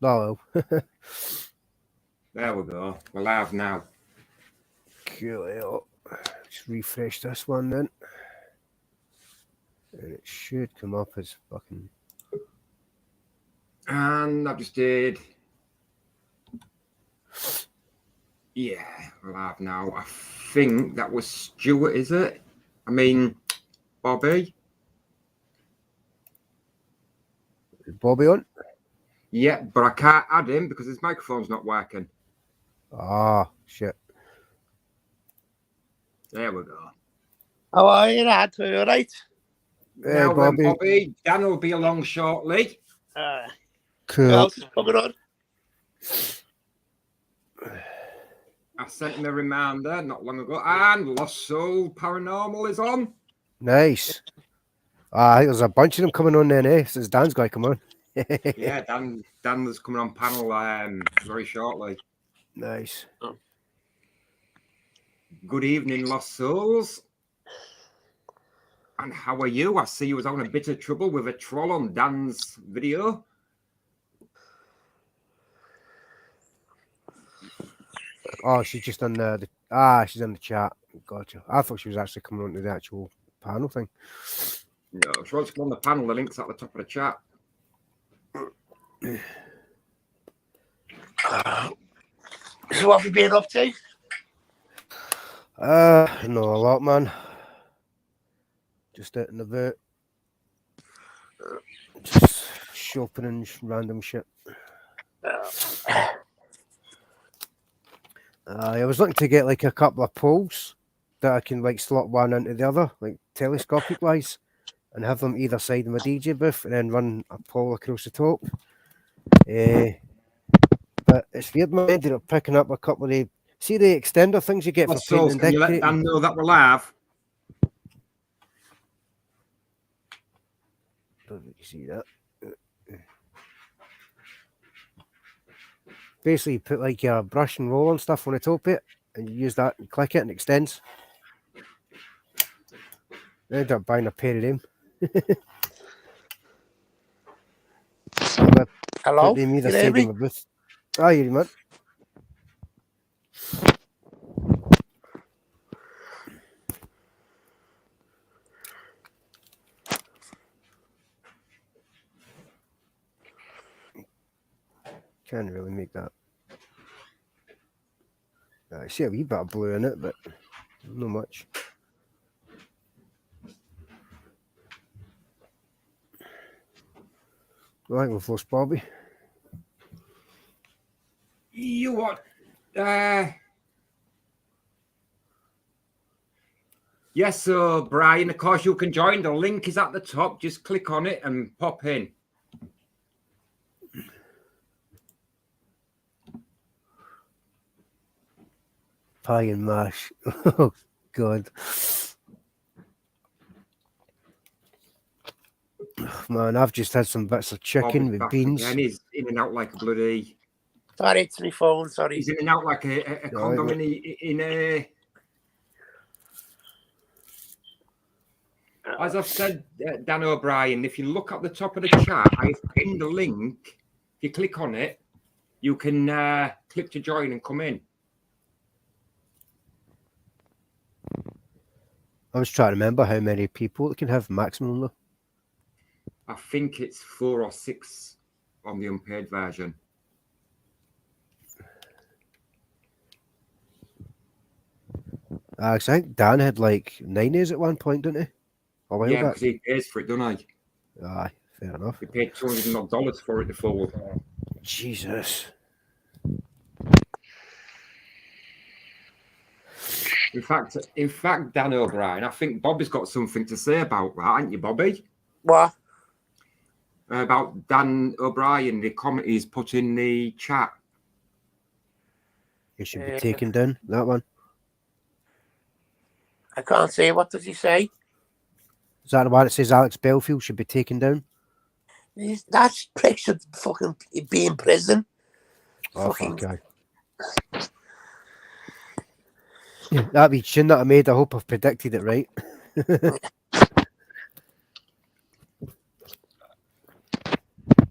Oh, well. There we go. We're live now. Cool. Just refresh this one then. And it should come up as fucking... And I've just did... Yeah, we're live now. I think that was Stuart, is it? I mean, Bobby? Is Bobby on? Yeah, but I can't add him because his microphone's not working. Ah, shit. There we go. How are you, lad? Are you all right? Hey, Now Bobby. then, Bobby, Dan will be along shortly. Cool. What else is coming on? I sent him a reminder not long ago. And Lost Soul Paranormal is on. Nice. I think there's a bunch of them coming on then, eh? Since Dan's got to come on. Yeah, Dan was coming on panel very shortly. Nice. Good evening, Lost Souls. And how are you? I see you was having a bit of trouble with a troll on Dan's video. Oh, she's just on the she's on the chat. Gotcha. I thought she was actually coming on to the actual panel thing. No, if you want to come on the panel, the link's at the top of the chat. So what have you been up to? No, a lot, man. Just out and about. Just shopping and random shit. I was looking to get like a couple of poles that I can like slot one into the other, like telescopic wise, and have them either side of my DJ booth, and then run a pole across the top. But it's weird, man. I ended up picking up a couple of the extender things you get for Lost painting Souls, and can you let decorating. Dan know that we're live? Don't know if you see that. Basically, you put like your brush and roll and stuff on the top of it, and you use that and click it and it extends. I ended up buying a pair of them. Hello? Put them either Can you hear side of me? my booth. Oh, you man. Can't really make that. I see a wee bit of blue in it, but not much. Right, we'll force Bobby. You what? Yes, so Brian, of course you can join. The link is at the top. Just click on it and pop in. Pie and mash. Oh, God. Man, I've just had some bits of chicken Bobby's with back beans. again. He's in and out like a bloody... Sorry, it's my phone, sorry. He's in and out like a condom in a... As I've said, Dan O'Brien, if you look at the top of the chat, I've pinned the link. If you click on it, you can click to join and come in. I was trying to remember how many people it can have maximum though. I think it's 4 or 6 on the unpaid version. I think Dan had like 9 A's at one point, didn't he? A while Yeah, back. because he pays for it, doesn't he? Aye, fair enough. He paid $200 for it to forward. Jesus. In fact, Dan O'Brien, I think Bobby's got something to say about that, haven't you, Bobby? What? About Dan O'Brien, the comment he's put in the chat. It should be taken down, that one. I can't say. What does he say? Is that the one that says Alex Belfield should be taken down? That prick should fucking be in prison. Oh, Fucking... fuck, aye. Yeah, that be chin that I made. I hope I've predicted it right.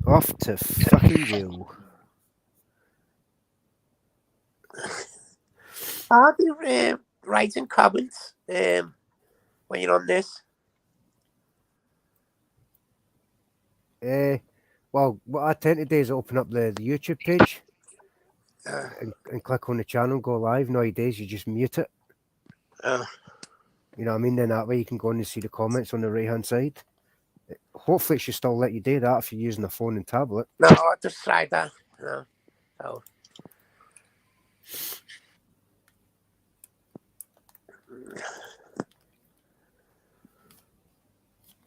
Off to fucking jail. How do you write in comments when you're on this? Well, what I tend to do is open up the YouTube page and click on the channel, go live. Nowadays, you just mute it. You know what I mean? Then that way you can go in and see the comments on the right-hand side. Hopefully, it should still let you do that if you're using a phone and tablet. No, I just tried that. No. So.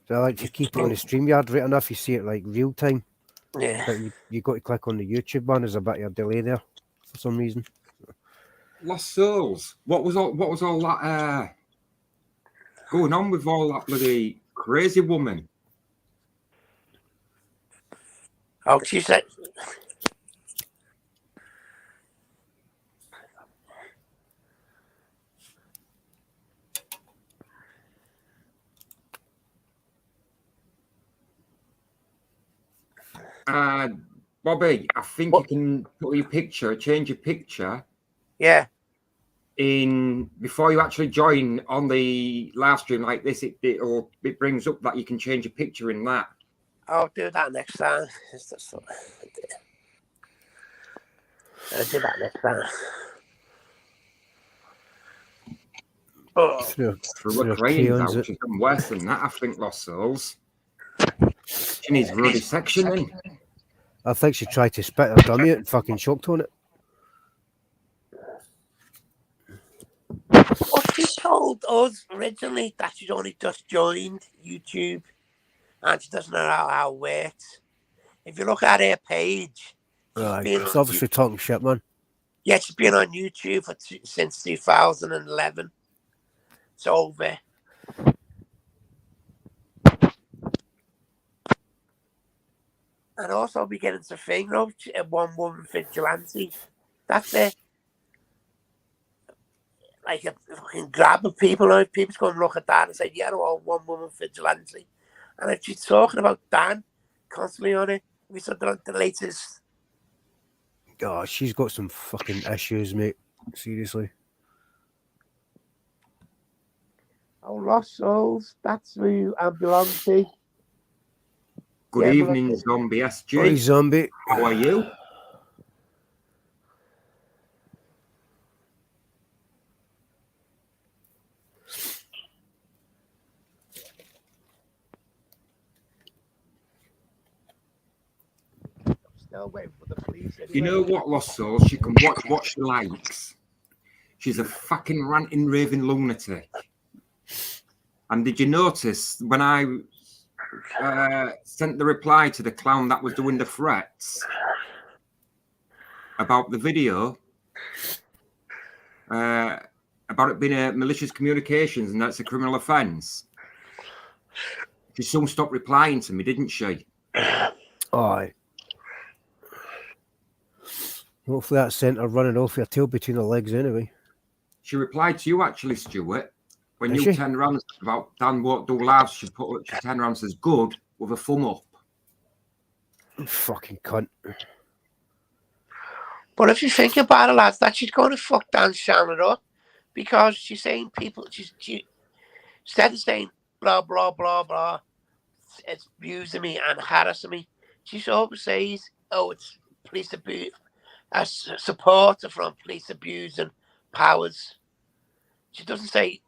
So I like to keep it on the StreamYard right enough. You see it like real time. Yeah. But you got to click on the YouTube one. There's a bit of a delay there for some reason. Lost Souls. What was all that going on with all that bloody crazy woman? Oh, she said. Bobby, I think you can put your picture, change your picture. Yeah. Before you actually join on the live stream like this, it brings up that you can change your picture in that. I'll do that next time. I'll do that next time. Oh. Through a crane, which is worse than that, I think, Lost Souls. She needs ruddy sectioning. I think she tried to spit her dummy out and fucking choked on it. Well, she told us originally that she'd only just joined YouTube and she doesn't know how it works. If you look at her page, she's obviously talking shit, man. Yeah, she's been on YouTube since 2011. It's over. And also we get into thing, one woman vigilante. That's it. Like a fucking grab of people. People's going to look at that and say, yeah, well, one woman vigilante. And if she's talking about Dan constantly on it, we saw the latest. Oh, she's got some fucking issues, mate. Seriously. Oh, Lost Souls. That's who I belong to. Good evening, Zombie SG. Hey, Zombie. How are you? Still waiting for the police. Anyway. You know what, Lost Souls? She can watch what she likes. She's a fucking ranting, raving lunatic. And did you notice when I sent the reply to the clown that was doing the threats about the video, about it being a malicious communications and that's a criminal offence? She soon stopped replying to me, didn't she? Aye. Hopefully that sent her running off your tail between her legs anyway. She replied to you actually, Stuart. When you turned around about Dan won't do lives, she turned around and says, good, with a thumb up. Fucking cunt. But if you think about it, lads, that she's going to fuck Dan's channel up because she's saying people, she instead of saying blah, blah, blah, blah, it's abusing me and harassing me, she always says, oh, it's police abuse, a supporter from police abusing powers. She doesn't say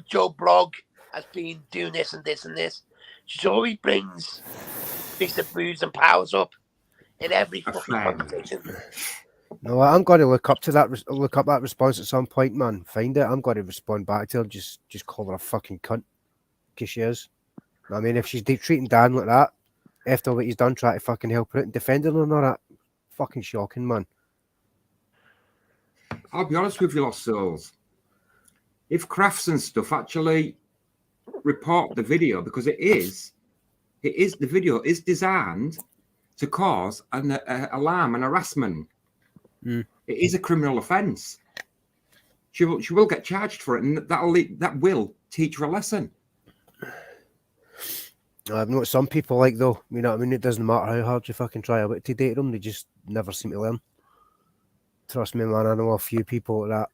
Joe Blogg has been doing this and this and this. She always brings police abusing powers up in every fucking conversation. No, I'm going to look up that response at some point, man. Find it. I'm going to respond back to her. Just call her a fucking cunt, because she is. I mean, if she's treating Dan like that after what he's done, trying to fucking help her out and defending her and all that, fucking shocking, man. I'll be honest with you, Lost Souls. If Crafts and stuff actually report the video, because the video is designed to cause an alarm and harassment. It is a criminal offence. She will get charged for it, and that will teach her a lesson. I've noticed some people like though. You know what I mean? It doesn't matter how hard you fucking try to date them, they just never seem to learn. Trust me, man. I know a few people like that.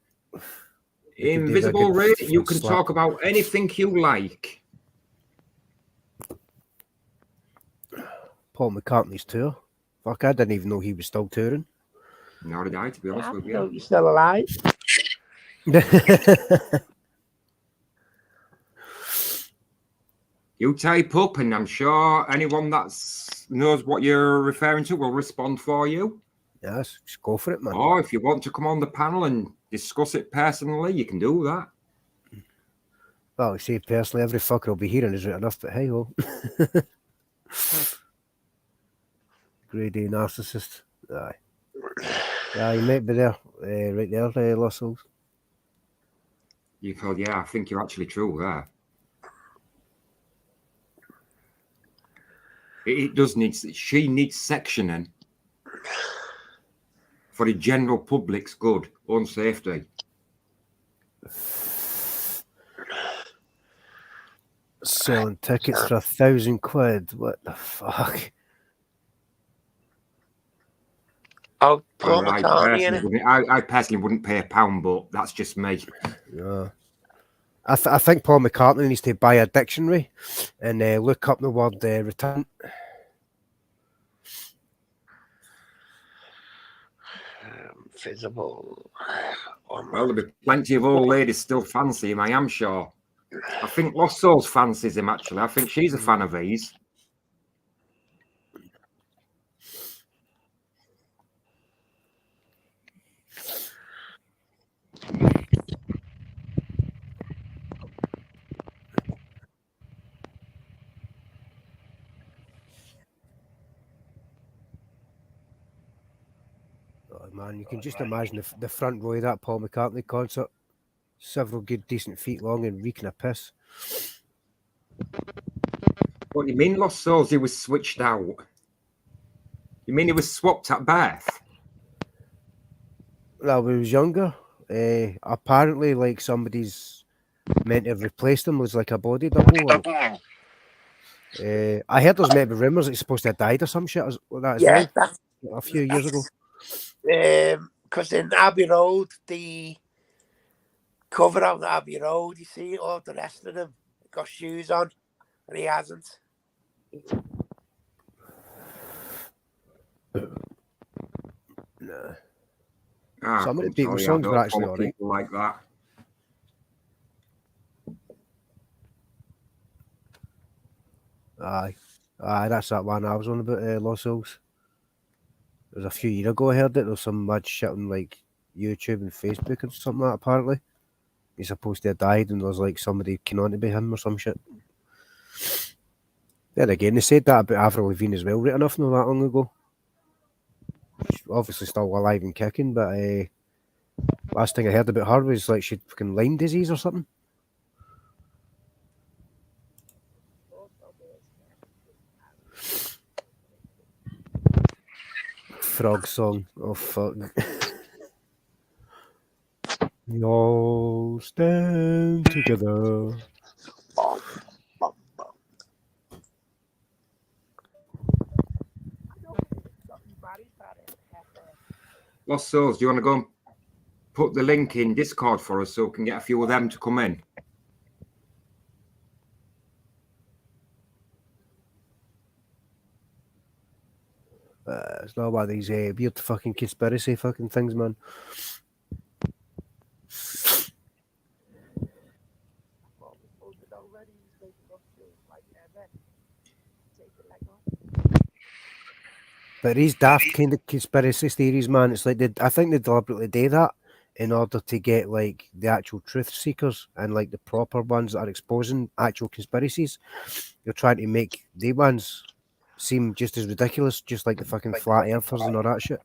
Invisible Ray, you can slap. talk about anything you like. Paul McCartney's tour. Fuck, I didn't even know he was still touring. Nor did I, to be honest with No, you. you're still alive. You type up, and I'm sure anyone that knows what you're referring to will respond for you. Yes, just go for it, man. Or if you want to come on the panel and discuss it personally, you can do that. Well, see, personally, every fucker will be hearing is right enough, but hey ho. Grade A narcissist. Aye. Yeah, you might be there. Right there, Lost Souls. You thought, yeah, I think you're actually true there. It does need, she needs sectioning for the general public's good, own safety. Selling tickets for £1,000. What the fuck? Oh, Paul Well, McCartney, I personally wouldn't pay £1, but that's just me. Yeah. I think Paul McCartney needs to buy a dictionary and look up the word return. Visible. Well, there'll be plenty of old ladies still fancy him, I am sure. I think Lost Souls fancies him, actually. I think she's a fan of his. Oh, man, you can just imagine the front row of that Paul McCartney concert. Several good, decent feet long and reeking of piss. What do you mean, Lost Souls? He was switched out. You mean he was swapped at birth? Well, when he was younger, apparently, like somebody's meant to have replaced him was like a body double. I heard there's maybe rumours that he's supposed to have died or some shit like that as well. A few years ago. Because in Abbey Road, the cover of Abbey Road, you see all the rest of them got shoes on, and he hasn't. Nah. Ah, Some of the Beatles songs were actually alright. Like that. Aye, that's that one I was on about, Lost Souls. It was a few years ago I heard it. There was some mad shit on like YouTube and Facebook and something like that, apparently. He's supposed to have died and there's like somebody keen on to be him or some shit. Then again, they said that about Avril Lavigne as well, right enough, not that long ago. She's obviously still alive and kicking, but last thing I heard about her was like she'd fucking Lyme disease or something. Frog song. Oh fuck. We all stand together. Lost Souls, do you want to go and put the link in Discord for us so we can get a few of them to come in? It's not about these weird fucking conspiracy fucking things, man. But these daft kind of conspiracy theories, man, it's like I think they deliberately do that in order to get like the actual truth seekers and like the proper ones that are exposing actual conspiracies. They're trying to make the ones seem just as ridiculous, just like the fucking flat earthers and all that shit.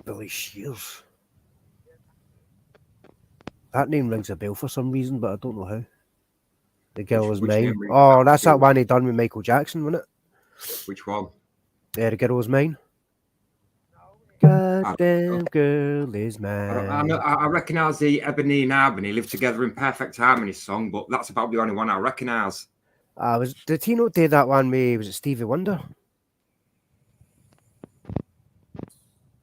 Billy Shears. That name rings a bell for some reason, but I don't know how. The Girl Is Mine. Oh, that's that one he done with Michael Jackson, wasn't it? Which one? Yeah, The Girl Is Mine. Goddamn girl is mine. I recognise the Ebony and Albany live together in perfect harmony song, but that's about the only one I recognise. Did he not do that one with, was it Stevie Wonder? I don't know. I don't know. I recognise the Ebony and Albany live together in perfect harmony song, but that's about the only one I recognise. Was it Stevie Wonder? Did he not do that one with, was it Stevie Wonder?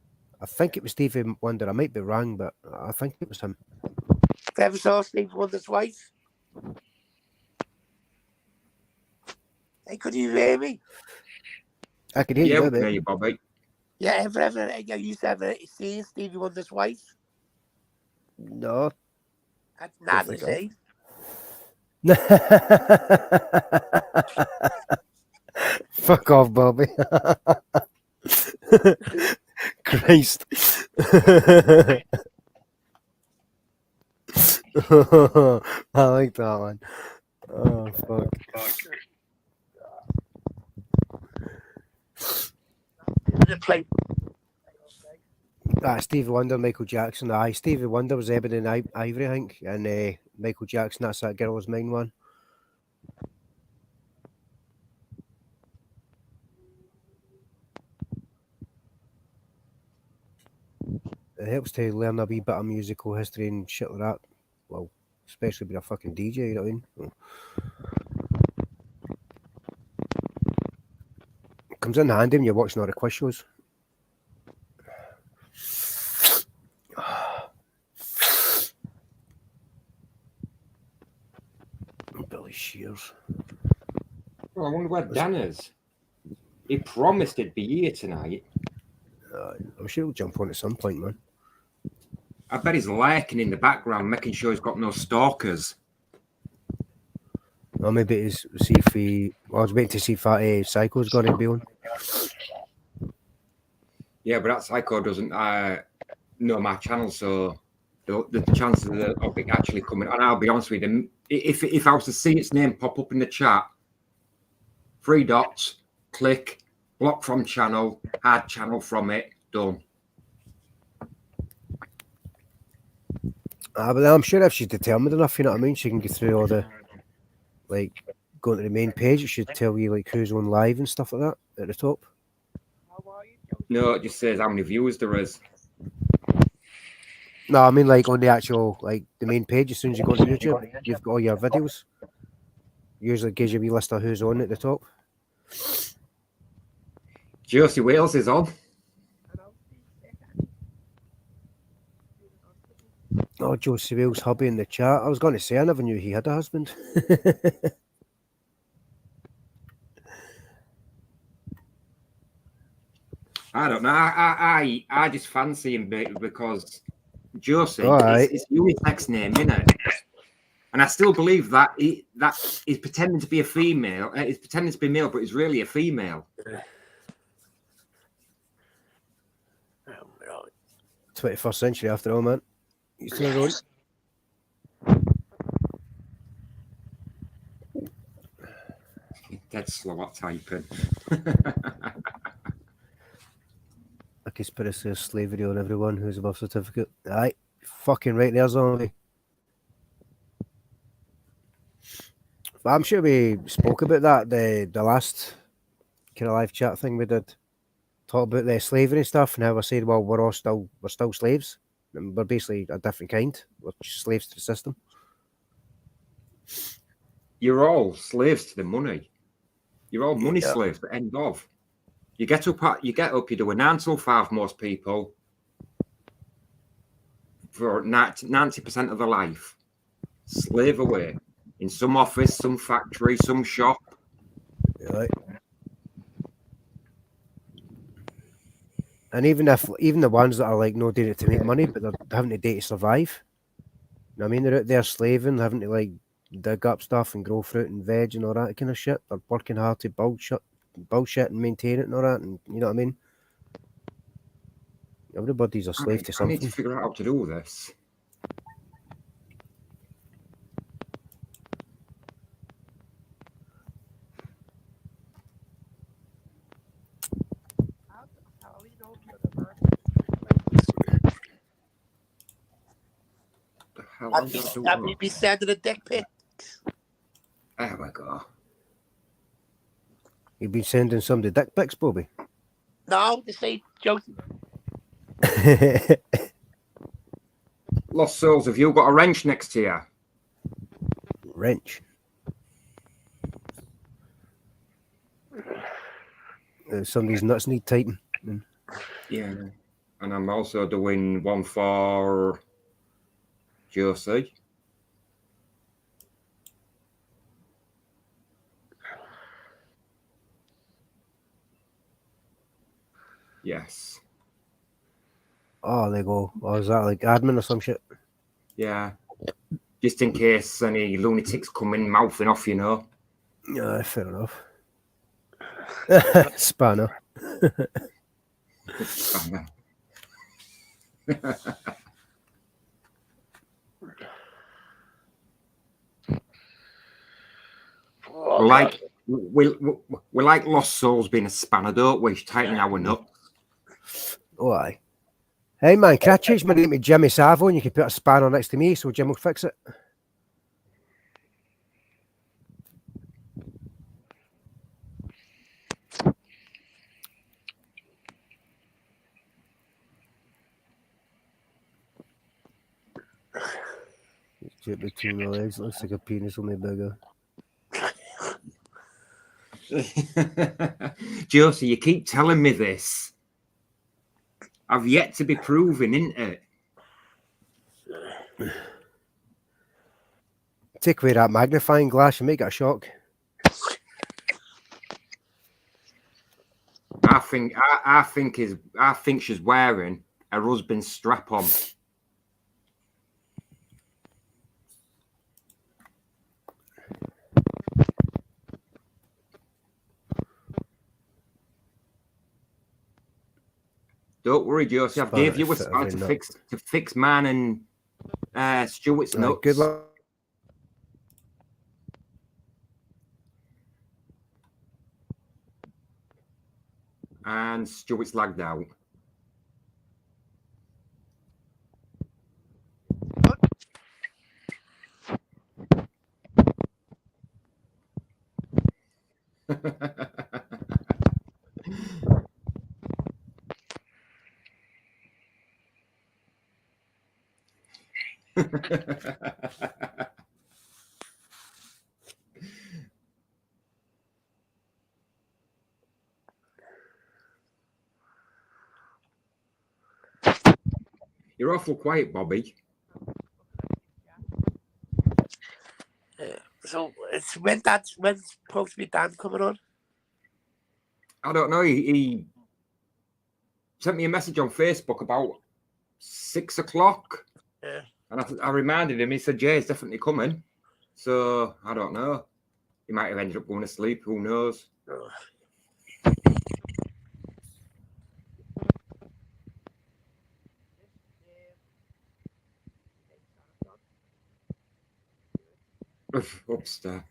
I think it was Stevie Wonder. I might be wrong, but I think it was him. Ever saw Stevie Wonder's wife? Hey, could you hear me? I can hear Yeah, you we now, can hear mate. you, Bobby. Yeah, you used to ever seen Stevie Wonder's wife? No, That's don't not think to I say. Fuck off, Bobby. Christ. I like that one. Oh, fuck. The play. Stevie Wonder, Michael Jackson. Aye, Stevie Wonder was Ebony and Ivory, I think. And Michael Jackson, that's that Girl Was Mine one. It helps to learn a wee bit of musical history and shit like that. Well, especially being a fucking DJ, you know what I mean? It comes in handy when you're watching all the quiz shows. Billy Shears. Well, I wonder where Dan is. He promised he'd be here tonight. I'm sure he'll jump on at some point, man. I bet he's lurking in the background, making sure he's got no stalkers. Or maybe it's see if he. I was waiting to see if that Psycho's going to be on. Yeah, but that Psycho doesn't know my channel, so the chances of it actually coming. And I'll be honest with him, if I was to see its name pop up in the chat, 3 dots, click, block from channel, add channel from it, done. But I'm sure if she's determined enough, you know what I mean, she can get through all the, like, going to the main page. It should tell you like who's on live and stuff like that at the top. No, it just says how many viewers there is. No, I mean like on the actual like the main page. As soon as you go to YouTube, you've got all your videos. Usually gives you a wee list of who's on at the top. Josie Wales is on. Oh, Josie Wales' hubby in the chat. I was going to say I never knew he had a husband. I don't know. I just fancy him because Josie is a unisex name, isn't it? And I still believe that he's pretending to be a female. He's pretending to be male, but he's really a female. 21st century after all, man. You still rolling? Dead slow at typing. A conspiracy of slavery on everyone who's above certificate. Aye, fucking right there, zombie. But I'm sure we spoke about that the last kind of live chat thing we did. Talk about the slavery stuff and how I said, well, we're still slaves. And we're basically a different kind. We're just slaves to the system. You're all slaves to the money. You're all money slaves. The end of. You get up. You do a 9 till 5. Most people for 90% of their life, slave away in some office, some factory, some shop. Right. And even the ones that are like no doing it to make money, but they're having to do it to survive. You know what I mean? They're out there slaving, having to like dig up stuff and grow fruit and veg and all that kind of shit. They're working hard to bullshit and maintain it and all that, and you know what I mean? Everybody's a slave to something. I need to figure out how to do this. That would be sending a dick pic. There we go. You've been sending somebody dick pics, Bobby? No, they say Josie. Lost Souls, have you got a wrench next to you? Wrench? Somebody's nuts need tighten. Yeah. And I'm also doing one for Josie. Yes. Oh, there you go. Oh, is that like admin or some shit? Yeah. Just in case any lunatics come in mouthing off, you know. Yeah, fair enough. Spanner. Oh, like we like Lost Souls being a spanner, don't we? Tightening our nut. Oh, aye. Hey, man, can I change my name to Jimmy Savo and you can put a spanner next to me so Jim will fix it? It's between my legs. Looks like a penis, only bigger. Josie, you keep telling me this. I've yet to be proven, isn't it? Take away that magnifying glass and make it a shock. I think she's wearing her husband's strap on. Don't worry, Josie. I've gave you a spanner to fix man and Stuart's nuts. Good luck. And Stuart's lagged out. You're awful quiet, Bobby. So it's when's supposed to be Dan coming on? I don't know. He sent me a message on Facebook about 6 o'clock. Yeah. And I reminded him. He said, "Yeah, he's definitely coming." So I don't know. He might have ended up going to sleep. Who knows? Oh. Upstairs.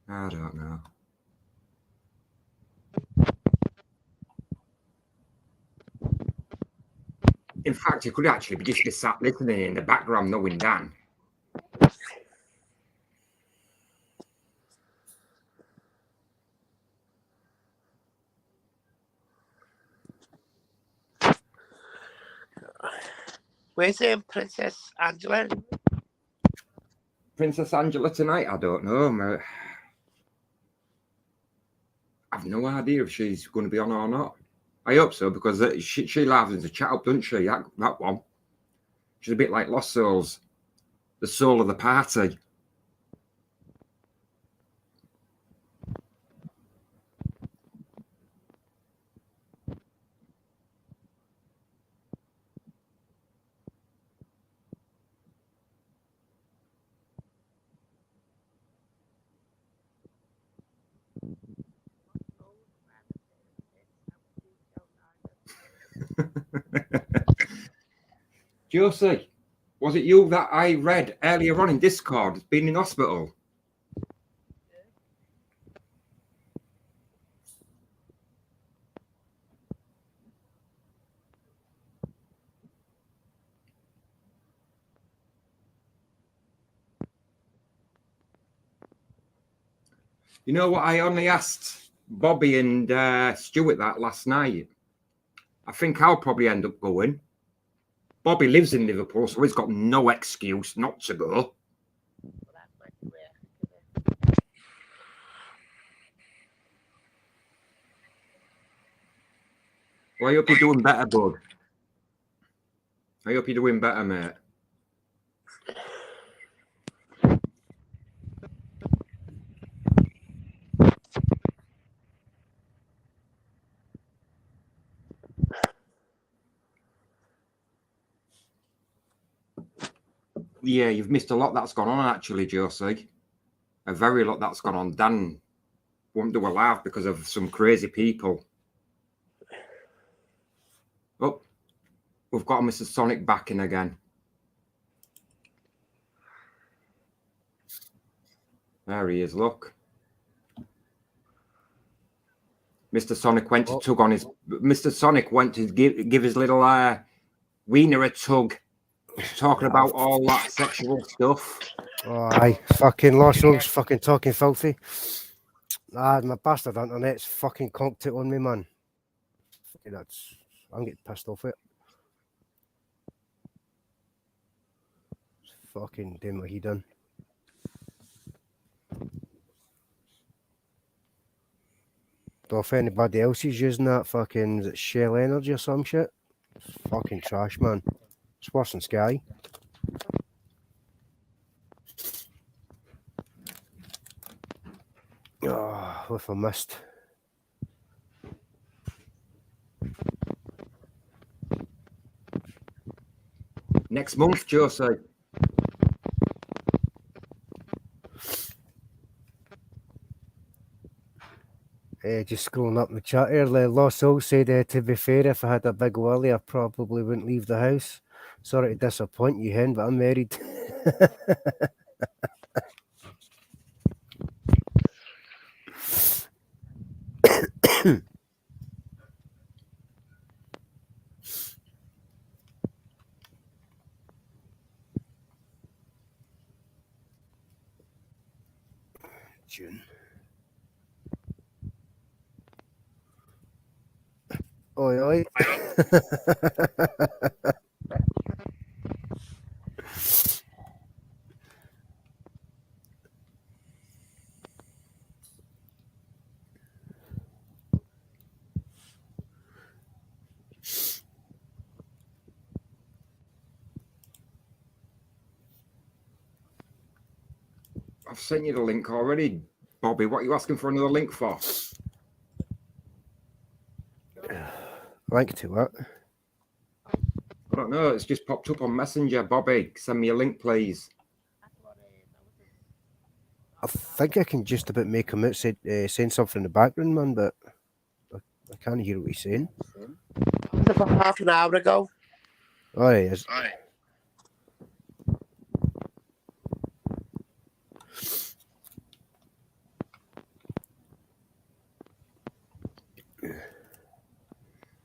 I don't know. In fact, you could actually just be sat listening in the background, knowing Dan. Where's Princess Angela? Princess Angela tonight? I don't know. I've no idea if she's going to be on or not. I hope so, because she laughs into chat up, doesn't she? That one. She's a bit like Lost Souls, the soul of the party. Josie, was it you that I read earlier on in Discord has been in hospital? You know what? I only asked Bobby and Stuart that last night. I think I'll probably end up going. Bobby lives in Liverpool, so he's got no excuse not to go. Well, I hope you're doing better, bud. I hope you're doing better, mate. Yeah, you've missed a lot that's gone on, actually, Josie. A very lot that's gone on. Dan won't do a laugh because of some crazy people. Oh, we've got Mr. Sonic back in again. There he is, look. Mr. Sonic went to tug on his... Mr. Sonic went to give his little wiener a tug. Talking about all that sexual stuff. Oh, aye. Fucking Lost Souls fucking talking filthy. Ah, my bastard internet's fucking conked it on me, man. Fucking that's... I'm getting pissed off it. Fucking doing what he done. Or if anybody else is using that fucking, is it Shell Energy or some shit? It's fucking trash, man. It's worse than Sky. Oh, what if I missed? Next month, Josie. Just scrolling up in the chat here, Lost Soul said, to be fair, if I had a big willy, I probably wouldn't leave the house. Sorry to disappoint you, hen, but I'm married. June. Oi, oi. I've sent you the link already, Bobby. What are you asking for another link for? Link to what? I don't know. It's just popped up on Messenger. Bobby, send me a link, please. I think I can just about make him out saying something in the background, man, but I can't hear what he's saying. About half an hour ago. Oh, he is.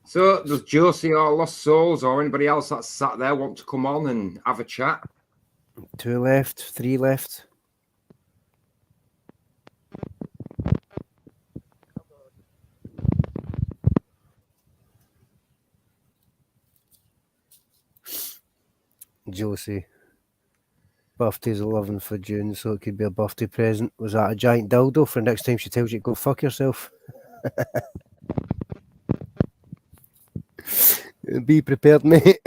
So, does Josie or Lost Souls or anybody else that's sat there want to come on and have a chat? 2 left, 3 left. Josie. Birthday's 11th of June, so it could be a birthday present. Was that a giant dildo for next time she tells you to go fuck yourself? Be prepared, mate.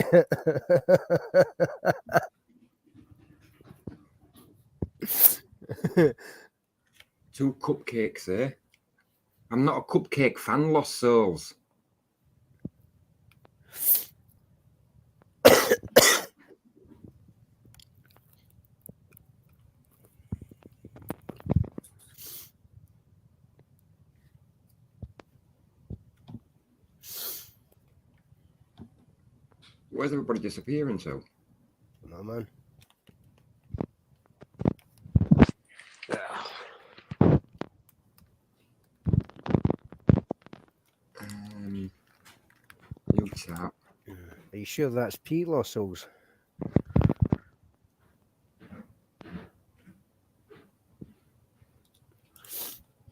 Two cupcakes, eh? I'm not a cupcake fan, Lost Souls. Where's everybody disappearing to? No, man. You chat. Are you sure that's P, Lost Souls?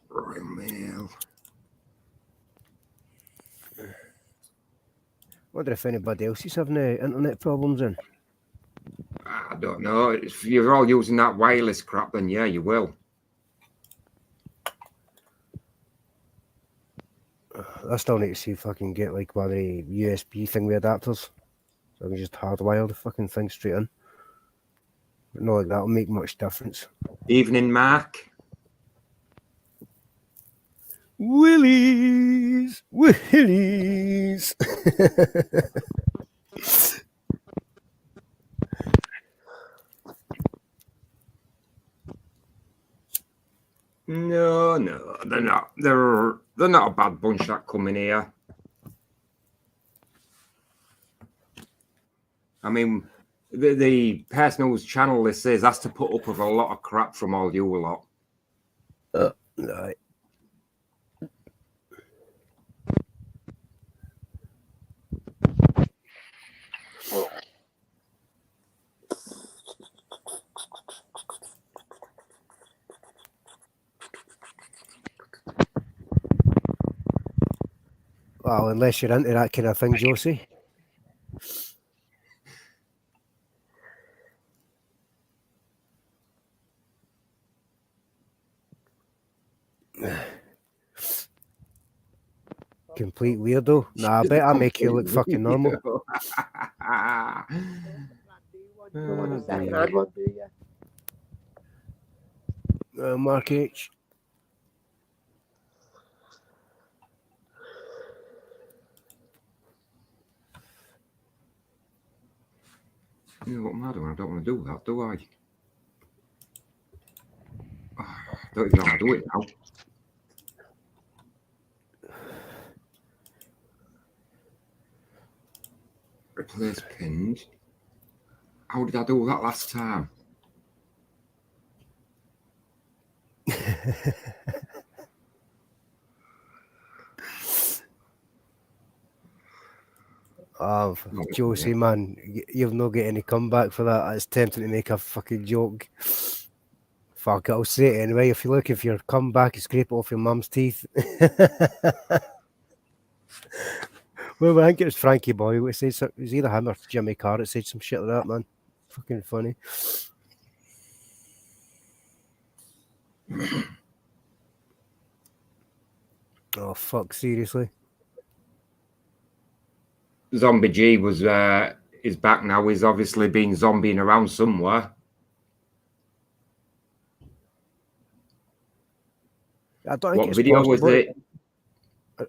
Royal Mail. Wonder if anybody else is having internet problems in. I don't know. If you're all using that wireless crap, then yeah, you will. I still need to see if I can get like one of the USB thing with adapters. So I can just hardwire the fucking thing straight in. But not like that'll make much difference. Evening, Mark. Willies! Willies! No, they're not. They're not a bad bunch that come in here. I mean, the person whose channel this is has to put up with a lot of crap from all you lot. Right. Well, unless you're into that kind of thing, Josie. Complete weirdo. Nah, I bet I make you look fucking normal. Mark H. You know what am I doing? I don't want to do that, do I? I don't even know how to do it now. Replace pins. How did I do that last time? Oh, Josie, man, you'll not get any comeback for that. It's tempting to make a fucking joke. Fuck it, I'll say it anyway. If you're looking for your comeback, scrape it off your mum's teeth. Well, I think it was Frankie Boy who said it was either him or Jimmy Carr that said some shit like that, man. Fucking funny. Oh, fuck, seriously. Zombie G was is back now. He's obviously been zombieing around somewhere. I don't think What it's video possible. was it?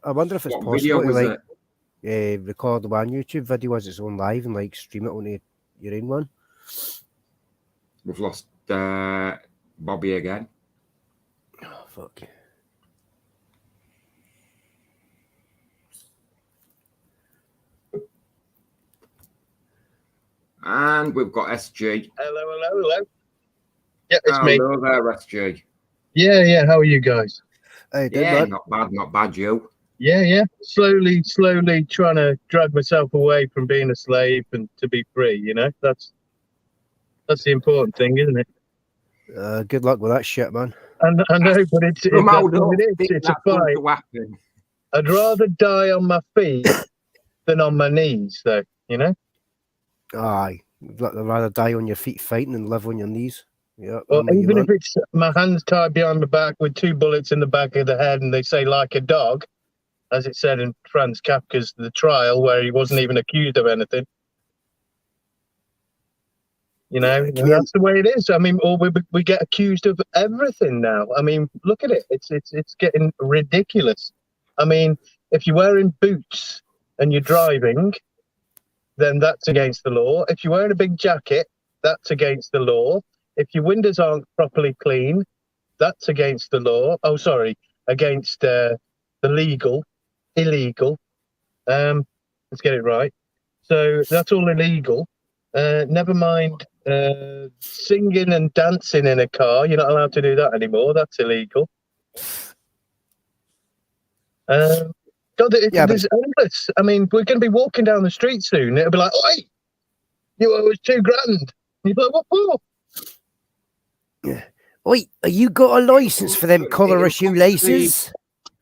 I wonder if it's What possible video to was like it? record one YouTube video as its own live and like stream it on your own one. We've lost Bobby again. Oh, fuck. And we've got SG. Hello. Yeah, it's me. Hello there, SG. Yeah. How are you guys? Hey, Yeah, man. not bad, you. Yeah. Slowly trying to drag myself away from being a slave and to be free. You know, that's the important thing, isn't it? Good luck with that shit, man. And I know, but it's a fight. I'd rather die on my feet than on my knees, though. You know. Aye, I'd rather die on your feet fighting than live on your knees. Yeah. Well, even if it's my hands tied behind the back with 2 bullets in the back of the head, and they say like a dog, as it said in Franz Kafka's The Trial, where he wasn't even accused of anything. You know, and that's the way it is. I mean, or we get accused of everything now. I mean, look at it. It's getting ridiculous. I mean, if you're wearing boots and you're driving, then that's against the law. If you're wearing a big jacket, that's against the law. If your windows aren't properly clean, that's against the law. Oh, sorry, against the illegal. Let's get it right. So that's all illegal. Never mind singing and dancing in a car. You're not allowed to do that anymore. That's illegal. God, it's endless. I mean, we're going to be walking down the street soon. It'll be like, oi, you owe us $2,000. And you'll be like, what for? Yeah. Oi, you got a license for them colour shoelaces?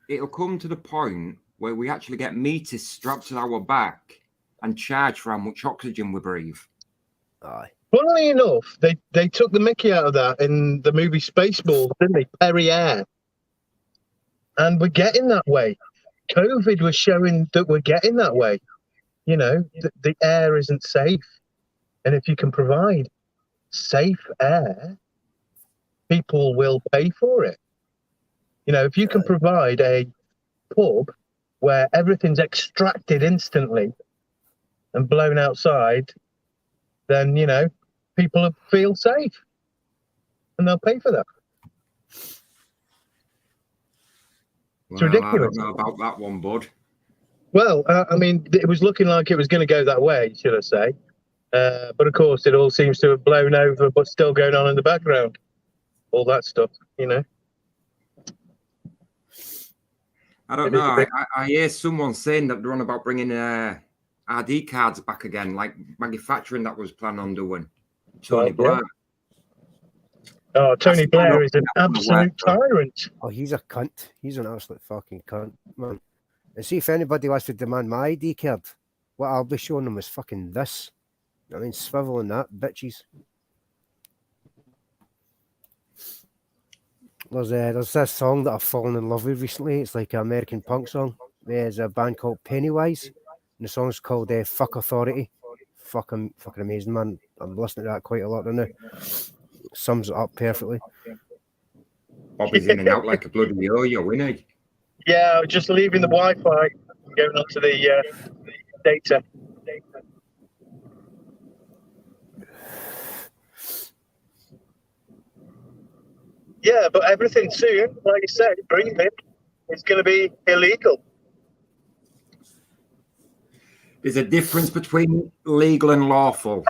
It'll come to the point where we actually get meters strapped to our back and charge for how much oxygen we breathe. Aye. Funnily enough, they took the mickey out of that in the movie Spaceballs, didn't they? Perrier. And we're getting that way. COVID was showing that we're getting that way. You know, the air isn't safe. And if you can provide safe air, people will pay for it. You know, if you can provide a pub where everything's extracted instantly and blown outside, then, you know, people feel safe and they'll pay for that. It's ridiculous. I don't know about that one, bud. Well, I mean, it was looking like it was going to go that way, should I say. But of course, it all seems to have blown over, but still going on in the background. All that stuff, you know. I don't know. I hear someone saying that they're on about bringing RD cards back again, like manufacturing that was planned on doing. Tony Blair. Oh, Tony Blair is an absolute tyrant. Oh, he's a cunt. He's an absolute fucking cunt, man. And see, if anybody wants to demand my ID card, what I'll be showing them is fucking this. I mean, swiveling that, bitches. There's this song that I've fallen in love with recently. It's like an American punk song. There's a band called Pennywise, and the song's called Fuck Authority. Fucking amazing, man. I'm listening to that quite a lot now. Sums it up perfectly. Bobby's in and out like a bloody yo-yo, isn't he? Yeah, just leaving the Wi-Fi, going onto the data. Yeah, but everything soon, like you said, breathing is going to be illegal. There's a difference between legal and lawful.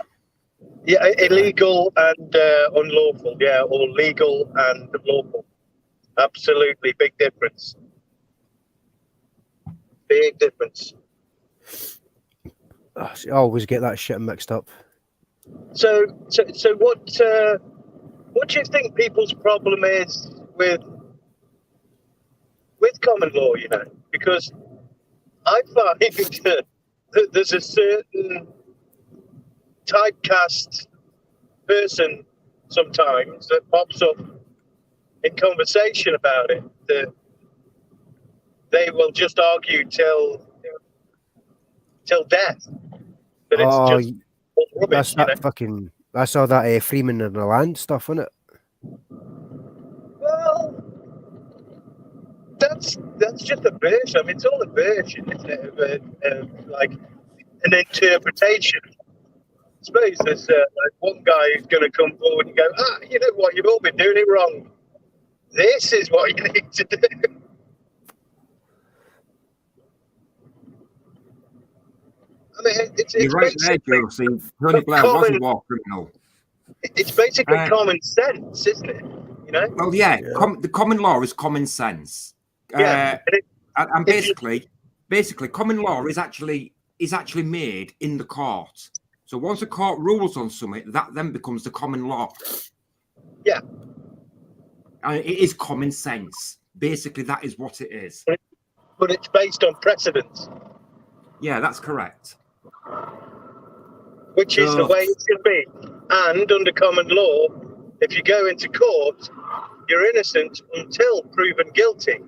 Yeah, illegal and unlawful. Yeah, or legal and lawful. Absolutely, big difference. Big difference. I always get that shit mixed up. So what do you think people's problem is with common law? You know, because I find that there's a certain typecast person sometimes that pops up in conversation about it, that they will just argue till death. But it's just rubbish, that's that fucking. I saw that Freeman in the Land stuff, wasn't it? Well, that's just a version. I mean, it's all a version, isn't it? Like an interpretation. I suppose there's like one guy who's going to come forward and go, you know what, you've all been doing it wrong. This is what you need to do. I mean, it's You're right there, Josie. Tony Blair was a war criminal. It's basically common sense, isn't it? You know? Well, yeah. The common law is common sense. Yeah. And basically, common law is actually made in the court. So once a court rules on something, that then becomes the common law. Yeah. And it is common sense. Basically, that is what it is. But it's based on precedence. Yeah, that's correct. Which is the way it should be. And under common law, if you go into court, you're innocent until proven guilty.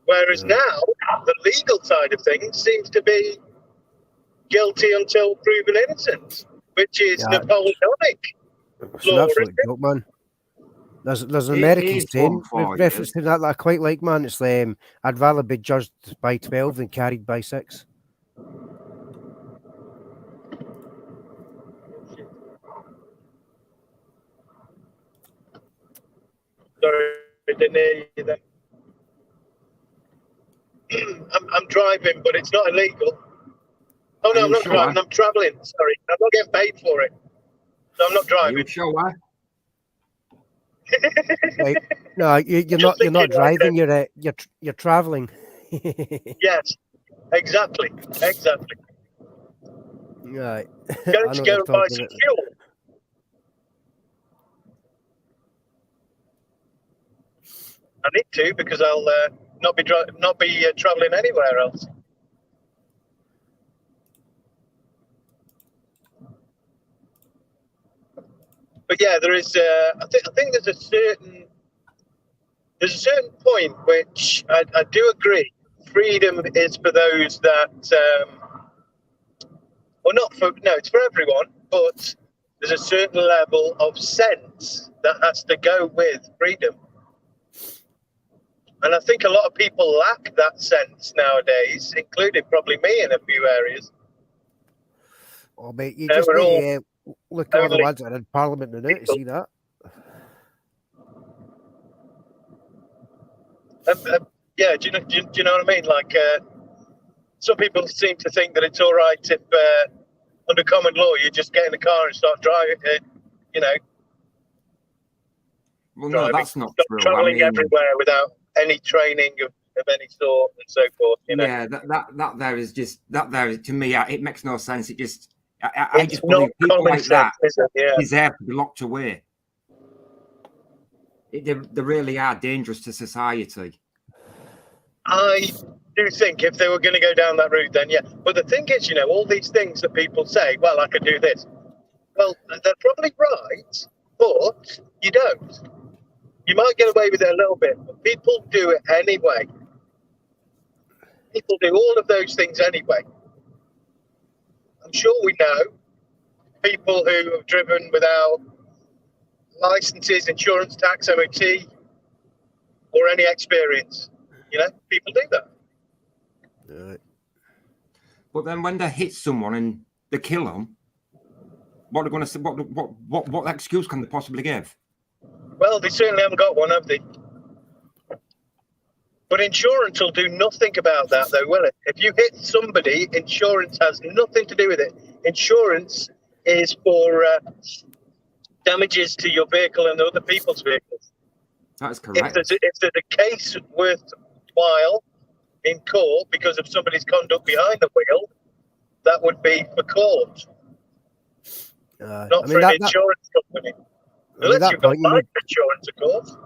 Whereas now, the legal side of things seems to be guilty until proven innocent, which is Napoleonic law. Joke, man. There's an American saying with reference to that I quite like, man. It's I'd rather be judged by 12 than carried by 6. Sorry, I didn't hear you there. I'm driving, but it's not illegal. Oh no, I'm not driving. I'm traveling. Sorry, I'm not getting paid for it, so I'm not driving. Are you sure? Right. No, you're not driving. You're traveling. Yes, exactly. Right. Going to go and buy some fuel. I need to because I'll not be traveling anywhere else. But yeah, there is. I think there's a certain point which I do agree freedom is for those that, well, not for, no, it's for everyone, but there's a certain level of sense that has to go with freedom. And I think a lot of people lack that sense nowadays, including probably me in a few areas. Oh, mate, you just we're all need to look at all the only ones that are in Parliament now to see that. Yeah, do you know what I mean? Like, some people seem to think that it's all right if, under common law, you just get in the car and start driving, you know. Well, driving, no, that's not start true. traveling I mean, everywhere without any training of any sort and so forth. You know? yeah, that there is just that there is, to me, it makes no sense. It just, I It's just not believe people common like sense, that is it? Yeah. deserve to be locked away. They really are dangerous to society. I do think if they were going to go down that route, then yeah. But the thing is, you know, all these things that people say, well, I could do this. Well, they're probably right, but you don't. You might get away with it a little bit, but people do it anyway. People do all of those things anyway. I'm sure we know people who have driven without licenses, insurance, tax, MOT, or any experience. You know, people do that. But then when they hit someone and they kill them, what are they going to say? What excuse can they possibly give? Well, they certainly haven't got one, have they? But insurance will do nothing about that, though, will it? If you hit somebody, insurance has nothing to do with it. Insurance is for damages to your vehicle and other people's vehicles. That's correct. If there's a case worthwhile in court because of somebody's conduct behind the wheel, that would be for court, not for an insurance company. Unless you've got life insurance, of course.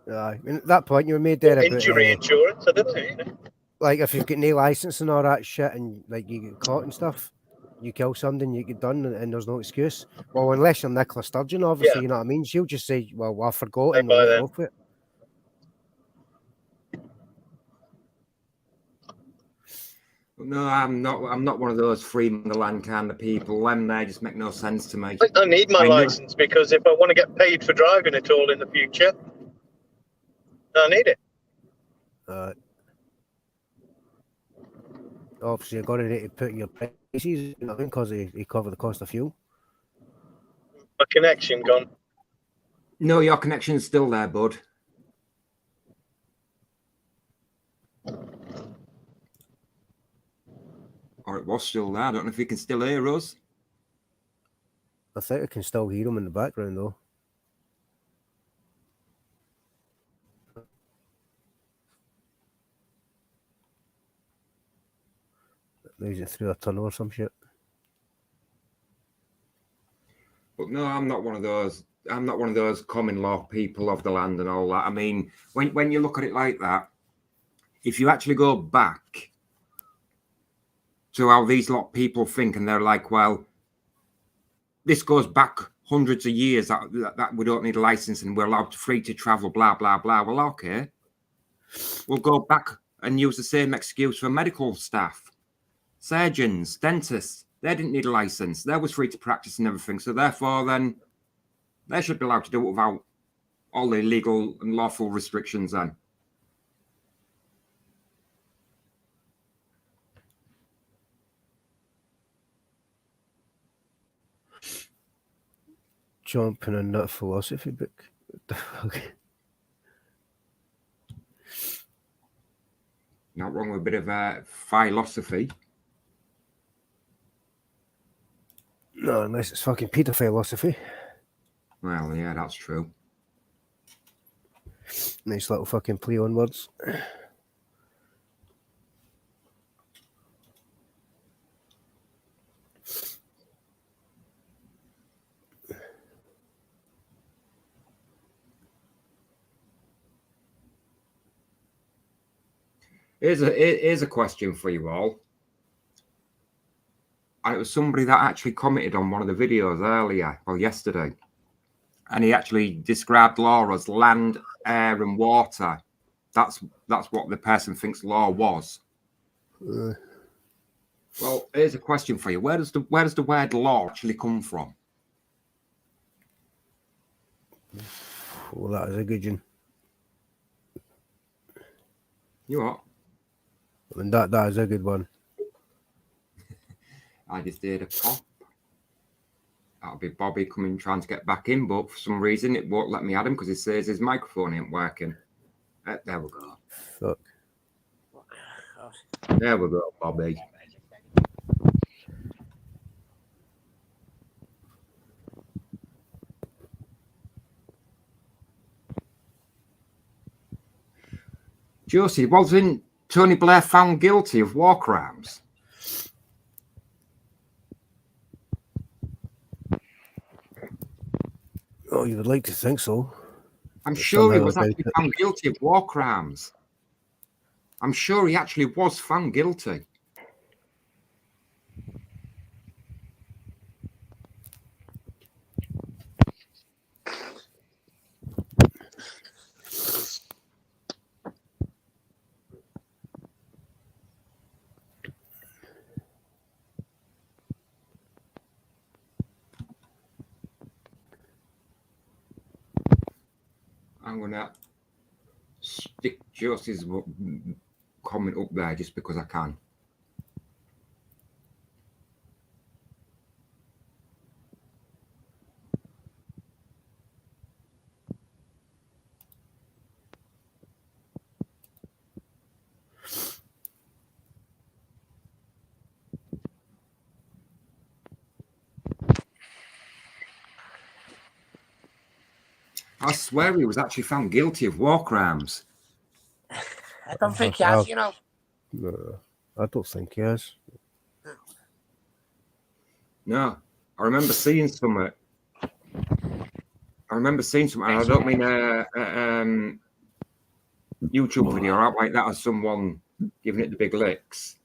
I mean, at that point, you were made there about injury insurance. I don't know. You know. Like if you've got no license and all that shit, and like you get caught and stuff, you kill somebody, and you get done, and there's no excuse. Well, unless you're Nicola Sturgeon, obviously, you know what I mean. She'll just say, "Well, I forgot," and let off it. No, I'm not one of those free in the land kind of people. Them there just make no sense to me. I need my license because if I want to get paid for driving at all in the future, I need it. Obviously, you've got to put in your prices, you know, because they cover the cost of fuel. My connection gone. No, your connection's still there, bud. Or it was still there. I don't know if you can still hear us. I think I can still hear them in the background, though. Maybe through a tunnel or some shit. But no, I'm not one of those. I'm not one of those common law people of the land and all that. I mean, when you look at it like that, if you actually go back to how these lot of people think, and they're like, well, this goes back hundreds of years that we don't need a license and we're allowed free to travel, blah, blah, blah. Well, okay. We'll go back and use the same excuse for medical staff, surgeons, dentists. They didn't need a license. They was free to practice and everything. So therefore, then they should be allowed to do it without all the legal and lawful restrictions then. Jumping in that philosophy book. What the fuck? Not wrong with a bit of philosophy. No, unless it's fucking Peter philosophy. Well, yeah, that's true. Nice little fucking play on words. Here's a question for you all. And it was somebody that actually commented on one of the videos earlier, well, yesterday. And he actually described law as land, air, and water. That's what the person thinks law was. Well, here's a question for you. Where does the word law actually come from? Well, that is a good one. You what? I mean, that is a good one. I just did a pop. That'll be Bobby coming trying to get back in, but for some reason it won't let me add him because it says his microphone ain't working. There we go. Fuck. There we go, Bobby. Josie, wasn't Tony Blair found guilty of war crimes? Oh, you would like to think so. I'm sure he was actually found guilty of war crimes. I'm sure he actually was found guilty. I'm going to stick Josie's comment up there just because I can. I swear he was actually found guilty of war crimes. I don't think he has, you know. No, I don't think he has. No, I remember seeing some. And I don't mean a YouTube video out like that of someone giving it the big licks.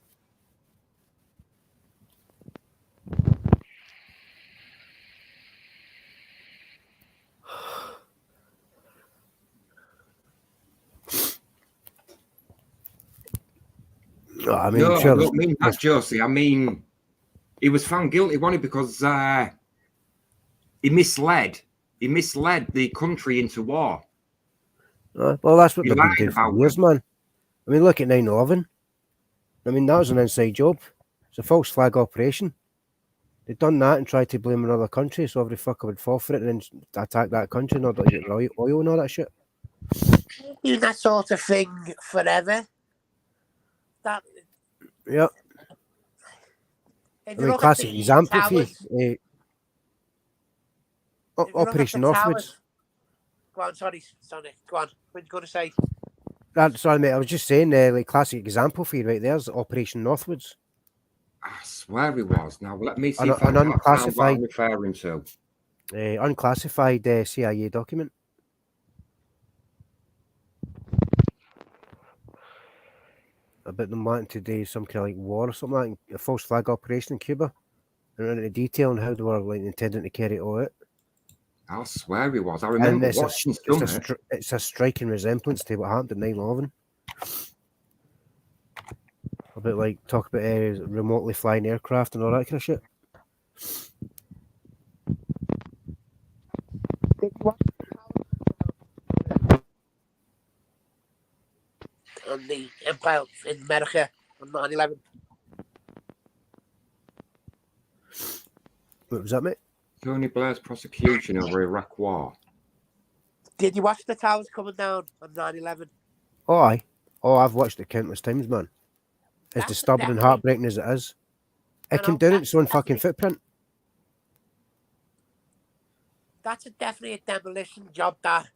No, I mean, No, sure, I don't mean that, Josie. I mean, he was found guilty, wasn't he, because he misled the country into war. well, that's what He they've been lied doing for about years, man. I mean, look at 9/11. I mean, that was an inside job. It's a false flag operation. They'd done that and tried to blame another country, so every fucker would fall for it and then attack that country in order to get oil and all that shit. Doing that sort of thing forever. That. Yeah. I mean, classic example for you. Operation Northwoods. Go on, sorry. Go on. What are you going to say? Sorry, mate. I was just saying, like, classic example for you right there is Operation Northwoods. I swear he was. Now, let me see An if I can find what unclassified, I'm referring to. Unclassified CIA document. About them wanting to do some kind of like war or something like a false flag operation in Cuba. And went into detail on how they were like intending to carry it all out. I swear he was. I remember watching it's a striking resemblance to what happened in 9/11. About like talk about remotely flying aircraft and all that kind of shit. On the Empire in America on 9/11. What was that, mate? Tony Blair's prosecution over Iraq War. Did you watch the towers coming down on 9/11? Oh, aye. Oh, I've watched it countless times, man. As disturbing and heartbreaking as it is. It came down its own fucking footprint. That's definitely a demolition job, that.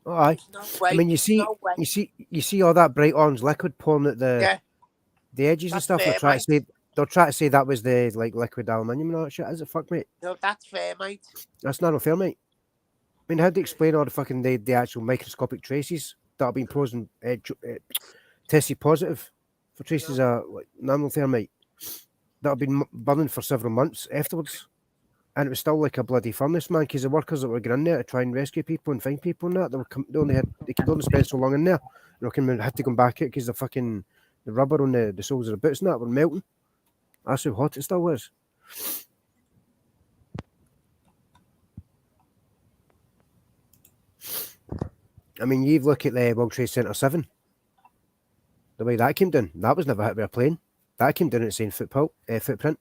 Oh, aye. No way. I mean, you see all that bright orange liquid pouring at the edges and stuff. They'll try to say that was the like liquid aluminium and all that shit. Is it, fuck, mate? No, that's fair, mate. That's not fair, mate. I mean, how do you explain all the fucking the actual microscopic traces that have been posing tested positive for traces of like nanothermite that have been burning for several months afterwards, and it was still like a bloody furnace, man. Because the workers that were going in there to try and rescue people and find people and that they could only spend so long in there, had to come back out because the rubber on the soles of the boots and that were melting. That's how hot it still was. I mean, you look at the World Trade Center 7. The way that came down, that was never hit by a plane. That came down at the same footprint.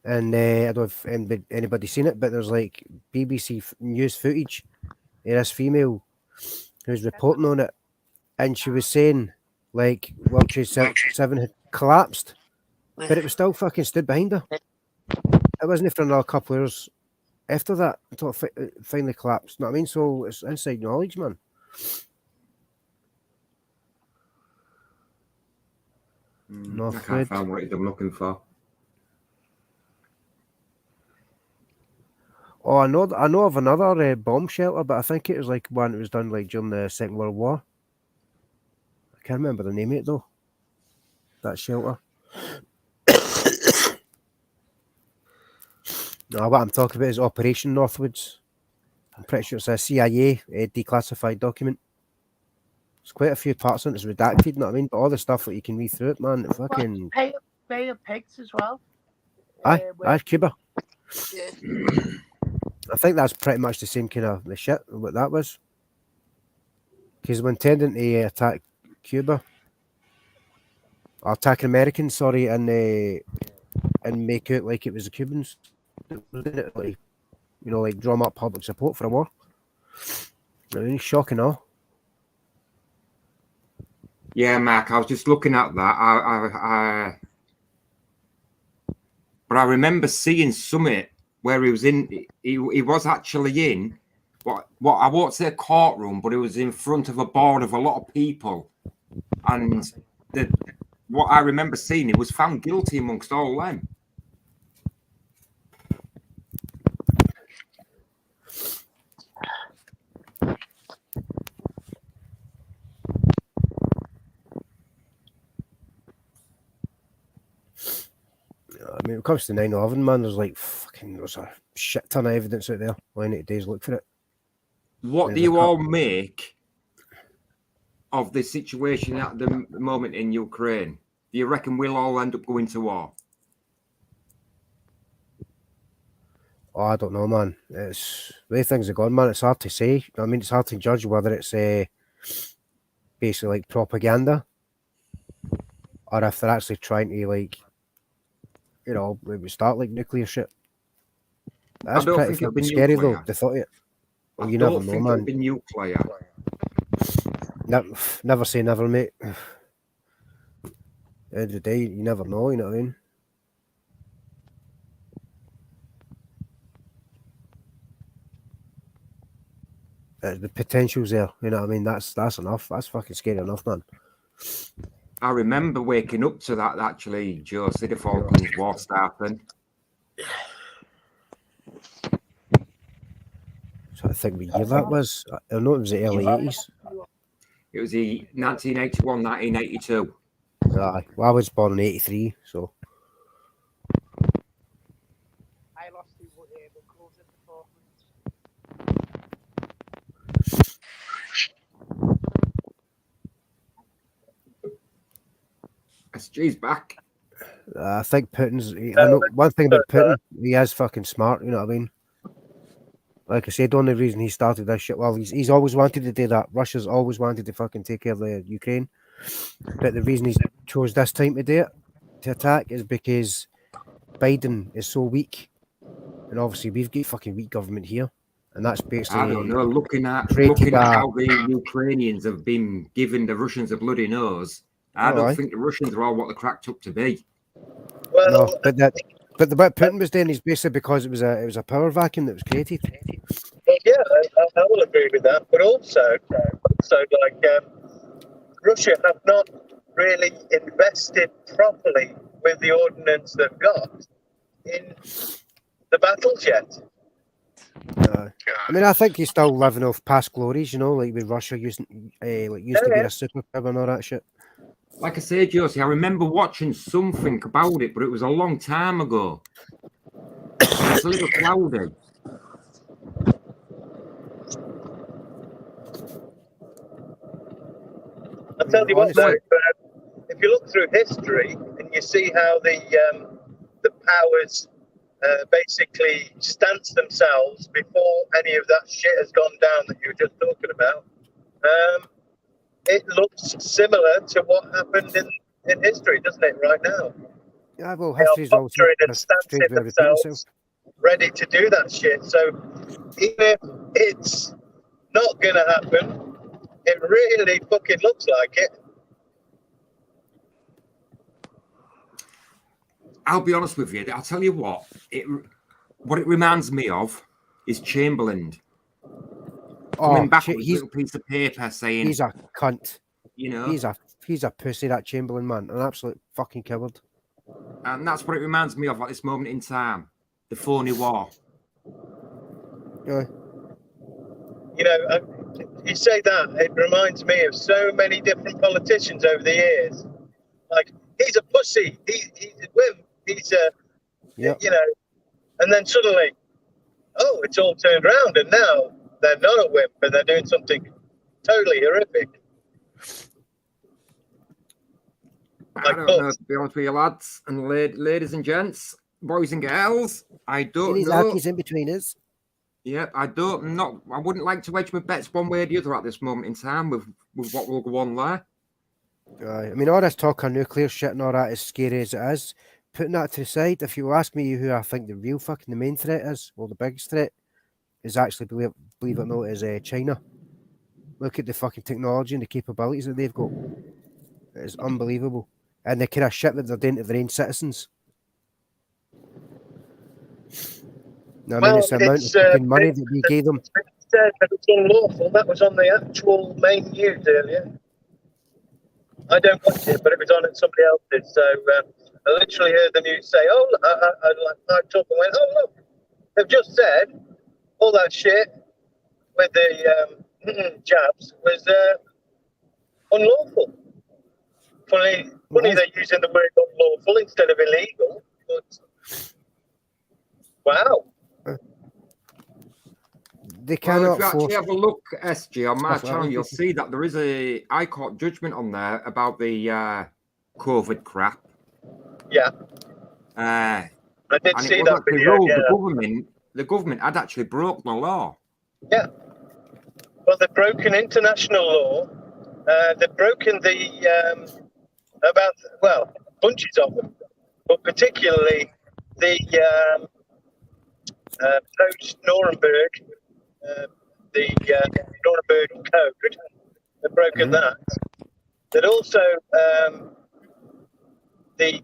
And I don't know if anybody's seen it, but there's like BBC news footage of this female who's reporting on it, and she was saying like World Trade Center 7 had collapsed, but it was still fucking stood behind her. It wasn't for another couple of years after that until it finally collapsed. You know what I mean? So it's inside knowledge, man. I can't find what I'm looking for. Oh, I know of another bomb shelter, but I think it was like one that was done like during the Second World War. I can't remember the name of it though. That shelter. No, what I'm talking about is Operation Northwoods. I'm pretty sure it's a CIA declassified document. There's quite a few parts in it. It's redacted, you know what I mean? But all the stuff that you can read through it, man, it fucking... Bay of Pigs as well. Aye, Cuba. Yeah. I think that's pretty much the same kind of the shit, what that was. Because when intending to attack Cuba, or attack Americans, sorry, and make out like it was the Cubans, like, you know, like drum up public support for a war. I mean, shocking, all. Yeah, Mark, I was just looking at that. But I remember seeing Summit where he was in. He was actually in what I won't say a courtroom, but it was in front of a board of a lot of people, and what I remember seeing, he was found guilty amongst all them. I mean, when it comes to 9/11, man, there's a shit ton of evidence out there. All you need to do is look for it. What do you all make of the situation at the moment in Ukraine? Do you reckon we'll all end up going to war? Oh, I don't know, man. It's the way things are going, man. It's hard to say. I mean, it's hard to judge whether it's basically like propaganda or if they're actually trying to, like, you know, maybe start like nuclear shit. That's pretty fucking scary, though. The thought of it. Well, you never know, man. It'll be nuclear. Never say never, mate. At the end of the day, you never know. You know what I mean? The potential's there. You know what I mean? That's enough. That's fucking scary enough, man. I remember waking up to that, actually, Joe, see the Falklands War starting. So I think what year that was. I know it was the early 80s. It was the 1981, 1982. Well, I was born in 83, so. I lost the calls in the Falklands. SG's back. I think Putin's. I know one thing about Putin, he is fucking smart. You know what I mean? Like I said, the only reason he started this shit, well, he's always wanted to do that. Russia's always wanted to fucking take care of the Ukraine, but the reason he's chose this time to do it, to attack, is because Biden is so weak, and obviously we've got fucking weak government here, and that's basically. I don't know. Looking at how the Ukrainians have been giving the Russians a bloody nose, I don't think the Russians are all what they're cracked up to be. Well, no, but what Putin was doing is basically because it was a power vacuum that was created. Yeah, I will agree with that. But also like Russia have not really invested properly with the ordnance they've got in the battles yet. I mean, I think he's still living off past glories, you know, like with Russia used to be a superpower and all that shit. Like I say, Josie, I remember watching something about it, but it was a long time ago. It's a little cloudy. I'll tell you what, honestly, though, if you look through history and you see how the powers basically stance themselves before any of that shit has gone down that you were just talking about, it looks similar to what happened in history, doesn't it, right now? yeah, well, They are history's also posturing and a strange stancing way of repeating itself. themselves, ready to do that shit. So even if it's not going to happen, it really fucking looks like it. I'll be honest with you. I'll tell you what it reminds me of is Chamberlain coming back with a little piece of paper saying, he's a cunt. you know, He's a pussy, that Chamberlain man, an absolute fucking coward. and that's what it reminds me of at this moment in time. The phony war. Yeah. You know, you say that, it reminds me of so many different politicians over the years. Like, he's a pussy, he's a wimp, he's a, Yep. you know, and then suddenly, oh, it's all turned around, and now they're not a wimp, and they're doing something totally horrific. I don't know, to be honest with you, lads and ladies and gents, boys and girls. I don't know. He's in between us. Yeah, I wouldn't like to wedge my bets one way or the other at this moment in time with what will go on there. I mean, all this talk of nuclear shit and all that, as scary as it is, putting that to the side, if you ask me who I think the main threat is, well, the biggest threat is actually, believe it or not, is China. Look at the fucking technology and the capabilities that they've got. It's unbelievable. And the kind of shit that they're doing to their own citizens. I mean, it's the amount of fucking money that we gave them. It said that it's unlawful. That was on the actual main news earlier. I don't watch it, but it was on at somebody else's. So I literally heard the news say, "Oh," I typed up and went, "Oh look, they've just said all that shit with the jabs was unlawful." Funny they're using the word unlawful instead of illegal. But wow. They cannot if you actually have a look, SG, on my channel, you'll see that there is a High Court judgment on there about the COVID crap. Yeah. I did see that video. Yeah. The government had actually broke the law. Yeah. Well, they've broken international law. They've broken the bunches of them, but particularly the post-Nuremberg. The Nuremberg Code, they've broken that. That also the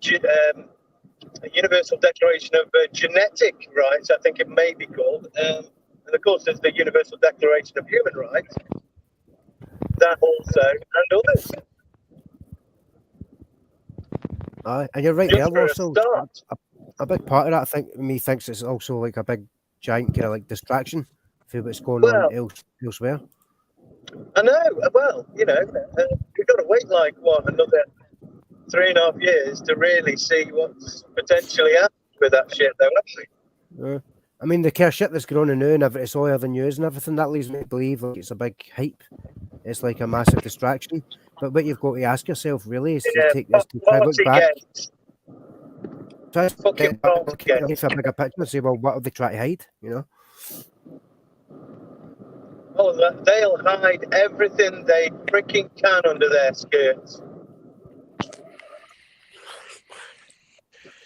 Universal Declaration of Genetic Rights, I think it may be called, and of course there's the Universal Declaration of Human Rights. That also, and others. And you're right Just there. for Also, a start. a big part of that, I think, thinks it's also like a big giant kind of like distraction for what's going on elsewhere. I know. Well, you know, we've got to wait like another 3.5 years to really see what's potentially happened with that shit, though, haven't we? I mean, the kind of shit that's going on now and it's all over the news and everything, that leads me to believe like it's a big hype. It's like a massive distraction. But what you've got to ask yourself really is to take this to try to look back. It's a bigger picture and say, well, what have they tried to hide? You know? Oh, they'll hide everything they freaking can under their skirts.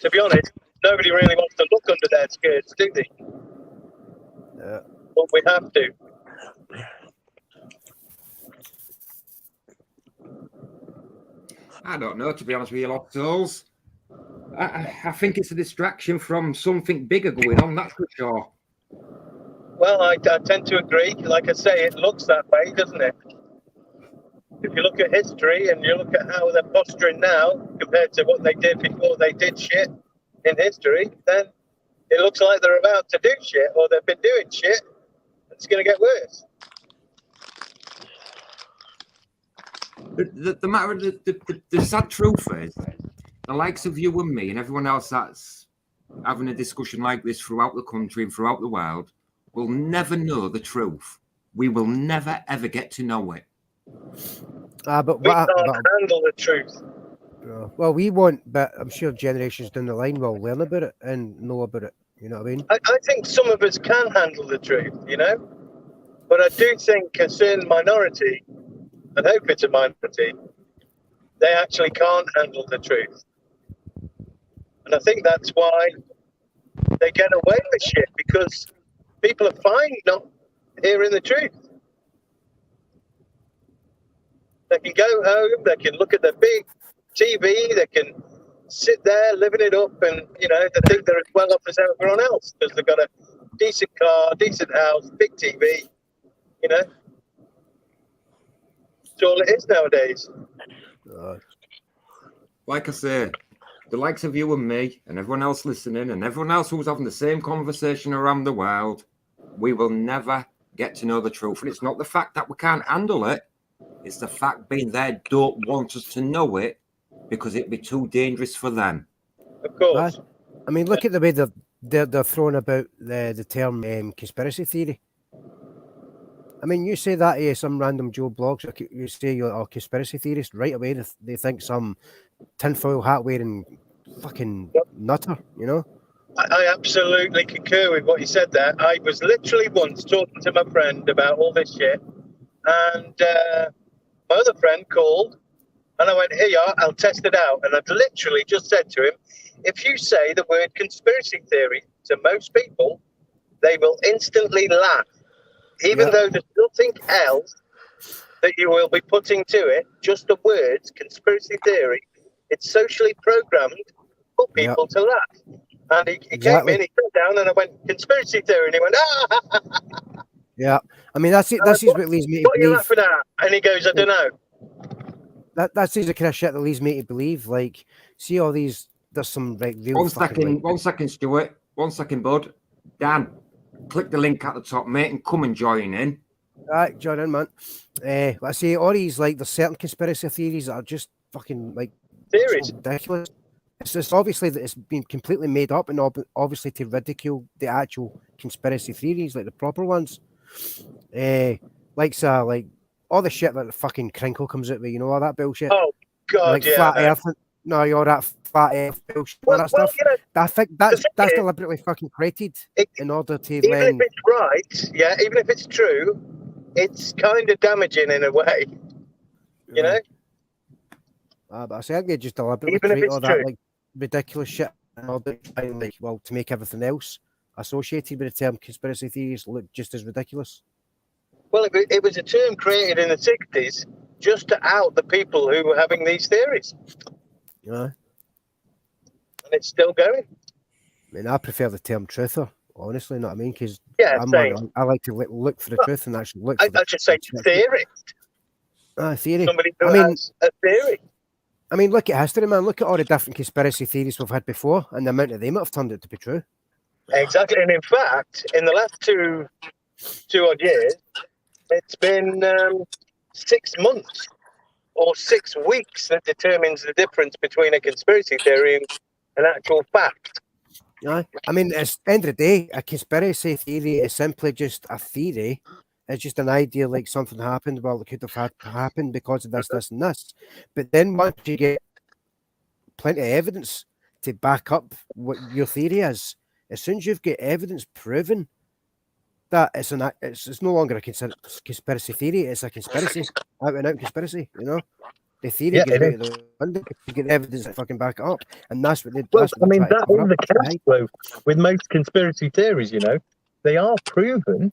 To be honest, nobody really wants to look under their skirts, do they? But we have to. I don't know, to be honest with you, lot souls. I think it's a distraction from something bigger going on, that's for sure. Well, I tend to agree. Like I say, it looks that way, doesn't it? If you look at history and you look at how they're posturing now compared to what they did before they did shit in history, then it looks like they're about to do shit, or they've been doing shit. It's going to get worse. The sad truth is, the likes of you and me and everyone else that's having a discussion like this throughout the country and throughout the world will never know the truth. We will never, ever get to know it. But We what? can't handle the truth. Well, we won't, but I'm sure generations down the line will learn about it and know about it. You know what I mean? I think some of us can handle the truth, you know? But I do think a certain minority, and hope it's a minority, they actually can't handle the truth. And I think that's why they get away with shit, because people are fine not hearing the truth. They can go home, they can look at the big TV, they can sit there living it up, and, you know, they think they're as well off as everyone else because they've got a decent car, decent house, big TV, you know? That's all it is nowadays. Like I say, the likes of you and me and everyone else listening and everyone else who's having the same conversation around the world, we will never get to know the truth. And it's not the fact that we can't handle it. It's the fact being they don't want us to know it because it'd be too dangerous for them. Of course. I mean, look at the way they're throwing about the term conspiracy theory. I mean, you say that to some random Joe blogs, you say you're a conspiracy theorist, right away they think some tinfoil hat wearing fucking nutter, you know? I absolutely concur with what you said there. I was literally once talking to my friend about all this shit, and my other friend called, and I went, "Here you are, I'll test it out." And I've literally just said to him, if you say the word conspiracy theory to most people, they will instantly laugh. Even though there's nothing else that you will be putting to it, just the words conspiracy theory, it's socially programmed for people to laugh. And he came in, he sat down, and I went, conspiracy theory, and he went, ah! Yeah, I mean, that's it. That's what leads me to What are you believe. laughing at? And he goes, I don't know. That's the kind of shit that leads me to believe. Like, see all these, there's some like real. One second, Stuart. 1 second, bud. Dan, click the link at the top, mate, and come and join in. All right, join in, man. Let's say all these, like, there's certain conspiracy theories that are just fucking like theories. So ridiculous. It's just obviously that it's been completely made up, and obviously to ridicule the actual conspiracy theories, like the proper ones. Like all the shit that the fucking Crinkle comes out with, you know, all that bullshit. Oh God, like yeah. Flat Earth. No, you're that flat Earth bullshit. All that stuff. You know, I think that's deliberately fucking created in order to even then. if it's right, yeah, even if it's true, it's kind of damaging in a way. You know. But I think they just deliberately Even if create it's all that true. like ridiculous shit in order to try and, like, well, to make everything else associated with the term conspiracy theories look just as ridiculous. Well, it was a term created in the 60s just to out the people who were having these theories. Yeah. And it's still going. I mean, I prefer the term truther, honestly, you know what I mean? Because I like to look for the truth and actually look for I just say theory. Theory. Somebody who has a theory. I mean, look at history, man. Look at all the different conspiracy theories we've had before and the amount of them that have turned out to be true. Exactly. And in fact, in the last two odd years, it's been 6 months or 6 weeks that determines the difference between a conspiracy theory and an actual fact. Yeah. I mean, at the end of the day, a conspiracy theory is simply just a theory. It's just an idea, like something happened. Well, it could have happened because of this, this, and this. But then once you get plenty of evidence to back up what your theory is, as soon as you've got evidence proving that it's no longer a conspiracy theory, it's a conspiracy, out and out conspiracy. You know, the theory goes out of the window. You get evidence to fucking back it up, and that's what they. Well, I mean, that is the case though with most conspiracy theories. You know, they are proven.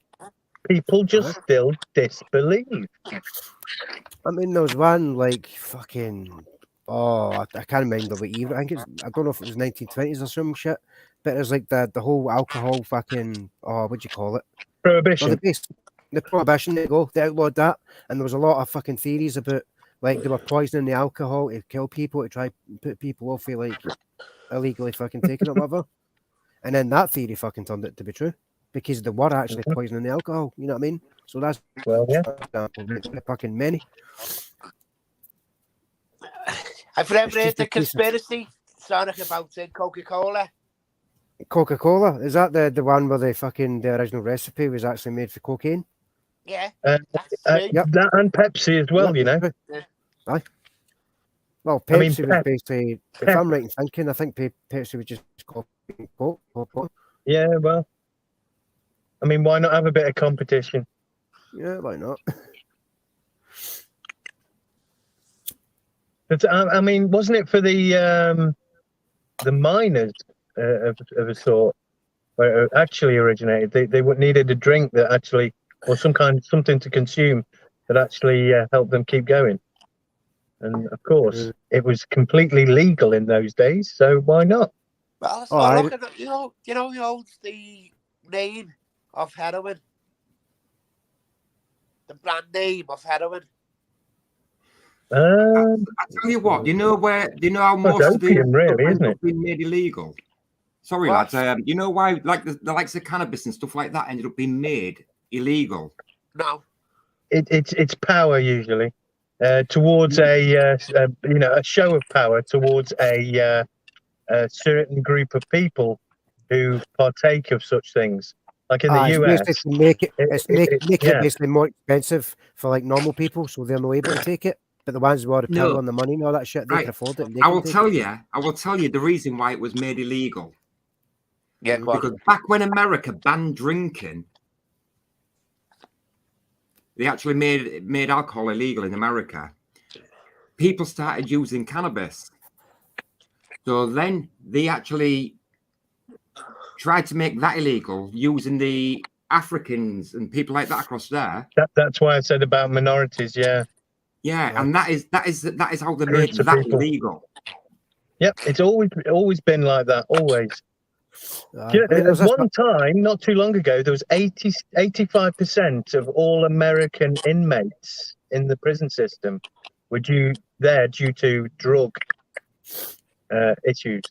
People just still disbelieve. I mean, there was one like fucking. Oh, I can't remember what year. I don't know if it was 1920s or some shit. But it was like the whole alcohol fucking. Oh, what'd you call it? Prohibition. Well, the prohibition. They outlawed that, and there was a lot of fucking theories about like they were poisoning the alcohol to kill people to try and put people off for like illegally fucking taking it, whatever. And then that theory fucking turned out to be true. Because they were actually poisoning the alcohol, you know what I mean? So that's fucking many. Have you ever heard the conspiracy story about Coca-Cola? Coca-Cola? Is that the one where the original recipe was actually made for cocaine? Yeah. That and Pepsi as well, you know. Well, I mean, Pepsi was basically, if I'm right in thinking, I think Pepsi was just copying Coke. Yeah, well, I mean, why not have a bit of competition? Yeah, why not? But I mean, wasn't it for the miners of a sort where it actually originated? They needed a drink that actually, or something to consume that actually helped them keep going. And of course, it was completely legal in those days, so why not? Well, look at the, you know the name of heroin, the brand name of heroin. I tell you what, do you know how most of the opium, really, isn't it? been made illegal? Sorry, What? lads. You know why, like the likes of cannabis and stuff like that, ended up being made illegal? No. It's power usually towards a show of power towards a certain group of people who partake of such things. Like in the US, it's basically make it yeah. basically more expensive for like normal people, so they're not able to take it. But the ones with all the power and the money and all that shit, they can afford it. And I will tell you the reason why it was made illegal. Yeah, because back when America banned drinking, they actually made alcohol illegal in America. People started using cannabis. So then they actually tried to make that illegal using the Africans and people like that across there. That's why I said about minorities, yeah. Yeah, and that is how they made that illegal. Yep, it's always been like that, always. At one time, not too long ago, there was 85% of all American inmates in the prison system were due to drug issues.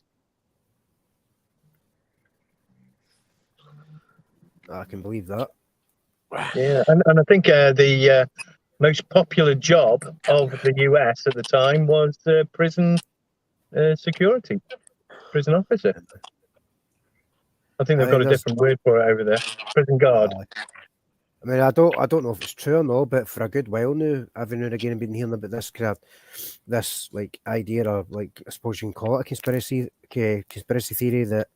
I can believe that. Yeah, and I think the most popular job of the US at the time was prison security, prison officer. I think they've got a different word for it over there. Prison guard. I mean, I don't know if it's true or not, but for a good while now, every now and again I've been hearing about this like idea of, like, I suppose you can call it a conspiracy theory, that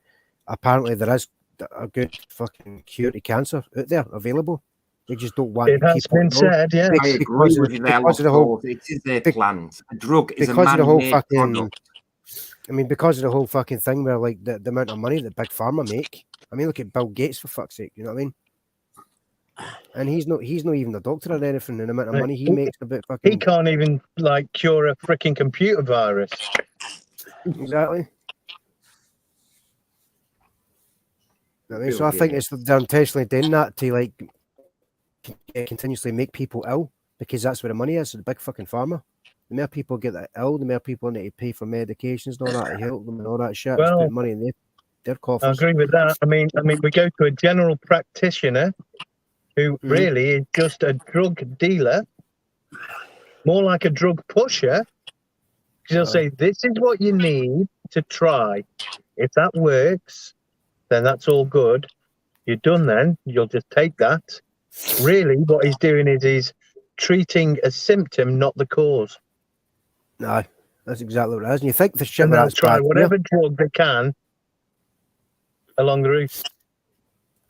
apparently there is a good fucking cure to cancer out there available. They just don't want it has been said, yeah. I agree with you there. It is their plans. A drug is a man-made product. I mean, because of the whole fucking thing where, like, the amount of money that Big Pharma make. I mean, look at Bill Gates, for fuck's sake. You know what I mean? And he's not even a doctor or anything. The amount of money he makes about fucking. He can't even, like, cure a freaking computer virus. Exactly. I mean, so I think they're intentionally doing that to, like, continuously make people ill, because that's where the money is. The big fucking pharma. The more people get ill, the more people need to pay for medications and all that to help them and all that shit. Well, put money in their coffers. I agree with that. I mean, we go to a general practitioner who really is just a drug dealer, more like a drug pusher. Because he'll say, "This is what you need to try. If that works, then that's all good. You're done. Then you'll just take that." Really, what he's doing is he's treating a symptom, not the cause. No, that's exactly what it is. And you think the shit and they'll try whatever drug they can along the route.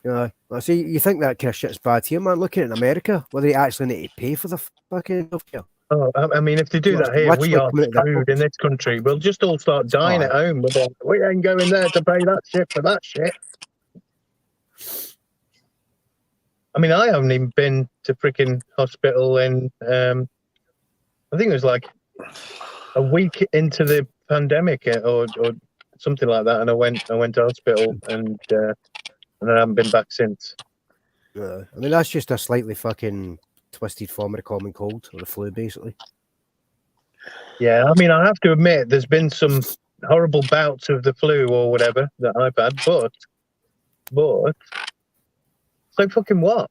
Yeah, well, see, you think that kind of shit's bad here, man. Looking at America, where they actually need to pay for the fucking healthcare. Oh, I mean, if they do that here, we are screwed in this country. We'll just all start dying at home. We ain't going there to pay that shit for that shit. I mean, I haven't even been to freaking hospital in, I think it was like a week into the pandemic or something like that, and I went to hospital, and I haven't been back since. I mean, that's just a slightly fucking twisted form of the common cold or the flu, basically. Yeah, I mean, I have to admit, there's been some horrible bouts of the flu or whatever that I've had, but so fucking what?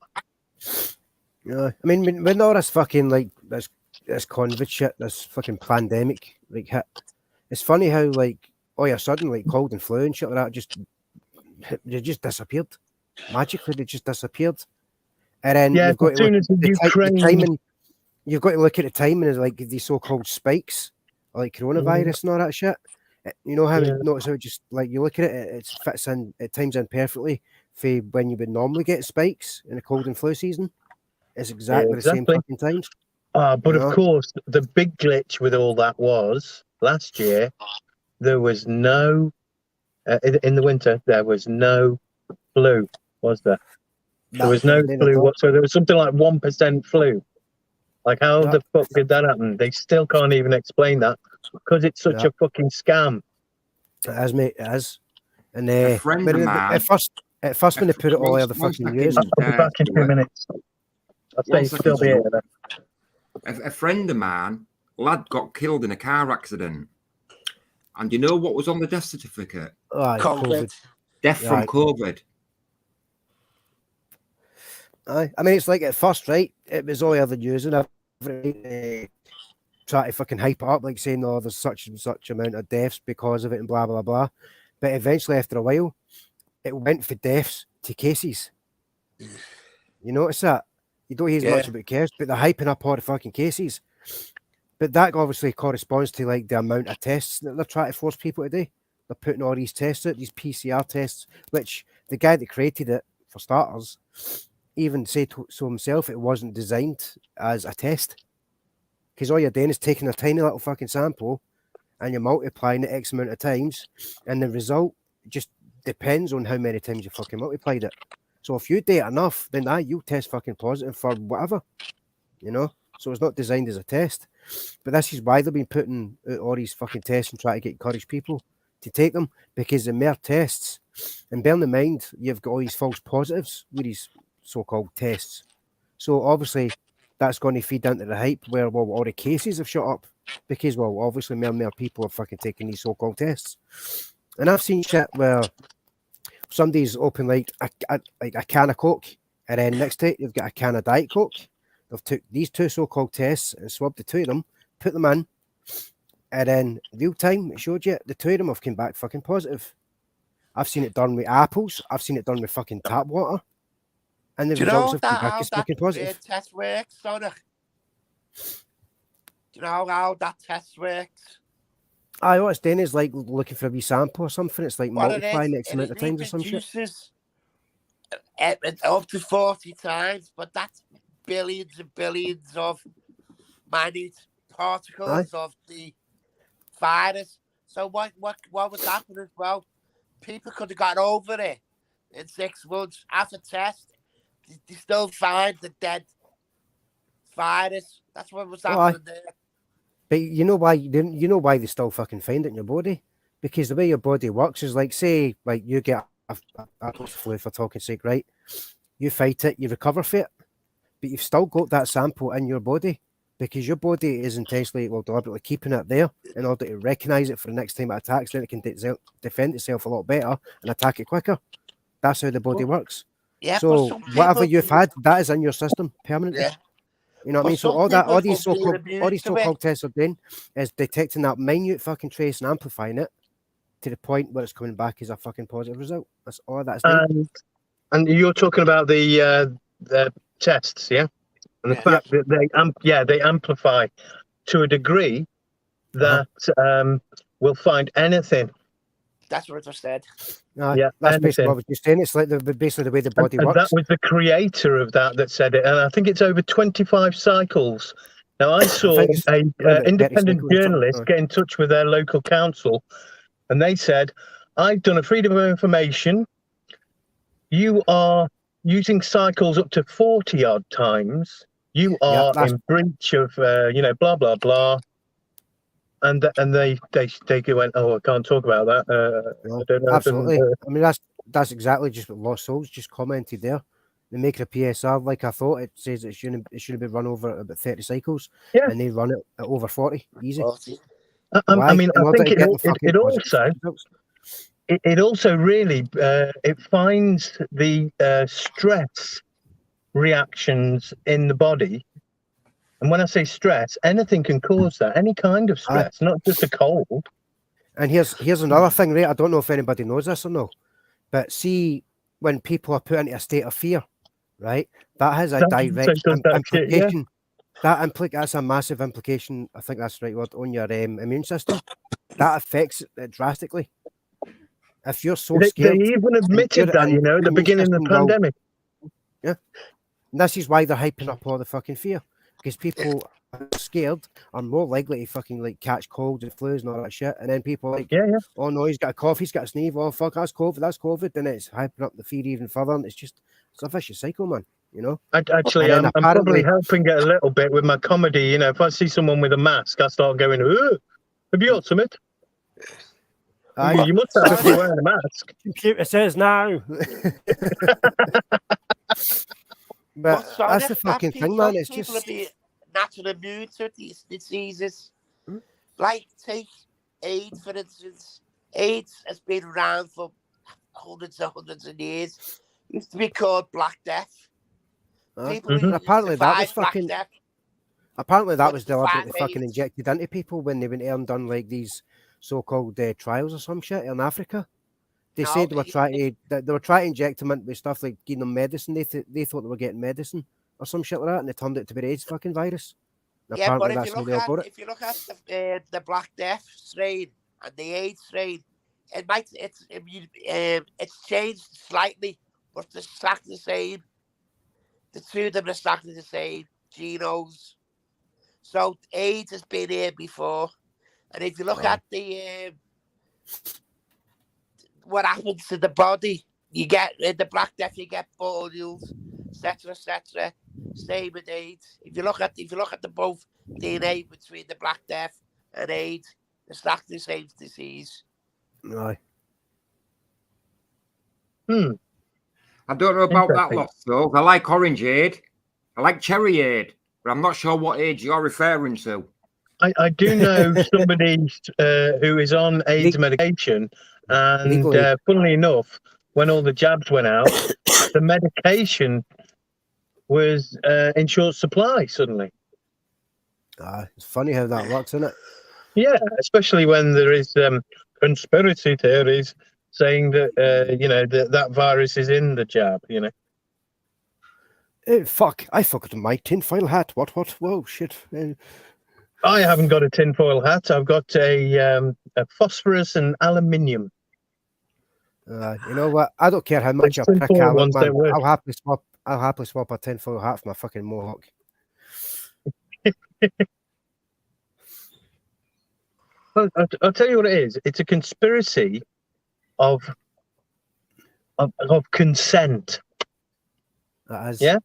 Yeah, I mean, when all this fucking, like, this COVID shit, this fucking pandemic, like, hit, it's funny how, like, all of a sudden, like, cold and flu and shit like that they just disappeared. Magically, they just disappeared. And then as soon as the Ukraine you've got to look at the timing as like these so-called spikes, like coronavirus and all that shit. You know how Yeah. notice how it just like you look at it, it fits in, it times in perfectly for when you would normally get spikes in the cold and flu season. It's exactly the same Exactly. fucking times. But You of know? course, the big glitch with all that was last year there was no in the winter there was no flu, was there? There was no flu whatsoever. There was something like 1% flu. Like, how the fuck did that happen? They still can't even explain that because it's such a fucking scam. It is, mate. It is. And A friend of mine. at first when they put it all over the fucking news. I'll be back in 2 minutes. I'll stay still be here. A friend of mine, lad got killed in a car accident. And you know what was on the death certificate? COVID. Death from COVID. I mean, it's like at first, right? It was all over the news and everything. Try to fucking hype it up, like saying, "Oh, there's such and such amount of deaths because of it," and blah blah blah. But eventually, after a while, it went from deaths to cases. You notice that? You don't hear as much about cases, but they're hyping up all the fucking cases. But that obviously corresponds to like the amount of tests that they're trying to force people to do. They're putting all these tests out, these PCR tests, which the guy that created it, for starters, even said so himself, it wasn't designed as a test. Because all you're doing is taking a tiny little fucking sample and you're multiplying it X amount of times, and the result just depends on how many times you fucking multiplied it. So if you do it enough, then you'll test fucking positive for whatever, you know? So it's not designed as a test. But this is why they've been putting out all these fucking tests and trying to encourage people to take them, because the mere tests, and bearing in mind, you've got all these false positives with these so-called tests. So obviously, that's going to feed into the hype where, well, all the cases have shot up because, well, obviously more and more people are fucking taking these so-called tests. And I've seen shit where somebody's opened like a can of Coke, and then next to it, you've got a can of Diet Coke. They've took these two so-called tests and swabbed the two of them, put them in, and then real time, it showed you the two of them have come back fucking positive. I've seen it done with apples. I've seen it done with fucking tap water. And the results have come back as fucking positive. Test works, Sonic? Do you know how that test works? What it's doing is like looking for a wee sample or something. It's like multiplying X amount of times or some shit. Up to 40 times, but that's billions and billions of minute particles of the virus. So what would happen as well? People could have got over it in 6 months after test. They still find the dead virus. That's what was happening there. But you know why? You know why they still fucking find it in your body? Because the way your body works is like, say, like you get a flu for talking sake, right? You fight it, you recover from it, but you've still got that sample in your body because your body is intentionally, well, deliberately keeping it there in order to recognise it for the next time it attacks. Then it can defend itself a lot better and attack it quicker. That's how the body works. Yeah, so whatever you've had, that is in your system permanently. Yeah. You know what I mean? So all these so-called tests are doing is detecting that minute fucking trace and amplifying it to the point where it's coming back as a fucking positive result. That's all that's doing. And you're talking about the tests, yeah? And the fact that they amplify to a degree that will find anything. That's what I said. That's basically what I was just saying. It's like basically the way the body works. That was the creator of that said it, and I think it's over 25 cycles. Now I saw an independent journalist get in touch with their local council, and they said, "I've done a freedom of information. You are using cycles up to 40 odd times. You are in breach of blah blah blah." And they went, "Oh, I can't talk about that." I don't know. Absolutely. I mean, that's exactly just what Lost Souls just commented there. They make a PSR like I thought. It says it shouldn't be run over at about 30 cycles, and they run it at over 40. Easy. I mean, I think it also really it finds the stress reactions in the body. And when I say stress, anything can cause that. Any kind of stress, not just a cold. And here's another thing, right? I don't know if anybody knows this or no, but see, when people are put into a state of fear, right, that has a direct implication. that's a massive implication. I think that's the right word on your immune system. That affects it drastically. If you're so They scared, even admitted that, and you know, at the immune beginning of the system will- pandemic. yeah, and this is why they're hyping up all the fucking fear, because people are scared are more likely to fucking like catch colds and flus and all that shit, and then people are like, Yeah, yeah. oh no, he's got a cough, he's got a sneeze, oh fuck, that's COVID, and it's hyping up the fear even further, and it's a vicious cycle, man. You know. Actually, And then I'm probably apparently, helping it a little bit with my comedy. You know, if I see someone with a mask, I start going, "Ooh, have you got something? You must have if you're wearing a mask." computer says now. But that's the fucking thing, man. It's people just be natural immune to these diseases. Hmm? Like, take AIDS, for instance. AIDS has been around for hundreds of years. It used to be called Black Death. People who apparently that was survived Black fucking. Death. Apparently that What was is the fact deliberately fucking AIDS? injected into people when they went there and done like these so-called trials or some shit in Africa. They No, said they were trying to inject them with stuff like giving them medicine. They thought they were getting medicine or some shit like that, and they turned it to be AIDS fucking virus. And yeah, but apparently that's how they all got it. if you look at the Black Death strain and the AIDS strain, it's changed slightly, but it's exactly the same. The two of them are exactly the same genomes. So AIDS has been here before, and if you look at the what happens to the body, you get in the Black Death, you get boils, etc., etc. Same with AIDS. If you look at the both DNA between the Black Death and AIDS, it's exactly the same disease. Aye. I don't know about that lot, though. I like orangeade. I like cherryade, but I'm not sure what age you're referring to. I do know somebody who is on AIDS medication, and funnily enough, when all the jabs went out, the medication was in short supply suddenly. It's funny how that works, isn't it? Yeah, especially when there is conspiracy theories saying that you know that virus is in the jab. You know. Fuck! I forgot my tinfoil hat. What? Whoa, shit! I haven't got a tinfoil hat. I've got a phosphorus and aluminium. You know what? I don't care how much a prick I look, man. I'll happily swap a tinfoil hat for my fucking mohawk. I'll tell you what it is. It's a conspiracy of consent. That is. Yeah,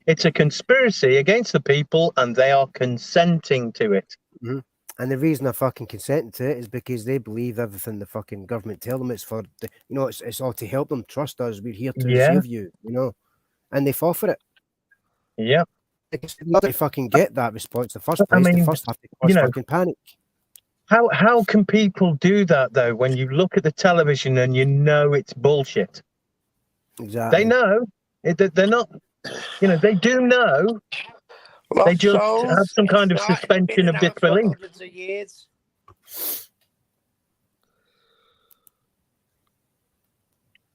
it's a conspiracy against the people, and they are consenting to it. Mm-hmm. And the reason they're fucking consenting to it is because they believe everything the fucking government tell them. It's for it's all to help them. Trust us. We're here to save you. You know, and they fall for it. Yeah. They fucking get that response the first place. They first have to cause fucking panic. How can people do that though when you look at the television and you know it's bullshit? Exactly. They know they're not. You know, they do know. They just have some kind of suspension of disbelief.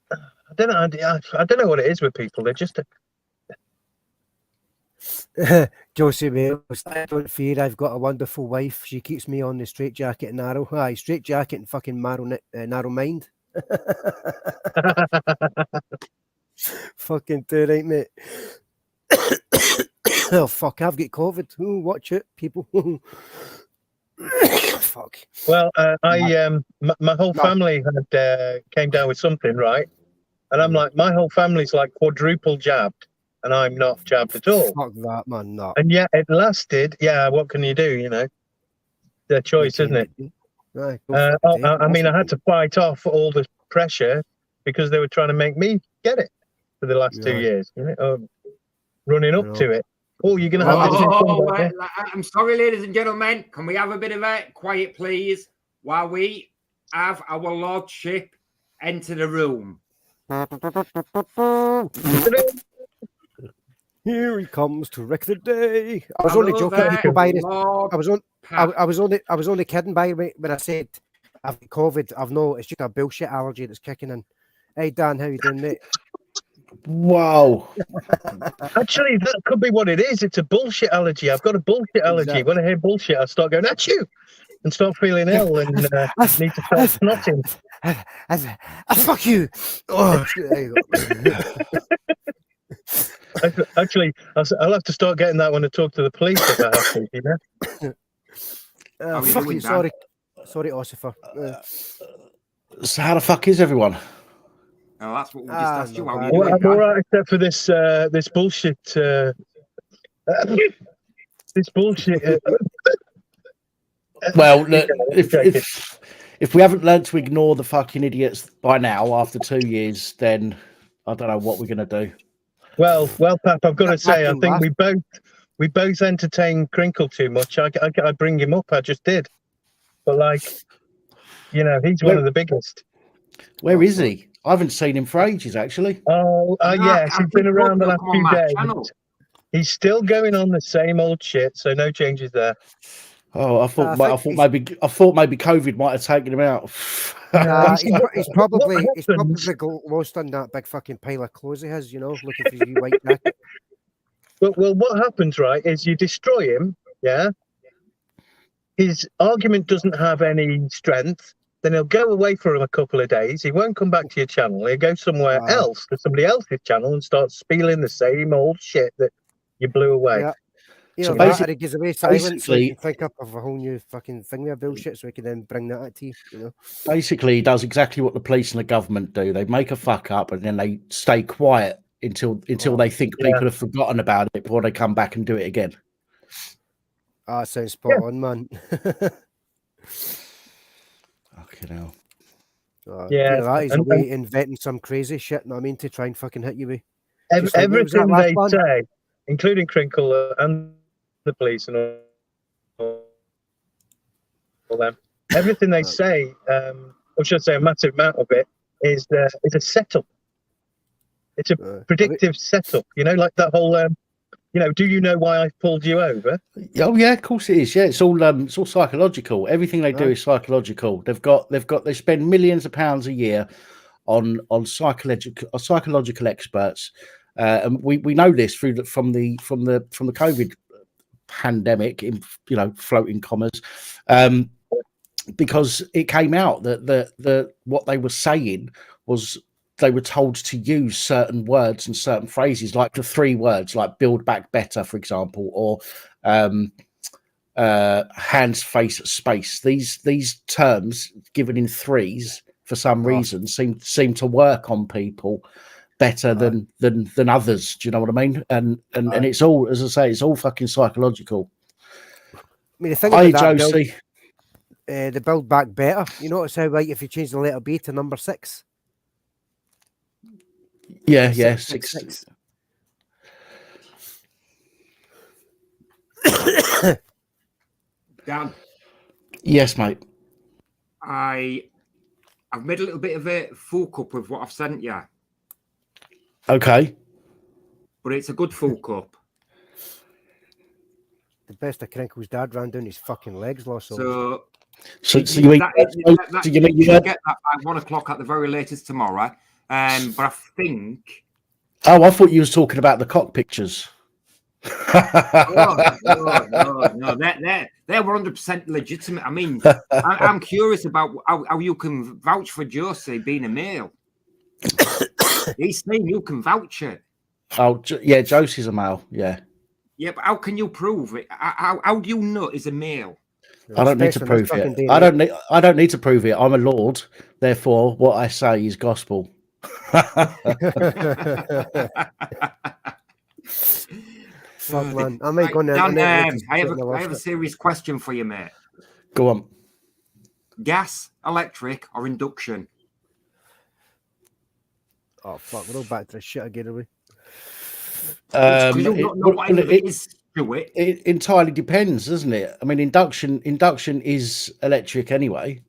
I don't know. I don't know what it is with people. They're just. Josie Mills, I don't fear. I've got a wonderful wife. She keeps me on the straight jacket and narrow. Aye, straight jacket and fucking narrow mind. Fucking too right, mate. Oh fuck! I've got COVID. Ooh, watch it, people. Fuck. Well, my whole family had came down with something, right? And I'm like, my whole family's like quadruple jabbed, and I'm not jabbed at all. Fuck that, man. No. And yet it lasted. Yeah, what can you do? You know, their choice, isn't it? Right, I mean, I had to fight off all the pressure because they were trying to make me get it for the last 2 years. You know, running up to it. Oh, you're going to have this. I'm sorry, ladies and gentlemen. Can we have a bit of a quiet, please, while we have our lordship enter the room? Here he comes to wreck the day. I was only joking. People by this. I was only kidding by the way when I said I've got COVID. I've no. It's just a bullshit allergy that's kicking in. Hey Dan, how you doing, mate? Whoa. Actually, that could be what it is. It's a bullshit allergy. I've got a bullshit allergy. Exactly. When I hear bullshit, I start going, achoo, and start feeling ill and need to start snotting. Fuck you. Oh, there you go. Actually, I'll have to start getting that when I talk to the police if I have to, you know? How you Fuck doing, you. Dan? Sorry, Ossifer. So how the fuck is everyone? Oh, that's what we just asked you. no How bad. you Well, doing, I'm all Dan? right, except for this this bullshit. This bullshit. Well, look, joking. if we haven't learned to ignore the fucking idiots by now after 2 years, then I don't know what we're gonna do. Well, Pap, I've got to Get say, back I in think laugh. we both entertain Crinkle too much. I bring him up. I just did, but like, you know, he's one of the biggest. Where Oh, is fuck. he? I haven't seen him for ages, actually. Oh, No, yes, I he's been think around the he'll last come on few my days. channel. He's still going on the same old shit, so no changes there. Oh, I thought I think maybe COVID might have taken him out. Nah, See, he's probably happens- lost on that big fucking pile of clothes he has, you know, looking for his wee white jacket. well, what happens, right, is you destroy him, yeah? His argument doesn't have any strength. Then he'll go away for a couple of days. He won't come back to your channel. He'll go somewhere else, to somebody else's channel, and start spieling the same old shit that you blew away. Yeah. You So know, that, basic- or he gives away silence so he basically- can think up of a whole new fucking thing with bullshit so he can then bring that at you, you know. Basically, he does exactly what the police and the government do. They make a fuck up and then they stay quiet until they think Yeah. people have forgotten about it before they come back and do it again. Ah, sounds spot on, man. Fucking hell. Yeah, You know, that is a and- way inventing some crazy shit, you know what I mean, to try and fucking hit you with. Ev- Just like, what was that everything last they one? say, including Crinkle and the police and all them, everything they say, or should I say, a massive amount of it is a setup. It's a predictive setup. You know, like that whole, you know, do you know why I pulled you over? Oh yeah, of course it is. Yeah, it's all psychological. Everything they do is psychological. They spend millions of pounds a year on psychological experts, and we know this from the COVID pandemic, in floating commas, because it came out that what they were saying was they were told to use certain words and certain phrases, like the 3 words, like "build back better," for example, or hands, face, space. These terms given in 3s for some reason seem to work on people better than others. Do you know what I mean? And it's all, as I say, it's all fucking psychological. I mean, the thing Hi, about that Josie. the build back better. You notice how, like, if you change the letter B to number 6. Yeah, 666. Dan, Yes, mate. I've made a little bit of a full cup of what I've sent you, Okay. but it's a good full cup. The best of Crinkle's dad ran down his fucking legs, lost all. So you mean you you get that by 1 o'clock at the very latest tomorrow. But I think. Oh, I thought you was talking about the cock pictures. No, they're 100% legitimate. I mean, I'm curious about how you can vouch for Josie being a male. He's saying you can vouch it. Oh, yeah, Josie's a male. Yeah. Yeah, but how can you prove it? How do you know he's a male? I don't need to prove it. I don't need to prove it. I'm a lord, therefore, what I say is gospel. Fuck, man. I might go on the Dan, internet. I have a serious question for you, mate. Go on. Gas, electric, or induction? Oh, fuck. We're all back to the shit again, are we? It entirely depends, doesn't it? I mean, induction is electric anyway.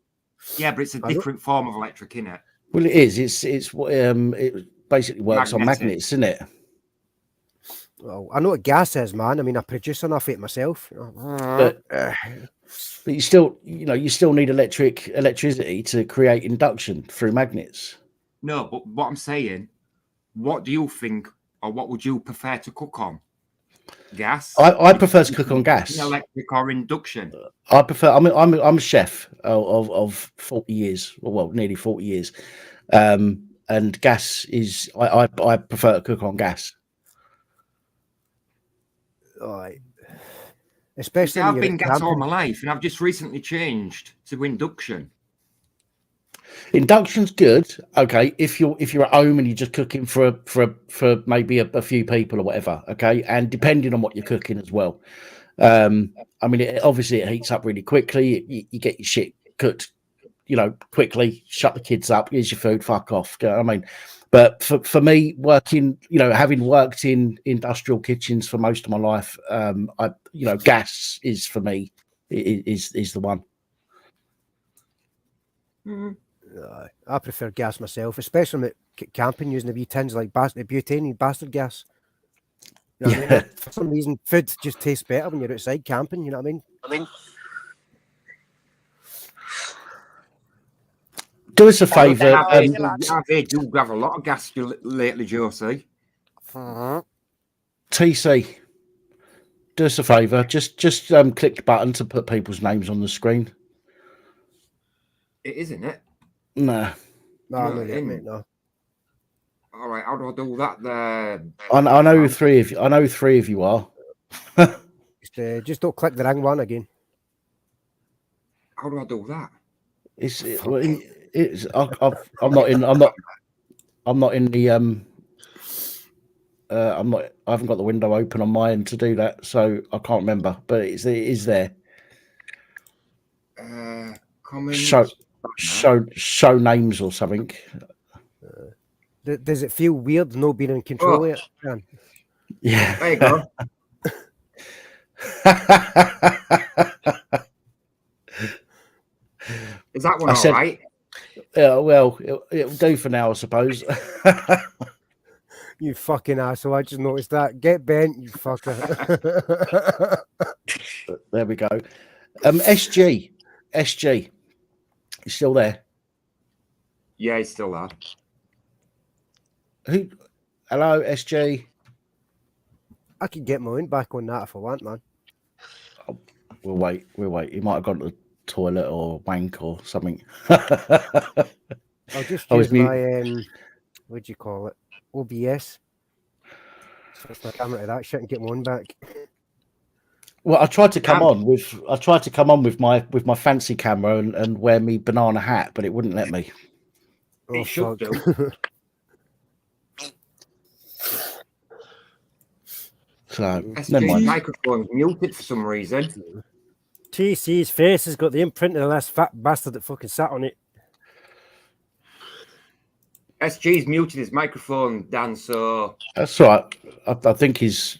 Yeah, but it's a different form of electric, isn't it? Well, it is. It basically works on magnets, isn't it? Well, I know what gas is, man. I mean, I produce enough of it myself. But you still need electricity to create induction through magnets. No, but what I'm saying, what do you think, or what would you prefer to cook on? Gas? I prefer to cook on gas. Electric or induction? I prefer. I'm a chef of 40 years, well, nearly 40 years, and gas is. I prefer to cook on gas. Right. Especially I've been gas all my life, and I've just recently changed to induction. Induction's good, okay. If you're at home and you're just cooking for maybe a few people or whatever, okay, and depending on what you're cooking as well. I mean, obviously it heats up really quickly. You get your shit cooked, quickly. Shut the kids up. Here's your food. Fuck off. You know what I mean, but for me, working, having worked in industrial kitchens for most of my life, gas is for me is the one. Mm-hmm. I prefer gas myself, especially with camping, using the wee tins like butane bastard gas. You know what I mean? For some reason, food just tastes better when you're outside camping. You know what I mean? Do us a favour. They do have a lot of gas lately, Josie. TC, do us a favour. Just click the button to put people's names on the screen. It isn't it? No. No, mate, no. All right, how do I do that there? I know three of you. I know three of you are. Just don't click the wrong one again. How do I do that? I'm not in the I haven't got the window open on my end to do that, so I can't remember. But it is there. Comments. Show names or something. Does it feel weird not being in control of it? Yeah. There you go. Is that one all right? Yeah, well, it'll do for now, I suppose. You fucking asshole. I just noticed that. Get bent, you fucker. There we go. SG. You still there? Yeah, he's still there. Who? Hello, SG. I could get my own back on that if I want, man. We'll wait. He might have gone to the toilet or wank or something. I'll just use my what do you call it? OBS. Switch my camera to that shit and get my own back. Well, I tried to come on with my fancy camera and wear me banana hat, but it wouldn't let me. It should do. So never mind. Microphone's muted for some reason. TC's face has got the imprint of the last fat bastard that fucking sat on it. SG's muted his microphone, Dan, so that's all right. I think he's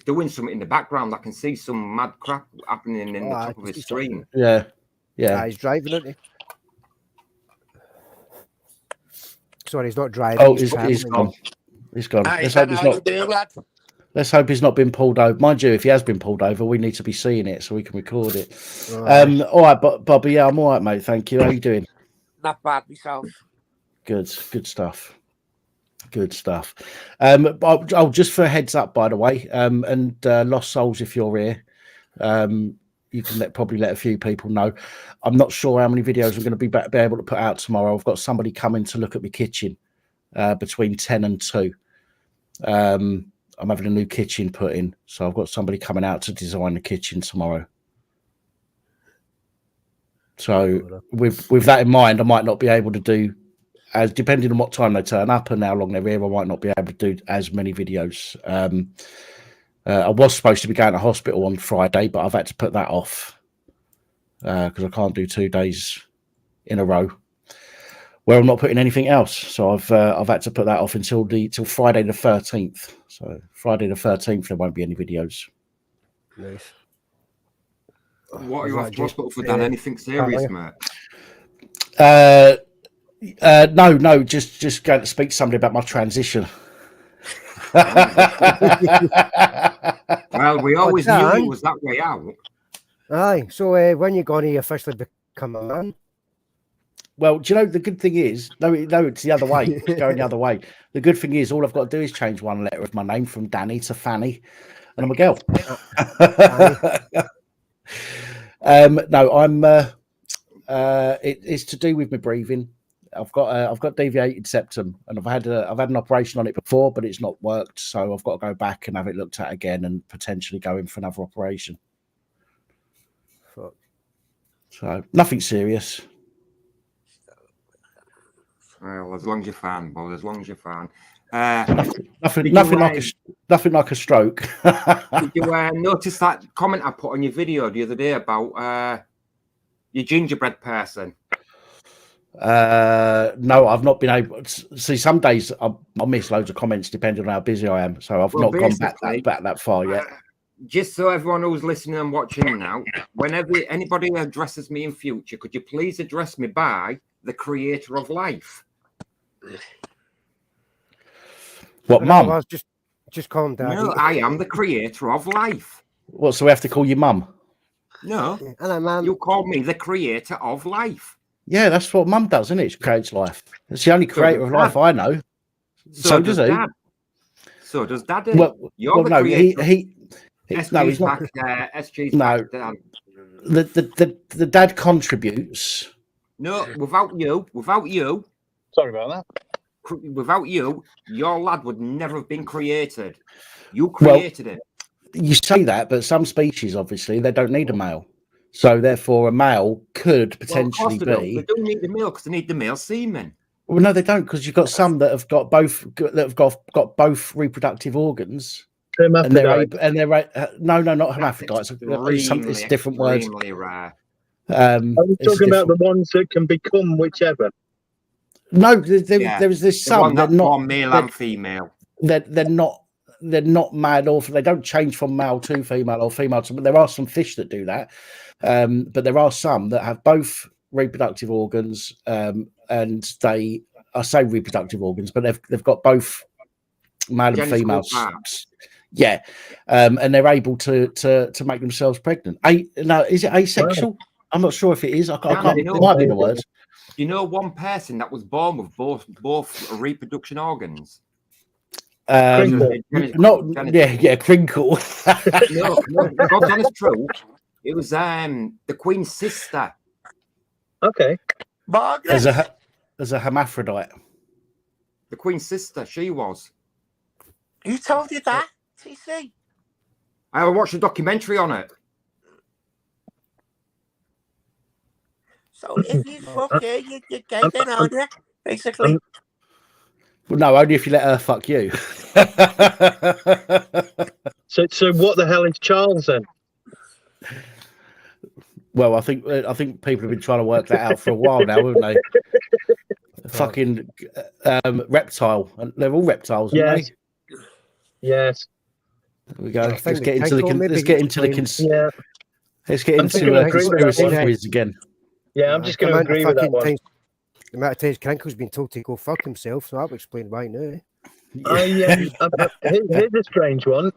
doing something in the background. I can see some mad crap happening in the top of his screen. Yeah. He's driving, isn't he? Sorry, he's not driving. Oh, he's gone. He's gone. Let's hope he's not been pulled over. Mind you, if he has been pulled over, we need to be seeing it so we can record it. All right, Bobby. Yeah, I'm all right, mate. Thank you. How you doing? Not bad myself. Good stuff. Just for a heads up, by the way, and Lost Souls, if you're here, you can probably let a few people know. I'm not sure how many videos I'm going to be able to put out tomorrow. I've got somebody coming to look at my kitchen between 10 and 2. I'm having a new kitchen put in, so I've got somebody coming out to design the kitchen tomorrow. So with that in mind, I might not be able to do, as depending on what time they turn up and how long they're here, I might not be able to do as many videos. I was supposed to be going to hospital on Friday, but I've had to put that off because I can't do 2 days in a row where I'm not putting anything else. So I've had to put that off until Friday the 13th. So Friday the 13th, there won't be any videos. Nice. What are you off to hospital for, Dan? Anything serious, mate? No, just going to speak to somebody about my transition. Well, we always knew it was that way out. Aye, so when you going to officially become a man? Well, do you know the good thing is? No, it's the other way. It's going the other way. The good thing is, all I've got to do is change one letter of my name from Danny to Fanny, and I'm a girl. No, I'm. It's to do with my breathing. I've got deviated septum, and I've had an operation on it before, but it's not worked. So I've got to go back and have it looked at again, and potentially go in for another operation. Fuck. So nothing serious. Well, as long as you're fine, boy. As long as you're fine. Nothing like a stroke. Did you notice that comment I put on your video the other day about your gingerbread person? No, I've not been able to see. Some days I'll miss loads of comments depending on how busy I am. So I've not gone back that far yet. Just so everyone who's listening and watching now, whenever anybody addresses me in future, could you please address me by the creator of life? What, mum? I was just call him Daddy. No, I am the creator of life. What? So we have to call you mum? No, Hello, Mum. you call me the creator of life. Yeah, that's what mum does, isn't it? She creates life. It's the only creator of life I know. So does he. Dad. So does Daddy. Well, You're the no, creator. No, he's not. SG's No, back, Dad. the dad contributes. No, without you. Sorry about that. Without you, your lad would never have been created. You created it. You say that, but some species, obviously, they don't need a male. So therefore, a male could potentially be. They don't need the male because they need the male semen. Well, no, they don't, because you've got some that have got both got both reproductive organs. And they're no, not hermaphrodites. It's different words. Rare. Are we talking about the ones that can become whichever? No, there's some that not male and female. They're not male or they don't change from male to female or female to. But there are some fish that do that. But there are some that have both reproductive organs, and I say reproductive organs, but they've got both male and female parts. Yeah, and they're able to make themselves pregnant. Is it asexual? Wow. I'm not sure if it is. I can't. It might be the word. You know, one person that was born with both reproduction organs. Crinkle. no, God's honest truth. It was the Queen's sister. Okay. As a hermaphrodite. The Queen's sister, she was. Who told you that, TC? I watched a documentary on it. So if you fuck her, you get then on her, basically. Well, no, only if you let her fuck you. So what the hell is Charles then? Well, I think people have been trying to work that out for a while now, haven't they? Fucking reptile. They're all reptiles, aren't they? Yes. There we go. Let's get into the conspiracy theories again. Yeah, I'm just going to agree with that one. The amount of times Crinkle's been told to go fuck himself, so that would explain why now. Here's a strange one.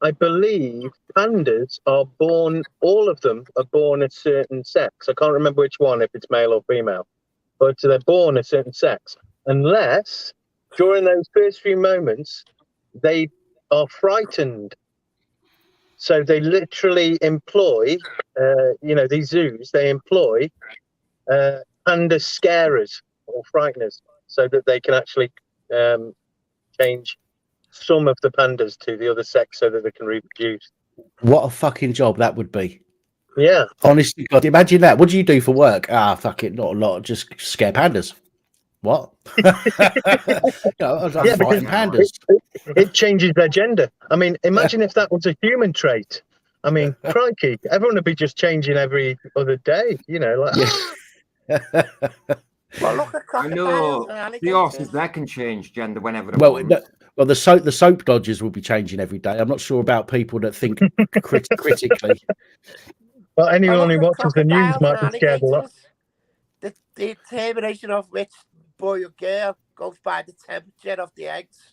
I believe pandas are born, all of them are born a certain sex. I can't remember which one, if it's male or female, but they're born a certain sex. Unless, during those first few moments, they are frightened. So they literally employ, these zoos, they employ panda scarers or frighteners so that they can actually change some of the pandas to the other sex so that they can reproduce. What a fucking job that would be. Yeah. Honestly, God, imagine that. What do you do for work? Fuck it, not a lot. Just scare pandas. What? Pandas. It changes their gender. I mean, imagine if that was a human trait. I mean, crikey, everyone would be just changing every other day, Well, look at I know the horses that can change gender whenever they want. Well, the soap dodgers will be changing every day. I'm not sure about people that think critically. Well, anyone who watches the news might be scared a lot. The determination of which boy or girl goes by the temperature of the eggs.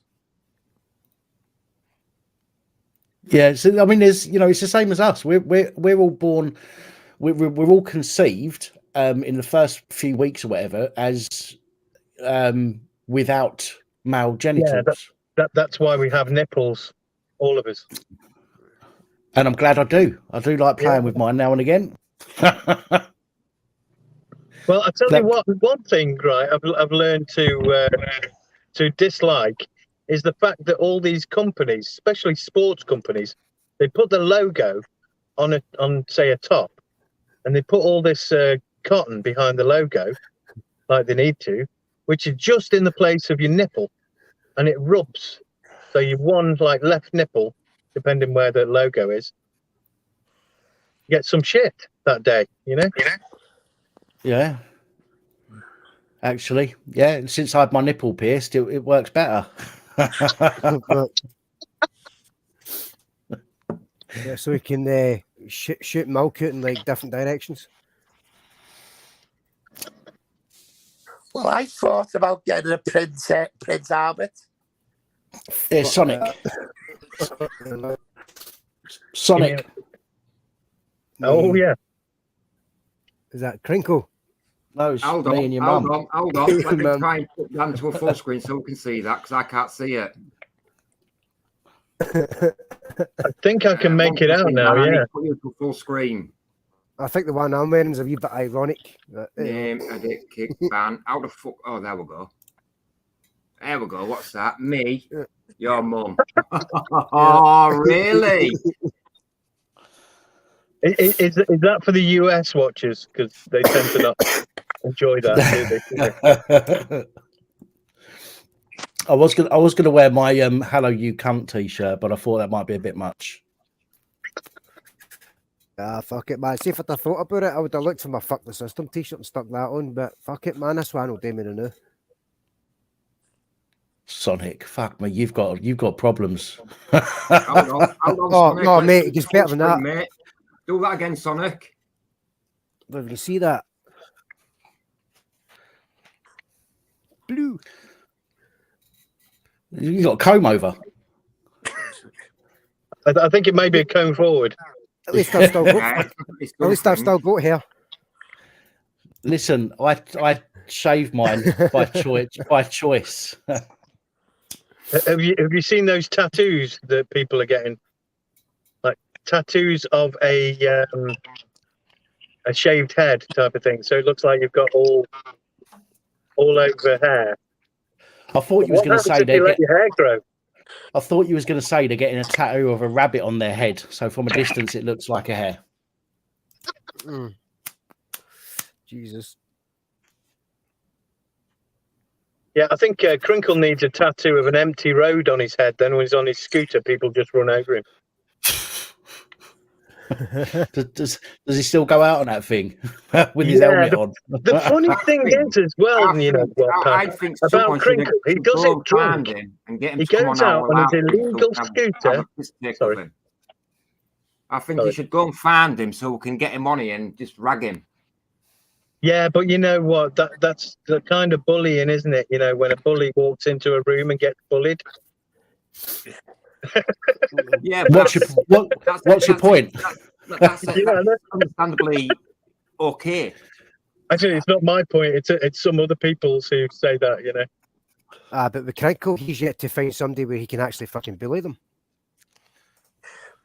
Yeah, so I mean, it's the same as us. We're all born, we're all conceived in the first few weeks or whatever as without male genitals. That's why we have nipples, all of us. And I'm glad I do. I do like playing Yeah. with mine now and again. Well, I tell you what, one thing, right, I've learned to dislike is the fact that all these companies, especially sports companies, they put the logo on say a top, and they put all this cotton behind the logo, like they need to, which is just in the place of your nipple, and it rubs. So you've one like left nipple, depending where the logo is. You get some shit that day, you know. Yeah. Actually, yeah. Since I had my nipple pierced, it works better. Yeah, so we can shoot milk out in like different directions. Well, I thought about getting a Prince Albert. Yeah, Sonic. Sonic. Oh yeah. Is that Crinkle? No, it's Hold me on, and your hold mum. on, hold on. Let me Mum. try and put that into a full screen so we can see that, because I can't see it. I think I can make it out now. I need Yeah. to put you into full screen. I think the one I'm wearing is a wee bit ironic. But, Name, edit, kick, ban. Out of fuck. Oh, there we go. There we go. What's that? Me, your mum. Oh, really? Is that for the US watchers? Because they tend to not enjoy that, do they? I was gonna wear my "Hello You Cunt" t-shirt, but I thought that might be a bit much. Fuck it, man. See, if I'd have thought about it, I would have looked for my Fuck the System t-shirt and stuck that on. But fuck it, man. This one will do me now. Sonic, fuck me, you've got problems. Hold on, Sonic. no, Let's mate, do it gets full better than that. screen, mate. Do that again, Sonic. But you can see that. Blue. You got a comb over. I think it may be a comb forward. At least I've still got. Yeah, it's At least I've still got here. Listen, I shave mine by choice. Have you seen those tattoos that people are getting? Like tattoos of a shaved head type of thing. So it looks like you've got all over hair. I thought you was going to say they let your hair grow. I thought you was going to say they're getting a tattoo of a rabbit on their head, so from a distance it looks like a hair. Jesus. Yeah, I think Crinkle needs a tattoo of an empty road on his head. Then when he's on his scooter, people just run over him. Does he still go out on that thing with his helmet on? The funny thing is, as well, I think about Crinkle, he does it drunk. And get him He to come goes on out our on his live illegal and have scooter. a piss take Sorry. with him. I think you should go and find him so we can get him on here and just rag him. Yeah, but you know what? That's the kind of bullying, isn't it? You know, when a bully walks into a room and gets bullied. Yeah, what's your point? That's understandably okay. Actually, it's not my point. It's some other people's who say that. You know. But with Crinkle, he's yet to find somebody where he can actually fucking bully them.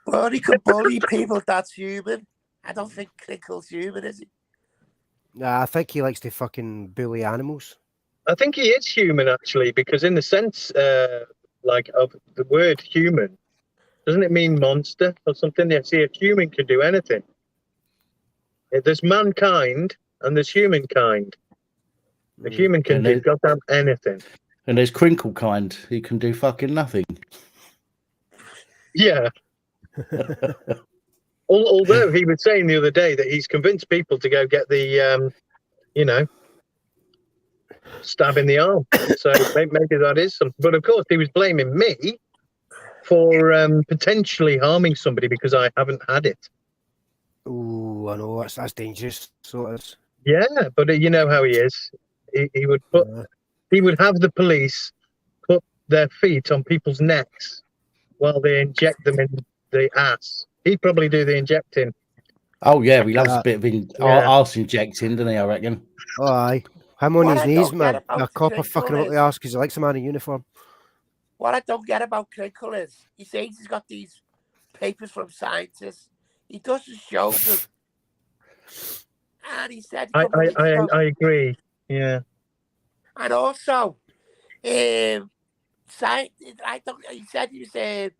Well, he could bully people. That's human. I don't think Crinkle's human, is he? I think he likes to fucking bully animals. I think he is human, actually, because in the sense, like, of the word human, doesn't it mean monster or something? Yeah, see, a human can do anything. There's mankind and there's humankind. The human can do goddamn anything. And there's Crinkle kind who can do fucking nothing. Yeah. Although he was saying the other day that he's convinced people to go get the, stab in the arm. So maybe that is something. But of course, he was blaming me for potentially harming somebody because I haven't had it. Ooh, I know that's dangerous. So it is. Yeah, but you know how he is. He would he would have the police put their feet on people's necks while they inject them in the ass. He'd probably do the injecting. Oh yeah, he loves a Yeah. bit of Yeah. arse injecting, doesn't he? I reckon. Oh, aye. Him on What his I knees, don't get man. about A copper Crinkle fucking him up the is- arse because he likes a man in uniform. What I don't get about Crinkle is he says he's got these papers from scientists. He doesn't show them. And he said a couple of weeks ago. I agree. Yeah. And also, I don't. He said he was.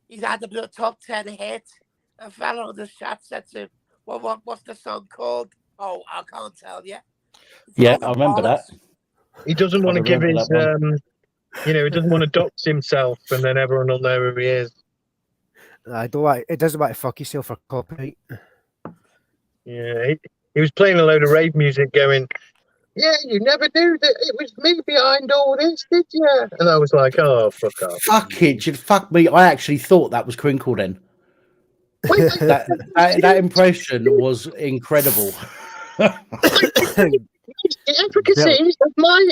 He's had a top 10 hit. A fellow in the chat said to him, "Well, what's the song called?" Oh, I can't tell you. It's Yeah, all I the remember that. bollocks. He doesn't want to give remember his, that one. he doesn't want to dox himself, and then everyone will know who he is. I don't like. It doesn't want to fuck yourself for copyright. Yeah, he was playing a load of rave music, going, "Yeah, you never knew that it was me behind all this, did you?" And I was like, "Oh, fuck off!" Fuck it, you'd fuck me. I actually thought that was Crinkle then. That impression was incredible. The efficacy of my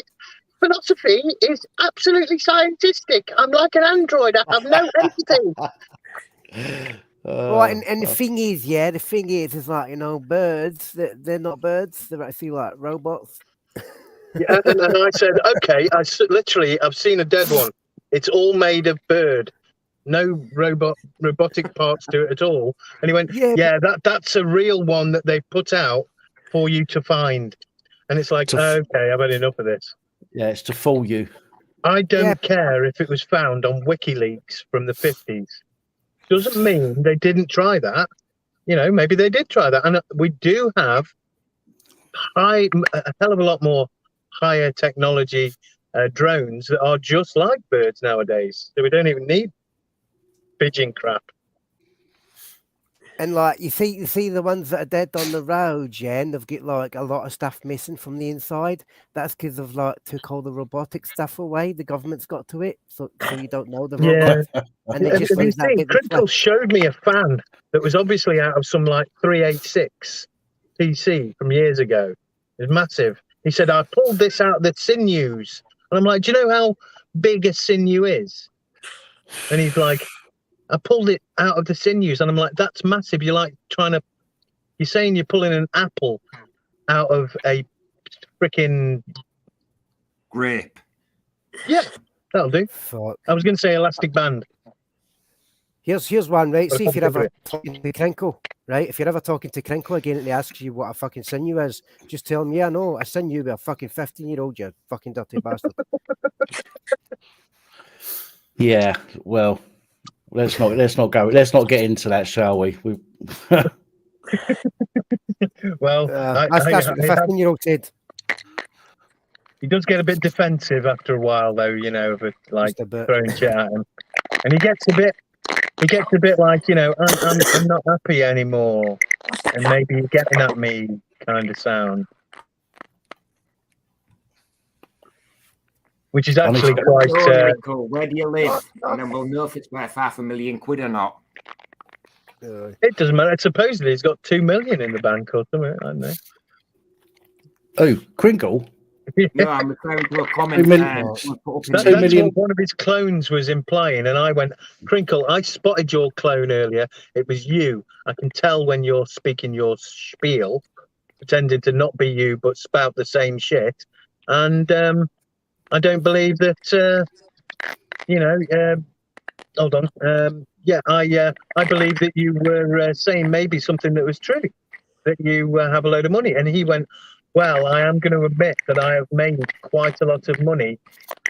philosophy is absolutely scientific. I'm like an android. I have no empathy. Well, and the thing is, is like, you know, birds, they're not birds. They're actually like robots. Yeah, and I said, "Okay, I've seen a dead one. It's all made of bird. No robotic parts to it at all." And he went, Yeah, that's a real one that they put out for you to find." And it's like, okay, I've had enough of this. Yeah, it's to fool you. I don't care if it was found on WikiLeaks from the 50s. Doesn't mean they didn't try that. You know, maybe they did try that. And we do have a hell of a lot more higher technology drones that are just like birds nowadays. So we don't even need pigeon crap. And like you see the ones that are dead on the road, yeah, and they've got like a lot of stuff missing from the inside. That's because they've like took all the robotic stuff away. The government's got to it, so you don't know the robot. And they just Have you leave that seen? bit Critical showed me a fan that was obviously out of some like 386 PC from years ago. It was massive. He said, "I pulled this out of the sinews," and I'm like, "Do you know how big a sinew is?" And he's like, "I pulled it out of the sinews," and I'm like, "That's massive." You're saying you're pulling an apple out of a freaking grape. Yeah, that'll do. Fuck. I was going to say elastic band. Here's one, right? See if you're ever talking to Crinkle, right? If you're ever talking to Crinkle again and he asks you what a fucking sinew is, just tell him, "Yeah, no, I sinew with a fucking 15-year-old, you fucking dirty bastard." Yeah, well, let's not get into that, shall we? Well, that's what the 15-year-old said. He does get a bit defensive after a while, though, you know, of like throwing shit at him, and he gets a bit like, you know, I'm not happy anymore, and maybe you're getting at me kind of sound, which is actually quite. Where do you live? And then we'll know if it's worth £500,000 or not. It doesn't matter. Supposedly, he's got 2 million in the bank or something. I don't know. Oh, Crinkle. No, I'm referring to a comment. That's what one of his clones was implying, and I went, "Crinkle, I spotted your clone earlier. It was you. I can tell when you're speaking your spiel, pretending to not be you but spout the same shit. And I don't believe that. Hold on. I believe that you were saying maybe something that was true, that you have a load of money." And he went, "Well, I am going to admit that I have made quite a lot of money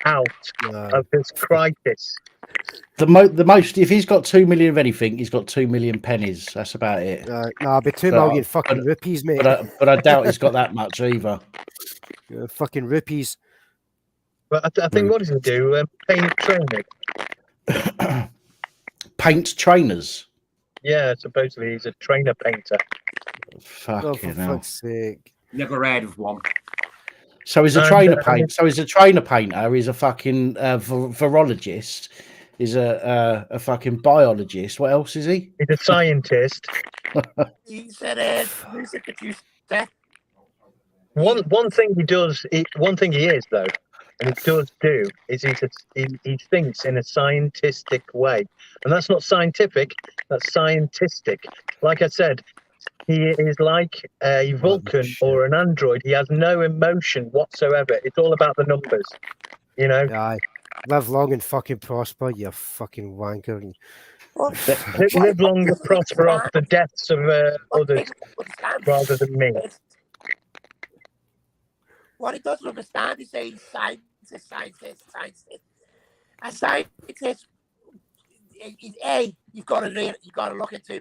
out of this crisis." The most, if he's got 2 million of anything, he's got 2 million pennies. That's about it. No, it'll be 2 million fucking rupees, mate. But I doubt he's got that much either. Fucking rupees. But I think, what does he do? Paint training. Paint trainers. Yeah, supposedly he's a trainer painter. Fucking hell. Fuck's sake. Never heard of one. So he's a trainer painter. So he's a trainer painter. He's a fucking virologist. He's a fucking biologist. What else is he? He's a scientist. He's a music producer. One thing he does. One thing he is though, and he does do is he thinks in a scientific way, and that's not scientific. That's scientistic. Like I said, He is like a Vulcan or an android. He has no emotion whatsoever. It's all about the numbers, you know. Aye. Live long and fucking prosper, you fucking wanker. Live long and prosper off the deaths of others rather than me. What he doesn't understand is saying scientist. A scientist, you've got to look into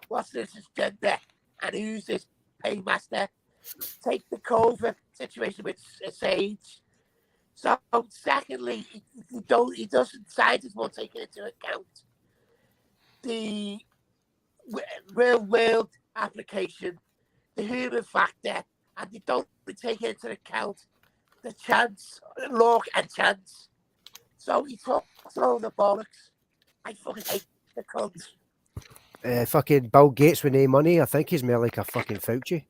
what's this gender and who's this paymaster. Take the COVID situation with Sage. So, secondly, scientists won't take it into account the real world application, the human factor, and they don't take into account the chance, luck, and chance. So he talks all the bollocks. I fucking hate the cunts. Fucking Bill Gates with no money. I think he's more like a fucking Fauci.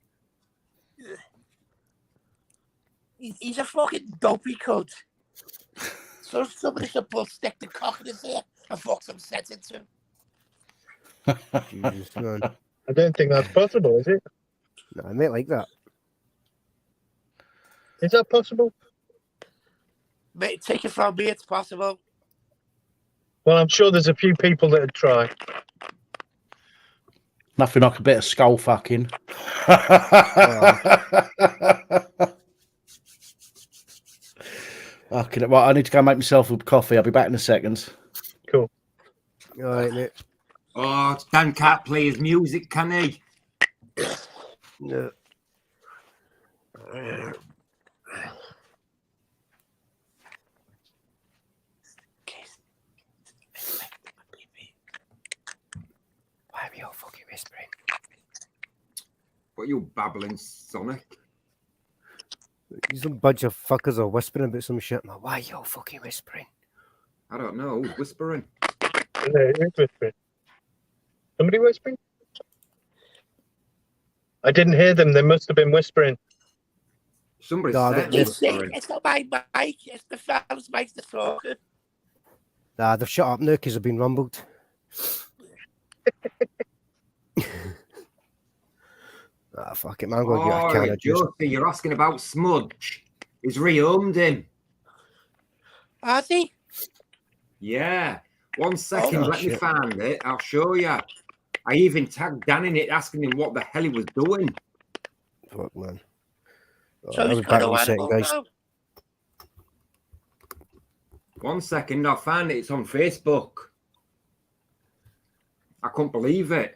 He's a fucking dopey cunt. So somebody should stick the cock in his ear and fuck some sense into him. Jesus, man. I don't think that's possible, is it? No, I might like that. Is that possible? Mate, take it from me, it's possible. Well, I'm sure there's a few people that would try. Nothing like a bit of skull fucking. Okay, right, I need to go make myself a coffee. I'll be back in a second. Cool. All right, mate. Oh, Dan can't play his music, can he? No. Why are we all fucking whispering? What are you babbling, Sonic? Some bunch of fuckers are whispering about some shit. Man, why are you all fucking whispering? I don't know. Who's whispering? No, who's whispering? Somebody whispering? I didn't hear them. They must have been whispering. Somebody No, said whispering. It's not my mic, it's the fellow's mic that's talking. Nah, they've shut up now because they've been rumbled. Ah, fuck it, man. I'm going to get a can of juice. Josie, you're asking about Smudge. He's rehomed him. Has he? Yeah. 1 second, Oh, let me shit. find it. I'll show you. I even tagged Dan in it, asking him what the hell he was doing. Fuck, man. Oh, So I'll he's be back got in a a second, guys. now. 1 second, I'll find it. It's on Facebook. I couldn't believe it.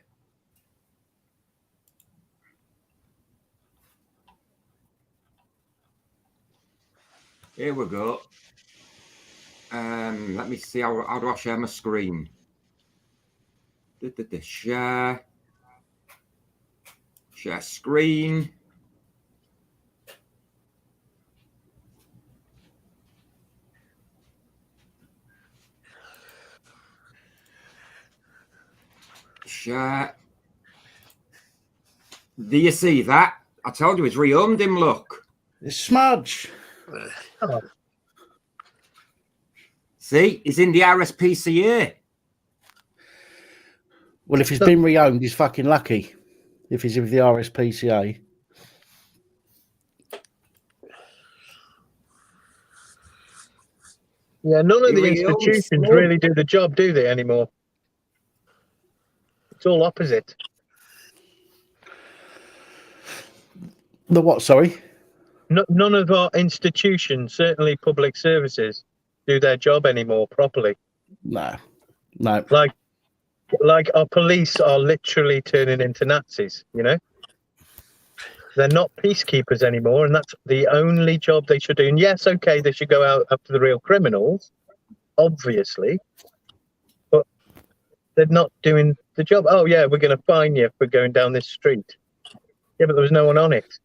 Here we go. Let me see how do I share my screen? Share screen. Share. Do you see that? I told you he's rehomed him. Look. It's Smudge. Oh, See, he's in the RSPCA. Well, if he's been reowned, he's fucking lucky. If he's with the RSPCA. yeah, none of the He owns institutions Smudge. really do the job, do they, anymore? It's all opposite. The what, sorry? None of our institutions, certainly public services, do their job anymore properly. No. No. Like our police are literally turning into Nazis, you know? They're not peacekeepers anymore, and that's the only job they should do. And yes, okay, they should go out after the real criminals, obviously, but they're not doing the job. Oh, yeah, we're going to fine you for going down this street. Yeah, but there was no one on it.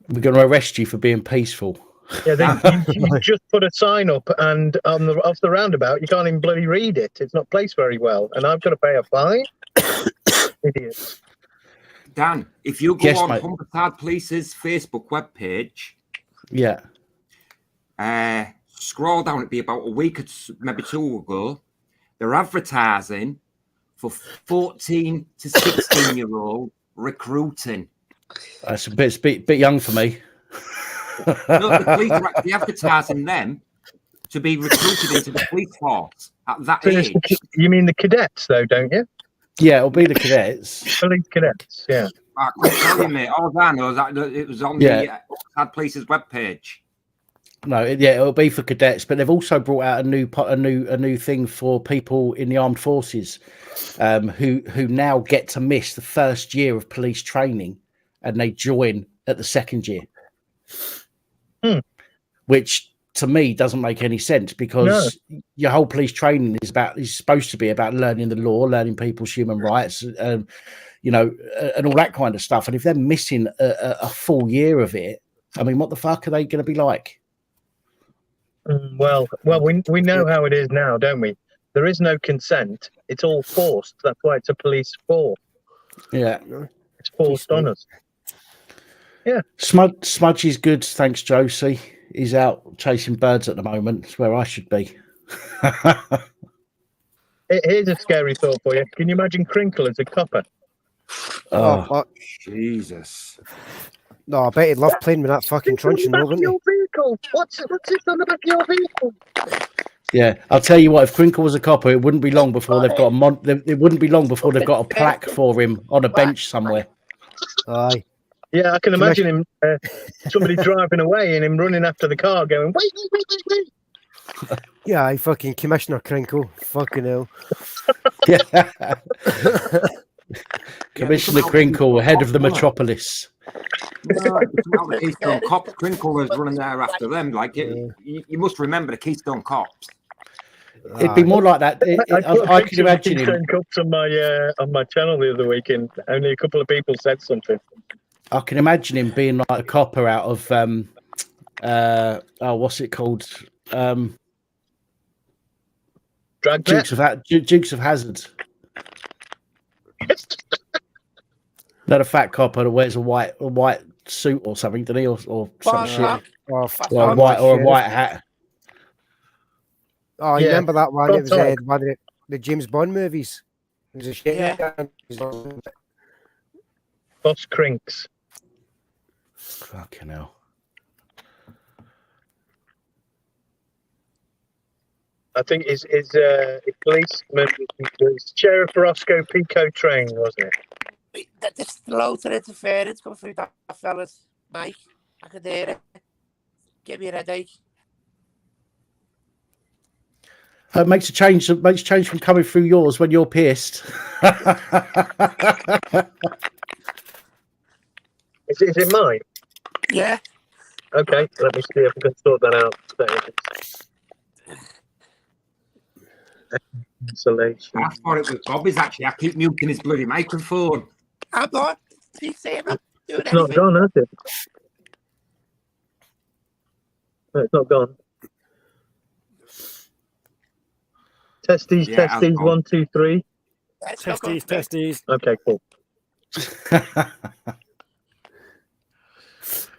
We're going to arrest you for being peaceful. Yeah, you just put a sign up, and off the roundabout, you can't even bloody read it. It's not placed very well, and I've got to pay a fine. Idiots. Dan, if you go Yes, on mate. Homicide Police's Facebook webpage, Yeah. scroll down, it'd be about a week or maybe 2 ago, they're advertising for 14 to 16-year-old recruiting. That's a bit young for me. No, the police are actually advertising them to be recruited into the police force at that So it's age. you mean the cadets, though, don't you? Yeah, it'll be the cadets. Police cadets, yeah. I couldn't tell you, mate. All I know is that it was on the Oxford Police's webpage. No, it'll be for cadets, but they've also brought out a new thing for people in the armed forces, who now get to miss the first year of police training, and they join at the second year, which to me doesn't make any sense, because your whole police training is supposed to be about learning the law, learning people's human rights, you know, and all that kind of stuff. And if they're missing a full year of it, I mean, what the fuck are they going to be like? Well, we know how it is now, don't we? There is no consent. It's all forced. That's why it's a police force. Yeah, it's forced on us. Yeah. Smudge is good, thanks, Josie. He's out chasing birds at the moment. It's where I should be. Here's a scary thought for you. Can you imagine Crinkle as a copper? Oh, Jesus. No, I bet he'd love playing with that fucking truncheon, though, wouldn't he? Your vehicle. What's this on the back of your vehicle? Yeah, I'll tell you what. If Crinkle was a copper, it wouldn't be long before they've got it wouldn't be long before they've got a plaque for him on a bench somewhere. Aye. Yeah, I can imagine him. Somebody driving away and him running after the car, going, "Wait!" Yeah, I fucking Commissioner Crinkle. Fucking hell. Yeah. Commissioner Crinkle, head of the metropolis. No, the Keystone Cops. Crinkle was running there after them. Like you must remember the Keystone Cops. It'd be more like that. I could imagine Keystone Cops on my channel the other week, and only a couple of people said something. I can imagine him being like a copper out of what's it called? Dukes of Hazzard. Not a fat copper that wears a white suit or something, doesn't he? Or some shit. Or a white hat. Oh, you remember that one? It was one of the James Bond movies. It was a shit. Yeah. Boss Crinks. Fucking hell. I think his policeman was Sheriff Roscoe Pico Train, wasn't it? There's loads of interference coming through that fella's mic. I can hear it. Give me a headache. It makes a change from coming through yours when you're pissed. Is it mine? Yeah. Okay, let me see if I can sort that out. Insulation. I thought it was Bobby's actually. I keep muting his bloody microphone. I'm not. He's saying I'm doing It's not gone, has it? No, it's not gone. Testes, testes, 1, 2, 3. Testes. Okay, cool.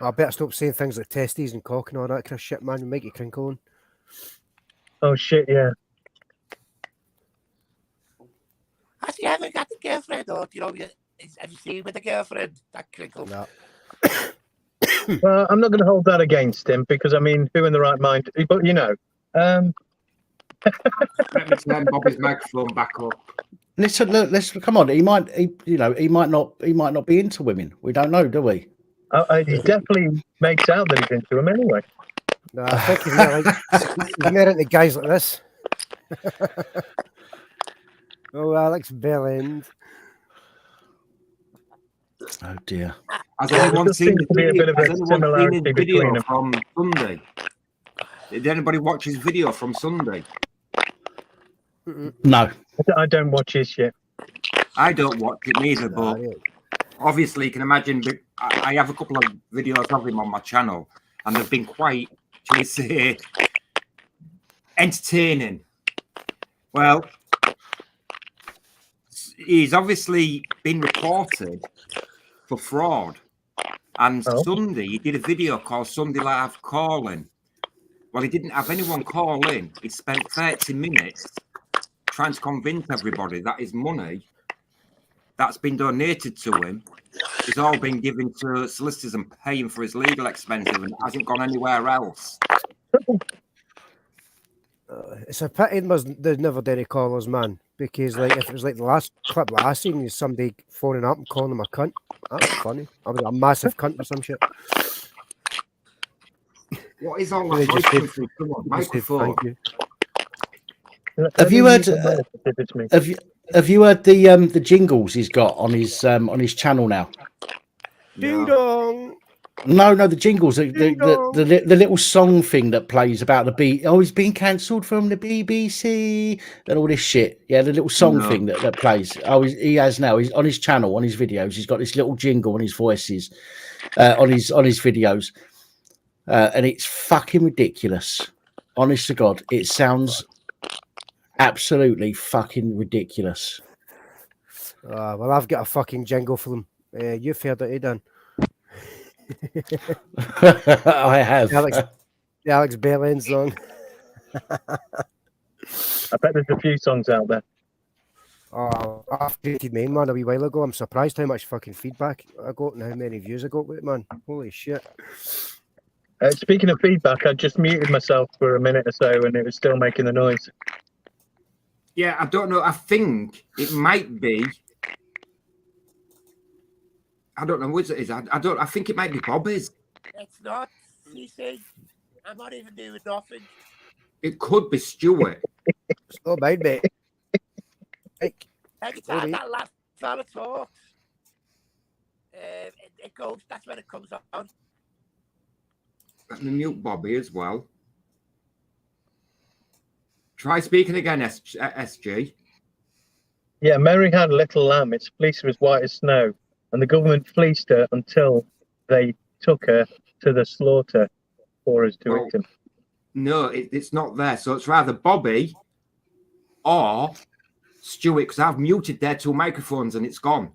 I better stop saying things like testes and cock and all that kind of shit, man. And make you crinkle. Oh shit, yeah. Has he ever got a girlfriend, or have you seen with a girlfriend? That crinkle. No. Well, I'm not going to hold that against him because I mean, who in the right mind? But you know, Let me turn Bobby's microphone back up. Let's come on. He might not be into women. We don't know, do we? he definitely makes out that he's into him anyway. No, I think he's more into guys like this. Oh, Alex Bellend. Oh dear. Has anyone seen the video? Has anyone seen his video between them from Sunday? Did anybody watch his video from Sunday? No. I don't watch his shit. I don't watch it neither, but obviously you can imagine. I have a couple of videos of him on my channel, and they've been quite, shall we say, entertaining. Well, he's obviously been reported for fraud. And Sunday, he did a video called Sunday Live Calling. Well, he didn't have anyone call in. He spent 30 minutes trying to convince everybody that his money that's been donated to him has all been given to solicitors and paying for his legal expenses, and it hasn't gone anywhere else. It's a pity there's never did any callers, man. Because like if it was like the last clip that I seen, is somebody phoning up and calling him a cunt. That was funny. I was a massive cunt or some shit. What is all They that just noise did- coming through? Come on, Just did microphone. thank you. Have you heard? It's me. Have you heard the jingles he's got on his channel now? Ding No. dong. No, the jingles, the Ding-dong. little song thing that plays about the he's been cancelled from the BBC and all this shit. Yeah, the little song No. thing that plays. Oh, he has now. He's on his channel, on his videos. He's got this little jingle on his voices, on his videos, and it's fucking ridiculous. Honest to God, it sounds absolutely fucking ridiculous. Well, I've got a fucking jingle for them. You've heard it, Dan. I have. The Alex Berlin song. I bet there's a few songs out there. Oh, I created mine, man, a wee while ago. I'm surprised how much fucking feedback I got and how many views I got with it, man. Holy shit. Speaking of feedback, I just muted myself for a minute or so and it was still making the noise. Yeah, I don't know. I think it might be. I don't know what it is. I think it might be Bobby's. It's not. You see, I'm not even doing nothing. It could be Stuart. It's not mine, mate. Like, Every time Maybe. that last fella talks, it goes. That's when it comes on. Let me mute Bobby as well. Try speaking again, SG. Yeah, Mary had a little lamb. Its fleece was white as snow, and the government fleeced her until they took her to the slaughter for us to eat him. No, it's not there. So it's rather Bobby or Stuart, because I've muted their two microphones and it's gone.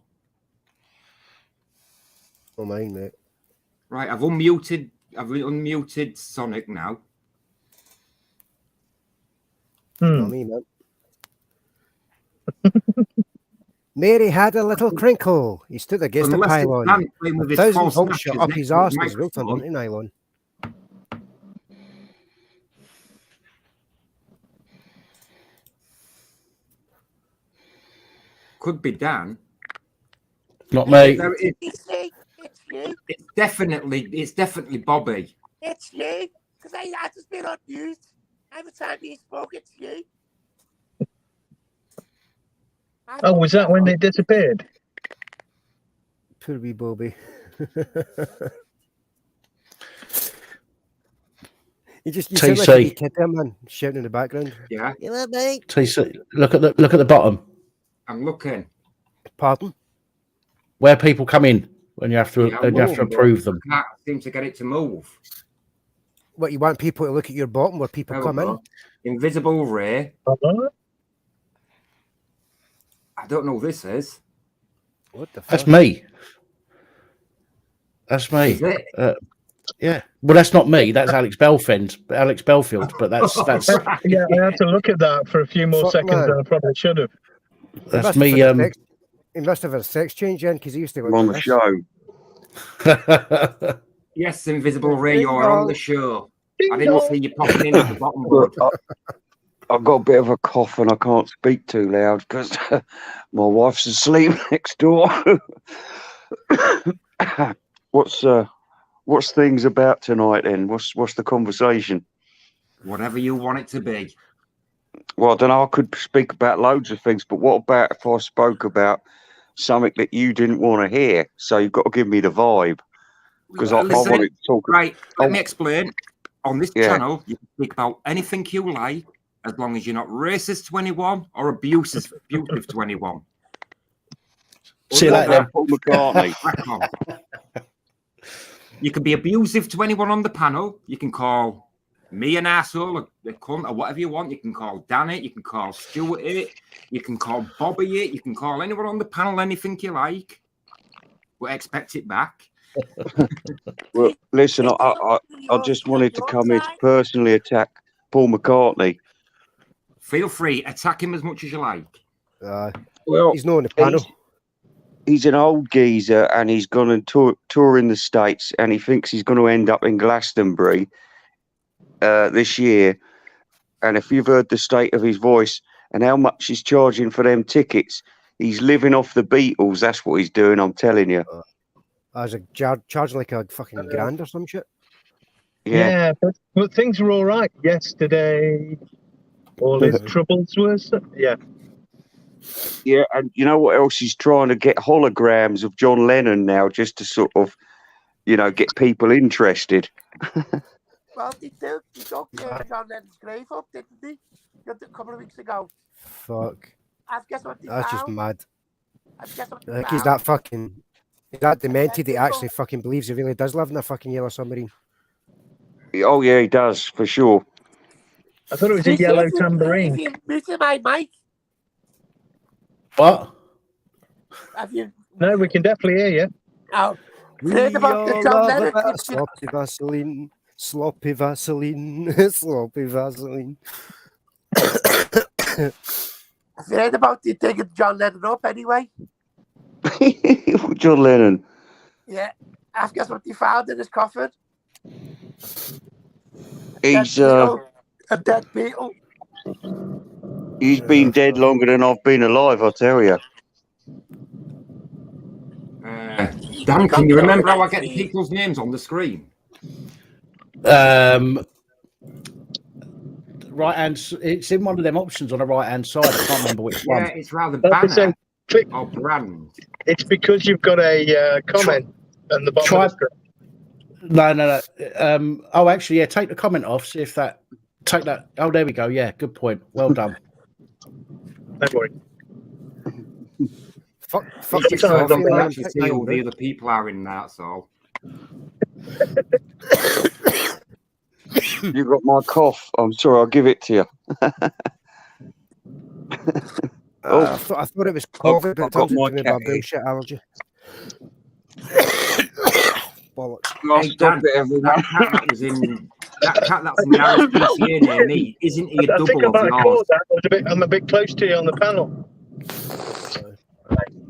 not mine, mate. Right, I've unmuted Sonic now. Not me, man. Mary had a little crinkle. He stood against a Unless it's pylon. Dan playing with his 1,000 false volts shot matches up next his to the arse was built on microphone. nylon. Could be Dan. Not me. There it is. It's you. It's you. It's definitely Bobby. It's you. Because I just been on mute. Every time you spoke, it's you. Oh, was that when they disappeared? Poor wee Bobby. You sound like a wee kid there, man, shouting in the background. Yeah, You know, mate? TC, look at the bottom I'm looking. Pardon? where people come in when you have to Yeah, and you have to move, but approve them. I can't seem to get it to move. What, you want people to look at your bottom where people There we come in? go. Invisible Ray. Uh-huh. I don't know who this is. What the fuck? That's me. That's me. Is it? Yeah. Well, that's not me. That's Alex Belfield. But that's Right. Yeah, I had to look at that for a few more Fuck, seconds man. than I probably should have. that's He me. must have had a sex change in because he used to I'm on the this. show. Yes, Invisible Ray, Ding you're on dong. the show. Ding I didn't dong. see you popping in at the bottom. Look, Bud. I've got a bit of a cough and I can't speak too loud because my wife's asleep next door. What's things about tonight then? What's the conversation? Whatever you want it to be. Well, I don't know. I could speak about loads of things, but what about if I spoke about something that you didn't want to hear? So you've got to give me the vibe because I Listen, wanted to talk. Right, let Oh. me explain. On this Yeah. channel, you can speak about anything you like, as long as you're not racist to anyone or abusive to anyone. See you Other later, than then. Paul McCartney. crack on. You can be abusive to anyone on the panel. You can call me an asshole, a cunt, or whatever you want. You can call Dan it. You can call Stuart it. You can call Bobby it. You can call anyone on the panel anything you like. But expect it back. Well, listen, I just wanted to come here to personally attack Paul McCartney. Feel free, attack him as much as you like. Well, He's not on the panel. he's an old geezer, and he's gone and tour in the States, and he thinks he's going to end up in Glastonbury this year. And if you've heard the state of his voice and how much he's charging for them tickets, he's living off the Beatles. That's what he's doing, I'm telling you. As a charge like a fucking grand or some shit. Yeah. But things were all right yesterday. All his troubles were, yeah. Yeah, and you know what else? He's trying to get holograms of John Lennon now, just to sort of, get people interested. Well, they dug John Lennon's grave up, didn't they? A couple of weeks ago. Fuck. I've guessed what they That's found. just mad. I've guessed what I they think found. he's that demented he actually fucking believes he really does live in a fucking yellow submarine. Oh, yeah, he does, for sure. I thought it was a yellow tambourine. Have you muted my mic? What? Have you? No, we can definitely hear you. Oh, We heard about the all John love Lennon? a bit of sloppy Vaseline, sloppy Vaseline, sloppy Vaseline. Have you heard about the digging John Lennon up anyway? John Lennon. Yeah. I've guessed what they found in his coffin. He's a dead beetle. He's been dead longer than I've been alive, I tell you. Dan, can you remember how I get people's names on the screen? Right hand. It's in one of them options on the right hand side. I can't remember which one. Yeah, it's rather banner or brand. It's because you've got a comment on the bottom of the screen. No. Oh, actually, yeah. Take the comment off. See if that. Take that. Oh, there we go. Yeah, good point. Well done. Don't worry. Fuck It's so I don't actually see who the other people are in that, so. You got my cough. I'm sorry, I'll give it to you. I thought it was COVID, but it turns out to be a bullshit allergy. Bollocks. Hey, Dan, that cat that was in the RSPCA near me, isn't he a I double think I of might have yours? caught that. I'm a bit close to you on the panel.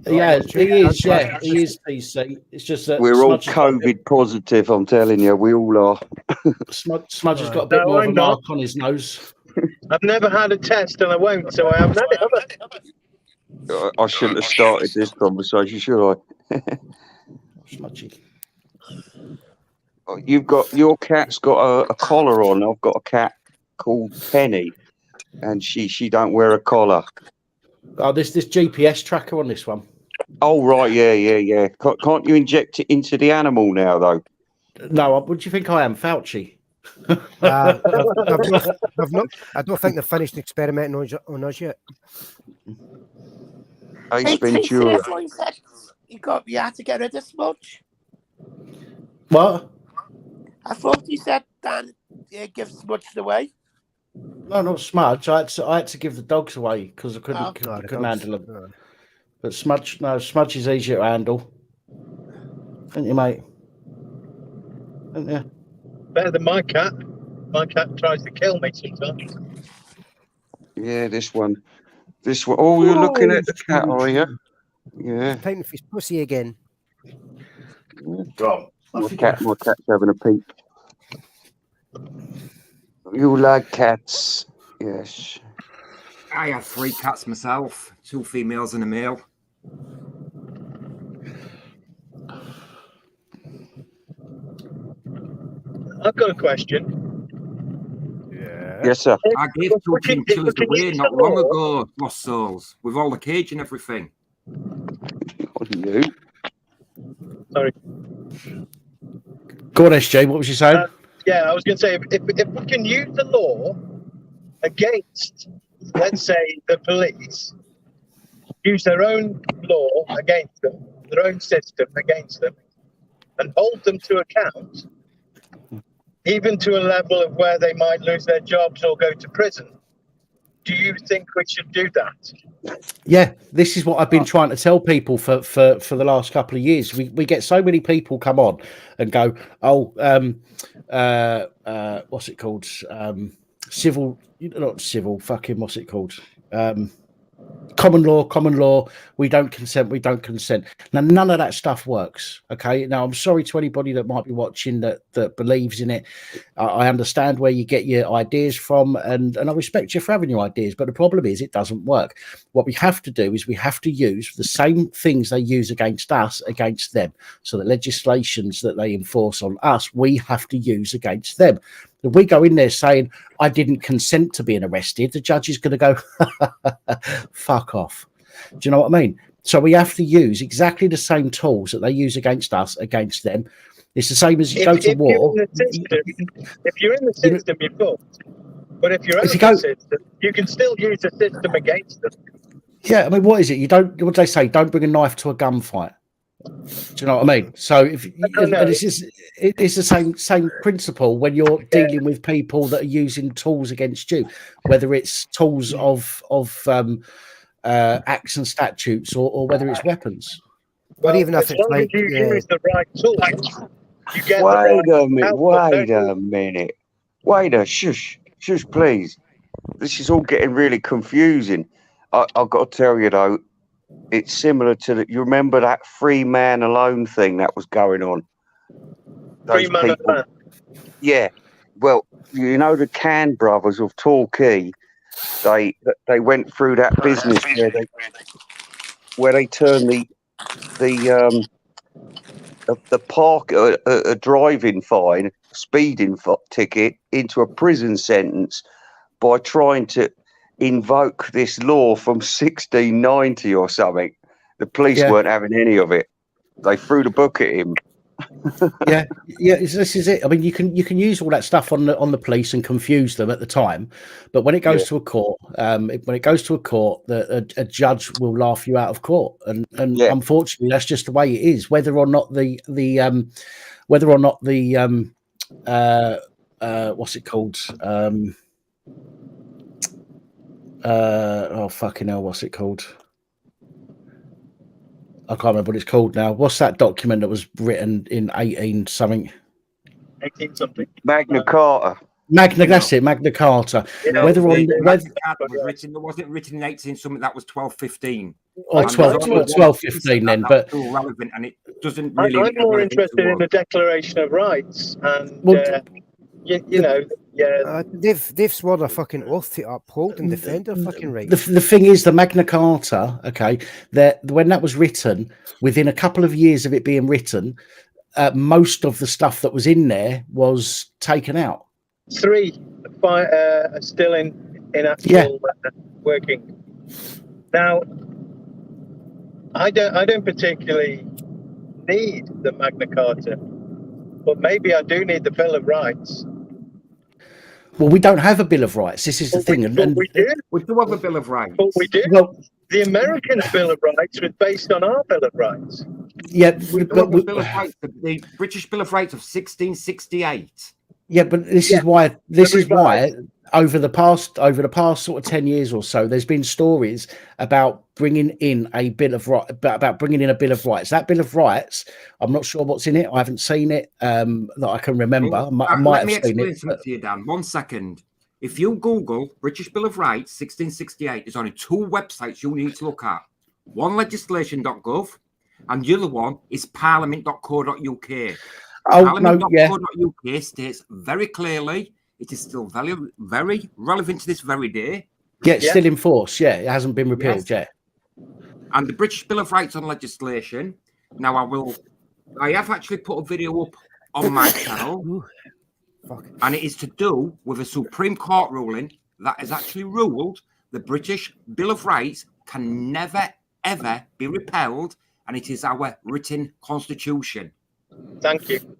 Yeah, he is. Yeah, he is PC. It's just that we're all COVID positive. I'm telling you, we all are. Smudge has got a bit more of a mark on his nose. I've never had a test, and I won't, so I haven't had it. I shouldn't have started this conversation, should I? Smudgy. You've got your cat's got a collar on. I've got a cat called Penny, and she don't wear a collar. Oh, this GPS tracker on this one. Oh right, yeah. Can't you inject it into the animal now though? No, what do you think I am, Fauci? I've not. I don't think they've finished experimenting on us yet. Ace Ventura. You had to get rid of Smudge. What? I thought you said Dan give Smudge away. No, not Smudge. I had to give the dogs away because I couldn't handle them. No. But Smudge is easier to handle. Don't you, mate? Don't you? Better than my cat. My cat tries to kill me sometimes. Yeah, this one. Oh, you're looking at the cat, are you? Yeah. Time for his pussy again. My cat's having a peep. You like cats? Yes. I have 3 cats myself, 2 females and a male. I've got a question. Yeah. Yes, sir. I gave 2 chinchillas away not long ago, lost souls, with all the cage and everything. You? Sorry. Go on, SJ. What was you saying? Yeah, I was going to say, if we can use the law against, let's say, the police, use their own law against them, their own system against them, and hold them to account, even to a level of where they might lose their jobs or go to prison, do you think we should do that? Yeah, this is what I've been trying to tell people for the last couple of years. We get so many people come on and go, what's it called? Civil, not civil, fucking, what's it called? common law, we don't consent. Now, none of that stuff works. Okay. Now, I'm sorry to anybody that might be watching that believes in it. I understand where you get your ideas from, and I respect you for having your ideas, but the problem is it doesn't work. What we have to do is we have to use the same things they use against us, against them. So the legislations that they enforce on us, we have to use against them. If we go in there saying, I didn't consent to being arrested, the judge is going to go, fuck off. Do you know what I mean? So we have to use exactly the same tools that they use against us, against them. It's the same as you go to war. If you're in the system, you're fucked. But if you're out of the system, you can still use the system against them. Yeah, I mean, what is it? You don't, what do they say? Don't bring a knife to a gunfight. Do you know what I mean? So if and it's the same principle when you're dealing with people that are using tools against you, whether it's tools of acts and statutes or whether it's weapons. Well, even if it's like you use the right tools, you get Wait a shush, please. This is all getting really confusing. I've got to tell you though, it's similar to you remember that free man alone thing that was going on? Free man alone. Yeah. Well, you know the Can brothers of Torquay, they went through that business where they turned the park a driving fine, speeding ticket into a prison sentence by trying to invoke this law from 1690 or something. The police weren't having any of it. They threw the book at him. yeah, this is it. I mean, you can use all that stuff on the police and confuse them at the time, but when it goes to a court, a judge will laugh you out of court, and unfortunately, that's just the way it is. Whether or not the what's it called? Oh fucking hell, what's it called? I can't remember what it's called now. What's that document that was written in 18 something? 18 something. Magna Carta. That's it, Magna Carta. Magna Carta wasn't written in 18 something. That was 1215. Or 1215 then, but still relevant, and it doesn't really. I'm more interested in the Declaration of Rights, and you know. Yeah, they've sworn a fucking oath to uphold and defend their fucking rights. The thing is, the Magna Carta, okay, that when that was written, within a couple of years of it being written, most of the stuff that was in there was taken out. 3 are still in actual working. Now, I don't particularly need the Magna Carta, but maybe I do need the Bill of Rights. Well, we don't have a Bill of Rights. This is the thing. We do. We do have a Bill of Rights. But we do. Well, the American Bill of Rights was based on our Bill of Rights. Yeah, but the British Bill of Rights of 1668. Yeah, but this is why over the past sort of 10 years or so, there's been stories about bringing in a Bill of Rights. That Bill of Rights, I'm not sure what's in it. I haven't seen it that I can remember. I might let me have seen explain it. something to you, Dan. 1 second. If you Google British Bill of Rights 1668, there's only 2 websites you need to look at. One, legislation.gov, and the other one is parliament.co.uk. Parliament.co.uk states very clearly it is still very, very relevant to this very day. Yeah, it's still in force. Yeah, it hasn't been repealed yet. And the British Bill of Rights on legislation. Now, I have actually put a video up on my channel, and it is to do with a Supreme Court ruling that has actually ruled the British Bill of Rights can never, ever be repealed, and it is our written constitution. Thank you.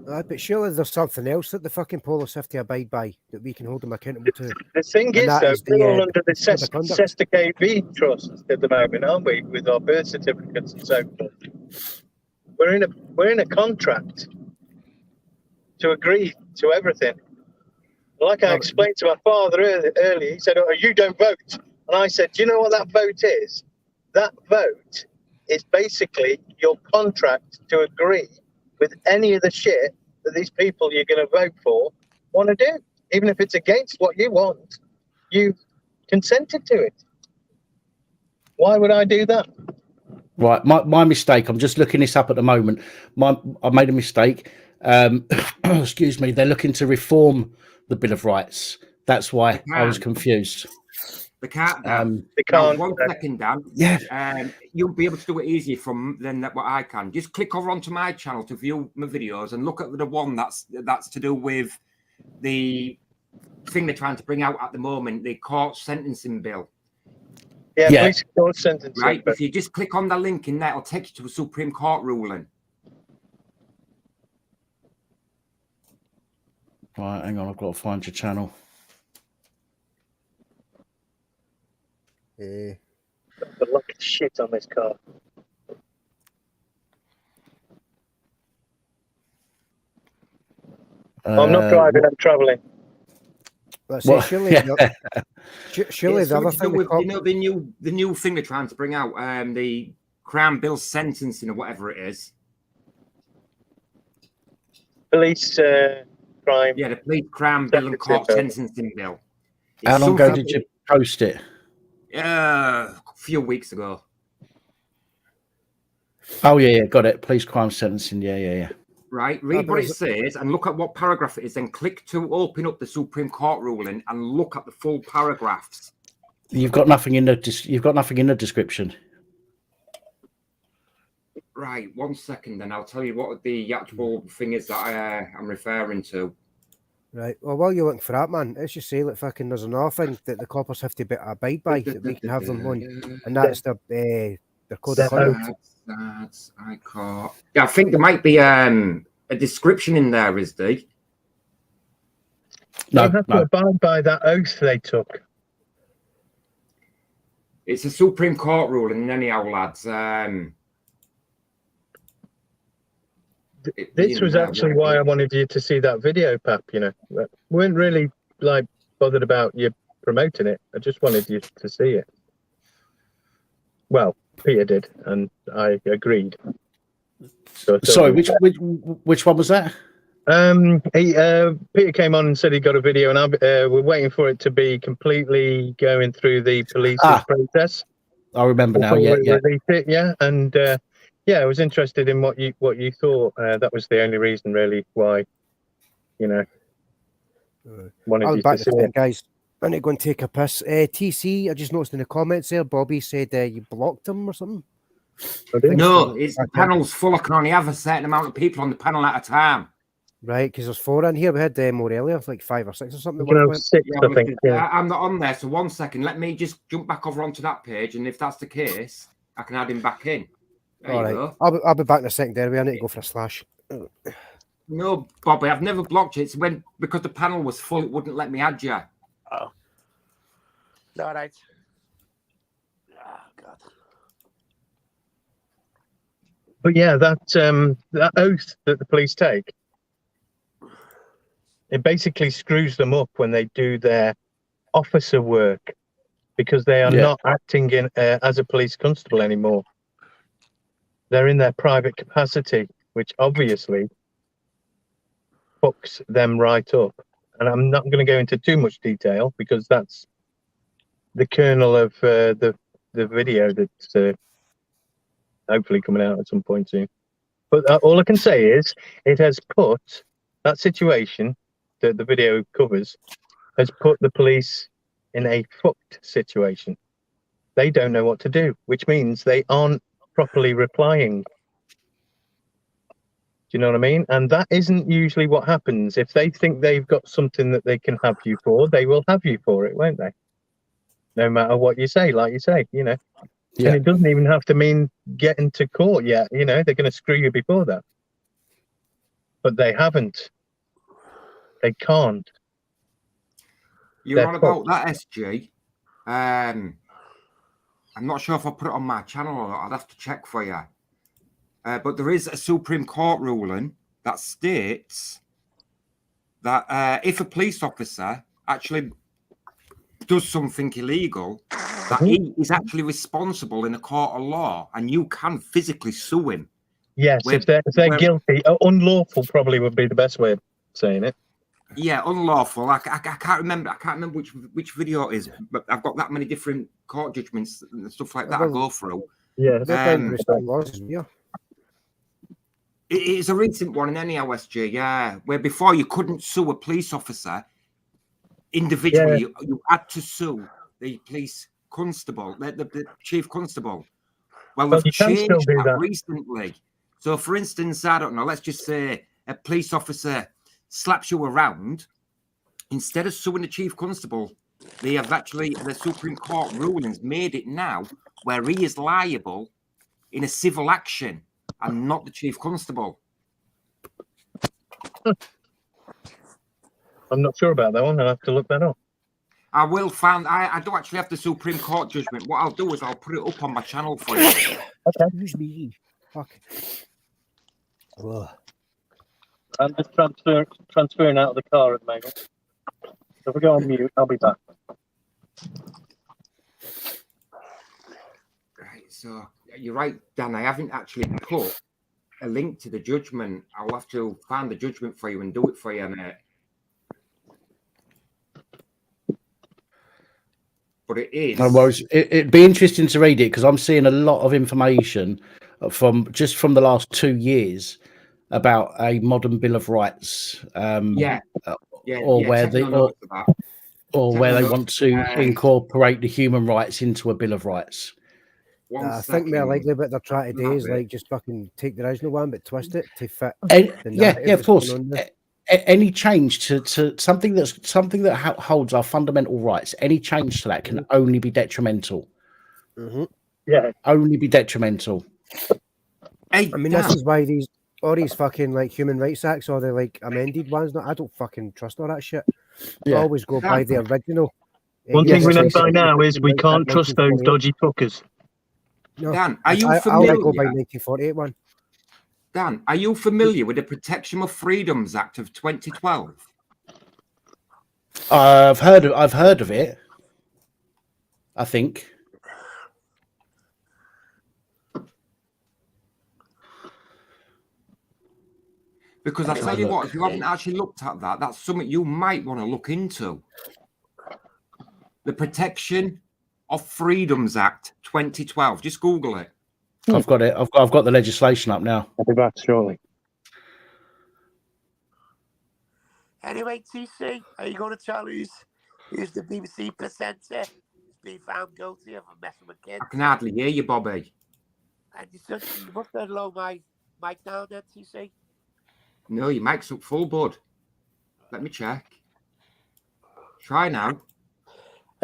But surely there's something else that the fucking police have to abide by that we can hold them accountable to. The thing is, though, we're all under the Sesta KV trust at the moment, aren't we, with our birth certificates and so forth? We're in a contract to agree to everything. Like I explained to my father earlier, he said, "Oh, you don't vote," and I said, "Do you know what that vote is? That vote is basically your contract to agree with any of the shit that these people you're going to vote for want to do. Even if it's against what you want, you consented to it." Why would I do that? Right, my mistake. I'm just looking this up at the moment. I made a mistake. Excuse me. They're looking to reform the Bill of Rights. That's why I was confused. They can't, Dan. They Now, can't. 1 second, Dan. Yeah. You'll be able to do it easier than what I can. Just click over onto my channel to view my videos and look at the one that's to do with the thing they're trying to bring out at the moment, the court sentencing bill. Yeah, Yeah. police court sentencing. Right? But If you just click on the link in there, it'll take you to a Supreme Court ruling. Right, hang on. I've got to find your channel. the luck of shit on this car. I'm not driving, I'm travelling. Let's say, surely, yeah. surely the other thing with, the new thing they're trying to bring out, the Crown Bill sentencing or whatever it is. Police crime. Yeah, the police Crown Bill and court sentencing bill. How long ago did you post it? A few weeks ago. Oh yeah, got it. Police crime sentencing. Yeah. Right, read what it says and look at what paragraph it is, then click to open up the Supreme Court ruling and look at the full paragraphs. You've got nothing in the description. Right, 1 second, then I'll tell you what the actual thing is that I'm referring to. Right. Well, while you're looking for that, man, let's just say that fucking there's another thing that the coppers have to abide by that we can have them on, and that's the code of conduct. Yeah, I think there might be a description in there, is there? No, have to abide by that oath they took. It's a Supreme Court ruling, anyhow, lads. This was actually why I wanted you to see that video, Pap. You know, we weren't really bothered about you promoting it. I just wanted you to see it. Well, Peter did, and I agreed. So sorry, which one was that? Peter came on and said he got a video, and we're waiting for it to be completely going through the police process. I remember now. Yeah. And I was interested in what you thought. That was the only reason, really, why, wanted you to see it. Guys, I'm going to go and take a piss. TC, I just noticed in the comments there, Bobby said you blocked him or something. No, the panel's full. I can only have a certain amount of people on the panel at a time. Right, because there's 4 in here. We had more earlier, like 5 or 6 or something. I think. I'm not on there, so 1 second. Let me just jump back over onto that page, and if that's the case, I can add him back in. All right, I'll be back in a second there. I need to go for a slash. No, Bobby, I've never blocked you. It's because the panel was full, it wouldn't let me add you. Oh. All right. Oh, God. But yeah, that oath that the police take, it basically screws them up when they do their officer work, because they are not acting as a police constable anymore. They're in their private capacity, which obviously fucks them right up. And I'm not going to go into too much detail because that's the kernel of the video that's hopefully coming out at some point soon. But all I can say is it has put that situation that the video covers, has put the police in a fucked situation. They don't know what to do, which means they aren't properly replying. Do you know what I mean? And that isn't usually what happens. If they think they've got something that they can have you for, they will have you for it, won't they? No matter what you say, like you say, And it doesn't even have to mean getting to court yet. They're going to screw you before that. But they haven't. They can't. You're on about that, SG. I'm not sure if I put it on my channel or not. I'd have to check for you. But there is a Supreme Court ruling that states that if a police officer actually does something illegal, that he is actually responsible in a court of law, and you can physically sue him. Yes, if they're guilty, unlawful probably would be the best way of saying it. Yeah, unlawful. I can't remember. I can't remember which video it is, but I've got that many different court judgments and stuff like that I go through. Yeah, We're down with some laws as well. It's a recent one in any OSG, yeah, where before you couldn't sue a police officer individually. You had to sue the police constable, the chief constable. Well, But they've you can still changed do that that. recently. So, for instance, I don't know, let's just say a police officer slaps you around. Instead of suing the chief constable, they have actually, the Supreme Court rulings made it now where he is liable in a civil action and not the chief constable. I'm not sure about that one. I'll have to look that up. I will find, I don't actually have the Supreme Court judgment. What I'll do is I'll put it up on my channel for you. Okay. Excuse me. Fuck. Ugh. I'm just transferring out of the car at the moment. So if we go on mute, I'll be back. Right, so you're right, Dan. I haven't actually put a link to the judgment. I'll have to find the judgment for you and do it for you, mate. But it is. No worries. It'd be interesting to read it because I'm seeing a lot of information from the last 2 years about a modern Bill of Rights. Where they want to incorporate the human rights into a Bill of Rights. I think more likely what they're trying to do is like just fucking take the original one but twist it to fit. Of course. Any change to something that holds our fundamental rights, any change to that can only be detrimental. Mm-hmm. Yeah, only be detrimental. Hey, I mean, this is why all these fucking like human rights acts or the like amended ones. I don't fucking trust all that shit. I always go by the original. One thing we know by now is we can't trust those dodgy fuckers. No, Dan, are you I'll familiar? go by 1948 one. Dan, are you familiar with the Protection of Freedoms Act of 2012? I've heard of it. I think. Because I tell you what, if you haven't actually looked at that, that's something you might want to look into. The Protection of Freedoms Act 2012. Just Google it. I've got it. I've got the legislation up now. I'll be back shortly. Anyway, TC, are you going to tell who's the BBC presenter who's been found guilty of messing with kids? I can hardly hear you, Bobby. And you must have low my mic down there, TC. No, your mic's up full, bud. Let me check. Try now.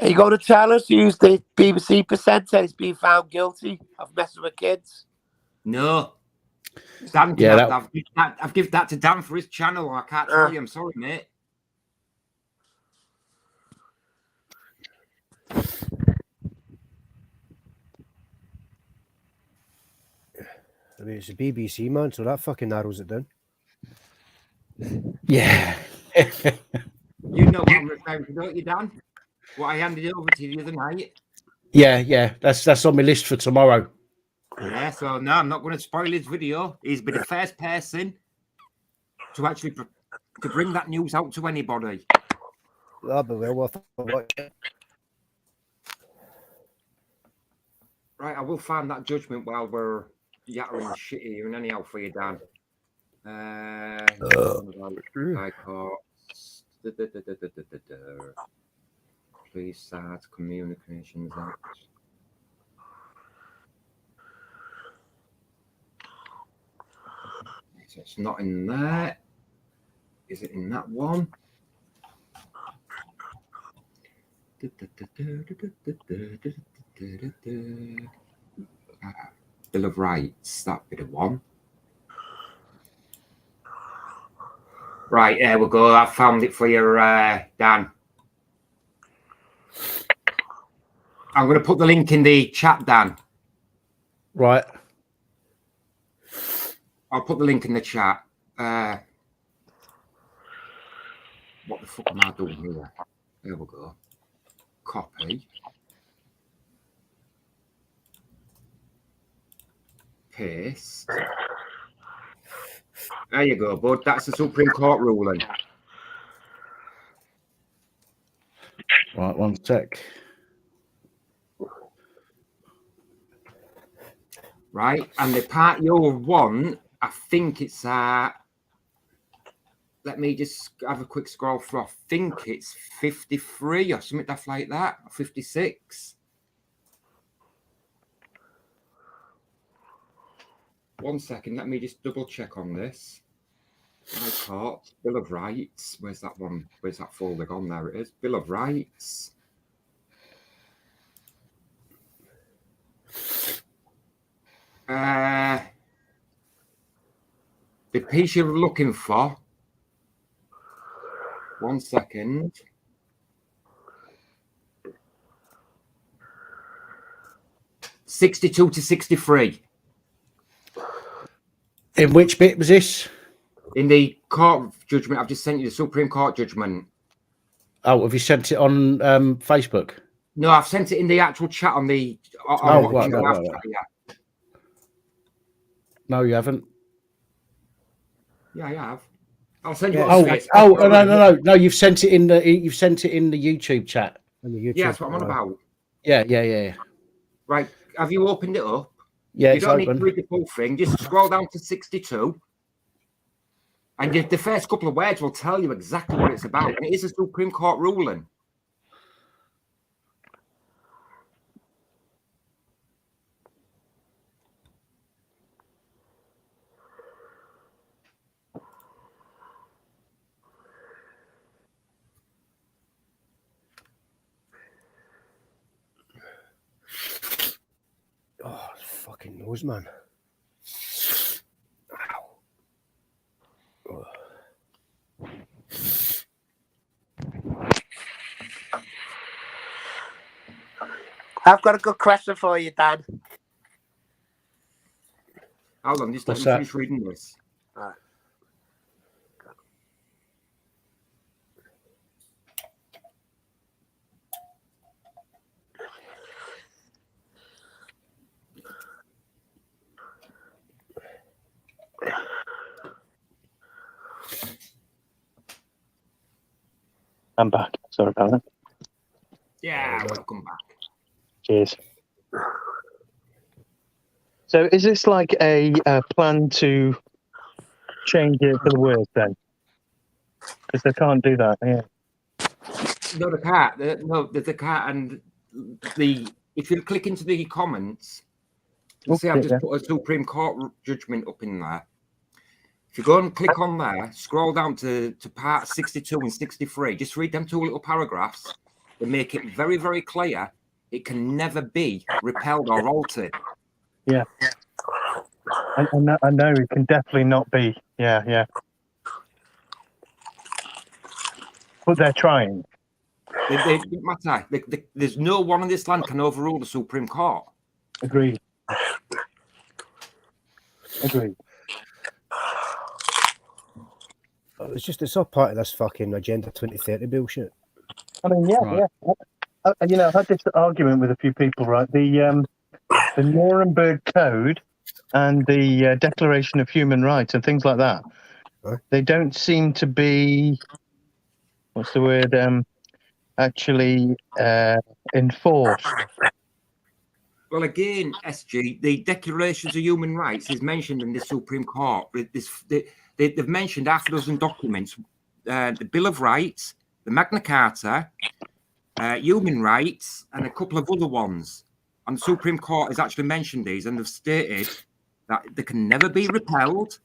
Are you going to tell us who's the BBC presenter who's been found guilty of messing with kids? No. Dan, I've given that to Dan for his channel. I can't tell you. I'm sorry, mate. I mean, it's a BBC, man, so that fucking narrows it down. Yeah. You know what I'm referring to, don't you, Dan? What I handed over to you the other night. Yeah. That's on my list for tomorrow. Yeah, so no, I'm not going to spoil his video. He's been the first person to actually to bring that news out to anybody. That'll be well worth a watch. Right, I will find that judgment while we're yattering shit here and anyhow for you, Dan. High Courts. Please start Communications Act. So it's not in there. Is it in that one? Bill of Rights, that bit of one. Right, there we go. I found it for you, Dan. I'm going to put the link in the chat, Dan. Right. I'll put the link in the chat. What the fuck am I doing here? There we go. Copy. Paste. There you go, bud. That's the Supreme Court ruling. Right, one sec. Right, and the part you'll want, I think it's let me just have a quick scroll through. I think it's 53 or something like that, 56. 1 second, let me just double check on this. High Court, Bill of Rights. Where's that one? Where's that folder gone? There it is. Bill of Rights. The piece you're looking for. 1 second. (62 to 63). In which bit was this? In the court judgment, I've just sent you the Supreme Court judgment. Oh, have you sent it on Facebook? No, I've sent it in the actual chat on the. Right. Yeah. No, you haven't. Yeah, I have. I'll send you. No. You've sent it in the YouTube chat. Yeah, that's what I'm on about. Yeah. Right. Have you opened it up? Yeah, you don't need to read the full thing. Just scroll down to 62. And the first couple of words will tell you exactly what it's about. And it is a Supreme Court ruling. Oh, fucking nose, man. Ow. I've got a good question for you, Dan. Hold on, just let me finish reading this. All right. I'm back. Sorry about that. Yeah, welcome back. Cheers. So is this like a plan to change it for the worse then? Because they can't do that, yeah. No, they can't. No, they can't. And if you click into the comments, you'll see I've just put a Supreme Court judgment up in there. If you go and click on there, scroll down to part 62 and 63, just read them two little paragraphs. They make it very, very clear it can never be repelled or altered. Yeah. I know it can definitely not be. Yeah. But they're trying. They don't matter. There's no one in this land can overrule the Supreme Court. Agreed. It's all part of this fucking Agenda 2030 bullshit. I mean, yeah. I had this argument with a few people, right? The Nuremberg Code and the Declaration of Human Rights and things like that. Huh? They don't seem to be, what's the word, actually enforced. Well, again, SG, the Declarations of Human Rights is mentioned in the Supreme Court. They've mentioned half a dozen documents, the Bill of Rights, the Magna Carta, human rights, and a couple of other ones. And the Supreme Court has actually mentioned these, and they've stated that they can never be repelled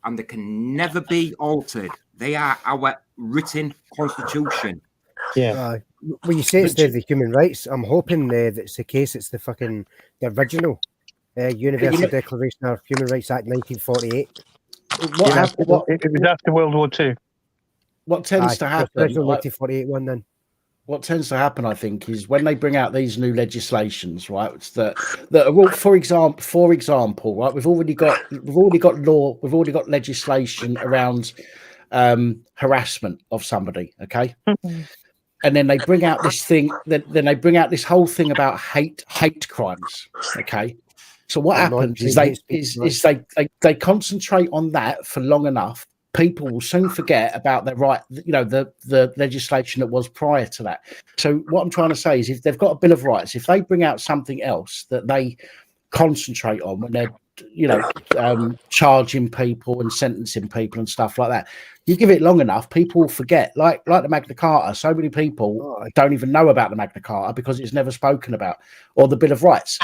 and they can never be altered. They are our written constitution. Yeah. When you say it's the human rights, I'm hoping that's the case. It's the original Universal Declaration of Human Rights Act 1948. It was after World War II. What tends to happen? The original 1948 one then. What tends to happen, I think, is when they bring out these new legislations, right? It's that are all, for example, right? We've already got legislation around harassment of somebody, okay? And then they bring out this thing. Then they bring out this whole thing about hate crimes, okay? So what happens is they concentrate on that for long enough, people will soon forget about their right, the legislation that was prior to that. So what I'm trying to say is, if they've got a Bill of Rights, if they bring out something else that they concentrate on when they're charging people and sentencing people and stuff like that, you give it long enough, people will forget. Like the Magna Carta, so many people don't even know about the Magna Carta because it's never spoken about, or the Bill of Rights.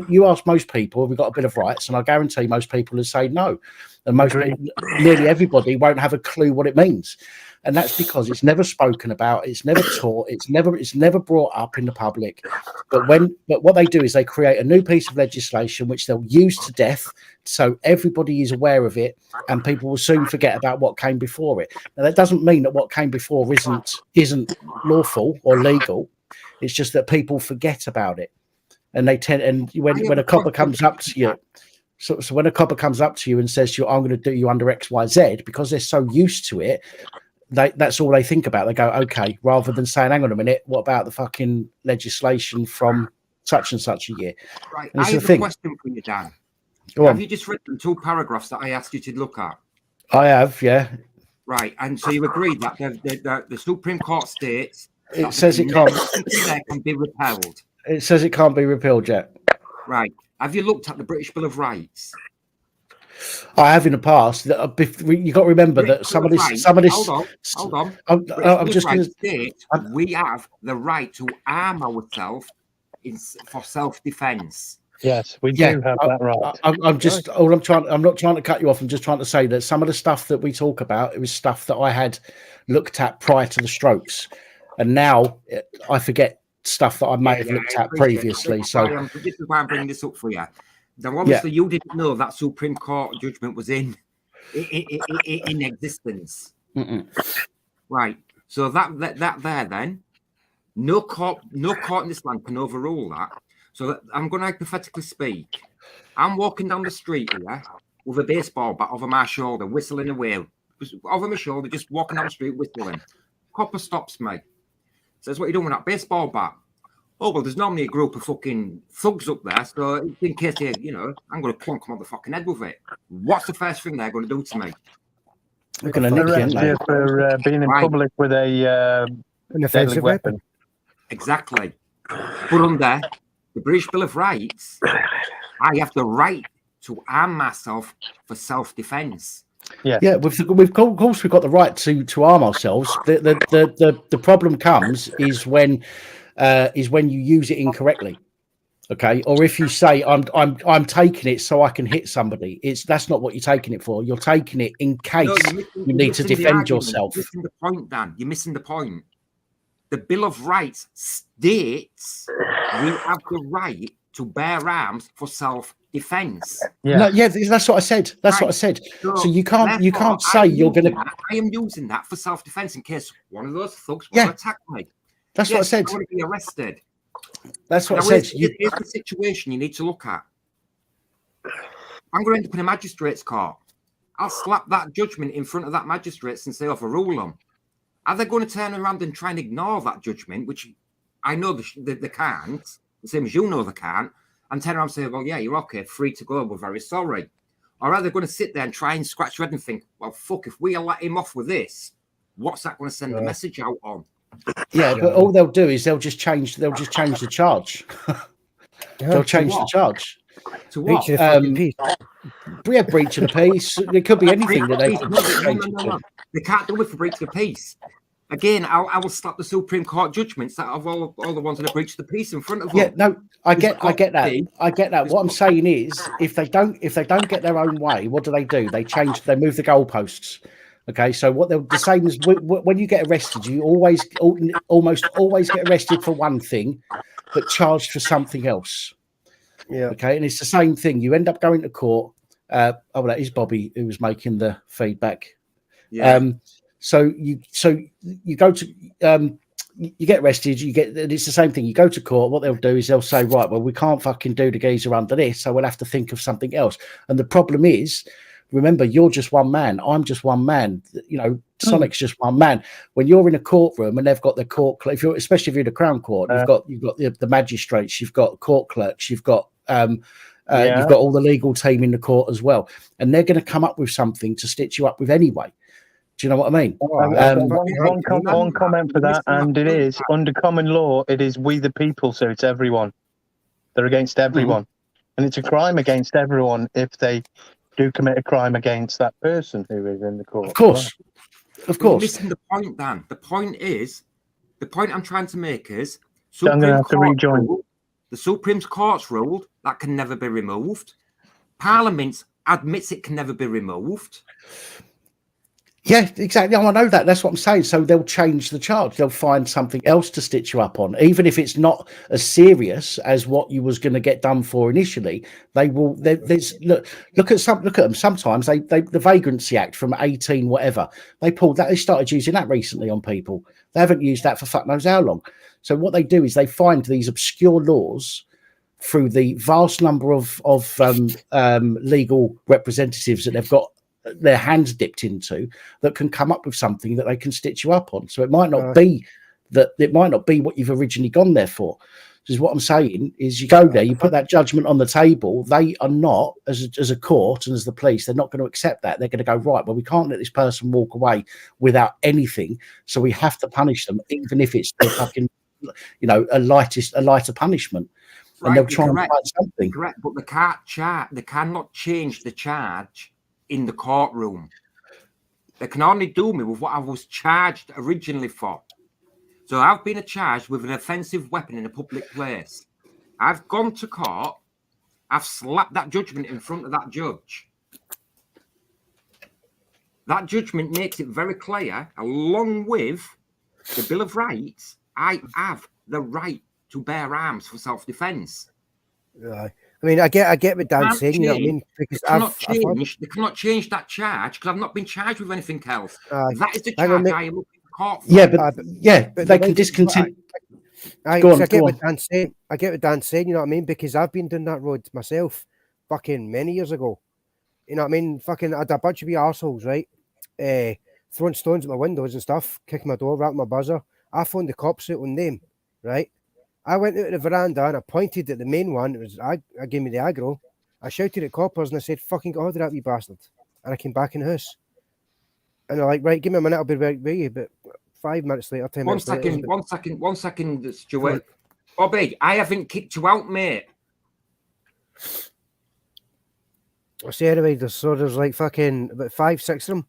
You ask most people, have we got a Bill of Rights? And I guarantee most people will say no. And nearly everybody won't have a clue what it means. And that's because it's never spoken about, it's never taught, it's never brought up in the public. But what they do is they create a new piece of legislation which they'll use to death, so everybody is aware of it, and people will soon forget about what came before it. Now that doesn't mean that what came before isn't lawful or legal. It's just that people forget about it, and they tend. And when a copper comes up to you. So when a copper comes up to you and says to you, I'm going to do you under X, Y, Z, because they're so used to it, that's all they think about. They go, okay, rather than saying, hang on a minute, what about the fucking legislation from such and such a year? Right. I have a question for you, Dan. Have you just read the 2 paragraphs that I asked you to look at? I have, yeah. Right. And so you agree that the Supreme Court states it says it can't be repealed. It says it can't be repealed yet. Right. Have you looked at the British Bill of Rights? I have in the past. You got to remember that some of this. Hold on. I'm just going to state we have the right to arm ourselves for self-defense. Yes, we do have that right. I'm not trying to cut you off. I'm just trying to say that some of the stuff that we talk about, it was stuff that I had looked at prior to the strokes, and now I forget stuff that I may have looked at previously. So this is why I'm bringing this up for you. Now, obviously, you didn't know that Supreme Court judgment was in existence. Right. So that there, then, no court in this land can overrule that. So I'm going to hypothetically speak. I'm walking down the street here with a baseball bat over my shoulder, whistling away, over my shoulder, just walking down the street whistling. Copper stops me. Says, what are you doing with that baseball bat? Oh, well, there's normally a group of fucking thugs up there, so in case I'm going to plonk them on the fucking head with it. What's the first thing they're going to do to me? We're going to arrest you for being in public with a deadly weapon. Exactly. But under the British Bill of Rights, I have the right to arm myself for self-defence. Yeah. Of course, we've got the right to arm ourselves. The problem comes is when you use it incorrectly, okay? Or if you say I'm taking it so I can hit somebody, that's not what you're taking it for. You're taking it in case you need to defend yourself. You're missing the point, Dan. You're missing the point. The Bill of Rights states we have the right to bear arms for self-defense. That's what I said. That's what I said. So you can't say you're going to. I am using that for self-defense in case one of those thugs will attack me. That's what I said. I'm going to be arrested. That's what I said. Here's the situation you need to look at. I'm going to end up in a magistrate's court. I'll slap that judgment in front of that magistrates and say overrule them. Are they going to turn around and try and ignore that judgment, which I know they can't, the same as you know they can't, and turn around and say, well, yeah, you're okay, free to go, we're very sorry. Or are they going to sit there and try and scratch your head and think, well, fuck, if we let him off with this, what's that going to send the message out on? Yeah, but all they'll do is they'll just change the charge. They'll change the charge. To what? Breach of the peace. It could be anything that they can No. They can't do it for breach of the peace. Again, I will slap the Supreme Court judgments that of all the ones that have breached the peace in front of them. Yeah, no, I get that. What I'm saying is, if they don't get their own way, what do? They move the goalposts. Okay, so the same as when you get arrested, you almost always get arrested for one thing, but charged for something else. Yeah. Okay, and it's the same thing. You end up going to court. That is Bobby who was making the feedback. Yeah. So you go to you get arrested. It's the same thing. You go to court. What they'll do is they'll say, right, well, we can't fucking do the geezer under this, so we'll have to think of something else. And the problem is, remember, you're just one man. I'm just one man. Sonic's just one man. When you're in a courtroom and they've got the court, especially if you're in the Crown Court, you've got the magistrates, you've got court clerks, you've got You've got all the legal team in the court as well, and they're going to come up with something to stitch you up with anyway. Do you know what I mean? One comment for that, and it is under common law. It is we the people, so it's everyone. They're against everyone, and it's a crime against everyone if they do commit a crime against that person who is in the court. Of course, of course. You're missing the point, Dan. The point I'm trying to make is I'm going to have to rejoin. The Supreme Court's ruled that can never be removed. Parliament admits it can never be removed. Yeah, exactly. Oh, I know that. That's what I'm saying. So they'll change the charge. They'll find something else to stitch you up on, even if it's not as serious as what you was going to get done for initially. They will. There's look at them. Sometimes the Vagrancy Act from 18 whatever, they pulled that. They started using that recently on people. They haven't used that for fuck knows how long. So what they do is they find these obscure laws through the vast number of legal representatives that they've got their hands dipped into that can come up with something that they can stitch you up on. So it might not be that, it might not be what you've originally gone there for. Because what I'm saying is you go there, you put that judgment on the table, they are not, as a court and as the police, they're not going to accept that. They're going to go, right, well, we can't let this person walk away without anything, so we have to punish them, even if it's the fucking, a lighter punishment. Right, and they'll try and find something. Correct, but they cannot change the charge in the courtroom. They can only do me with what I was charged originally for. So I've been charged with an offensive weapon in a public place. I've gone to court. I've slapped that judgment in front of that judge. That judgment makes it very clear, along with the Bill of Rights, I have the right to bear arms for self-defense. I mean, I get what Dan's saying, you know what I mean? Because they cannot change that charge because I've not been charged with anything else. That is the charge I am looking for court for. Yeah, but they can discontinue. I get what Dan's saying. I get what Dan's saying, you know what I mean? Because I've been down that road myself fucking many years ago. You know what I mean? Fucking I had a bunch of wee arseholes, right? Throwing stones at my windows and stuff, kicking my door, rapping my buzzer. I phoned the cops out on them, right? I went out to the veranda and I pointed at the main one. It was I gave me the aggro. I shouted at coppers and I said, "Fucking get hold of that wee bastard." And I came back in the house. And they're like, "Right, give me a minute, I'll be right with you." But 5 minutes later, 10 minutes later. One second, Stuart. Bobby, I haven't kicked you out, mate. I say anyway, there's like fucking about 5-6 of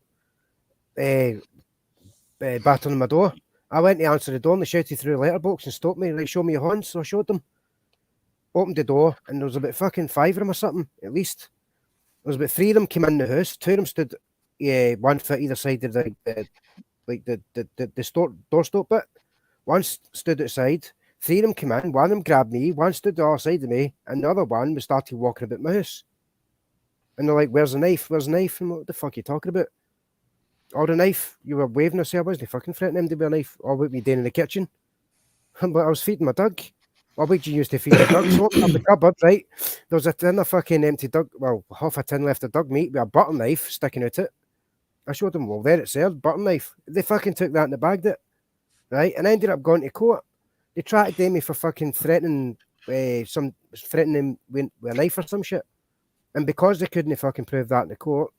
them battering on my door. I went to answer the door and they shouted through the letterbox and stopped me. Like, show me your horns. So I showed them. Opened the door and there was about fucking 5 of them or something, at least. There was about 3 of them came in the house. 2 of them stood 1 foot either side of the doorstop bit. 1 stood outside. 3 of them came in. 1 of them grabbed me. 1 stood the other side of me. And the other 1 was started walking about my house. And they're like, "Where's the knife? Where's the knife?" And what the fuck are you talking about? "Oh, the knife. You were waving us. I wasn't fucking threatening him to be a knife. Or what were you doing in the kitchen?" But I was feeding my dog. Or what did you use to feed the dog? So opened up the cupboard, right? There was a tin of fucking empty dog, well, half a tin left of dog meat with a butter knife sticking out it. I showed them, well, there it's there, butter knife. They fucking took that and they bagged it, right? And I ended up going to court. They tried to do me for fucking threatening threatening with a knife or some shit. And because they couldn't fucking prove that in the court,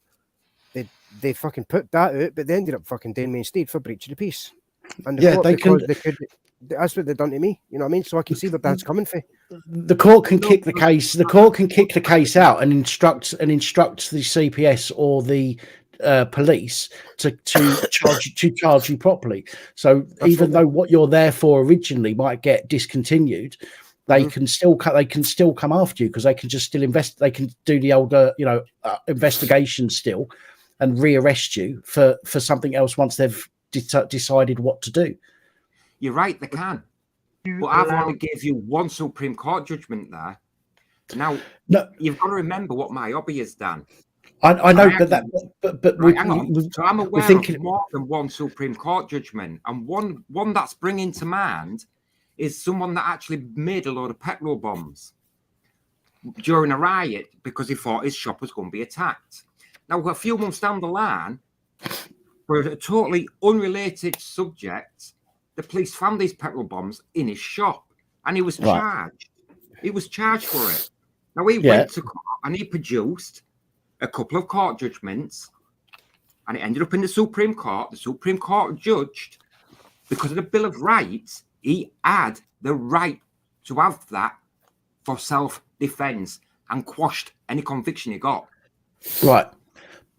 they fucking put that out, but they ended up fucking doing me instead for breach of the peace. And the court, they could. That's what they've done to me. You know what I mean? So I can see where that's coming from. The court can kick the case. The court can kick the case out and instruct the CPS or the police to charge you properly. So even though what you're there for originally might get discontinued, they can still come after you because they can just still invest. They can do the older investigation still and rearrest you for something else once they've decided what to do. You're right, they can. But I've only gave you 1 Supreme Court judgment there. Now, you've got to remember what my hobby has done. I know, but right, hang on. So I'm aware of more than 1 Supreme Court judgment, and one that's bringing to mind is someone that actually made a load of petrol bombs during a riot because he thought his shop was going to be attacked. Now, a few months down the line, for a totally unrelated subject, the police found these petrol bombs in his shop, and he was charged. He was charged for it. Now he went to court and he produced a couple of court judgments, and it ended up in the Supreme Court. The Supreme Court judged, because of the Bill of Rights, he had the right to have that for self-defense and quashed any conviction he got. Right.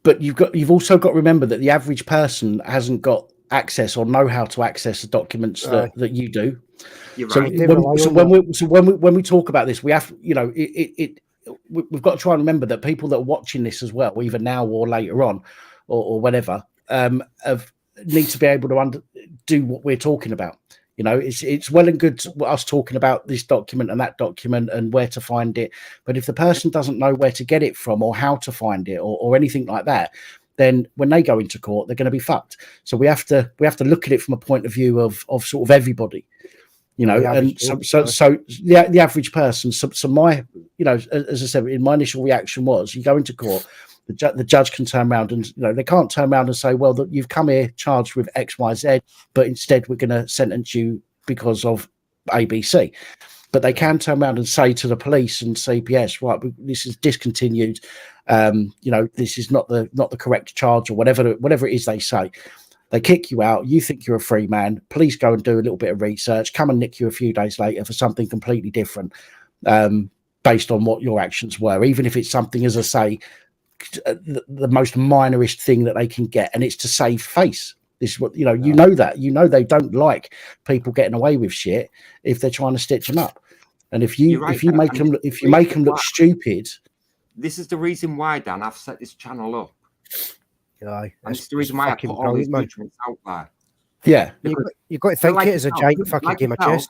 But you've also got to remember that the average person hasn't got access or know how to access the documents that you do. You're So, right. when we talk about this, we have, we've got to try and remember that people that are watching this as well, either now or later on, or whatever, need to be able to do what we're talking about. You know, it's well and good us talking about this document and that document and where to find it, but if the person doesn't know where to get it from or how to find it or anything like that, then when they go into court, they're going to be fucked. So we have to look at it from a point of view of sort of everybody, you know, and so the average person. So my, you know, as I said, in my initial reaction was, you go into court, the judge can turn around and, you know, they can't turn around and say, well, you've come here charged with X, Y, Z, but instead we're going to sentence you because of ABC. But they can turn around and say to the police and CPS, right, this is discontinued. You know, this is not the correct charge, or whatever it is they say. They kick you out. You think you're a free man. Police go and do a little bit of research, come and nick you a few days later for something completely different, based on what your actions were, even if it's something, as I say, the most minorist thing that they can get, and it's to save face. This is what, you know, they don't like people getting away with shit if they're trying to stitch them up. And if you make them look stupid, this is the reason why, Dan, I've set this channel up. Yeah, and it's the reason why I put all these judgments out there. Yeah, you've got to think it as a giant fucking game of chess.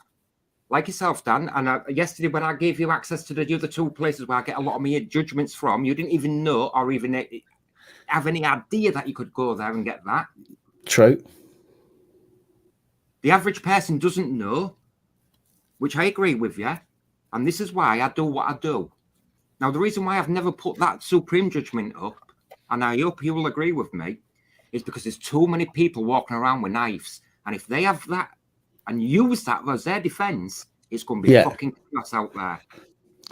Like yourself, Dan, and yesterday when I gave you access to the other two places where I get a lot of my judgments from, you didn't even know or even have any idea that you could go there and get that. True. The average person doesn't know, which I agree with you, and this is why I do what I do. Now, the reason why I've never put that Supreme judgment up, and I hope you will agree with me, is because there's too many people walking around with knives, and if they have that and use that as their defense, it's going to be fucking chaos out there.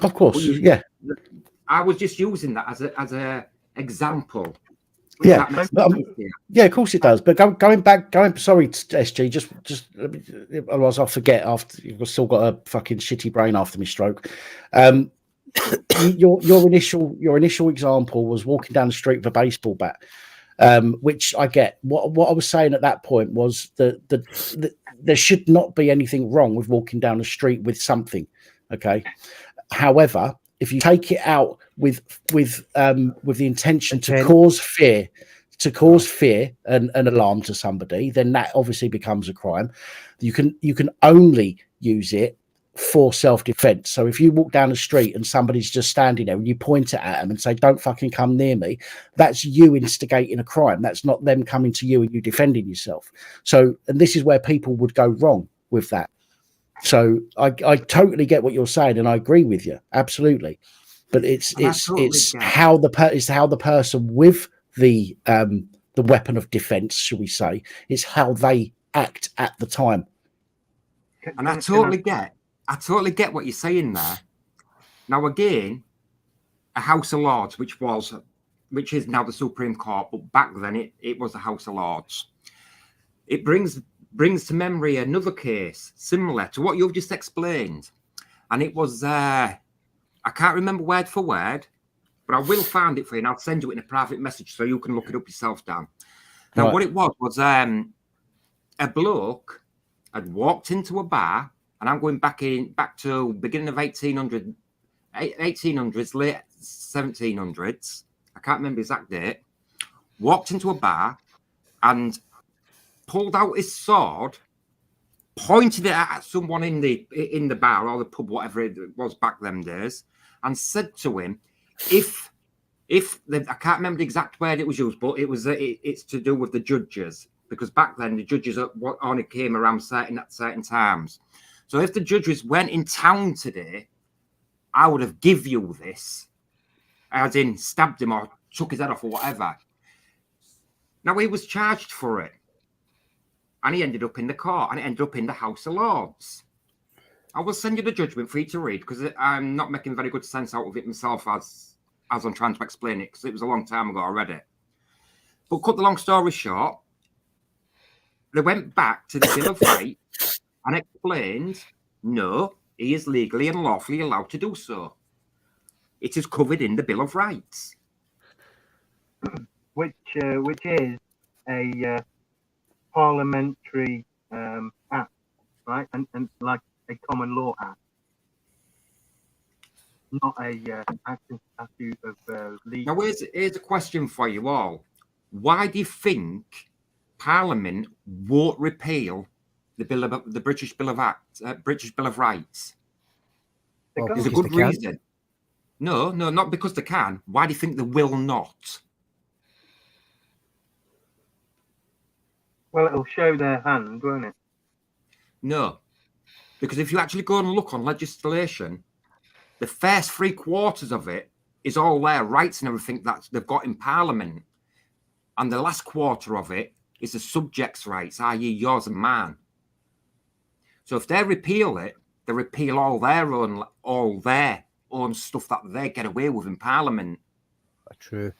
Of course, I was just using that as a example. Yeah, of course it does. But going back, sorry, SG, just otherwise I'll forget. After you've still got a fucking shitty brain after my stroke. Your initial example was walking down the street with a baseball bat, which I get. What I was saying at that point was that there should not be anything wrong with walking down the street with something. Okay, however, if you take it out with the intention to cause fear, and alarm to somebody, then that obviously becomes a crime. You can only use it for self-defense. So if you walk down the street and somebody's just standing there and you point it at them and say, don't fucking come near me, that's you instigating a crime. That's not them coming to you and you defending yourself. So, and this is where people would go wrong with that. So I totally get what you're saying, and I agree with you absolutely. But it's how the person with the weapon of defense, shall we say, it's how they act at the time. And I totally get what you're saying there. Now again, a House of Lords, which is now the Supreme Court, but back then it was the House of Lords. It brings to memory another case similar to what you've just explained, and it was I can't remember word for word, but I will find it for you and I'll send you it in a private message so you can look it up yourself, Dan. Now, what it was a bloke had walked into a bar, and I'm going back to beginning of 1800s, late 1700s. I can't remember the exact date. Walked into a bar and pulled out his sword, pointed it at someone in the bar or the pub, whatever it was back them days, and said to him, if I can't remember the exact word it was used, but it's to do with the judges, because back then the judges only came around at certain times. So if the judges went in town today, I would have give you this, as in stabbed him or took his head off or whatever. Now he was charged for it, and he ended up in the court, and it ended up in the House of Lords. I will send you the judgment for you to read because I'm not making very good sense out of it myself as I'm trying to explain it because it was a long time ago I read it. But cut the long story short, they went back to the Bill of Rights and explained, no, he is legally and lawfully allowed to do so. It is covered in the Bill of Rights. Which is a parliamentary act, right? And like a common law act, not a action statute of legal. Now, here's a question for you all. Why do you think Parliament won't repeal the British Bill of Rights? Well, There's a because good they can. reason. No, not because they can. Why do you think they will not? Well, it'll show their hand, won't it? No, because if you actually go and look on legislation, the first 3/4 of it is all their rights and everything that they've got in Parliament. And the last quarter of it is the subjects' rights, i.e. yours and mine. So if they repeal it, they repeal all their own stuff that they get away with in Parliament. True.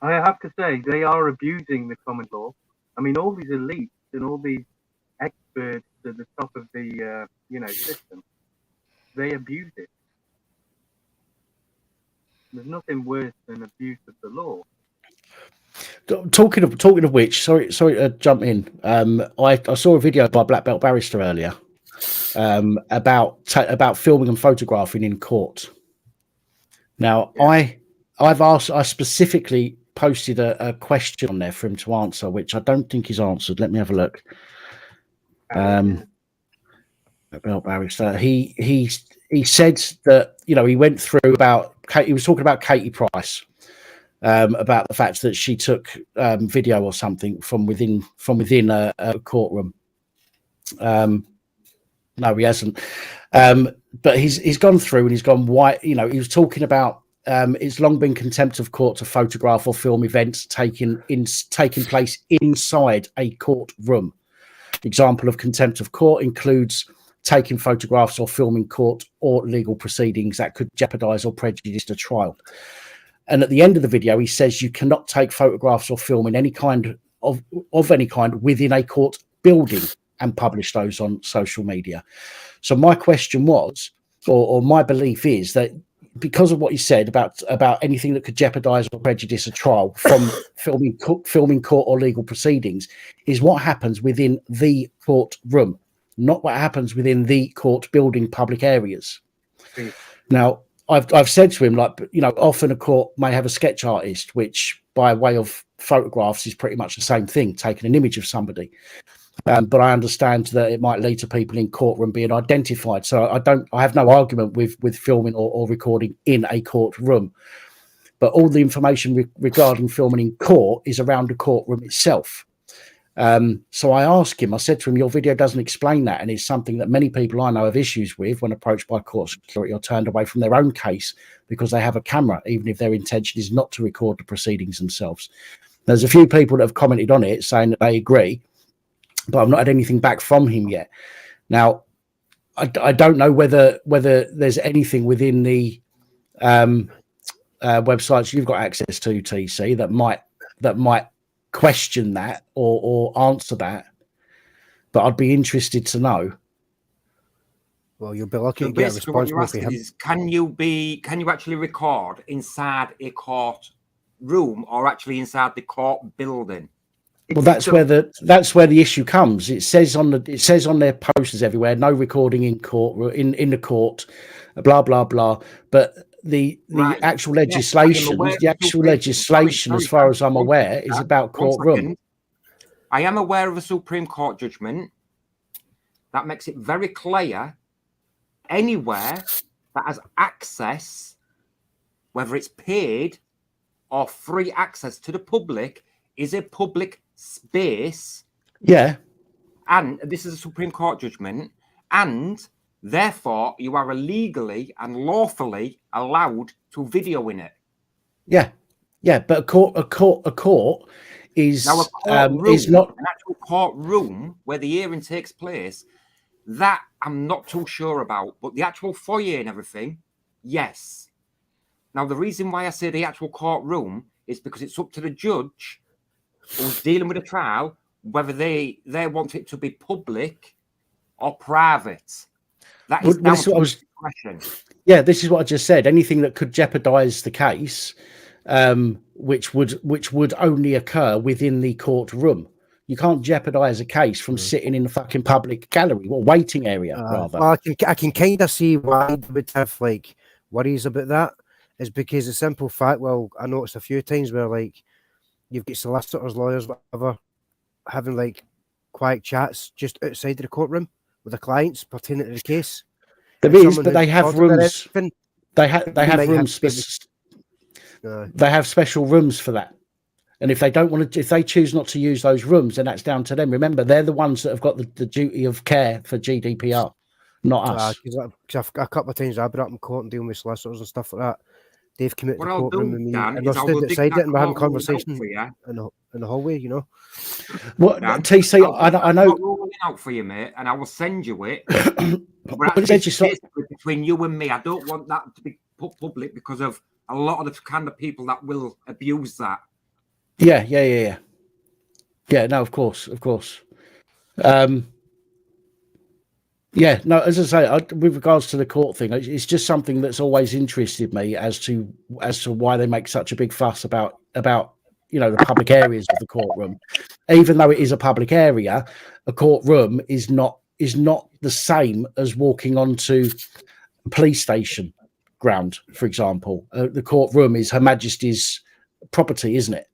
I have to say, they are abusing the common law. I mean, all these elites and all these experts at the top of the system, they abuse it. There's nothing worse than abuse of the law. Talking of which, sorry to jump in. I saw a video by Black Belt Barrister earlier about filming and photographing in court. Now, yeah. I specifically posted a question on there for him to answer, which I don't think he's answered. Let me have a look. Black Belt Barrister. He said that he went through he was talking about Katie Price. About the fact that she took video or something from within a courtroom. No, he hasn't. But he's gone through and he's gone why. He was talking about it's long been contempt of court to photograph or film events taking place inside a courtroom. Example of contempt of court includes taking photographs or filming court or legal proceedings that could jeopardize or prejudice the trial. And at the end of the video, he says you cannot take photographs or film in any kind of any kind within a court building and publish those on social media. So my question was, or my belief is that because of what he said about anything that could jeopardize or prejudice a trial from filming court or legal proceedings is what happens within the courtroom, not what happens within the court building public areas. Now, I've said to him, often a court may have a sketch artist, which by way of photographs is pretty much the same thing, taking an image of somebody. But I understand that it might lead to people in courtroom being identified. So I have no argument with filming or recording in a courtroom. But all the information regarding filming in court is around the courtroom itself. So I said to him, your video doesn't explain that. And it's something that many people I know have issues with when approached by court security or turned away from their own case because they have a camera, even if their intention is not to record the proceedings themselves. There's a few people that have commented on it saying that they agree, but I've not had anything back from him yet. Now, I don't know whether there's anything within the websites you've got access to, TC, that might question that or answer that, but I'd be interested to know. Well, you'll be lucky so to get a basically response. What you're asking is, can you actually record inside a court room or actually inside the court building? Well, that's where the issue comes. It says on their posters everywhere, no recording in court, in the court, blah blah blah. But the actual legislation, as far as I'm aware, is about courtroom. I am aware of a Supreme Court judgment that makes it very clear anywhere that has access, whether it's paid or free access to the public, is a public space. Yeah. And this is a Supreme Court judgment, and therefore you are legally and lawfully allowed to video in it. Yeah. Yeah, but a court is now is not an actual courtroom where the hearing takes place. That I'm not too sure about. But the actual foyer and everything, yes. Now, the reason why I say the actual courtroom is because it's up to the judge who's dealing with a trial whether they want it to be public or private. That is down to discretion. Yeah, this is what I just said. Anything that could jeopardise the case, which would only occur within the courtroom. You can't jeopardise a case from sitting in the fucking public gallery or waiting area, rather. Well, I can kind of see why they would have like worries about that. Is because the simple fact. Well, I noticed a few times where like you've got solicitors, lawyers, whatever, having like quiet chats just outside of the courtroom with the clients pertaining to the case. There is, but they have rooms. They have rooms. They have special rooms for that. And if they don't want to, if they choose not to use those rooms, then that's down to them. Remember, they're the ones that have got the duty of care for GDPR, not us. Because a couple of times I've been up in court and dealing with solicitors and stuff like that. They've come out to the What I'll courtroom do, with me, Dan, and is they've I stood will dig outside that it, and we're having a courtroom out conversation for you. in the hallway, you know. What Dan, TC? I know. I'll roll it out for you, mate, and I will send you it. But It's basically between you and me, I don't want that to be put public because of a lot of the kind of people that will abuse that. Yeah. No, of course. Yeah, no. As I say, with regards to the court thing, it's just something that's always interested me as to why they make such a big fuss about the public areas of the courtroom. Even though it is a public area, a courtroom is not the same as walking onto a police station ground, for example. The courtroom is Her Majesty's property, isn't it?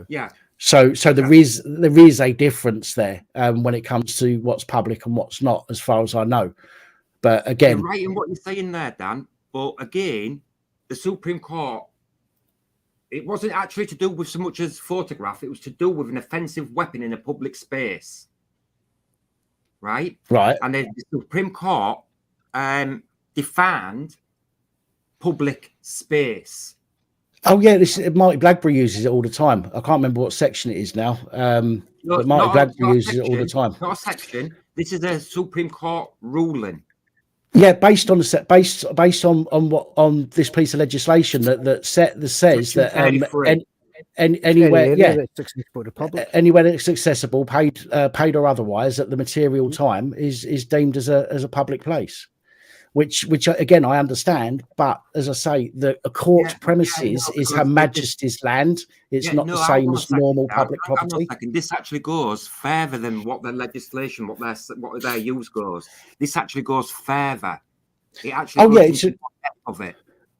Yeah. So there is a difference there when it comes to what's public and what's not, as far as I know. But again, you're right in what you're saying there, Dan. But again, the Supreme Court, it wasn't actually to do with so much as photograph. It was to do with an offensive weapon in a public space. Right. And then the Supreme Court defined public space. Oh yeah, Marty Blackberry uses it all the time. I can't remember what section it is now. But Marty Blackberry uses it all the time. Not a section. This is a Supreme Court ruling. Yeah, based on this piece of legislation that says that anywhere that's accessible, paid or otherwise, at the material time is deemed as a public place. Which again I understand, but as I say, a court premises is Her Majesty's land. It's not the same as normal public property. This actually goes further than what the legislation, what their use goes. This actually goes further. It actually goes into the depth of it.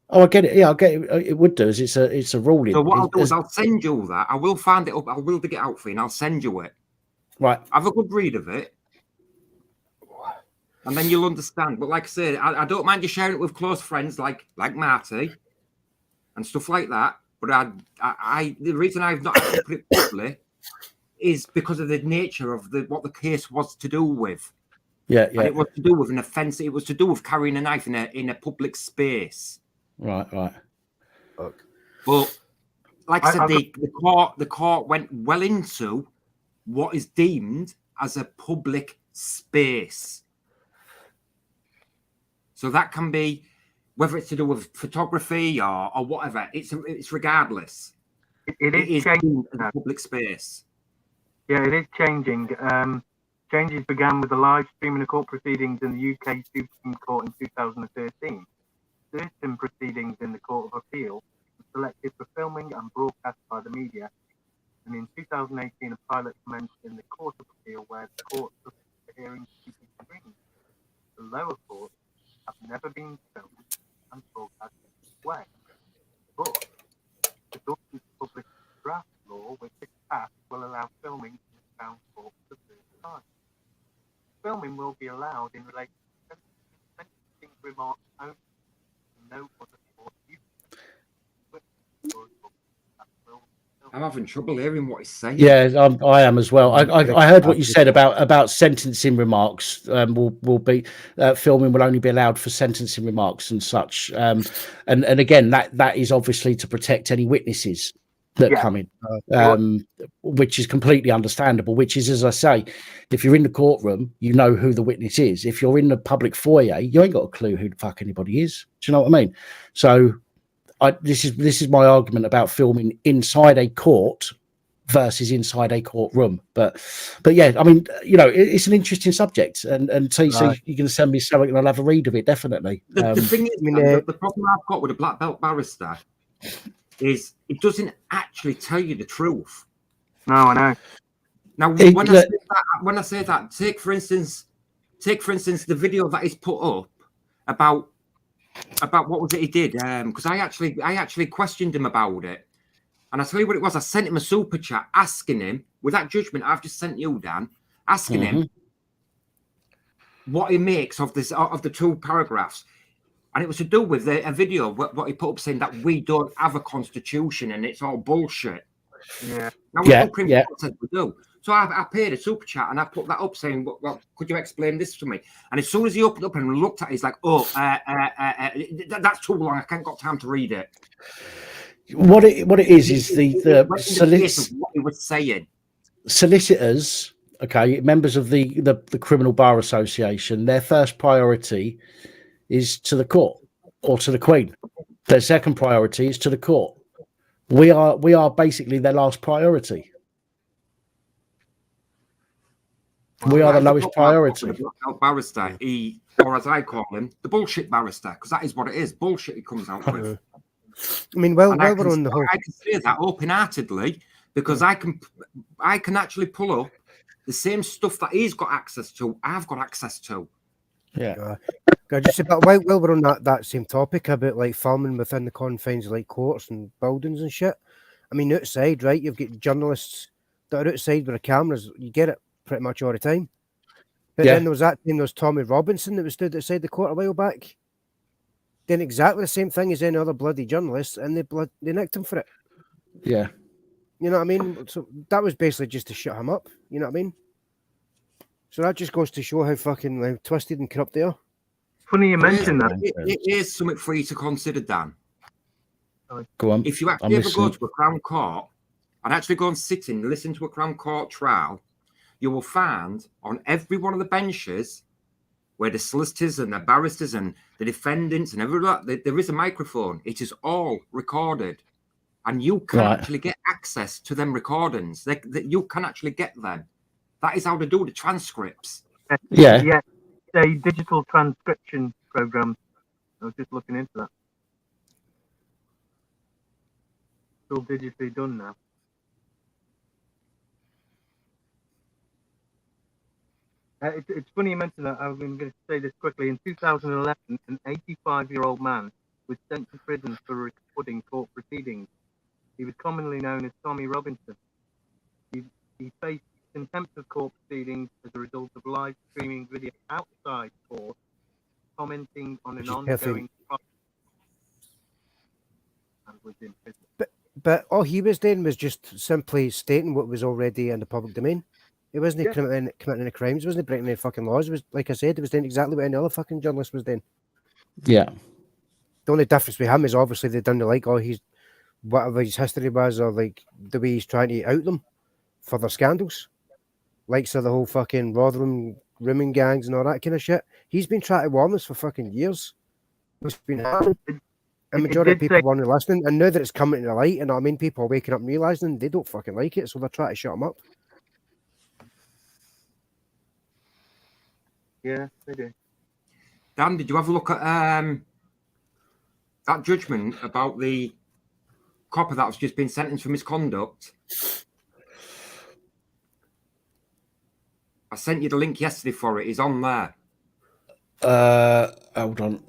Oh, I get it. Yeah, I get it. It would do. It's a ruling. So what I'll do is I'll send you that. I will find it up. I will dig it out for you, and I'll send you it. Right. Have a good read of it. And then you'll understand. But like I say, I don't mind you sharing it with close friends like Marty and stuff like that. But the reason I've not actually put it publicly is because of the nature of what the case was to do with. Yeah. And it was to do with an offence. It was to do with carrying a knife in a public space. Right. But like I said, the court went well into what is deemed as a public space. So that can be whether it's to do with photography or whatever. It's regardless. It is changing in public space. Yeah, it is changing. Changes began with the live streaming of court proceedings in the UK Supreme Court in 2013. Certain proceedings in the Court of Appeal were selected for filming and broadcast by the media. And in 2018, a pilot commenced in the Court of Appeal where the court took the hearing to be streamed. The lower court have never been filmed and broadcast this way. But the Dorset Public Draft Law, which is passed, will allow filming in the Crown Court for the first time. Filming will be allowed in relation to sentencing remarks only, no other court use. I'm having trouble hearing what he's saying. Yeah, I am as well. I heard what you said about sentencing remarks. Will be filming will only be allowed for sentencing remarks and such. And again, that is obviously to protect any witnesses. that Yeah. come in, which is completely understandable. Which is, as I say, if you're in the courtroom, you know who the witness is. If you're in the public foyer, you ain't got a clue who the fuck anybody is. Do you know what I mean? So, this is my argument about filming inside a court versus inside a courtroom. But yeah, I mean, you know, it's an interesting subject, and TC, you're going to send me something, and I'll have a read of it definitely. The thing is, the problem I've got with a black belt barrister is it doesn't actually tell you the truth. No, I know. Now, when I say that, take for instance the video that is put up about what was it he did? Because I actually questioned him about it, and I tell you what it was. I sent him a super chat asking him, with that judgment I've just sent you, Dan, asking him what he makes of the 2 paragraphs. And it was to do with a video, what he put up saying that we don't have a constitution and it's all bullshit. Yeah. Now, the Supreme Court said we do. So I paid a super chat and I put that up saying, well, could you explain this to me? And as soon as he opened up and looked at it, he's like, that's too long. I can't got time to read it. What it is the what he was saying. Solicitors, okay, members of the Criminal Bar Association, their first priority is to the court or to the Queen. Their second priority is to the court. We are basically their last priority. We are the lowest priority. The black belt barrister, or as I call him, the bullshit barrister, because that is what it is. Bullshit he comes out with. I mean, we're on the whole. I can say that open-heartedly because I can actually pull up the same stuff that he's got access to. I've got access to. Yeah. Just about while we're on that same topic about like filming within the confines of like courts and buildings and shit. I mean, outside, right? You've got journalists that are outside with the cameras. You get it pretty much all the time. But then there was Tommy Robinson that was stood outside the court a while back. Then exactly the same thing as any other bloody journalist, and they nicked him for it. Yeah. You know what I mean? So that was basically just to shut him up. You know what I mean? So that just goes to show how fucking twisted and corrupt they are. Funny you mentioned that. It is something for you to consider, Dan. Go on. If you actually ever go to a Crown Court and actually go and sit in and listen to a Crown Court trial, you will find on every one of the benches where the solicitors and the barristers and the defendants and everyone, there is a microphone. It is all recorded. And you can actually get access to them recordings. You can actually get them. That is how they do the transcripts. Yeah. Yeah. A digital transcription program. I was just looking into that. It's all digitally done now. It's funny you mentioned that. I'm going to say this quickly. In 2011, an 85-year-old man was sent to prison for recording court proceedings. He was commonly known as Tommy Robinson. He faced contempt of court proceedings as a result of live streaming video outside court, commenting on an ongoing process, and was in prison. But all he was doing was just simply stating what was already in the public domain. He wasn't committing any crimes. He wasn't breaking any fucking laws. It was, like I said, he was doing exactly what any other fucking journalist was doing. Yeah. The only difference with him is obviously they done whatever his history was, or like the way he's trying to out them for their scandals. Like, so the whole fucking Rotherham rooming gangs and all that kind of shit. He's been trying to warn us for fucking years. It's been happening. And majority of people weren't listening. And now that it's coming to the light, and I mean, people are waking up and realising they don't fucking like it, so they're trying to shut him up. Yeah, they do. Dan, did you have a look at that judgment about the copper that was just been sentenced for misconduct? I sent you the link yesterday for it. It's on there. Hold on.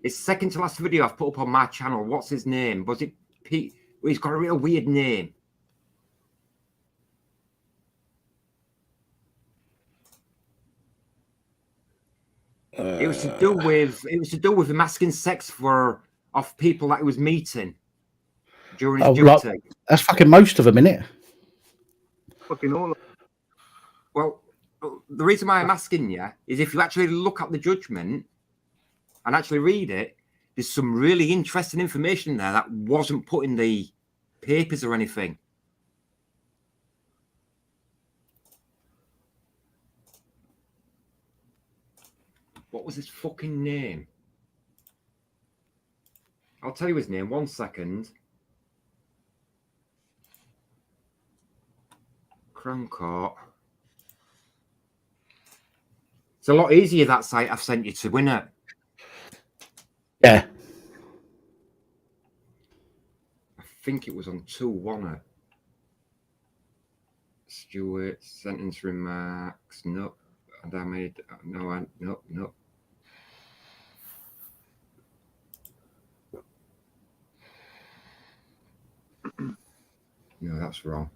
It's second to last video I've put up on my channel. What's his name? Was it Pete? He's got a real weird name. It was to do with him asking sex off people that he was meeting during his duty. That's fucking most of them, innit? Fucking all of them. Well, the reason why I'm asking you is if you actually look at the judgment and actually read it, there's some really interesting information in there that wasn't put in the papers or anything. What was his fucking name? I'll tell you his name, 1 second. Crown Court. It's a lot easier, that site I've sent you to, isn't it? Yeah. I think it was on 2, wasn't it? Stewart, sentence remarks, nope. And I made, no, nope, nope. No, that's wrong.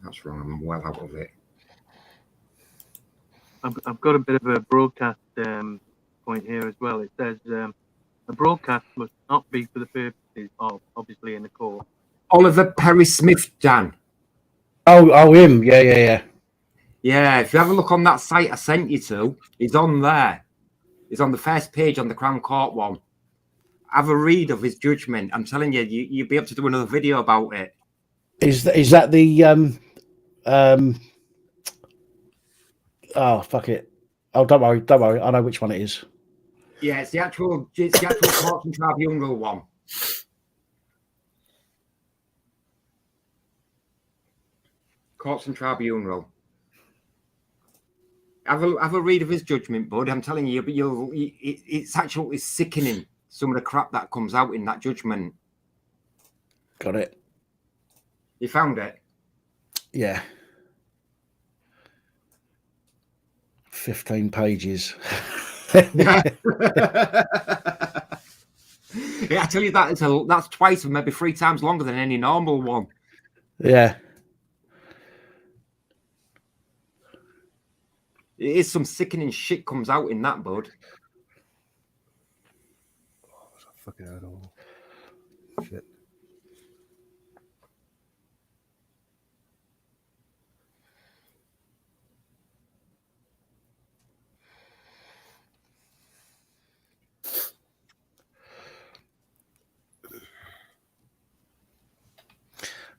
That's wrong. I'm well out of it. I've got a bit of a broadcast point here as well. It says a broadcast must not be for the purposes of, obviously, in the court. Oliver Perry Smith, Dan. Oh, him. Yeah. Yeah, if you have a look on that site I sent you to, he's on there. He's on the first page on the Crown Court one. Have a read of his judgment. I'm telling you, you'll be able to do another video about it. Is that the oh, fuck it. Oh, don't worry. I know which one it is. Yeah, it's the actual Courts and Tribunal one. Courts and Tribunal. Have a read of his judgment, bud. I'm telling you, but it's absolutely sickening, some of the crap that comes out in that judgment. Got it. You found it? Yeah. 15 pages. Yeah. Yeah, I tell you that's twice or maybe 3 times longer than any normal one. Yeah. It is some sickening shit comes out in that, bud. Fucking hell. Shit.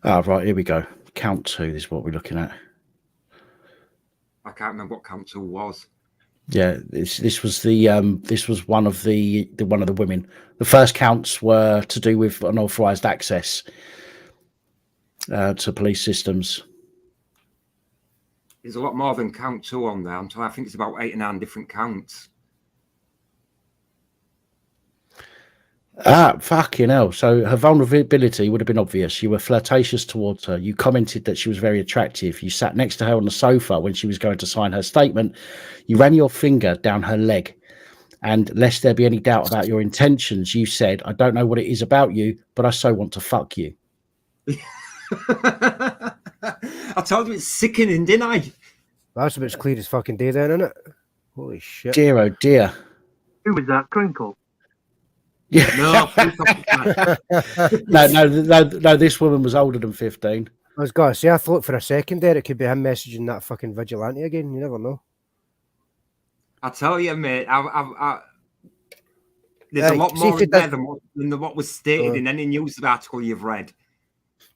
Oh, right, here we go. Count 2 is what we're looking at. I can't remember what count 2 was. Yeah, this was one of the women. The first counts were to do with unauthorized access to police systems. There's a lot more than count 2 on there. I think it's about 8 or 9 different counts. Ah, fucking hell. So her vulnerability would have been obvious. You were flirtatious towards her. You commented that she was very attractive. You sat next to her on the sofa when she was going to sign her statement. You ran your finger down her leg. And lest there be any doubt about your intentions, you said, I don't know what it is about you, but I so want to fuck you. I told you it's sickening, didn't I? That's about as clear as fucking day then, isn't it? Holy shit. Dear, oh dear. Who was that? Crinkle? Yeah. No, no, this woman was older than 15. I was going to say, I thought for a second there it could be him messaging that fucking vigilante again. You never know. I tell you, mate, there's a lot more in there than what was stated in any news article you've read.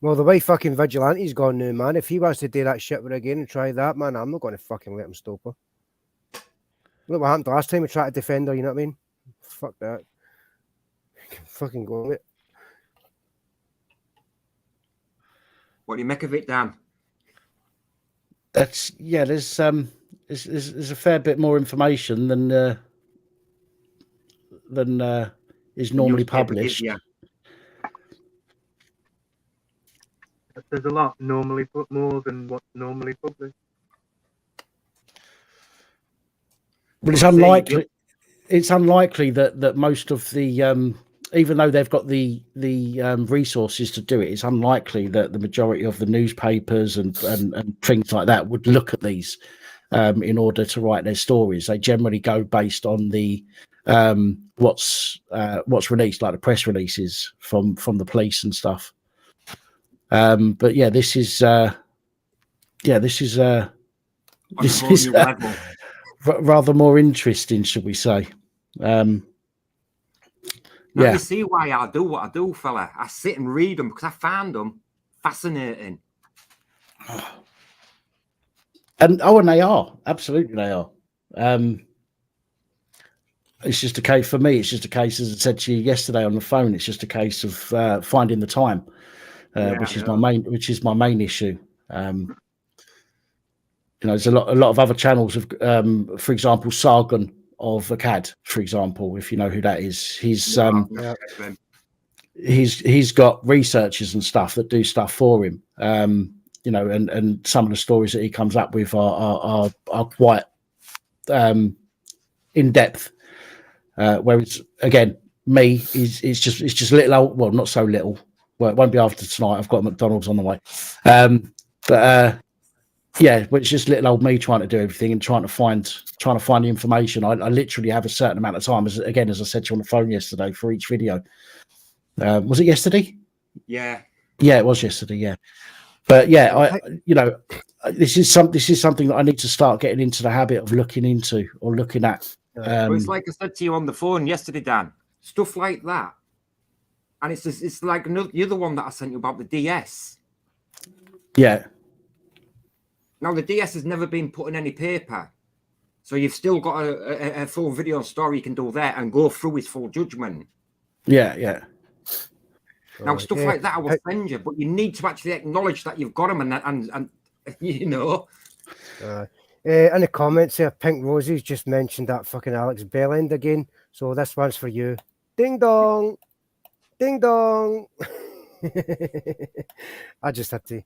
Well, the way fucking vigilante's gone now, man. If he wants to do that shit with her again and try that, man, I'm not going to fucking let him stop her. Look what happened last time we tried to defend her, you know what I mean? Fuck that. Fucking go with it. What do you make of it, Dan? There's a fair bit more information than is normally published. Yeah. There's a lot normally put more than what's normally published. But it's unlikely. It's unlikely that most of the even though they've got the resources to do it, it's unlikely that the majority of the newspapers and things like that would look at these in order to write their stories. They generally go based on the what's released, like the press releases from the police and stuff. But yeah, this is rather more interesting, should we say? Now Yeah. you see why I do what I do, fella. I sit and read them because I find them fascinating. And they are, absolutely they are. It's just a case for me. It's just a case, as I said to you yesterday on the phone. It's just a case of finding the time, which is my main issue. There's a lot of other channels of, for example, Sargon of Akkad, for example, if you know who that is. He's got researchers and stuff that do stuff for him. And some of the stories that he comes up with are quite in depth. Whereas again, me it's just little old, well, not so little. Well, it won't be after tonight. I've got McDonald's on the way. Yeah, but it's just little old me trying to do everything and trying to find the information. I literally have a certain amount of time, as I said to you on the phone yesterday, for each video. Was it yesterday? Yeah, it was yesterday. Yeah, but yeah, this is something that I need to start getting into the habit of looking into or looking at. But it's like I said to you on the phone yesterday, Dan. Stuff like that, and it's like the other one that I sent you about the DS. Yeah. Now, the DS has never been put in any paper. So you've still got a full video story you can do there and go through his full judgment. Yeah. Now, stuff like that I will send you, but you need to actually acknowledge that you've got them and you know. In the comments here, Pink Rosie's just mentioned that fucking Alex Bellend again. So this one's for you. Ding dong. Ding dong. I just had to.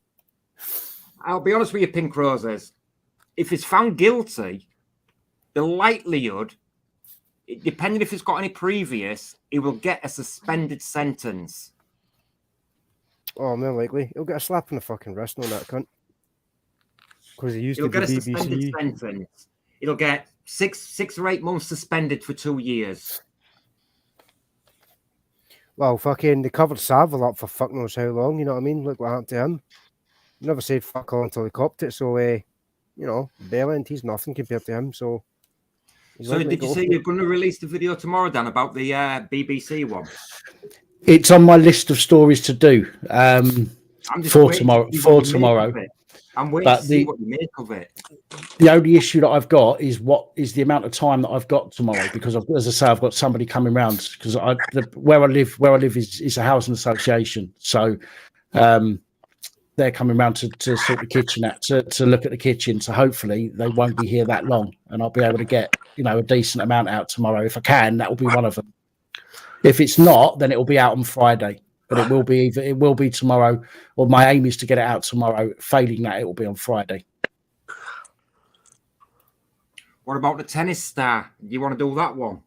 I'll be honest with you, Pink Roses. If he's found guilty, the likelihood, depending if he's got any previous, he will get a suspended sentence. Oh, more likely. He'll get a slap in the fucking wrist on that cunt. Because he used He'll to get be a suspended BBC. sentence. He'll get six or 8 months suspended for 2 years. Well, fucking, they covered Savile up for fuck knows how long, you know what I mean? Look what happened to him. Never said fuck all until he copped it, so, Bellend, he's nothing compared to him, so... So did you say you're going to release the video tomorrow, Dan, about the BBC one? It's on my list of stories to do for tomorrow. I'm waiting to see what you make of it. The only issue that I've got is what is the amount of time that I've got tomorrow, because as I say, I've got somebody coming round, because where I live is a housing association, so they're coming round to sort the kitchen out, to look at the kitchen. So hopefully they won't be here that long, and I'll be able to get a decent amount out tomorrow. If I can, that will be one of them. If it's not, then it will be out on Friday. But it will be tomorrow, or my aim is to get it out tomorrow. Failing that, it will be on Friday. What about the tennis star? Do you want to do that one,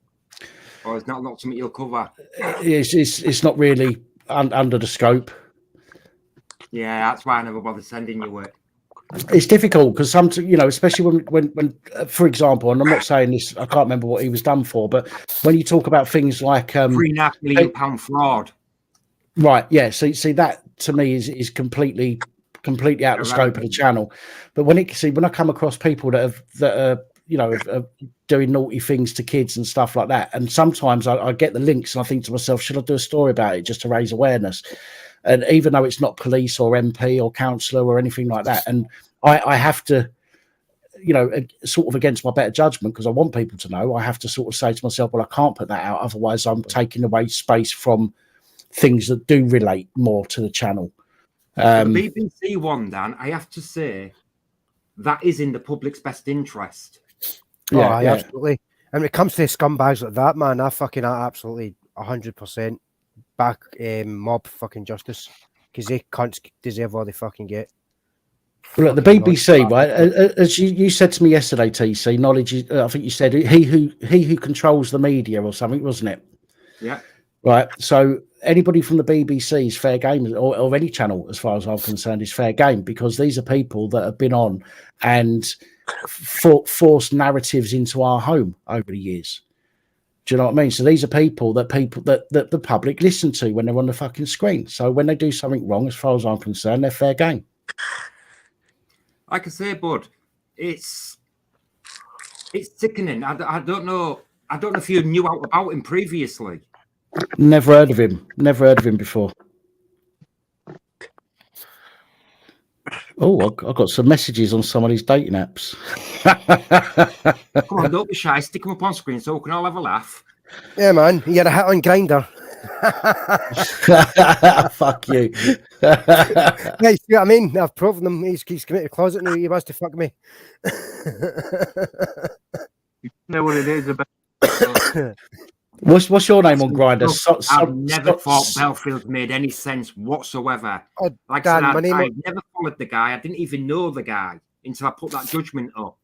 or is that not something you'll cover? It's not really under the scope. Yeah, that's why I never bothered sending you it. It's difficult because especially when for example, and I'm not saying this, I can't remember what he was done for, but when you talk about things like £3.5 million fraud. Right, yeah. See that to me is completely out of the scope of the channel. But when I come across people that are doing naughty things to kids and stuff like that, and sometimes I get the links and I think to myself, should I do a story about it just to raise awareness? And even though it's not police or MP or councillor or anything like that, and I have to, sort of against my better judgment, because I want people to know, I have to sort of say to myself, well, I can't put that out, otherwise I'm taking away space from things that do relate more to the channel. The BBC one, Dan, I have to say, that is in the public's best interest. Yeah, absolutely. And when it comes to scumbags like that, man, I fucking absolutely 100% back mob fucking justice, because they cunts deserve all they fucking get. Look, the BBC, right? As you said to me yesterday, TC, knowledge is, I think you said, he who controls the media or something, wasn't it? Yeah. Right. So anybody from the BBC is fair game, or any channel, as far as I'm concerned, is fair game, because these are people that have been on and forced narratives into our home over the years. Do you know what I mean? So these are people that the public listen to when they're on the fucking screen. So when they do something wrong, as far as I'm concerned, they're fair game. Like I say, bud, it's sickening. I don't know if you knew out about him previously. Never heard of him. Never heard of him before. Oh, I got some messages on some of these dating apps. Come on, don't be shy. Stick them up on screen so we can all have a laugh. Yeah, man. You're a hit on Grinder. Fuck you. Yeah, you see what I mean? I've proven him. He's come out of the closet now. He wants to fuck me. You know what it is about. What's your name on Grindr? Look, I've never thought Belfield made any sense whatsoever. Oh, Like Dan, I my said, name I never followed the guy. I didn't even know the guy until I put that judgment up.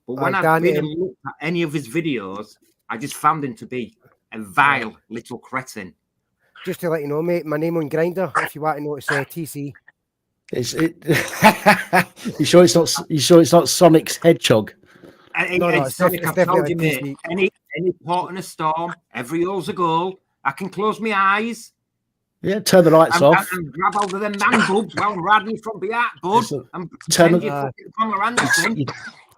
But when I've Dan, been and looked at any of his videos, I just found him to be a vile little cretin. Just to let you know, mate, my name on Grinder. If you want to know, it's TC. You sure it's not? You sure it's not Sonic's Hedgehog? No, It's it's Sonic, I've told you, definitely mate. Any port in a storm, every hole's a goal. I can close my eyes. Yeah, turn the lights off. And grab hold of them man boobs while I'm riding from behind, bud. And turn pretend you're fucking Pamela Anderson.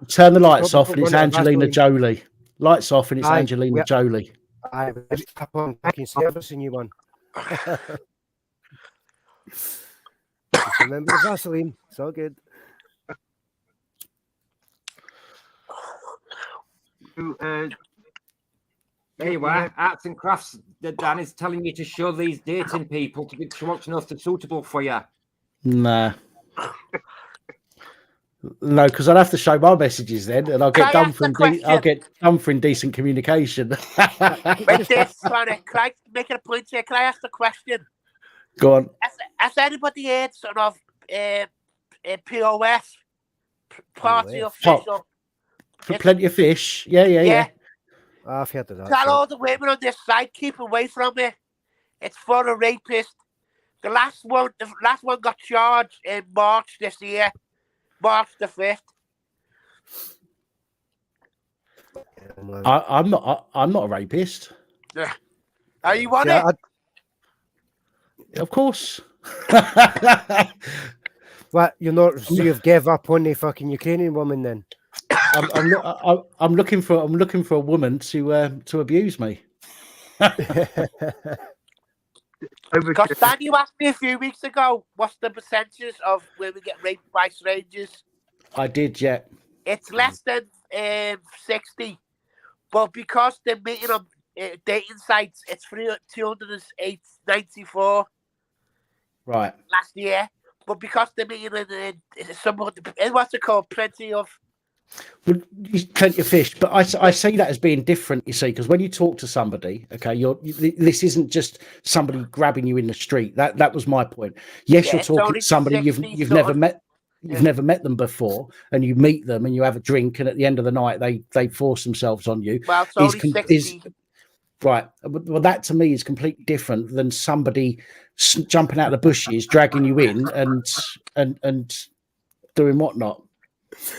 Turn the lights off and it's Angelina Jolie. Lights off and it's Angelina Jolie. I tap on fucking service a new one. Just remember the Vaseline. It's all good. There you are, arts and crafts. Dan is telling you to show these dating people to be. She wants to know if they're suitable for you. Nah. No, because I'll have to show my messages then, and I'll get done for indecent communication. With this, Sonic, can I make it a point here? Can I ask the question? Go on. Has anybody heard sort of POS, party official? Plenty of fish. Yeah. I've heard of that. Tell all the women on this side, keep away from it. It's for a rapist. The last one got charged in March this year, March the 5th. I'm not a rapist. Are you on it? Of course. What, you're not? So you've gave up on the fucking Ukrainian woman then? I'm looking for a woman to abuse me. Because Dan, you asked me a few weeks ago, what's the percentage of women get raped by strangers? I did, yeah. It's less than 60, but because they're meeting on dating sites, it's 294. Right. Last year, but because they're meeting in what's it called? Plenty of fish, but I see that as being different. You see, because when you talk to somebody, okay, this isn't just somebody grabbing you in the street. That was my point. Yes, you're talking to somebody you've never met. You've never met them before, and you meet them, and you have a drink, and at the end of the night, they force themselves on you. Well, it's only 60. Right. Well, that to me is completely different than somebody jumping out of the bushes, dragging you in, and doing whatnot.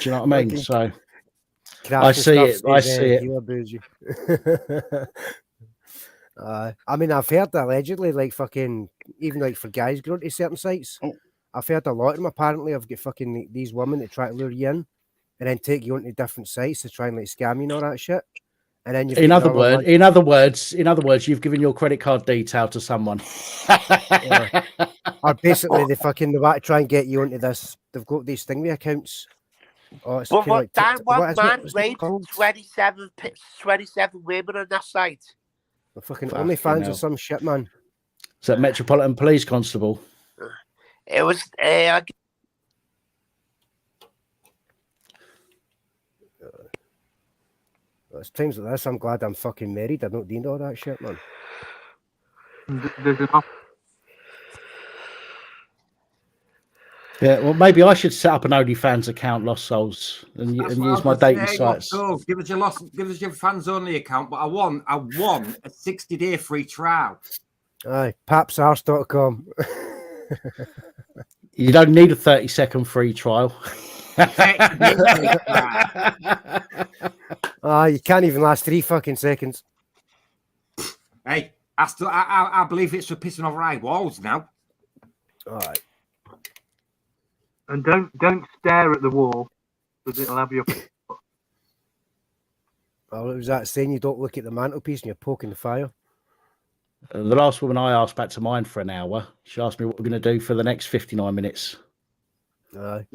Do you know what I mean? So I see it. I mean, I've heard allegedly, like fucking, even like for guys going to certain sites, I've heard a lot of them apparently have got fucking these women that try to lure you in and then take you onto different sites to try and like scam you and all that shit. And then in other words, you've given your credit card detail to someone. Or basically, they want to try and get you into this. They've got these thingy accounts. Oh, it's but like Dan, one man raped 27 women on that site. The fucking OnlyFans or some shit, man. Is that Metropolitan Police Constable? It was. It's times like this, I'm glad I'm fucking married. I don't need all that shit, man. There's enough. Yeah, well, maybe I should set up an OnlyFans account, Lost Souls, and use my dating sites. Give us your fans only account, but I want a 60-day free trial. Aye, papsarse.com. You don't need a 30-second free trial. You can't even last 3 fucking seconds. Hey, I believe it's for pissing over high walls now. All right. And don't stare at the wall because it'll have your. Oh, was that saying you don't look at the mantelpiece and you're poking the fire? The last woman I asked back to mine for an hour, she asked me what we're going to do for the next 59 minutes. Aye.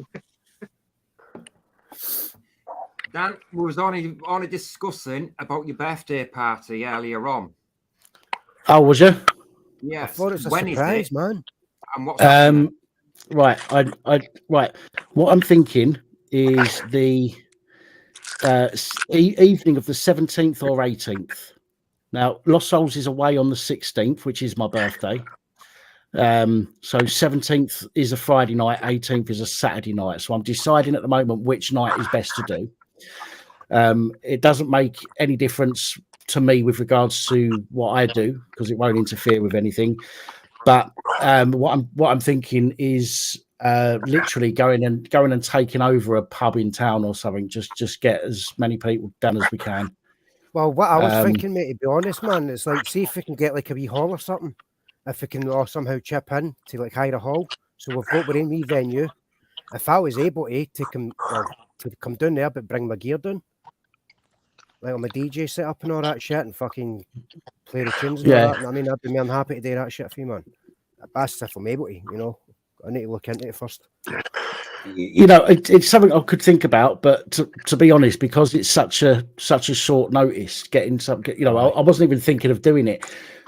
Dan, we was only discussing about your birthday party earlier on. Oh, was you? Yes. I thought it was a When is surprise, it? man. And what's happening? Right. Right. What I'm thinking is the evening of the 17th or 18th. Now, Lost Souls is away on the 16th, which is my birthday. So 17th is a Friday night, 18th is a Saturday night. So I'm deciding at the moment which night is best to do. It doesn't make any difference to me with regards to what I do because it won't interfere with anything. But what I'm thinking is literally going and taking over a pub in town or something. Just get as many people done as we can. Well, what I was thinking, mate, to be honest, man, it's like, see if we can get like a wee hall or something. If we can somehow chip in to like hire a hall. So we've got our own wee venue. If I was able to come down there, but bring my gear down, like on my DJ setup and all that shit, and fucking play the tunes and all that. I mean, I'd be more than happy to do that shit for you, man. That's if I'm able to, you know. I need to look into it first. You know, it's something I could think about, but to be honest, because it's such a short notice, getting some, you know, I wasn't even thinking of doing it.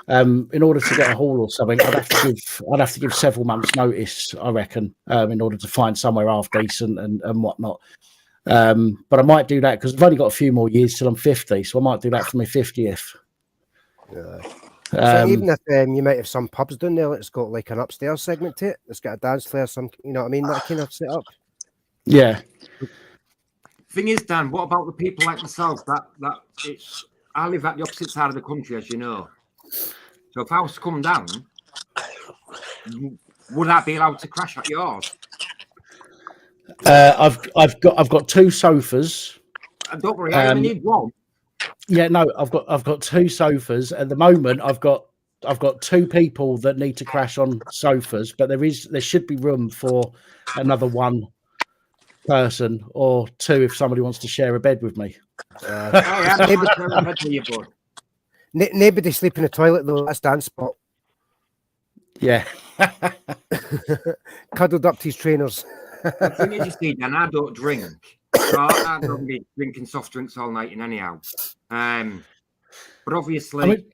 In order to get a hall or something, I'd have to give several months' notice, I reckon, in order to find somewhere half decent and whatnot. But I might do that because I've only got a few more years till I'm 50, so I might do that for my 50th. Yeah. So even if you might have some pubs down there that's got like an upstairs segment to it, it's got a dance floor, some, you know what I mean, that kind of set up. Yeah. Thing is, Dan, what about the people like myself? I live at the opposite side of the country, as you know. So if I was to come down, would I be allowed to crash at yours? I've got two sofas. Don't worry, I only need one. Yeah, no, I've got two sofas at the moment. I've got two people that need to crash on sofas, but there should be room for another one person or two if somebody wants to share a bed with me. Nobody sleep in the toilet though. That's Dan's spot. Yeah. Cuddled up to his trainers. The thing is, you see, Dan, I don't drink. So I don't be drinking soft drinks all night in anyhow. But obviously,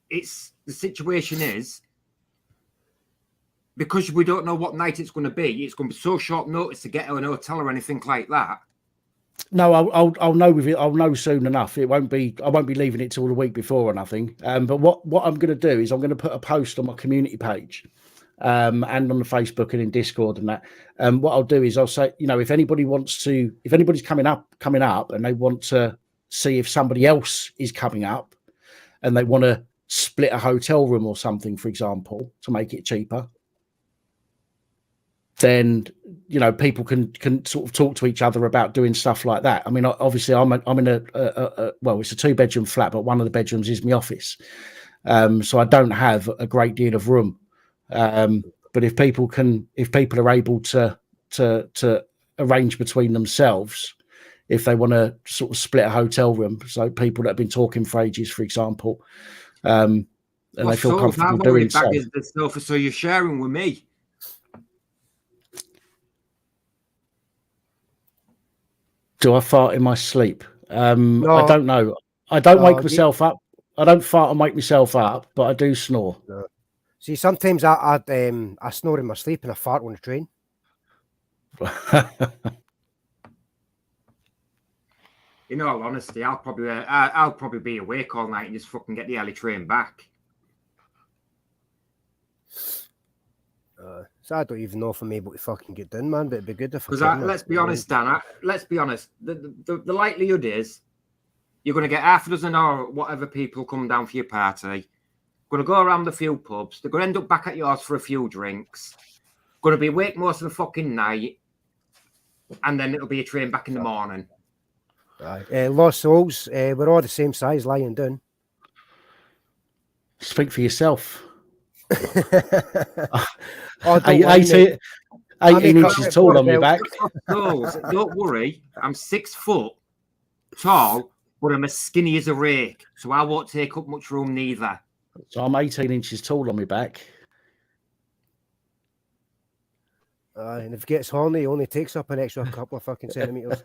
it's the situation is because we don't know what night it's going to be. It's going to be so short notice to get an hotel or anything like that. No, I'll know with it. I'll know soon enough. I won't be leaving it till the week before or nothing. But what I'm going to do is I'm going to put a post on my community page. And on the Facebook and in Discord and that. What I'll do is I'll say, you know, if anybody's coming up and they want to see if somebody else is coming up and they want to split a hotel room or something, for example, to make it cheaper, then, you know, people can sort of talk to each other about doing stuff like that. I mean, obviously I'm in a it's a 2-bedroom flat, but one of the bedrooms is my office. So I don't have a great deal of room. But if people are able to arrange between themselves, if they want to sort of split a hotel room, so people that have been talking for ages, for example, and they feel comfortable doing so. The sofa, so you're sharing with me. Do I fart in my sleep? No. I don't know. I don't wake myself up. I don't fart and wake myself up, but I do snore. No. See, sometimes I snore in my sleep and I fart on the train. In all honesty, I'll probably be awake all night and just fucking get the early train back. So I don't even know if I'm able to fucking get done, man. But it'd be good if. Because let's be honest, Dan. Let's be honest. The likelihood is you're going to get half a dozen or whatever people come down for your party. Going to go around a few pubs. They're going to end up back at yours for a few drinks. Going to be awake most of the fucking night, and then it'll be a train back in the morning. Lost Souls. We're all the same size, lying down. Speak for yourself. 18 inches tall on your back. Don't worry, I'm 6 foot tall but I'm as skinny as a rake, so I won't take up much room neither. So I'm 18 inches tall on my back. And if it gets horny, it only takes up an extra couple of fucking centimeters.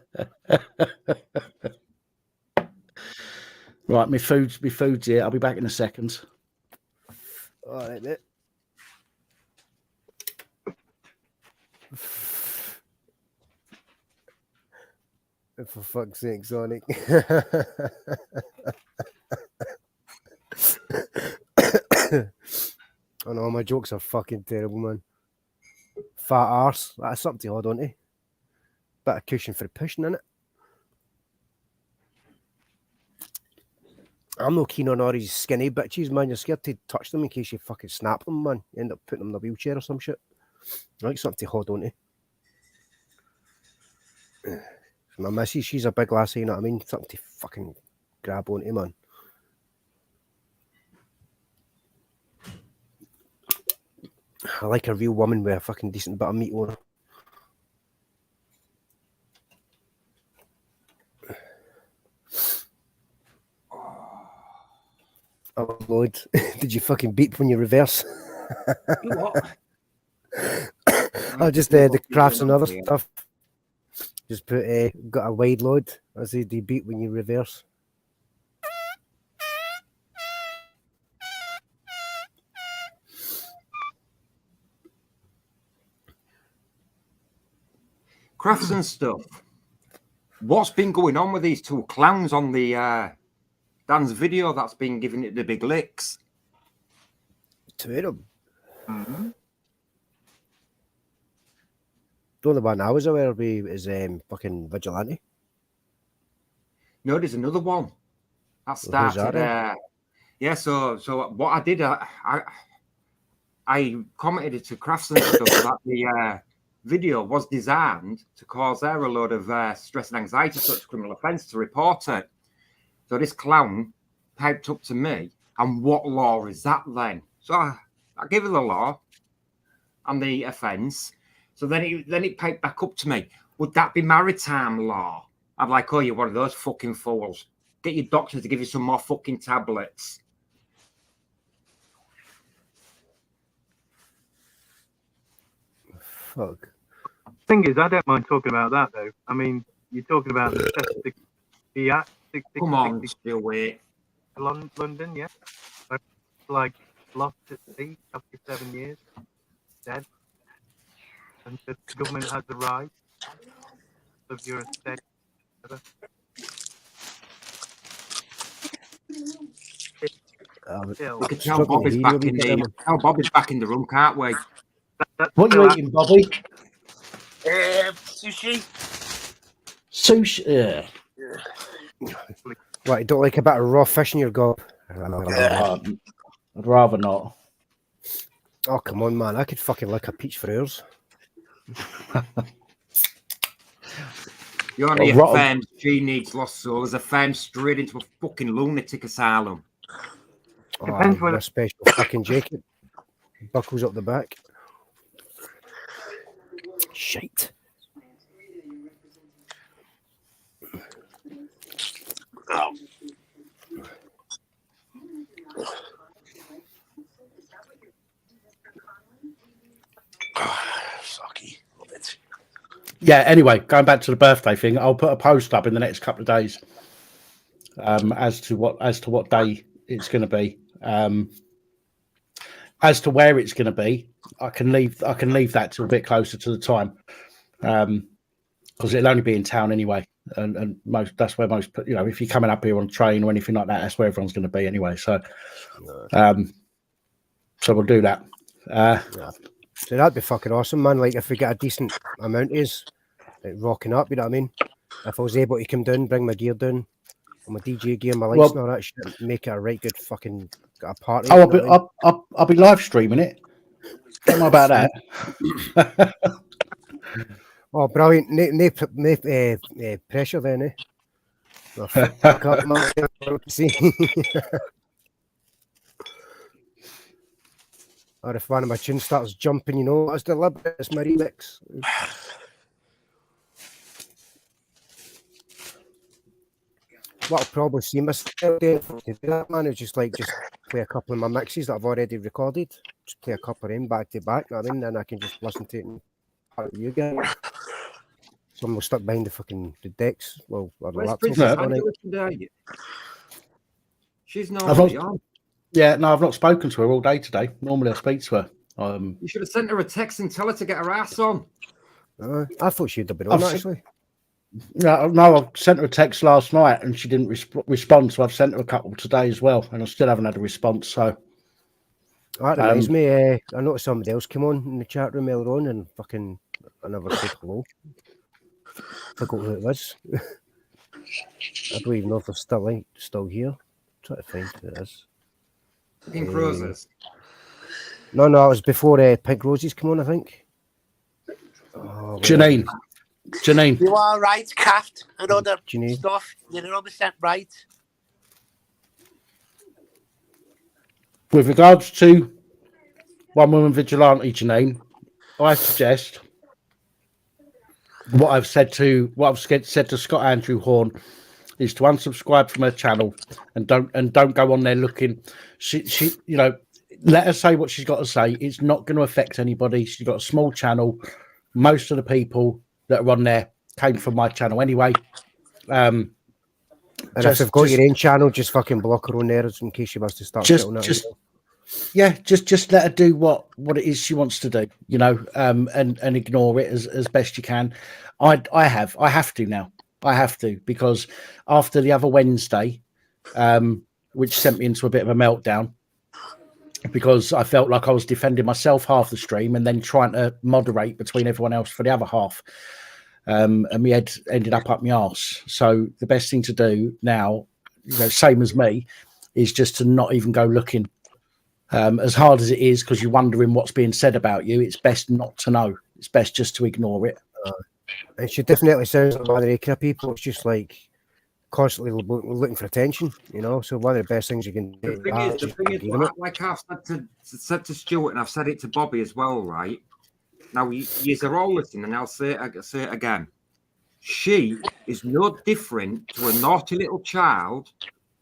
Right, my food's here. I'll be back in a second. All right, mate. For fuck's sake, Sonic. I know, my jokes are fucking terrible, man. Fat arse, that's something to hold on to. Bit of cushion for pushing, innit? I'm no keen on all these skinny bitches, man. You're scared to touch them in case you fucking snap them, man. You end up putting them in a wheelchair or some shit. I like something to hold on to. My missus, she's a big lassie, you know what I mean? Something to fucking grab onto, man. I like a real woman with a fucking decent bit of meat on her. Oh, Lord. Did you fucking beep when you reverse? What? Oh, just the crafts and other stuff. Just put got a wide load. I say, do you beat when you reverse? Crafts and stuff. What's been going on with these two clowns on the Dan's video that's been giving it the big licks? Two of them. Mm-hmm. The only one I was aware of is fucking Vigilante. No, there's another one. That Who's started. that Yeah, so what I did, I commented to Crafts and stuff that the video was designed to cause her a load of stress and anxiety, such criminal offence, to report it. So this clown piped up to me, and what law is that then? So I gave her the law and the offence. So then it piped back up to me. Would that be maritime law? I'm like, oh, you're one of those fucking fools. Get your doctor to give you some more fucking tablets. Fuck. Thing is, I don't mind talking about that though. I mean, you're talking about the Act 666 Come on, still wait. London, yeah. Like lost at sea after 7 years, dead, and the government has the right of your estate. We can tell Bob is back in the back in the room, can't we? What are you eating, Bobby? Sushi. Sushi. What, you don't like a bit of raw fish in your gob? I'd rather not. Oh, come on, man. I could fucking lick a peach for hours. You're only a fan. She needs lost soul. As a fan straight into a fucking lunatic asylum. Oh, a special fucking jacket. Buckles up the back. Shite. Oh. Sucky. Love it. Yeah, anyway, going back to the birthday thing, I'll put a post up in the next couple of days as to what day it's going to be. As to where it's going to be, I can leave that till a bit closer to the time, because it'll only be in town anyway, and that's where most, if you're coming up here on a train or anything like that, that's where everyone's going to be anyway. So, so we'll do that. Yeah. So that'd be fucking awesome, man. Like if we get a decent amount of us, like rocking up, you know what I mean? If I was able to come down, bring my gear down, my DJ gear, my lights and all that shit, make it a right good fucking party. Oh, I'll be live streaming it. Don't know about that. Oh, brilliant! No pressure then, eh? Oh, fuck up, man. See. Or if one of my tunes starts jumping, it's deliberate. It's my remix. what I'll probably see myself doing to do that, man, is just play a couple of my mixes that I've already recorded. Just play a couple of them back to back, you know what I mean? And I can just listen to it and part of you guys. So I'm stuck behind the decks, or the Where's laptop. Princess all night. Angela today? She's normally on. Yeah, no, I've not spoken to her all day today. Normally I speak to her. You should have sent her a text and tell her to get her ass on. I thought she'd have been on, actually. No, I sent her a text last night and she didn't respond, so I've sent her a couple today as well, and I still haven't had a response. So That reminds me, I noticed somebody else came on in the chat room earlier on, and fucking I never said hello. Forgot who it was. I don't even know if they're still here. Try to find who it is. Pink Roses. No, it was before Pink Roses come on, I think. Oh, Janine. You are right, Caft, and other Janine. stuff. You're 100% right. With regards to one woman vigilante, Janine, I suggest what I've said to Scott Andrew Horn is to unsubscribe from her channel and don't go on there looking. She let her say what she's got to say. It's not going to affect anybody. She's got a small channel. Most of the people that are on there came from my channel anyway. And if you've got your own channel, just fucking block her on there in case she wants to start. Just let her do what it is she wants to do, and ignore it as best you can. I have to now. I have to, because after the other Wednesday, which sent me into a bit of a meltdown, because I felt like I was defending myself half the stream and then trying to moderate between everyone else for the other half. And my head ended up my arse. So the best thing to do now, same as me, is just to not even go looking. As hard as it is, because you're wondering what's being said about you, it's best not to know. It's best just to ignore it. And she definitely sounds like one of the kind of people. It's just like constantly looking for attention, So one of the best things you can do. The thing is, like I've said to Stuart, and I've said it to Bobby as well, right? Now, you are all listening, and I'll say it again. She is no different to a naughty little child,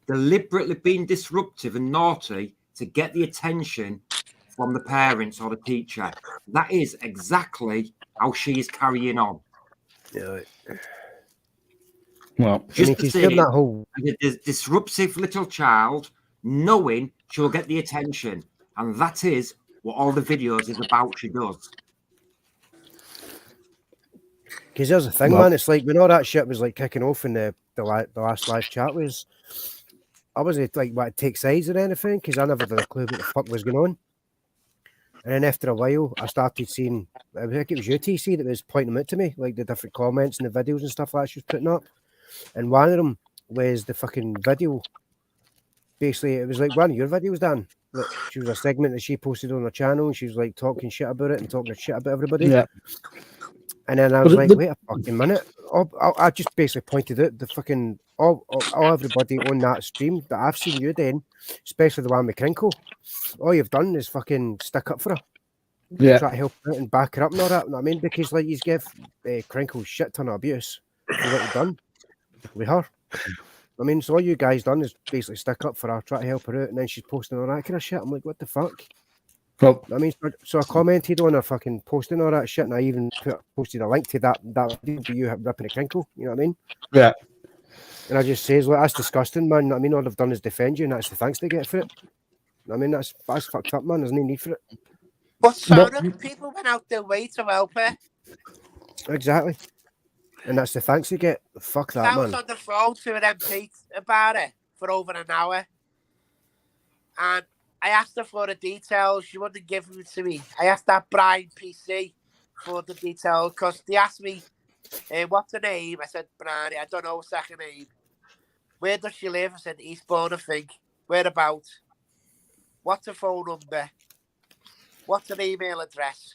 deliberately being disruptive and naughty to get the attention from the parents or the teacher. That is exactly how she is carrying on. Yeah. Well, just to say that whole disruptive little child, knowing she'll get the attention, and that is what all the videos is about. She does. Because there's the thing, man. It's like when all that shit was like kicking off in the last live chat was, I wasn't like want to take sides or anything because I never had a clue what the fuck was going on. And then after a while, I started seeing, I think it was you, TC, that was pointing them out to me, like the different comments and the videos and stuff like that she was putting up. And one of them was the fucking video. Basically, it was like one of your videos, Dan. Like, she was a segment that she posted on her channel, and she was like talking shit about it and talking shit about everybody. Yeah. And then I was like, wait a fucking minute. I just basically pointed out the fucking all everybody on that stream that I've seen you doing, especially the one with Crinkle. All you've done is fucking stick up for her. Yeah. Try to help her out and back her up and all that. You know what I mean? Because like you give Crinkle shit ton of abuse for what you've done with her. I mean, so all you guys done is basically stick up for her, try to help her out, and then she's posting all that kind of shit. I'm like, what the fuck? Well, I mean, so I commented on her fucking posting all that shit, and I even posted a link to that video of you ripping a Crinkle. You know what I mean? Yeah. And I just says, well, that's disgusting, man. You know what I mean, all they've done is defend you, and that's the thanks they get for it. I mean, that's fucked up, man. There's no need for it. But Sonic, people went out their way to help her. Exactly. And that's the thanks you get. Fuck that, man. I was on the phone to an MP about it for over an hour. And I asked her for the details. She wouldn't give them to me. I asked that Brian PC for the details because they asked me, what's her name? I said, Brian, I don't know her second name. Where does she live? I said, Eastbourne, I think. Whereabouts? What's her phone number? What's her email address?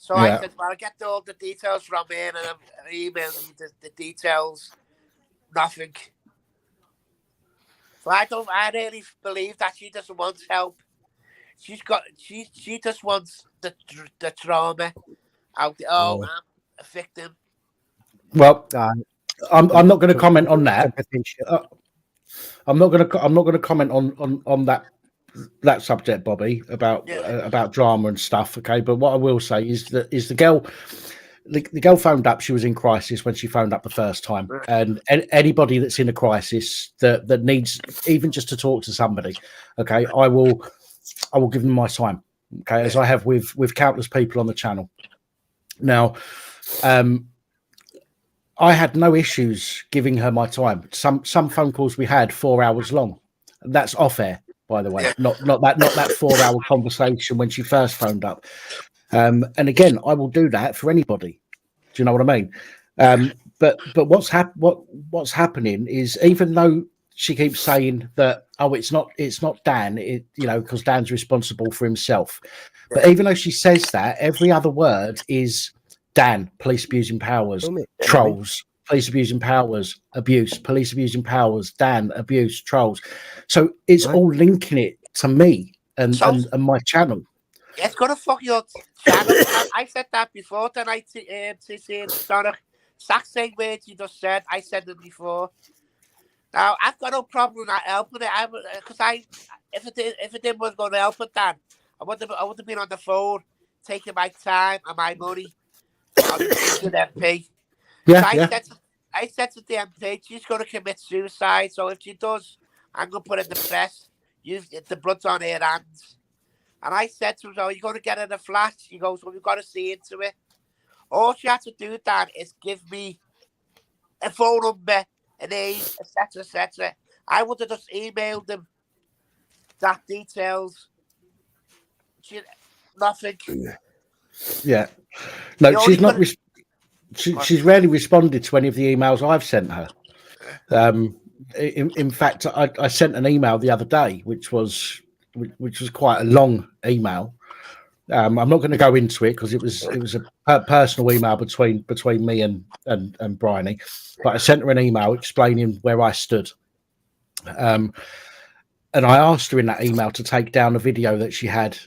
So I said, well, I'll get all the details from her and I'm emailing you the details. Nothing. So I really believe that she doesn't want help. She just wants the trauma out there. Oh, I'm a victim. Well, I'm not going to comment on that. I'm not gonna comment on that subject, Bobby, about drama and stuff. Okay, but what I will say is that the girl. The girl phoned up. She was in crisis when she phoned up the first time, and anybody that's in a crisis that needs even just to talk to somebody, okay, I will give them my time, okay, as I have with countless people on the channel. Now, I had no issues giving her my time. Some phone calls we had 4 hours long. That's off air, by the way, not that 4 hour conversation when she first phoned up. And again, I will do that for anybody. Do you know what I mean? But what's happening is, even though she keeps saying that, oh, it's not Dan, because Dan's responsible for himself. But even though she says that, every other word is Dan, police abusing powers, trolls, police abusing powers, abuse, police abusing powers, Dan, abuse, trolls. So it's all linking it to me and my channel. It's gonna fuck your channel. I said that before tonight to Sonic. Exact same words you just said. I said it before. Now I've got no problem not helping it. Because if it didn't was going to help it, Dan, I would have been on the phone taking my time and my money on the MP. Yeah, so I said to the MP, she's going to commit suicide. So if she does, I'm going to put it in the press. The blood's on her hands. And I said to him, "So you're going to get in a flash?" He goes, "Well, we've got to see into it." All she had to do, Dan, is give me a phone number, an age, etc., etc. I would have just emailed them that details. Nothing. Yeah. No, she's not. She's rarely responded to any of the emails I've sent her. In fact, I sent an email the other day, which was quite a long email. I'm not going to go into it because it was a personal email between me and Bryony, but I sent her an email explaining where I stood. And I asked her in that email to take down a video that she had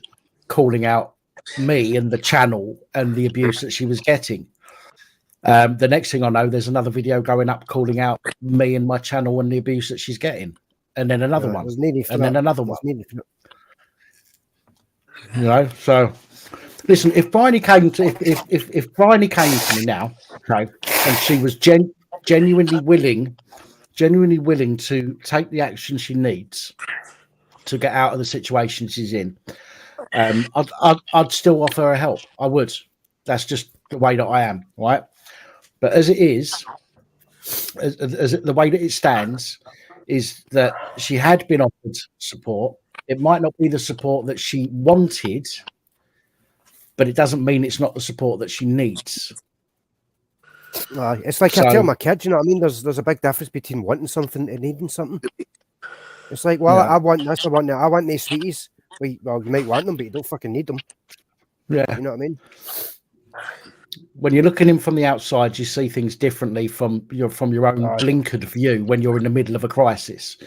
calling out me and the channel and the abuse that she was getting. The next thing I know, there's another video going up calling out me and my channel and the abuse that she's getting, and then another one, and then another one. So listen, if Bryony came to if Bryony came to me now, okay, and she was genuinely willing to take the action she needs to get out of the situation she's in, I'd still offer her help. I would. That's just the way that I am, right? But as it is, the way that it stands, is that she had been offered support. It might not be the support that she wanted, but it doesn't mean it's not the support that she needs. It's like I tell my kids, you know what I mean? There's a big difference between wanting something and needing something. It's like, well, I want this, I want that, I want these sweeties. Well, you might want them, but you don't fucking need them. Yeah. You know what I mean? When you're looking in from the outside, you see things differently from your own blinkered view when you're in the middle of a crisis.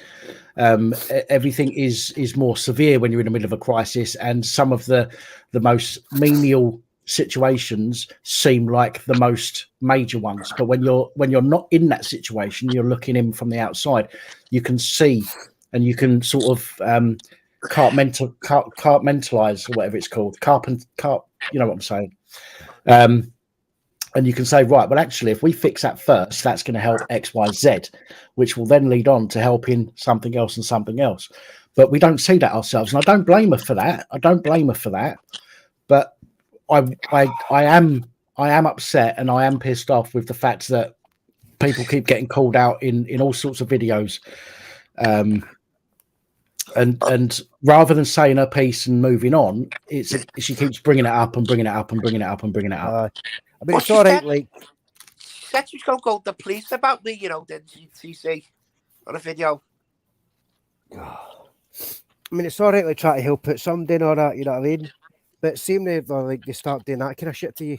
Everything is more severe when you're in the middle of a crisis, and some of the most menial situations seem like the most major ones. But when you're not in that situation, you're looking in from the outside, you can see and you can sort of compartmentalize, or whatever it's called, you know what I'm saying. And you can say, right, well, actually, if we fix that first, that's going to help X, Y, Z, which will then lead on to helping something else and something else. But we don't see that ourselves. And I don't blame her for that. But I am upset and I am pissed off with the fact that people keep getting called out in all sorts of videos. And rather than saying her piece and moving on, she keeps bringing it up and bringing it up and bringing it up and bringing it up. I mean, it's all right. Like, she said she's going to go to the police about me, didn't she say on a video? I mean, it's all right, like, try to help out somebody and all that, you know what I mean? But seeing they start doing that kind of shit to you,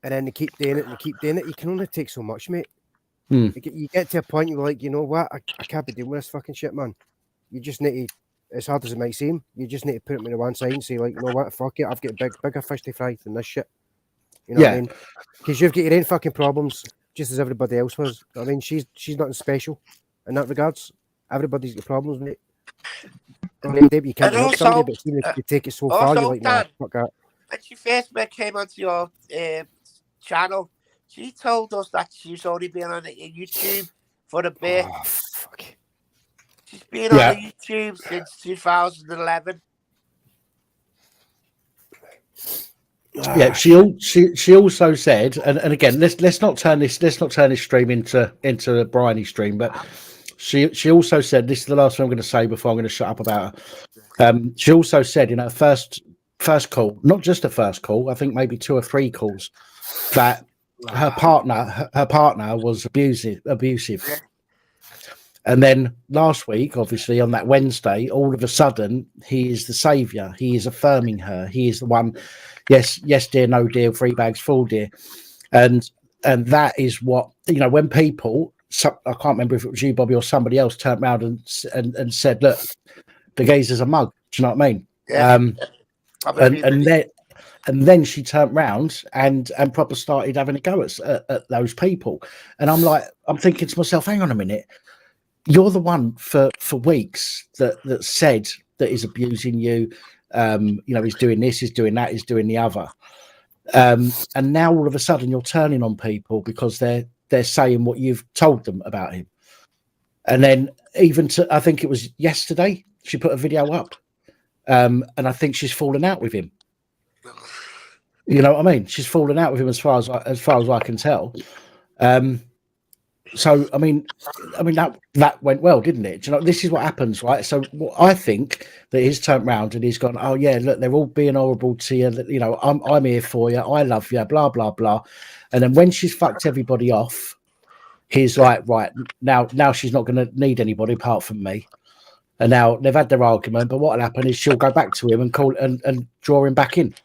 and then they keep doing it and they keep doing it, you can only take so much, mate. You get to a point you're like, you know what? I can't be dealing with this fucking shit, man. You just need to, as hard as it might seem, you just need to put it on one side and say, like, you know what? Fuck it. I've got bigger fish to fry than this shit. You know what I mean? Because you've got your own fucking problems, just as everybody else was. I mean, she's nothing special in that regards. Everybody's got problems, mate. I mean, maybe you can't And help somebody, also, but even if you take it so far, you're like, nah, Dan, fuck that. when she first came onto your channel, she told us that she's only been on YouTube for a bit. Oh, fuck. She's been on YouTube since 2011. Yeah, she also said, and again, let's not turn this stream into a briny stream, but she also said, this is the last thing I'm going to say before I'm going to shut up about her. She also said in her first call, not just a first call, I think maybe 2 or 3 calls, that her partner was abusive. And then last week, obviously on that Wednesday, all of a sudden, he is the saviour. He is affirming her. He is the one. Yes, dear, no, dear, 3 bags full, dear. And that is what, when people, I can't remember if it was you, Bobby, or somebody else turned around and said, look, the geezer's a mug. Do you know what I mean? Yeah. And then she turned round and proper started having a go at those people. And I'm thinking to myself, hang on a minute. You're the one for weeks that said that he's abusing you. He's doing this, he's doing that, he's doing the other. And now all of a sudden you're turning on people because they're saying what you've told them about him. And then I think it was yesterday, she put a video up. And I think she's fallen out with him. You know what I mean? She's fallen out with him as far as I can tell. So I mean that went well, didn't it? Do you know, this is what happens, right? So I think that he's turned round and he's gone, oh yeah, look, they're all being horrible to you. I'm here for you. I love you. Blah blah blah. And then when she's fucked everybody off, he's like, right now she's not going to need anybody apart from me. And now they've had their argument, but what'll happen is she'll go back to him and call and draw him back in,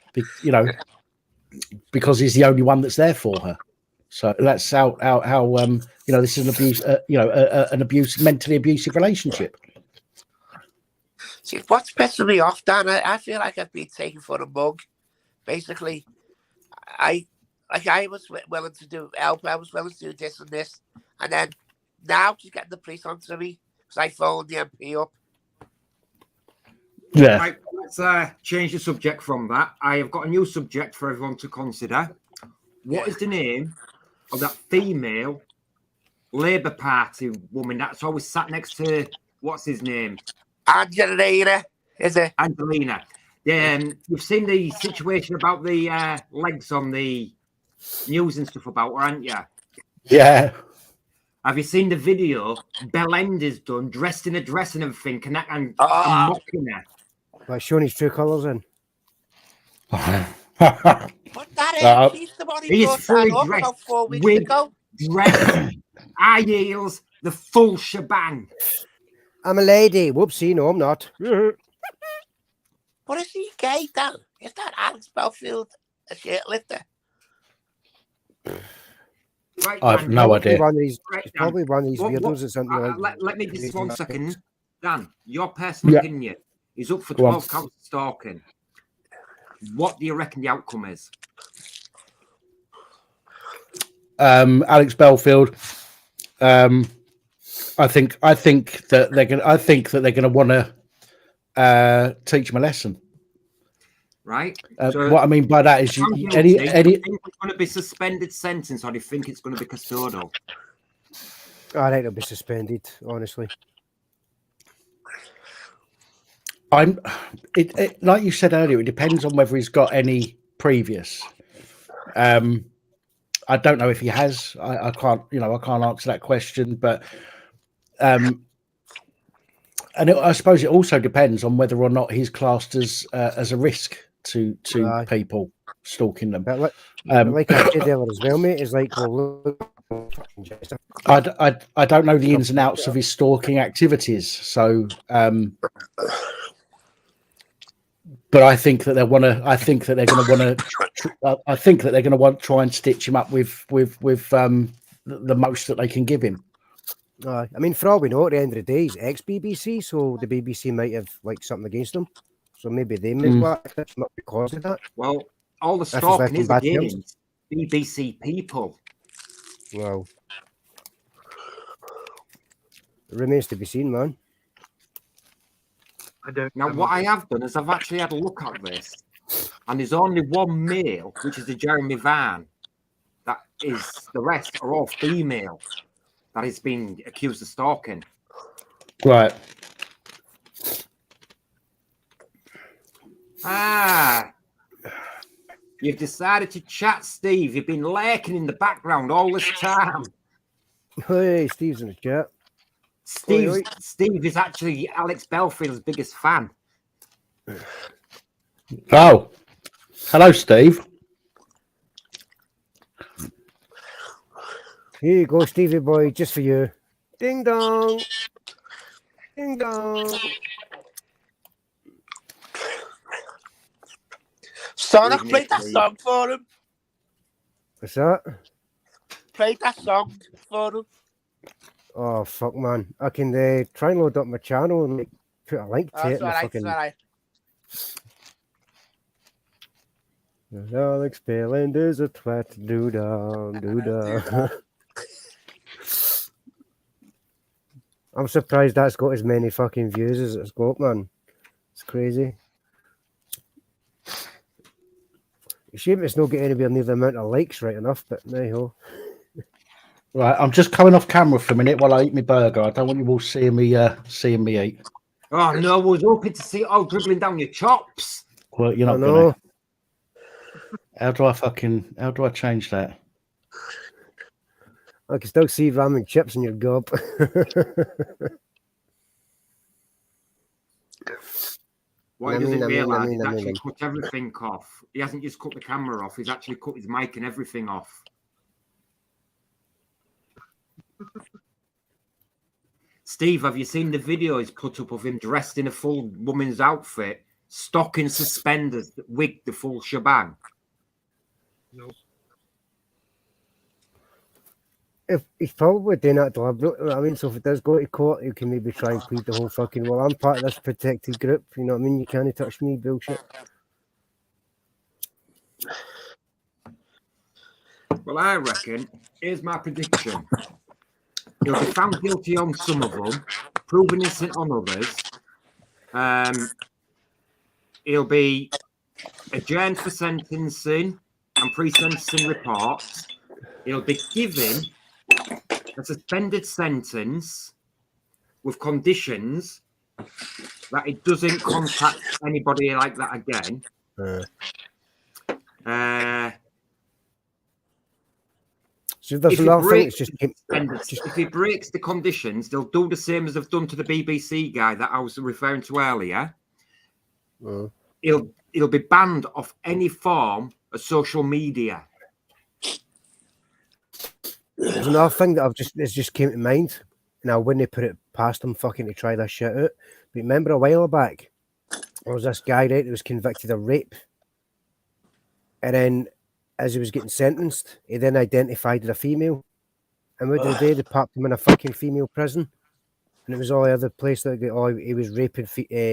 because he's the only one that's there for her. So that's how this is an abuse, mentally abusive relationship. See, what's pissing me off, Dan, I feel like I've been taken for a mug. Basically, I was willing to do help. I was willing to do this and this, and then now she's getting the police onto me because I phoned the MP up. Yeah. Right, let's change the subject from that. I have got a new subject for everyone to consider. What is the name of that female Labour Party woman that's always sat next to, what's his name? Angelina, is it? Angelina. You've seen the situation about the legs on the news and stuff about her, haven't you? Yeah. Have you seen the video Belenda's done, dressed in a dress and everything, and mocking her? Like showing his true colours in. But that is, she's the one who brought that up about 4 weeks ago. Dress, high heels, the full shebang. I'm a lady. Whoopsie, no, I'm not. But is he gay, Dan? Is that Alex Belfield a shit lifter? Right, I have no idea. Probably one of these weirdos or something like. Let me just 1 second. Dan, your personal opinion is up for 12 counts of stalking. What do you reckon the outcome is? Alex Belfield. I think that they're going to want to teach him a lesson. Right. So what I mean by that is, do you think it's going to be suspended sentence, or do you think it's going to be custodial? I think it'll be suspended, honestly. Like you said earlier, it depends on whether he's got any previous. I don't know if he has. I can't answer that question, but I suppose it also depends on whether or not he's classed as a risk to people stalking them. But like I said earlier as well, mate, is like, well, look, I don't know the ins and outs of his stalking activities, so but I think that they're going to want to try and stitch him up with the most that they can give him. I mean, for all we know, at the end of the day, he's ex-BBC, so the BBC might have like something against him. So maybe they may black it, not because of that. Well, all the stalking is against BBC people. Well, It remains to be seen, man. I don't. Now, what I have done is I've actually had a look at this, and there's only one male, which is the Jeremy Van. That is, the rest are all female that is being accused of stalking. Right. Ah, you've decided to chat, Steve. You've been lurking in the background all this time. Hey, Steve's in the chat. Steve is actually Alex Belfield's biggest fan. Oh, hello, Steve. Here you go, Stevie boy, just for you. Ding dong. Ding dong. Sonic, play that song for him. What's that? Play that song for him. Oh, fuck, man. I can try and load up my channel and put a link to it. That's alright. Alex Bailand is a twat. Do-da. I'm surprised that's got as many fucking views as it's got, man. It's crazy. Shame it's not getting anywhere near the amount of likes right enough, but no. Right, I'm just coming off camera for a minute while I eat my burger. I don't want you all seeing me eat. Oh no, I was hoping to see it all dribbling down your chops. Well, you're not gonna. How do I change that? I can still see ramen chips in your gob. What he doesn't realise, he's actually cut everything off. He hasn't just cut the camera off, he's actually cut his mic and everything off. Steve, have you seen the video he's put up of him dressed in a full woman's outfit, stocking suspenders, wig, the full shebang? No. If he's probably doing that deliberately, I mean, so if it does go to court, you can maybe try and plead the whole fucking, well, I'm part of this protected group, you know what I mean? You can't touch me, bullshit. Well, I reckon, here's my prediction. He'll be found guilty on some of them, proven innocent on others. He'll be adjourned for sentencing and pre-sentencing reports. He'll be given a suspended sentence with conditions that he doesn't contact anybody like that again. So there's another thing. It's just if he breaks the conditions, they'll do the same as they've done to the BBC guy that I was referring to earlier. He'll be banned off any form of social media. There's another thing that it's just came to mind. Now, when they put it past him fucking to try this shit out. But remember a while back, there was this guy, right, that was convicted of rape. And then, as he was getting sentenced, he then identified as a female. And what did they do? They popped him in a fucking female prison. And it was all the other place that he was raping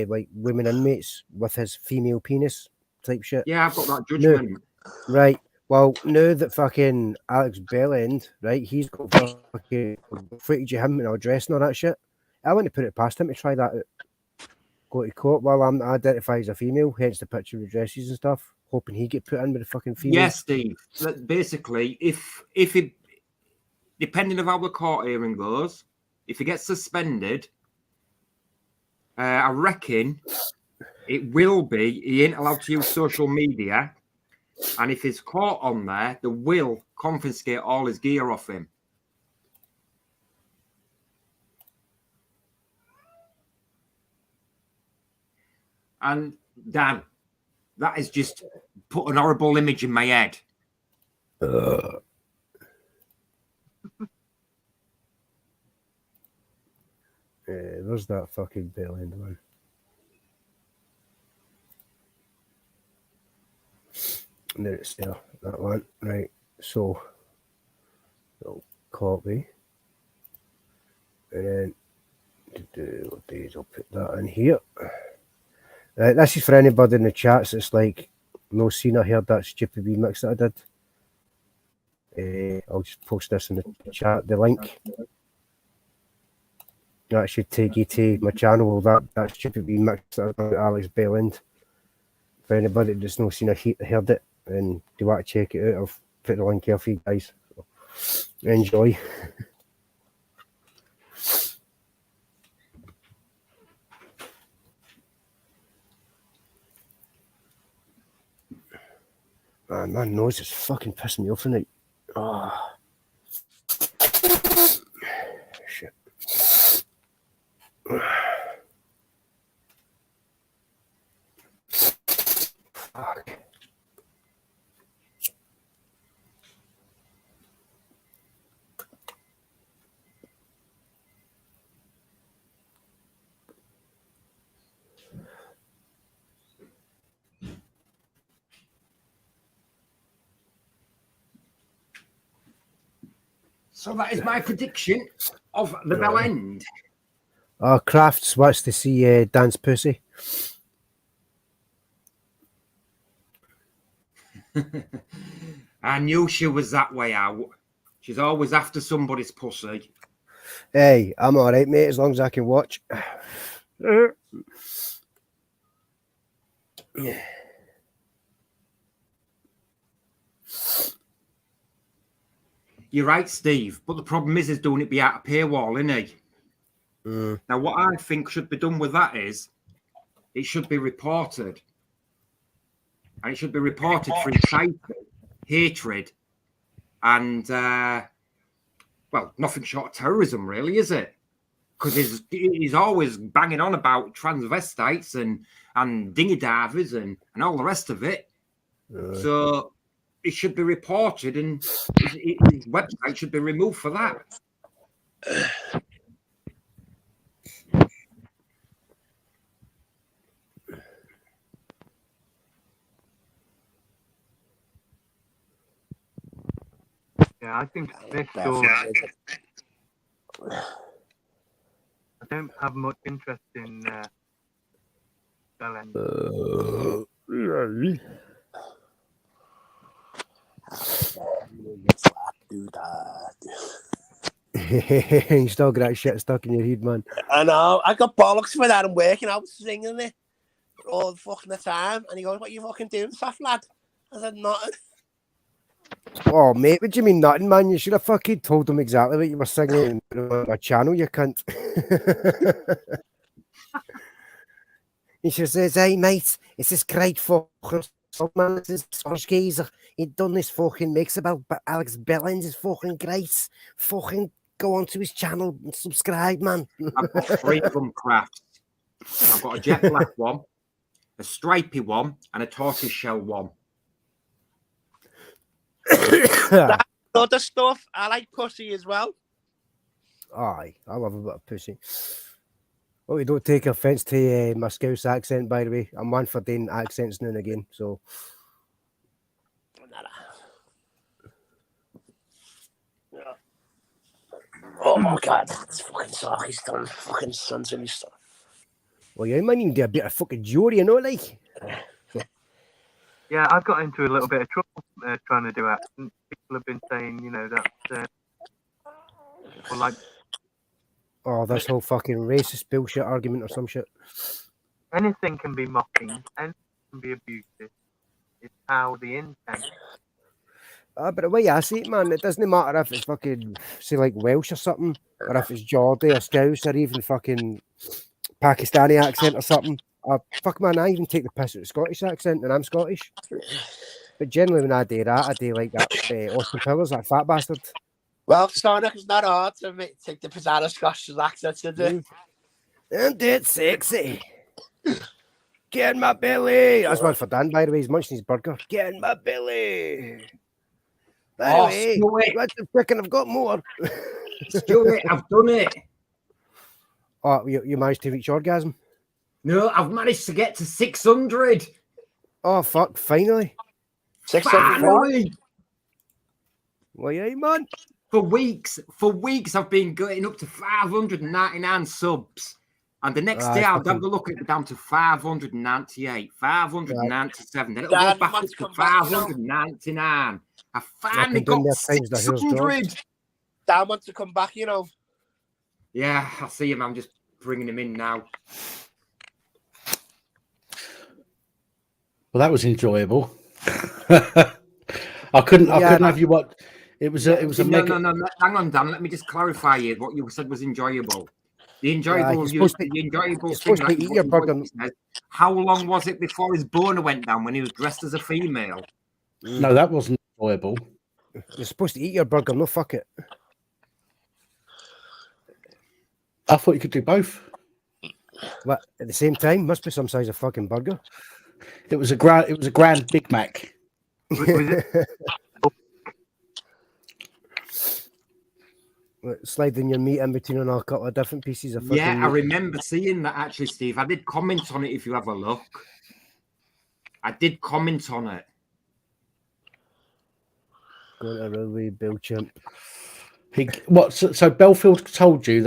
like women inmates with his female penis type shit. Yeah, I've got that judgment. No, right. Well, now that fucking Alex Bellend, right, he's got fucking footage of him and all dressing and all that shit. I want to put it past him to try that out. Go to court while I'm identified as a female, hence the picture of the dresses and stuff, hoping he get put in with the fucking female. Yes, Steve. Basically, if he, depending on how the court hearing goes, if he gets suspended, I reckon it will be he ain't allowed to use social media. And if he's caught on there, they will confiscate all his gear off him. And Dan, that has just put an horrible image in my head. There's that fucking Bell End one. There it's there, that one. Right, so I'll copy. And then what days I'll put that in here. Right, this is for anybody in the chats that's like no seen or heard that stupid remix that I did. I'll just post this in the chat, the link. That should take you to my channel. That should be mixed up with Alex Bellend. For anybody that's not seen or heard it and do want to check it out, I've put the link here for you guys. So, enjoy. Man, my nose is fucking pissing me off tonight. Oh. Shit. Fuck. So that is my prediction of the bell end. Crafts wants to see Dan's pussy. I knew she was that way out. She's always after somebody's pussy. Hey, I'm all right, mate, as long as I can watch. You're right, Steve. But the problem is doing it behind a paywall, isn't he? Now, what I think should be done with that is it should be reported. And it should be reported for inciting hatred and, well, nothing short of terrorism, really, is it? Because he's always banging on about transvestites and dinghy divers and all the rest of it. So it should be reported and his website should be removed for that. Yeah, I think this story. I don't have much interest in Bellend. You still got that shit stuck in your head, man. I know. I got bollocks for that. I'm working out singing it all the fucking time. And he goes, "What you fucking doing, soft lad?" I said, "Nothing." Oh, mate, what do you mean nothing, man? You should have fucking told them exactly what you were singing on my channel, you cunt. He should says, "Hey, mate, it's this great fucking song, man. This is Scottish geezer. He done this fucking mix about Alex Bellend is fucking great. Fucking go onto his channel and subscribe, man." I've got 3 of them crafts. I've got a jet black one, a stripy one, and a tortoise shell one. Other stuff. I like pussy as well. Aye, I love a bit of pussy. Well, we don't take offence to my Scouse accent, by the way. I'm one for doing accents now and again, so. Oh my god, it's fucking sorry. He's done fucking censoring stuff. Well, you might even do a bit of fucking jury, you know, like. Yeah, I've got into a little bit of trouble trying to do accents. People have been saying, you know, that well, like, Oh, this whole fucking racist bullshit argument or some shit. anything can be mocking, anything can be abusive. It's how the intent. But the way I see it, man, it doesn't matter if it's fucking, say, like Welsh or something, or if it's Geordie or Scouse or even fucking Pakistani accent or something. Fuck, man, I even take the piss out of Scottish accent, and I'm Scottish. But generally, when I do that, I do like that Austin Powers, that fat bastard. Well, Sonic, it's not hard to take the piss out of Scottish accent, is it? Isn't it sexy? Get in my belly. That's one for Dan, by the way. He's munching his burger. Get in my belly. By the way, Stuart, what's the frickin'? I've got more. Stuart, I've done it. Oh, you managed to reach orgasm? No, I've managed to get to 600. Oh, fuck, finally. 600. Finally. Well, yeah, man. For weeks, I've been getting up to 599 subs. And the next day, I'll have a look at it down to 598, 597. Then it'll go back up to 599. I finally got 600. Dan wants to come back, you know. Yeah, I see him. I'm just bringing him in now. Well, that was enjoyable. I couldn't have you what. It was a mega. No. Hang on, Dan. Let me just clarify here. What you said was enjoyable. The enjoyable, you're thing supposed to that eat your burger. says, how long was it before his boner went down when he was dressed as a female? No, that wasn't enjoyable. You're supposed to eat your burger, no fuck it. I thought you could do both. But at the same time, must be some size of fucking burger. It was a grand Big Mac. Was it? Sliding your meat in between a couple of different pieces of fucking Yeah, I meat. remember seeing that actually, Steve. I did comment on it if you have a look. I did comment on it. Going to railway Bill Chimp. So Belfield told you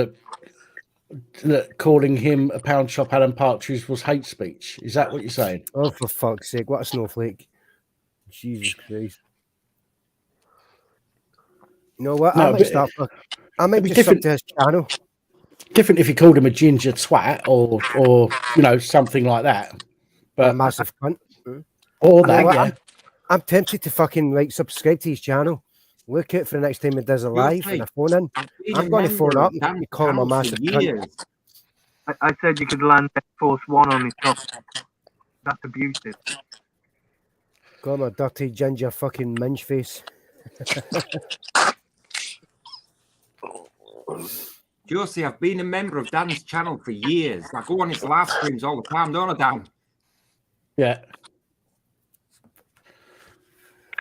that calling him a pound shop Alan Partridge was hate speech. Is that what you're saying? Oh, for fuck's sake! What a snowflake! Jesus Christ! You know what? No, I might start. I might just sub to his channel. Different if you called him a ginger twat or something like that. But a massive cunt. Or that, yeah. I'm tempted to fucking subscribe to his channel. Look out for the next time he does a live and a phone in. I'm going to phone up and call him a massive cunt. I said you could land Air Force One on his top. That's abusive. Call him a dirty ginger fucking minge face. Josie, I've been a member of Dan's channel for years. I go on his live streams all the time, don't I, Dan? Yeah.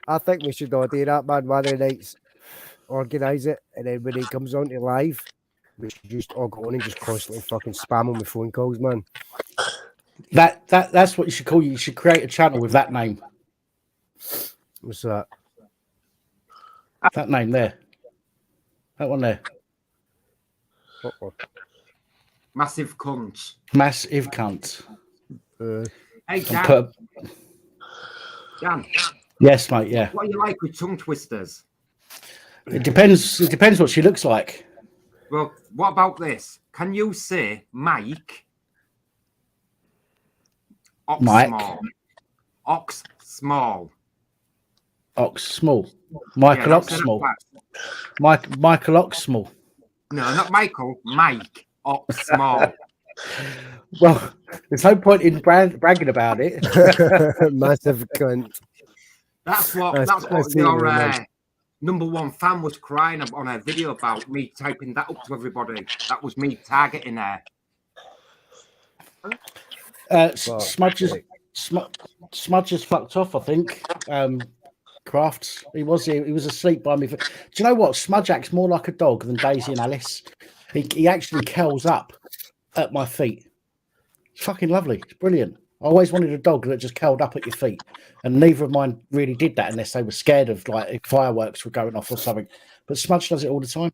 I think we should all do that, man. One of the nights, organise it, and then when he comes on to live, we should just all go on and just constantly fucking spam him with phone calls, man. That's what you should call you. You should create a channel with that name. What's that? That name there. That one there. Massive cunt. Massive cunt. Hey, Dan. Dan. Yes, mate. Yeah. What do you like with tongue twisters? It depends. It depends what she looks like. Well, what about this? Can you say Mike? Mike. Small. Ox small. Ox small. Michael Ox small. Michael Ox small. No, not Michael. Mike Ox small. Well, there's no point in bragging about it. Massive cunt. That's what your number one fan was crying on a video about me typing that up to everybody. That was me targeting her. Smudges fucked off, I think. Crafts. He was asleep by me. Do you know what? Smudge acts more like a dog than Daisy and Alice. He actually curls up at my feet. It's fucking lovely. It's brilliant. I always wanted a dog that just curled up at your feet, and neither of mine really did that unless they were scared of if fireworks were going off or something. But Smudge does it all the time.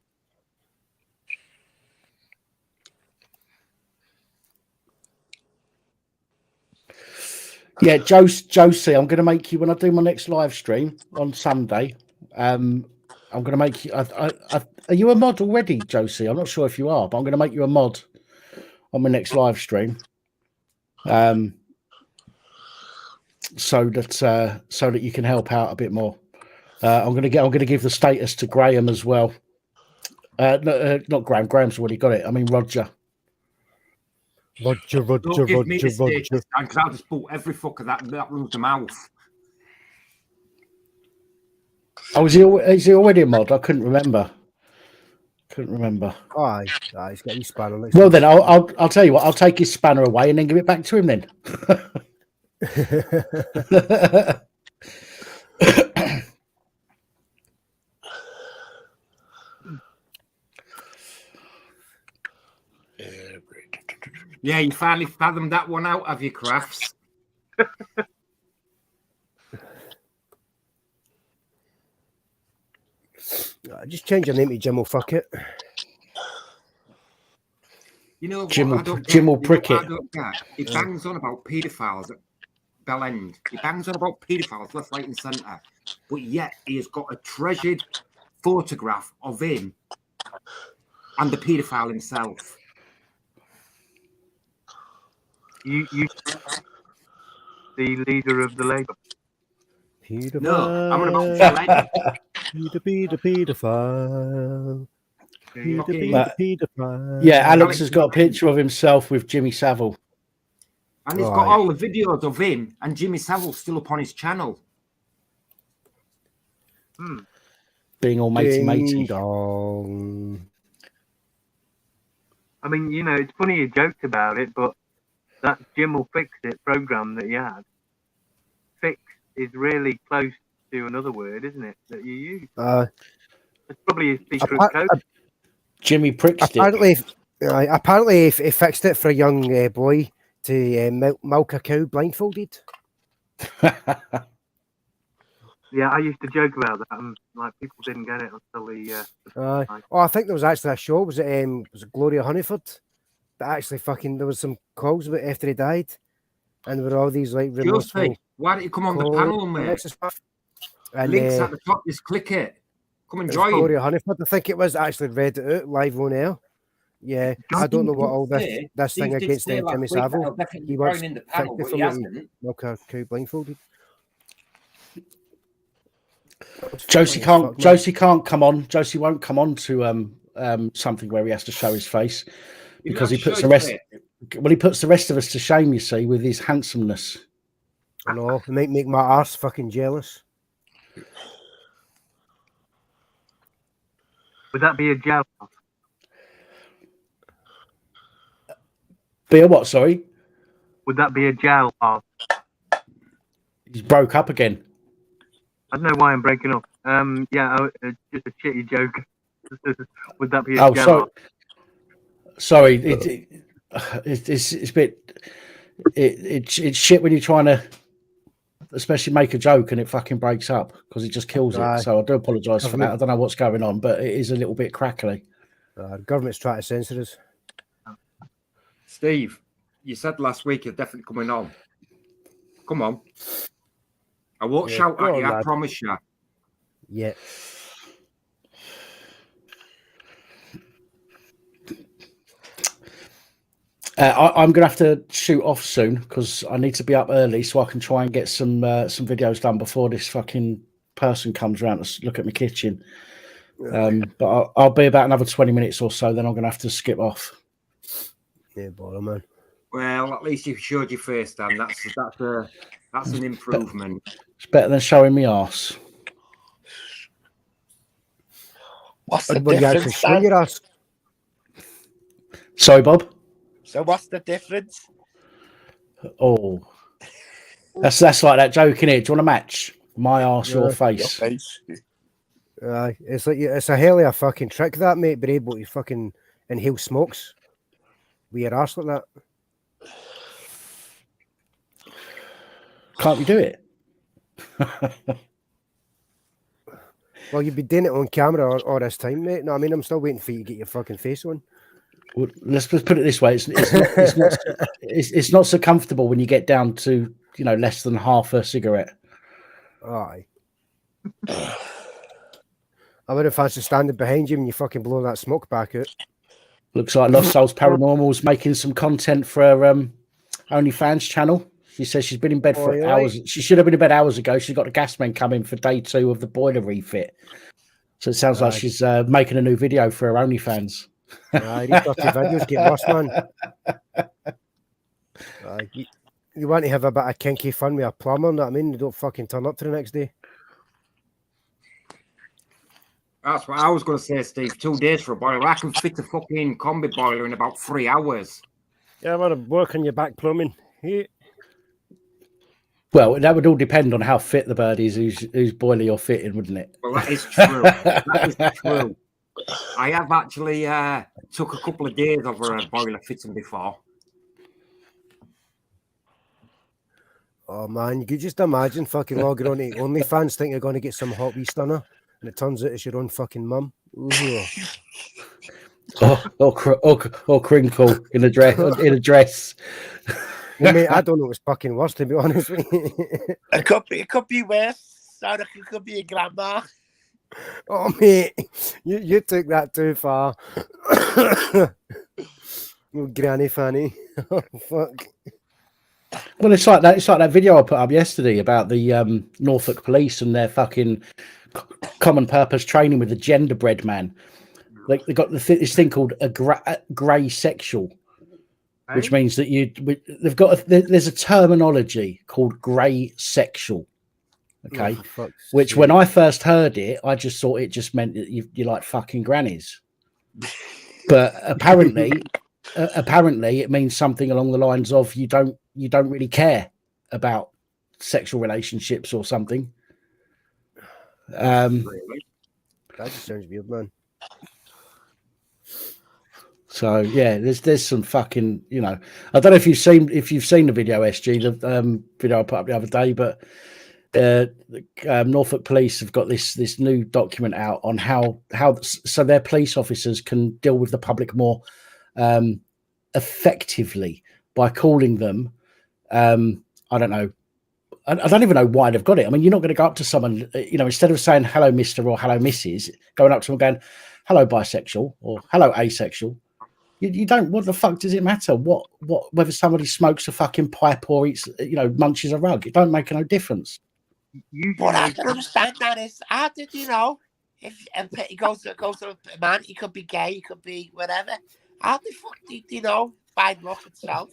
Yeah, Josie, I'm going to make you when I do my next live stream on Sunday. I'm going to make you. Are you a mod already, Josie? I'm not sure if you are, but I'm going to make you a mod on my next live stream. So that you can help out a bit more. I'm going to give the status to Graham as well. Not Graham. Graham's already got it. I mean Roger. Roger. Because I'll just pull every fucker that runs the mouth. Oh, is he already a mod? I couldn't remember. Oh, he's got his spanner. Well, then I'll tell you what. I'll take his spanner away and then give it back to him. Then. Yeah, you finally fathomed that one out, have you, Crafts? Just change your name to Jim. Fuck it. You know, Jim will prick it. He bangs on about paedophiles at Bell End. He bangs on about paedophiles left, right, and centre. But yet he has got a treasured photograph of him and the paedophile himself. You the leader of the Labour. No, I'm on about Pedophile. Peter. Pedophile. Pedophile. Yeah, Alex has got a picture of himself with Jimmy Savile. And he's got all the videos of him and Jimmy Savile still up on his channel. Being all matey-matey. Ding dong. I mean, you know, it's funny you joked about it, but that Jim will fix it program that you had, fix is really close to another word, isn't it, that you use? It's probably a secret code. Jimmy Prickstick. Apparently, he fixed it for a young boy to milk a cow blindfolded. Yeah, I used to joke about that, and like people didn't get it until the. I think there was actually a show. Was it Gloria Honeyford? That actually there was some calls about after he died, and there were all these like Josie, why don't you come on the panel, mate? And, links at the top. Just click it. Come and join. Gloria Honeyford, I think it was. Actually read it out live on air. Yeah, I don't know what all this thing against Jimmy Savile. He wants in the panel, but he hasn't. Milk a cow blindfolded. Josie can't come on. Josie won't come on to something where he has to show his face because he puts the rest. Well, he puts the rest of us to shame. You see, with his handsomeness. I know. It might make my arse fucking jealous. Would that be a gel? Be a what? Sorry. Would that be a gel? He's broke up again. I don't know why I'm breaking up. Yeah, just a shitty joke. Would that be a gel? Sorry. It's a bit. It's shit when you're trying to, especially make a joke and it fucking breaks up because it just kills it. So I do apologise for that. I don't know what's going on, but it is a little bit crackly. The government's trying to censor us. Steve, you said last week you're definitely coming on. Come on. I won't shout at you, I promise you. Yeah. I'm going to have to shoot off soon because I need to be up early so I can try and get some videos done before this fucking person comes around to look at my kitchen. But I'll be about another 20 minutes or so, then I'm going to have to skip off. Yeah, bother, man. Well, at least you showed your face, Dan. That's an improvement. It's better than showing me arse. What's the difference, Dan? Sorry, Bob. So what's the difference? Oh, that's like that joke, innit? Do you want a match? My arse, your face. It's like it's a hell of a fucking trick, that, mate. Be able to fucking inhale smokes with your arse like that. Can't you do it? Well, you've been doing it on camera all this time, mate. No, I mean, I'm still waiting for you to get your fucking face on. Well, let's put it this way: it's not so comfortable when you get down to less than half a cigarette. Aye. I would have fancied standing behind you when you fucking blow that smoke back out. Looks like Lost Souls Paranormal's making some content for her OnlyFans channel. She says she's been in bed for hours. She should have been in bed hours ago. She's got the gas men coming for day 2 of the boiler refit. So it sounds like she's making a new video for her OnlyFans. These dirty videos get worse, man. You want to have a bit of kinky fun with a plumber, know what I mean? You don't fucking turn up to the next day. That's what I was going to say, Steve. 2 days for a boiler. I can fit a fucking combi boiler in about 3 hours. Yeah, I'm going to work on your back plumbing. Yeah. Well, that would all depend on how fit the bird is, whose boiler you're fitting, wouldn't it? Well, that is true. That is true. I have actually took a couple of days over a boiler fitting before. Oh, man, you could just imagine fucking logging on to OnlyFans, think you're going to get some hot wee stunner, and it turns out it's your own fucking mum. Or crinkle in a dress. Well, mate, I don't know what's fucking worse, to be honest with you. It could be worse. It could be a grandma. Oh, mate, you took that too far. Oh, Granny Fanny. Oh, fuck. Well, it's like that. It's like that video I put up yesterday about the Norfolk police and their fucking common purpose training with the genderbread man. Like they got this thing called a grey sexual, which means that they've got there's a terminology called grey sexual. Okay, which when I first heard it, I just thought it just meant that you like fucking grannies, but apparently it means something along the lines of you don't really care about sexual relationships or something. Really? That just sounds weird, man. So yeah, there's some fucking, you know, I don't know if you've seen the video, SG, the video I put up the other day, but Norfolk Police have got this new document out on how so their police officers can deal with the public more effectively by calling them. I don't know. I don't even know why they've got it. I mean, you're not going to go up to someone, you know, instead of saying hello, Mr. or hello, Mrs., going up to them going, hello, bisexual or hello, asexual. You don't. What the fuck does it matter? What whether somebody smokes a fucking pipe or eats, you know, munches a rug? It don't make no difference. What I can understand that is, how did you know if he goes to a man? He could be gay, he could be whatever. How the fuck did you know? Find up itself.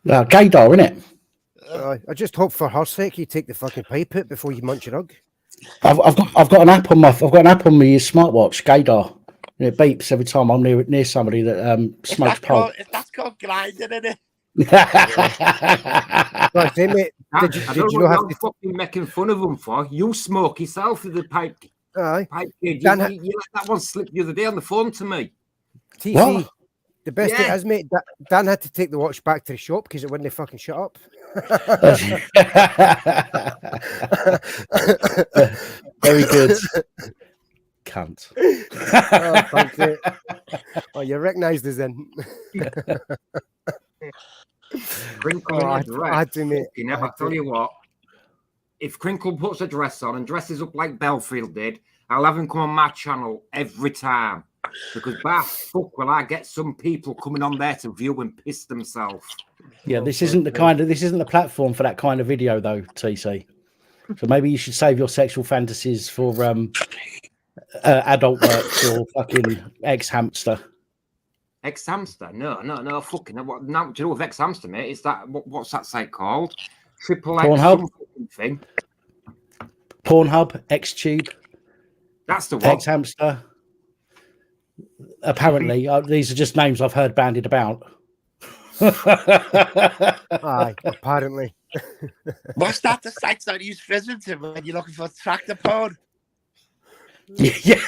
Well, gaydar, innit? I just hope for her sake you take the fucking pipe out before you munch a rug. I've got an app on my smartwatch, gaydar. And it beeps every time I'm near somebody that smokes pot. That's called grinding, isn't it? Right, say, mate, did you know how to fucking making fun of them for? You smoke yourself with the pipe. Aye. Pipe kid. You let that one slip the other day on the phone to me. TC, what? The best it is, mate, Dan had to take the watch back to the shop because it wouldn't fucking shut up. Very good. Cunt. Oh, thank you. Oh, you recognised us then. Crinkle in a dress. I had to, mate. I tell you what, if Crinkle puts a dress on and dresses up like Belfield did, I'll have him come on my channel every time. Because by fuck will I get some people coming on there to view and piss themselves. Yeah, this isn't the platform for that kind of video though, TC. So maybe you should save your sexual fantasies for adult works or fucking ex-hamster. Ex-hamster? No, fucking. What, now, do you know with ex-hamster, mate? It's that, what's that site called? Triple X Pornhub thing. Pornhub, X-Tube. That's the one. Ex-hamster. Apparently, these are just names I've heard bandied about. Aye, apparently. What's that? The sites that use Fizzington when you're looking for tractor porn? Yeah.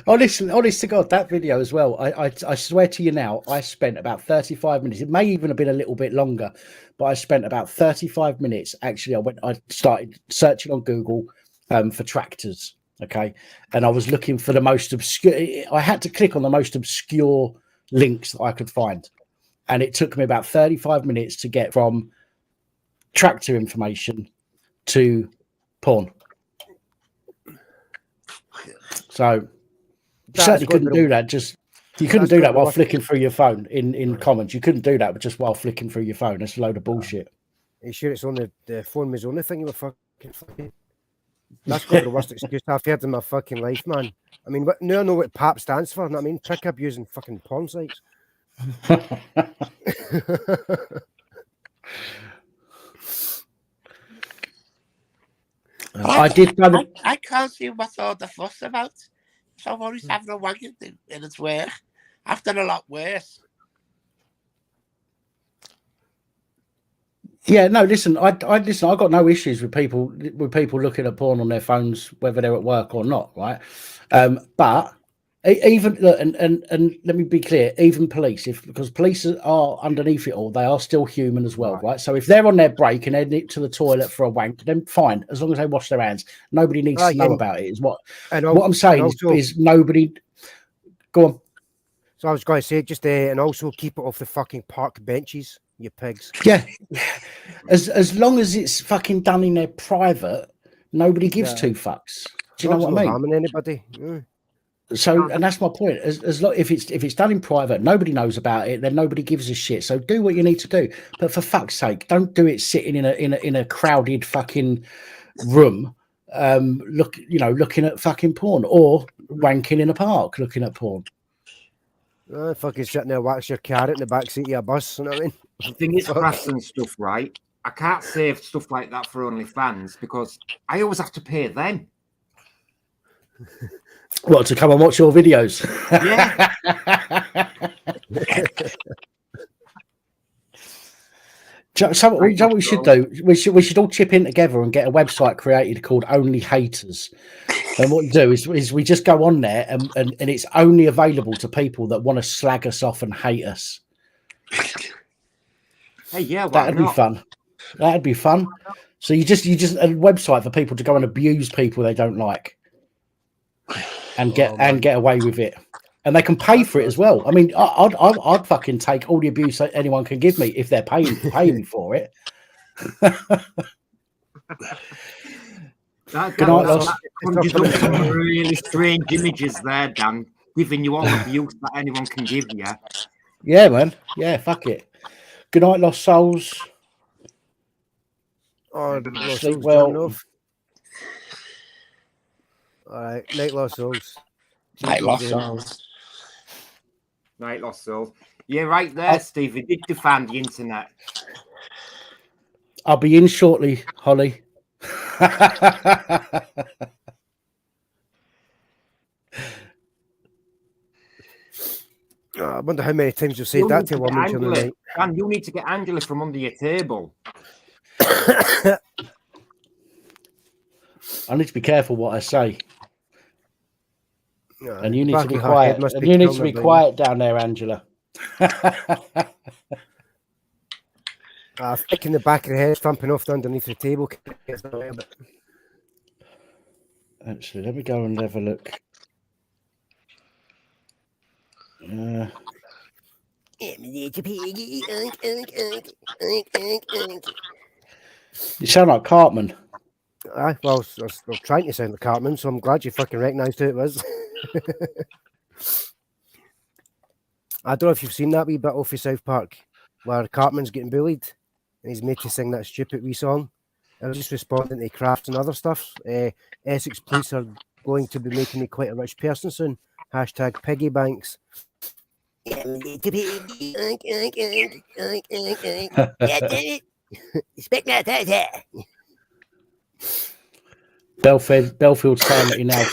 Honest to God, that video as well. I swear to you now, I spent about 35 minutes. It may even have been a little bit longer, but I spent about 35 minutes. Actually, I started searching on Google for tractors. Okay, and I was looking for the most obscure. I had to click on the most obscure links that I could find, and it took me about 35 minutes to get from tractor information to porn. So you certainly couldn't do that. You couldn't do that while flicking through your phone in comments. You couldn't do that just while flicking through your phone. That's a load of bullshit. Are you sure it's on the phone was the only thing you were fucking? That's got the worst excuse I've heard in my fucking life, man. I mean, now I know what PAP stands for. You know what I mean? Pick up using fucking porn sites. I can't see what's all the fuss about. Somebody's having a wank in its work. I've done a lot worse. Yeah, no. Listen, I got no issues with people looking at porn on their phones, whether they're at work or not, right? But even and let me be clear, even police, because police are underneath it all, they are still human as well, right? So if they're on their break and they nip to the toilet for a wank, then fine, as long as they wash their hands. Nobody needs to know about it. Is what I'm saying is nobody. Go on. So I was going to say just and also keep it off the fucking park benches. You pigs. Yeah, as long as it's fucking done in their private, nobody gives two fucks. Do you know what I mean? Harming anybody. Yeah. So, and that's my point. As long, if it's done in private, nobody knows about it, then nobody gives a shit. So do what you need to do, but for fuck's sake, don't do it sitting in a crowded fucking room, looking at fucking porn, or wanking in a park looking at porn. Fucking sitting there wax your carrot in the back seat of a bus. You know what I mean? The thing is, crafts and stuff, right? I can't save stuff like that for OnlyFans because I always have to pay them. What, to come and watch your videos? Yeah. So what we should do? We should all chip in together and get a website created called Only Haters. And what we do is we just go on there and it's only available to people that want to slag us off and hate us. Hey, yeah, that'd be fun. That'd be fun. So you just a website for people to go and abuse people they don't like, and get away with it, and they can pay for it as well. I mean, I'd fucking take all the abuse that anyone can give me if they're paying me for it. Conjures up some really strange images there, Dan, giving you all the abuse that anyone can give you. Yeah, man. Yeah, fuck it. Good night, Lost Souls. Oh, sleep well. All right, night, Lost Souls. Night, Lost Souls. Night, Lost Souls. Yeah, right there, Steve. It did defend the internet. I'll be in shortly, Holly. I wonder how many times you've said that to a woman during the night. Dan, you need to get Angela from under your table. I need to be careful what I say. And you need to be quiet. And you need to be quiet down there, Angela. Thick in the back of the head, thumping off underneath the table. Actually, let me go and have a look. You sound like Cartman. Well, I was trying to sound like Cartman, so I'm glad you fucking recognised who it was. I don't know if you've seen that wee bit off of South Park where Cartman's getting bullied and he's made to sing that stupid wee song. I was just responding to crafts and other stuff. Essex police are going to be making me quite a rich person soon. Hashtag piggy banks. Belfield's saying that he now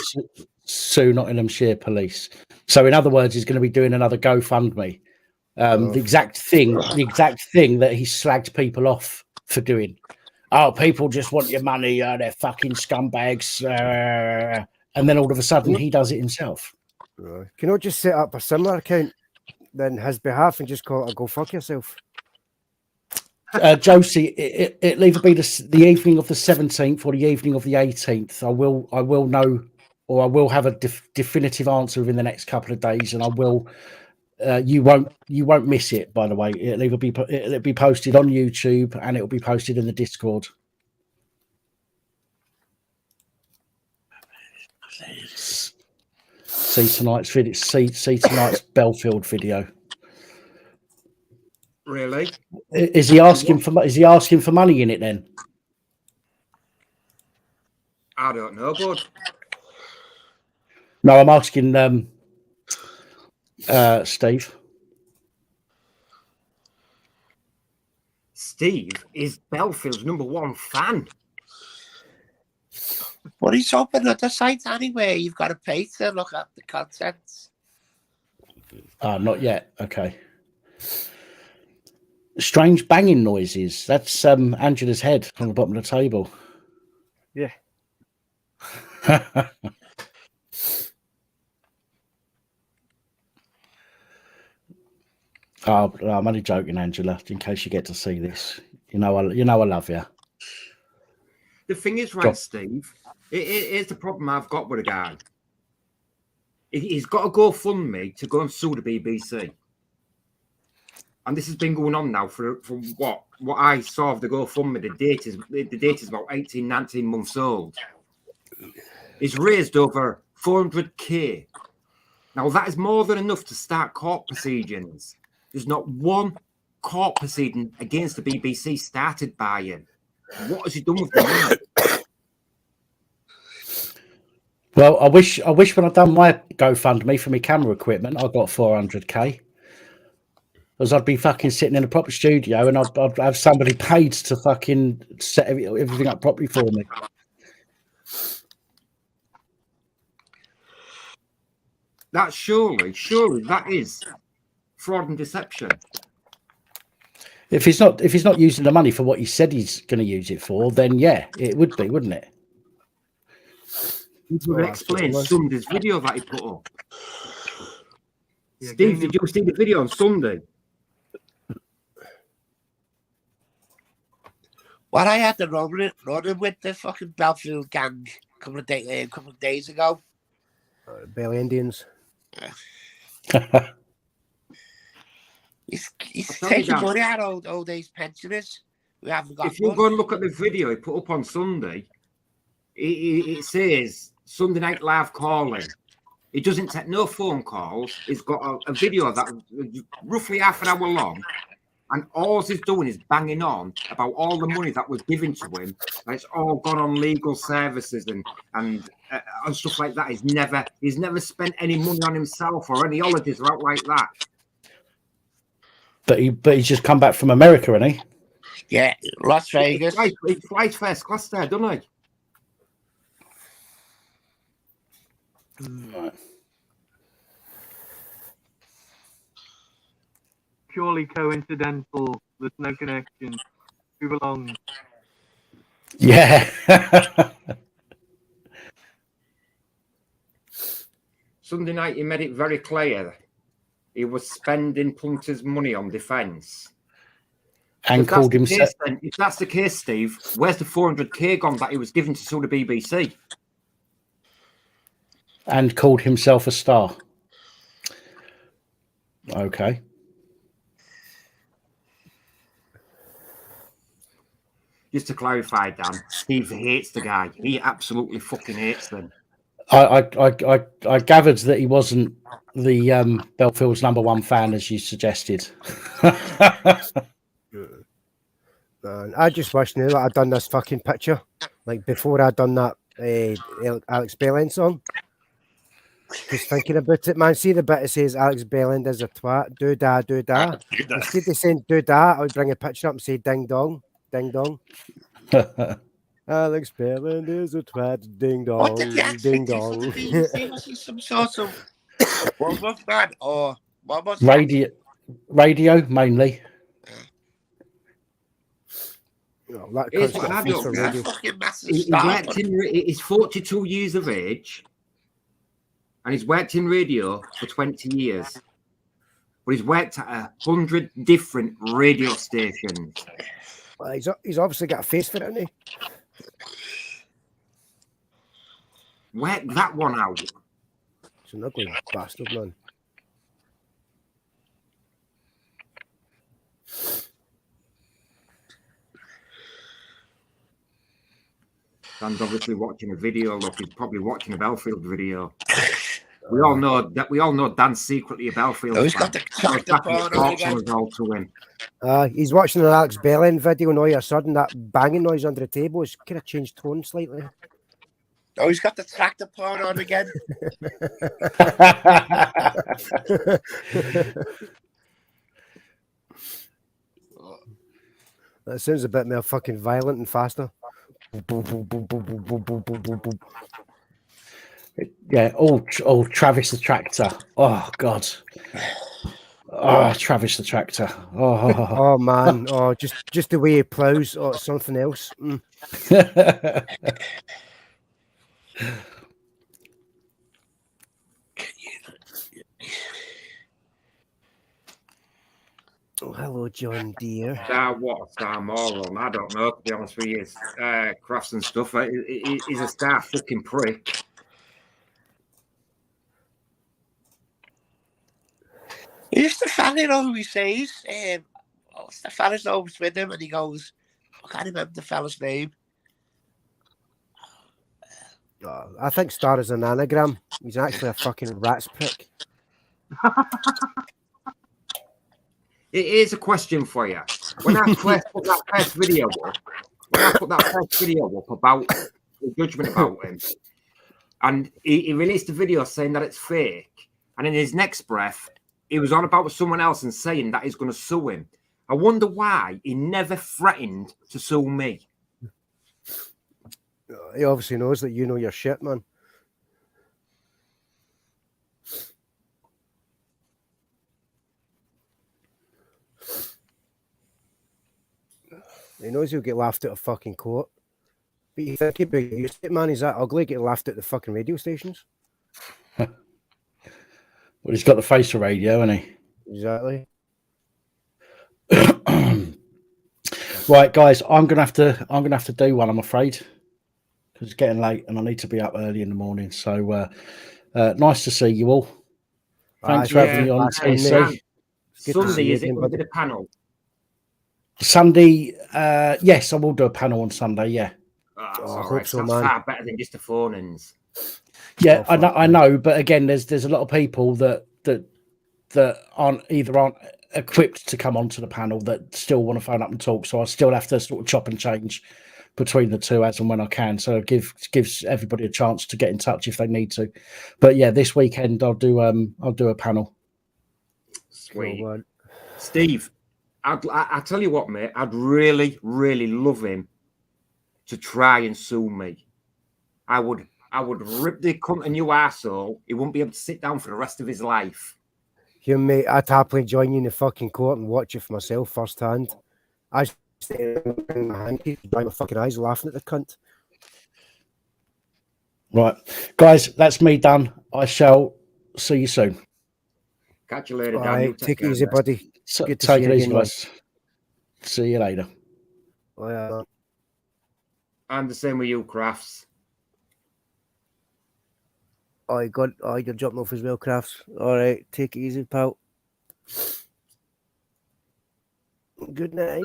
sue Nottinghamshire police. So in other words, he's going to be doing another GoFundMe. The exact thing that he slagged people off for doing. Oh, people just want your money. They're fucking scumbags. And then all of a sudden, he does it himself. Can I just set up a similar account on his behalf and just call it a go fuck yourself? Josie, it'll either be the evening of the 17th or the evening of the 18th. I will know, or I will have a definitive answer within the next couple of days, and I will. You won't miss it. By the way, it'll be posted on YouTube and it'll be posted in the Discord. See tonight's video. See tonight's Belfield video. Really? Is he asking for money in it then? I don't know, bud. No, I'm asking Steve. Steve is Belfield's #1 fan. What are you talking at the site anyway? You've got to pay to look at the contents. Not yet. Okay. Strange banging noises. That's Angela's head on the bottom of the table. Yeah. Oh, I'm only joking, Angela. In case you get to see this, you know I love you. The thing is, right, Steve. Here's the problem I've got with a guy. He's got to GoFundMe to go and sue the BBC. And this has been going on now for what I saw of the GoFundMe. The date is about 18, 19 months old. He's raised over 400k. Now, that is more than enough to start court proceedings. There's not one court proceeding against the BBC started by him. What has he done with the money? Well, I wish when I'd done my GoFundMe for my camera equipment, I got 400k. Because I'd be fucking sitting in a proper studio and I'd have somebody paid to fucking set everything up properly for me. That surely that is fraud and deception. If he's not using the money for what he said he's going to use it for, then yeah, it would be, wouldn't it? He would explain Sunday's video that he put up. Yeah, Steve, did you see the video on Sunday? What I had to running with the fucking Belfield gang a couple of days ago. Belly Indians. He's taking money out of old age pensioners who haven't got. If you go and look at the video he put up on Sunday, it says Sunday Night Live calling. He doesn't take no phone calls. He's got a video that roughly half an hour long, and all he's doing is banging on about all the money that was given to him. And it's all gone on legal services and stuff like that. He's never spent any money on himself or any holidays or out like that. But he's just come back from America, hasn't he? Yeah, Las Vegas. He flies first class there, doesn't he? Right. Purely coincidental. There's no connection. Who belongs? Yeah. Sunday night, he made it very clear he was spending punters' money on defence. And called himself. If that's the case, Steve, where's the 400k gone that he was given to sue the BBC? And called himself a star. Okay. Just to clarify, Dan, Steve hates the guy. He absolutely fucking hates them. I gathered that he wasn't the Belfield's #1 fan, as you suggested. I just wish now that I'd done this fucking picture, like before I'd done that Alex Bellend song. Just thinking about it, man. See the bit that says Alex Bellend is a twat, do da, do da. Instead of saying do da, I would bring a picture up and say ding dong, ding dong. Alex Bellend is a twat, ding dong, What did you actually ding do for dong. the BBC? Was he some sort of woman man or what was that? Radio mainly. Oh, that Here's cunt's what got a I face don't for get. radio. Fucking massive He star. worked he's 42 years of age, and he's worked in radio for 20 years. But he's worked at 100 different radio stations. Well, he's obviously got a face for it, hasn't he? Work that one out. It's an ugly bastard, man. Dan's obviously watching a video. Look, he's probably watching a Belfield video. We all know Dan's secretly a Belfield Oh, he's fan. got the tractor porn again. All to win. He's watching an Alex Bellend video, and all of a sudden that banging noise under the table has kind of changed tone slightly. Oh, he's got the tractor porn on again. That sounds a bit more fucking violent and faster. Yeah, Travis the Tractor. Oh God. Oh, Travis the Tractor. Oh, Oh man, oh just the way he plows, or something else. Oh, hello, John Deere. What a star moron. I don't know, to be honest with you. Crafts and stuff. He's a star fucking prick. Who's the fella, you know who he says? What's the fella's always with him? And he goes, I can't remember the fella's name. I think Star is an anagram. He's actually a fucking rat's prick. Here's a question for you. When I first put that first video up, about the judgment about him, and he released a video saying that it's fake, and in his next breath, he was on about someone else and saying that he's going to sue him. I wonder why he never threatened to sue me. He obviously knows that you know your shit, man. He knows he'll get laughed at a fucking court. But you think about it, man, he's that ugly, get laughed at the fucking radio stations. Well, he's got the face of radio, hasn't he? Exactly. Right, guys, I'm gonna have to do one, I'm afraid, because it's getting late and I need to be up early in the morning. So nice to see you all. Thanks for having me on, TC. Sunday, is it going to be the panel? Sunday, yes, I will do a panel on Sunday. Yeah. Oh, I hope so, man. Far better than just the phone-ins. Yeah, I know, but again, there's a lot of people that aren't equipped to come onto the panel that still want to phone up and talk. So I still have to sort of chop and change between the two as and when I can. So it gives everybody a chance to get in touch if they need to. But yeah, this weekend I'll do a panel. Sweet, Steve. I tell you what, mate. I'd really, really love him to try and sue me. I would rip the cunt a new arsehole. He wouldn't be able to sit down for the rest of his life. You mate, I'd happily join you in the fucking court and watch it for myself firsthand. I stay in my hanky, dry my fucking eyes laughing at the cunt. Right, guys, that's me done. I shall see you soon. Catch you later, Dan. Right, take it easy, buddy. So, good to take see it you easy, again, guys. See you later. Oh, yeah. I'm the same with you, Crafts. You're jumping off as well, Crafts. All right, take it easy, pal. Good night.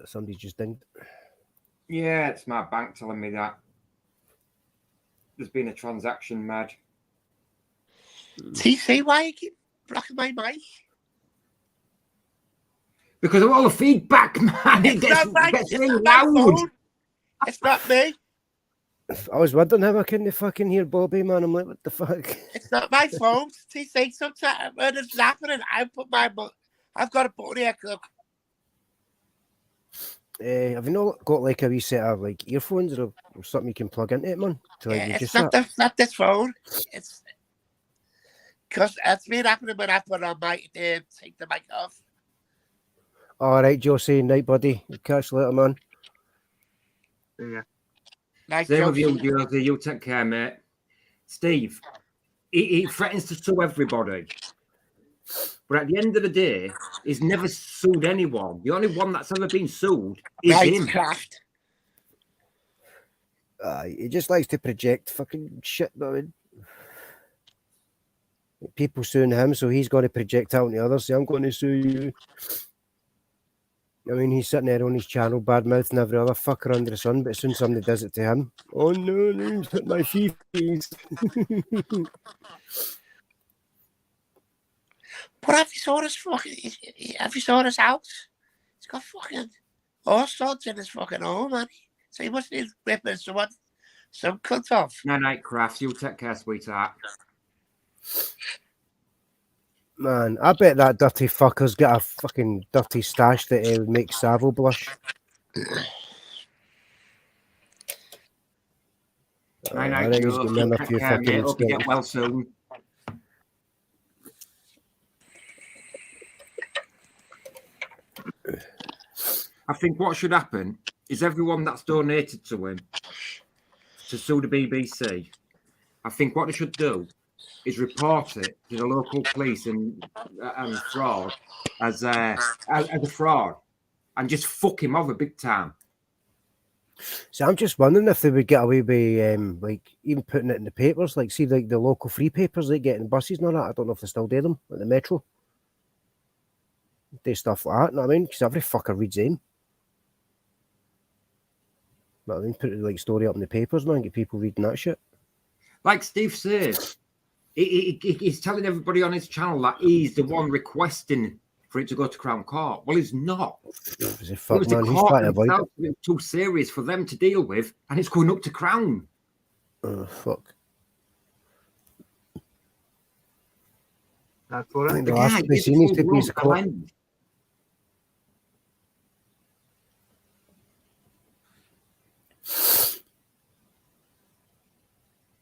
Somebody's just dinged. Yeah, it's my bank telling me that there's been a transaction mad. TC, why you keep blocking my mic? Because of all the feedback, man. It gets really loud. It's not me. I was wondering how I couldn't fucking hear Bobby, man. I'm like, what the fuck? It's not my phone. TC, sometimes when it's happening, I've got a button here, look. Have you not got like a wee set of like earphones or something you can plug into it, man? It's not this phone. It's because it's been happening when I put on my take the mic off. All right, Josie, night, buddy. Catch you later, man. Yeah. Nice. Same with you, Josie. You take care, mate. Steve, he threatens to sue everybody. But at the end of the day, he's never sued anyone. The only one that's ever been sued is him. Craft. He just likes to project fucking shit, man. People suing him, so he's going to project out on the others. Say, I'm going to sue you. I mean, he's sitting there on his channel, bad mouthing every other fucker under the sun, but as soon as somebody does it to him, oh no, he's hit my fifis. But have you saw this house? He's got fucking all sorts in his fucking home, man. So he must be ripping some cunt off. Night, Crafts. You take care, sweetheart. Man, I bet that dirty fucker's got a fucking dirty stash that would make Savo blush. Night, Joe. Take care, mate. Hope you get well soon. I think what should happen is everyone that's donated to him to sue the BBC, I think what they should do is report it to the local police and fraud as a fraud and just fuck him over big time. So I'm just wondering if they would get away with like even putting it in the papers, like see like the local free papers they get in buses and all that. I don't know if they still do them at the metro. Do stuff like that, you know what I mean? Because every fucker reads them. But I mean, put it like story up in the papers now and get people reading that shit. Like Steve says, he's telling everybody on his channel that he's the one requesting for it to go to Crown Court. Well, he's not. It's a It fuck was man. the He's court trying to avoid it. themselves. It was too serious for them to deal with, and it's going up to Crown. Oh fuck. That's what I I think The the guy last place is he a needs to be full-blown is the court. bellend.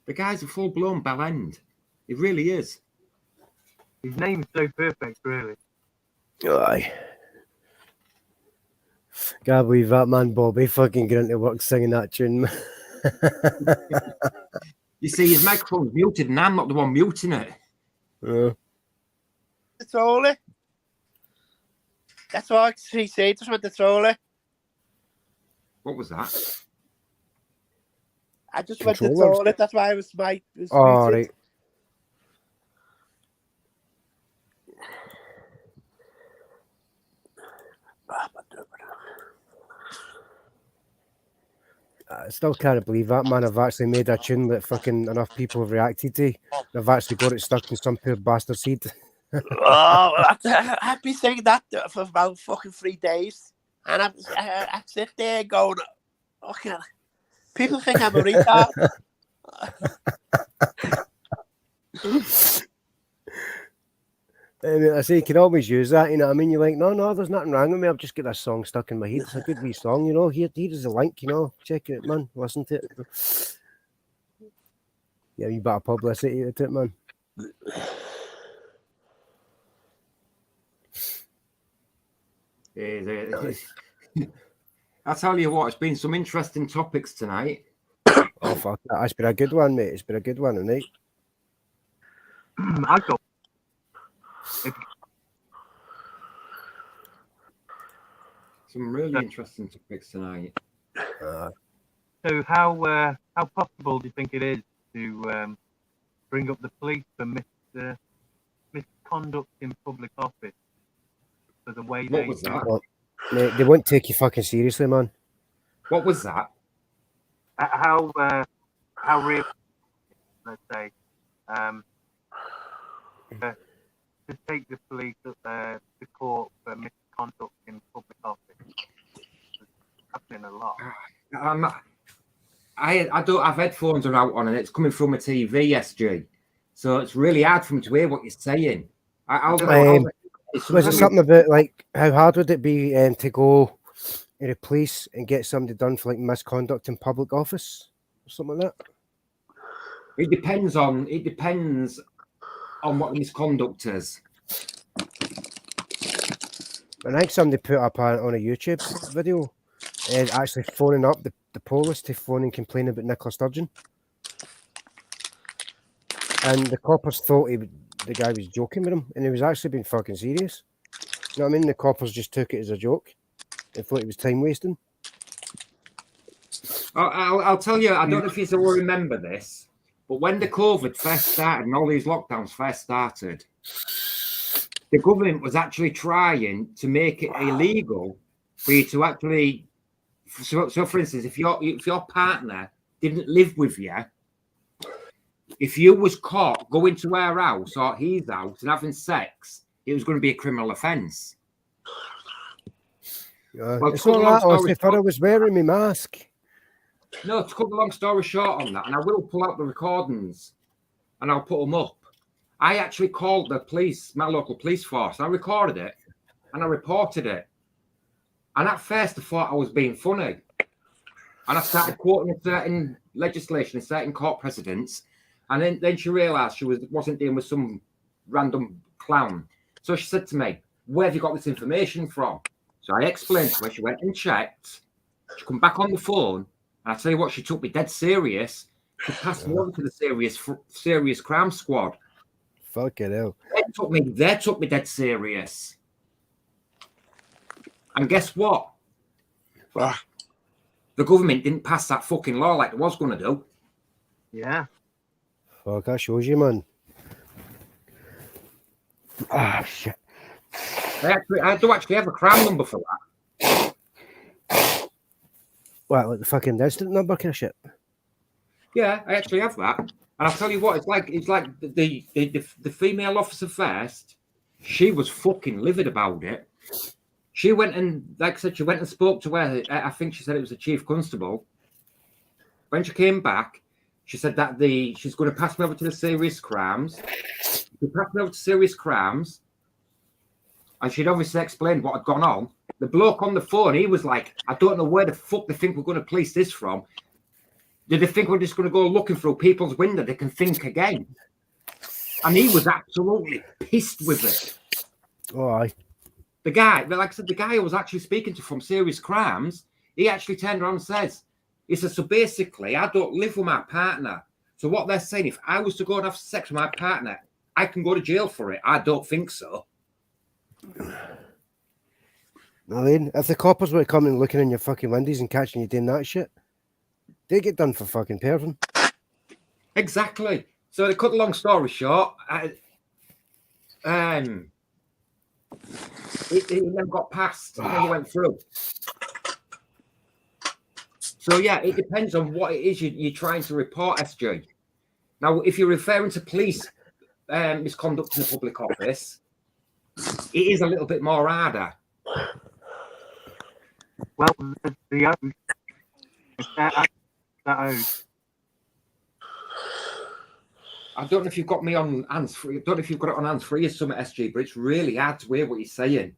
The guy's a full-blown bellend. He really is. His name's so perfect, really. Aye. Can't believe that man Bobby fucking getting to work singing that tune. You see, his microphone's muted, and I'm not the one muting it. The trolley. That's what she said. Just with the trolley. What was that? I just went to the Controllers. toilet. That's why I was my. Oh, right. I still can't believe that, man. I've actually made a tune that fucking enough people have reacted to. I've actually got it stuck in some poor bastard's head. I've been saying that for about fucking 3 days, and I sit there going, "Okay, people think I'm a retard." I say you can always use that, you know what I mean? You're like, no, there's nothing wrong with me. I've just got this song stuck in my head. It's a good wee song, you know. Here is the link, you know. Check it, man. Listen to it. Yeah, you better publicity to it, man. I tell you what, it's been some interesting topics tonight. Oh, fuck that. It's been a good one, mate. It's been a good one tonight. I got. Some really interesting topics tonight. So how possible do you think it is to bring up the police for misconduct in public office for the way What they was do that? Well, mate, they won't take you fucking seriously, man. What was that? how real, let's say, to take the police to court for misconduct in public office. It's happening a lot. I don't have headphones are out on, and it's coming from a TV, SG. So it's really hard for me to hear what you're saying. Was it something about like how hard would it be to go to the police and get somebody done for like misconduct in public office or something like that? It depends on what the misconduct is. I think somebody put up on a YouTube video actually phoning up the police to phone and complain about Nicola Sturgeon. And the coppers thought the guy was joking with him, and he was actually being fucking serious. You know what I mean? The coppers just took it as a joke. They thought it was time wasting. I'll tell you, I don't know if you still remember this, but when the COVID first started and all these lockdowns first started, the government was actually trying to make it illegal for you to actually. So for instance, if your partner didn't live with you, if you was caught going to her house or his house and having sex, it was going to be a criminal offence. Well, it's all right. If I was wearing my mask. No, to cut the long story short on that, and I will pull out the recordings and I'll put them up. I actually called the police, my local police force, and I recorded it and I reported it. And at first I thought I was being funny. And I started quoting a certain legislation, a certain court precedents. And then she realised she wasn't dealing with some random clown. So she said to me, "Where have you got this information from?" So I explained to her. She went and checked. She come back on the phone. And I tell you what, she took me dead serious. She passed me over to the serious crime squad. Fucking hell. They took me dead serious. And guess what? The government didn't pass that fucking law like it was going to do. Yeah. Fuck, that shows you, man. Ah, shit. I do actually have a crime number for that. What, like the fucking incident number kind of shit? Yeah, I actually have that. And I'll tell you what, it's like the female officer first, she was fucking livid about it. She went and, like I said, she went and spoke to her. I think she said it was the chief constable. When she came back, she said that she's going to pass me over to the serious crimes. She passed me over to serious crimes. And she'd obviously explained what had gone on. The bloke on the phone, he was like, I don't know where the fuck they think we're going to police this from. Do they think we're just going to go looking through people's window? They can think again. And he was absolutely pissed with it. Oh, aye. The guy, but like I said, the guy I was actually speaking to from serious crimes, he actually turned around and says, he said, so basically, I don't live with my partner. So what they're saying, if I was to go and have sex with my partner, I can go to jail for it. I don't think so. I mean, if the coppers were coming and looking in your fucking windows and catching you doing that shit, they get done for fucking perving. Exactly. So to cut the long story short, it never got passed. It never went through. So yeah, it depends on what it is you're trying to report, SG. Now, if you're referring to police misconduct in a public office, it is a little bit more harder. Well, the oath, that oath. I don't know if you've got me on hands-free. I don't know if you've got it on hands-free or something, SG, but it's really hard to hear what you're saying.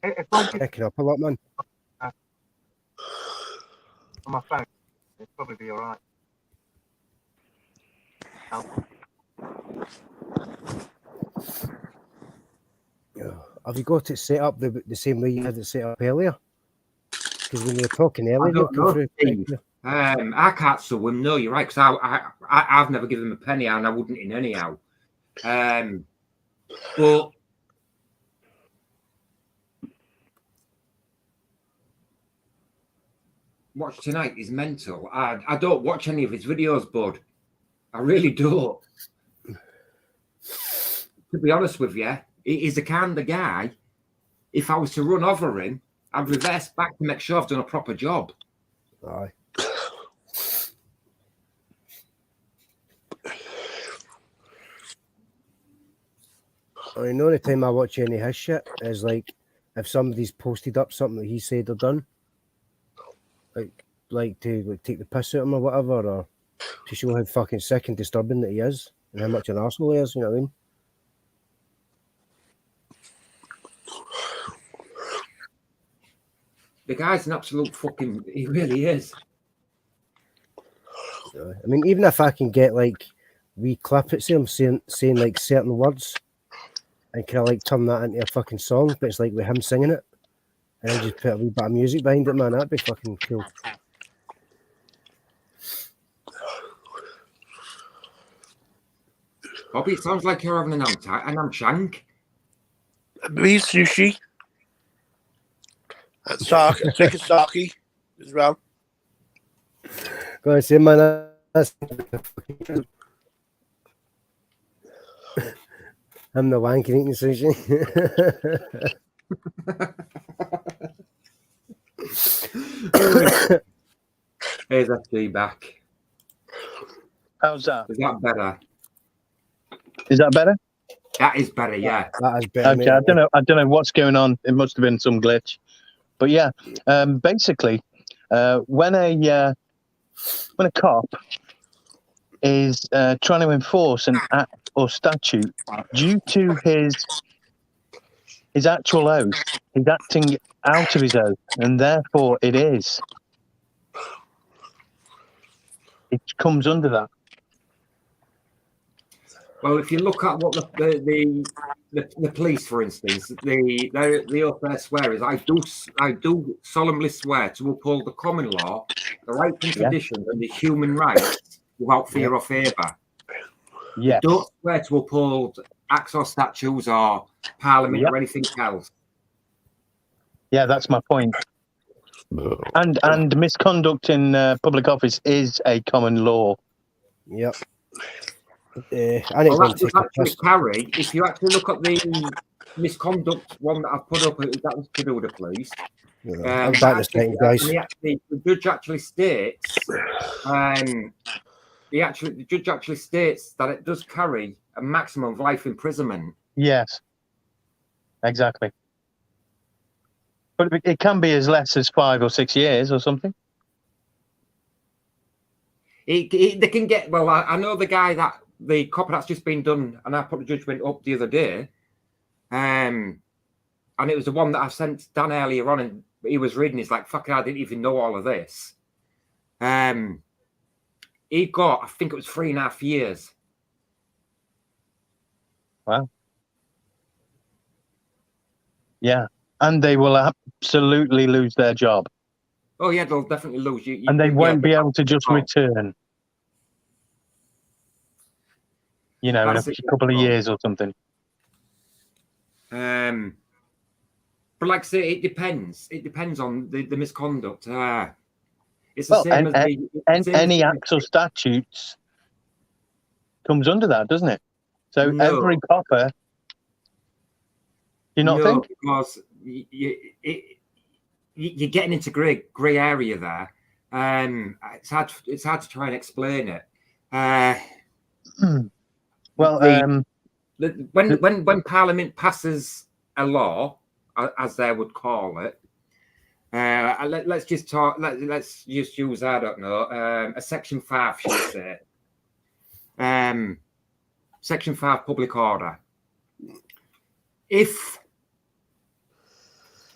If I just Picking up a lot, man. on my phone, it'd probably be all right. Have you got it set up the same way you had it set up earlier? Because when you were talking earlier, I don't know, through, Steve. I can't sue him. No, you're right. Because I've never given him a penny, and I wouldn't in anyhow. But Watch Tonight is mental. I don't watch any of his videos, bud. I really don't. To be honest with you, he's the kind of guy, if I was to run over him, I'd reverse back to make sure I've done a proper job. Aye. I mean, the only time I watch any of his shit is like if somebody's posted up something that he said or done, like to take the piss out of him or whatever, or to show how fucking sick and disturbing that he is and how much an arsehole he is, you know what I mean? The guy's an absolute fucking, he really is. I mean, even if I can get like wee clippets of him saying like certain words and kind of like turn that into a fucking song, but it's like with him singing it, and then just put a wee bit of music behind it, man, that'd be fucking cool. Bobby, it sounds like you're having an shank. Me sushi. And sake, take a sake as well. Go and say, man, that's I'm the wanking eating sushi. Here's that feedback. How's that? Is that better? Is that better? That is better, yeah. That is better. Okay, mate. I don't know what's going on. It must have been some glitch. But yeah, basically, when a cop is trying to enforce an act or statute due to his actual oath, he's acting out of his oath, and therefore it comes under that. Well, if you look at what the police, for instance, the oath they swear is, I do solemnly swear to uphold the common law, the rights and traditions, and the human rights without fear or favour. Yeah. Don't swear to uphold acts or statutes or parliament or anything else. Yeah, that's my point. And misconduct in public office is a common law. Yep. Well, that's actually carry. If you actually look at the misconduct one that I've put up, that was to do with the police. I'm back to second, guys. The judge actually states, the judge actually states that it does carry a maximum of life imprisonment. Yes, exactly. But it can be as less as 5 or 6 years or something. They can get, well, I know the guy that the copy that's just been done, and I put the judgment up the other day, and it was the one that I sent Dan earlier on, and he was reading. He's like, "Fucking, I didn't even know all of this." He got, I think it was 3.5 years. Wow. Yeah, and they will absolutely lose their job. Oh yeah, they'll definitely lose you. And they won't be able to just return. You know, in a couple of years or something. But like I say, it depends. It depends on the misconduct. It's the same as any acts or statutes comes under that, doesn't it? So every copper. You not think? Because you're getting into grey area there. It's hard to try and explain it. Well, when Parliament passes a law, as they would call it, let's just talk. Let's just use, I don't know, a Section 5, should we say? Section 5 public order. If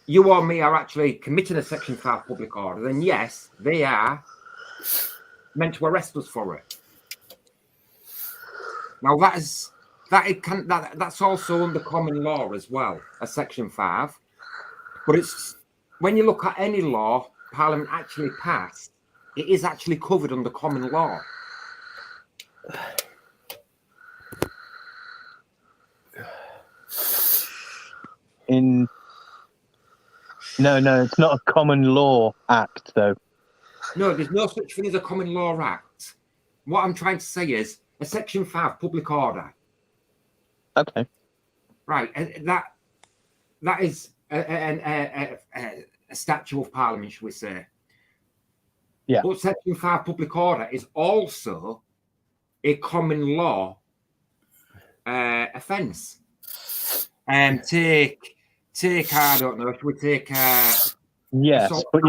you or me are actually committing a Section 5 public order, then yes, they are meant to arrest us for it. Now that's also under common law as well, a Section 5. But it's when you look at any law Parliament actually passed, it is actually covered under common law. No, it's not a common law act, though. No, there's no such thing as a common law act. What I'm trying to say is a Section 5 public order. Okay. Right, that is a statute of Parliament, should we say? Yeah. But Section 5 public order is also a common law offence. Take I don't know, if we take yes, but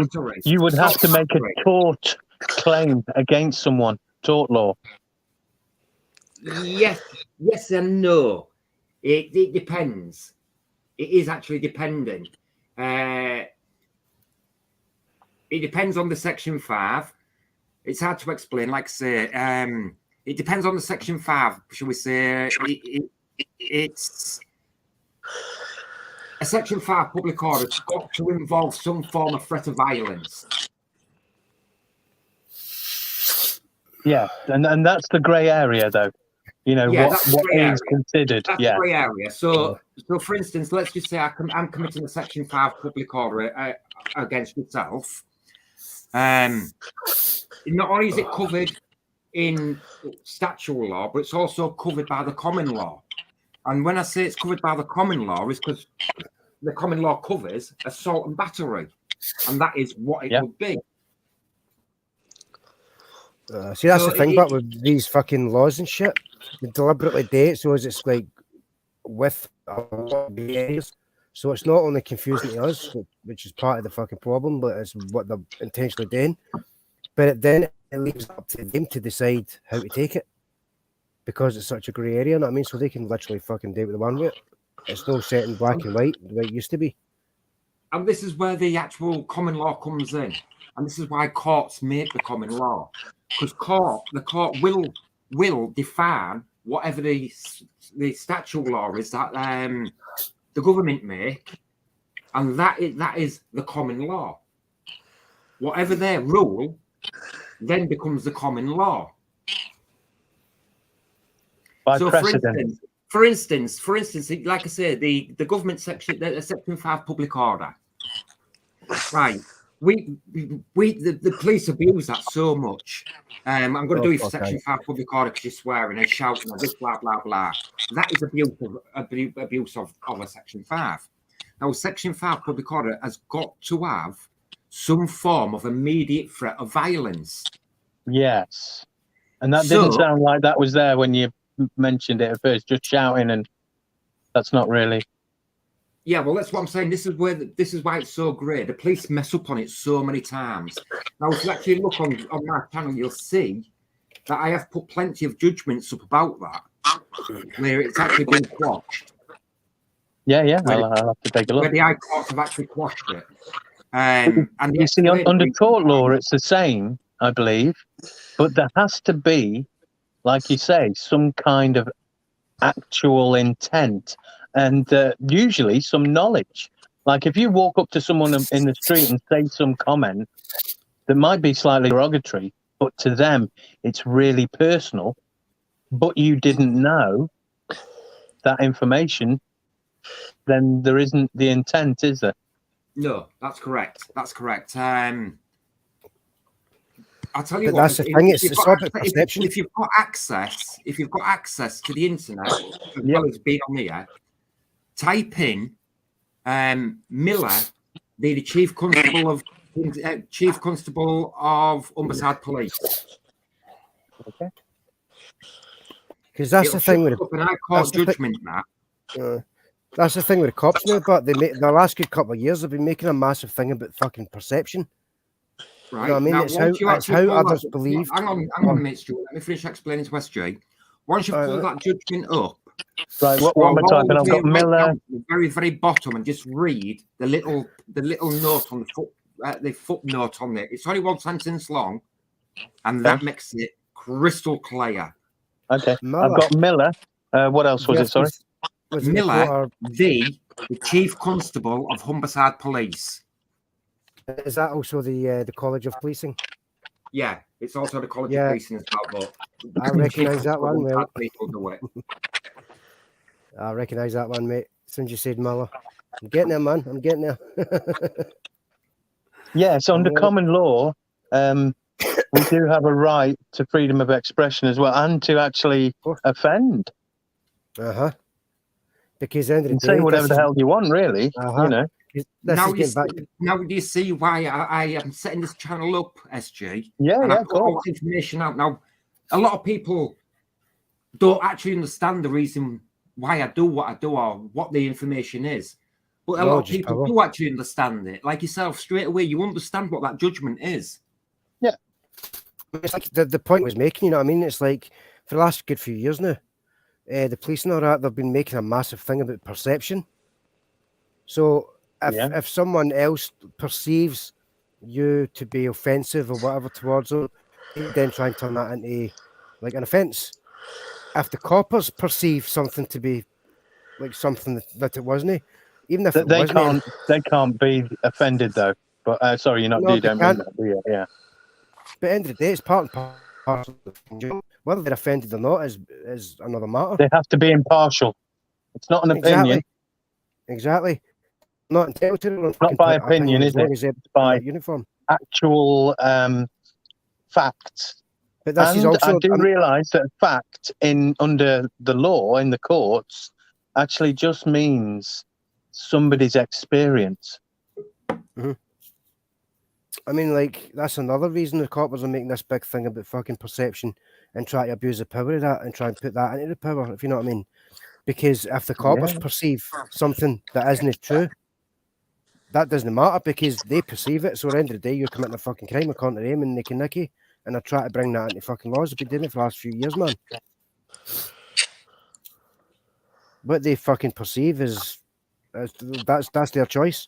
you would have to make a tort claim against someone, tort law. Yes and no. It depends. It is actually dependent. It depends on the Section 5. It's hard to explain. Like I say, it depends on the Section 5. Shall we say it's a Section 5 public order has got to involve some form of threat of violence. Yeah, and that's the grey area, though. You know, what is considered. That's the grey area. So for instance, let's just say I'm committing a Section 5 public order against yourself. Not only is it covered in statutory law, but it's also covered by the common law. And when I say it's covered by the common law, it's because the common law covers assault and battery, and that is what it would be. See, that's the thing about with these fucking laws and shit. They deliberately do it so as it's like with a lot of areas. So it's not only confusing to us, which is part of the fucking problem, but it's what they're intentionally doing. But then it leaves up to them to decide how to take it. Because it's such a grey area, you know what I mean? So they can literally fucking do what they want with it. It's no set in black and white the way it used to be. And this is where the actual common law comes in. And this is why courts make the common law. Because the court will define whatever the statute law is that the government make, and that is the common law. Whatever their rule then becomes the common law. By so precedent. for instance, like I say, the government section, the Section 5 public order, right? The police abuse that so much. I'm going to do it for Section 5 public order because you're swearing and shouting and this blah blah blah. That is abuse of a Section 5. Now, Section 5 public order has got to have some form of immediate threat of violence. Yes. And that didn't So, sound like that was there when you mentioned it at first, just shouting, and that's not really. yeah, well, that's what I'm saying. This is why it's so great. The police mess up on it so many times. Now, if you actually look on my channel, you'll see that I have put plenty of judgments up about that, where it's actually been quashed. Yeah, Where I'll have to take a where look. the High Courts have actually quashed it. And You see, under tort law, it's the same, I believe, but there has to be, like you say, some kind of actual intent and usually some knowledge. Like if you walk up to someone in the street and say some comment that might be slightly derogatory, but to them it's really personal, but you didn't know that information, then there isn't the intent, is there? No, that's correct. That's correct. I'll tell you But what. that's the thing. It's all about perception. If you've got access to the internet as well as being on here, type in Miller, the Chief Constable of Humberside Police. Okay. Because that's the thing with High Court judgment. That's the thing with the cops now. But the last good couple of years, they've been making a massive thing about fucking perception. Right. You know what I mean? Now, it's how others believe. Hang on a minute, Stuart. Let me finish explaining to SJ. Once you've pulled that judgment up, right, what am I typing? I've got Miller. The very, very bottom, and just read the little note on the footnote on it. It's only one sentence long, and that makes it crystal clear. Okay, Miller. I've got Miller. What else was it? Sorry, Miller, the Chief Constable of Humberside Police. Is that also the College of Policing? Yeah, it's also the College of Policing as well. But I recognise that one, mate. People do it. I recognise that one, mate. As soon as you said Muller, I'm getting there, man. I'm getting there. Yeah, so under common law, we do have a right to freedom of expression as well, and to actually offend. Because end of the day, say whatever the hell you want, really. You know. Now do you see why I am setting this channel up, SG? Yeah, and yeah, I put all the information out. Now, a lot of people don't actually understand the reason why I do what I do or what the information is. But a lot of people do actually understand it. Like yourself, straight away, you understand what that judgment is. Yeah. It's like the point I was making, you know what I mean? It's like for the last good few years now, the police and all that, they've been making a massive thing about perception. So if someone else perceives you to be offensive or whatever towards them, they then try and turn that into like an offence. If the coppers perceive something to be like something that it wasn't, even if they can't be offended though. But sorry, you're not. You don't mean that, do you? Yeah. But at the end of the day, it's part and parcel of the job. Whether they're offended or not is another matter. They have to be impartial. It's not an opinion. Exactly. Not entitled to it. Not by opinion, is it? It's by uniform. Actual facts. But this is also, I do realise that fact under the law in the courts actually just means somebody's experience. Mm-hmm. I mean, like, that's another reason the coppers are making this big thing about fucking perception and try to abuse the power of that and try and put that into the power, if you know what I mean. Because if the coppers perceive something that isn't true, that doesn't matter because they perceive it. So at the end of the day, you're committing a fucking crime according to them and they can nick you. And I try to bring that into fucking laws. They've been doing it for the last few years, man. What they fucking perceive is that's their choice.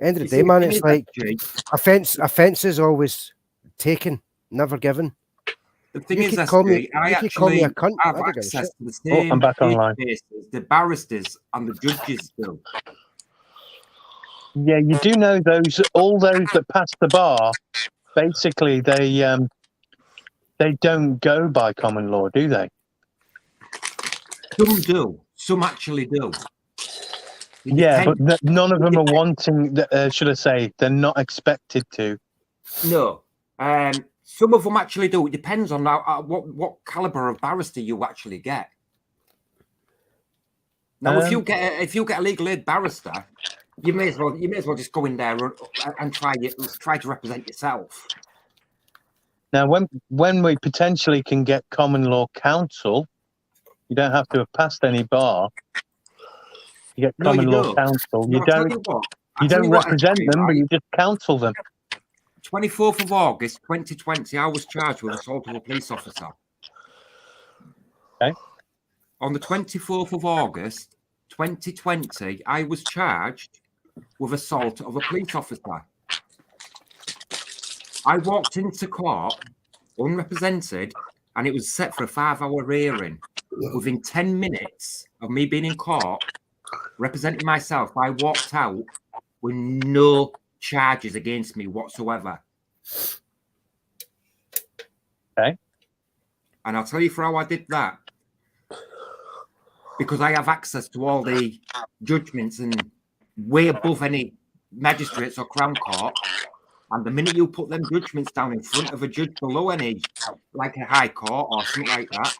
End of the day, man, it's like offense is always taken, never given. The thing is, I actually have access to the same databases the barristers and the judges do. Yeah, you do know all those that pass the bar, basically they don't go by common law, do they? Some do. Some actually do. Yeah, but none of them are wanting, should I say, they're not expected to. No. Some of them actually do. It depends on what caliber of barrister you actually get. Now, if you get a legal aid barrister, You may as well just go in there and try to represent yourself. Now, when we potentially can get common law counsel, you don't have to have passed any bar. You get No, common you law don't. counsel. No, You I'll tell don't. you what. You don't represent them, but right? you just counsel them. 24th of August, 2020, I was charged with assault of a police officer. Okay. On the 24th of August, 2020, I was charged with assault of a police officer. I walked into court unrepresented, and it was set for a 5-hour hearing. Within 10 minutes of me being in court, representing myself, I walked out with no charges against me whatsoever. Okay. And I'll tell you for how I did that. Because I have access to all the judgments and way above any magistrates or Crown Court. And the minute you put them judgments down in front of a judge below any, like a High Court or something like that,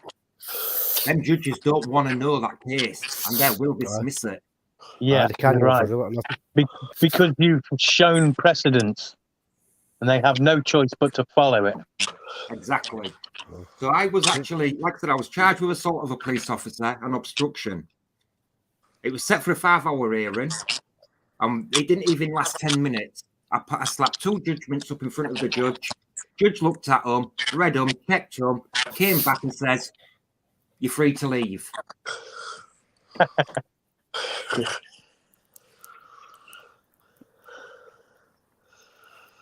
them judges don't want to know that case, and they will dismiss it. Yeah, they can't right. overrule it, nothing. Because you've shown precedence, and they have no choice but to follow it. Exactly. So I was actually, like I said, I was charged with assault of a police officer and obstruction. It was set for a 5-hour hearing. It didn't even last 10 minutes. I slapped 2 judgments up in front of the judge. Judge looked at them, read them, checked them, came back and says, "You're free to leave."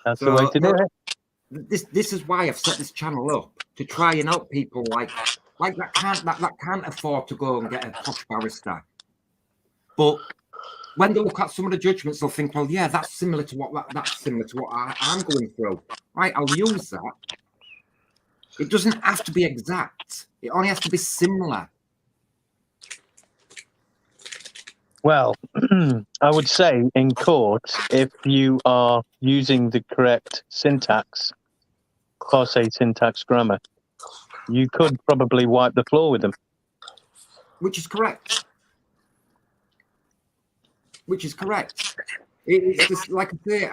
That's the way to do it. This is why I've set this channel up, to try and help people like that can't afford to go and get a posh barrister. But when they look at some of the judgments, they'll think, well, yeah, that's similar to what I'm going through. Right, I'll use that. It doesn't have to be exact. It only has to be similar. Well, I would say in court, if you are using the correct syntax, Parse syntax grammar, you could probably wipe the floor with them. Which is correct. It's just like I say.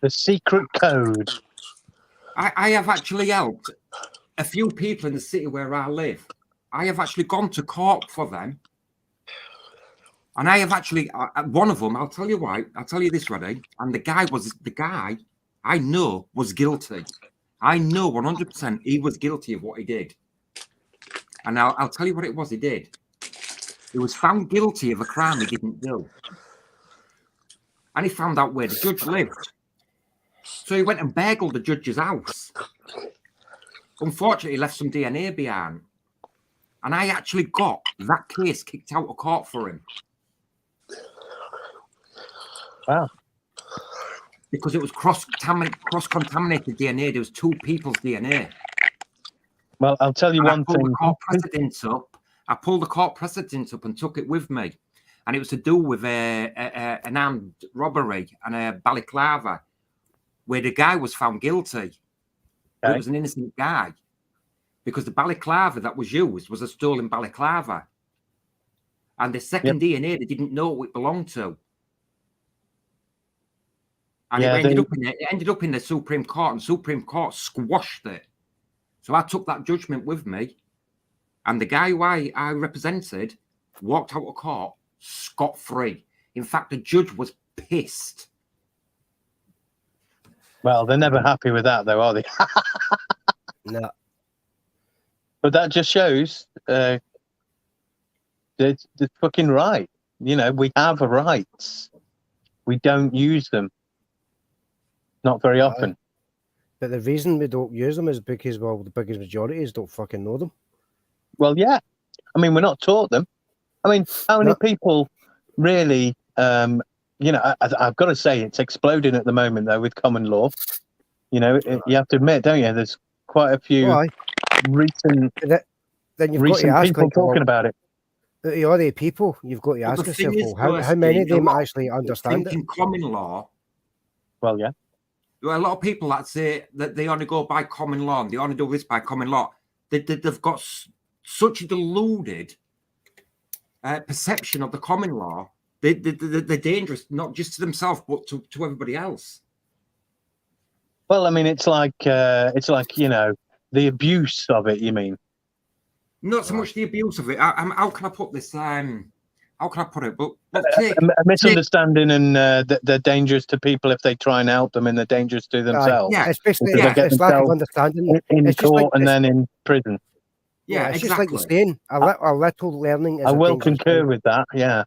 The secret code. I have actually helped a few people in the city where I live. I have actually gone to court for them. And I have actually, one of them, I'll tell you why. I'll tell you this, Reddy. And the guy I know was guilty. I know 100% he was guilty of what he did. And I'll tell you what it was he did. He was found guilty of a crime he didn't do. And he found out where the judge lived. So he went and burgled the judge's house. Unfortunately, he left some DNA behind. And I actually got that case kicked out of court for him. Wow. Because it was cross-contaminated DNA. There was 2 people's DNA. Well, I'll tell you one thing. I pulled the court precedent up and took it with me. And it was to do with an armed robbery and a balaclava, where the guy was found guilty. Okay. It was an innocent guy. Because the balaclava that was used was a stolen balaclava. And the second DNA, they didn't know who it belonged to. And it ended up in the Supreme Court, and Supreme Court squashed it. So I took that judgment with me, and the guy who I represented walked out of court scot-free. In fact, the judge was pissed. Well, they're never happy with that, though, are they? No. But that just shows the fucking right. You know, we have rights. We don't use them. Not very often. But the reason we don't use them is because, well, the biggest majorities don't fucking know them. Well, yeah. I mean, we're not taught them. I mean, how many people really, you know, I've got to say it's exploding at the moment, though, with common law. You know, you have to admit, don't you? There's quite a few recent people talking about it. The other people, you've got to ask yourself, how many of them actually understand it? In common law. Well, yeah. There are a lot of people that say that they only go by common law and they only do this by common law. They've got such a deluded perception of the common law they're dangerous, not just to themselves, but to everybody else. Well, I mean, it's like the abuse of it. You mean? Not so much the abuse of it. How can I put this? How can I put it? But take A misunderstanding, and they're dangerous to people if they try and help them, and they're dangerous to themselves. yeah, especially Because they get it's lack of themselves understanding. in It's just court like and then in prison. yeah, it's exactly. just like the saying, a little learning is I a will dangerous concur thing. with that. Yeah.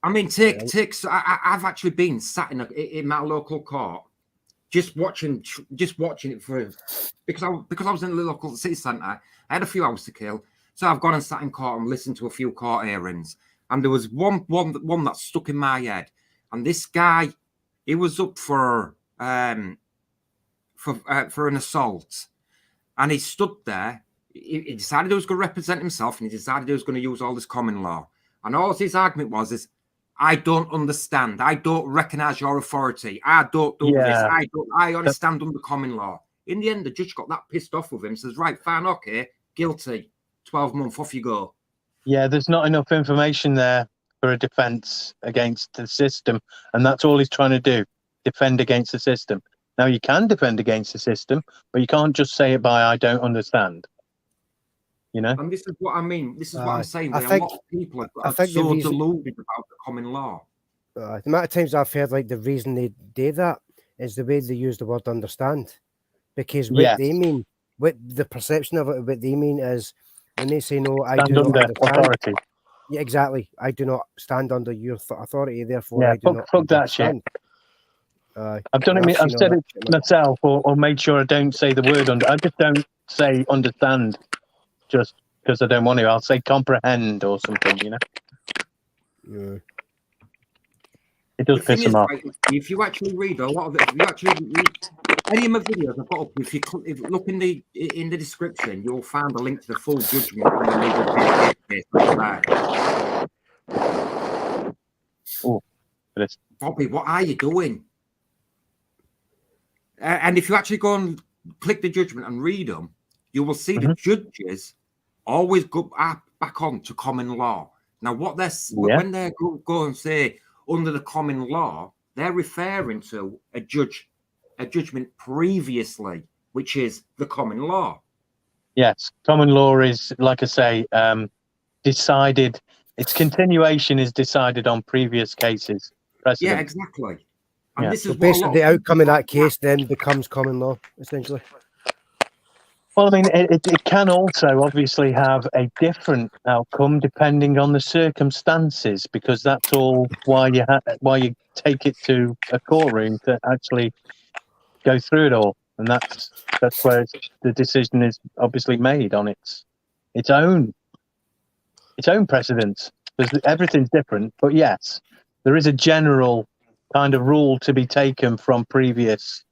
I mean, I've actually been sat in my local court, just watching it for because I was in the local city centre. I had a few hours to kill, so I've gone and sat in court and listened to a few court hearings. And there was one that stuck in my head. And this guy, he was up for an assault, and he stood there. He decided he was going to represent himself, and he decided he was going to use all this common law. And all his argument was, I don't understand. I don't recognise your authority. I don't do this. I only stand under common law. In the end, the judge got that pissed off with him. Says, right, fine, okay, guilty. 12 months, off you go. Yeah, there's not enough information there for a defence against the system, and that's all he's trying to do: defend against the system. Now, you can defend against the system, but you can't just say it by "I don't understand." You know. And this is what I mean. This is what I'm saying. I Where think- a lot of people I are think the so reason- deluded about the common law. The amount of times I've heard like the reason they do that is the way they use the word understand, because what Yes. they mean, what the perception of it, what they mean is when they say no, I Stand do not under understand. authority. Yeah, exactly. I do not stand under your authority, therefore Yeah, I do not fuck that shit. understand. I've done it. I've said it myself, or made sure I don't say the word under. I just don't say understand, just because I don't want to. I'll say comprehend or something. You know. Yeah. It does The thing piss is, them off. right, if you actually read a lot of it, if you actually read any of my videos I've got up, if you look in the description, you'll find a link to the full judgment on the legal case. Oh, Bobby, what are you doing? And if you actually go and click the judgment and read them, you will see the judges always go back on to common law. Now, what they're when they go and say under the common law, they're referring to a judgment previously, which is the common law. Yes, common law is, like I say, decided. Its continuation is decided on previous cases. Precedent. Yeah, exactly. And this So is what a lot basically, of the outcome of people that case then becomes common law, essentially. Well, I mean, it can also obviously have a different outcome depending on the circumstances, because that's all why you take it to a courtroom to actually go through it all, and that's where the decision is obviously made on its own precedents. Because everything's different, but yes, there is a general kind of rule to be taken from previous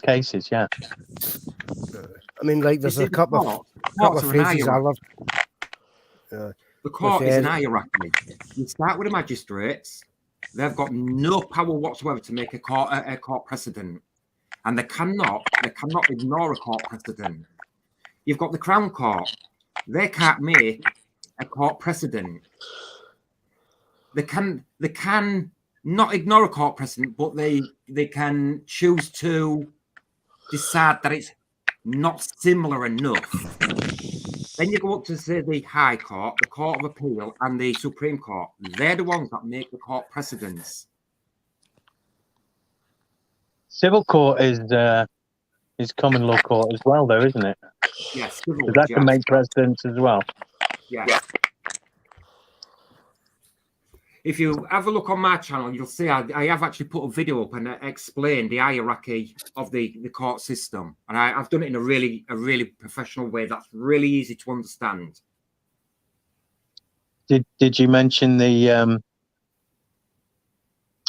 cases. Yeah. I mean, like, there's a couple of phrases I love. The court is an hierarchy. You start with the magistrates. They've got no power whatsoever to make a court precedent, and they cannot ignore a court precedent. You've got the Crown Court. They can't make a court precedent. They can not ignore a court precedent, but they can choose to decide that it's not similar enough. Then you go up to, say, the High Court, the Court of Appeal, and the Supreme Court. They're the ones that make the court precedents. Civil court is common law court as well, though, isn't it? Yes, civil. That can make precedents as well. Yeah. If you have a look on my channel, you'll see I have actually put a video up and explained the hierarchy of the court system, and I've done it in a really professional way that's really easy to understand. Did you mention the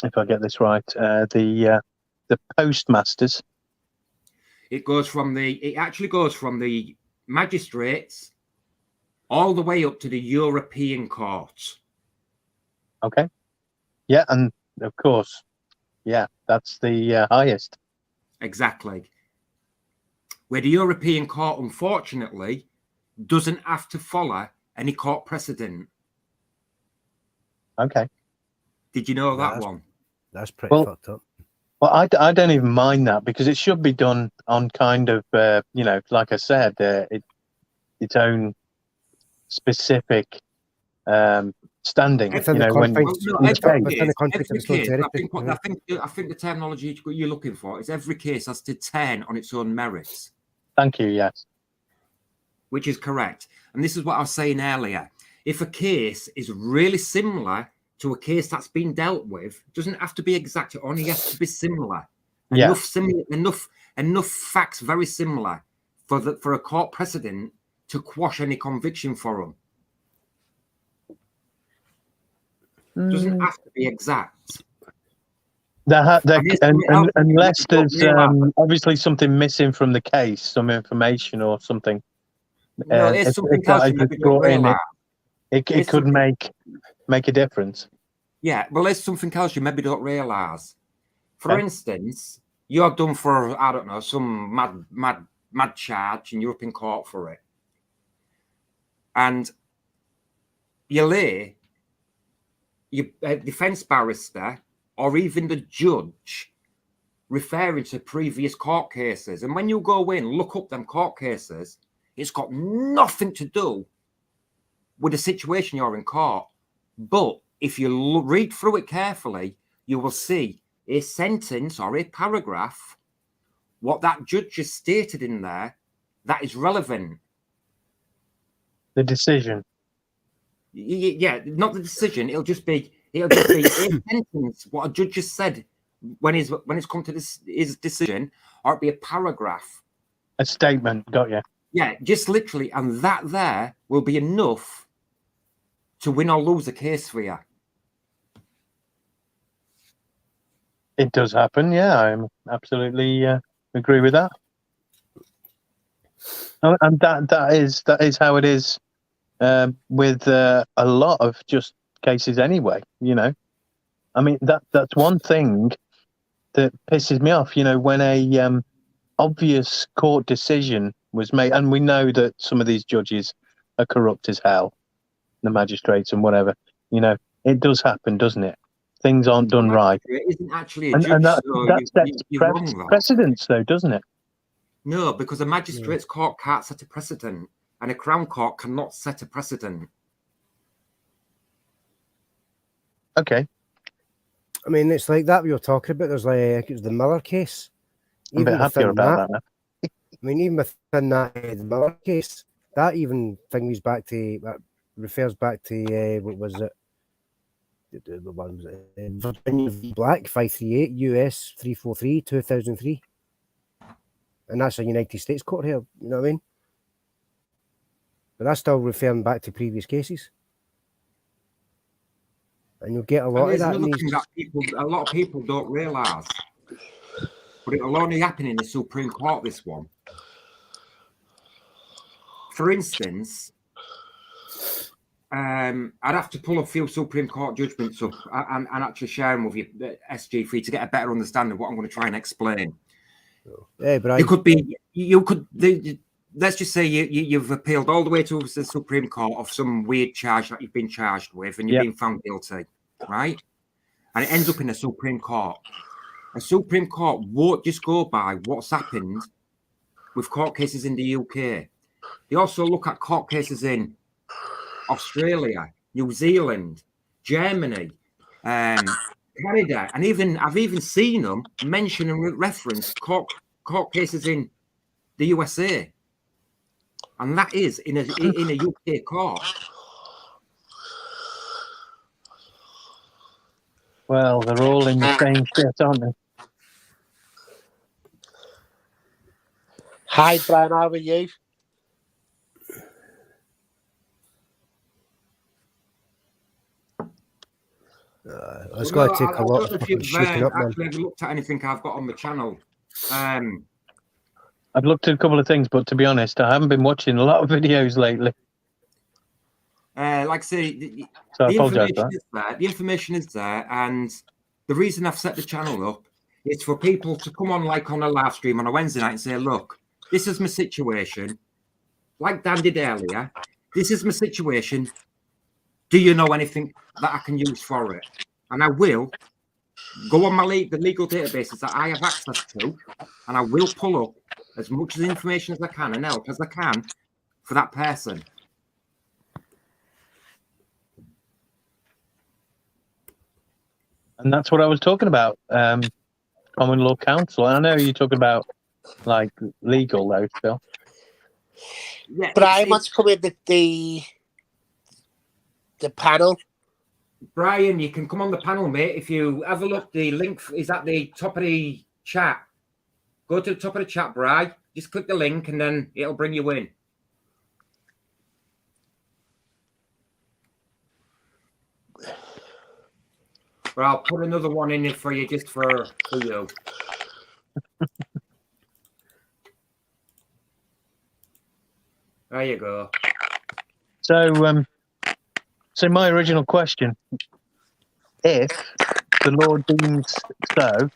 if I get this right, the postmasters? It actually goes from the magistrates all the way up to the European Court. Okay. Yeah, and of course, yeah, that's the highest. Exactly. Where the European Court, unfortunately, doesn't have to follow any court precedent. Okay. Did you know that That's- one? That's pretty Well- fucked up. Well, I don't even mind that because it should be done on kind of, like I said, its own specific standing. Within You the know, when confines, Well, no, in the every case. within the case, confines of every its own case. territory. I think the terminology you're looking for is every case has to turn on its own merits, Thank you. Yes. which is correct. And this is what I was saying earlier. If a case is really similar to a case that's been dealt with, it doesn't have to be exact. It only has to be similar. Yeah. Enough facts very similar for a court precedent to quash any conviction for them. Doesn't have to be exact. Unless there's realize. obviously something missing from the case, some information or something. No, it's something else you maybe don't realise. It could make a difference. Yeah, well, there's something else you maybe don't realise. For Okay. instance, you're done for, I don't know, some mad charge and you're up in court for it. And your defence barrister, or even the judge referring to previous court cases. And when you go in, look up them court cases, it's got nothing to do with the situation you're in court. But if you read through it carefully, you will see a sentence or a paragraph, what that judge has stated in there, that is relevant. The decision. Yeah, not the decision. It'll just be a sentence, what a judge has said when it's come to his decision, or it'll be a paragraph. A statement. Got you. Yeah, just literally, and that there will be enough to win or lose a case for you. It does happen. Yeah, I'm absolutely agree with that. And that is how it is with a lot of just cases anyway. You know, I mean that's one thing that pisses me off. You know, when a obvious court decision was made, and we know that some of these judges are corrupt as hell, the magistrates and whatever. You know, it does happen, doesn't it? Things aren't done right. It isn't actually a judge. And that so sets precedents, though, doesn't it? No, because a magistrate's court can't set a precedent, and a crown court cannot set a precedent. Okay. I mean, it's like that we were talking about. There's like it was the Miller case. I'm a bit happier about that now. I mean, even within that the Miller case, that even thingies back to that refers back to what was it? The one was it? Virginia v. Black 538 US 343 2003, and that's a United States court here. You know what I mean? But that's still referring back to previous cases. And you'll get a lot of that. Another thing that a lot of people don't realise, but it'll only happen in the Supreme Court, this one. For instance, I'd have to pull a few Supreme Court judgments up and actually share them with you, SG3, to get a better understanding of what I'm going to try and explain. Yeah, but let's just say you've appealed all the way to the Supreme Court of some weird charge that you've been charged with, and you've been found guilty, right? And it ends up in a Supreme Court. A Supreme Court won't just go by what's happened with court cases in the UK. They also look at court cases in Australia, New Zealand, Germany, Canada, and I've even seen them mention and reference court cases in the USA, and that is in a UK court. Well, they're all in the same shit, aren't they? Hi, Brian. How are you? it's going to take a lot of fucking shaking up, man. Actually, have you looked at anything I've got on the channel? I've looked at a couple of things, but to be honest, I haven't been watching a lot of videos lately. Like I say, So I apologise for the information is there, and the reason I've set the channel up is for people to come on, like on a live stream on a Wednesday night, and say, "Look, this is my situation." Like Dan did earlier, this is my situation. Do you know anything that I can use for it? And I will go on the legal databases that I have access to, and I will pull up as much as information as I can and help as I can for that person. And that's what I was talking about. Common law counsel. I know you're talking about like legal though, Phil. Yeah, Brian wants to come in the panel. Brian, you can come on the panel, mate. If you have a look, the link is at the top of the chat. Go to the top of the chat, Brian. Just click the link and then it'll bring you in. But I'll put another one in for you just for you. There you go. So, so my original question: if the law deems so,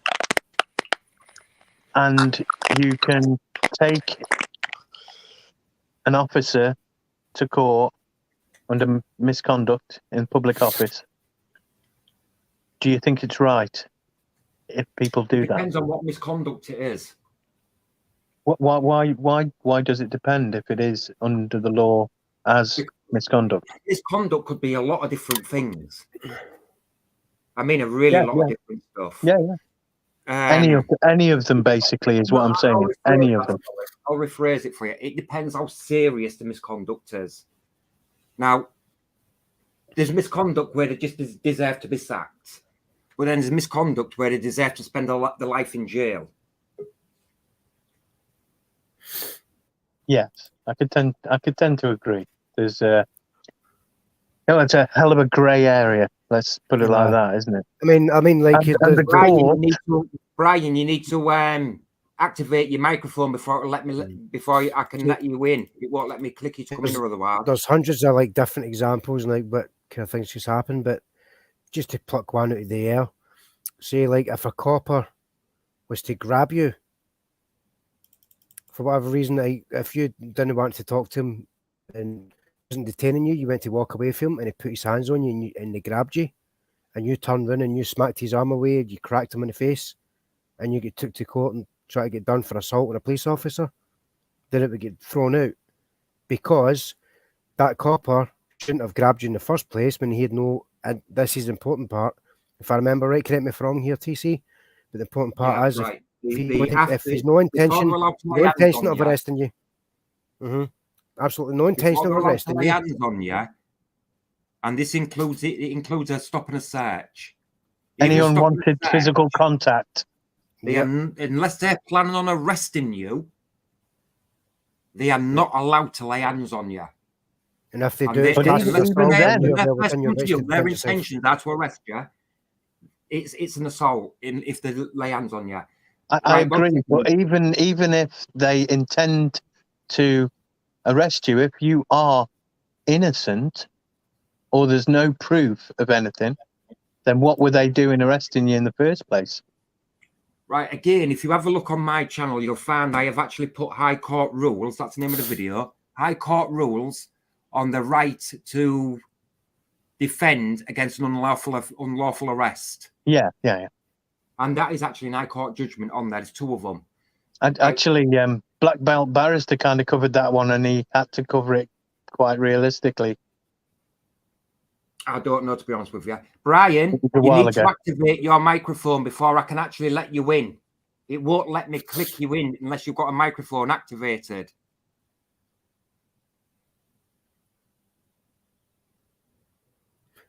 and you can take an officer to court under misconduct in public office, do you think it's right if people do that? Depends on what misconduct it is. Why does it depend if it is under the law as misconduct? Misconduct could be a lot of different things. I mean, a lot of different stuff. Yeah. Any of them basically is what I'm saying. Any of them. I'll rephrase it for you. It depends how serious the misconduct is. Now, there's misconduct where they just deserve to be sacked, but then there's misconduct where they deserve to spend their life in jail. Yes, I could tend to agree. There's it's a hell of a grey area. Let's put it like that, isn't it? I mean, like Brian, you need to activate your microphone before I can let you in. It won't let me click you to come in or otherwise. There's hundreds of like different examples and like what kind of things just happen, but just to pluck one out of the air, say like if a copper was to grab you for whatever reason, if you didn't want to talk to him and wasn't detaining you, you went to walk away from him and he put his hands on you and they grabbed you and you turned around and you smacked his arm away, you cracked him in the face and you get took to court and try to get done for assault on a police officer, then it would get thrown out because that copper shouldn't have grabbed you in the first place when he had no, and this is the important part, if I remember right, correct me if I'm wrong here, TC, but the important part is right. if there's no intention of arresting you, absolutely no intention of arresting you, hands on you, and this includes a stop and a search. Any unwanted physical contact. Unless they're planning on arresting you, they are not allowed to lay hands on you. And if they do, their intentions are to arrest you. It's an assault if they lay hands on you. I agree, but even if they intend to arrest you, if you are innocent or there's no proof of anything, then what were they doing arresting you in the first place? Right, again, if you have a look on my channel, you'll find I have actually put High Court rules, that's the name of the video, High Court rules on the right to defend against an unlawful arrest. Yeah. And that is actually an High Court judgment on there. There's two of them. And actually, Black Belt Barrister kind of covered that one, and he had to cover it quite realistically. I don't know, to be honest with you. Brian, you need to activate your microphone before I can actually let you in. It won't let me click you in unless you've got a microphone activated.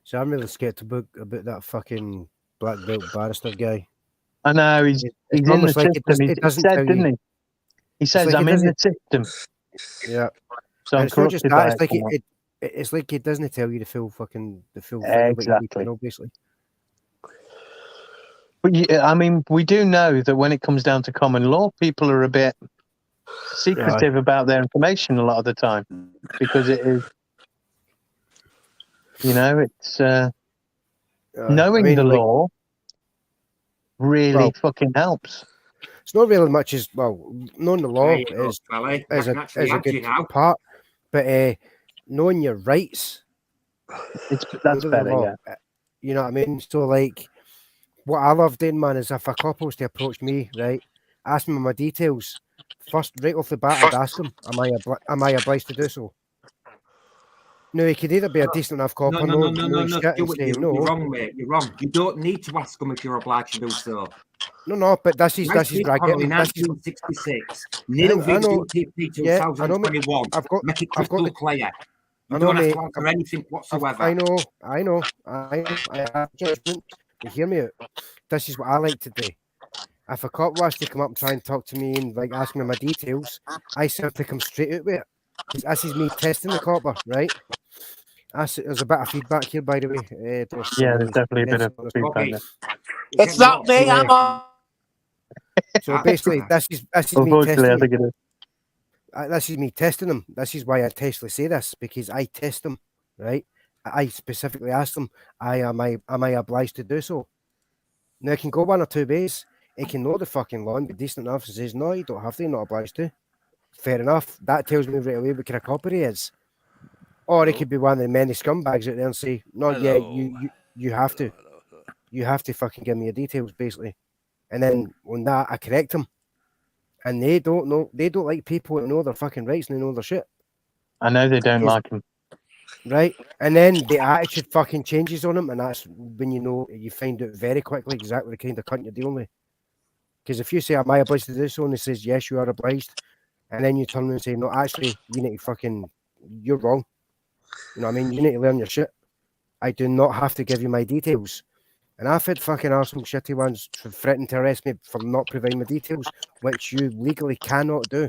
So I'm really scared about that fucking Black Belt Barrister guy. I know, he's in the system. He said, didn't he? He says, I'm in the system. Yeah. So I'm corrupted by it. It's like he doesn't tell you the full exactly. Obviously. But I mean, we do know that when it comes down to common law, people are a bit secretive about their information a lot of the time because it is, it's knowing the law really fucking helps. It's not really much as knowing the law is a good part, but knowing your rights That's under the better, law. yeah. You know what I mean? So like, what I love doing, man, is if a couple was to approach me, right, ask me my details, first right off the bat, I'd ask them, am I obliged to do so? No, he could either be a decent enough cop or no shit and Stuart, say you're no. wrong, mate. You're wrong. You don't need to ask them if you're obliged to do so. No, but this is Nice where I get Connolly, them. This is 1966. Nil I know. VDPP Yeah, I know. 2021. I've got Make it I've got crystal the. clear. You I know, don't have mate. to answer anything whatsoever. I know. I have judgment. But hear me out. This is what I like to do. If a cop wants to come up and try and talk to me and like ask me my details, I simply come straight out with it. Because this is me testing the copper, right? There's a bit of feedback here, by the way. Yeah, there's definitely a bit of feedback Okay. there. It's not me. I'm on. So basically, this is me Unfortunately, I testing think it is. this is me testing them. This is why I testily say this, because I test them, right? I specifically ask them, am I obliged to do so? Now, it can go one or two ways. It can know the fucking law and be decent enough and says, no, you don't have to, you're not obliged to. Fair enough. That tells me right away what kind of copper he is. Or it could be one of the many scumbags out there and say, no, yeah, you have to. You have to fucking give me your details, basically. And then on that, I correct them. And they don't like people that know their fucking rights and they know their shit. I know they don't like him. Right? And then the attitude fucking changes on them, and that's when you find out very quickly exactly the kind of cunt you're dealing with. Because if you say, am I obliged to do so? And he says, yes, you are obliged. And then you turn and say, no, actually, you need to fucking, you're wrong. You know what I mean? You need to learn your shit. I do not have to give you my details. And I've had fucking arsehole shitty ones threatening to arrest me for not providing my details, which you legally cannot do.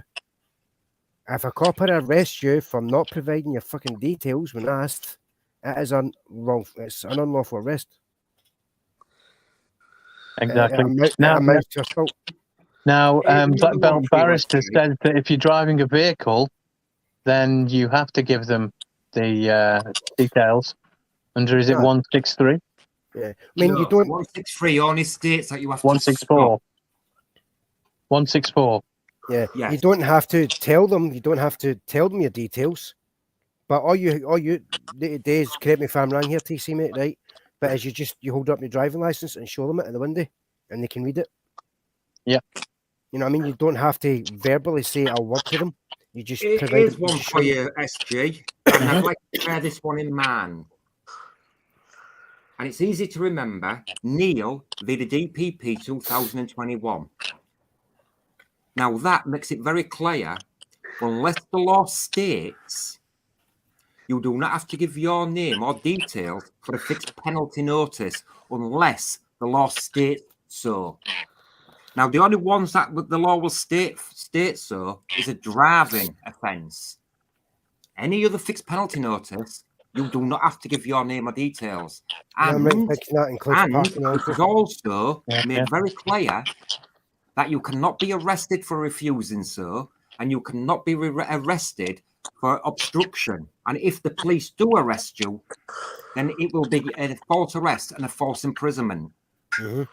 If a copper arrests you for not providing your fucking details when asked, it's an unlawful arrest. Exactly. It amounts to assault. Now, Another one for you, barrister actually. says that if you're driving a vehicle, then you have to give them the details. Under, is it 163? Yeah. I mean, you don't. 163 only states that you have 164. 164. Yeah. Yes. You don't have to tell them. You don't have to tell them your details. But all you do is, correct me if I'm wrong here, TC mate, right? But as you hold up your driving license and show them it in the window, and they can read it. Yeah. You know what I mean? You don't have to verbally say a word to them. You just It provide is one for you, SG, and I'd like to bear this one in mind. And it's easy to remember. Neil v. the DPP 2021. Now that makes it very clear, unless the law states you do not have to give your name or details for a fixed penalty notice unless the law states so. Now, the only ones that the law will state so is a driving offence. Any other fixed penalty notice, you do not have to give your name or details. And it is also made very clear that you cannot be arrested for refusing so, and you cannot be arrested for obstruction. And if the police do arrest you, then it will be a false arrest and a false imprisonment. Mm-hmm.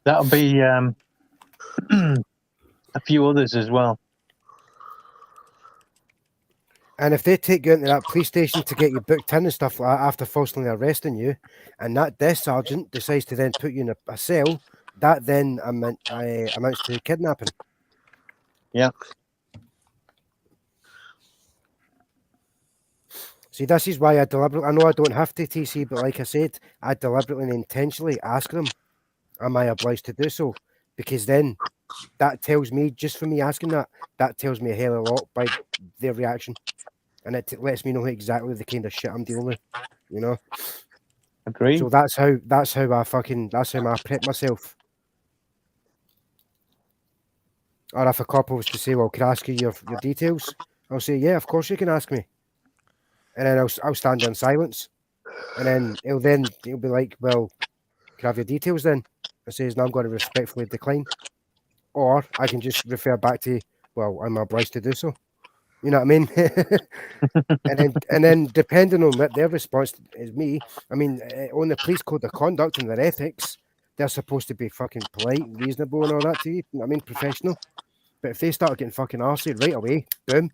That'll be a few others as well. And if they take you into that police station to get you booked in and stuff like that after falsely arresting you, and that desk sergeant decides to then put you in a cell, that then amounts to kidnapping. Yeah. See, this is why I know I don't have to, TC, but like I said, I deliberately and intentionally ask them, am I obliged to do so? Because then that tells me, just for me asking that tells me a hell of a lot by their reaction. And it lets me know exactly the kind of shit I'm dealing with, you know? Agreed. So that's how I prep myself. Or if a couple was to say, well, can I ask you your details? I'll say, yeah, of course you can ask me. And then I'll stand in silence. And then he'll be like, well, can I have your details then? I says, no, I'm going to respectfully decline. Or I can just refer back to, well, I'm obliged to do so. You know what I mean? and then depending on what their response is me, I mean, on the police code of conduct and their ethics, they're supposed to be fucking polite, reasonable and all that to you. I mean, professional. But if they start getting fucking arsey right away, boom,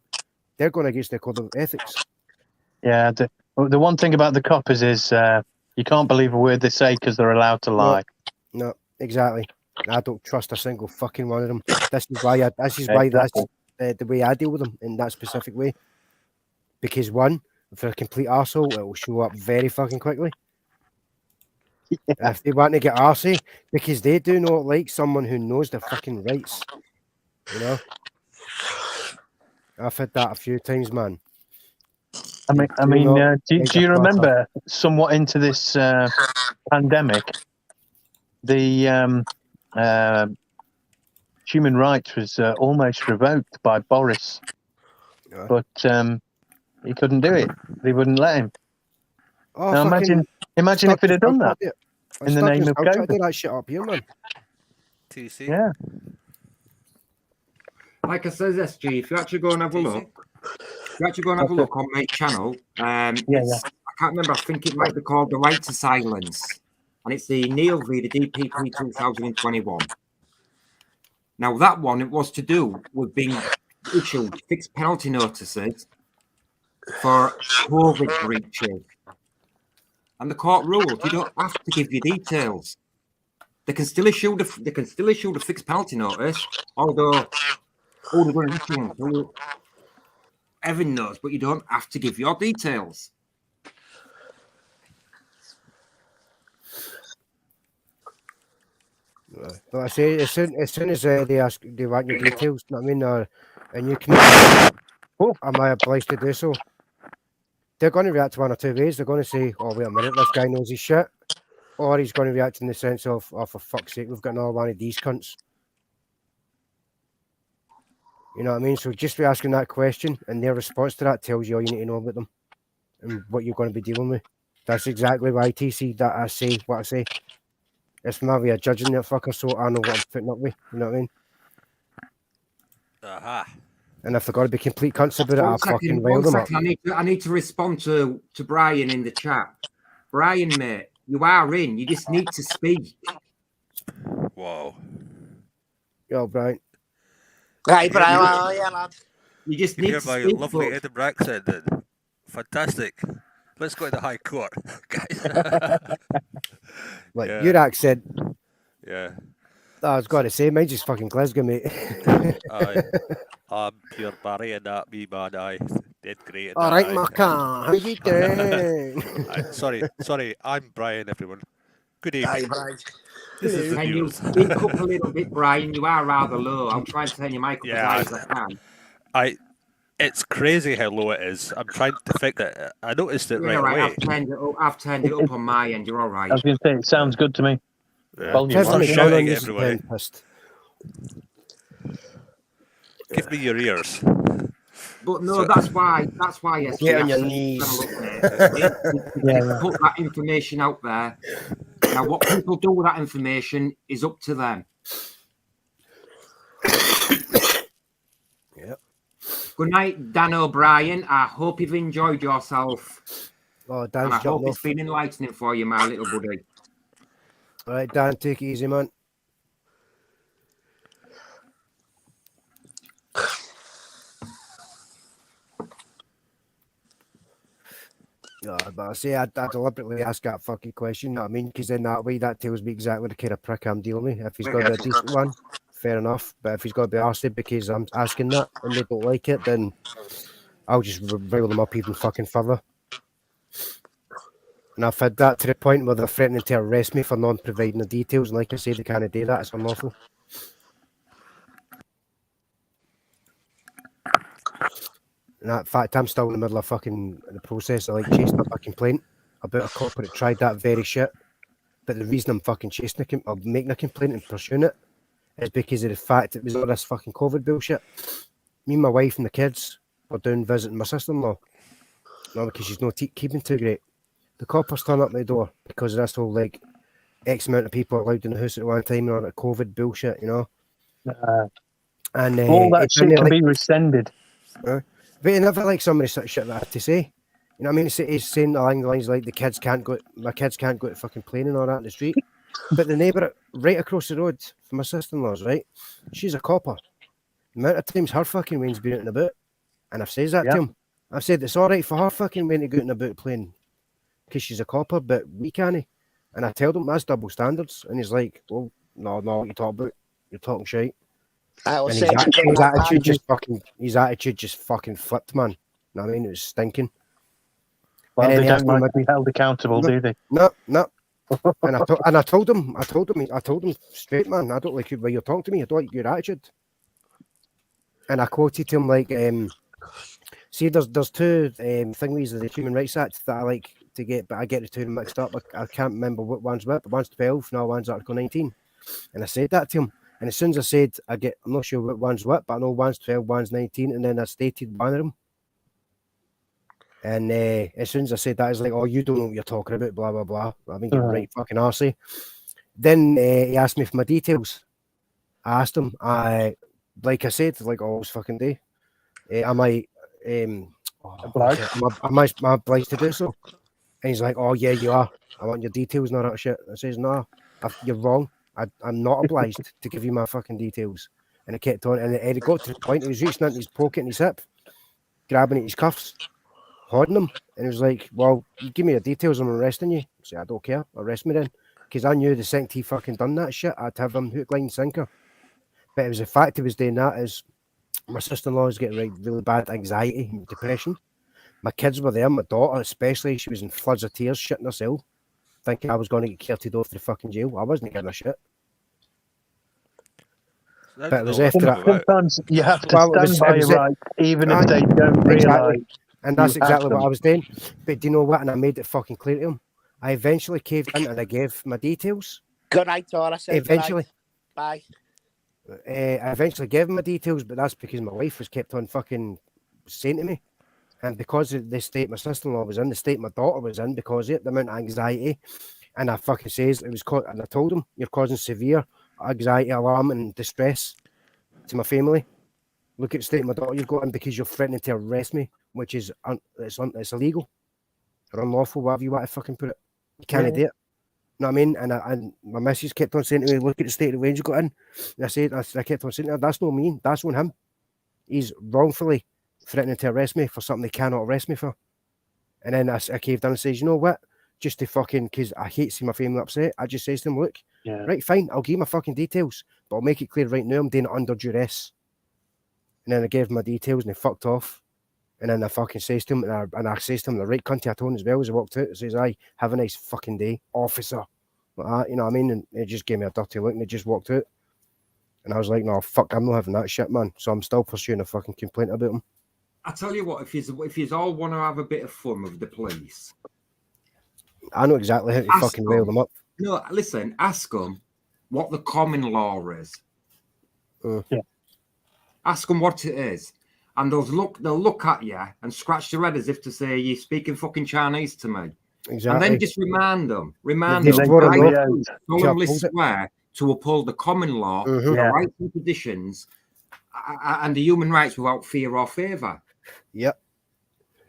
they're going against their code of ethics. Yeah, Well, the one thing about the coppers is you can't believe a word they say because they're allowed to lie. No, exactly. I don't trust a single fucking one of them. This is why that's Exactly. the way I deal with them in that specific way. Because one, if they're a complete arsehole, it will show up very fucking quickly. And if they want to get arsey, because they do not like someone who knows their fucking rights. You know? I've had that a few times, man. Do you remember somewhat into this pandemic, the human rights was almost revoked by Boris, but he couldn't do it. They wouldn't let him. Oh, now imagine if it had done that in the name of COVID. Do that shit up here, man. TC. Yeah. Like I says, SG, if you actually go and have a look, on my channel, I can't remember, I think it might be called The Right to Silence. And it's the Neil v. the DPP 2021. Now, that one, it was to do with being issued fixed penalty notices for COVID breaches. And the court ruled you don't have to give your details. They can still issue the fixed penalty notice, although all they're going to issue Evan knows, but you don't have to give your details. But I say, as soon as they want your details, you know what I mean, and you can, am I obliged to do so? They're going to react one or two ways. They're going to say, "Oh, wait a minute, this guy knows his shit," or he's going to react in the sense of, "Oh, for fuck's sake, we've got another one of these cunts." You know what I mean? So just be asking that question, and their response to that tells you all you need to know about them and what you're going to be dealing with. That's exactly why TC that I say what I say. It's my way of judging that fucker, so I know what I'm putting up with. You know what I mean? Aha. And if they're going to be complete cunts about it, I'll fucking rile them up. I need to respond to Brian in the chat. Brian, mate, you are in. You just need to speak. Whoa. Yo, Brian. Right, Brian. Yeah, lad. You just need to speak. My lovely Edinburgh accent then. Fantastic. Let's go to the High Court, guys. Like, your accent. Yeah. I was going to say, mine's just fucking Glasgow, mate. I'm pure Barry and that me, man. I did great. All right, Macca. How you doing? Sorry. I'm Brian, everyone. Good evening. Hi, Brian. This is the Can you news. speak up a little bit, Brian? You are rather low. I'll try and turn your mic up as high as I can. It's crazy how low it is. I'm trying to fix it. I noticed it right away. I've turned it up on my end. You're all right. I was going to say, it sounds good to me. Yeah. I'm shouting everywhere. Give me your ears. But no, that's why. Get on your knees. Put that information out there. Now, what people do with that information is up to them. Yep. Good night, Dan O'Brien. I hope you've enjoyed yourself. Oh, Dan's and I hope it's off. been enlightening for you, my little buddy. All right, Dan, take it easy, man. Yeah, but I say I deliberately ask that fucking question, you know what I mean? Because then that way that tells me exactly the kind of prick I'm dealing with. If he's got to be a decent one, fair enough. But if he's got to be arsed because I'm asking that and they don't like it, then I'll just rile them up even fucking further. And I've had that to the point where they're threatening to arrest me for non-providing the details. And like I say, they can't do that. It's unlawful. And in fact, I'm still in the middle of fucking the process of like chasing up a complaint about a cop that tried that very shit. But the reason I'm fucking chasing or making a complaint and pursuing it is because of the fact it was all this fucking COVID bullshit. Me and my wife and the kids were down visiting my sister-in-law. No, because she's not keeping too great. The coppers turn up my door because of this whole like X amount of people allowed in the house at one time and all that COVID bullshit, you know. And all that shit can be rescinded. But you never like somebody such shit that I have to say. You know what I mean? He's saying along the lines like my kids can't go to fucking playing and all that in the street. But the neighbour right across the road from my sister-in-law's, right? She's a copper. The amount of times her fucking Wayne's been out and about, and I've said that to him. I've said it's all right for her fucking when to go out and about playing because she's a copper, but we can't. And I tell them that's double standards. And he's like, well, no, what you talking about? You're talking shit. I will And say his attitude just fucking flipped, man. You know what I mean? It was stinking. Well, And then they he don't asked me like my- to be held accountable, do they? No. And I told him straight, man, I don't like the way you're talking to me. I don't like your attitude. And I quoted him like, see, there's two thingies of the Human Rights Act that I like to get, but I get the two mixed up. I can't remember what one's what, but one's 12, now one's Article 19. And I said that to him. And as soon as I said, I'm not sure what one's what, but I know one's 12, one's 19, and then I stated one of them. And as soon as I said that, he's like, oh, you don't know what you're talking about, blah, blah, blah. I mean, you're right fucking arsey. Then he asked me for my details. I asked him, like I said, like always fucking day, am I Obliged? am I obliged to do so? And he's like, oh, yeah, you are. I want your details and all that shit. I says, no, you're wrong. I'm not obliged to give you my fucking details. And it kept on, and it got to the point, he was reaching into his pocket and his hip, grabbing at his cuffs, holding them, and he was like, well, you give me your details, I'm arresting you. I said, I don't care, arrest me then. Because I knew the second he fucking done that shit, I'd have him hook, line, and sinker. But it was the fact he was doing that is my sister-in-law is getting really bad anxiety and depression. My kids were there, my daughter especially, she was in floods of tears, shitting herself, thinking I was going to get carted off to the fucking jail. I wasn't getting a shit. But it was after that. Sometimes you have to stand by your rights, even if they don't realise. And that's exactly what I was doing. But do you know what? And I made it fucking clear to him. I eventually caved in and I gave my details. Good night, Tor. I said eventually. Bye. I eventually gave him my details, but that's because my wife was kept on fucking saying to me. And because of the state my sister-in-law was in, the state my daughter was in, because of it, the amount of anxiety, and I fucking says it was and I told him, you're causing severe anxiety, alarm, and distress to my family. Look at the state of my daughter you've got in because you're threatening to arrest me, which is it's illegal or unlawful, whatever you want to fucking put it. You can't do it. You know what I mean? And my missus kept on saying to me, look at the state of the range you got in. And I kept on saying to her, that's not me, that's on him. He's wrongfully threatening to arrest me for something they cannot arrest me for. And then I caved in and says, you know what? Just to fucking, because I hate seeing my family upset, I just says to them, look, right, fine, I'll give you my fucking details, but I'll make it clear right now I'm doing it under duress. And then I gave him my details and he fucked off. And then I fucking says to him, and I says to him, the right cunt I told him as well as I walked out, it says, aye, have a nice fucking day, officer. Like that, you know what I mean? And he just gave me a dirty look and he just walked out. And I was like, no, fuck, I'm not having that shit, man. So I'm still pursuing a fucking complaint about him. I tell you what, if you all want to have a bit of fun with the police, I know exactly how to fucking rail them up. No, listen, ask them what the common law is. Ask them what it is. And they'll look at you and scratch their head as if to say, you're speaking fucking Chinese to me. Exactly. And then just remind them, I solemnly swear to uphold the common law, the rights and conditions, and the human rights without fear or favour. Yep.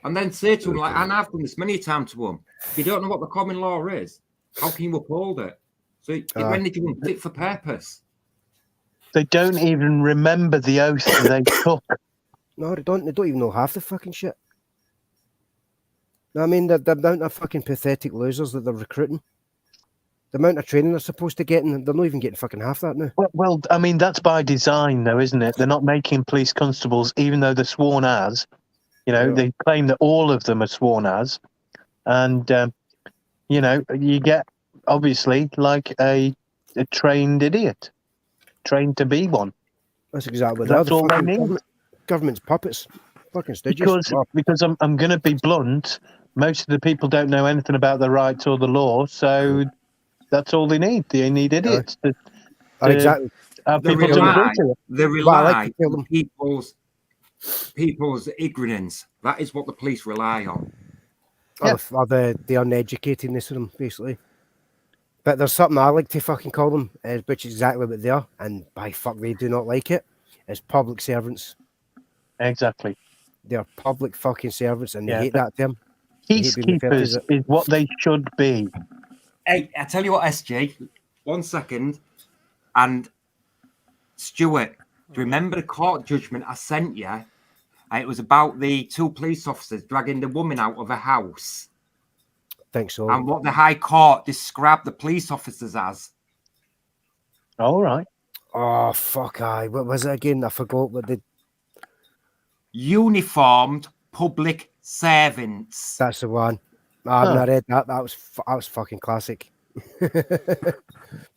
And then say to them, like, and I've done this many times to them, if you don't know what the common law is, how can you uphold it? So when did you fit for purpose? They don't even remember the oath they took. No, they don't even know half the fucking shit. No, I mean, the amount of fucking pathetic losers that they're recruiting, the amount of training they're supposed to get, and they're not even getting fucking half that now. Well, I mean, that's by design, though, isn't it? They're not making police constables, even though they're sworn as. You know, they claim that all of them are sworn as. And, you know, you get, obviously, like a trained idiot, trained to be one. That's exactly what that's all they need. Government's puppets. Fucking stooges. Because I'm going to be blunt, most of the people don't know anything about the rights or the law, so that's all they need. They need idiots. Exactly. They rely on people's ignorance. That is what the police rely on. Or the uneducatedness of them, basically. But there's something I like to fucking call them, which is exactly what they are, and by fuck they do not like it. It's public servants. Exactly. They're public fucking servants, and they hate that term. Peacekeepers is what they should be. Hey, I tell you what, SG, 1 second, and Stuart, do you remember the court judgment I sent you It was about the two police officers dragging the woman out of a house. Think so. And what the High Court described the police officers as. All right. Oh fuck! What was it again? I forgot what the. Uniformed public servants. That's the one. I haven't read that. That was fucking classic. But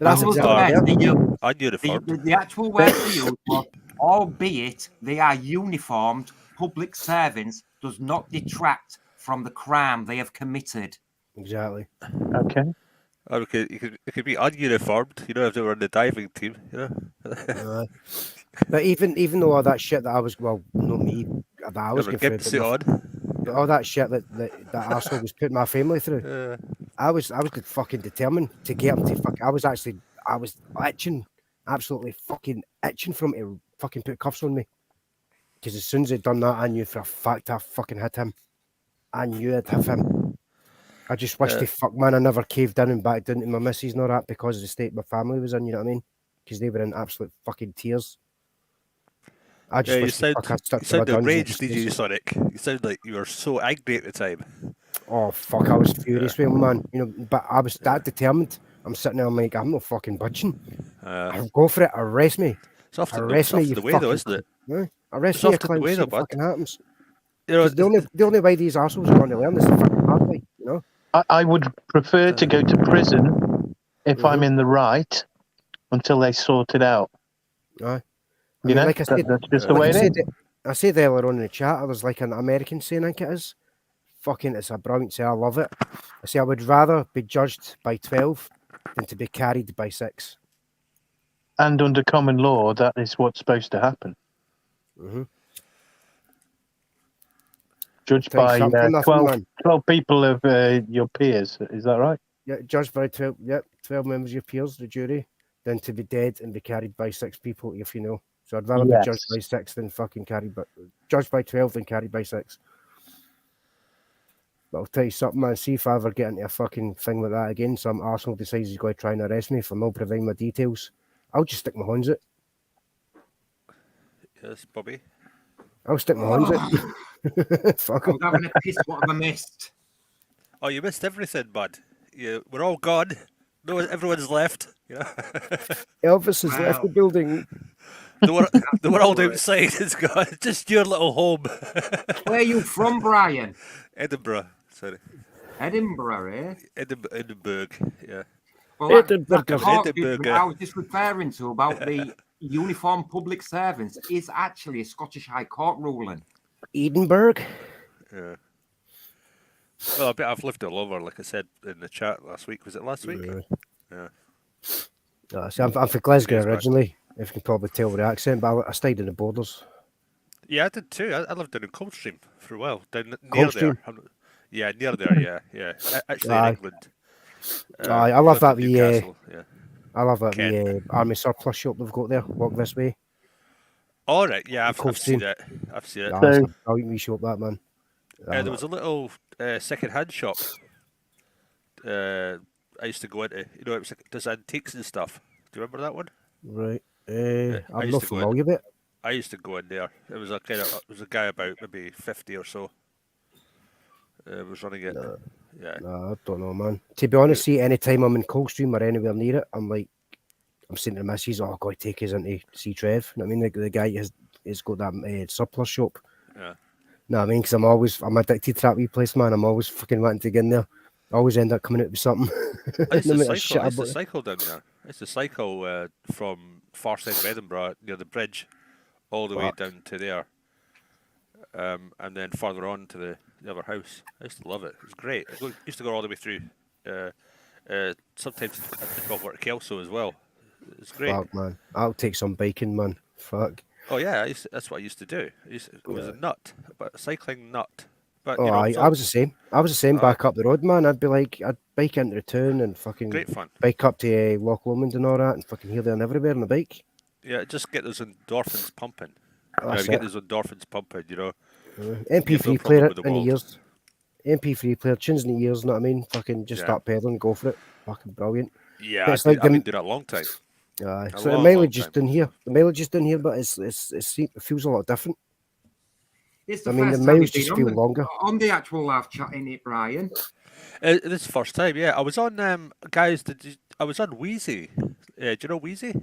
that's was exactly the actual word to use was, albeit they are uniformed public servants, does not detract from the crime they have committed. Exactly. Okay. Or it could be ununiformed. You don't have to run the diving team. You know. But even though all that shit that I was, well, not me, that I was going through, but all that shit that arsehole was putting my family through, I was fucking determined to get him to fuck. I was itching, absolutely fucking itching for him to fucking put cuffs on me. Because as soon as he'd done that, I knew for a fact I fucking hit him. I knew I'd hit him. I just wished man, I never caved in and backed into my missus and all that because of the state my family was in, you know what I mean? Because they were in absolute fucking tears. I just wish you sound enraged, did you, Sonic? You sound like you were so angry at the time. Oh fuck, I was furious with him, man. You know, but I was that determined. I'm sitting there, I'm like, I'm not fucking budging. I'll go for it, arrest me. It's often arrest me, you the way fucking, though, isn't it? Yeah, arrest It's me, you often the way see though, what bud. fucking happens. You know, The only way these assholes are going to learn is the fucking hard way, you know? I would prefer to go to prison if I'm in the right until they sort it out. Aye. You know, like I said, that's just the way it is. I said earlier on in the chat, I was like an American saying, I think it is. Fucking, it's a brilliant say, I love it. I say I would rather be judged by 12 than to be carried by 6. And under common law, that is what's supposed to happen. Judged by 12 people of your peers, is that right? Yeah, judged by 12 members of your peers, the jury, than to be dead and be carried by 6 people, if you know. So I'd rather be judged by 6 than fucking judged by 12 than carried by 6. But I'll tell you something, man, see if I ever get into a fucking thing like that again, some arsehole decides he's going to try and arrest me for not providing my details, I'll just stick my horns out. Yes, Bobby. I'll stick my horns out. Fuck I'm having a piss, what have I missed? Oh, you missed everything, bud. We're all gone. No, everyone's left. You know? Elvis has left the building. The world outside is gone. Just your little home. Where are you from, Brian? Edinburgh. Sorry. Edinburgh, eh? Edinburgh, yeah. Well, Edinburgh. I was just referring to about the uniform public servants is actually a Scottish High Court ruling. Edinburgh? Yeah. Well, I've lived all over, like I said in the chat last week. Was it last week? Yeah. See, I'm from Glasgow originally, if you can probably tell with the accent, but I stayed in the borders. Yeah, I did too. I lived down in Coldstream for a while, down near there. Yeah, near there, yeah. Actually in England. I love that I love that the army surplus shop they've got there. Walk this way. All right, yeah, I've seen it. It's a brilliant wee shop, that, man. There was a little second-hand shop I used to go into. You know, it was does antiques and stuff. Do you remember that one? Right. I'm not familiar with it. I used to go in there. It was a guy about maybe 50 or so. Was running it. No, I don't know, man. To be honest, see, any time I'm in Coldstream or anywhere near it, I'm saying to the missus, I've got to take us into see Trev. You know what I mean? The guy has got that surplus shop. Yeah. No, I mean, because I'm addicted to that wee place, man. I'm always fucking wanting to get in there. I always end up coming out with something. I used to cycle down there. I used to cycle from far side of Edinburgh near the bridge all the way down to there. And then further on to the other house. I used to love it. It was great. I used to go all the way through. Sometimes I think over to Kelso as well. It's great. Fuck, man. I'll take some biking, man. Fuck. Oh yeah, that's what I used to do. I was a nut, but a cycling nut. But I was the same. I was the same back up the road, man. I'd bike into the town and fucking great fun. Bike up to Loch Lomond and all that, and fucking here, there, and everywhere on the bike. Yeah, just get those endorphins pumping. Get those endorphins pumping, you know. MP3 player in the ears. MP3 player, tunes in the ears, you know what I mean? Fucking just start pedaling, go for it. Fucking brilliant. Yeah, I've been doing that a long time. So the mileage is down here. The mileage is down here, but it feels a lot different. It's the I mean, the first time miles you've just been feel longer. on the actual live chat, in it, Brian. This is the first time, yeah. I was on, guys, I was on Wheezy. Do you know Wheezy?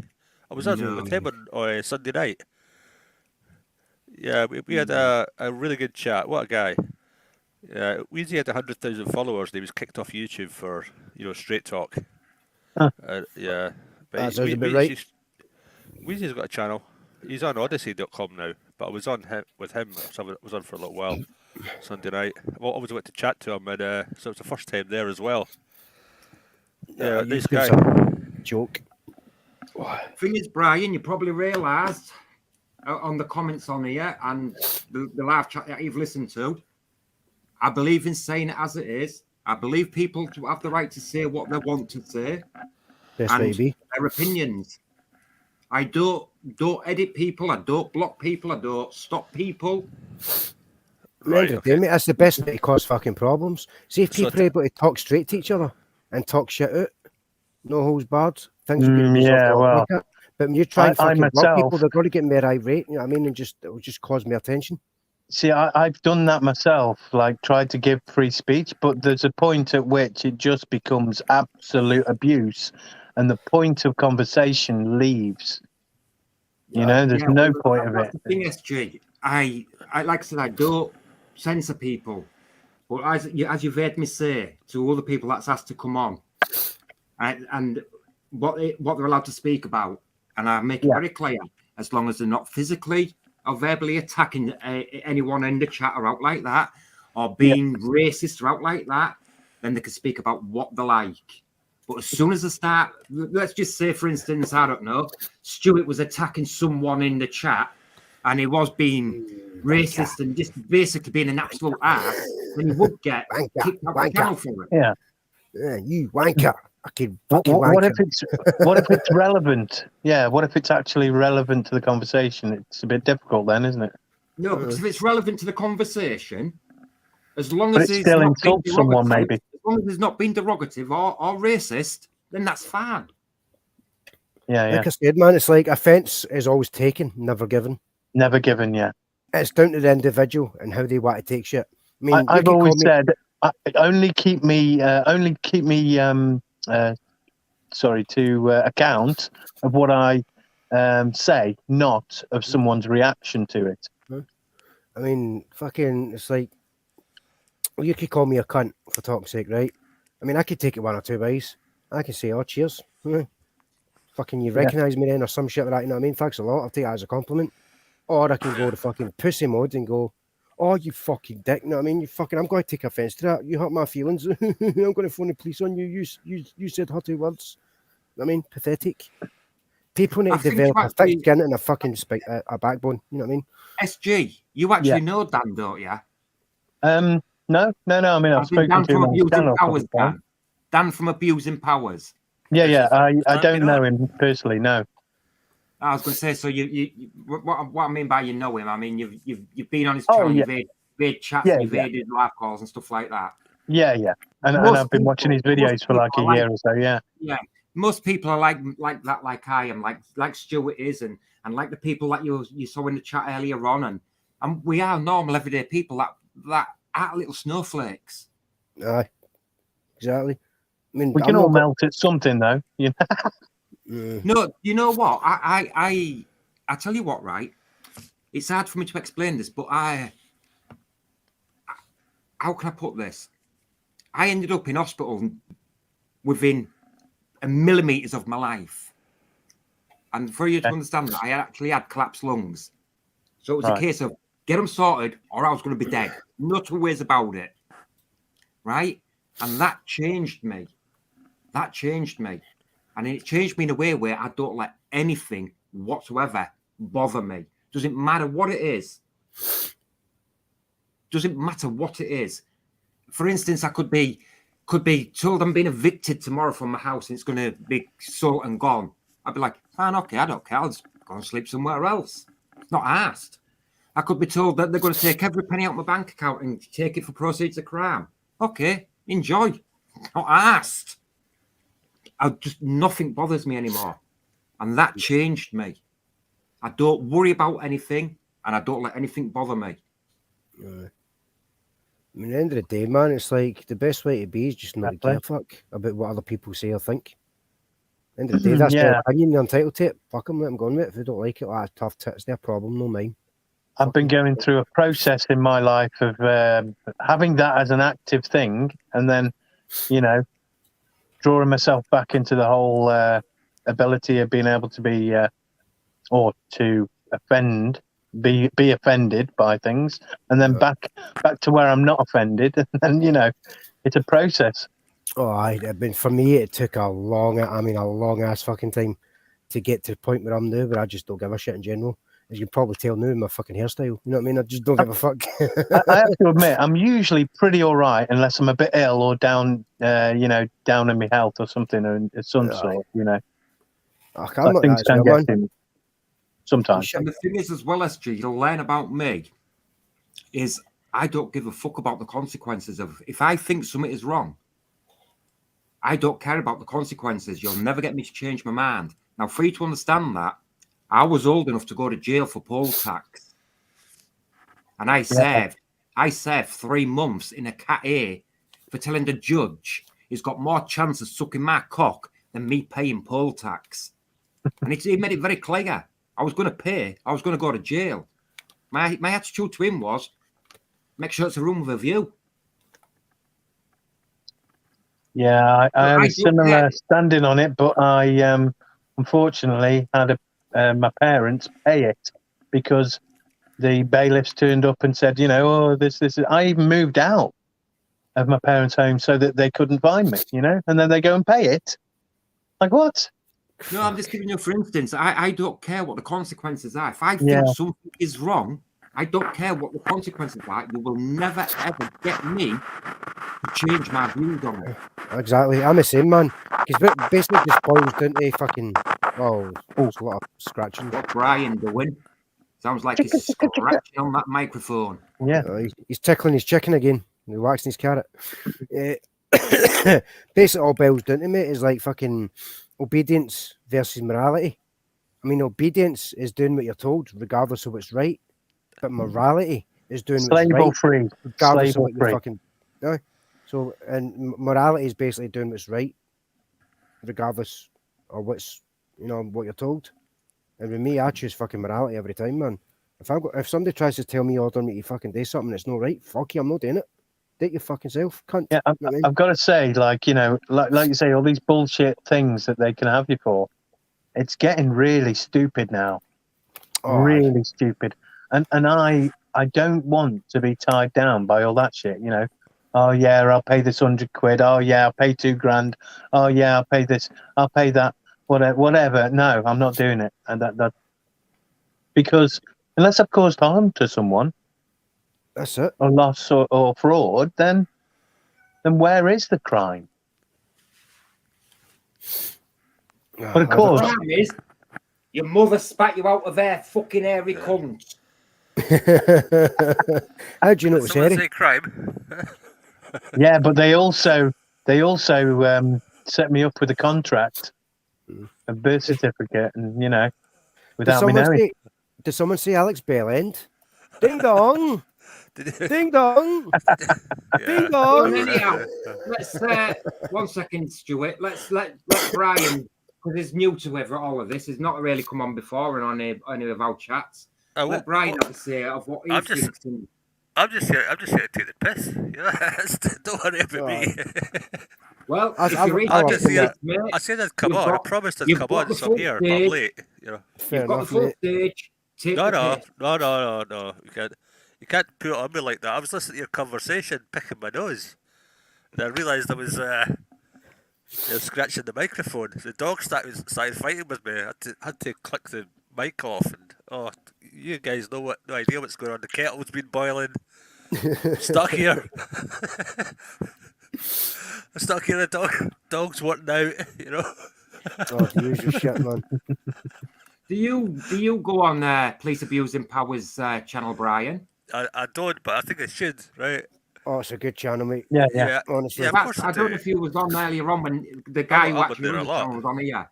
I was on No. with him on Sunday night. Yeah, we had a really good chat. What a guy. Wheezy had 100,000 followers. And he was kicked off YouTube for, straight talk. Huh. Yeah. But That sounds about right. Wheezy's got a channel. He's on Odyssey.com now. But I was on with him. So I was on for a little while Sunday night. I always went to chat to him, and so it was the first time there as well. Yeah, nice guy. Joke. Thing is, Brian, you probably realised on the comments on here and the live chat that you've listened to, I believe in saying it as it is. I believe people to have the right to say what they want to say. Yes, and maybe. Their opinions. I don't edit people. I don't block people. I don't stop people. Right, okay. Mate, that's the best way to cause fucking problems. See if people are able to talk straight to each other and talk shit out, no holds barred, things will get resolved a lot quicker. But when you try and fucking block people, they're going to get more irate, you know what I mean, and it'll just cause more attention. See, I've done that myself, like tried to give free speech, but there's a point at which it just becomes absolute abuse, and the point of conversation leaves. You know, there's no point of it. The thing, SG, I like I said, I don't censor people, but as you've heard me say to other people that's asked to come on, and what they're allowed to speak about, and I make it very clear, as long as they're not physically or verbally attacking anyone in the chat or out like that, or being racist or out like that, then they can speak about what they like. But as soon as they start, let's just say, for instance, I don't know, Stuart was attacking someone in the chat and he was being racist and just basically being an absolute ass, then he would get kicked out of the channel for it. Yeah, you wanker. What if it's relevant? Yeah, what if it's actually relevant to the conversation? It's a bit difficult then, isn't it? No, because if it's relevant to the conversation, as long but as it still insults someone, maybe. As long as it's not being derogative or racist, then that's fine. Yeah, Like I said, man, it's like offence is always taken, never given. Never given, yeah. It's down to the individual and how they want to take shit. I mean, I've always said, only keep me to account of what I say, not of someone's reaction to it. I mean, fucking, it's like, well, you could call me a cunt for talk's sake, right? I mean, I could take it one or two ways. I can say, oh, cheers. Fucking, you recognise me then or some shit like that, you know what I mean? Thanks a lot. I'll take that as a compliment. Or I can go to fucking pussy mode and go, oh, you fucking dick. You know what I mean? I'm going to take offence to that. You hurt my feelings. I'm going to phone the police on you. You said hurtful words. I mean, pathetic. People need to develop a thick skin and a fucking a backbone. You know what I mean? SG, you actually know Dan, don't you? No. I mean, I've spoken to him on the channel. Dan from Abusing Powers. Yeah. I don't know him personally. No. I was going to say, so what I mean by you know him, I mean you've been on his channel, you've made chats, you've made his live calls and stuff like that. Yeah, and I've been watching his videos for like a year or so. Yeah. Most people are like that, like I am, like Stuart is, and like the people that you saw in the chat earlier on, and we are normal everyday people that aren't little snowflakes. Aye, exactly. I mean, we can all melt at something, though. You know. No, you know what? I tell you what, right? It's hard for me to explain this, but how can I put this? I ended up in hospital within a millimeters of my life, and for you to understand that, I actually had collapsed lungs. So it was a case of get them sorted, or I was going to be dead. No two ways about it, right? And that changed me. And it changed me in a way where I don't let anything whatsoever bother me. Doesn't matter what it is. Doesn't matter what it is. For instance, I could be told I'm being evicted tomorrow from my house and it's going to be sold and gone. I'd be like, fine, okay, I don't care. I'll just go and sleep somewhere else. Not asked. I could be told that they're going to take every penny out of my bank account and take it for proceeds of crime. Okay, enjoy. Not asked. Nothing bothers me anymore. And that changed me. I don't worry about anything and I don't let anything bother me. I mean, at the end of the day, man, it's like the best way to be is just not to give a Exactly. fuck about what other people say or think. At the end of the day, that's their Yeah, opinion. You're entitled to it. Fuck them, let them go on with it. If they don't like it, well, that's tough. It's their problem, no mine. I've been Fucking going through a process in my life of having that as an active thing, and then, you know, drawing myself back into the whole ability of being able to be or to offend, be offended by things, and then back to where I'm not offended, and then, you know, it's a process. Oh, I mean, for me, it took a long ass fucking time to get to the point where I'm now, where I just don't give a shit in general. As you can probably tell now, my fucking hairstyle. You know what I mean? I just don't give a fuck. I have to admit, I'm usually pretty all right unless I'm a bit ill or down, you know, down in my health or something, or some sort, you know. I'm not things that as can well, get man. to me sometimes. And the thing is, as well, SG, you'll learn about me is I don't give a fuck about the consequences of. If I think something is wrong, I don't care about the consequences. You'll never get me to change my mind. Now, for you to understand that, I was old enough to go to jail for poll tax, and I served 3 months in a Cat A for telling the judge he's got more chance of sucking my cock than me paying poll tax. And he made it very clear. I was going to pay. I was going to go to jail. My attitude to him was, make sure it's a room with a view. Yeah, I had a similar standing on it, but I unfortunately had my parents pay it because the bailiffs turned up and said, you know, oh, this. I even moved out of my parents' home so that they couldn't find me, you know, and then they go and pay it. Like, what? No, I'm just giving you, for instance, I don't care what the consequences are. If I think something is wrong, I don't care what the consequences are. You will never, ever get me to change my views on it. Exactly. I'm the same, man. Because basically just boils down to fucking... Oh, there's a lot of scratching. What Brian doing? Sounds like he's scratching on that microphone. Yeah. He's tickling his chicken again. He's waxing his carrot. Basically all boils down to, mate, is like fucking obedience versus morality. I mean, obedience is doing what you're told, regardless of what's right. But morality is doing what's right, free, regardless of what you fucking... No. So, and morality is basically doing what's right, regardless of what's, you know, what you're told. And with me, I choose fucking morality every time, man. If somebody tries to tell me, order me to fucking do something that's not right, fuck you, I'm not doing it. Do it your fucking self, cunt. Yeah, I've got to say, like, you know, like you say, all these bullshit things that they can have you for, it's getting really stupid now. Really stupid. And I don't want to be tied down by all that shit, you know. Oh yeah, I'll pay this £100. Oh yeah, I'll pay £2,000. Oh yeah, I'll pay this. I'll pay that. Whatever. No, I'm not doing it. And that because unless I've caused harm to someone, that's it, or loss or fraud, then where is the crime? But of course, the crime is your mother spat you out of there, fucking hairy cunt. How do you know it's hairy? Say crime. Yeah, but they also set me up with a contract, a birth certificate, and you know, without me knowing. Did someone say Alex Bellend? Ding dong, ding dong, ding dong. Well, anyhow, let's 1 second, Stuart. Let's let Brian, because he's new to all of this. He's not really come on before and on any of our chats. Let Brian have a say of what he thinks. I'm just here to take the piss. You know? Don't worry about me. Well, I said I'd come on. I promised I'd come on. So I'm here, but I'm late. You know. You've got the full stage. No. You can't put it on me like that. I was listening to your conversation, picking my nose, and I realised I was scratching the microphone. The dog started fighting with me. I had to click the mic off, and you guys no idea what's going on. The kettle's been boiling. Stuck here. I'm stuck here. The dog's wanting out. You know. The usual shit, man. Do you go on Police Abusing Powers channel, Brian? I don't, but I think I should. Right. Oh, it's a good channel, mate. Yeah. Honestly, of course I don't know if you was on earlier on when the guy who actually runs the channel was on here.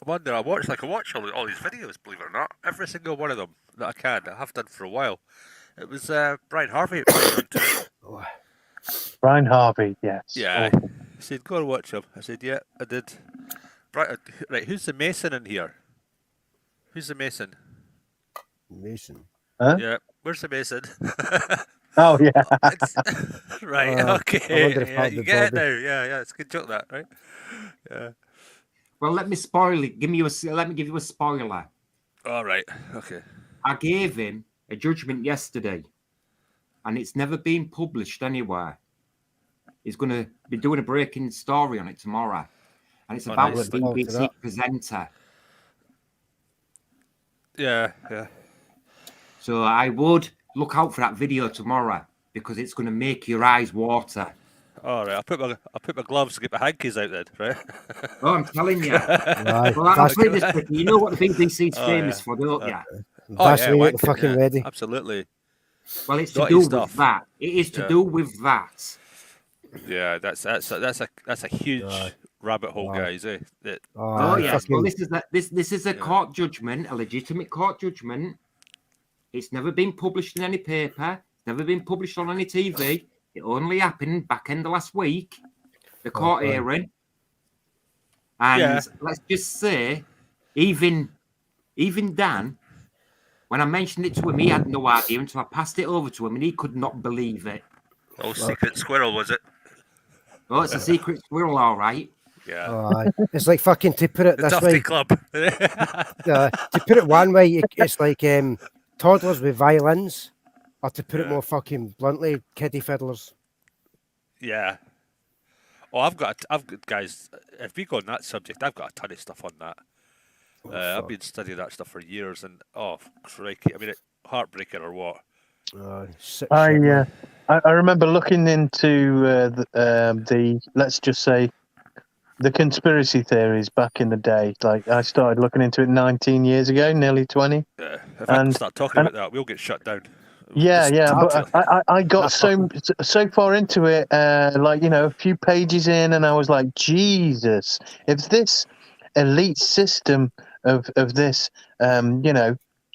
One that I watch all these videos, believe it or not, every single one of them that I can. I have done for a while. It was Brian Harvey. Brian Harvey, yes. Yeah. Awesome. He said, go and watch him. I said, yeah, I did. Right, who's the Mason in here? Who's the Mason? Mason. Huh? Yeah, where's the Mason? Oh, yeah. Right, I okay. wonder if Yeah, that'd you be get it Bobby. now. Yeah, it's a good joke, that, right? Yeah. Well, let me spoil it. Let me give you a spoiler. All right, okay. I gave him a judgment yesterday, and it's never been published anywhere. He's going to be doing a breaking story on it tomorrow, and it's about nice. the BBC presenter. Yeah. So I would look out for that video tomorrow because it's going to make your eyes water. All right, I'll put my gloves to get my hankies out then, right? Oh, I'm telling you. Right. Well, I'll say this quickly. You know what the BBC's famous for, don't you? Vaseline at the wanking, fucking ready. Absolutely. Well, it's to Naughty do stuff. with that. It is to do with that. Yeah, that's a huge rabbit hole, guys. Eh? Oh yes. Well, this is a court judgment, a legitimate court judgment. It's never been published in any paper. It's never been published on any TV. It only happened back end of last week, the court hearing. And let's just say, even Dan, when I mentioned it to him, he had no idea until I passed it over to him, and he could not believe it. Oh, secret squirrel, was it? Oh, it's a secret squirrel, all right. Yeah. It's like fucking, to put it The this way. Club. To put it one way, it's like toddlers with violins, or to put it more fucking bluntly, kiddie fiddlers. Yeah. Oh, I've got guys. If we go on that subject, I've got a ton of stuff on that. I've been studying that stuff for years, and crikey! I mean, heartbreaking or what? I remember looking into the let's just say the conspiracy theories back in the day. Like I started looking into it 19 years ago, nearly 20. Yeah. If I start talking about that, we'll get shut down. But I got so far into it, a few pages in, and I was like, Jesus, if this elite system of this,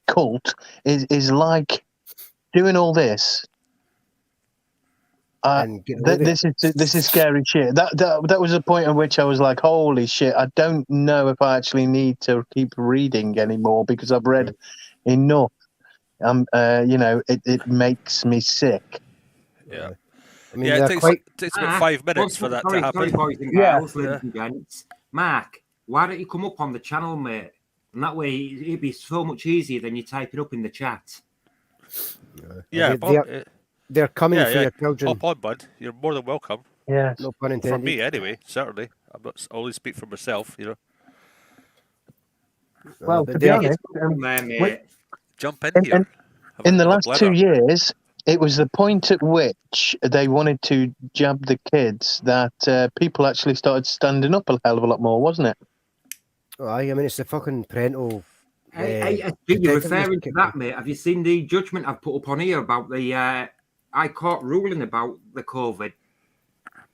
cult is like doing all this, this is scary shit. That was a point at which I was like, holy shit, I don't know if I actually need to keep reading anymore because I've read enough. It makes me sick. Yeah. I mean, it takes about 5 minutes for that to happen. Sorry, boys and girls, ladies and gents. Mark, why don't you come up on the channel, mate? And that way it'd be so much easier than you type it up in the chat. Yeah, they're coming for your children. Hop on, bud. You're more than welcome. Yeah. No pun intended. For me, anyway, certainly. I'm not always speak for myself, Well, to be honest, jump in here. In the last 2 years, it was the point at which they wanted to jab the kids that people actually started standing up a hell of a lot more, wasn't it? I mean, it's the fucking parental. You're referring to that, mate. Have you seen the judgment I've put up on here about the High Court ruling about the COVID?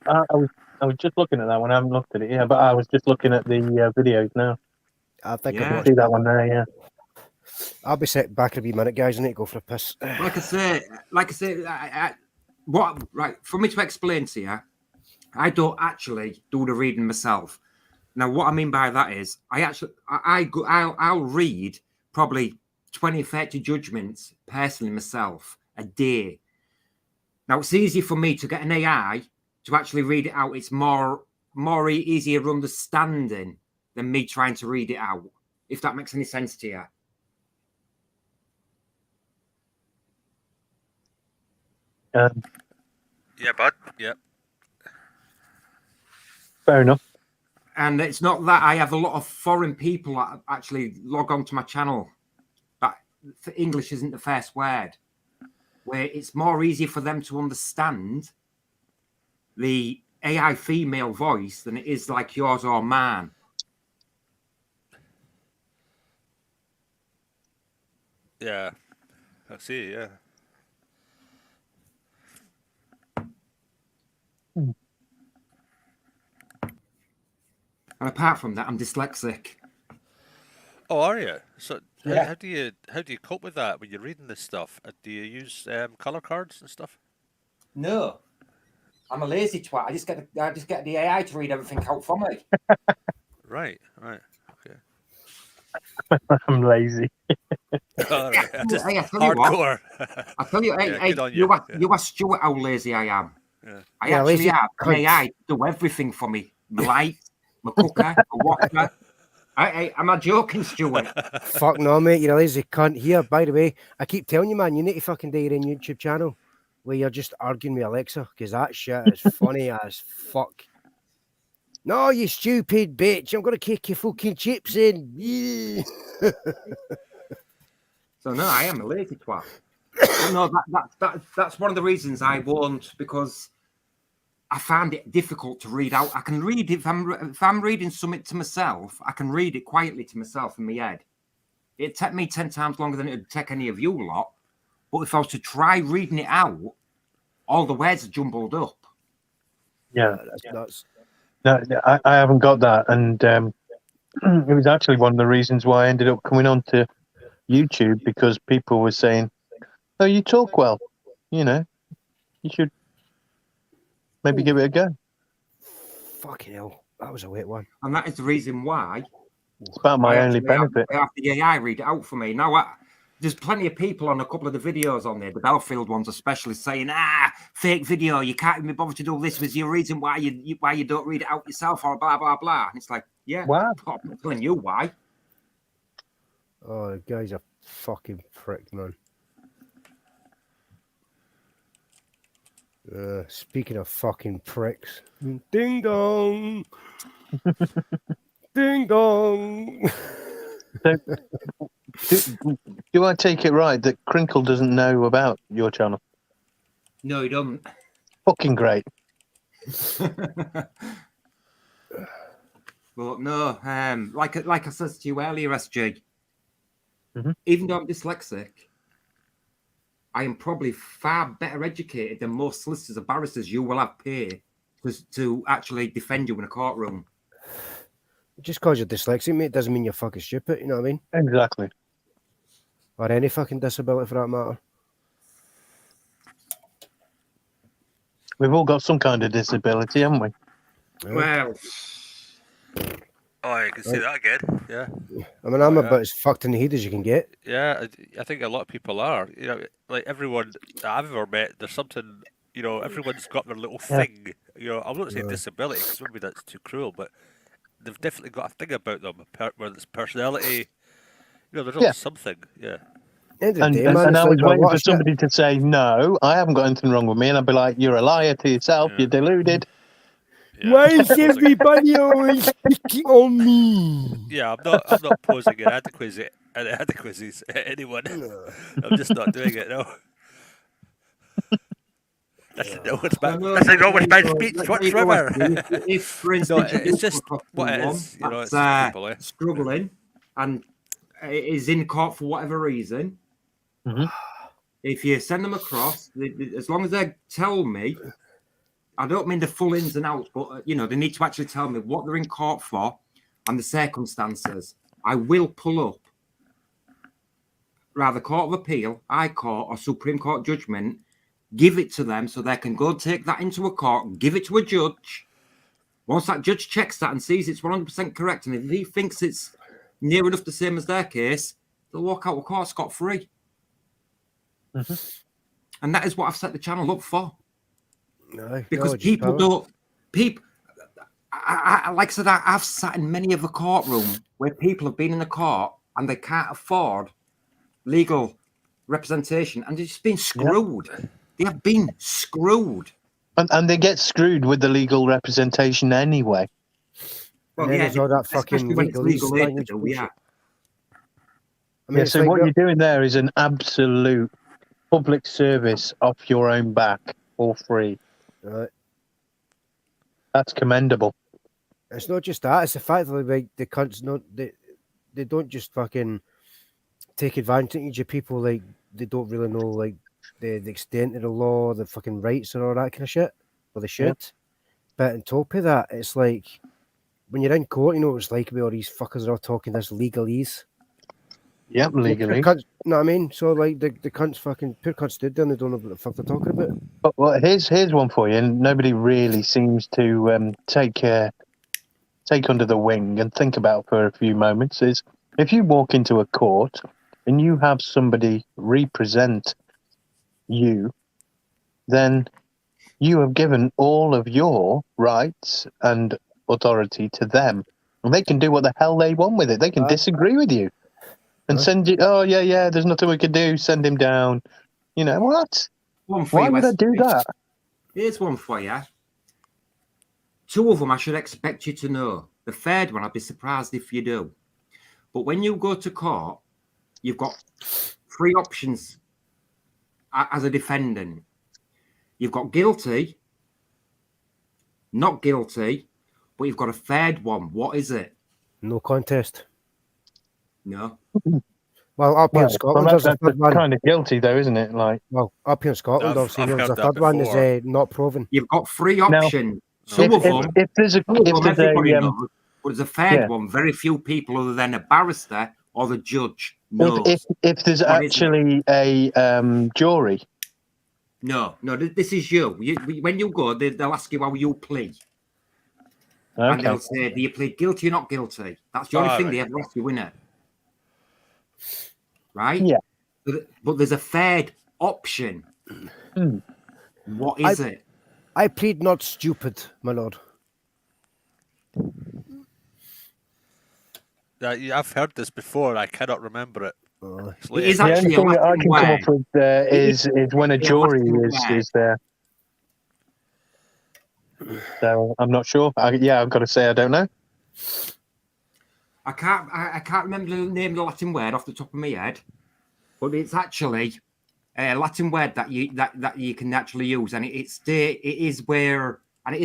I was just looking at that one. I haven't looked at it, but I was just looking at the videos now. I think I see that one there, yeah. I'll be set back in a wee minute, guys. I need to go for a piss. Like I say, for me to explain to you, I don't actually do the reading myself. Now, what I mean by that is, I'll read probably 20, 30 judgments personally myself a day. Now, it's easy for me to get an AI to actually read it out. It's more easier understanding than me trying to read it out, if that makes any sense to you. Yeah, bud. Yeah. Fair enough. And it's not that I have a lot of foreign people that actually log on to my channel. But English isn't the first word. Where it's more easy for them to understand the AI female voice than it is like yours or mine. Yeah. I see, yeah. And apart from that, I'm dyslexic. Oh, are you? So How do you cope with that when you're reading this stuff? Do you use color cards and stuff? No, I'm a lazy twat. I just get the AI to read everything out for me. Right. Okay. I'm lazy. All right. Just Hey, I tell you what. hardcore. I tell you, Yeah, hey, good on you you. ask Stuart how lazy I am. Yeah. I Yeah, actually lazy have an cunt. AI do everything for me. My light, my cooker, my washer. Am I joking, Stuart? Fuck no, mate. You're a lazy cunt. Here, by the way, I keep telling you, man, you need to fucking do your own YouTube channel where you're just arguing with Alexa because that shit is funny as fuck. No, you stupid bitch. I'm going to kick your fucking chips in. Yeah. So, no, I am a lazy twat. But no, that's one of the reasons I won't, because I find it difficult to read out. I can read if I'm reading something to myself, I can read it quietly to myself in my head. It'd take me 10 times longer than it'd take any of you lot. But if I was to try reading it out, all the words are jumbled up. Yeah, That's nuts. no, I haven't got that, and it was actually one of the reasons why I ended up coming on to YouTube, because people were saying, "Oh, you talk well, you should maybe give it a go." Fucking hell. That was a wet one. And that is the reason why It's about my only benefit. I have the AI read it out for me. Now, there's plenty of people on a couple of the videos on there, the Belfield ones especially, saying, fake video, you can't even be bothered to do this with your reason why you don't read it out yourself, or blah, blah, blah. And it's like, yeah, Wow. I'm not telling you why. Oh, the guy's a fucking prick, man. Speaking of fucking pricks. Ding dong. Ding dong. Do I take it right that Crinkle doesn't know about your channel? No, you don't. Fucking great. But no, like I said to you earlier, SG, Mhm. even though I'm dyslexic, I am probably far better educated than most solicitors or barristers you will have pay to actually defend you in a courtroom. Just because you're dyslexic, mate, doesn't mean you're fucking stupid, you know what I mean? Exactly. Or any fucking disability for that matter. We've all got some kind of disability, haven't we? Well, Oh, you can say that again. Yeah. I mean, I'm about as fucked in the head as you can get. Yeah, I think a lot of people are. Like everyone that I've ever met, there's something. Everyone's got their little thing. I'm not saying disability because maybe that's too cruel, but they've definitely got a thing about them, whether it's personality. There's always something. Yeah. End of the And, day, and, man, and it's I like was a waiting lot for of shit. somebody to say, "No, I haven't got anything wrong with me," and I'd be like, "You're a liar to yourself. Yeah. You're deluded." Yeah. Why is everybody always picking on me? Yeah, I'm not posing inadequacies at anyone. I'm just not doing it. No. That's not what's bad. That's not what's bad speech whatsoever. If, for No, instance, you it's do come just across what it someone is. It's that's people. struggling and is in court for whatever reason, Mhm. if you send them across, as long as they tell me, I don't mean the full ins and outs, but they need to actually tell me what they're in court for and the circumstances. I will pull up rather Court of Appeal, High Court, or Supreme Court judgment, give it to them so they can go and take that into a court, give it to a judge. Once that judge checks that and sees it's 100% correct, and if he thinks it's near enough the same as their case, they'll walk out of court scot-free. Mhm. And that is what I've set the channel up for. No, Because people don't... like I said, I've sat in many of a courtroom where people have been in the court and they can't afford legal representation, and they've just been screwed. Yep. They have been screwed. And they get screwed with the legal representation anyway. Well, yeah, there's all that fucking legal language. Yeah. I mean, so what you're doing there is an absolute public service off your own back for free. Right. That's commendable. It's not just that; it's the fact that like the cunts they don't just fucking take advantage of people. Like they don't really know like the extent of the law, the fucking rights, and all that kind of shit. Well, they should. Yeah. But on top of that, it's like when you're in court, you know what it's like. Where all these fuckers are all talking this legalese. Yep, legally. Cunts, know what I mean? So like the cunts fucking poor cunts stood there and they don't know what the fuck they're talking about. But well, here's one for you, and nobody really seems to take under the wing and think about for a few moments. Is if you walk into a court and you have somebody represent you, then you have given all of your rights and authority to them, and they can do what the hell they want with it. They can disagree with you and send you. Oh yeah, there's nothing we can do. Send him down. You know what? Why would I do that? Here's one for you. Two of them I should expect you to know. The third one, I'd be surprised if you do. But when you go to court, you've got three options as a defendant. You've got guilty, not guilty, but you've got a third one. What is it? No contest. No. Well, up here in Scotland, there's a third one. Kind of guilty, though, isn't it? Like, well, up here in Scotland, obviously, there's a third one is not proven. You've got three options. Some of them, but there's a third one, very few people other than a barrister or the judge knows. If there's actually a jury. No, this is you. When you go, they'll ask you how you plead. Okay. And they'll say, do you plead guilty or not guilty? That's the only thing they ever ask you, isn't it? Right? Yeah. But there's a third option. What is it? I plead not stupid, my lord. I've heard this before. I cannot remember it. It is actually the only thing that I can come up with is when a jury is there. So I'm not sure. I've got to say I don't know. I can't remember the name of the Latin word off the top of my head, but it's actually a Latin word that you can actually use, and it is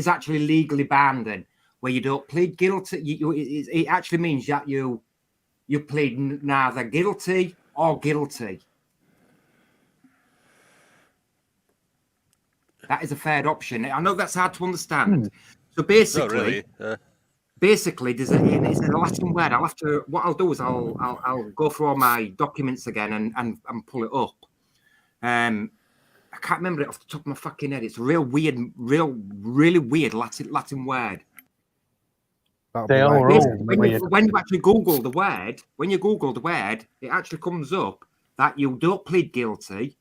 actually legally binding, where you don't plead guilty. It actually means that you plead neither guilty or guilty. That is a third option. I know that's hard to understand. So basically, basically, it's a Latin word. What I'll do is I'll go through all my documents again and pull it up. I can't remember it off the top of my fucking head. It's a really weird Latin word. They are all weird. When you actually Google the word, it actually comes up that you don't plead guilty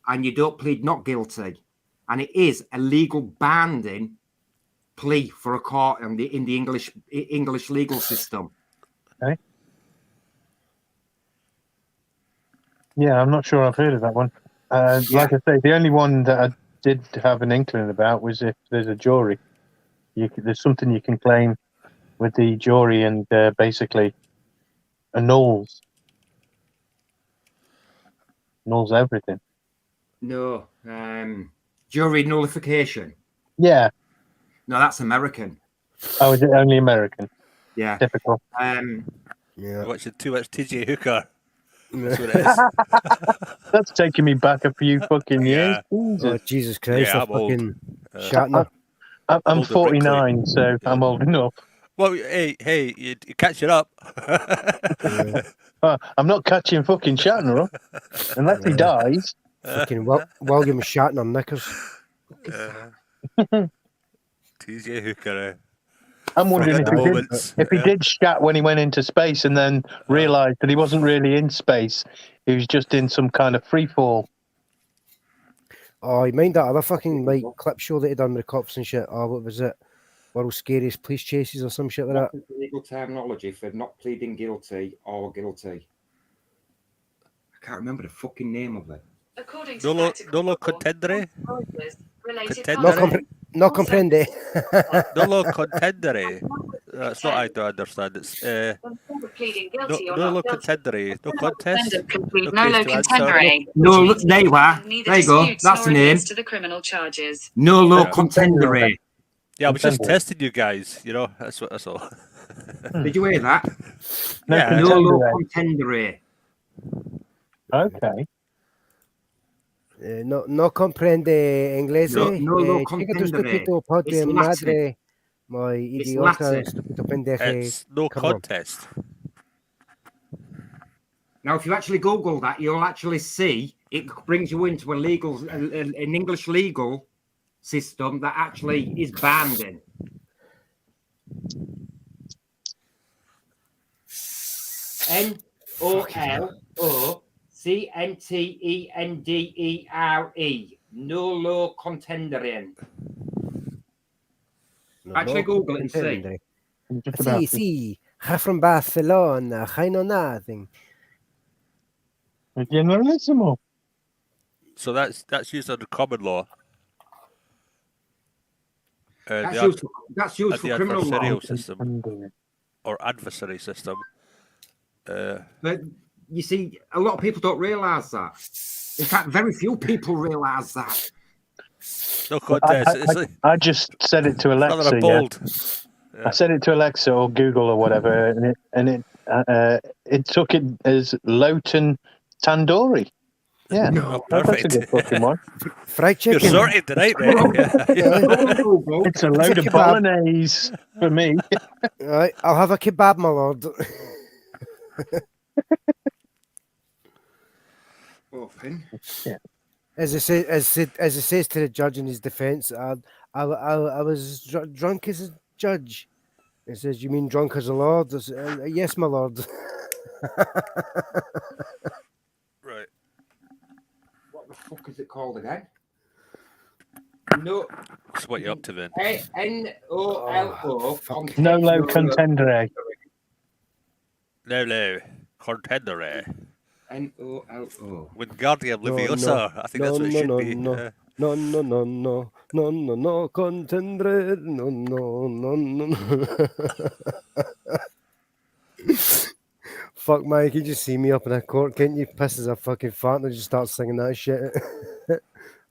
and you don't plead not guilty. And it is a legal binding plea for a court in the English legal system. Okay. Yeah, I'm not sure I've heard of that one. Like I say, the only one that I did have an inkling about was if there's a jury. There's something you can claim with the jury and basically annuls everything. No. Jury nullification. Yeah. No, that's American. Oh, is it only American? Yeah. Typical. Yeah. Watching too much TJ Hooker. That's what it is. That's taking me back a few fucking years. Oh, Jesus Christ. Yeah, I'm fucking Shatner. I'm 49, so I'm old enough. Well, hey, you catch it up. I'm not catching fucking Shatner up unless he dies. Fucking William Shatner knickers. TJ Hooker. I'm wondering if he did shat when he went into space and then realised that he wasn't really in space. He was just in some kind of free fall. Oh, you mind that other fucking clip show that he done with the cops and shit? Oh, what was it? World's Scariest Police Chases or some shit like that? Legal terminology for not pleading guilty or guilty. I can't remember the fucking name of it. No contendere. No comprende. No contendere. That's not I don't understand. It's no contendere. No contest. No contendere. No, there you are. There you go. That's the name. To the criminal charges. No contendere. Yeah, I was just testing you guys. You know, that's all. Did you hear that? Yeah. No contendere. Okay. No comprende inglés. No comprendere. Padre madre. My idiota, stupido pendeje. It's no contest. Now, if you actually Google that, you'll actually see it brings you into an English legal system that actually is banned in. NOLOCONTENDERE. Nolo contendere. Actually, Google it and see. Sí, from Barcelona, I know nothing. Generalissimo. So that's used under common law. That's used for criminal law. Adversarial system or adversary system. But you see, a lot of people don't realise that. In fact, very few people realise that. No contest. I just said it to Alexa. Rather bold. Yeah. I said it to Alexa or Google or whatever, and it took it as Lowton Tandoori. Yeah, no, perfect. That's a good fucking one. Fried chicken. You're sorted tonight, mate. It's a load of bolognese for me. Right, I'll have a kebab, my lord. Yeah. As it says to the judge in his defence, I was drunk as a judge. It says, "You mean drunk as a lord?" I said, yes, my lord. Right. What the fuck is it called again? No. That's what you're up to then. NOLO. Nolo contendere. Nolo contendere. NOLO. Wingardium Leviosa. I think that's what it should be. No, contendere. No. Fuck, Mike, you just see me up in a court, can't you? Piss as a fucking fart and just start singing that shit.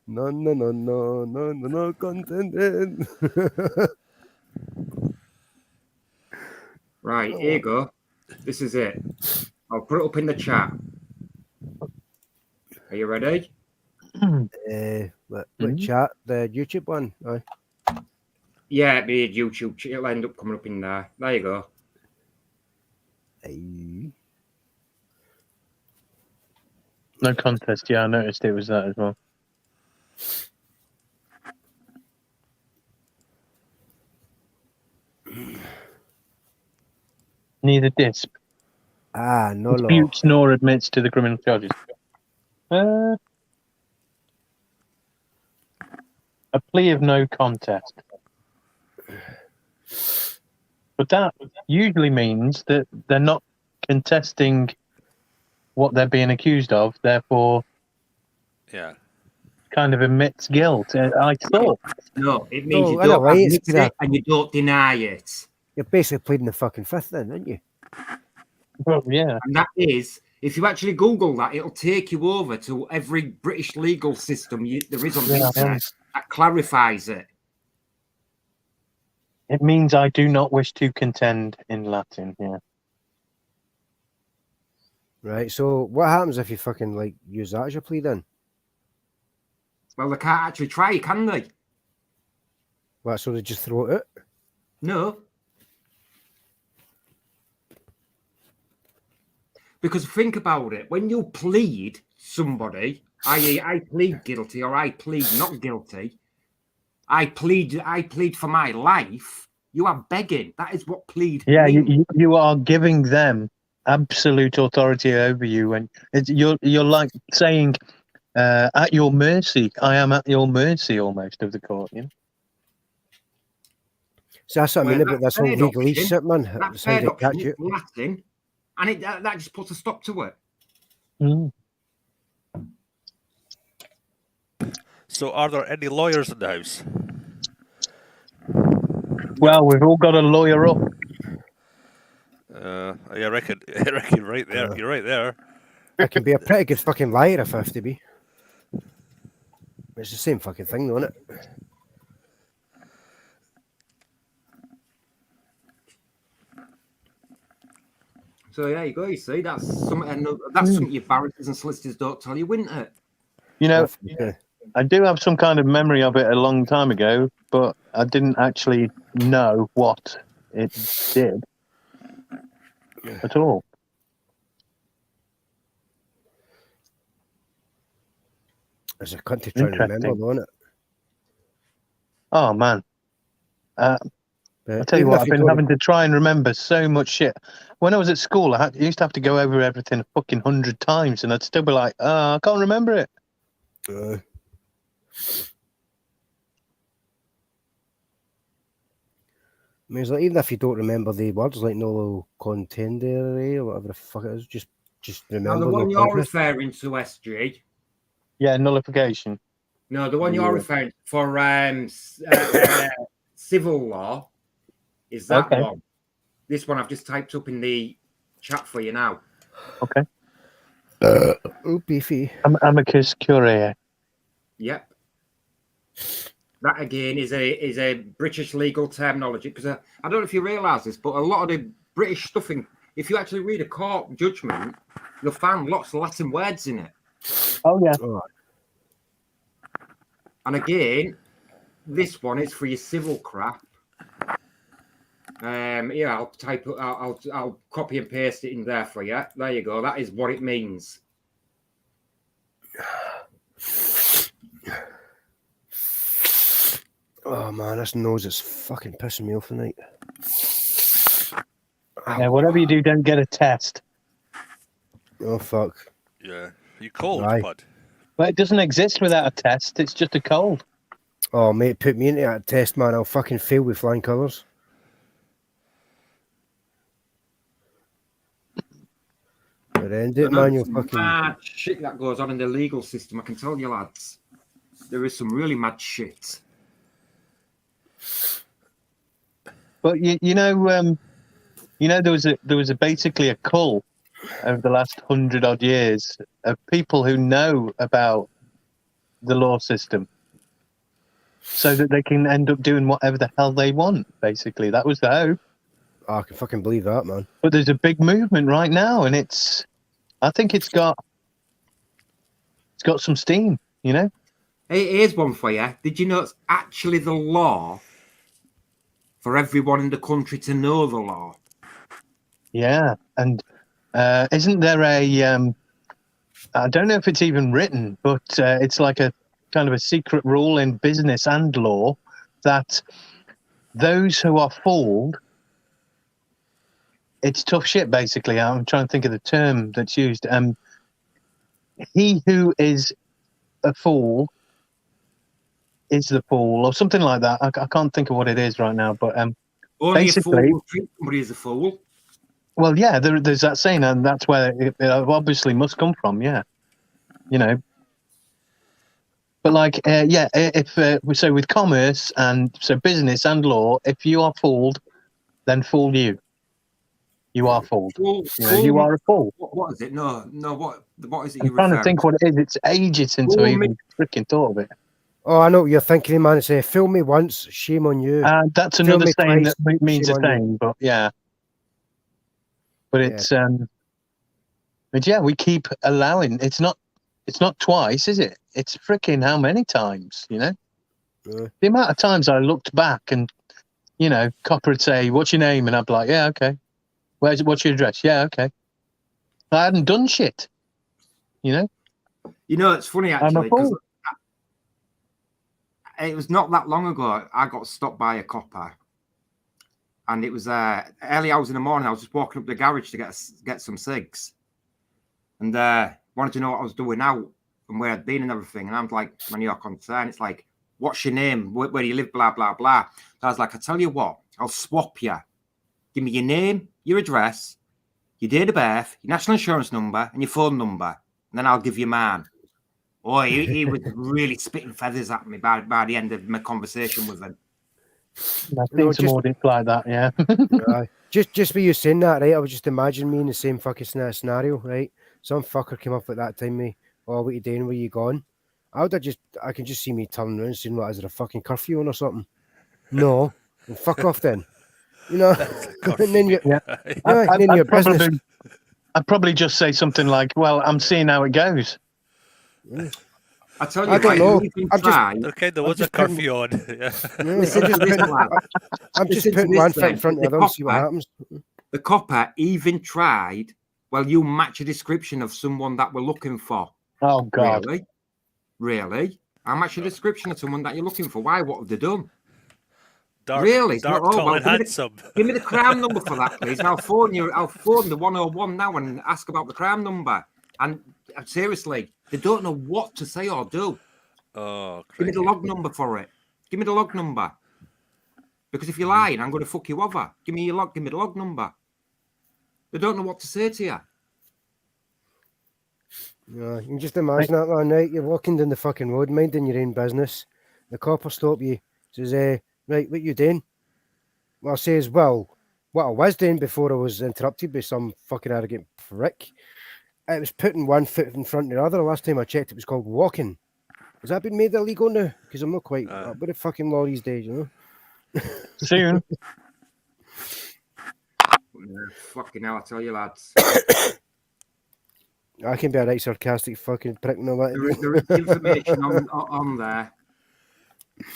No, contendere. Right, here you go. This is it. I'll put it up in the chat. Are you ready? What chat? The YouTube one? Aye. Yeah, it'll be a YouTube. It'll end up coming up in there. There you go. Aye. No contest. Yeah, I noticed it was that as well. Neither disp. No law. Disputes nor admits to the criminal charges. A plea of no contest. But that usually means that they're not contesting what they're being accused of, therefore kind of admits guilt. I thought. No, it means you don't admit it and you don't deny it. You're basically pleading the fucking fifth then, aren't you? Well, yeah. And that is, if you actually Google that, it'll take you over to every British legal system there is on the internet that clarifies it. It means I do not wish to contend in Latin, yeah. Right, so what happens if you fucking use that as your plea then? Well, they can't actually try, can they? What, so they just throw it out? No. Because think about it, when you plead somebody, i.e. I plead guilty or I plead not guilty, I plead for my life, you are begging. That is what plead means. You are giving them absolute authority over you, and you're like saying at your mercy. I am at your mercy almost of the court, you know. So that's what I mean about this whole legalese shit, man. That's fair option, it's Latin, and that just puts a stop to it. Mm. So are there any lawyers in the house? Well, we've all got a lawyer up. I reckon right there. You're right there. I can be a pretty good fucking liar if I have to be. It's the same fucking thing, though, isn't it? So yeah, you go. You see, that's something your barristers and solicitors don't tell you, isn't it? You know, I do have some kind of memory of it a long time ago, but I didn't actually know what it did at all. It's a country trying to remember, Interesting. isn't it? Oh man. I tell you even what, if I've you been don't- having to try and remember so much shit. When I was at school, I used to have to go over everything a fucking 100 times, and I'd still be like, oh, I can't remember it. I mean, it's like, even if you don't remember the words, like no contendere or whatever the fuck it is, just Now, remember. the one no you're contest. referring to, SG. Yeah, nullification. No, the one you're referring for civil law is that Okay. one. This one I've just typed up in the chat for you now. Okay. Oh, beefy. Amicus curiae. Yep. That again is a British legal terminology, because I don't know if you realise this, but a lot of the British stuff, if you actually read a court judgment, you'll find lots of Latin words in it. Oh yeah. And again, this one is for your civil crap. Yeah, I'll type. I'll copy and paste it in there for you. There you go. That is what it means. Oh man, this nose is fucking pissing me off tonight. Yeah, whatever you do, don't get a test. Oh fuck. Yeah. You cold, Aye. bud? Well, it doesn't exist without a test. It's just a cold. Oh mate, put me into that test, man. I'll fucking fail with flying colours. But end it, man. You'll fucking mad shit that goes on in the legal system. I can tell you, lads, there is some really mad shit. But you know, there was basically a cull over the last 100 odd years of people who know about the law system, so that they can end up doing whatever the hell they want. Basically, that was the hope. Oh, I can fucking believe that, man. But there's a big movement right now, and I think it's got some steam. You know. Hey, here's one for you. Did you know it's actually the law for everyone in the country to know the law? Yeah, and isn't there a I don't know if it's even written, but it's like a kind of a secret rule in business and law that those who are fooled, it's tough shit, basically. I'm trying to think of the term that's used. He who is a fool is the fool, or something like that. I can't think of what it is right now, but Only basically, a fool will treat somebody as a fool. Well, yeah, there's that saying, and that's where it obviously must come from. Yeah, you know. But like, if so with commerce and so business and law, if you are fooled, then fool you. You are fooled. You are a fool. What is it? No. What is it? I'm trying to think what it is. It's ages since I even freaking thought of it. Oh, I know what you're thinking, man. It's fool me once, shame on you. That's another saying that means a saying, but yeah. But it's but yeah, we keep allowing. It's not twice, is it? It's freaking how many times? You know, the amount of times I looked back and copper would say, "What's your name?" and I'd be like, "Yeah, okay." What's your address? Yeah, okay. I hadn't done shit. You know. It's funny actually because it was not that long ago. I got stopped by a copper, and it was early hours in the morning. I was just walking up the garage to get some cigs, and wanted to know what I was doing out and where I'd been and everything. And I'm like, "Man, you're concerned." It's like, "What's your name? Where do you live?" Blah blah blah. So I was like, "I tell you what, I'll swap you. Give me your name, your address, your date of birth, your national insurance number, and your phone number, and then I'll give you mine." Oh, he was really spitting feathers at me by the end of my conversation with him. I've seen some audits like that, yeah. Just for you saying that, right? I was just imagining me in the same fucking scenario, right? Some fucker came up at that time, me. "Oh, what you doing? Where you gone?" I can just see me turning around, saying, "What, is there a fucking curfew on or something?" No, well, fuck off then. And then you're, I'd probably just say something like, "Well, I'm seeing how it goes." I tell you, I don't know. There was a curfew on. Yeah. I'm just putting one foot in front of the other and see what happens. The copper even tried. Well, you match a description of someone that we're looking for. Oh God! Really? Really? How much a description of someone that you're looking for? Why? What have they done? Dark, Really? It's dark, not, tall, well, and handsome. give me the crime number for that, please. And I'll phone the 101 now and ask about the crime number. And seriously, they don't know what to say or do. Oh, give me the crikey. log number for it. Give me the log number. Because if you're lying, I'm going to fuck you over. Give me the log number. They don't know what to say to you. Yeah, you can just imagine that one night. You're walking down the fucking road, minding your own business. The cop will stop you. Says, right, what you doing? Well, I says, well, what I was doing before I was interrupted by some fucking arrogant prick, it was putting one foot in front of the other. Last time I checked, it was called walking. Has that been made illegal now? Because I'm not quite up with the fucking law these days, you know? Soon. Fucking hell, I tell you, lads. I can be a right sarcastic fucking prick and all that. The information on there,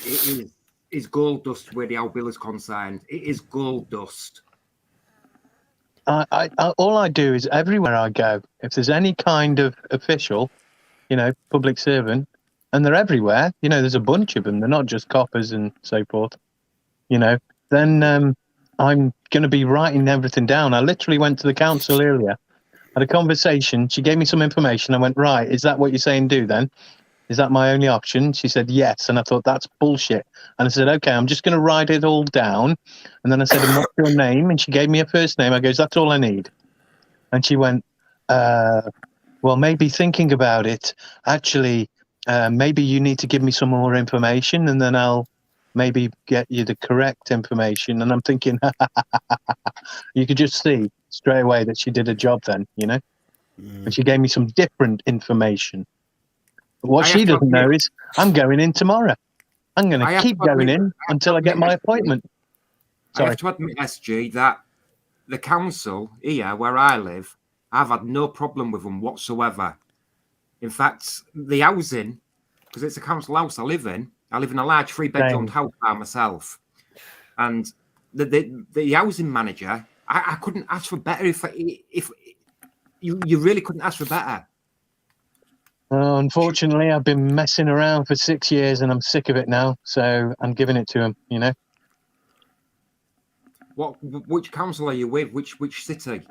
it is gold dust where the old bill is concerned. It is gold dust. I all I do is everywhere I go, if there's any kind of official, public servant, and they're everywhere, there's a bunch of them. They're not just coppers and so forth, then I'm going to be writing everything down. I literally went to the council earlier, had a conversation. She gave me some information. I went, right, is that what you're saying do then? Is that my only option? She said, yes. And I thought, that's bullshit. And I said, okay, I'm just going to write it all down. And then I said, and what's your name? And she gave me a first name. I goes, that's all I need. And she went, well, maybe thinking about it, actually, maybe you need to give me some more information and then I'll maybe get you the correct information. And I'm thinking, you could just see straight away that she did a job then, And she gave me some different information. But what she doesn't know is I'm going in tomorrow. I'm going to keep going in until I get my appointment. I have to admit, SG, that the council here where I live, I've had no problem with them whatsoever. In fact, the housing, because it's a council house I live in a large 3-bedroom house by myself. And the housing manager, I couldn't ask for better if you really couldn't ask for better. Unfortunately, I've been messing around for 6 years and I'm sick of it now. So I'm giving it to him, Which council are you with? Which city?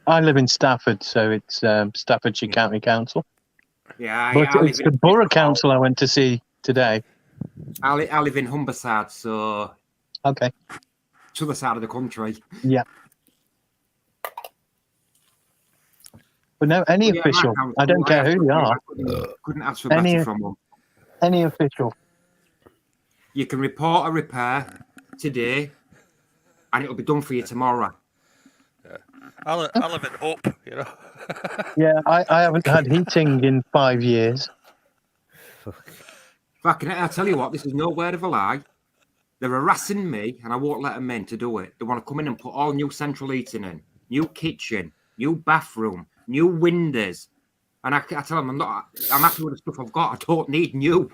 I live in Stafford, so it's Staffordshire County Council. Yeah, but it's the Borough Council I went to see today. I live in Humberside, so okay, to the side of the country. Yeah. But no, any official. I don't care who they are. Couldn't ask for better from them. Any official. You can report a repair today, and it'll be done for you tomorrow. Yeah. I live in hope, Yeah, I haven't had heating in 5 years. Fucking, I tell you what, this is no word of a lie. They're harassing me, and I won't let them in to do it. They want to come in and put all new central heating in, new kitchen, new bathroom, new windows, and I tell them I'm happy with the stuff I've got. I don't need new.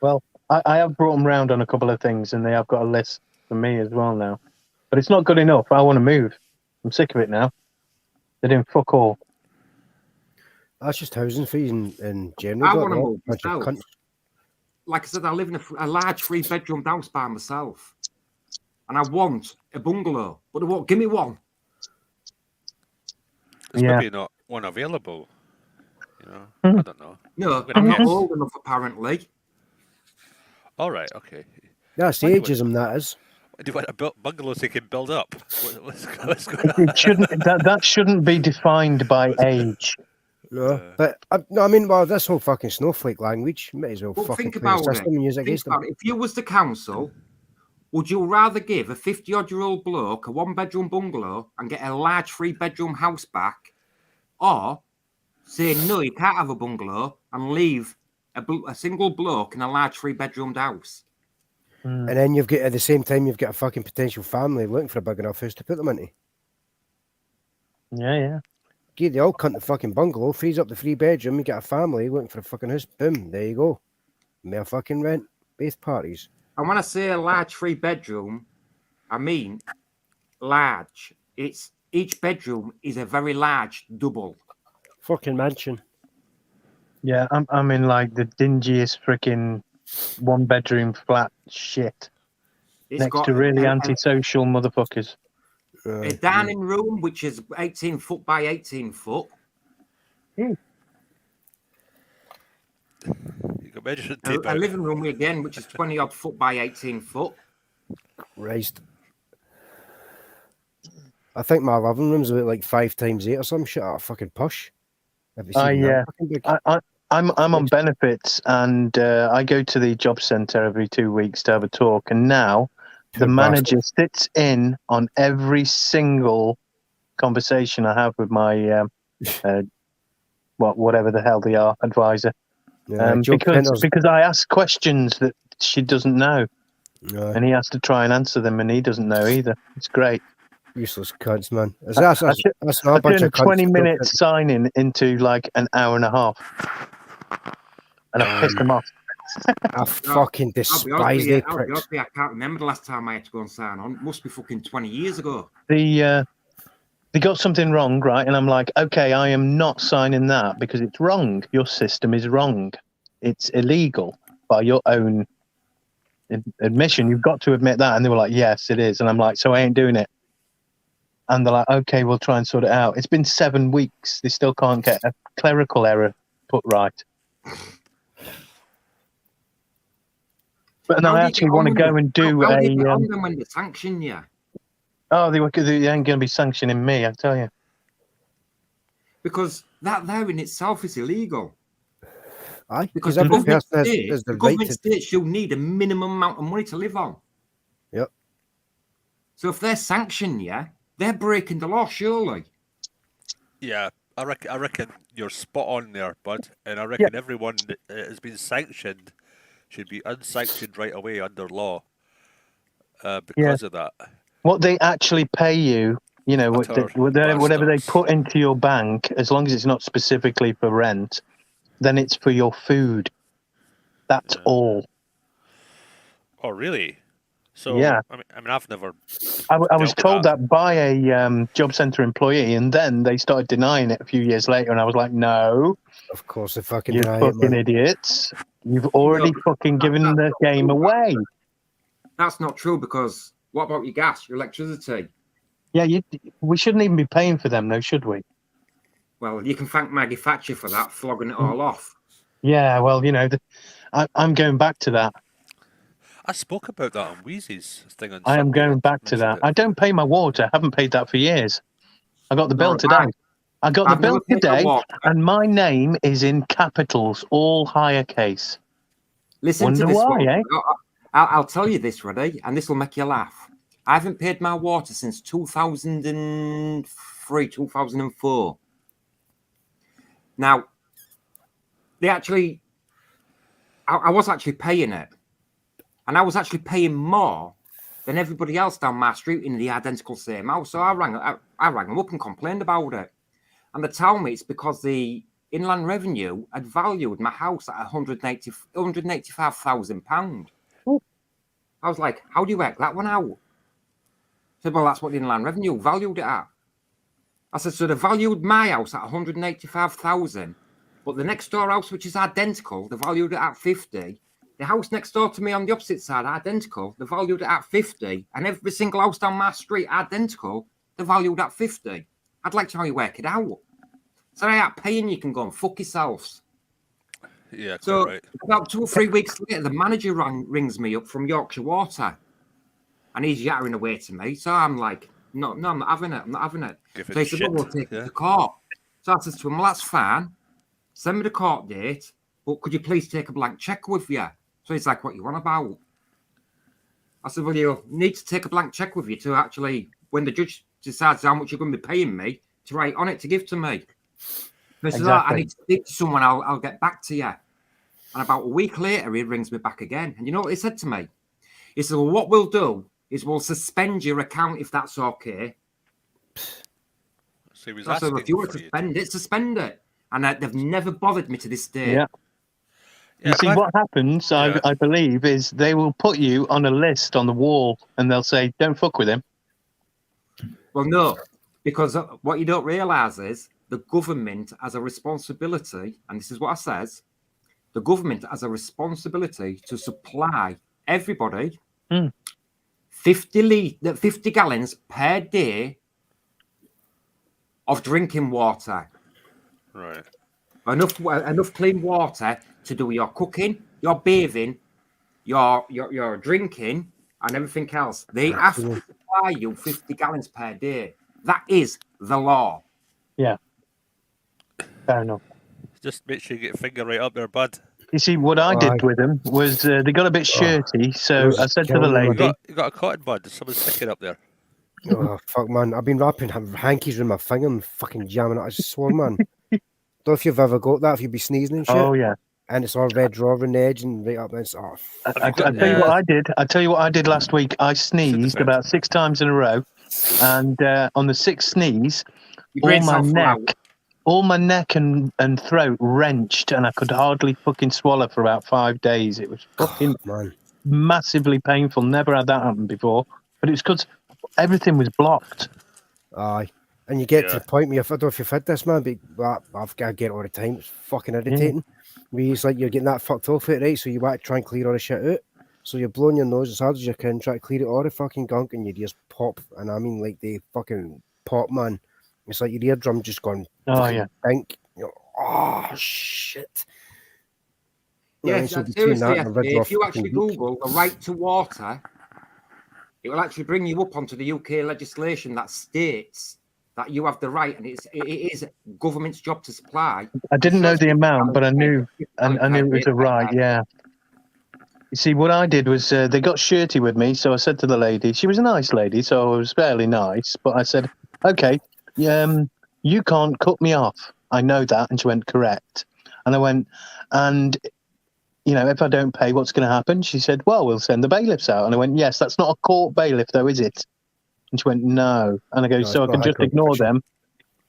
Well, I have brought them round on a couple of things, and they have got a list for me as well now. But it's not good enough. I want to move. I'm sick of it now. They're doing fuck all. That's just housing fees in general. I want to move myself. Like I said, I live in a large 3-bedroom house by myself, and I want a bungalow, but they won't give me one. There's maybe not one available. I don't know. No, I'm not old enough, apparently. All right, okay. That's the ageism, that is. Do you want a bungalow so you can build up? It shouldn't. That shouldn't be defined by age. No, but I mean, well, this whole fucking snowflake language, might as well fucking think about it. And use it against them. If you was the council, would you rather give a 50-odd-year-old bloke a 1-bedroom bungalow and get a large 3-bedroom house back, or say no, you can't have a bungalow and leave a single bloke in a large 3-bedroomed house? And then you've got, at the same time, you've got a fucking potential family looking for a big enough house to put them into. Yeah. Get the old cunt the fucking bungalow, frees up the 3-bedroom, you get a family looking for a fucking house, boom, there you go. May I fucking rent both parties. And when I say a large 3-bedroom, I mean large. It's each bedroom is a very large double. Fucking mansion. Yeah, I'm in like the dingiest freaking 1-bedroom flat shit It's next got to really antisocial motherfuckers. a dining room which is 18 foot by 18 foot. You can measure it deep A out. living room again, which is 20 odd foot by 18 foot. Christ. I think my living room's about like 5x8 or some shit. Oh, fucking push. Have you seen that? Fucking big. I'm on benefits, and I go to the job centre every 2 weeks to have a talk. And now the manager sits in on every single conversation I have with my whatever the hell they are, advisor. Because I ask questions that she doesn't know, and he has to try and answer them, and he doesn't know either. It's great. Useless cunts, man. I turn a 20-minute sign-in into like an hour and a half, and I piss them off. I fucking despise the pricks. I can't remember the last time I had to go and sign on. It must be fucking 20 years ago. They got something wrong, right? And I'm like, okay, I am not signing that because it's wrong. Your system is wrong. It's illegal by your own admission. You've got to admit that. And they were like, yes, it is. And I'm like, so I ain't doing it. And they're like, okay, we'll try and sort it out. It's been 7 weeks. They still can't get a clerical error put right. But I actually want to go and do how do you get on them when they sanction you? Oh, they ain't going to be sanctioning me, I tell you. Because that there in itself is illegal. Aye, because the government states you'll need a minimum amount of money to live on. Yep. So if they're sanctioning you, they're breaking the law, surely. Yeah, I reckon you're spot on there, bud. And I reckon everyone that has been sanctioned should be unsanctioned right away under law because of that. What they actually pay you, you know, whatever they put into your bank, as long as it's not specifically for rent, then it's for your food. That's all. Oh, really? So, yeah. I mean, I've never. I was told that by a job centre employee, and then they started denying it a few years later, and I was like, no. Of course they fucking you deny fucking it, idiots. You've already fucking given the game away. That's not true, because what about your gas, your electricity? Yeah, we shouldn't even be paying for them, though, should we? Well, you can thank Maggie Thatcher for that, flogging it all off. Yeah, well, you know, I'm going back to that. I spoke about that on Wheezy's thing on I am Sunday. going back to that. I don't pay my water. I haven't paid that for years. I got the bill today. I got the bill today, and my name is in capitals, all higher case. Listen to this one. Eh? I'll tell you this, Roddy, and this will make you laugh. I haven't paid my water since 2003, 2004. Now, I was actually paying it. And I was actually paying more than everybody else down my street in the identical same house. So I rang them up and complained about it. And they tell me it's because the Inland Revenue had valued my house at £185,000. I was like, how do you work that one out? I said, well, that's what the Inland Revenue valued it at. I said, so they valued my house at 185,000, but the next door house, which is identical, they valued it at 50. The house next door to me on the opposite side, identical, they valued it at 50. And every single house down my street, identical, they valued at 50. I'd like to know how you work it out. So I ain't paying, you can go and fuck yourselves. Yeah, so right. About 2 or 3 weeks later, the manager rings me up from Yorkshire Water. And he's yattering away to me. So I'm like, no, I'm not having it. I'm not having it. So he said, well, we'll take it to court. So I said to him, well, that's fine. Send me the court date. But could you please take a blank cheque with you? So he's like, what you want about? I said, well, you need to take a blank cheque with you to actually, when the judge decides how much you're going to be paying me, to write on it to give to me. He says, I need to speak to someone, I'll get back to you. And about a week later, he rings me back again. And you know what he said to me? He said, well, what we'll do is we'll suspend your account if that's okay. So I said, well, if you want to suspend it. And they've never bothered me to this day. Yeah. You see, what happens, I believe, is they will put you on a list on the wall and they'll say, don't fuck with him. Well, no, because what you don't realise is the government has a responsibility, and this is what I says, the government has a responsibility to supply everybody 50 gallons per day of drinking water. Right. Enough clean water to do your cooking, your bathing, your drinking, and everything else. They have to supply you 50 gallons per day. That is the law. Yeah. Fair enough. Just make sure you get your finger right up there, bud. You see, what I did with them was they got a bit shirty, so I said to the lady, You got a cotton bud. Someone's sticking up there. Oh, fuck, man. I've been wrapping hankies with my finger and fucking jamming it. I swore, man. Don't know if you've ever got that, if you'd be sneezing and shit. oh, yeah. And it's all red raw on the edge and right up there. I tell you what I did. I tell you what I did last week. I sneezed about 6 times in a row, and on the 6th sneeze, all my neck and throat wrenched, and I could hardly fucking swallow for about 5 days. It was fucking massively painful. Never had that happen before, but it's because everything was blocked. Aye. And you get to the point where I don't know if you've had this, man, but I've got to get it all the time. It's fucking irritating. Where it's like you're getting that fucked off it, right? So you want to try and clear all the shit out. So you're blowing your nose as hard as you can, try to clear it all the fucking gunk, and your ears pop. And I mean, like, they fucking pop, man. It's like your eardrum just gone. Oh, yeah. Think. Oh, shit. Yes, seriously, if you actually Google the right to water, it will actually bring you up onto the UK legislation that states that you have the right, and it is government's job to supply. I didn't know the amount, but I knew it was a right, yeah. You see, what I did was they got shirty with me, so I said to the lady, she was a nice lady, so I was fairly nice, but I said, okay, you can't cut me off. I know that. And she went, correct. And I went, and, if I don't pay, what's going to happen? She said, well, we'll send the bailiffs out. And I went, yes, that's not a court bailiff, though, is it? And she went, no. And I go, so I can just ignore them?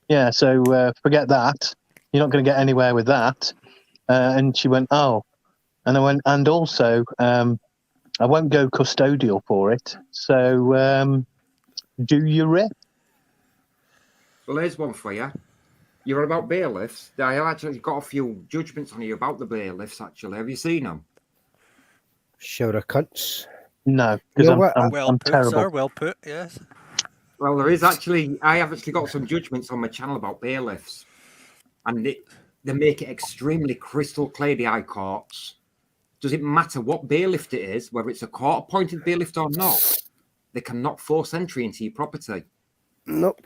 Yeah, so forget that. You're not going to get anywhere with that. And she went, oh. And I went, and also, I won't go custodial for it. So do you rip? Well, here's one for you. You're about bailiffs. I have actually got a few judgments on you about the bailiffs, actually. Have you seen them? Show the cunts. No, because I'm terrible. Sir, well put, yes. Well, there is actually, I have actually got some judgments on my channel about bailiffs. And they make it extremely crystal clear, the High Courts. Doesn't matter what bailiff it is, whether it's a court-appointed bailiff or not, they cannot force entry into your property. Nope.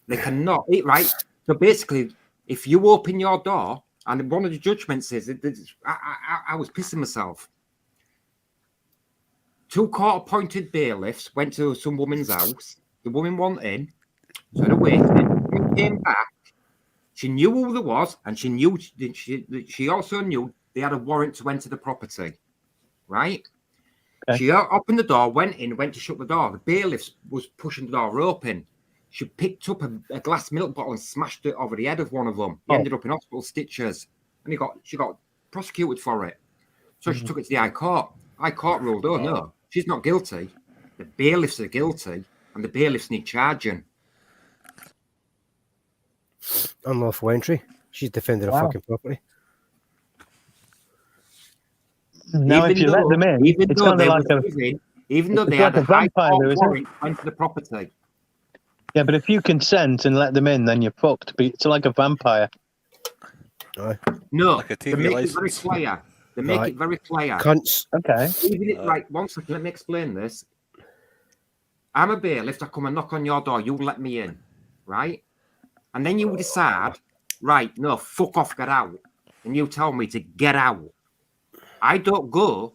They cannot. Right? So basically, if you open your door, and one of the judgments is, I was pissing myself. 2 court-appointed bailiffs went to some woman's house. The woman went in, so they waited, came back. She knew who there was, and she also knew they had a warrant to enter the property. Right? Okay. She opened the door, went in, went to shut the door. The bailiff was pushing the door open. She picked up a glass milk bottle and smashed it over the head of one of them. He ended up in hospital stitches, and she got prosecuted for it. So she took it to the High Court. High Court ruled, oh no, she's not guilty. The bailiffs are guilty, and the bailiffs need charging. Unlawful entry. She's defended her fucking property. Now, if you let them in, it's kind of like even though they had a High Court warrant to enter the property. Yeah, but if you consent and let them in, then you're fucked. But it's like a vampire. No, like a they make it very clear. They make it very clear. Cunts. Okay. Right, 1 second, let me explain this. I'm a bailiff. I come and knock on your door. You let me in, right? And then you decide, right, no, fuck off, get out. And you tell me to get out. I don't go.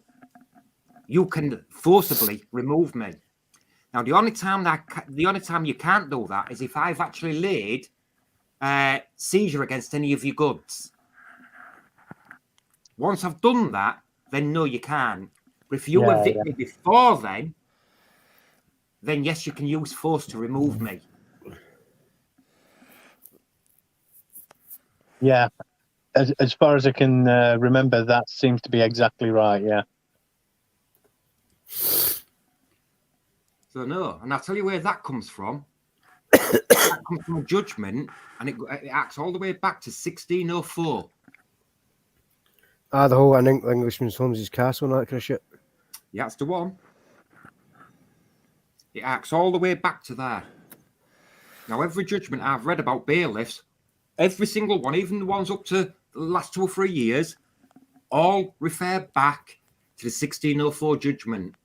You can forcibly remove me. Now, the only time you can't do that is if I've actually laid seizure against any of your goods. Once I've done that, then no, you can't. But if you evict me before then yes, you can use force to remove me. Yeah. As far as I can remember, that seems to be exactly right, yeah. So no, and I'll tell you where that comes from. That comes from a judgment, and it acts all the way back to 1604. The whole Englishman's Holmes's Castle and that kind of shit. Yeah, that's the one. It acts all the way back to there. Now, every judgment I've read about bailiffs, every single one, even the ones up to the last 2 or 3 years, all refer back to the 1604 judgment.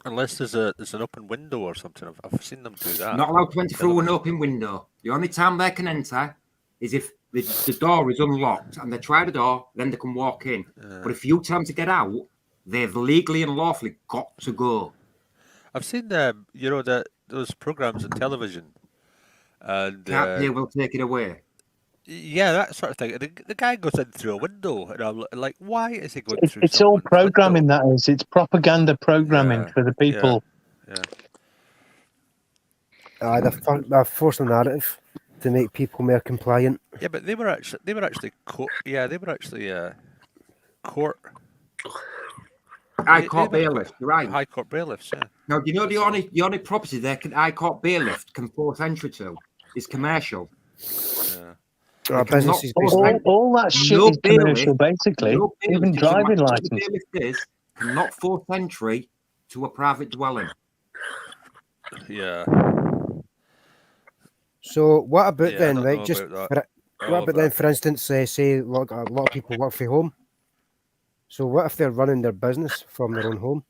Unless there's an open window or something. I've seen them do that. Not allowed to enter through an open window. The only time they can enter is if the door is unlocked and they try the door, then they can walk in. But if you tell them to get out, they've legally and lawfully got to go. I've seen those programs on television, and Can't pay, will take it away. Yeah, that sort of thing. The guy goes in through a window, and I'm like, why is he going through? It's all programming. That is, it's propaganda programming for the people. They're forcing the narrative to make people more compliant. Yeah, but they were actually court. Yeah, they were actually court. High court bailiffs, right? High court bailiffs. Yeah. Now, do you know the only property they high court bailiff can force entry to is commercial. Yeah. Businesses all that shit is commercial, basically. Even driving license cannot force entry to a private dwelling. Yeah. So what about then, right? Just what about then, for instance, say a lot of people work from home. So what if they're running their business from their own home?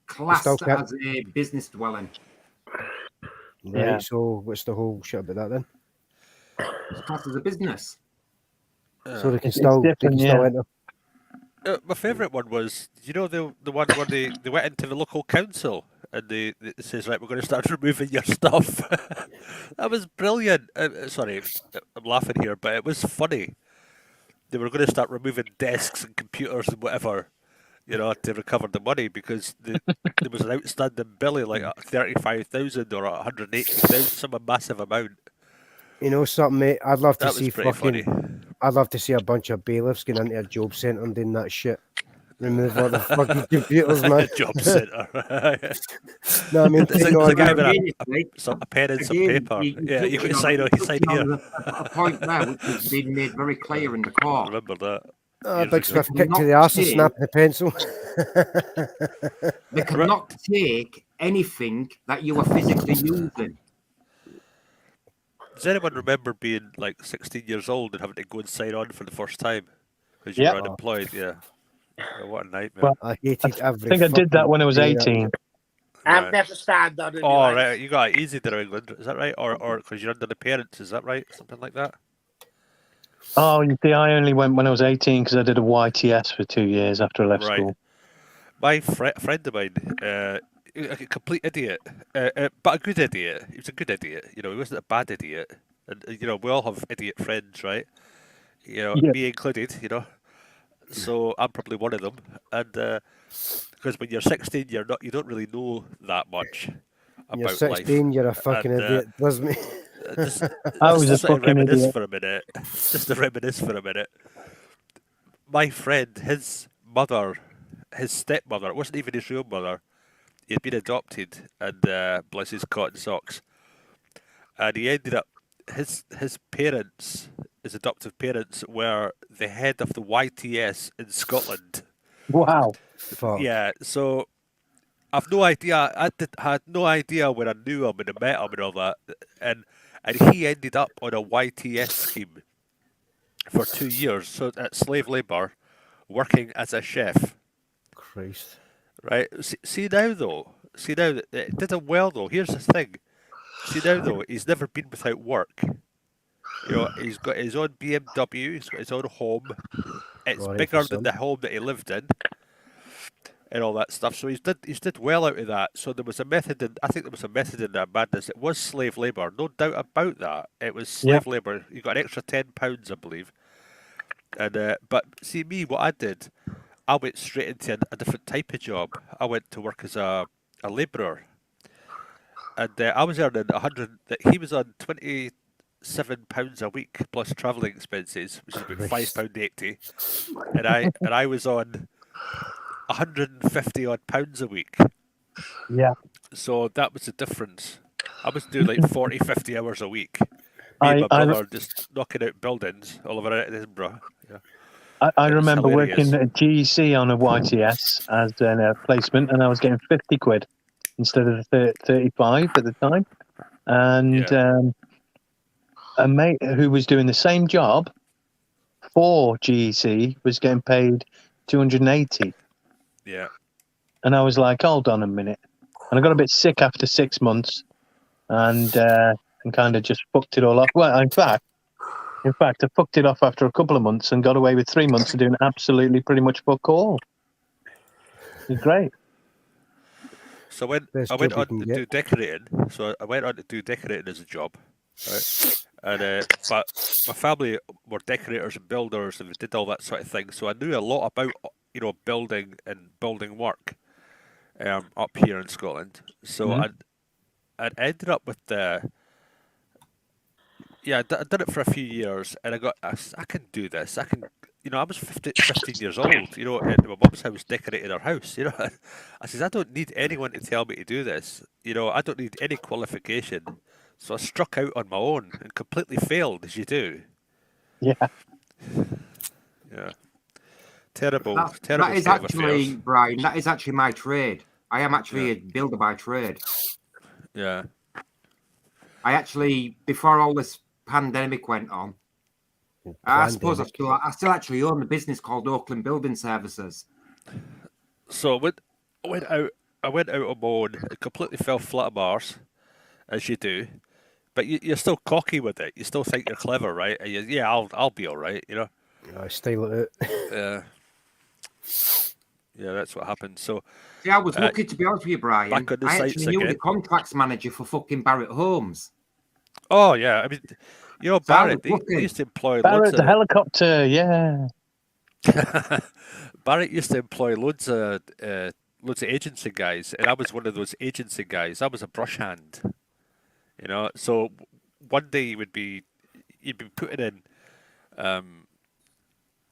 Classed as a business dwelling. Right. Yeah. So what's the whole shit about that then? It's classed as a business. So they can still enter. My favourite one was, the one where they went into the local council and it says, right, we're going to start removing your stuff. That was brilliant. Sorry, I'm laughing here, but it was funny. They were going to start removing desks and computers and whatever, to recover the money because there was an outstanding bill like 35,000 or 180,000, some massive amount. You know something, mate? I'd love to see funny. I'd love to see a bunch of bailiffs getting into a job centre and doing that shit. Remove all the fucking computers, man. Job centre. No, I mean, there's a guy with a pen and some paper. You got to sign here. A point there which has been made very clear in the court. I remember that. A big swift kick to the arse and snapping the pencil. They cannot take anything that you are physically using. Does anyone remember being like 16 years old and having to go and sign on for the first time because you were unemployed? Yeah. Oh, what a nightmare. Well, I hated every. I think I did that when I was 18. I've never stand on it. Oh, right. You got it easy there, England. Is that right? Or because you're under the parents, is that right? Something like that? Oh, you see, I only went when I was 18 because I did a YTS for 2 years after I left school. My friend of mine, a complete idiot, but a good idiot. He was a good idiot. He wasn't a bad idiot. And we all have idiot friends, right? Me included. So I'm probably one of them. And because when you're 16, you don't really know that much about you're 16, life. You're a fucking idiot, doesn't me? I was a fucking idiot. For a minute. Just to reminisce for a minute. My friend, his stepmother, it wasn't even his real mother. He had been adopted, and bless his cotton socks. And he ended up, his parents, his adoptive parents, were the head of the YTS in Scotland. Wow. Fuck. Yeah, so I've no idea. I had no idea when I knew him and I met him and all that. And he ended up on a YTS scheme for 2 years, so at slave labour, working as a chef. Christ. Right. See now that it did him well though. Here's the thing. See now though, he's never been without work. He's got his own BMW. He's got his own home. It's bigger than the home that he lived in, and all that stuff. So he's did well out of that. So there was a method, I think there was a method in that madness. It was slave labour, no doubt about that. It was slave labour. You got an extra £10, I believe. And but see me, what I did. I went straight into a different type of job. I went to work as a labourer, and I was earning 100. He was on £27 a week plus travelling expenses, which is about £5.80, and I was on 150 odd pounds a week. Yeah. So that was the difference. I was doing like 40, 50 hours a week. Me and my I brother just knocking out buildings all over Edinburgh. Yeah. I It was remember hilarious. working at GEC on a YTS as a placement, and I was getting 50 quid instead of the 35 at the time. And a mate who was doing the same job for GEC was getting paid 280. Yeah. And I was like, hold on a minute. And I got a bit sick after 6 months and kind of just fucked it all off. Well, in fact, I fucked it off after a couple of months and got away with 3 months of doing absolutely pretty much fuck all. It was great. So when I went on to do decorating, so I went on to do decorating as a job, right? And but my family were decorators and builders, and we did all that sort of thing. So I knew a lot about building and building work up here in Scotland. So I ended up with the. Yeah, I did it for a few years, and I can do this. I can, I was 15 years old, at my mum's house decorating her house, I says, I don't need anyone to tell me to do this, I don't need any qualification. So I struck out on my own and completely failed, as you do. Yeah. Yeah. Terrible That is state of actually, affairs. Brian, that is actually my trade. I am actually a builder by trade. Yeah. I actually, before all this pandemic went on, I suppose I still actually own a business called Oakland Building Services. So I went out on my own. It completely fell flat on my arse, as you do. But you're still cocky with it. You still think you're clever, right? And I'll be all right, I style it. Yeah, that's what happened. So, I was lucky, to be honest with you, Brian. Back on the I sites actually knew again. the contracts manager for fucking Barrett Homes. Oh yeah, I mean, Barrett. They used to employ Barrett loads the of helicopter, yeah. Barrett used to employ loads of agency guys, and I was one of those agency guys. I was a brush hand, So one day you'd be putting in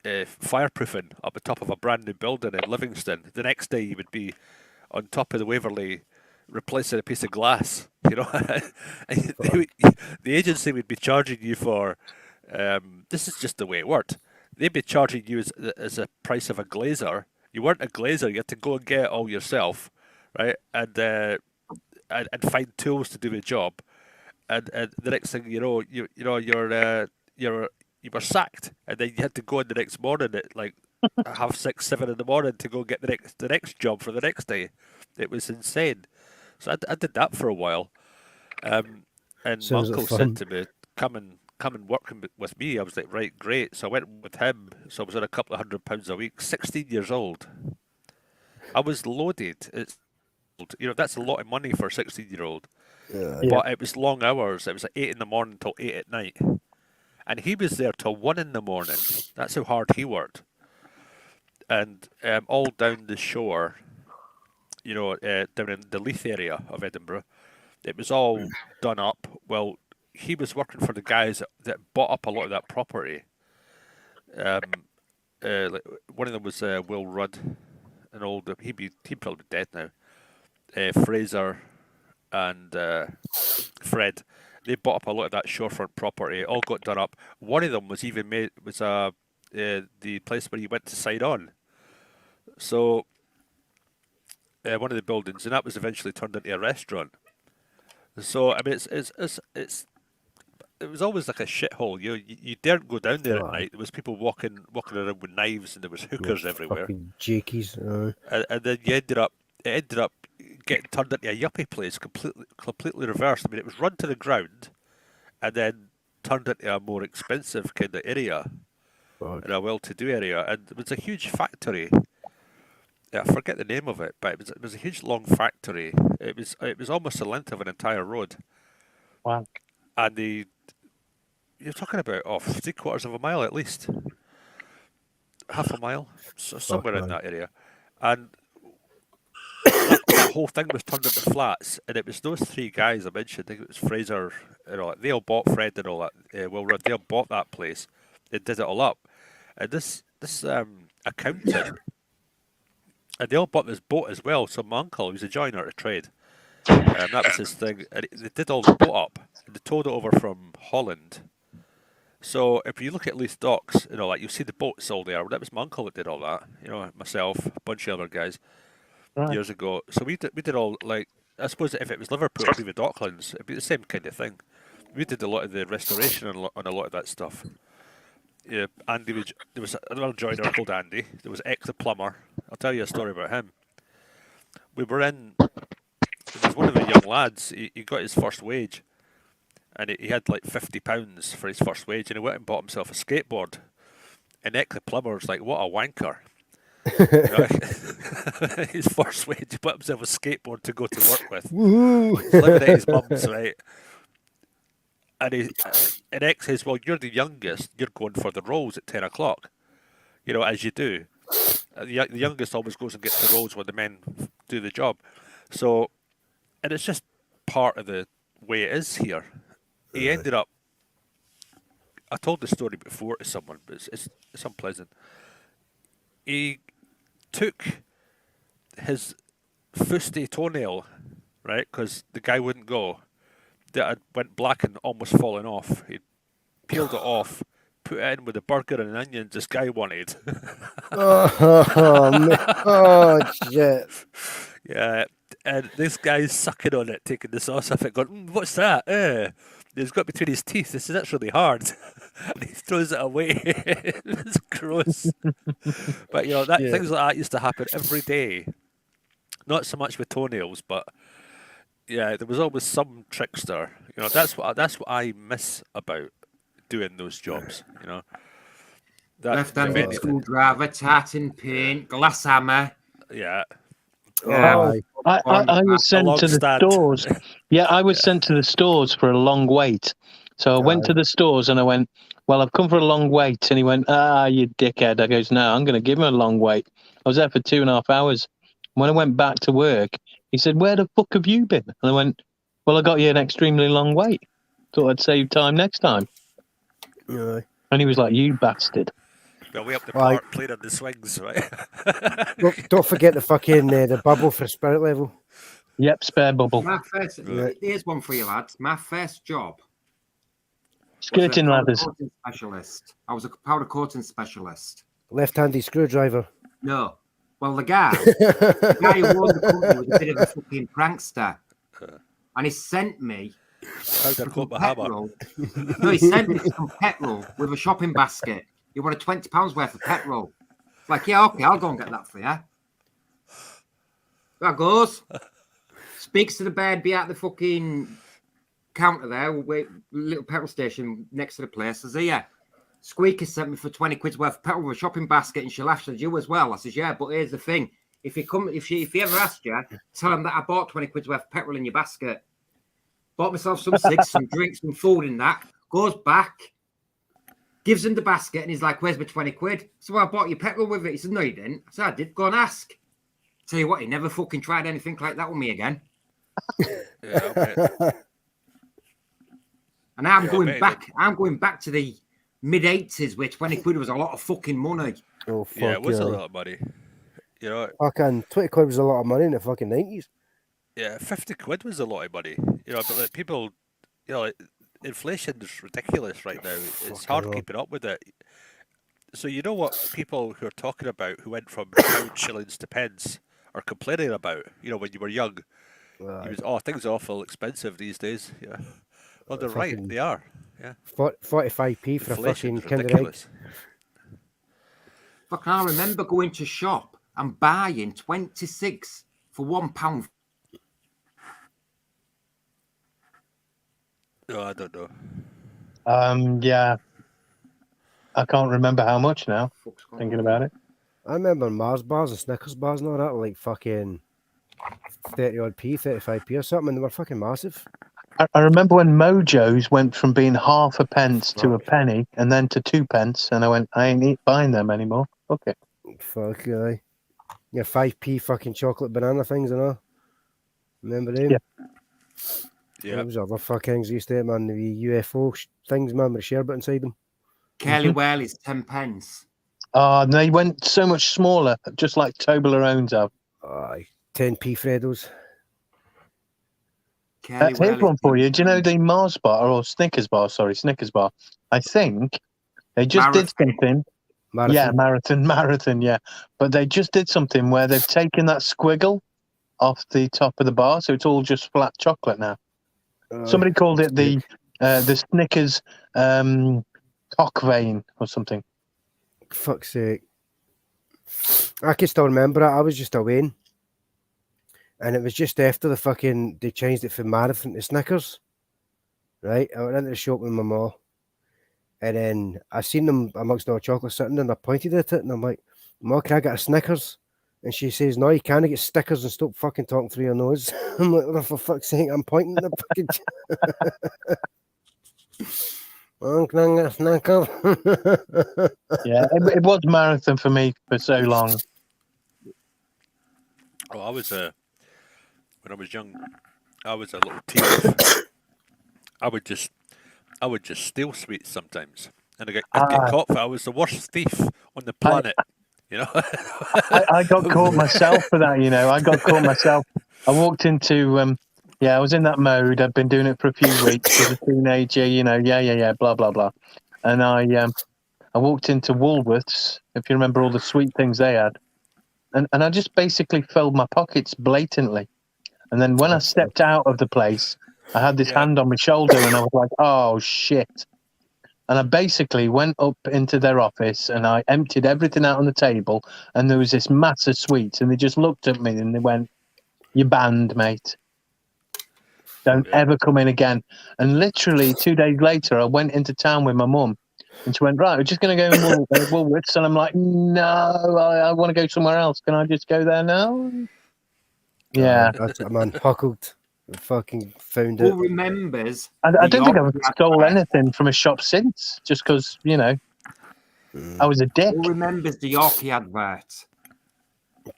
fireproofing up the top of a brand new building in Livingston. The next day you would be on top of the Waverley replacing a piece of glass. The agency would be charging you for. This is just the way it worked. They'd be charging you as a price of a glazer. You weren't a glazer; you had to go and get it all yourself, right? And find tools to do the job. And the next thing you know, you were sacked, and then you had to go in the next morning at like 6:30, 7 in the morning to go get the next job for the next day. It was insane. So I did that for a while, and my uncle said to me, "Come and work with me." I was like, "Right, great." So I went with him. So I was on a couple of £100 a week. 16 years old. I was loaded. That's a lot of money for a 16-year-old. But it was long hours. It was like 8 in the morning till 8 at night. And he was there till 1 in the morning. That's how hard he worked. And all down the shore, down in the Leith area of Edinburgh, it was all done up. Well, he was working for the guys that bought up a lot of that property. Like one of them was Will Rudd, an old. He'd probably be dead now. Fraser and Fred. They bought up a lot of that shorefront property. It all got done up. One of them was even made the place where you went to sign on. So one of the buildings, and that was eventually turned into a restaurant. So I mean, it was always like a shithole. You daren't go down there at night. There was people walking around with knives, and there was hookers everywhere. Fucking jakies. And then it ended up getting turned into a yuppie place, completely reversed. I mean, it was run to the ground, and then turned into a more expensive kind of area, in a well-to-do area. And it was a huge factory. I forget the name of it, but it was a huge long factory. It was almost the length of an entire road. Wow. And you're talking about 3/4 of a mile at least, half a mile, so somewhere in that area, and that whole thing was turned into flats. And it was those three guys I mentioned. I think it was Fraser and all that. They all bought Fred and all that. Will Rudd. They all bought that place. They did it all up, and this accountant. And they all bought this boat as well. So my uncle, he was a joiner at trade, That was his thing. And they did all the boat up. And they towed it over from Holland. So if you look at Leith Docks, like you see the boats all there. That was my uncle that did all that. Myself, a bunch of other guys years ago. So we did all, like, I suppose if it was Liverpool, it'd be the Docklands. It'd be the same kind of thing. We did a lot of the restoration on a lot of that stuff. Yeah, Andy, there was another joiner called Andy. There was Eck the plumber. I'll tell you a story about him. We were in. There was one of the young lads. He got his first wage, and he had like £50 for his first wage, and he went and bought himself a skateboard. And Eck the plumber's like, "What a wanker!" His first wage, he bought himself a skateboard to go to work with. He's living at his mum's, right? And Eck says, "Well, you're the youngest. You're going for the rolls at 10 o'clock, as you do. The youngest always goes and gets the rolls when the men do the job. So, and it's just part of the way it is here. He ended up. I told the story before to someone, but it's unpleasant. He took his fusty toenail, right, because the guy wouldn't go. That had went black and almost fallen off. He peeled it off, put it in with the burger and onions this guy wanted. Oh shit! Yeah, and this guy's sucking on it, taking the sauce off it, going, "What's that? It's got between his teeth. That's really hard." And he throws it away. It's gross. But things like that used to happen every day. Not so much with toenails, but. Yeah, there was always some trickster. That's what I miss about doing those jobs. Left-handed screwdriver, tartan paint, glass hammer. Yeah. I was sent to the stores. Yeah, I was sent to the stores for a long wait. So I went to the stores and I went, "Well, I've come for a long wait." And he went, "You dickhead." I goes, "No, I'm going to give him a long wait." I was there for 2.5 hours. When I went back to work, he said, "Where the fuck have you been?" And I went, "Well, I got you an extremely long wait. Thought I'd save time next time." Yeah. And he was like, "You bastard." Well, we up the park playing on the swings, right? Don't forget the fucking the bubble for spirit level. Yep, spare bubble. Here's one for you, lads. My first job. Skirting ladders. Specialist. I was a powder coating specialist. Left-handed screwdriver. No. Well, the guy who owned the company was a bit of a fucking prankster. And he sent me some petrol. No, he sent me some petrol with a shopping basket. He wanted £20 worth of petrol. It's like, yeah, okay, I'll go and get that for you. There goes. Speaks to the bed, be at the fucking counter there, little petrol station next to the place. I say, "Yeah. Squeaker sent me for 20 quid's worth of petrol with a shopping basket," and she laughed at you as well. I says, "Yeah, but here's the thing. If he ever asked you, tell him that I bought 20 quid's worth of petrol in your basket. Bought myself some cigs, some drinks, some food in that. Goes back, gives him the basket, and he's like, 'Where's my 20 quid?' So I bought your petrol with it." He said, "No, you didn't." I said, "I did. Go and ask." Tell you what, he never fucking tried anything like that with me again. And I'm going back to the mid-80s, where 20 quid was a lot of fucking money. Oh, fuck yeah, it was a lot of money. Fucking 20 quid was a lot of money in the fucking 90s. Yeah, 50 quid was a lot of money. But like people, inflation is ridiculous right now. It's hard keeping up with it. So what people who are talking about who went from pounds, shillings to pence are complaining about, when you were young. Things are awful expensive these days. Yeah. Well, they're right. They are. Yeah. 45p for a fucking Kinder Egg. Fucking, I remember going to shop and buying 26 for £1. Oh, I don't know. Yeah. I can't remember how much now. Thinking about it. I remember Mars bars and Snickers bars and all that were like fucking 30 odd p, 35p or something, and they were fucking massive. I remember when Mojo's went from being half a pence to a penny and then to 2 pence, and I went, I ain't buying them anymore. Okay. Fuck yeah. Yeah, 5p fucking chocolate banana things and all. Remember them? Yeah. There was other fucking things used to, man. The UFO things, man, with a sherbet inside them. Kelly Welly's 10 pence. And they went so much smaller, just like Toblerone's have. Aye, 10p Freddos. Kelly Here's one for you. Do you know the the Mars bar or Snickers bar? Sorry, Snickers bar. I think they just did something. Yeah, marathon. Yeah, but they just did something where they've taken that squiggle off the top of the bar, so it's all just flat chocolate now. Somebody called it the Snickers cock vein or something. Fuck's sake. I can still remember it. I was just away. And it was just after they changed it from marathon to Snickers. Right? I went into the shop with my mom. And then I seen them amongst all the chocolate sitting and I pointed at it and I'm like, "Ma, can I get a Snickers?" And she says, "No, you can't get stickers and stop fucking talking through your nose." I'm like, "Oh, for fuck's sake, I'm pointing at the fucking can I get a Snickers? Yeah, it was marathon for me for so long. Oh, I was when I was young, I was a little thief. I would just steal sweets sometimes, and I'd get caught for it. I was the worst thief on the planet. You know, I got caught myself for that. You know, I got caught myself. I walked into I was in that mode. I'd been doing it for a few weeks as a teenager. You know, yeah, blah blah blah, and I walked into Woolworths. If you remember all the sweet things they had, and I just basically filled my pockets blatantly. And then when I stepped out of the place, I had this hand on my shoulder and I was like, "Oh, shit." And I basically went up into their office and I emptied everything out on the table and there was this mass of sweets and they just looked at me and they went, "You're banned, mate. Don't ever come in again." And literally 2 days later, I went into town with my mum and she went, "Right, we're just going to go in Woolworths." And I'm like, "No, I want to go somewhere else. Can I just go there now?" Yeah. That's it, man. Huckled. Fucking found it. Who remembers? I don't think I've stole anything from a shop since, just because, you know, I was a dick. Who remembers the Yorkie advert?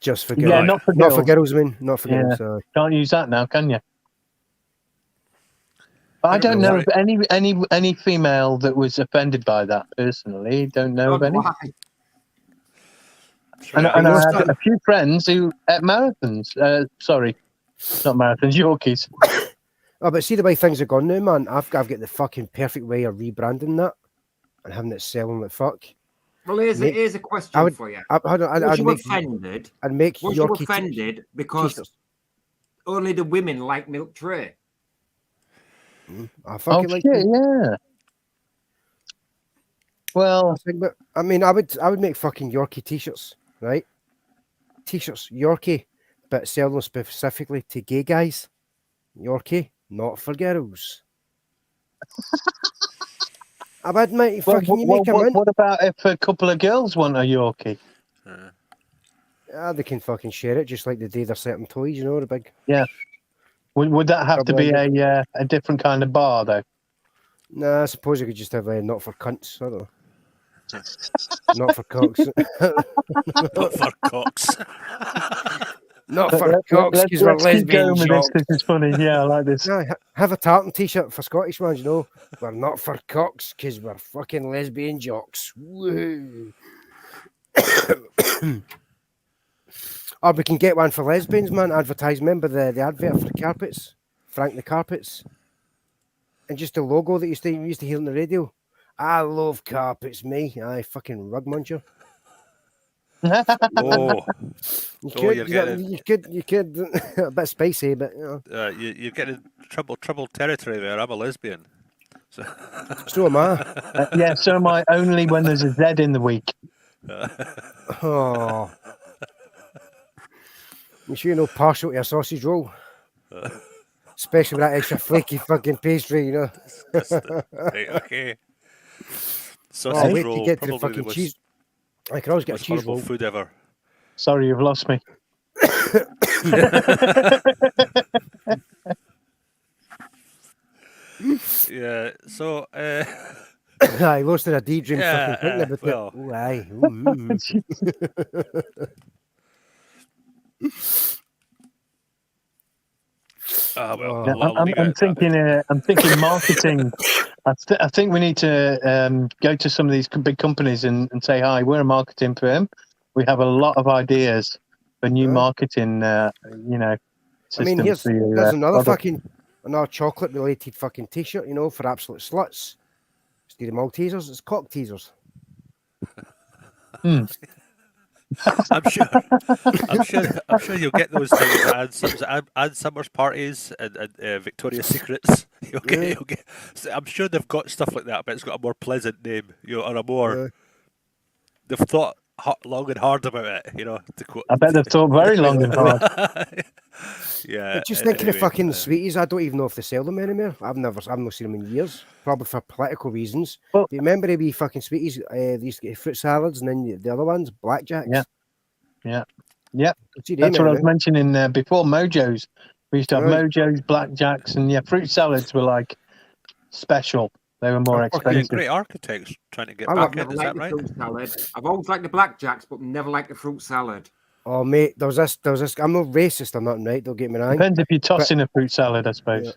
Just for girls. Yeah, not for girls. Not for girls, I mean. Not for girls. Can't use that now, can you? But I don't know of any female that was offended by that personally. Don't know of any. Why? And I had a few friends who at marathons. Sorry, not marathons, Yorkies. Oh, but see the way things are gone now, man. I've got the fucking perfect way of rebranding that and having it selling like fuck. Well, here's a question for you. Was you offended? Was you offended because t-shirts. Only the women like milk tray? I fucking like shit, yeah. Well, I mean, I would make fucking Yorkie t-shirts, right? T-shirts, Yorkie, but sell them specifically to gay guys. Yorkie, not for girls. I would, mate. What about if a couple of girls want a Yorkie? They can fucking share it, just like they do their certain toys, you know, the big. Yeah. Would that have to be a different kind of bar, though? Nah, I suppose you could just have a not for cunts. I don't know. Not for cocks. Not for cocks. Not for cocks, because we're lesbian jocks. This is funny. Yeah, I like this. No, have a tartan t-shirt for Scottish ones, you know. We're not for cocks, because we're fucking lesbian jocks. Woo. Or we can get one for lesbians, man. Advertise. Remember the advert for the carpets? Frank the Carpets? And just the logo that you used to hear on the radio. I love carpets, me. Aye, fucking rug muncher. Oh, you could a bit spicy, but you know. You're getting trouble territory there. I'm a lesbian. So am I. Yeah, so am I. Only when there's a Z in the week. Oh, you sure you're no partial to a sausage roll, especially with that extra flaky fucking pastry, you know. Right, okay. Sausage roll. To get to the fucking cheese. I can always get a cheese roll. Food ever. Sorry, you've lost me. Yeah. So. I lost in a daydream fucking thinking about well. it. Oh, aye. I'm thinking marketing. I think we need to go to some of these big companies and say, "Hi, we're a marketing firm. We have a lot of ideas for new marketing, systems." I mean, here's another fucking another chocolate related fucking t-shirt, you know, for absolute sluts. Instead of Maltesers, it's cock teasers. Hmm. I'm sure you'll get those things at Ann Summers parties and Victoria's Secrets. You'll get. I'm sure they've got stuff like that, but it's got a more pleasant name, you know, or a more. They've thought long and hard about it, you know. To quote. I bet they've thought very long and hard. Yeah. But just thinking of fucking sweeties, I don't even know if they sell them anymore. I've not seen them in years, probably for political reasons. Well, do you remember the wee fucking sweeties? They used to get fruit salads, and then the other ones, blackjacks. Yeah. See them That's what I was anymore. mentioning before. Mojos. We used to have Right. Mojos, blackjacks, and fruit salads were like special. They were more Yeah, expensive. great architects trying to get I back love in. Is that right? Fruit salad. I've always liked the blackjacks, but never liked the fruit salad. Oh mate, there was this. I'm not racist or nothing, right? Don't get me wrong. Depends if you toss in a fruit salad, I suppose.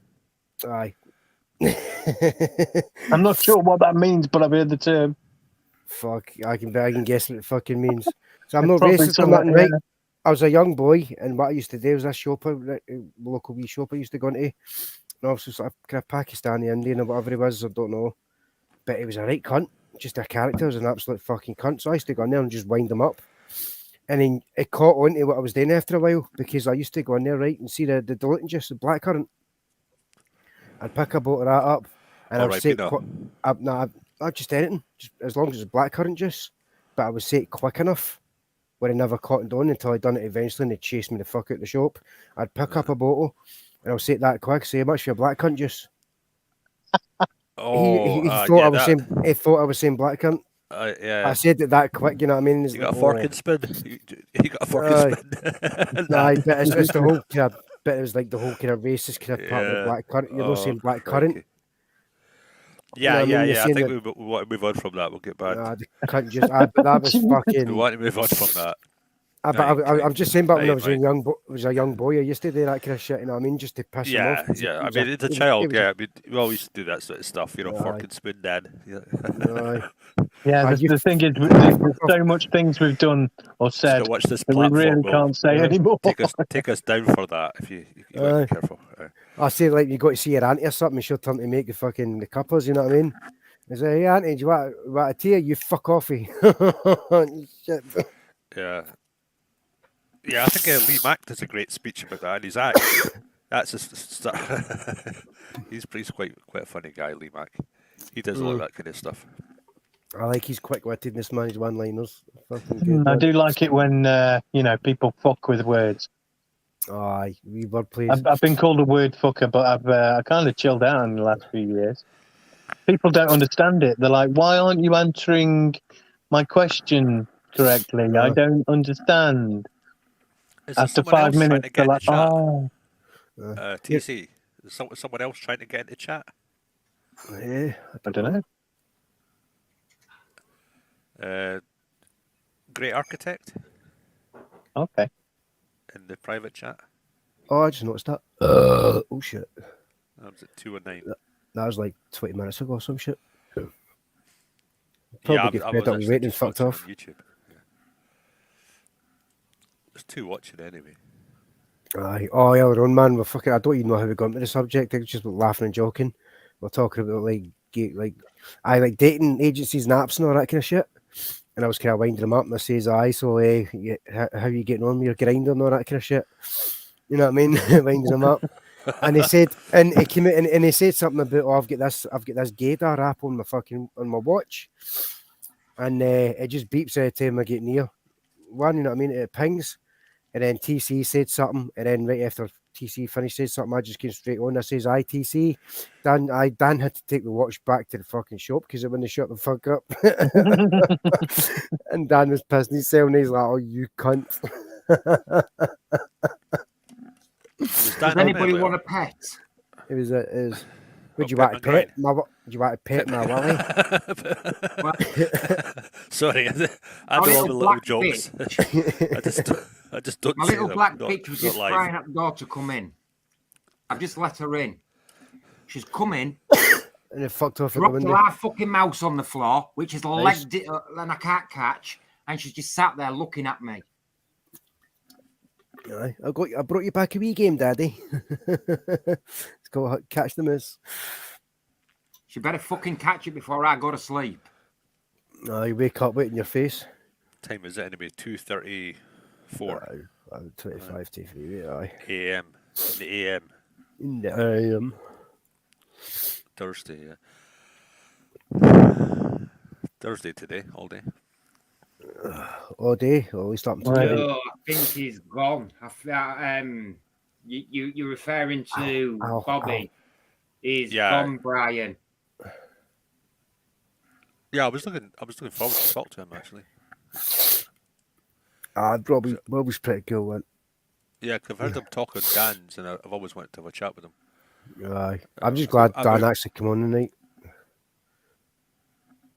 Aye. I'm not sure what that means, but I've heard the term. Fuck, I can guess what it fucking means. So I'm not Probably racist or something, nothing, right? yeah. I was a young boy, and what I used to do was this shop, local wee shop I used to go into. And obviously, sort of kind of Pakistani Indian or whatever he was, I don't know. But he was a right cunt, just a character, he was an absolute fucking cunt. So I used to go in there and just wind him up. And then it caught on to what I was doing after a while, because I used to go in there, right, and see the diluting juice, the blackcurrant. I'd pick a bottle of that up, and I would say, I'd just anything, just as long as it's blackcurrant juice. But I would say it quick enough where I never cottoned on until I'd done it eventually, and they'd chase me the fuck out the shop. I'd pick up a bottle, and I'll say it that quick, say how much for your blackcurrant juice. He thought I was saying blackcurrant. Yeah. I said it that quick, you know what I mean? You got a fork and spin. You got a fork and spin. But it's the whole kind of, but it was like the whole kind of racist kind of part of the black currant. You're not saying black currant. Yeah, you know what I mean? I think we want to move on from that. We'll get back. But that was fucking. We want to move on from that. I'm just saying, but when I was a young boy, I used to do that kind of shit. You know what I mean? Just to piss him off. Yeah. I mean, it's a child. We always used to do that sort of stuff. You know, fork and spoon, Dad. Yeah, the thing is, there's so much things we've done or said watch this that we really can't say anymore. Take us down for that if you want to be careful. I say, like, you got to see your auntie or something, she'll turn to make the cuppers, you know what I mean? I say, hey, auntie, do you want a tea? You fuck off. Shit. Yeah. Yeah, I think Lee Mack does a great speech about that, and his act. That's he's quite a funny guy, Lee Mack. He does a lot of that kind of stuff. I like his quick-wittedness, man. His one-liners. Fucking good. I do like it when people fuck with words. Aye, we word plays. I've been called a word fucker, but I kind of chilled out in the last few years. People don't understand it. They're like, "Why aren't you answering my question correctly? I don't understand." After 5 minutes, they're like, "Oh." TC, is someone else trying to get into chat? Yeah, I don't know. Great architect. Okay. In the private chat. Oh, I just noticed that. Oh shit. That was at 2:09. That was like 20 minutes ago or some shit. Yeah, get fed up waiting and fucked off. YouTube. Yeah. There's two watching anyway. Aye. Oh, yeah, we're on, man. We're fucking. I don't even know how we got into the subject. It's just laughing and joking. We're talking about like dating agencies and apps and all that kind of shit. And I was kind of winding them up, and I says, "Aye, so how you getting on with your grinder and all that kind of shit?" You know what I mean? Winding them up. And he said, and he came out and he said something about, "Oh, I've got this gaydar app on my watch, and it just beeps every time I get near one. You know what I mean? It pings." And then TC said something, and then right after TC finished said something, I just came straight on. I says, "Aye, TC." Dan had to take the watch back to the fucking shop because it wouldn't shut the fuck up. And Dan was pissing himself, and he's like, "Oh, you cunt." Does anybody want a pet? It was. Would you want a pet? Do you want a pet, my Wally? Sorry, I do all the little jokes. I just don't. My little black bitch was just live. crying at the door to come in. I've just let her in. She's come in. And it fucked off. Dropped a live fucking mouse on the floor, which has legged it and I can't catch. And she's just sat there looking at me. Aye, I brought you back a wee game, Daddy. It's go catch the miss. She better fucking catch it before I go to sleep. No, you wake up, wait in your face. Time is it anyway? 2:34. 25 to 3, aye. AM. In the AM. In the AM. Thursday, Thursday today, all day. All day, or at least up until today. No, I think he's gone. You're referring to Bobby. He's gone, Brian. Yeah, I was looking forward to talk to him actually. Robbie's pretty cool, one. Yeah, because I've heard him talk on Dan's, and I've always wanted to have a chat with him. Aye, I'm just glad Dan actually came on tonight.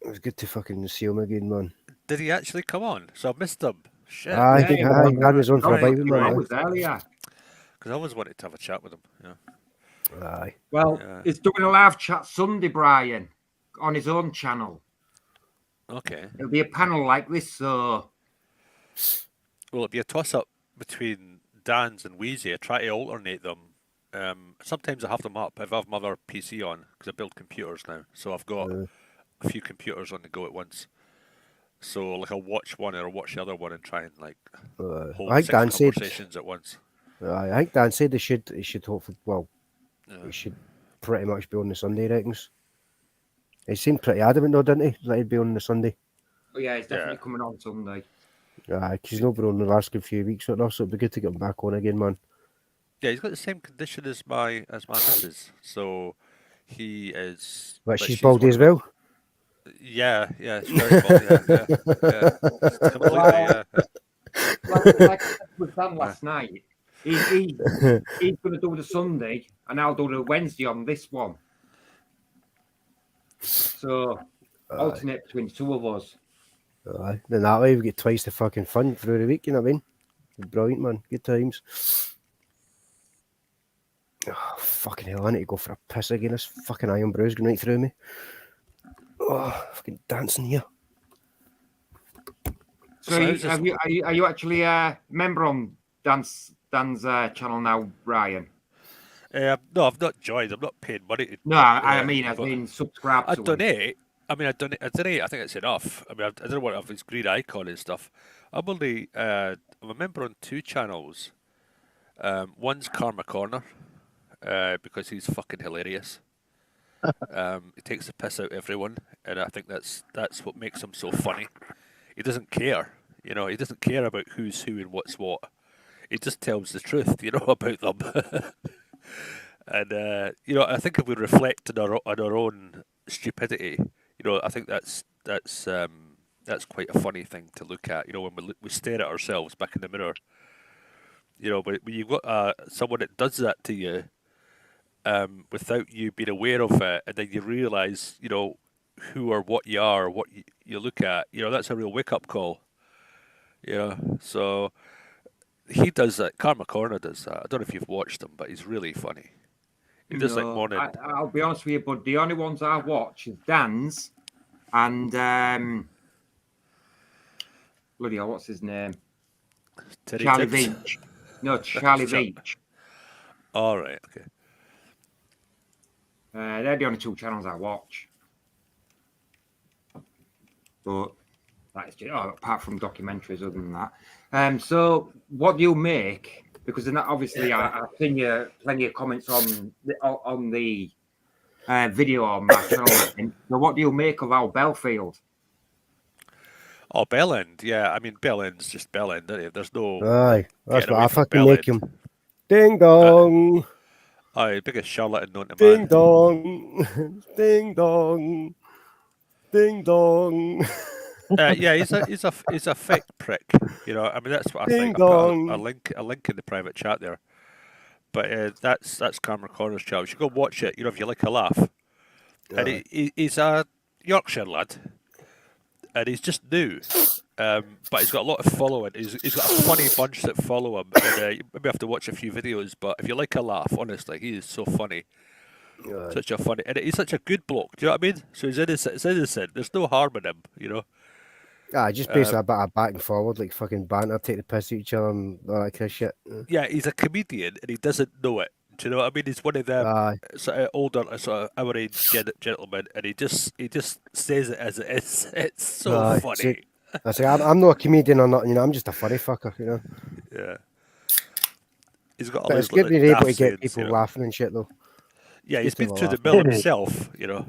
It was good to fucking see him again, man. Did he actually come on? So I missed him. Shit. Aye, Dan was on for a bite with me. I was earlier. Because I always wanted to have a chat with him. Yeah. Aye. Well, he's doing a live chat Sunday, Brian, on his own channel. Okay. It'll be a panel like this, so. Will it be a toss-up between Dan's and Wheezy? I try to alternate them. Sometimes I have them up if I have my other PC on, because I build computers now. So I've got a few computers on the go at once. So like I'll watch one or I'll watch the other one and try and like hold 6 conversations at once. I think Dan said he should hopefully, he should pretty much be on the Sunday, reckons. He seemed pretty adamant though, didn't he? That he'd be on the Sunday. Oh yeah, he's definitely coming on Sunday. Aye, because he's not been on the last few weeks or so it'd be good to get him back on again, man. Yeah, he's got the same condition as my missus, so he is. But she's baldy as well. Yeah, it's very baldy. Yeah. Completely, Like was done last night. He's going to do the Sunday, and I'll do the Wednesday on this one. So alternate between the two of us. Aye, then that way we get twice the fucking fun through the week. You know what I mean? Brilliant, man. Good times. Oh, fucking hell, I need to go for a piss again. This fucking iron brew's going right through me. Oh, fucking dancing here. So are you actually a member on Dan's channel now, Ryan? No, I've not joined. I'm not paying money to. No, I've been subscribed to donate. I donate. I think it's enough. I don't know what of his green icon and stuff. I'm only I'm a member on 2 channels. One's Karma Corner. Because he's fucking hilarious. He takes the piss out of everyone, and I think that's what makes him so funny. He doesn't care, he doesn't care about who's who and what's what. He just tells the truth, about them. And I think if we reflect on our own stupidity, I think that's quite a funny thing to look at. When we stare at ourselves back in the mirror. But when you've got someone that does that to you. Without you being aware of it, and then you realise, who or what you are, what you look at, that's a real wake-up call. So he does that. Karma Corner does that. I don't know if you've watched him, but he's really funny. He does morning. I'll be honest with you, bud. The only ones I watch is Dan's and bloody hell, what's his name? Charlie Veach. No, Charlie Veach. All right. Okay. They're the only 2 channels I watch. But that's just, apart from documentaries, other than that. So what do you make? Because obviously I've seen you plenty of comments on the video on my channel. So what do you make of Al Belfield? Oh, Bellend, yeah. Bellend's just Bellend, isn't it? There's no. Aye, that's what I fucking make him. Ding dong. Aye, biggest charlatan known to man. Ding dong, ding dong, ding dong. Yeah, he's a fake prick. That's what I think. I'll put a link in the private chat there. But that's Karma Corner's channel. You should go watch it. If you like a laugh. Yeah. And he's a Yorkshire lad, and he's just new. But he's got a lot of following. He's got a funny bunch that follow him. And, you maybe have to watch a few videos, but if you like a laugh, honestly, he is so funny. Yeah. Such a funny, and he's such a good bloke. Do you know what I mean? So he's innocent. It's innocent. There's no harm in him. Just basically a bit of back and forward, like fucking banter, take the piss at each other and all that kind of shit. Yeah, he's a comedian and he doesn't know it. Do you know what I mean? He's one of them Aye. sort of older, sort of our age gentlemen, and he just says it as it is. It's so Aye. funny. I say I'm not a comedian or nothing. You know, I'm just a funny fucker. You know. Yeah. He's got all But his it's good little being able daft to get sayings, people you know. laughing and shit, though. Yeah, he's Good to been through the laugh. mill It is. himself, you know.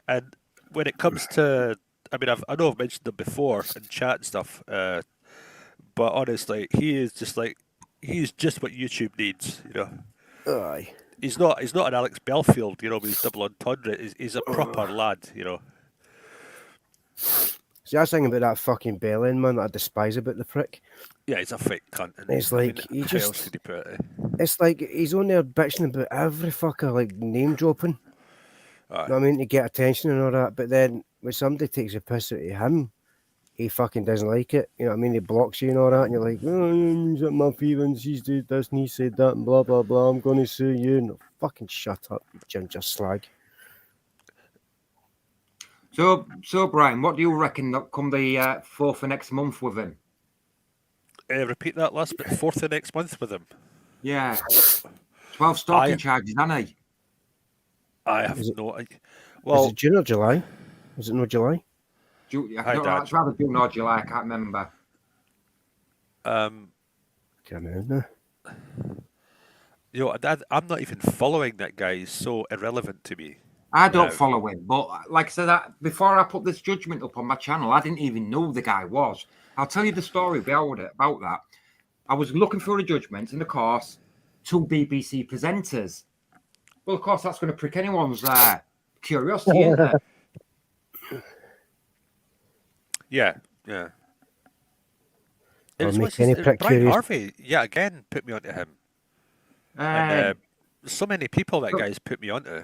And when it comes to, I mean, I know I've mentioned him before in chat and stuff, but honestly, he's just what YouTube needs, you know. Aye. He's not an Alex Belfield, you know, with his double entendre. He's a proper lad, you know. See, I was thinking about that fucking Bellend man that I despise about the prick. Yeah, he's a fake cunt. And It's I mean, like he how else just. could he put it? It's like he's on there bitching about every fucker, like name dropping. Aye. You know what I mean, to get attention and all that. But then when somebody takes a piss out of him, he fucking doesn't like it. You know what I mean? He blocks you and all that, and you're like, oh, he's at my feelings. He's did this and he said that and blah blah blah. I'm gonna sue you. No, fucking shut up, you ginger slag. So Brian, what do you reckon that come the 4th of next month with him? Repeat that last bit. 4th of next month with him. Yeah, 12 stalking charges, hasn't he? I have no. Is Well, it June or July? Is it no July? I don't know, it's rather June or July. I can't remember. Can't remember. You know, I'm not even following that guy. He's so irrelevant to me. I don't follow him, but like I said, before I put this judgment up on my channel, I didn't even know the guy was. I'll tell you the story about that. I was looking for a judgment, and of course, 2 BBC presenters. Well, of course, that's going to prick anyone's curiosity, isn't it? Yeah. It was prick Brian curious. Harvey. Yeah, again, put me onto him. And so many people that guy's put me onto.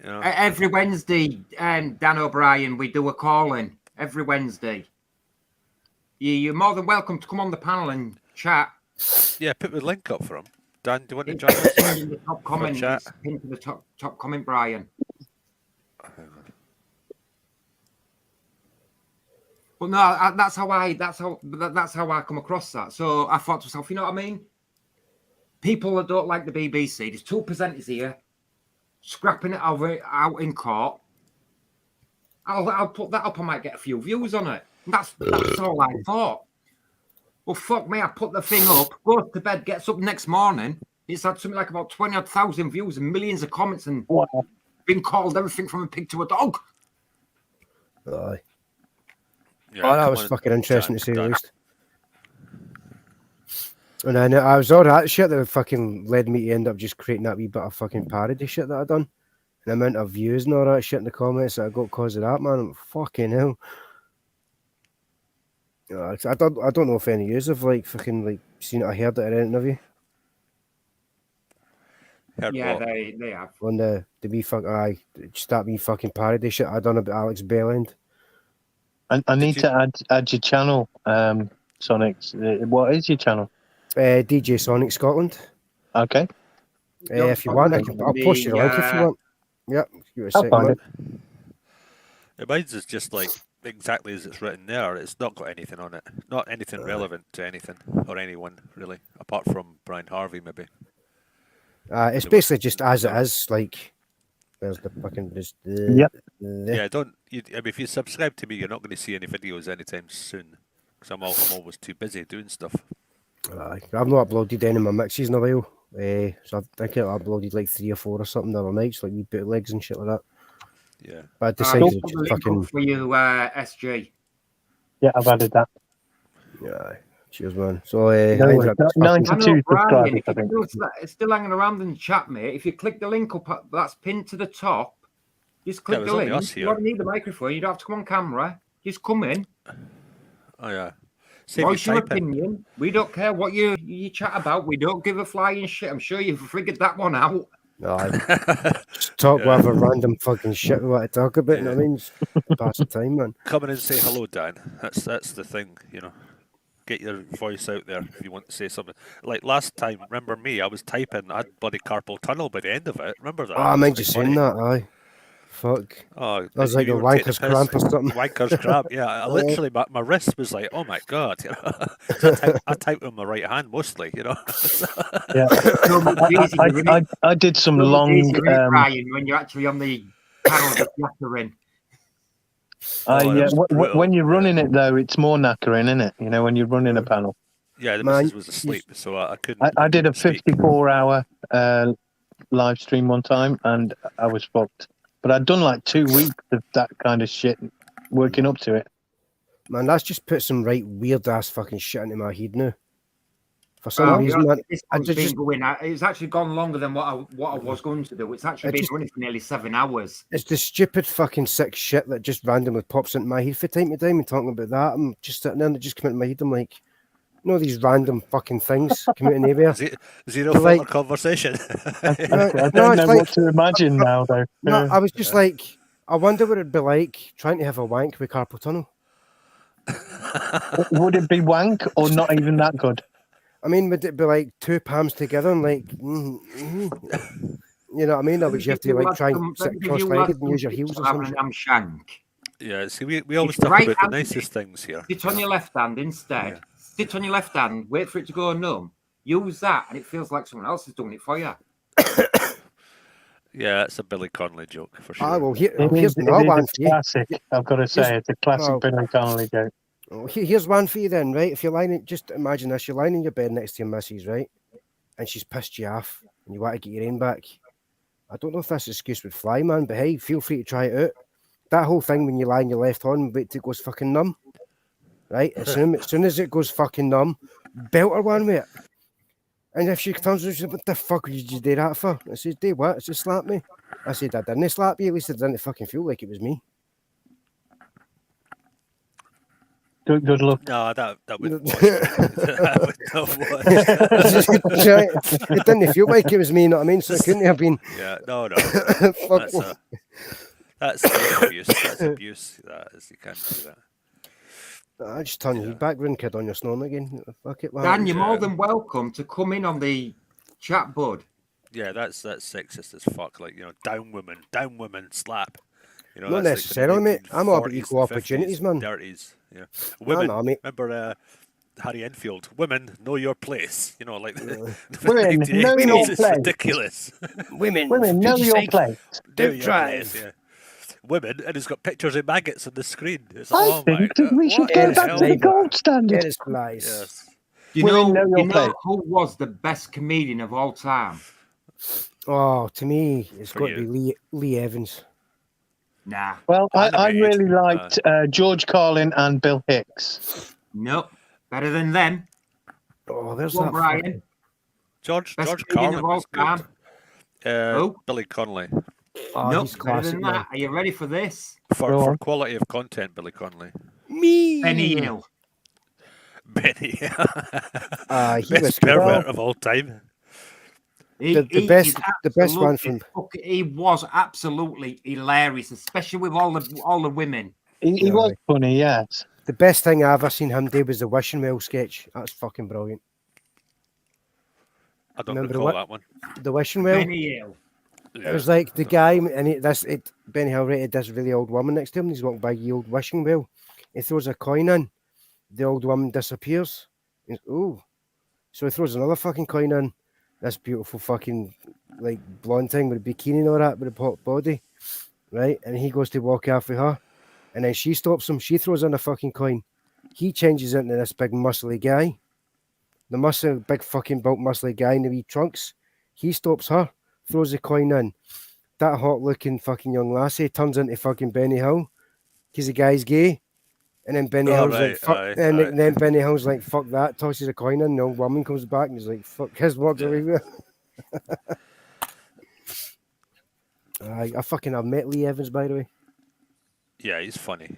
You know? Every Wednesday, Dan O'Brien, we do a call-in every Wednesday. You're more than welcome to come on the panel and chat. Yeah, put the link up for him. Dan, do you want to join us? Pinned in the top comment. Chat. It's pinned to the top comment, Brian. But no, that's how I come across that. So I thought to myself, you know what I mean? People that don't like the BBC, there's 2 presenters here, scrapping it out in court. I'll put that up. I might get a few views on it. That's all I thought. Well, fuck me. I put the thing up, goes to bed, gets up next morning. It's had something like about 20,000 views and millions of comments and been called everything from a pig to a dog. Aye. Yeah, that was fucking interesting to say the least. And then I was all that shit that fucking led me to end up just creating that wee bit of fucking parody shit that I done. And the amount of views and all that shit in the comments that I got because of that, man. I'm fucking hell. I don't know if any of you have like fucking like seen it or heard it or anything of you. Yeah, they have. On the wee just that wee fucking parody shit I done about Alex Bellend. I need to add your channel, Sonic. What is your channel? DJ Sonic Scotland. Okay. If you want, I'll post you the link if you want. Yep. Give it a second. Mine's is just like exactly as it's written there. It's not got anything on it. Not anything relevant to anything or anyone really, apart from Brian Harvey maybe. It's basically just as it is. Like there's the fucking Yeah, I mean, if you subscribe to me, you're not going to see any videos anytime soon because I'm always too busy doing stuff. I've not uploaded any of my mixes in a while. So I think I uploaded like 3 or 4 or something the other nights, like wee bootlegs and shit like that. Yeah. But I decided to just fucking for you, SG. Yeah, I've added that. Yeah, cheers, man. So 92 subscribers, I think. It's still hanging around in the chat, mate. If you click the link up, that's pinned to the top. Just click the link. You don't need the microphone. You don't have to come on camera. Just come in. Oh yeah. Voice your opinion. We don't care what you chat about. We don't give a flying shit. I'm sure you've figured that one out. No, just talk whatever random fucking shit we want to talk about. You know what I mean? Just pass the time, man. Come in and say hello, Dan. That's the thing, you know. Get your voice out there if you want to say something. Like last time, remember me? I was typing. I had bloody carpal tunnel by the end of it. Remember that? Oh, I mind you saying that. Aye. Fuck. Oh, That was like a you were taking wanker's the cramp or piss. something. Wanker's cramp. Yeah, I literally, my wrist was like, oh my god. You know, 'cause I type with my right hand mostly. You know. Yeah. So much easier, isn't it? I did some So much long. easier, isn't it, Brian, when you're actually on the panel just yattering. Oh, that was brutal. When you're running it though, it's more knackering, isn't it? You know, when you're running a panel. Yeah, the Man, missus was asleep, so I couldn't. I did a couldn't speak. 54-hour live stream one time, and I was fucked. But I'd done like 2 weeks of that kind of shit, working up to it. Man, that's just put some right weird ass fucking shit into my head now. For some reason, man, this I one's just, been going. It's actually gone longer than what I was going to do. It's actually been running for nearly 7 hours. it's the stupid fucking sick shit that just randomly pops into my head from time to time and talking about that. I'm just sitting there and it just come into my head. I'm like, you know, these random fucking things come out of nowhere. Zero You're filter like- conversation. I don't No, know it's what like- to imagine now, though. No, I was just like, I wonder what it'd be like trying to have a wank with carpal tunnel. Would it be wank or not even that good? I mean, would it be like two palms together and like, you know what I mean? Or would you have to like try and sit cross-legged and use your heels or something? I'm shank. Yeah, see, we always It's talk right about the hand, nicest things here. Sit on your left hand instead. Sit on your left hand, wait for it to go numb. Use that, and it feels like someone else is doing it for you. Yeah, it's a Billy Connolly joke for sure. Ah, well, here's It another one is for a you. classic, I've got to say. It's a classic well- Billy Connolly joke. Oh, here's one for you then, right? If you're lying, just imagine this: you're lying in your bed next to your missus, right? And she's pissed you off, and you want to get your own back. I don't know if this excuse would fly, man, but hey, feel free to try it out. That whole thing when you lie on your left arm, wait till it goes fucking numb, right? As soon as it goes fucking numb, belt her one with it. And if she turns around, she says, "What the fuck did you do that for?" I said, "Do what?" She said, "Slap me." I said, "I didn't slap you. At least it didn't fucking feel like it was me." Good luck. No, that would wash. That would not wash. It didn't feel like it was me, you know what I mean? So it couldn't have been. Yeah, no. Fuck. That's abuse. That's abuse. That is, you can't do that. I just turn you back round, kid, on your snoring again. Fuck it, man. Dan, you're more than welcome to come in on the chat, bud. Yeah, that's sexist as fuck. Like, you know, down women, slap. You know, Not that's necessarily, mate. I'm all about 40s, equal opportunities, man. 30s, yeah. Women, no, mate. remember Harry Enfield? Women, know your place. You know, like Women, know your it's place. ridiculous. Women, know your place. Don't drive. Yeah. Women, and it's got pictures of maggots on the screen. It's I oh my think God, we should what go the back hell? to the gold standard. It is lies. Yes. You Women know, know your place. who was the best comedian of all time? Oh, to me, it's For got to you. be Lee Evans. Nah. Well, I Animated, really liked George Carlin and Bill Hicks. Nope. Better than them. Oh, there's Go on, that. Brian. George Best comedian Carlin of all was time. good. Who? Billy Connolly. Oh, Nope. he's Better classic, than man. that. Are you ready for this? For Go on. quality of content, Billy Connolly. Me. Benny Hill. Benny. He was Best good. pervert of all time. The is best one absolutely from- He was absolutely hilarious, especially with all the women. He was funny, yes. The best thing I ever seen him do was the Wishing Well sketch. That's fucking brilliant. I don't Remember recall that one. The Wishing Well. Benny Hill. It was like the guy, and Benny Hill rated this really old woman next to him. He's walking by the old wishing well. He throws a coin in. The old woman disappears. Oh, so he throws another fucking coin in. This beautiful fucking like blonde thing with a bikini and all that, with a hot body, right? And he goes to walk after her, and then she stops him. She throws in a fucking coin. He changes into this big muscly guy. The big fucking built muscly guy in the wee trunks. He stops her. Throws the coin in. That hot looking fucking young lassie turns into fucking Benny Hill because the guy's gay. And then Benny Hill's like, fuck. And then Benny Hill's like, fuck that, tosses a coin in. The old woman comes back and he's like, fuck, his walks away with it. I've met Lee Evans, by the way. Yeah, he's funny.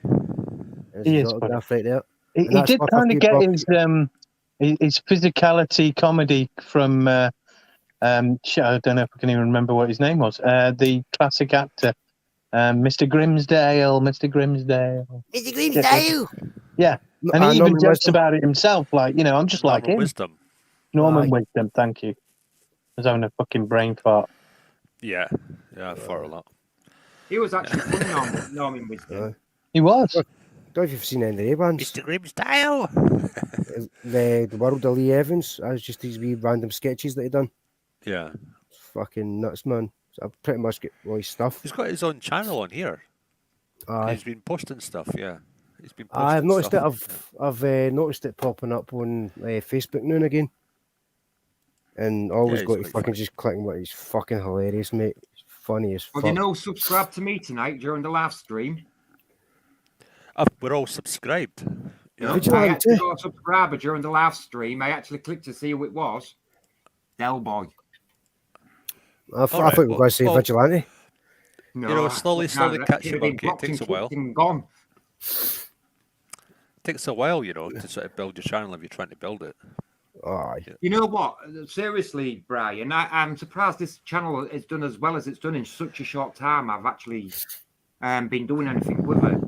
There's He his is autograph right there. He did kind of get his physicality comedy from I don't know if I can even remember what his name was. The classic actor, Mr. Grimsdale. Mr. Grimsdale. Yeah, and he even jokes about it himself. Like, you know, I'm just like him. Wisdom. Norman Wisdom. Thank you. I was having a fucking brain fart. Yeah, for a lot. He was actually funny, Norman Wisdom. He was. I don't know if you've seen any of the ones. Mr. Grimm style. The World of Lee Evans. That was just these wee random sketches that he done. Yeah. It's fucking nuts, man. So I've pretty much got all his stuff. He's got his own channel on here. Aye. He's been posting stuff, yeah. He's been posting I've noticed stuff. I've noticed it popping up on Facebook now and again. And always Yeah, got he's to quite fucking funny. just clicking what he's fucking hilarious, mate. It's funny as Well, fuck. you know, subscribe to me tonight during the live stream. We're all subscribed. You know? Did you I like actually to? got a subscriber during the live stream. I actually clicked to see who it was. Del Boy. I thought right, we were going to say well- Vigilante. No, You know, slowly catch the monkey. It takes a while. Gone. It takes a while, you know, to sort of build your channel if you're trying to build it. Aye. You know what? Seriously, Brian, I'm surprised this channel has done as well as it's done in such a short time. I've actually been doing anything with it.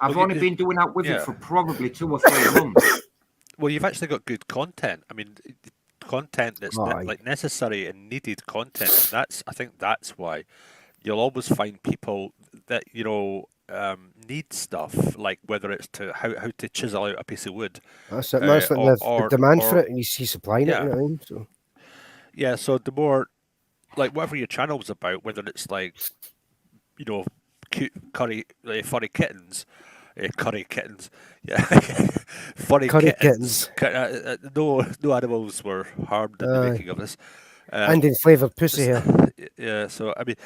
I've Well, only been doing that with yeah. it for probably 2 or 3 months. Well, you've actually got good content. I mean, content that's Aye. like necessary and needed content. And I think that's why you'll always find people that, you know, need stuff, like whether it's to how to chisel out a piece of wood. That's it, man. It's like the demand for it, and he's supplying it, you know what I mean? So. Yeah, so the more, like, whatever your channel's about, whether it's like, you know, cute furry kittens, curry kittens, yeah, furry Curry kittens. No animals were harmed in the Aye. making of this. And in flavoured pussy here. Yeah, so I mean,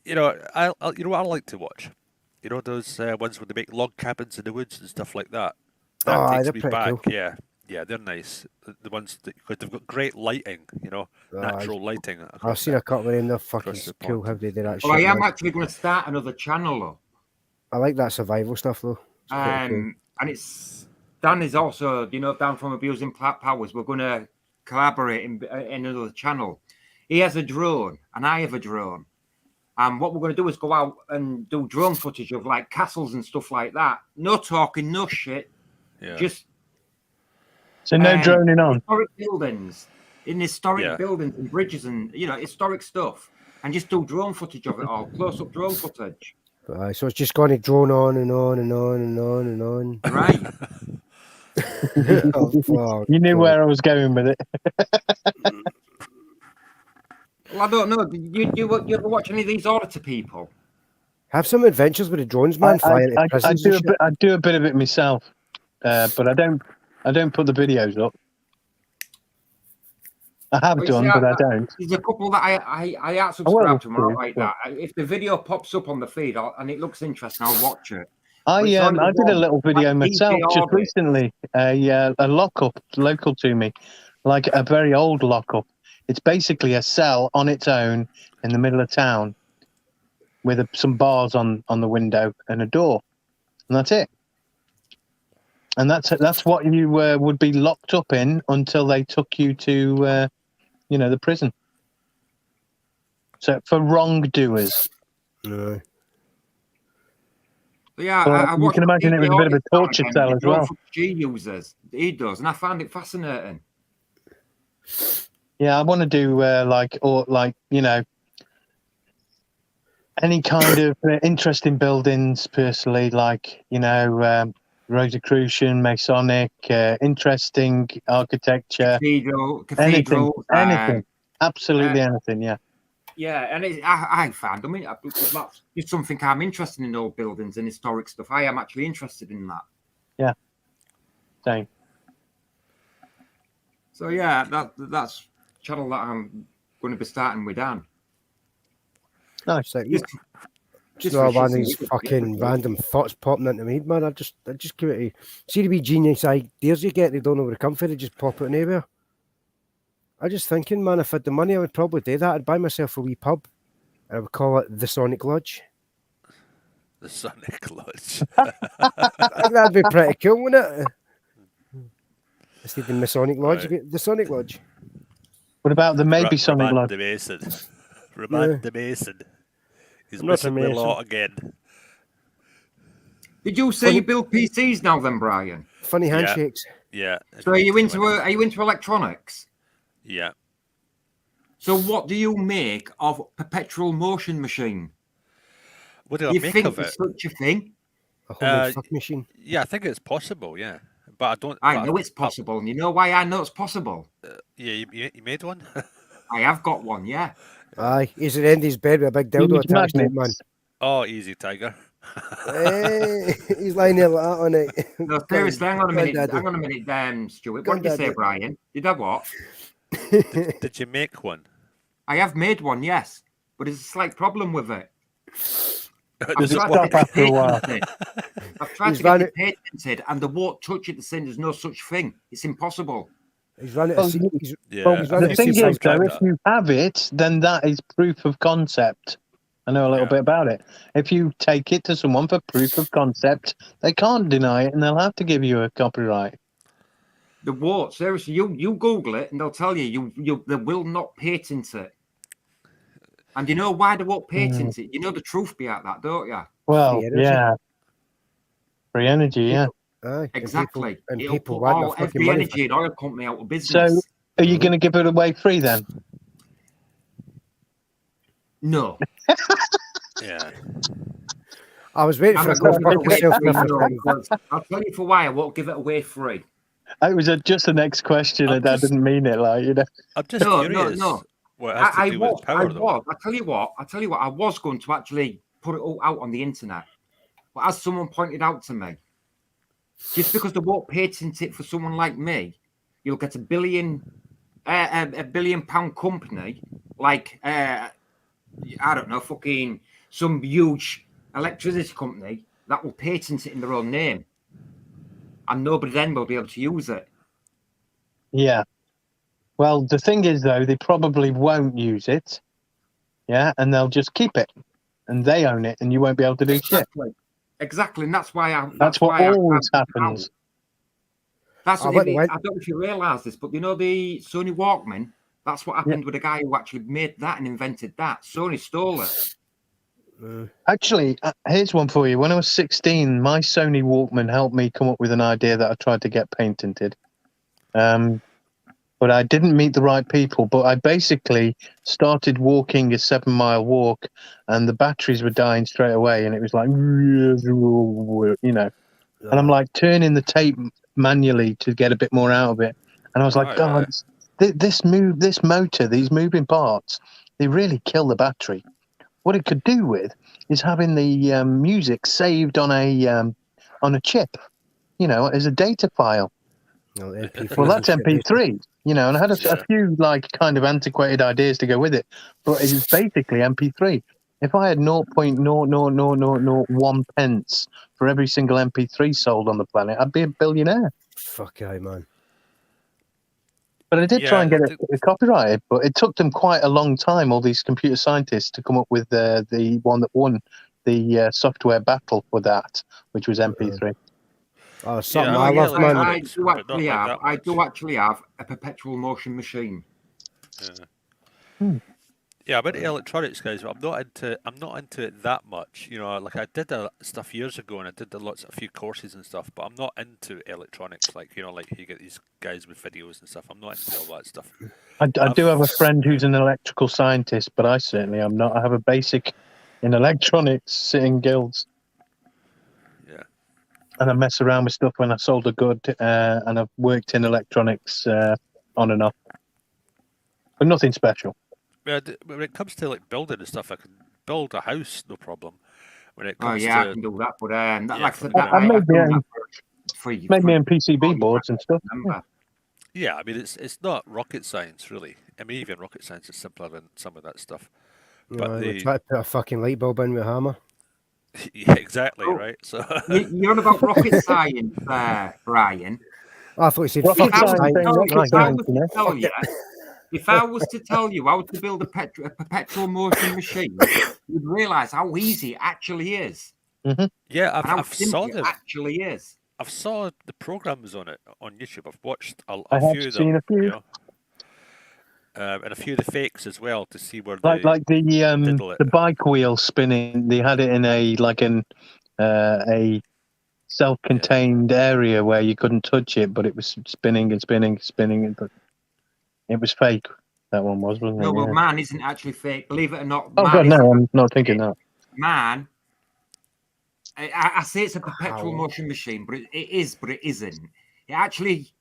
you know, you know what I like to watch? You know those ones where they make log cabins in the woods and stuff like that. That Aye, takes they're me pretty back. cool. Yeah, they're nice. The ones that because they've got great lighting, you know, natural lighting. I've seen a couple of them. They're fucking across the cool pond. how they do that Well, I shit. am Man. actually going to start another channel, though. I like that survival stuff, though. It's pretty cool. And it's Dan is also, you know, Dan from Abusing Powers. We're going to collaborate in another channel. He has a drone, and I have a drone. And what we're going to do is go out and do drone footage of like castles and stuff like that. No talking, no shit. Yeah. Just So no droning on. historic buildings, buildings and bridges and, you know, historic stuff. And just do drone footage of it all, close-up drone footage. So it's just going to drone on and on and on and on and on. Right. Oh, fuck, You knew God. where I was going with it. Well, I don't know. You ever watch any of these Auditor people? Have some adventures with the drones, man. Flying into I prisons do and a shit. bit. I do a bit of it myself, but I don't put the videos up. I have Well, you done, see, but I don't. There's a couple that I aren't subscribed to them like that. If the video pops up on the feed and it looks interesting, I'll watch it. I It's only did a one, little video like myself DP just Audit. recently. A lockup local to me, like a very old lockup. It's basically a cell on its own in the middle of town, with some bars on the window and a door, and that's it. And that's what you would be locked up in until they took you to, the prison. So for wrongdoers. No. Yeah, Well, I you watched can imagine it was a bit of a torture cell as well. She uses, he does, and I found it fascinating. Yeah, I want to do any kind of interesting buildings personally, like Rosicrucian, Masonic, interesting architecture, Cathedral, anything, absolutely anything. Yeah. Yeah, and I found, that's just something I'm interested in, old buildings and historic stuff. I am actually interested in that. Yeah. Same. So yeah, that's channel that I'm going to be starting with Dan. Nice. Like, Just no, for man, shits and these giggles, fucking yeah. random thoughts popping into me, man. I just give it see the wee genius ideas you get, they don't know where to come from, they just pop it anywhere. I just thinking, man, if I had the money, I would probably do that. I'd buy myself a wee pub, and I would call it the Sonic Lodge. The Sonic Lodge. I think that'd be pretty cool, wouldn't it? Instead of the Masonic Lodge, Right. you get the Sonic Lodge. What about the maybe Sonic Remand Lodge? the Mason. Remand Yeah. the Mason. He's I'm not a missing the Mason. lot again. Did you say you build PCs now, then, Brian? Funny Yeah. handshakes. Yeah. So are you into electronics? Yeah. So what do you make of perpetual motion machine? What do I You make think of there's it? such a thing? A homemade fuck machine. Yeah, I think it's possible. Yeah, but I don't. I know it's possible, and you know why I know it's possible? Yeah, you made one. I have got one, yeah. Aye, he's at the end of his bed with a big You dildo use attached to it, man. magnets. Oh, easy, Tiger. Hey, he's lying there like that on it. No, seriously, hang on a minute. Granddaddy. Hang on a minute, Stuart. What did you say, Granddaddy. Brian? Did I what? Did you make one? I have made one, yes, but there's a slight problem with it. Does it tried stop to get after a while? patented. I've tried He's to get run it patented, and they won't touch it. They're saying there's no such thing. It's impossible. He's running. Well, Yeah, Well, he's I running the a think thing people is, have tried though, if that. you have it, then that is proof of concept. I know a little Yeah. bit about it. If you take it to someone for proof of concept, they can't deny it, and they'll have to give you a copyright. The won't. Seriously, you Google it, and they'll tell you they will not patent it. And you know why they won't patent it? You know the truth behind that, don't you? Well, Free energy. yeah. Free energy, yeah. Aye, Exactly. and It'll people put want their fucking every money energy and oil company out of So, business. are you going to give it away free then? No. Yeah. I was waiting I'm for a not gonna good give it away free, self no, because I'll tell you for why I won't give it away free. It was just the next question, I'm and I just- didn't mean it like, you know. I'm just No, curious. no. What it has to I do was. with power, though. I tell you what. I was going to actually put it all out on the internet, but as someone pointed out to me, just because they won't patent it for someone like me, you'll get a billion pound company like I don't know, fucking some huge electricity company that will patent it in their own name, and nobody then will be able to use it. Yeah. Well, the thing is, though, they probably won't use it. Yeah, and they'll just keep it, and they own it, and you won't be able to do shit. Exactly, and that's why I. That's what why always I happens. That's I what went- I don't know if you realise this, but you know the Sony Walkman. That's what happened with the guy who actually made that and invented that. Sony stole it. Actually, here's one for you. When I was 16, my Sony Walkman helped me come up with an idea that I tried to get patented. But I didn't meet the right people. But I basically started walking a 7-mile walk, and the batteries were dying straight away. And it was like, you know, and I'm like turning the tape manually to get a bit more out of it. And I was like, Right, God, right. this motor, these moving parts, they really kill the battery. What it could do with is having the music saved on a chip, you know, as a data file. No, MP3s Well, that's and shit, MP3, you know, and I had a few like kind of antiquated ideas to go with it, but it was basically MP3. If I had 0.00001 pence for every single MP3 sold on the planet, I'd be a billionaire. Fuck aye, man. But I did try and Yeah, get it copyrighted, but it took them quite a long time, all these computer scientists, to come up with the one that won the software battle for that, which was MP3. Oh, something Yeah, I love, yeah, man. I do but not actually like have. that I much. do actually have a perpetual motion machine. Yeah, I'm into electronics, guys, but I'm not into it that much. You know, like I did stuff years ago, and I did a few courses and stuff, but I'm not into electronics. Like, you know, like you get these guys with videos and stuff. I'm not into all that stuff. I do have a friend who's an electrical scientist, but I certainly am not. I have a basic in electronics sitting guilds. Yeah. And I mess around with stuff when I sold a good, and I've worked in electronics on and off. But nothing special. Yeah, when it comes to like building and stuff, I can build a house, no problem. When it Oh comes yeah, I to can do that. But that, yeah, like I said, from that, I I've made done my that for Made me for in PCB 40 boards and stuff. remember. yeah, I mean it's not rocket science really. I mean even rocket science is simpler than some of that stuff. But We try to put a fucking light bulb in with a hammer. yeah, exactly, Oh, right. So You're on about rocket science, Brian. Oh, I thought you said Rocket fucking science ain't rocket science, you know. If I was to tell you how to build a perpetual motion machine, you'd realise how easy it actually is. yeah, And how I've simple saw it them. actually is. I've saw the programs on it on YouTube. I've watched I a have few of seen them, a few. you know, and a few of the fakes as well to see where Like they the it. bike wheel spinning. They had it in a self-contained area where you couldn't touch it, but it was spinning and spinning and spinning. But it was fake. That one was, wasn't it? No, well, Yeah. man isn't actually fake. Believe it or not, Oh man God, isn't no! I'm not thinking that. man I say it's a perpetual How? motion machine, but it is, but it isn't. It actually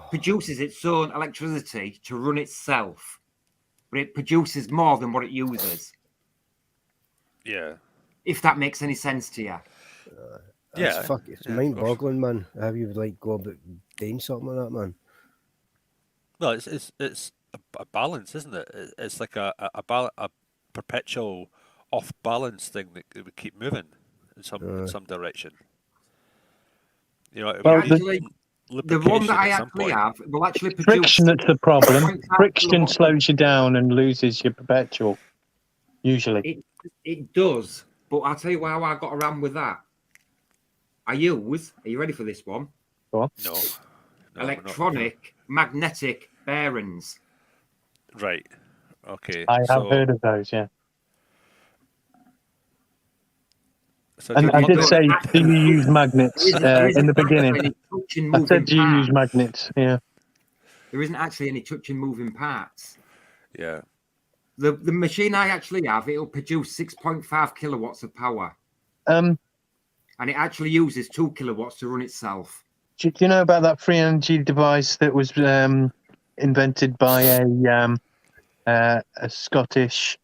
produces its own electricity to run itself, but it produces more than what it uses. Yeah. If that makes any sense to you. Yeah, It's yeah, of mind-boggling, man. How you would like go about doing something like that, man? Well, it's a balance, isn't it? It's like a perpetual off balance thing that would keep moving in some direction. You know, it Well, would the need one that lubrication I at some actually point. have will actually produce friction that's the problem. 6.5 Friction kilowatts. slows you down and loses your perpetual, usually. It does, but I'll tell you how I got around with that. Are you ready for this one? Go on. No, Electronic magnetic bearings. Right. Okay. I have heard of those, yeah. So And I did say, do you use magnets in the beginning? I said, do you use magnets? Yeah. There isn't actually any touching moving parts. Yeah. The machine I actually have, it'll produce 6.5 kilowatts of power. And it actually uses 2 kilowatts to run itself. Do you know about that free energy device that was invented by a Scottish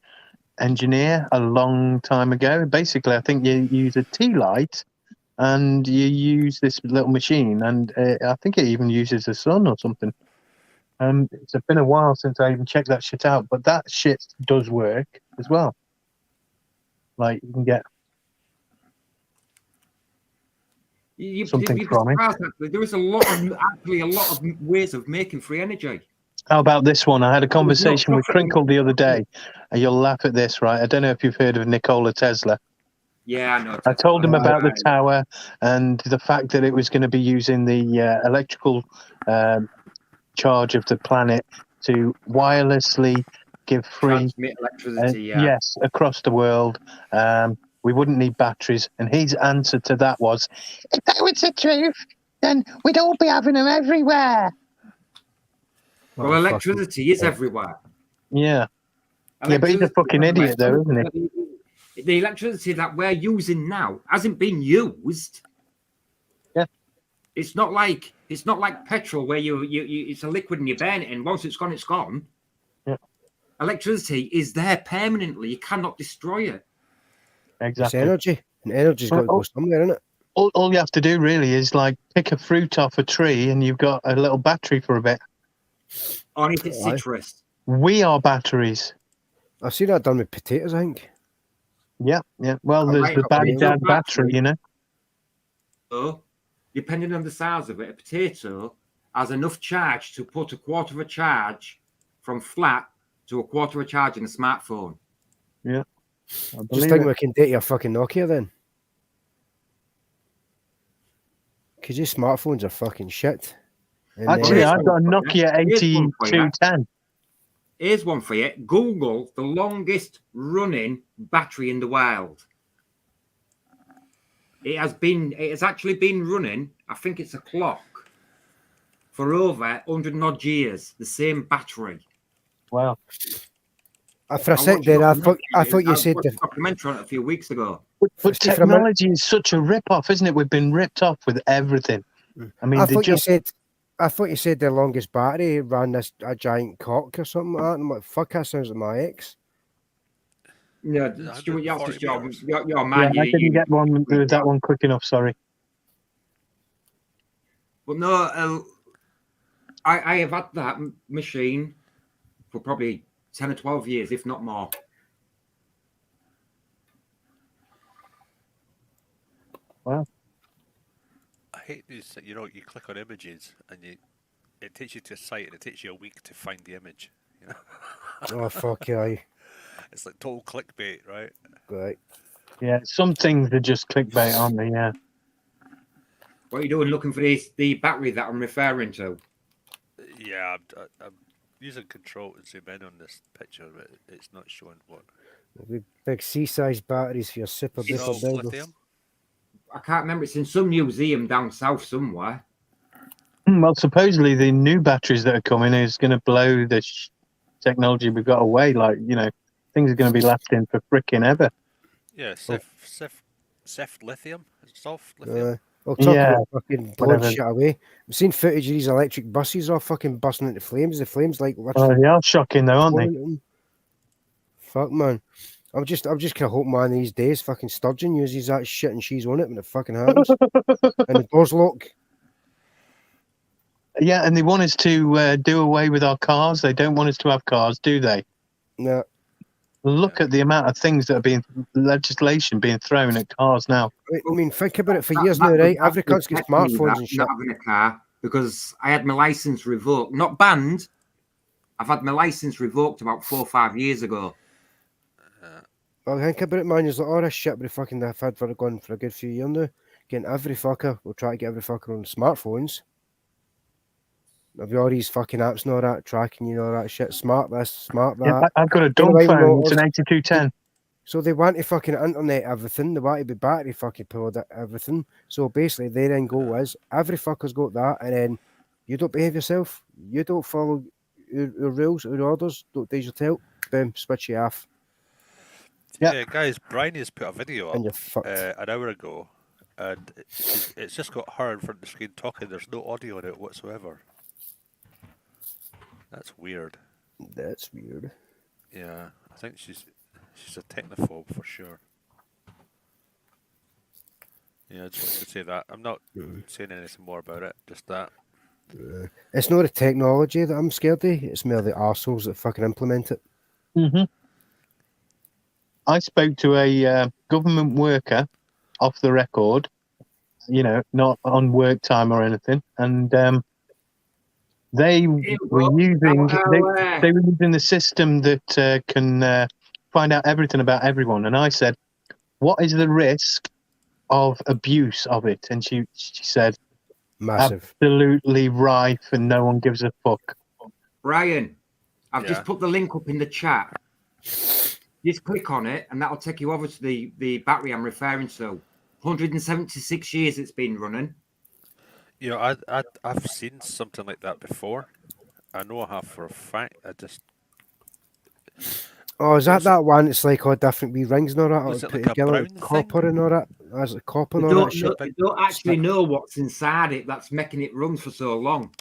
engineer a long time ago? Basically, I think you use a tea light and you use this little machine, and I think it even uses the sun or something. It's been a while since I even checked that shit out, but that shit does work as well. Like, you can get something from it. There is a lot of ways of making free energy. How about this one? I had a conversation with Crinkle the other day, and you'll laugh at this, right? I don't know if you've heard of Nikola Tesla. Yeah, I know. I told him about the tower and the fact that it was going to be using the electrical charge of the planet to wirelessly give free transmit electricity. Yes, across the world. We wouldn't need batteries. And his answer to that was, if that was the truth, then we'd all be having them everywhere. Well, electricity is everywhere. Yeah. Yeah, but he's a fucking idiot, though, isn't he? The electricity that we're using now hasn't been used. Yeah. It's not like petrol where you it's a liquid and you burn it, and once it's gone, it's gone. Yeah. Electricity is there permanently. You cannot destroy it. Exactly. It's energy, and energy's got to go somewhere, isn't it? All you have to do really is like pick a fruit off a tree, and you've got a little battery for a bit. Or if it's citrus. We are batteries. I've seen that done with potatoes, I think. Yeah, yeah. Well, there's the Baghdad battery, you know. So, depending on the size of it, a potato has enough charge to put a quarter of a charge from flat to a quarter of a charge in a smartphone. Yeah. Just think we can date your fucking Nokia then. Because your smartphones are fucking shit. Actually, I've got a Nokia 8210. Here's one for you. Google the longest running battery in the world. It has actually been running, I think it's a clock, for over 100 and odd years, the same battery. Wow. For a second there, I thought you said the documentary on it a few weeks ago. But technology is such a rip-off, isn't it? We've been ripped off with everything. I mean, I thought you said the longest battery ran a giant cock or something like that. And I'm like, fuck, that sounds like my ex. No, Stuart, you're man. Yeah, I didn't get one with that one quick enough. Sorry. Well, no, I have had that machine for probably 10 or 12 years, if not more. Wow. I hate these. You know, you click on images and it takes you to a site and it takes you a week to find the image. You know? Oh fuck yeah! It's like total clickbait, right? Right. Yeah, some things are just clickbait, aren't they? Yeah. What are you doing looking for the battery that I'm referring to? Yeah, I'm using control to zoom in on this picture, but it's not showing what. Big C-size batteries for your super duper lithium? I can't remember. It's in some museum down south somewhere. Well, supposedly the new batteries that are coming is going to blow the technology we've got away. Like, you know, things are going to be lasting for fricking ever. Yeah, Sif soft lithium. Soft lithium. I'll talk Yeah, about fucking blowing whatever. shit away. I've seen footage of these electric buses all fucking busting into flames. The flames like Oh, literally. they are shocking, though, aren't they? blowing into them. Fuck, man. I'm just kind of hoping one of these days fucking Sturgeon uses that shit and she's on it when it fucking happens. And the doors lock. Yeah, and they want us to do away with our cars. They don't want us to have cars, do they? No. Look at the amount of things that are being legislation being thrown at cars now. I mean, think about it for years now, right? Every country's got smartphones and shit. Not having a car because I had my license revoked, not banned. I've had my license revoked about 4 or 5 years ago. Well, think about it, man. There's like all this shit with fucking I've had for going for a good few years now. Getting every fucker, we'll try to get every fucker on smartphones. Have you all these fucking apps and all that tracking you and all that shit? Smart this, smart that. Yeah, I've got a dumb phone. It's an 8210. So they want to fucking internet everything. They want to be battery fucking powered everything. So basically, their end goal is every fucker's got that, and then you don't behave yourself. You don't follow your rules or orders. Don't do your tail. Boom, switch you off. Yeah, guys, Bryony's put a video And you're up fucked. an hour ago, and it's just got her in front of the screen talking. There's no audio in it whatsoever. That's weird. That's weird. Yeah, I think she's a technophobe for sure. Yeah, I just wanted to say that. I'm not saying anything more about it, just that. It's not the technology that I'm scared of. It's more the arseholes that fucking implement it. Mm-hmm. I spoke to a government worker off the record, you know, not on work time or anything, and they were using they were using the system that can find out everything about everyone. And I said, "What is the risk of abuse of it?" And she said, Massive. Absolutely rife, and no one gives a fuck. Ryan, I've just put the link up in the chat. Just click on it, and that'll take you over to the battery I'm referring to. 176 years it's been running. You know, I've seen something like that before. I know I have for a fact. I just. Oh, is that one? It's like all different wee rings and all that. Was it put like a together brown with copper and all that. As a copper and They all that shit. don't actually know what's inside it. That's making it run for so long.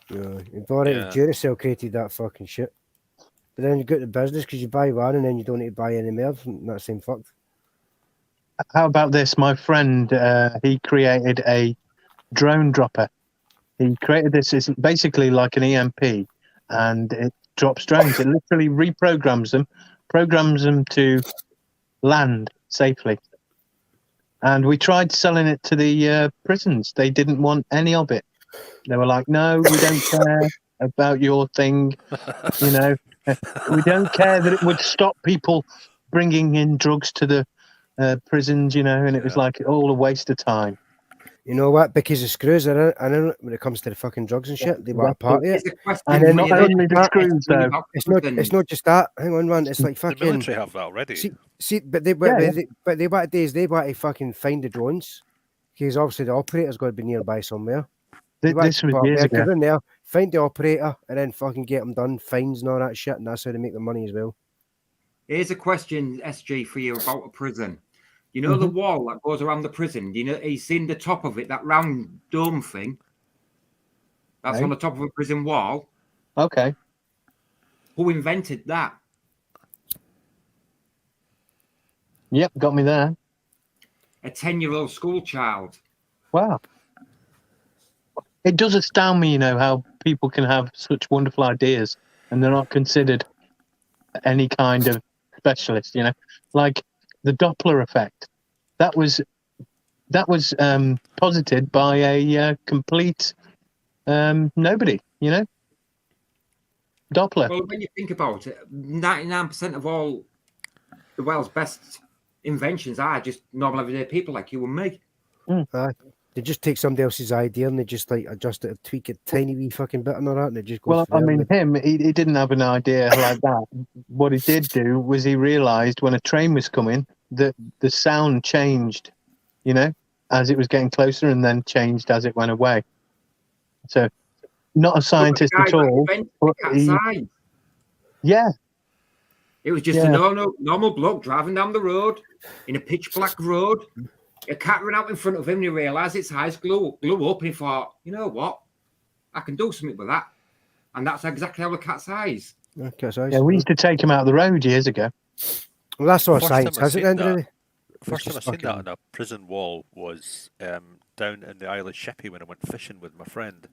Duracell created that fucking shit. But then you go to business because you buy one and then you don't need to buy any more. That same fucked. How about this? My friend, he created a drone dropper. He created this. It's basically like an EMP, and it drops drones. It literally reprograms them to land safely. And we tried selling it to the prisons. They didn't want any of it. They were like, "No, we don't care about your thing. You know, we don't care that it would stop people bringing in drugs to the prisons. You know." And it was like all a waste of time. You know what? Because the screws are in it when it comes to the fucking drugs and shit. They want a part of it. And then not only the screws though. It's not just that. Hang on, man. It's like fucking. The military have that already. See, but they want to do is they want to fucking find the drones. Because obviously the operator's got to be nearby somewhere. This was years ago. In there, find the operator, and then fucking get them done, fines and all that shit, and that's how they make their money as well. Here's a question, SG, for you about a prison. You know the wall that goes around the prison? You know, he's seen the top of it, that round dome thing. That's on the top of a prison wall. Okay. Who invented that? Yep, got me there. A 10-year-old school child. Wow. It does astound me, you know, how people can have such wonderful ideas and they're not considered any kind of specialist, you know, like the Doppler effect. That was posited by a complete nobody, you know. Doppler. Well, when you think about it, 99% of all the world's best inventions are just normal everyday people like you and me. They just take somebody else's idea and they just like adjust it, tweak it, tiny wee fucking bit and all that, and it just goes. Well, I mean, he didn't have an idea like that. What he did do was he realised when a train was coming that the sound changed, you know, as it was getting closer, and then changed as it went away. So, not a scientist at all. But Yeah. It was just a normal bloke driving down the road in a pitch black road. A cat ran out in front of him and he realised its eyes glue up and he thought, you know what? I can do something with that. And that's exactly how the cat's eyes. Yeah, we used to take him out of the road years ago. Well, that's what science has at the end of the day. First time I seen that on a prison wall was down in the Isle of Shippey when I went fishing with my friend.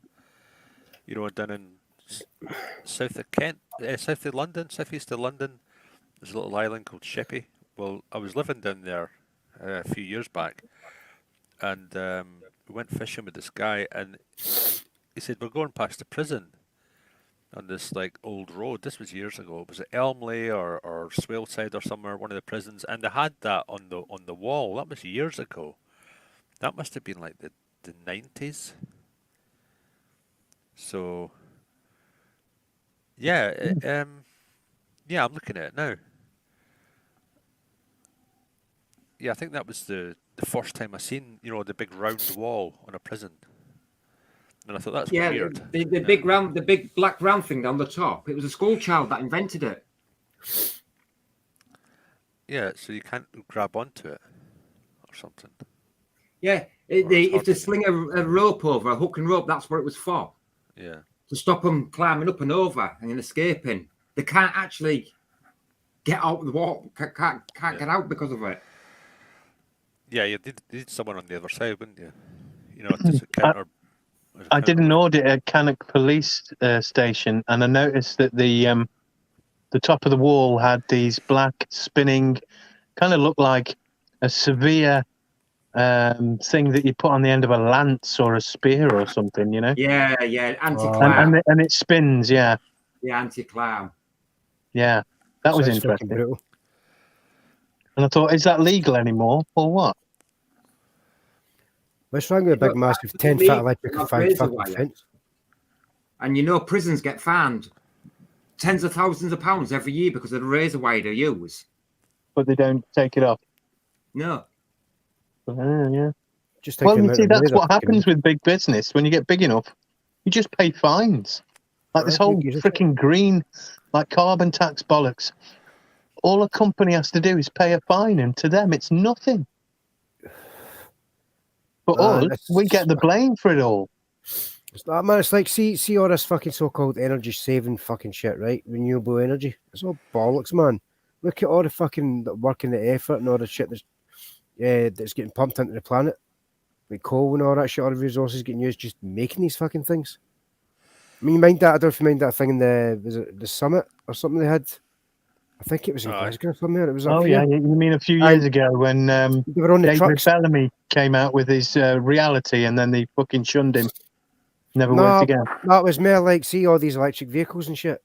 You know, down in south of Kent, south of London, southeast of London. There's a little island called Shippey. Well, I was living down there a few years back, and we went fishing with this guy, and he said, we're going past the prison on this like old road. This was years ago. It was at Elmley or Swaleside or somewhere, one of the prisons, and they had that on the wall. That was years ago. That must have been like the 90s. So yeah, yeah, I'm looking at it now. Yeah, I think that was the first time I seen, you know, the big round wall on a prison. And I thought that's weird. The big black round thing on the top. It was a school child that invented it. Yeah, so you can't grab onto it or something. Yeah, if they sling a rope over, a hook and rope, that's what it was for. Yeah. To stop them climbing up and over and escaping. They can't actually get out of the wall. Can't get out because of it. Yeah, you need someone on the other side, wouldn't you? You know, to counter. I did an audit at Cannock Police Station, and I noticed that the top of the wall had these black spinning, kind of looked like a severe thing that you put on the end of a lance or a spear or something, you know? Yeah, anti-clown. And it spins, yeah. Yeah, anti-clown. Yeah, that was interesting. And I thought, is that legal anymore or what? What's wrong with a big, massive 10-foot electrical fucking fence? And you know, prisons get fined tens of thousands of pounds every year because of the razor wire they use. But they don't take it off? No. Yeah. Just well, you see, that's what happens with big business. When you get big enough, you just pay fines. Like this whole freaking green, like carbon tax bollocks. All a company has to do is pay a fine, and to them, it's nothing. But us, we get the blame for it all. It's not, man. It's like see all this fucking so-called energy saving fucking shit, right? Renewable energy. It's all bollocks, man. Look at all the fucking work and the effort and all the shit that's getting pumped into the planet, like coal and all that shit. All the resources getting used just making these fucking things. I mean, you mind that? I don't know if you mind that thing in the summit or something they had. I think it was in Glasgow or something. It was up here. You mean a few years ago when they were on the David trucks. Bellamy came out with his reality, and then they fucking shunned him. Never worked again. That was more like, see all these electric vehicles and shit.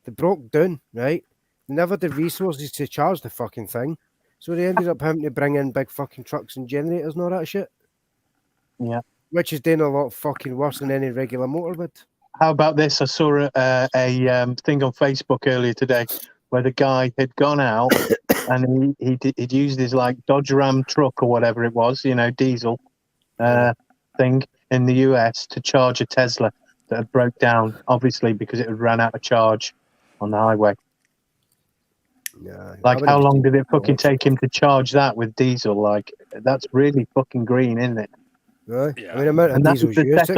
They broke down, right? They never had the resources to charge the fucking thing. So they ended up having to bring in big fucking trucks and generators and all that shit. Yeah. Which is doing a lot fucking worse than any regular motor would. How about this? I saw a thing on Facebook earlier today where the guy had gone out and he'd used his like Dodge Ram truck or whatever it was, you know, diesel thing in the US to charge a Tesla that had broke down, obviously because it had ran out of charge on the highway. Yeah, like how long did it fucking take him to charge that with diesel? Like that's really fucking green, isn't it? Right. Yeah. I mean, amount of diesel used.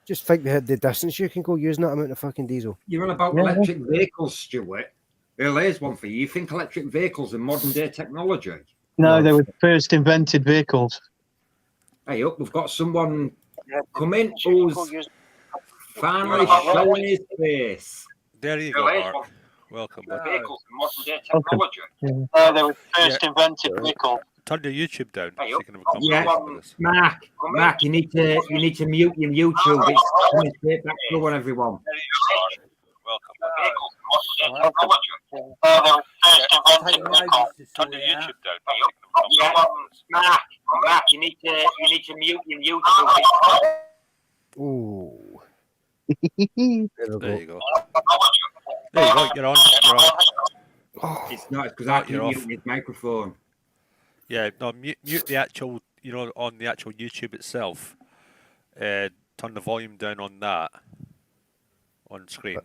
Just think the distance you can go using that amount of fucking diesel. You're on about electric vehicles, Stuart. Well, here's one for you. You think electric vehicles are modern day technology? No, they were first invented vehicles. Hey, up, we've got someone coming who's finally showing his face. There you go, Mark. Welcome. Vehicles and modern day technology. They were first invented vehicles. Turn your YouTube down. Hey, so you can have a conversation with us. Mark, you need to mute your YouTube. It's coming straight back through on everyone. Welcome. Turn your YouTube down. Mark, you need to mute your YouTube. Ooh. There you go. There you go. You're on. It's not because I can mute his microphone. Yeah, no, mute the actual, you know, on the actual YouTube itself. Turn the volume down on that on screen.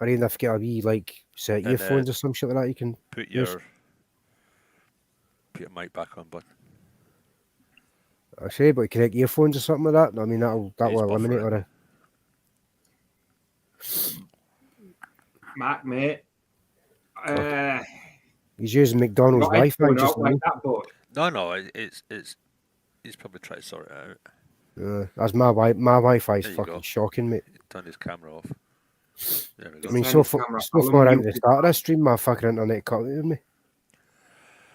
Or even if you get a wee like set And, earphones or some shit like that, you can put use. your mic back on button. I say, but connect earphones or something like that. I mean, that will eliminate all the. Mark, mate. He's using McDonald's Wi-Fi just now. Like that, bud. No, it's he's probably trying to sort it out. That's my Wi-Fi is fucking shocking, mate. Turn his camera off. There we go. I mean, so far into the start of this stream, my fucking internet cut out with me.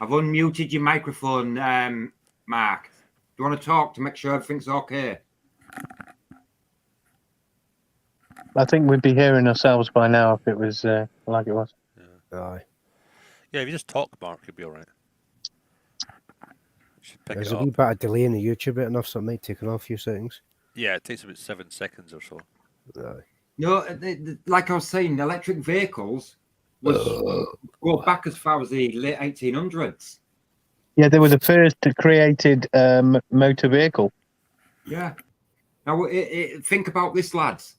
I've unmuted your microphone, Mark. Do you want to talk to make sure everything's okay? I think we'd be hearing ourselves by now if it was like it was. Aye. Yeah, if you just talk, Mark, you'll be all right. There's a wee bit of delay in the YouTube bit enough, so it might take a few seconds. Yeah, it takes about 7 seconds or so. Aye. No, like I was saying, electric vehicles go back as far as the late 1800s. Yeah, they were the first created motor vehicle. Yeah. Now think about this, lads.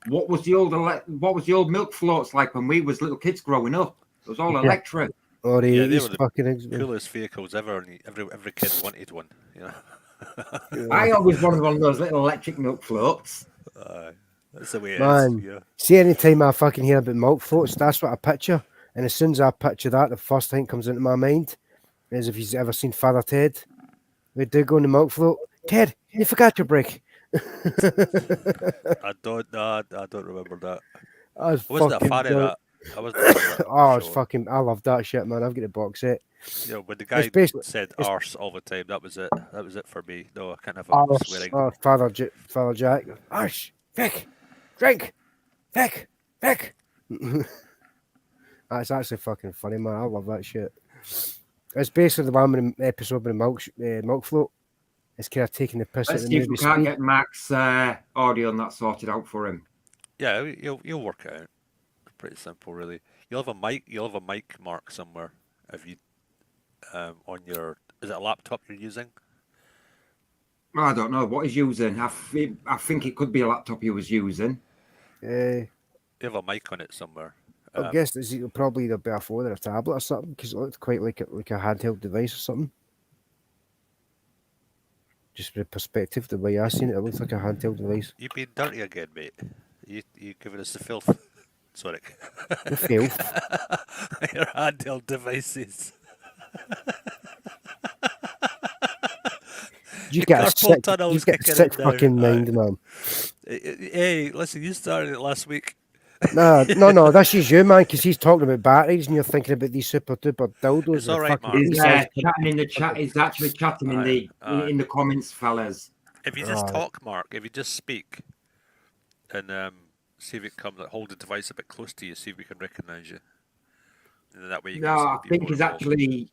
What was the old milk floats like when we was little kids growing up? It was all electric. Oh, they were the coolest vehicles ever, and every kid wanted one. You know. I always wanted one of those little electric milk floats. That's the way it Man, is. Yeah. See, any time I fucking hear about milk floats, that's what I picture. And as soon as I picture that, the first thing comes into my mind is if you've ever seen Father Ted. We do go on the milk float. Ted, you forgot your brake. I don't remember that. I wasn't a fan of that. I wasn't. It's fucking. I love that shit, man. I've got the box set. You know, when the guy said arse all the time, that was it. That was it for me. No, I can't have a swearing. Oh, Father Jack. Arse, Vic, drink, Vic. That's actually fucking funny, man. I love that shit. It's basically the one with the episode with the milk float. It's kind of taking the piss out of the movie. Let's see if we can't get Mac's audio and that sorted out for him. Yeah, you'll work it out. Pretty simple, really. You'll have a mic mark somewhere. If you on your, is it a laptop you're using? I don't know what he's using. I think it could be a laptop he was using. You have a mic on it somewhere. I guess it'll probably either be a phone or a tablet or something, because it looked quite like a handheld device or something. Just from the perspective, the way I seen it, it looks like a handheld device. You've been dirty again, mate. You giving us the filth. Sorry. The filth. Your handheld devices. You get a sick fucking mind, man. Hey, listen, you started it last week. No, that's just you, man, because he's talking about batteries and you're thinking about these super duper dildos. It's all right, man. He's chatting in the chat. He's actually chatting in the comments, fellas. If you just talk, Mark, if you just speak, and see if it comes, like, hold the device a bit close to you, see if we can recognise you. And that way you can I think he's actually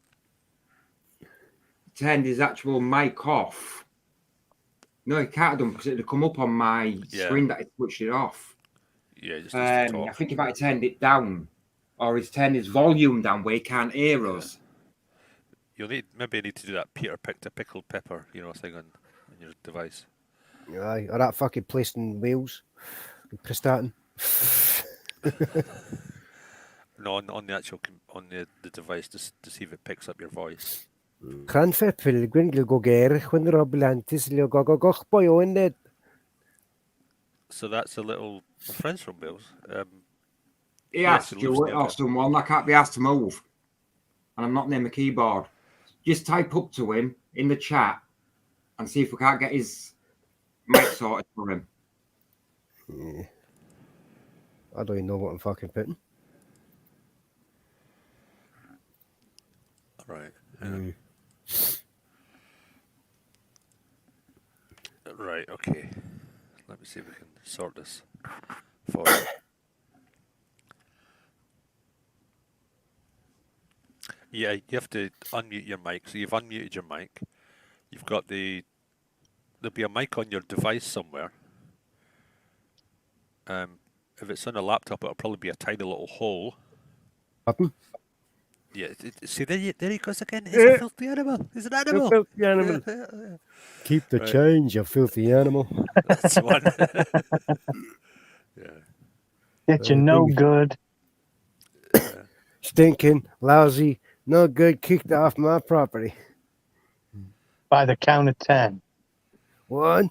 turned his actual mic off. No, he can't have done because it'd come up on my screen that he switched it off. Yeah, just I think he might have turned it down, or he's turned his volume down where he can't hear us. You'll need to do that Peter picked a pickled pepper, thing on your device. Aye, or that fucking place in Wales, Prestatyn. No, on the actual the device to see if it picks up your voice. Cranfe pilgrim go ger when the robilantis go boy in it. So that's a little friends from Wales. He asked Stuart or someone. I can't be asked to move, and I'm not near my keyboard. Just type up to him in the chat and see if we can't get his mic sorted for him. Yeah. I don't even know what I'm fucking putting. All right. Right. Okay. Let me see if we can sort this for you. Yeah, you have to unmute your mic. So you've unmuted your mic. You've got there'll be a mic on your device somewhere. If it's on a laptop, it'll probably be a tiny little hole. Button? Yeah, see, there he goes again. He's a filthy animal. He's an animal. A filthy animal. Keep the change, you filthy animal. That's one. Yeah. Get you no good. Stinking, lousy, no good, kicked off my property. By the count of 10. 1,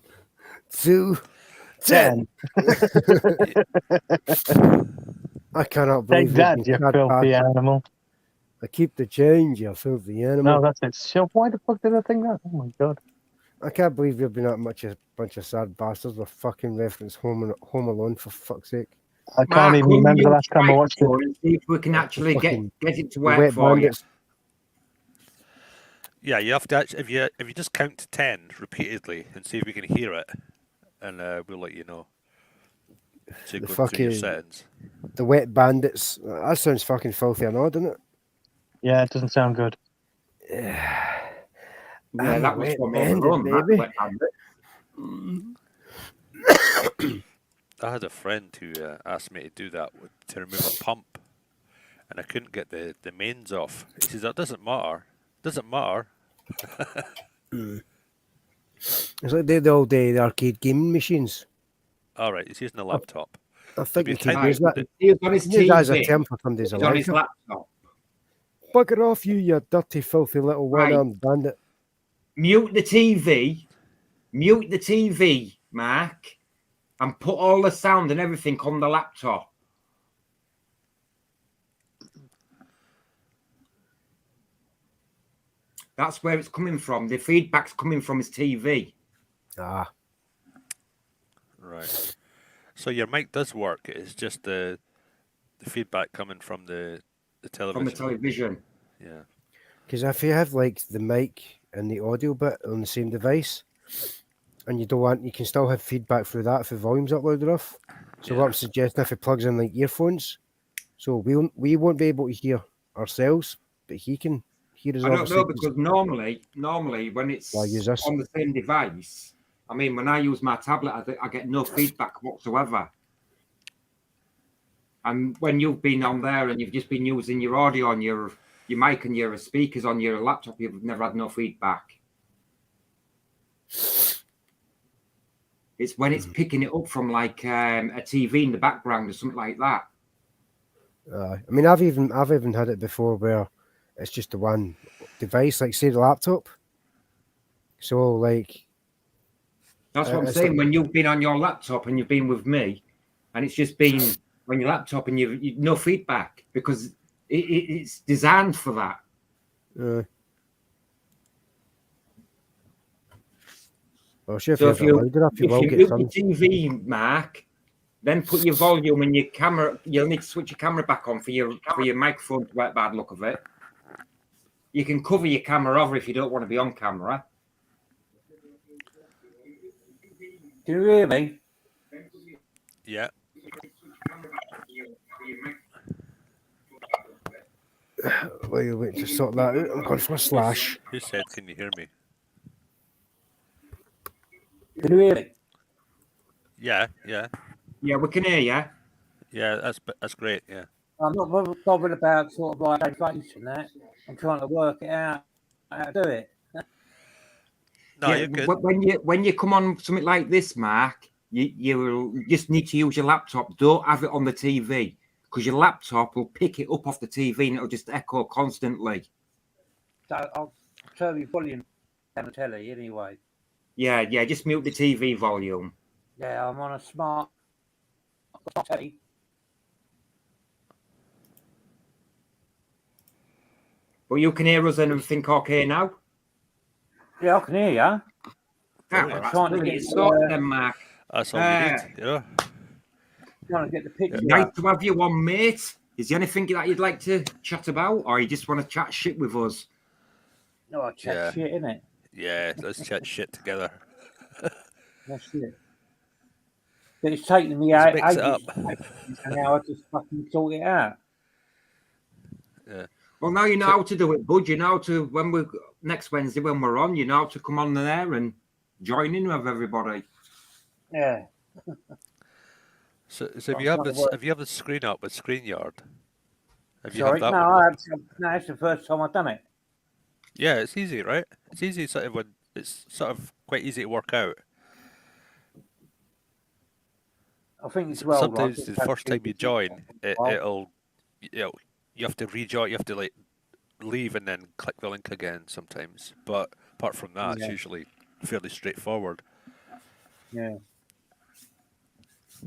2, 10. I cannot believe Take that, you filthy bad. animal. I keep the change, you filthy animal. No, that's it. So why the fuck did I think that? Oh my god. I can't believe you've been that much a bunch of sad bastards with fucking reference Home Alone, for fuck's sake. I can't even remember the last time I watched it. And see if we can actually get it to work Wet for Bandits. Yeah, you have to actually, if you just count to 10 repeatedly and see if we can hear it, and we'll let you know. So go through your settings. The Wet Bandits. That sounds fucking filthy and odd, doesn't it? Yeah, it doesn't sound good. Yeah, that was from baby. I had a friend who asked me to do that to remove a pump, and I couldn't get the mains off. He says, that doesn't matter. Doesn't matter. It's like the old the arcade gaming machines. All right, he's using a laptop. I think you can use that. He's on his TV. As a term for somebody's He's on his laptop. Bugger off, you dirty, filthy little one-armed bandit. Mute the TV. Mute the TV, Mark, and put all the sound and everything on the laptop. That's where it's coming from. The feedback's coming from his TV. Ah. Right. So your mic does work. It's just the feedback coming from the television. From the television. Yeah. Because if you have like the mic and the audio bit on the same device, and you can still have feedback through that if the volume's up loud enough. So what I'm suggesting, if it plugs in like earphones, so we won't be able to hear ourselves, but he can hear us. I don't know, because normally when it's on the same device, I mean, when I use my tablet, I get no feedback whatsoever. And when you've been on there and you've just been using your audio on your mic and your speakers on your laptop, you've never had no feedback. It's when it's picking it up from like a TV in the background or something like that. I mean, I've even had it before where it's just the one device, like say the laptop. So like, that's what I'm saying. When you've been on your laptop and you've been with me, and it's just been on your laptop and you've no feedback because it's designed for that. Well, sure, so if you mute the TV, Mark, then put your volume and your camera. You'll need to switch your camera back on for your microphone to work bad look of it. You can cover your camera over if you don't want to be on camera. Can you hear me? Yeah. Wait to sort that out. I'm going for a slash. Who said, can you hear me? Can you hear me? Yeah. Yeah, we can hear you. Yeah, that's great, yeah. I'm not bothered about sort of like translation that. I'm trying to work it out how to do it. No, you're good. When you come on something like this, Mark, you will just need to use your laptop. Don't have it on the TV because your laptop will pick it up off the TV and it'll just echo constantly. So I'll turn the volume down the telly anyway. Yeah, just mute the TV volume. Yeah, I'm on a smart telly. But you can hear us and everything okay now? Yeah, I can hear you. That's Mark. That's all you need, yeah. Trying to get the picture. Nice to have you on, mate. Is there anything that you'd like to chat about, or you just want to chat shit with us? No, I chat shit, innit? Yeah, let's chat shit together. That's it. But it's taking me out ages, and now I just fucking sort it out. Yeah. Well, now you know how to do it, bud. You know how to, next Wednesday when we're on, you know how to come on there and join in with everybody. Yeah. So if you have the screen up with ScreenYard, Sorry, no, it's the first time I've done it. Yeah, it's easy, right? It's easy it's sort of quite easy to work out. I think as well. Sometimes Like, the first time you join, it'll you have to rejoin. You have to like leave and then click the link again sometimes. But apart from that, it's usually fairly straightforward. Yeah.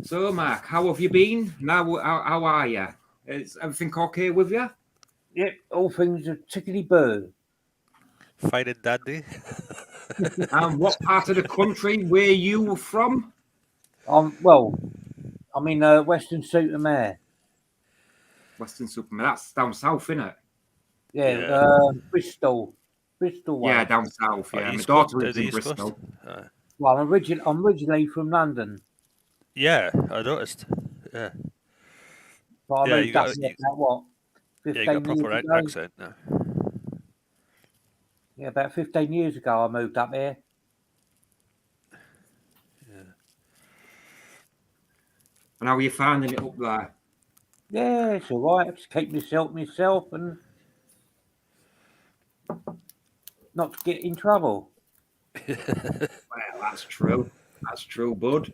So, Mark, how have you been? Now, how are you? Is everything okay with you? Yep, all things are tickety-boo. Fine and dandy. And what part of the country were you from? Well, I'm in Western Supermare. Western Superman. That's down south, isn't it? Yeah, Bristol way. Yeah, down south. Yeah, my East daughter Coast, lives the in East Bristol. Coast. Well, I'm originally from London, Yeah, I noticed. Yeah, but I yeah, moved up here about what, yeah, you got a 15 years proper ago. accent now. Yeah, about 15 years ago, I moved up here. Yeah. And how are you finding it up there? Yeah, it's all right. Just keep myself, and not to get in trouble. Well, that's true. That's true, bud.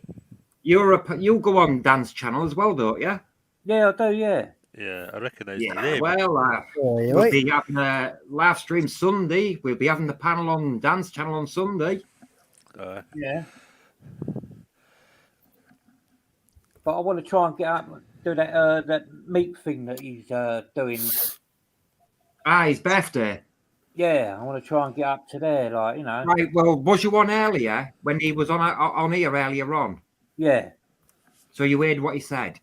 You go on Dan's channel as well, don't you? Yeah, I do. Yeah. Yeah, I recognise the Yeah. name. Well, we'll be having a live stream Sunday. We'll be having the panel on Dan's channel on Sunday. Yeah. But I want to try and get up and do that meat thing that he's doing. His birthday. Yeah, I want to try and get up to there, like, you know. Right. Well, was you on earlier when he was on here earlier on? Yeah. So you heard what he said?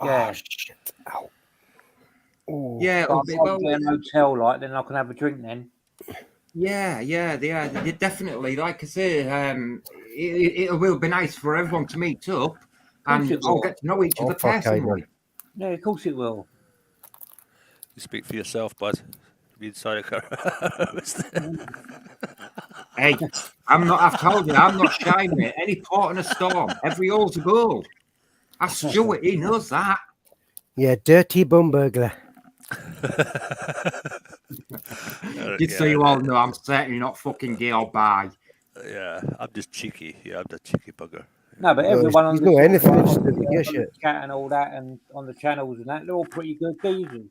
Yeah. Oh, shit. Ow. Oh. Yeah. But I'll get an hotel, like, then I can have a drink then. Yeah. Definitely. Like I say, it will be nice for everyone to meet up and all get to know each other personally. Yeah, of course it will. You speak for yourself, bud. Being sorry, Hey, I've told you, I'm not shy, mate. Any port in a storm, every hole's a goal. Ask Stuart, he knows that. Yeah, dirty bum burglar. Just so you all know, I'm certainly not fucking gay or bi. Yeah, I'm just cheeky. Yeah, I'm the cheeky bugger. No, but everyone on the chat and all that, and on the channels and that, they're all pretty good geezers.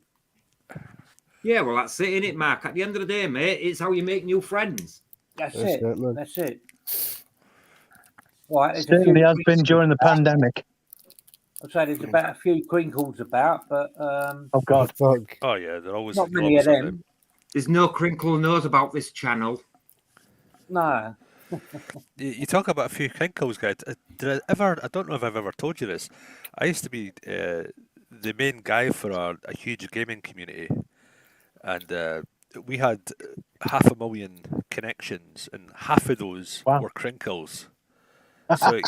Yeah, well, that's it, innit, Mark? At the end of the day, mate, it's how you make new friends. That's it. That's it. Right, Certainly has been during the pandemic. I'd say there's about a few crinkles about, but oh god, oh yeah, they're always not many of them. There's no crinkle knows about this channel. No. You talk about a few crinkles, guys. Did I ever? I don't know if I've ever told you this. I used to be the main guy for a huge gaming community, and we had 500,000 connections, and half of those were crinkles. So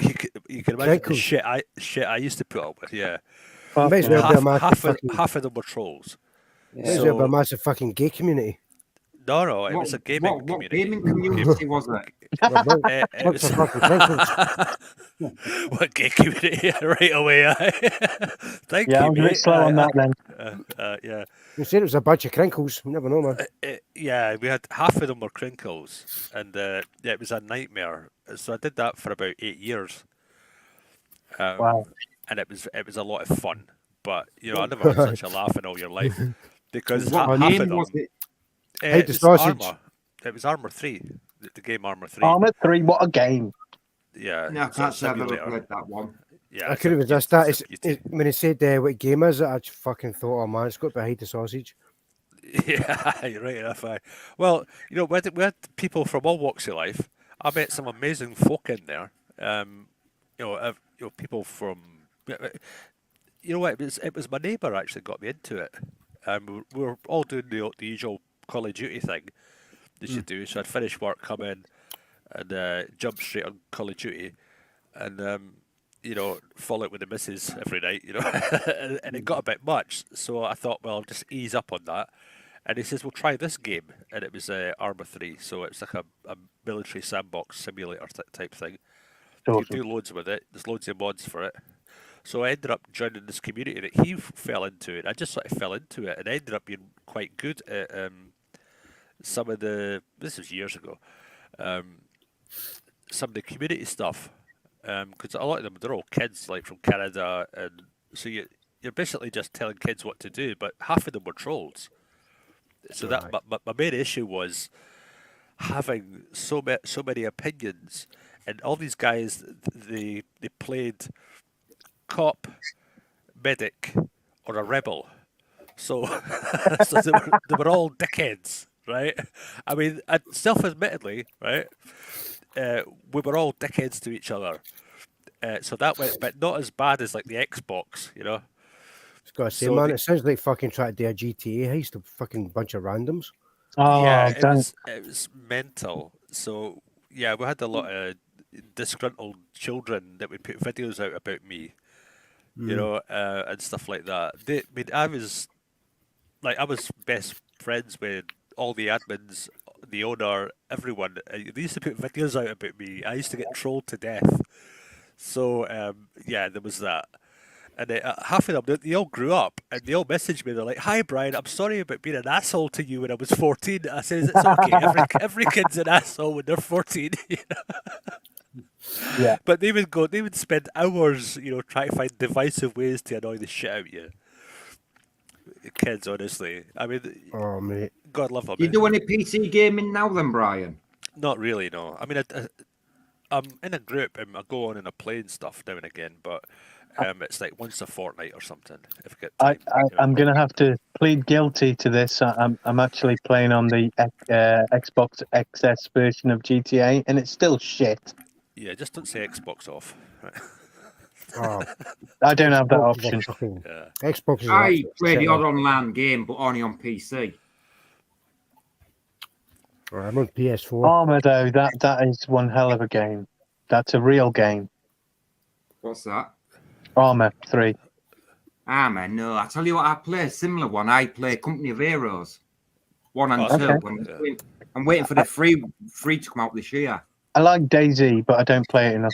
you can imagine the shit I used to put up with. Yeah, half of them were trolls. Yeah. So, a massive fucking gay community. No, it was a gaming community. What gaming community was it? What gay community? Right away. Thank you. Yeah, I'm a bit slow on that then. Yeah. You said it was a bunch of crinkles. You never know, man. Yeah, we had half of them were crinkles, and it was a nightmare. So I did that for about 8 years. Wow. And it was a lot of fun. But I never had such a laugh in all your life because half of them. Was it? It was Armour. It was Armour 3, the game Armour 3. Armour 3, what a game! No, Yeah, I can't say I've never played that one. Yeah, I could have just that. When he said what game is it, I just fucking thought, oh man, it's got behind the sausage. Yeah, you're right enough. Well, we had people from all walks of life. I met some amazing folk in there. People from. You know what? It was my neighbour actually got me into it. We were all doing the usual Call of Duty thing that you do. So I'd finish work, come in, and jump straight on Call of Duty, and fall out with the missus every night. And it got a bit much. So I thought, well, I'll just ease up on that. And he says, "We'll try this game," and it was Armour 3. So it's like a military sandbox simulator type thing. Awesome. You can do loads with it. There's loads of mods for it. So I ended up joining this community that he fell into, and I just sort of fell into it, and I ended up being quite good at some of the. This was years ago. Some of the community stuff, because a lot of them, they're all kids, like from Canada, and so you're basically just telling kids what to do, but half of them were trolls. So that my main issue was having so many opinions, and all these guys, they played cop, medic, or a rebel. So, so they were all dickheads, right? I mean, self-admittedly, right? We were all dickheads to each other. So that went, but not as bad as like the Xbox, you know. I was gonna say, So man, it sounds like fucking trying to do a GTA heist of fucking bunch of randoms. yeah, Oh, don't. it was mental. So yeah, we had a lot of disgruntled children that would put videos out about me, you know, and stuff like that. I mean, I was best friends with all the admins, the owner, everyone. They used to put videos out about me. I used to get trolled to death. So yeah, there was that. And half of them, they all grew up, and they all messaged me. They're like, "Hi, Brian. I'm sorry about being an asshole to you when I was 14." I says, "It's okay. Every kid's an asshole when they're 14." You know? Yeah. But they would spend hours, you know, trying to find divisive ways to annoy the shit out of you. Kids, honestly. I mean, oh mate, God love them. Do you do any PC gaming now, then, Brian? Not really, no. I mean, I'm in a group and I go on and I play and stuff now and again, but it's like once a fortnight or something. If I get time, I'm going to have to plead guilty to this. I'm actually playing on the Xbox XS version of GTA, and it's still shit. Yeah, just don't say Xbox off. oh, I don't have that Xbox is a option. fucking- Yeah. Xbox is I absolute play the shit, odd man. online game, but only on PC. I'm on PS4. Armour, though, that is one hell of a game. That's a real game. What's that? Armour 3. Ah, man, no. I tell you what, I play a similar one. I play Company of Heroes 1 and Oh, 2. okay. I'm waiting for the free to come out this year. I like DayZ, but I don't play it enough.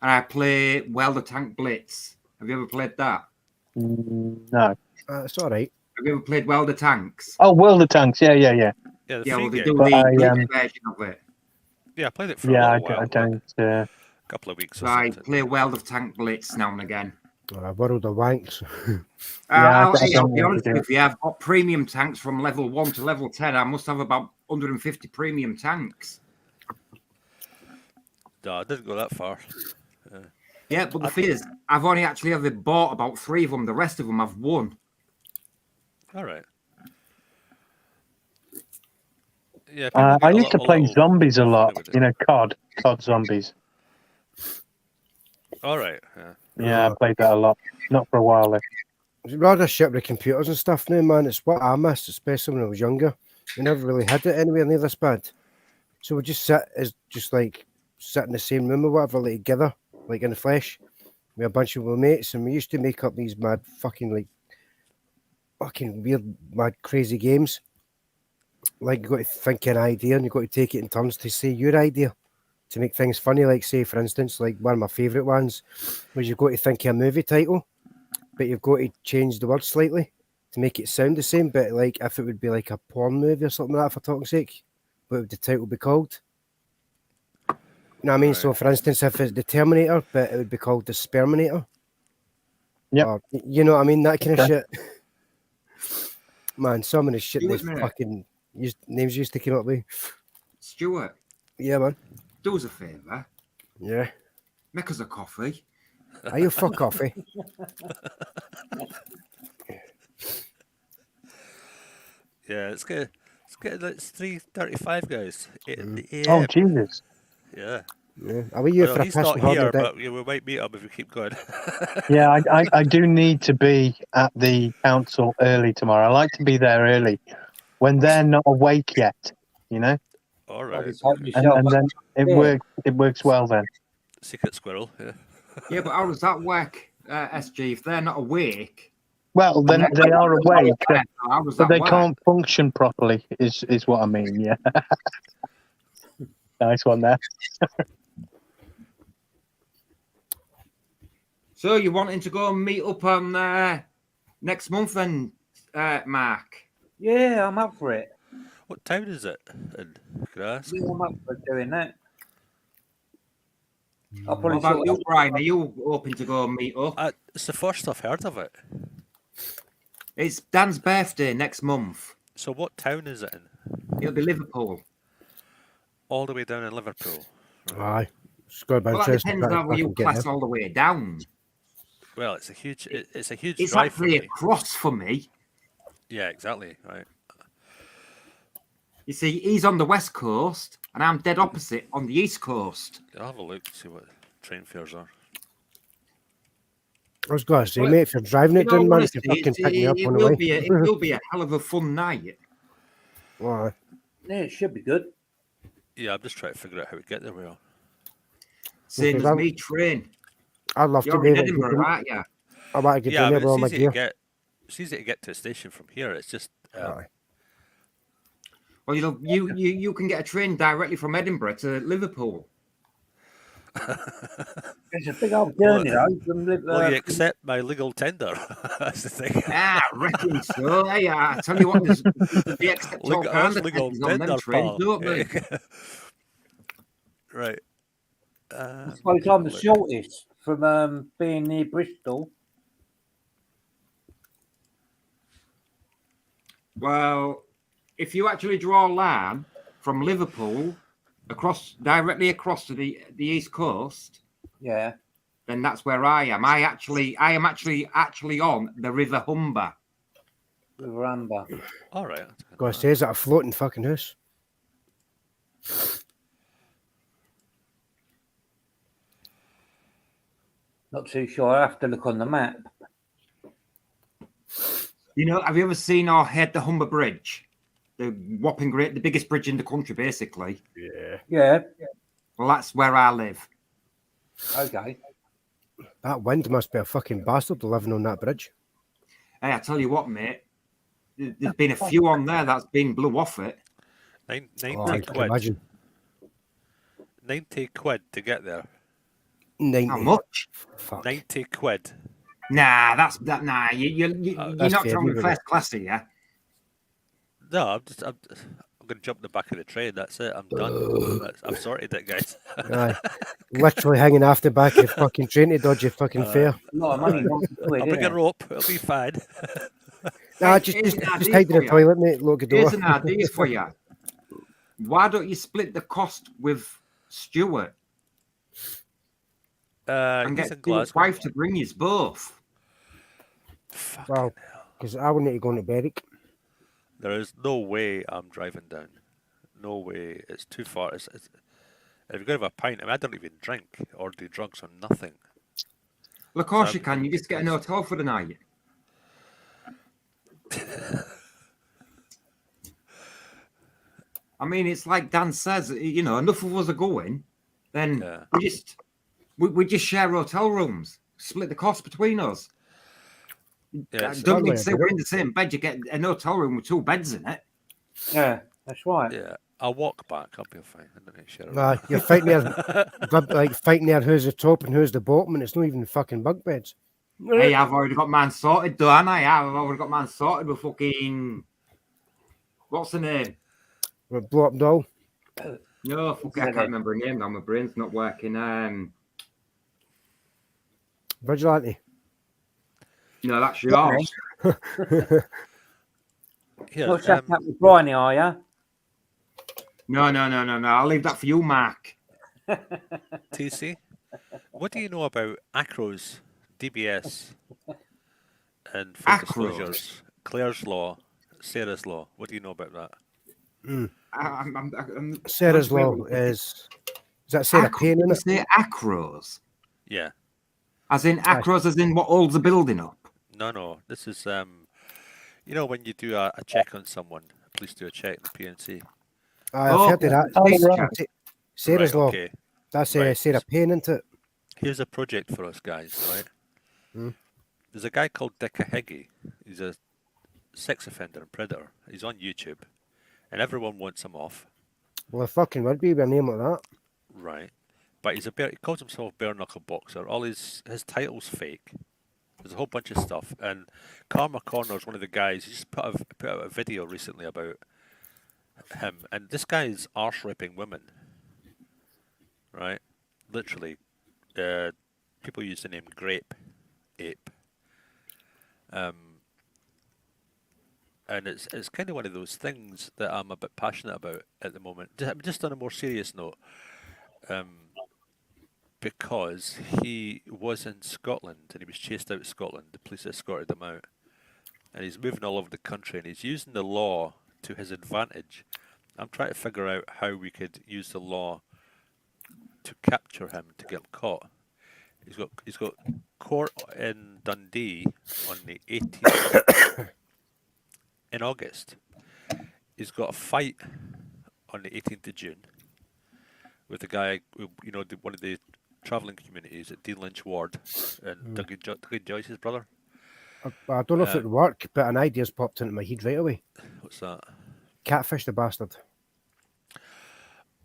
And I play Welder Tank Blitz. Have you ever played that? No. It's all right. Have you ever played Welder Tanks? Oh, World of Tanks. Yeah. Yeah, the Yeah, free well, they game. do But the Blitz version of it. Yeah, I played it for a Yeah, little while. I don't. A couple of weeks So or I something. play Welder Tank Blitz now and again. World of Wanks. Yeah, I'll be know honest what to with you. I've got premium tanks from level 1 to level 10. I must have about 150 premium tanks. No, I didn't go that far. Yeah, but the thing is, I've only actually ever bought about 3 of them. The rest of them I've won. All right. Yeah, I used to play zombies a lot. You know, COD zombies. All right. Yeah, I played that a lot. Not for a while though. It's rather shit with computers and stuff now, man. It's what I missed, especially when I was younger. We never really had it anywhere near this bad. So we just sit in the same room or whatever, like together, like in the flesh, with a bunch of our mates, and we used to make up these mad fucking weird, mad, crazy games. Like you got to think an idea and you got to take it in turns to say your idea to make things funny. Like say, for instance, like one of my favourite ones was you've got to think of a movie title, but you've got to change the word slightly to make it sound the same. But like if it would be like a porn movie or something like that, for talking sake, what would the title be called? You know what I mean? Right. So for instance, if it's the Terminator, but it would be called the Sperminator. Yeah. You know what I mean? That kind of shit. Man, some of the shit Stuart, these mate. fucking names used to come up with. Stuart, Yeah, man. do us a favour. Yeah. Make us a coffee. Are you for coffee? Yeah, it's good. It's 3:35, guys. Oh Jesus! Yeah. Yeah. Are we here Well, for a he's piss not and holiday? here, but we might meet him if we keep going. Yeah, I do need to be at the council early tomorrow. I like to be there early when they're not awake yet. You know. All right. And then it works well then. Secret squirrel. Yeah. Yeah, but how does that work, SG? If they're not awake, Well, then they are awake, how does but that they work? can't function properly. Is what I mean. Yeah. Nice one there. So you're wanting to go and meet up on next month then, Mark? Yeah, I'm up for it. What town is it? And can I ask? Yeah, I'm up for doing that. I'll What probably about sort you, out. Brian? Are you hoping to go and meet up? It's the first I've heard of it. It's Dan's birthday next month. So what town is it in? It'll be Liverpool. All the way down in Liverpool. Aye. It's got about Well, that depends how you class all the way down. Well, it's a huge. It's a huge It's drive actually for me. across for me. Yeah, exactly. Right. You see, he's on the west coast, and I'm dead opposite on the east coast. I'll have a look to see what train fares are. I was going to say, Well, mate, if you're driving it In all down, man, you honesty, can fucking pick me up it on the will way. be it will be a hell of a fun night. Aye. Yeah, it should be good. Yeah, I'm just trying to figure out how to get there. We are. Same Okay, as me, train. I'd love to You're be in able to Edinburgh, aren't you? I want to get Yeah, down there but with all my it's easy gear. to get. It's easy to get to the station from here. It's just. Aye. Well, you can get a train directly from Edinburgh to Liverpool. It's a big old journey, though. From Will you accept my legal tender? That's the thing. Ah, I reckon so. Hey, I tell you what, they accept all kinds of legal tenders on them tender, trains, pal. don't they? Right. I suppose I'm the shortest from being near Bristol. Well, if you actually draw a line from Liverpool directly across to the east coast, Yeah. then that's where I am. I am actually on the River Humber. River Amber. All right. Going to say, is that a floating fucking house? Not too sure. I have to look on the map. You know, have you ever seen or heard the Humber Bridge? The whopping great, the biggest bridge in the country, basically. Yeah. Yeah. Well, that's where I live. Okay. That wind must be a fucking bastard living on that bridge. Hey, I tell you what, mate. There's been a few on there that's been blew off it. 90 I can quid. imagine. 90 quid to get there. 90. How much? Fuck. 90 quid. Nah, Nah, you're That's not fair, traveling isn't first it? class here. No, I'm going to jump in the back of the train. That's it. I'm done. I've sorted it, guys. Aye. Literally hanging off the back of the fucking train to dodge your fucking fare. A lot of money. 90 quid, I'll bring isn't a it? rope. It'll be fine. Nah, Hey, just here's an idea hide in for the you. toilet, mate. Lock the door. Here's an idea for you. Why don't you split the cost with Stuart and He's get in Stuart's Glasgow. wife to bring you both? Fucking Well, hell. because I would need to go into Berwick. There is no way I'm driving down. No way. It's too far. If you're going to have a pint, I don't even drink or do drugs or nothing. Well, of course you can. You just get an hotel for the night. I mean, it's like Dan says, you know, enough of us are going, then we just share hotel rooms, split the cost between us. Yeah, Don't need to say we're in the same bed. You get an hotel room with 2 beds in it. Yeah, that's right. Yeah, I'll walk back. I'll be fine. I don't need to share a room. Nah, you're fighting there who's the top and who's the bottom, and it's not even fucking bunk beds. Hey, I've already got mine sorted, though, haven't I? I've already got mine sorted with fucking... What's the name? With blow up doll. No, fuck, I can't remember her name now. My brain's not working. Vigilante. No, that's yours. Here, Not shut up with Bryony, are you? No. I'll leave that for you, Mark. TC, what do you know about ACROS, DBS, and full ACROS? disclosures? Claire's Law, Sarah's Law. What do you know about that? Sarah's Law is that Sarah Payne in Did it? you say Acros? Yeah. As in Acros, as in what holds the building up? No. This is you know when you do a check on someone, police do a check in the PNC. I've heard of that. Sarah's Right, Law. okay. That's Right. Sarah Payne, isn't it? Here's a project for us guys, right? There's a guy called Dick Higgy. He's a sex offender and predator. He's on YouTube, and everyone wants him off. Well, it fucking would be with a name like that. Right. But he calls himself bare knuckle boxer. All his title's fake. There's a whole bunch of stuff. And Karma Corner's one of the guys. He just put out a video recently about him. And this guy is arse ripping women. Right? Literally people use the name Grape Ape. And it's kind of one of those things that I'm a bit passionate about at the moment. Just on a more serious note, because he was in Scotland and he was chased out of Scotland. The police escorted him out, and he's moving all over the country, and he's using the law to his advantage. I'm trying to figure out how we could use the law to capture him, to get him caught. He's got court in Dundee on the 18th in August. He's got a fight on the 18th of June with a guy, one of the travelling communities at Dean Lynch Ward and Dougie Joyce's brother. I don't know if it would work, but an idea's popped into my head right away. What's that? Catfish the bastard.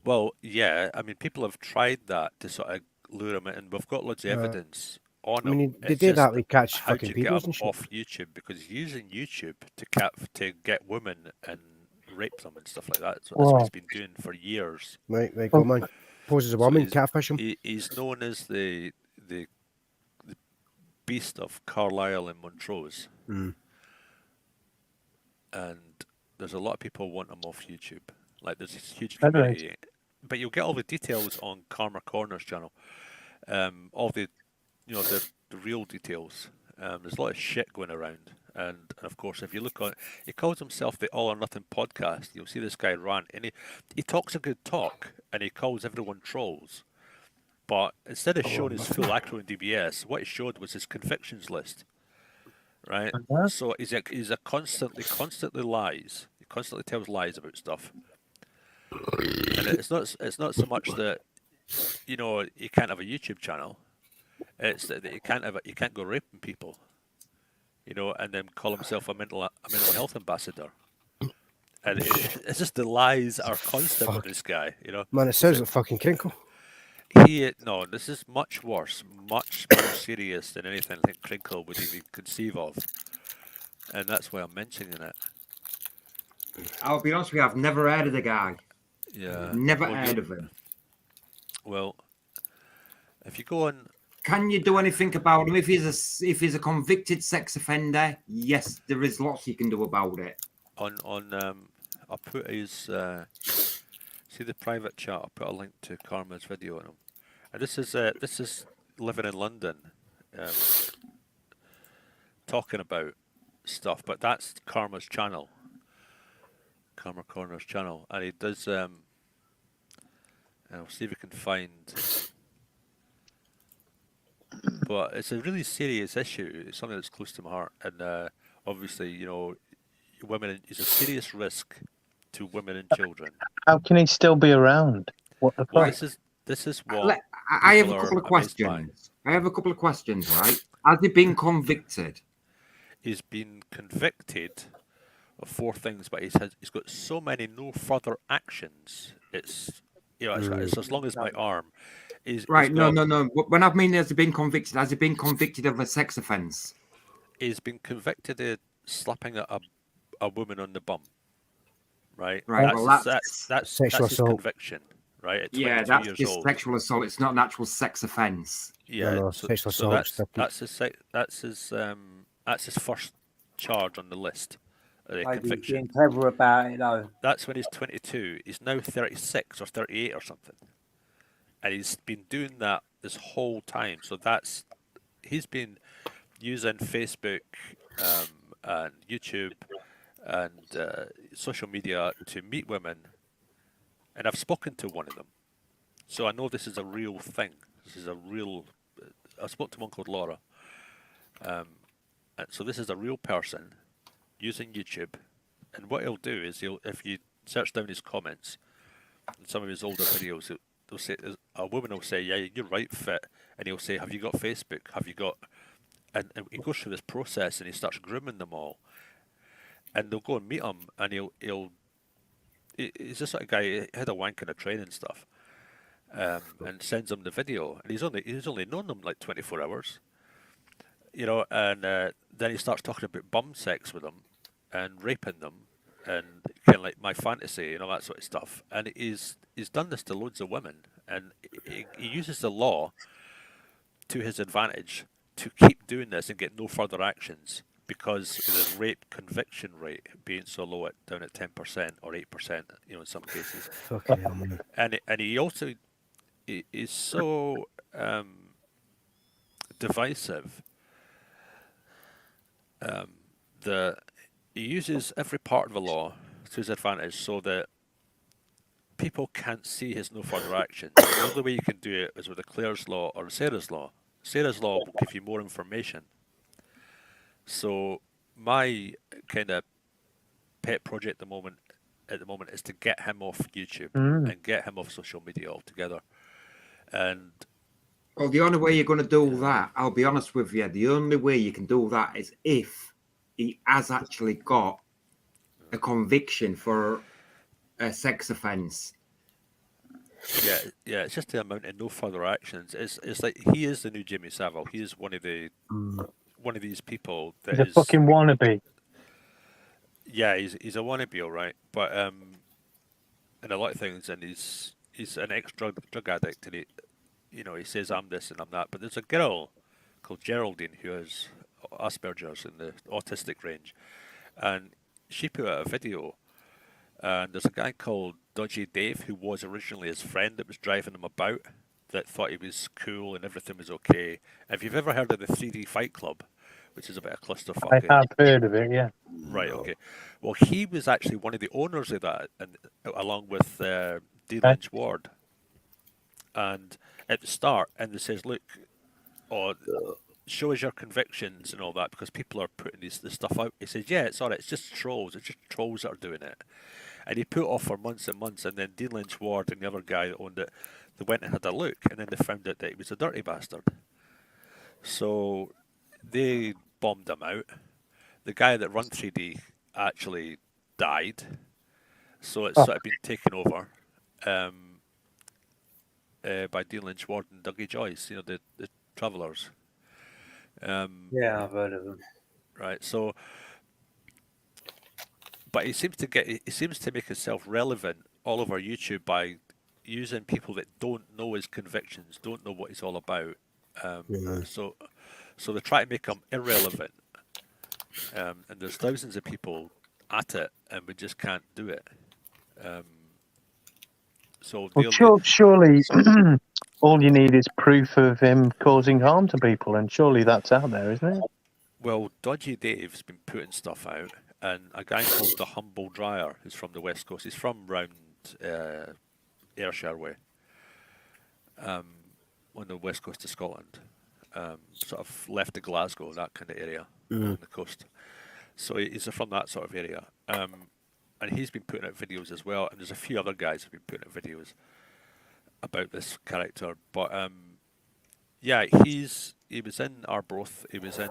Well, yeah. I mean, people have tried that to sort of lure him in, and we've got loads of evidence on him. I mean, they do that with catch how fucking do you people get him and shit. off YouTube, because he's using YouTube to get women and rape them and stuff like that. So that's what he's been doing for years. Right, go man. Poses a woman, catfish him. He's known as the beast of Carlisle and Montrose. And there's a lot of people want him off YouTube. Like, there's this huge community. But you'll get all the details on Karma Corner's channel. All the, the real details. There's a lot of shit going around. And of course, if you look on, he calls himself the All or Nothing podcast. You'll see this guy rant, and he talks a good talk, and he calls everyone trolls. But instead of showing his full acro in DBS, what he showed was his convictions list, right? So he's constantly lies. He constantly tells lies about stuff, and it's not so much that he can't have a YouTube channel. It's that he can't go raping people, and then call himself a mental health ambassador. And it's just the lies are constant with this guy, Man, it sounds like fucking Crinkle. No, this is much worse, much more serious than anything I think Crinkle would even conceive of. And that's why I'm mentioning it. I'll be honest with you, I've never heard of the guy. Yeah. Never heard of him. Well, if you go on... Can you do anything about him? If he's a convicted sex offender, yes, there is lots you can do about it. I'll put his... See the private chat. I'll put a link to Karma's video on him. And this is living in London, talking about stuff. But that's Karma's channel, Karma Corner's channel, and he does. I'll see if we can find. But it's a really serious issue. It's something that's close to my heart, and obviously, women is a serious risk to women and children. How can he still be around? What the fuck? Well, this is what I have a couple of questions. Right? Has he been convicted? He's been convicted of 4 things, but he's got so many no further actions. It's it's as long as my arm. Right? No. When I mean has he been convicted? Has he been convicted of a sex offence? He's been convicted of slapping a woman on the bum. Right. That's sexual his assault. conviction. Right. At 22 that's years just old. sexual assault. It's not an actual sex offence. Yeah. No, sexual assault. That's his first charge on the list. He's Conviction. being clever about it, though. That's when he's 22. He's now 36 or 38 or something, and he's been doing that this whole time. So he's been using Facebook and YouTube and social media to meet women, and I've spoken to one of them, so I know this is a real thing. This is a real. I spoke to one called Laura, and so this is a real person using YouTube, and what he'll do is if you search down his comments in some of his older videos, they'll say a woman will say, "Yeah, you're right, Fit," and he'll say, "Have you got Facebook? Have you got?" And he goes through this process and he starts grooming them all. And they'll go and meet him, and he's this sort of guy. He had a wank in a train and stuff, and sends them the video. And he's only known them like 24 hours, And then he starts talking about bum sex with them, and raping them, and kind of like my fantasy, that sort of stuff. And he's done this to loads of women, and he uses the law to his advantage to keep doing this and get no further actions because of the rape conviction rate being so low down at 10% or 8%, in some cases. Fucking hell, man. And he also is so divisive that he uses every part of the law to his advantage so that people can't see his no further actions. The only way you can do it is with a Claire's law or Sarah's law. Sarah's law will give you more information. So my kind of pet project at the moment is to get him off YouTube and get him off social media altogether. And well, the only way you're going to do that, I'll be honest with you, the only way you can do that is if he has actually got a conviction for a sex offence. Yeah, it's just the amount of no further actions. It's like he is the new Jimmy Savile. He is one of these people that He's a fucking wannabe. Yeah, he's a wannabe, all right. But in a lot of things, and he's an ex-drug addict, and he says I'm this and I'm that. But there's a girl called Geraldine who has Asperger's in the autistic range, and she put out a video. And there's a guy called Dodgy Dave who was originally his friend that was driving him about, that thought he was cool and everything was okay. If you've ever heard of the 3D Fight Club, which is a bit of clusterfuck. I have heard of it, yeah. Right, okay. Well, he was actually one of the owners of that, and along with D. Lynch Ward. And at the start, and it says, look, show us your convictions and all that, because people are putting this stuff out. He says, yeah, it's all right, it's just trolls that are doing it. And he put off for months and months, and then Dean Lynch Ward and the other guy that owned it, they went and had a look, and then they found out that he was a dirty bastard. So they bombed him out. The guy that run 3D actually died, so it's sort of been taken over by Dean Lynch Ward and Dougie Joyce, the Travellers. Yeah, I've heard of them. Right, so... But he seems to make himself relevant all over YouTube by using people that don't know his convictions, don't know what he's all about. So they try to make him irrelevant. And there's thousands of people at it, and we just can't do it. Surely all you need is proof of him causing harm to people, and surely that's out there, isn't it? Well, Dodgy Dave's been putting stuff out. And a guy called the Humble Dryer, who's from the West Coast. He's from round Ayrshire way, on the west coast of Scotland, sort of left of Glasgow, that kind of area on the coast. So he's from that sort of area, and he's been putting out videos as well. And there's a few other guys who've been putting out videos about this character. But yeah, he was in Arbroath. He was in.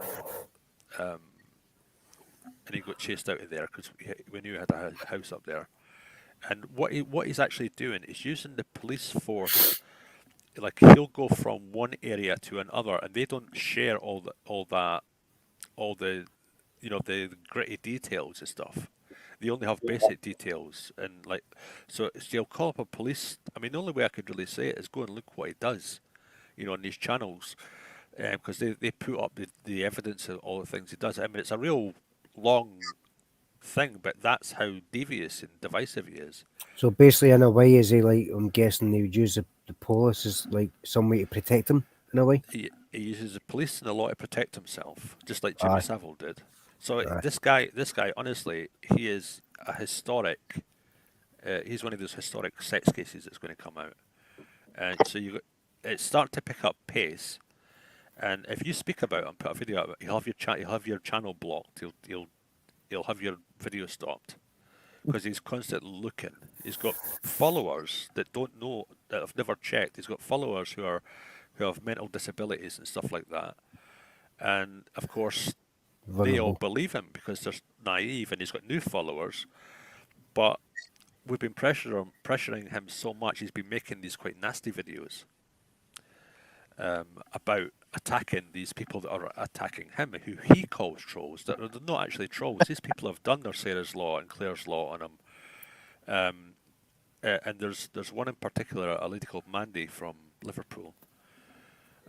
And he got chased out of there because we knew he had a house up there. And what he's actually doing is using the police force. Like, he'll go from one area to another, and they don't share all the the gritty details and stuff. They only have basic details, and so he'll call up a police. I mean, the only way I could really say it is go and look what he does, on these channels, because they put up the evidence of all the things he does. I mean, it's a real long thing, but that's how devious and divisive he is. So basically, in a way, is he like? I'm guessing they would use the police as like some way to protect him. In a way, he uses the police and the law to protect himself, just like Jimmy Savile did. So this guy, honestly, he is a historic. He's one of those historic sex cases that's going to come out, and so it's starting to pick up pace. And if you speak about it and put a video out, you'll have your channel blocked. You'll have your video stopped because he's constantly looking. He's got followers that don't know, that have never checked. He's got followers who have mental disabilities and stuff like that. And of course, they all believe him because they're naive, and he's got new followers. But we've been pressuring him so much. He's been making these quite nasty videos about attacking these people that are attacking him, who he calls trolls. They're not actually trolls. These people have done their Sarah's Law and Claire's Law on him. And there's one in particular, a lady called Mandy from Liverpool.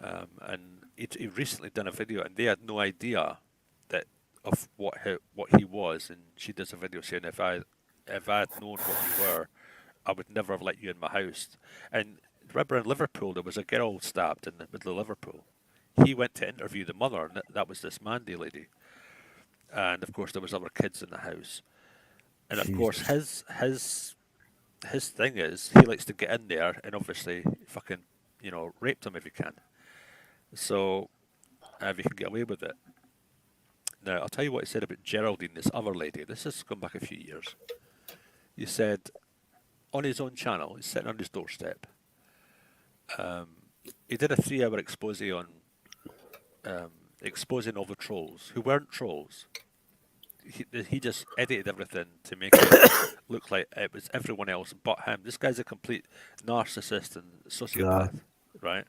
and he recently done a video, and they had no idea that of what he was, and she does a video saying if I had known what you were, I would never have let you in my house. And remember in Liverpool there was a girl stabbed in the middle of Liverpool. He went to interview the mother, and that was this Mandy lady. And of course there was other kids in the house. And of course his thing is he likes to get in there and obviously fucking, rape them if he can. So if he can get away with it. Now I'll tell you what he said about Geraldine, this other lady. This has gone back a few years. He said on his own channel, he's sitting on his doorstep. He did a 3-hour expose on exposing all the trolls who weren't trolls. He just edited everything to make it look like it was everyone else but him. This guy's a complete narcissist and sociopath, right?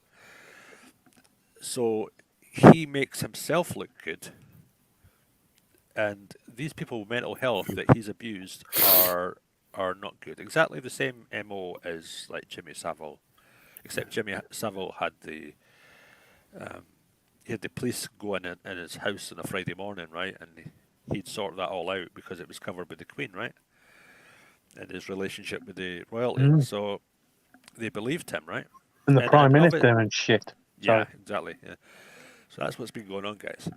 So he makes himself look good, and these people with mental health that he's abused are not good. Exactly the same MO as like Jimmy Savile, except Jimmy Savile had the police go in his house on a Friday morning, right, and he'd sort that all out because it was covered by the Queen, right? And his relationship with the royalty. So they believed him, right? And the Prime Minister and shit. Yeah, exactly. Yeah. So that's what's been going on, guys.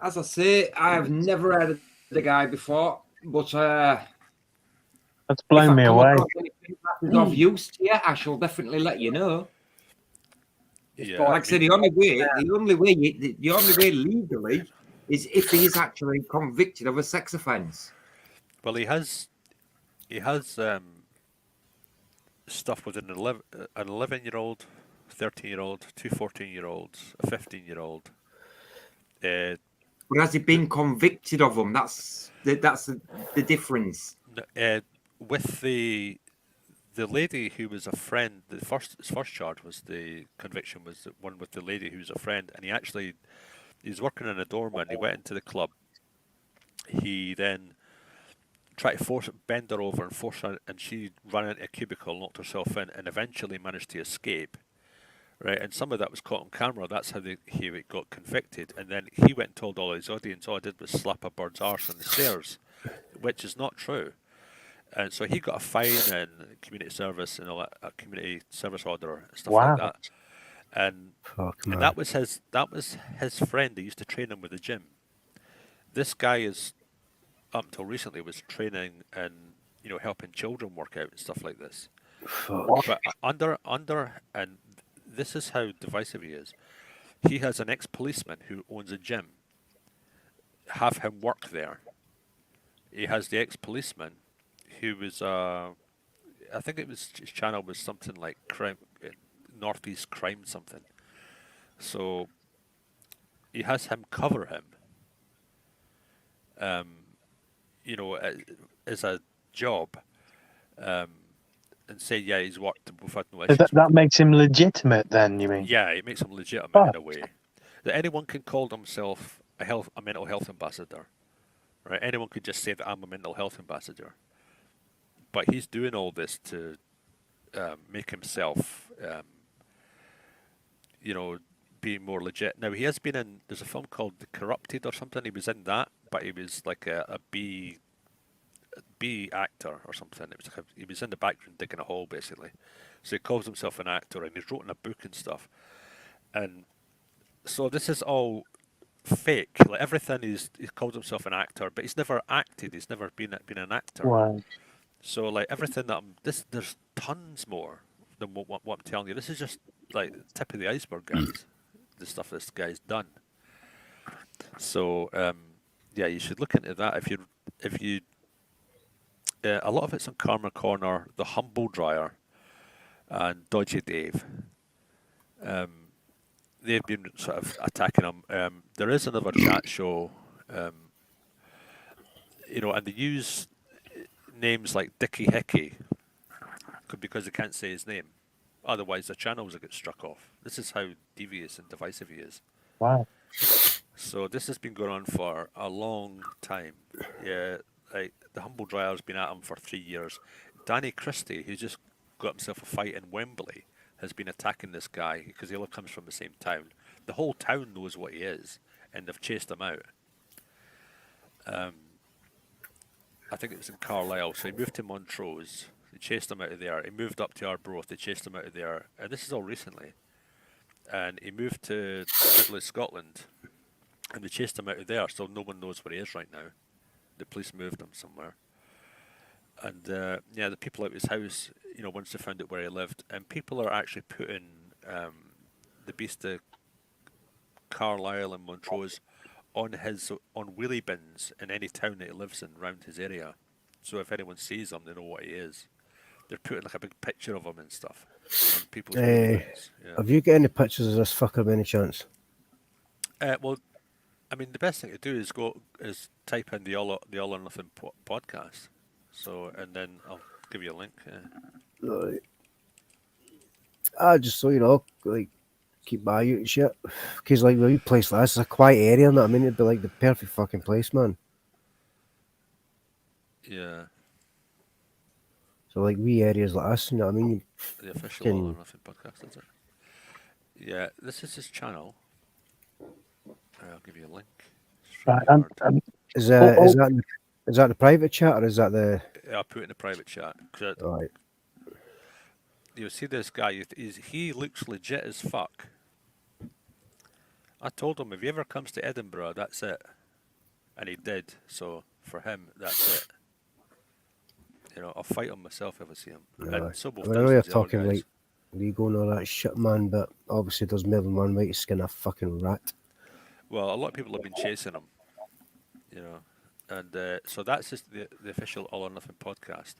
As I say, I have never heard of the guy before, but that's blown me away. If of use to you, I shall definitely let you know. Yeah, like I said, the only way legally is if he is actually convicted of a sex offence. Well, he has stuff with an 11-year-old, 13-year-old, 2 14-year-olds, a 15-year-old. But has he been convicted of them? That's the difference. With the lady who was a friend, his first charge was the conviction was the one with the lady who was a friend, and he was working in a doorman. He went into the club. He then tried to bend her over and force her, and she ran into a cubicle, knocked herself in, and eventually managed to escape. Right, and some of that was caught on camera. That's how he got convicted. And then he went and told all his audience, all I did was slap a bird's arse on the stairs, which is not true. And so he got a fine and community service and all that, a community service order and stuff like that. And that was his friend. He used to train him with the gym. This guy is, up until recently, was training and helping children work out and stuff like this. But under and this is how divisive he is. He has an ex-policeman who owns a gym. Have him work there. He has the ex-policeman who was, I think his channel was something like crime, Northeast Crime something. So he has him cover him, as a job, and say, yeah, he's worked. We've had no issues. That makes him legitimate, then, you mean? Yeah, it makes him legitimate in a way. That anyone can call themselves a mental health ambassador, right? Anyone could just say that I'm a mental health ambassador. But he's doing all this to make himself, be more legit. Now, he has been in, there's a film called The Corrupted or something. He was in that, but he was like a B actor or something. It was like he was in the background digging a hole, basically. So he calls himself an actor, and he's written a book and stuff. And so this is all fake. Like everything, he called himself an actor, but he's never acted. He's never been an actor. Wow. So like everything that there's tons more than what I'm telling you. This is just like the tip of the iceberg, guys. The stuff this guy's done. So yeah, you should look into that if you. A lot of it's on Karma Corner, The Humble Dryer, and Dodgy Dave. They've been sort of attacking him. There is another chat show, and they use names like Dickie Hickey because they can't say his name. Otherwise, the channels will get struck off. This is how devious and divisive he is. Wow. So this has been going on for a long time. Yeah, like the Humble Dryer's been at him for 3 years. Danny Christie, who's just got himself a fight in Wembley, has been attacking this guy because he all comes from the same town. The whole town knows what he is, and they've chased him out. I think it was in Carlisle, so he moved to Montrose. They chased him out of there. He moved up to Arbroath. They chased him out of there. And this is all recently. And he moved to the middle of Scotland, and they chased him out of there, so no one knows where he is right now. The police moved him somewhere. And yeah, the people at his house, you know, once they found out where he lived, and people are actually putting the beast of Carlisle and Montrose on wheelie bins in any town that he lives in around his area. So if anyone sees him, they know what he is. They're putting like a big picture of him and stuff on people's wheelie bins. Yeah. Have you got any pictures of this fucker by any chance? Well, I mean, the best thing to do is type in the All or Nothing podcast. So, and then I'll give you a link. Right. Just so you know, like, keep my eye out and shit. Because, like, the place like this is a quiet area, you know what I mean? It'd be like the perfect fucking place, man. Yeah. So, like, wee areas like this, you know what I mean? The official All or Nothing podcast, is it? Yeah, this is his channel. I'll give you a link. Is that the private chat or is that the? Yeah, I'll put it in the private chat. Right. You see this guy? He looks legit as fuck. I told him if he ever comes to Edinburgh, that's it, and he did. So for him, that's it. You know, I'll fight him myself if I see him. And so will I know you're thousands of other talking guys. like legal and all that shit, man, but obviously there's more than one way to skin a fucking rat. Well, a lot of people have been chasing him, you know, and so that's just the official All or Nothing podcast.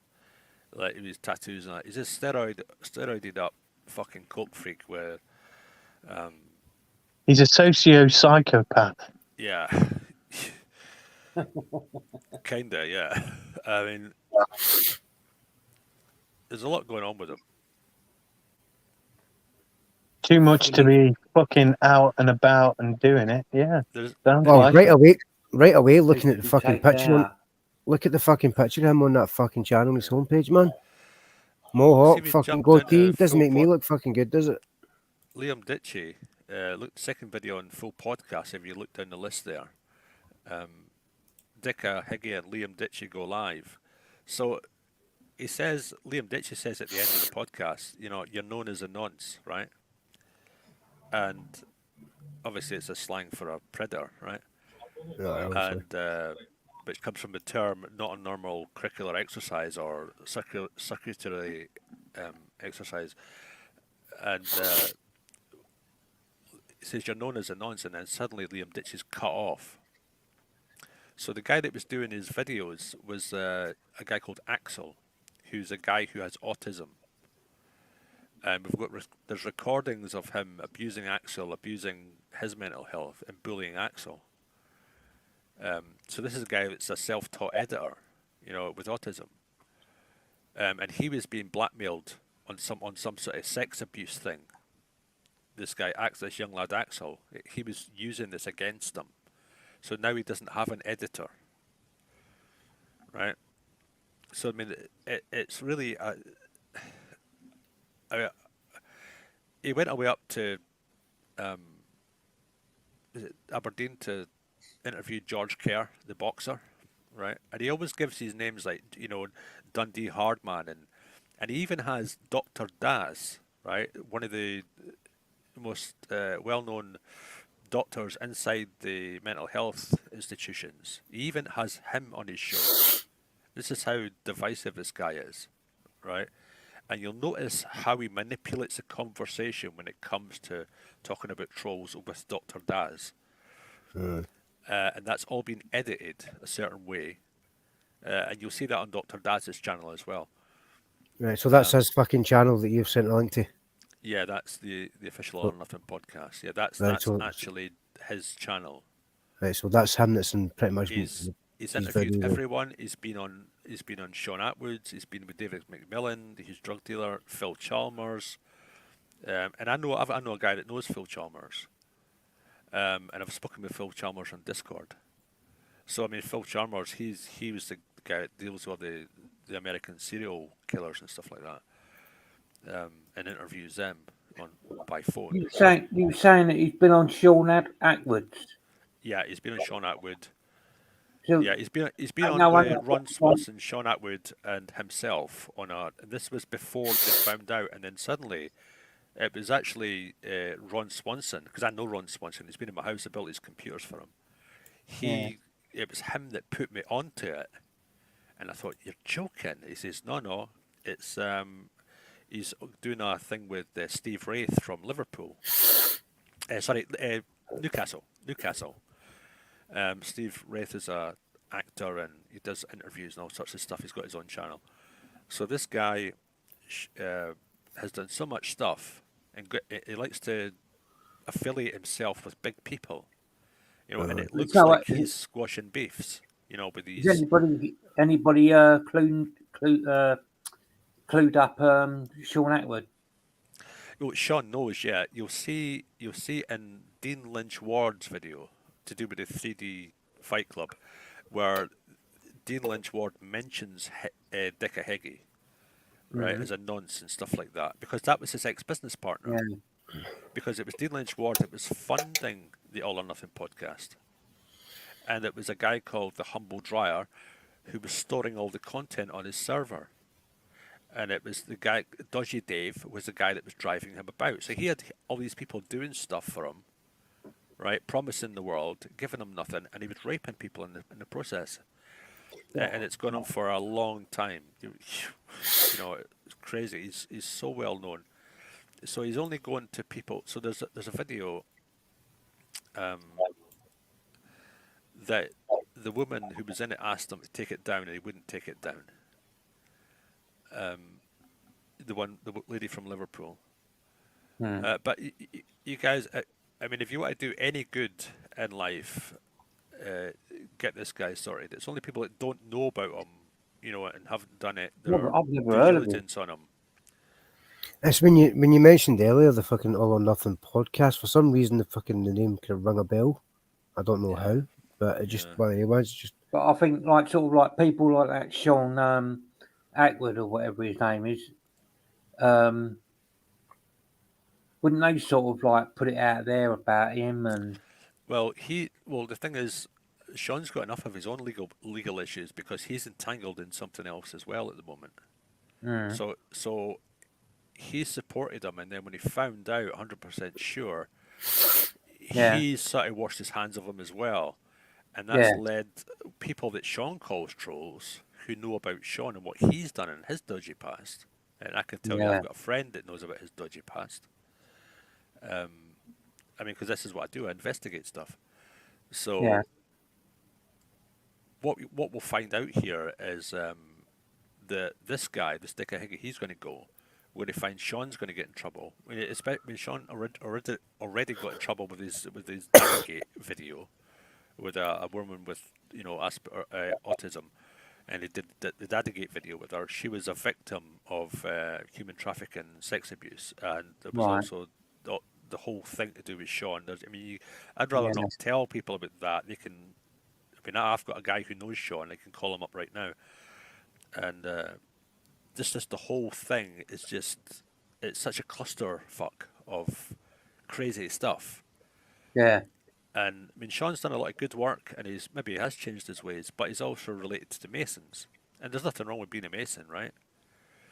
Like his tattoos and that. He's a steroided up fucking coke freak where, he's a socio-psychopath. yeah, kinda, yeah. I mean, there's a lot going on with him. Too much to be fucking out and about and doing it. Yeah. Sounds Well, like right away, looking at the fucking picture. Look at the fucking picture of him on that fucking channel on his homepage, man. Mohawk, fucking goatee. Doesn't make me look fucking good, does it? Liam Ditchy, look, second video on full podcast. If you look down the list there, Dicka, Higgy, and Liam Ditchy go live. So he says, Liam Ditchy says at the end of the podcast, you know, you're known as a nonce, right? And obviously it's a slang for a predator, right? Yeah, and which comes from the term not a normal curricular exercise or circuitry exercise. And he says you're known as a nonce, and then suddenly Liam Ditch is cut off. So the guy that was doing his videos was a guy called Axel, who's a guy who has autism. And we've got there's recordings of him abusing Axel, abusing his mental health, and bullying Axel. So this is a guy that's a self-taught editor, you know, with autism, and he was being blackmailed on some sort of sex abuse thing. This guy, this young lad Axel, he was using this against him. So now he doesn't have an editor, right? So I mean, it's really. He went away up to Aberdeen to interview George Kerr, the boxer, right? And he always gives his names like, you know, Dundee Hardman, and he even has Dr. Daz, right? One of the most well-known doctors inside the mental health institutions. He even has him on his show. This is how divisive this guy is, right? And you'll notice how he manipulates the conversation when it comes to talking about trolls with Dr. Daz. And that's all been edited a certain way. And you'll see that on Dr. Daz's channel as well. Right, so that's his fucking channel that you've sent a link to. Yeah, that's the official All or Nothing podcast. Yeah, that's actually his channel. Right, so that's him that's in pretty much. He's interviewed everyone. He's been on Sean Atwood's. He's been with David McMillan, the huge drug dealer, Phil Chalmers, and I know a guy that knows Phil Chalmers, and I've spoken with Phil Chalmers on Discord. So I mean, Phil Chalmers, he was the guy that deals with the American serial killers and stuff like that. and interviews them by phone. You were saying that he's been on Sean Atwood's. Yeah, he's been on Sean Atwood. So, Yeah, he's been on with Ron Swanson, Sean Atwood, and himself on a. This was before they found out, and then suddenly, it was actually Ron Swanson, because I know Ron Swanson. He's been in my house. I built his computers for him. It was him that put me onto it, and I thought, you're joking. He says, no, it's he's doing a thing with Steve Wraith from Liverpool. Newcastle. Steve Wraith is a actor and he does interviews and all sorts of stuff. He's got his own channel. So this guy has done so much stuff, and he likes to affiliate himself with big people, and it looks like he's squashing beefs, with these. Is anybody clued up Sean Atwood? Well, Sean knows, yeah. You'll see in Dean Lynch Ward's video to do with the 3D Fight Club, where Dean Lynch Ward mentions Dick Heggie, right, as a nonce and stuff like that, because that was his ex-business partner. Yeah. Because it was Dean Lynch Ward that was funding the All or Nothing podcast, and it was a guy called the Humble Dryer who was storing all the content on his server. And it was the guy, Dodgy Dave, was the guy that was driving him about. So he had all these people doing stuff for him, right, promising the world, giving him nothing, and he was raping people in the process. And it's gone on for a long time. It's crazy. He's so well known. So he's only going to people. So there's a video that the woman who was in it asked him to take it down, and he wouldn't take it down. The lady from Liverpool. But you guys, I mean, if you want to do any good in life, get this guy sorted. It's only people that don't know about him, and haven't done it. I've never heard of him. On him. It's when you mentioned earlier the fucking All or Nothing podcast. For some reason, the name could ring a bell. I don't know how, but it just one of the ones. Just. But I think like people like that Sean Atwood or whatever his name is, wouldn't they sort of like put it out there about him? And well, the thing is, Sean's got enough of his own legal issues because he's entangled in something else as well at the moment. So he supported him, and then when he found out 100% sure, he sort of washed his hands of him as well, and that's led people that Sean calls trolls who know about Sean and what he's done in his dodgy past. And I can tell you, I've got a friend that knows about his dodgy past. I mean, because this is what I do. I investigate stuff. So what we'll find out here is this guy, this Dick Higgy, he's going to go. We're going to find Sean's going to get in trouble. When Sean already got in trouble with his Navigate video with a woman with autism, and he did the Daddygate video with her. She was a victim of human trafficking and sex abuse, and there was also the whole thing to do with Sean. I'd rather not tell people about that. They can. I mean, I've got a guy who knows Sean. I can call him up right now, and just the whole thing is it's such a clusterfuck of crazy stuff. Yeah. And I mean, Sean's done a lot of good work, and maybe he has changed his ways, but he's also related to Masons, and there's nothing wrong with being a Mason, right?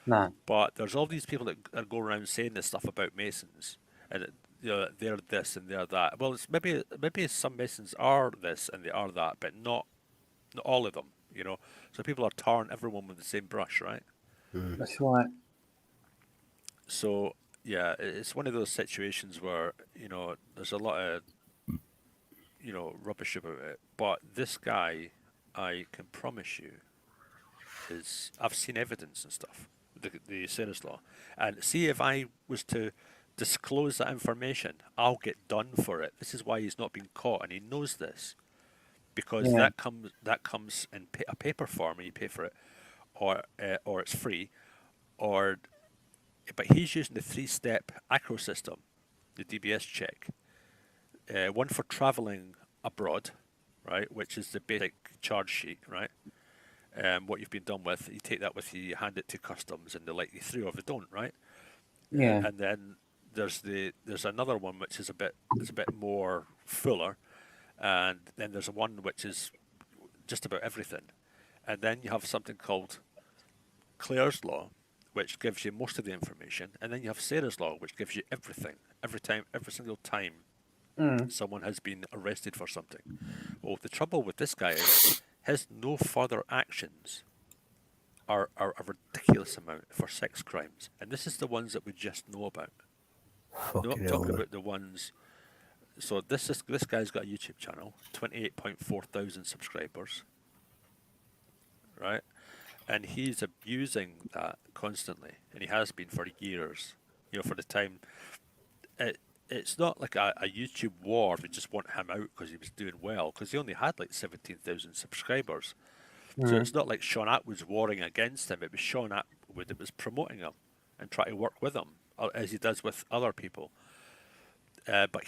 No. But there's all these people that go around saying this stuff about Masons, and they're this and they're that. Well, it's maybe some Masons are this and they are that, but not all of them, So people are tarring everyone with the same brush, right? That's right. So yeah, it's one of those situations where there's a lot of rubbish about it. But this guy, I can promise you, I've seen evidence and stuff. The Sarah's Law, and see if I was to disclose that information, I'll get done for it. This is why he's not been caught, and he knows this, because that comes in a paper form, and you pay for it, or it's free, but he's using the 3-step ACRO system, the DBS check, one for traveling abroad, right, which is the basic charge sheet, right. What you've been done with, you take that with you, hand it to customs, and they let you through, or they don't, right? Yeah. And then there's another one which is a bit more fuller, and then there's one which is just about everything, and then you have something called Claire's Law, which gives you most of the information, and then you have Sarah's Law, which gives you everything, every single time someone has been arrested for something. Well, the trouble with this guy is his no further actions are a ridiculous amount for sex crimes, and this is the ones that we just know about. Fucking Not hell, talking man. about the ones. So this guy's got a YouTube channel, 28.4 thousand subscribers, right? And he's abusing that constantly, and he has been for years. You know, for the time. It's not like a YouTube war. They just want him out because he was doing well, because he only had like 17,000 subscribers. So it's not like Sean Atwood's warring against him. It was Sean Atwood that was promoting him and trying to work with him, as he does with other people. But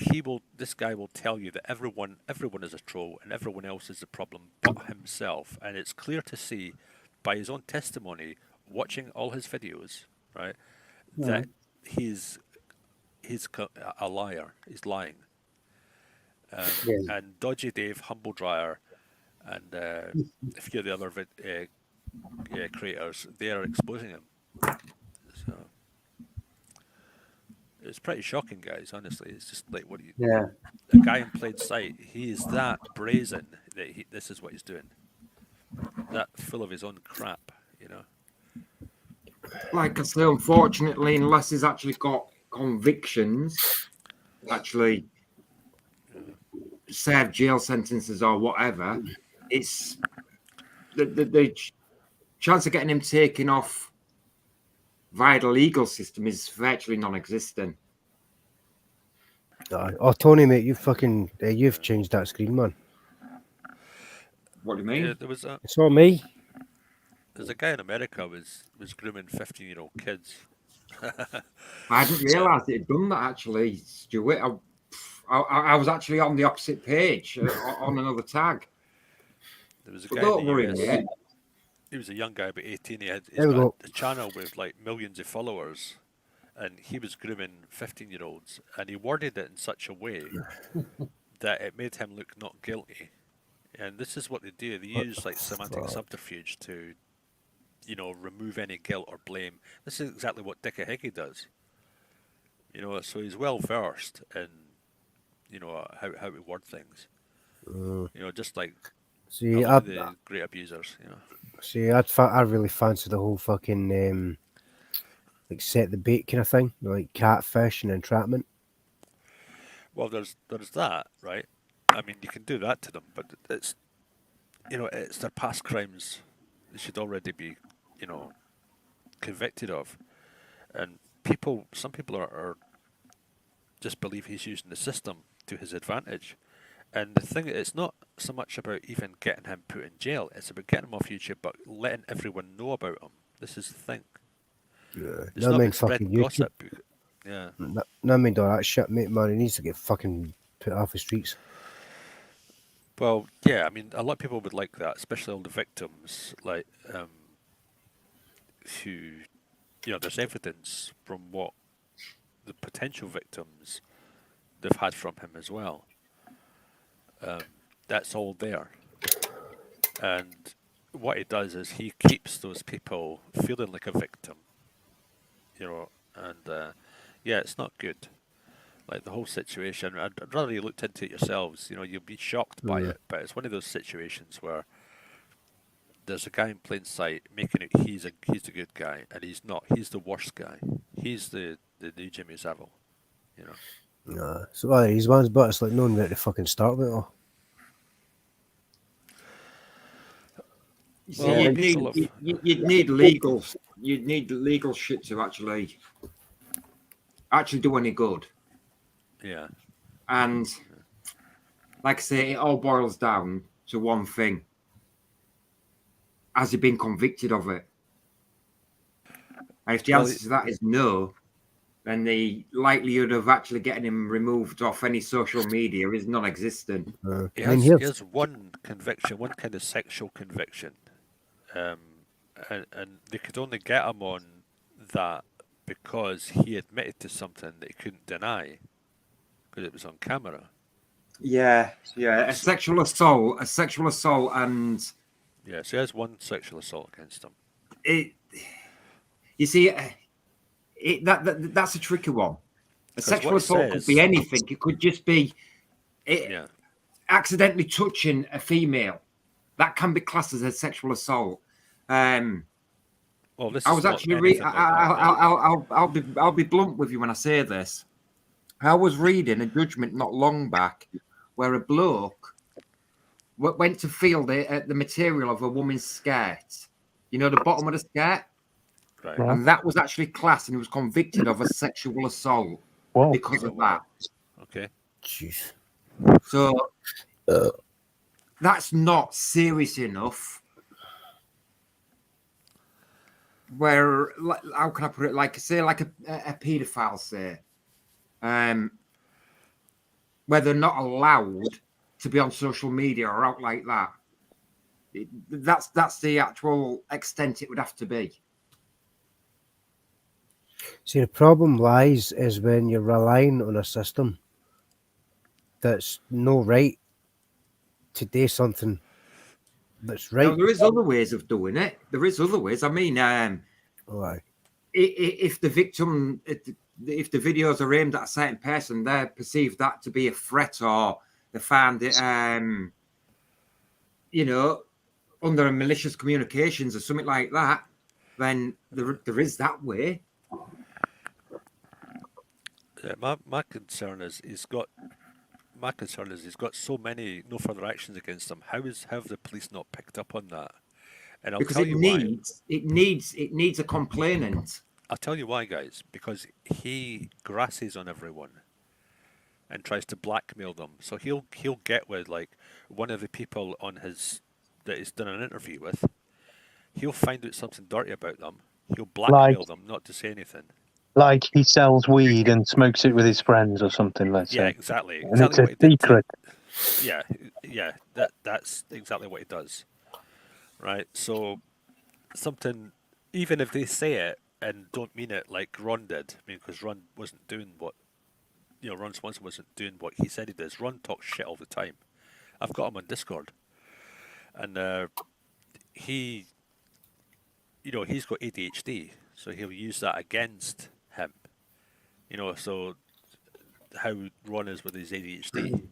this guy will tell you that everyone is a troll and everyone else is the problem but himself. And it's clear to see by his own testimony, watching all his videos, right, that he's a liar. He's lying. And Dodgy Dave, Humble Dryer, and a few of the other creators, they are exposing him. So it's pretty shocking, guys. Honestly, it's just like a guy in plain sight. He is that brazen that this is what he's doing. That full of his own crap, you know. Like I say, unfortunately, unless he's actually got convictions, actually serve jail sentences or whatever, it's the chance of getting him taken off via the legal system is virtually non-existent. Oh, Tony, mate, you've changed that screen, man. What do you mean? Yeah, It's all me. There's a guy in America was grooming 15-year-old kids. I didn't realise it had done that, actually, Stuart. I was actually on the opposite page on another tag. There was a But guy don't in the worry, US. mate. He was a young guy, about 18. He's There we got go. a channel with like millions of followers, and he was grooming 15-year-olds, and he worded it in such a way that it made him look not guilty. And this is what they do. They use like semantic subterfuge to, you know, remove any guilt or blame. This is exactly what Hickey does. You know, so he's well versed in, you know, how to word things. You know, just like See, a lot of the great abusers. You know. See, I really fancy the whole fucking like set the bait kind of thing, like catfish and entrapment. Well, there's that, right? I mean, you can do that to them, but it's, you know, it's their past crimes. They should already be, you know, convicted of. And some people are just believe he's using the system to his advantage. And the thing, it's not so much about even getting him put in jail. It's about getting him off YouTube, but letting everyone know about him. This is the thing. Yeah, It's not about spreading gossip. Yeah. No, I mean, all that shit, mate, man. He needs to get fucking put off the streets. Well, yeah, I mean, a lot of people would like that, especially all the victims, like, who, you know, there's evidence from what the potential victims they've had from him as well. That's all there. And what he does is he keeps those people feeling like a victim, you know, and yeah, it's not good. Like the whole situation, I'd rather you looked into it yourselves. You know, you'll be shocked by it, but it's one of those situations where there's a guy in plain sight making it he's the good guy, and he's not. He's the worst guy. He's the new Jimmy Savile, you know. Nah, so either he's one's, but it's like knowing where to fucking start with it all. So you'd need legal shit to actually do any good. Yeah. And like I say, it all boils down to one thing. Has he been convicted of it? And if the answer to that is no, then the likelihood of actually getting him removed off any social media is non-existent. He has one conviction, one kind of sexual conviction. And they could only get him on that because he admitted to something that he couldn't deny because it was on camera. Yeah. A sexual assault, and yeah, so he has one sexual assault against him. You see, that's a tricky one. A sexual assault could be anything. It could just be accidentally touching a female. That can be classed as a sexual assault. Well, this I was is actually not like I'll be blunt with you when I say this. I was reading a judgment not long back where a bloke went to feel the material of a woman's skirt. You know, the bottom of the skirt? Right. And that was actually classed, and he was convicted of a sexual assault because of that. Okay. Jeez. So that's not serious enough. Where, how can I put it? Like, say, like a paedophile, say, where they're not allowed to be on social media or out like that. That's the actual extent it would have to be. See, the problem lies is when you're relying on a system that's no right to do something that's right. Now, there is other ways of doing it. There is other ways. I mean, if the victim, if the videos are aimed at a certain person, they perceive that to be a threat, or they find it, you know, under a malicious communications or something like that, then there is that way. My concern is he's got so many no further actions against him. How have the police not picked up on that? And I'll because tell you why. It needs a complainant. I'll tell you why, guys. Because he grasses on everyone and tries to blackmail them. So he'll get with like one of the people on his that he's done an interview with. He'll find out something dirty about them. He'll blackmail them not to say anything. Like he sells weed and smokes it with his friends or something, let's say. Yeah, exactly. And it's a secret. Yeah. That's exactly what he does. Right? So something, even if they say it and don't mean it like Ron did, I mean, because Ron wasn't doing what, Ron Swanson wasn't doing what he said he does. Ron talks shit all the time. I've got him on Discord. And he's got ADHD, so he'll use that against him. So how Ron is with his ADHD.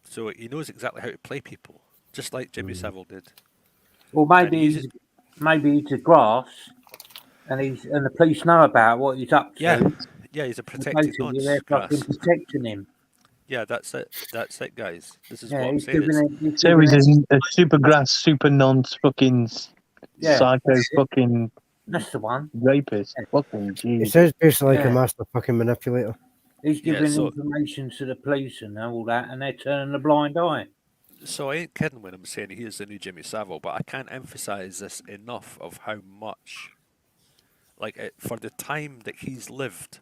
So he knows exactly how to play people, just like Jimmy Savile did. Well, maybe he's a grass, and the police know about what he's up to. Yeah, he's a protected nonce. They're fucking protecting him. Yeah, that's it, guys. This is what I'm saying. So he's a super grass, super nonce, fucking psycho, fucking. That's the one. Rapist. Fucking Jesus. It sounds basically like a master fucking manipulator. He's giving information to the police and all that, and they're turning a blind eye. So I ain't kidding when I'm saying he is the new Jimmy Savile, but I can't emphasize this enough of how much, for the time that he's lived,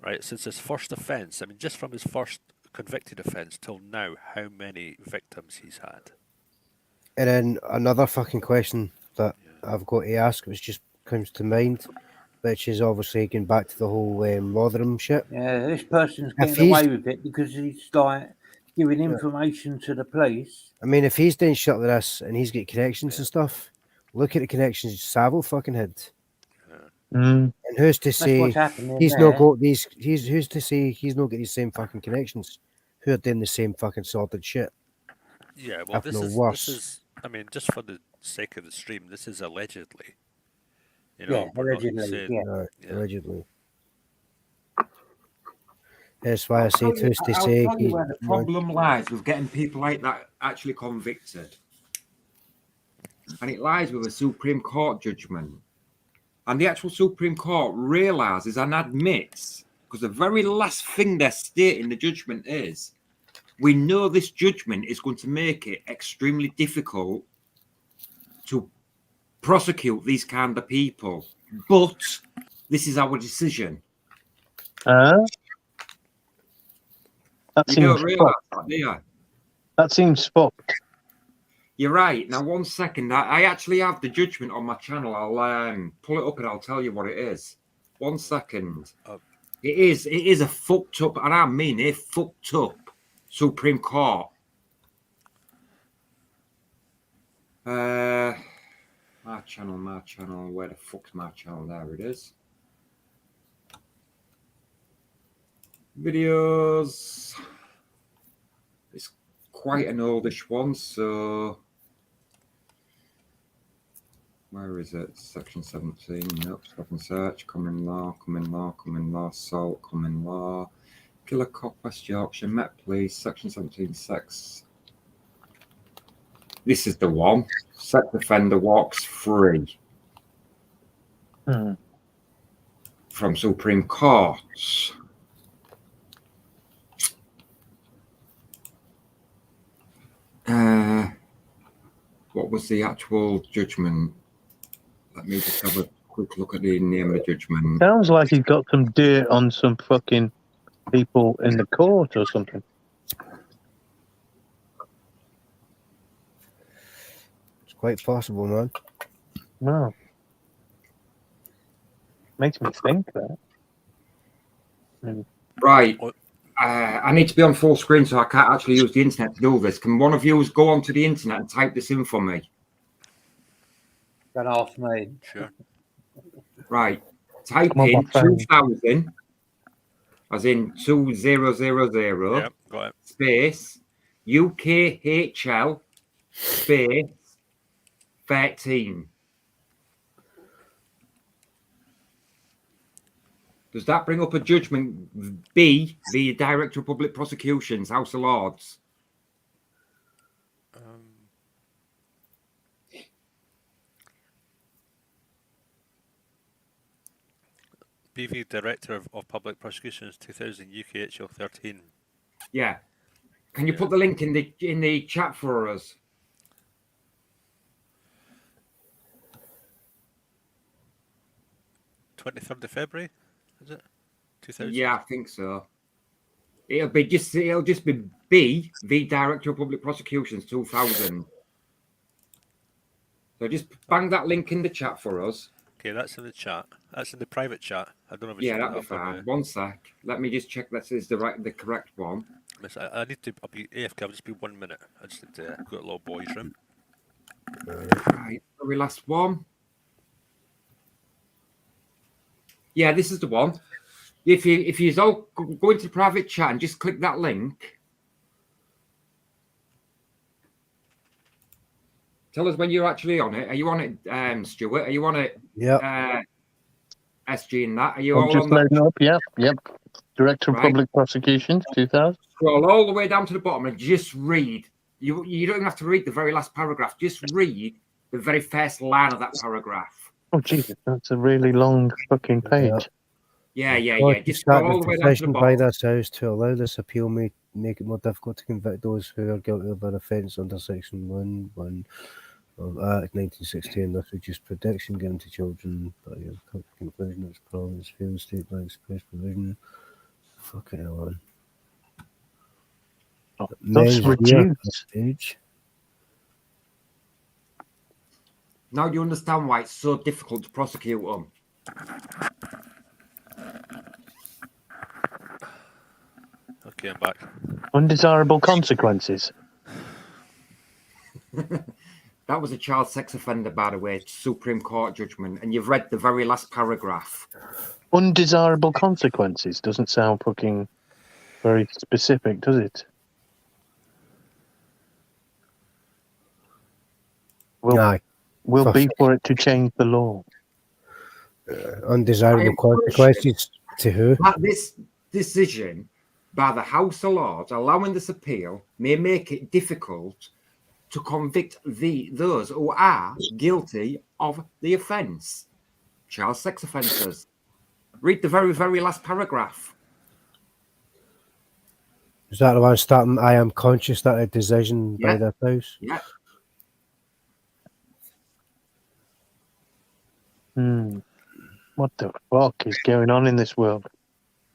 right, since his first offence, I mean, just from his first convicted offence till now, how many victims he's had. And then another fucking question that I've got to ask, which just comes to mind, which is obviously going back to the whole Rotherham shit. Yeah, this person's getting away with it because he's giving information to the police. I mean, if he's doing shit like this and he's got connections and stuff, look at the connections Savile fucking had. And who's to say he's not got these? Who's to say he's not got these same fucking connections? Who are doing the same fucking sorted shit? Yeah, well, this is. I mean, just for the sake of the stream, this is allegedly. Allegedly. Allegedly. That's why I say who's to I'll say. tell you where the problem lies with getting people like that actually convicted, and it lies with a Supreme Court judgment. And the actual Supreme Court realises and admits, because the very last thing they're stating in the judgment is, we know this judgment is going to make it extremely difficult to prosecute these kind of people, but this is our decision. That You don't realise that, do you? That seems fucked. You're right. Now, 1 second. I actually have the judgment on my channel. I'll pull it up and I'll tell you what it is. 1 second. It is a fucked up, and I mean a fucked up Supreme Court. My channel. Where the fuck's my channel? There it is. Videos. It's quite an oldish one, so where is it? Section 17. Nope. Stop and search. Common law. Assault. Common law. Killer cop, West Yorkshire. Met police. Section 17. Sex. This is the one. Sex offender walks free. From Supreme Court. What was the actual judgment? Let me just have a quick look at the name of the judgment. Sounds like he's got some dirt on some fucking people in the court or something. It's quite possible, man. Wow. Makes me think that. Right. I need to be on full screen, so I can't actually use the internet to do this. Can one of you go onto the internet and type this in for me? Don't ask me. Sure. Right. Type in 2000, as in 2000, yep, got it. space, UKHL, space, 13. Does that bring up a judgment B, the Director of Public Prosecutions, House of Lords? BV Director of Public Prosecutions 2000 UKHL 13. Yeah. Can you put the link in the chat for us? (23rd of February), is it? 2000. Yeah, I think so. It'll just be B, the Director of Public Prosecutions 2000. So just bang that link in the chat for us. Okay, that's in the chat. That's in the private chat. I don't know if it's that'd be fine. 1 sec. Let me just check that is the correct one. I need to. I'll be AFK. I'll just be 1 minute. I just need to go to a little boys' room. Right, very last one. Yeah, this is the one. If you all go into the private chat and just click that link. Tell us when you're actually on it. Are you on it, Stuart? Are you on it? Yeah. SG and that. Are you I'm all just on that? loading up. Yep. Director of Public Prosecutions, 2000. Scroll all the way down to the bottom and just read. You don't even have to read the very last paragraph. Just read the very first line of that paragraph. Oh, Jesus, that's a really long fucking page. Yeah. Just start scroll all the way down to the by bottom. this House to allow this appeal may make it more difficult to convict those who are guilty of an offence under Section 1 of Act 1960, and thus reduce protection given to children by the conclusion of its province failed state by express provision. Fucking hell on. Thus reduce age. Now you understand why it's so difficult to prosecute them. Okay, I'm back. Undesirable consequences. That was a child sex offender, by the way, Supreme Court judgment, and you've read the very last paragraph. Undesirable consequences doesn't sound fucking very specific, does it? Will be for it to change the law. Undesirable consequences to who? This decision by the House of Lords allowing this appeal may make it difficult to convict those who are guilty of the offence. Child sex offenders. Read the very, very last paragraph. Is that the one starting? I am conscious that a decision by the House. Yeah. What the fuck is going on in this world?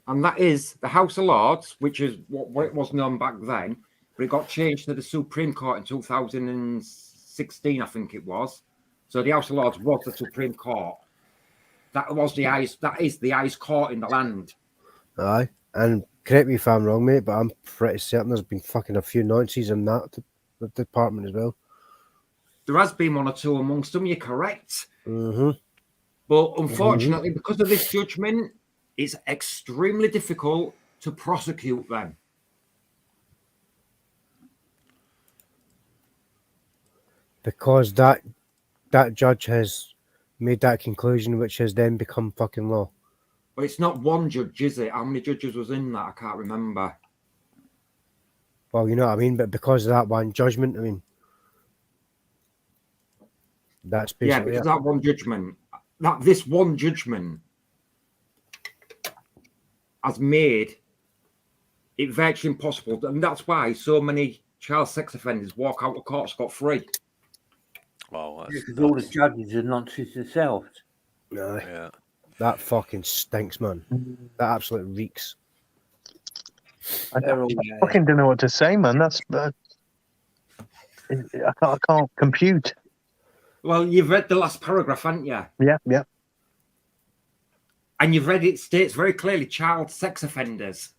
And that is the House of Lords, which is what it was known back then, but it got changed to the Supreme Court in 2006. 16, I think it was. So the House of Lords was the Supreme Court. That was the highest. That is the highest court in the land. Aye, and correct me if I'm wrong, mate, but I'm pretty certain there's been fucking a few nonsense in that the department as well. There has been one or two amongst them. You're correct. Mm-hmm. But unfortunately, because of this judgment, it's extremely difficult to prosecute them. Because that judge has made that conclusion, which has then become fucking law. But it's not one judge, is it? How many judges was in that? I can't remember. Well, you know what I mean? But because of that one judgment, I mean, that's basically because that one judgment, this one judgment has made it virtually impossible. And that's why so many child sex offenders walk out of court scot-free. Wow, because all the judges are nonsense themselves. No, yeah. That fucking stinks, man. That absolutely reeks. I fucking don't know what to say, man. I can't compute. Well, you've read the last paragraph, haven't you? Yeah. And you've read it states very clearly child sex offenders.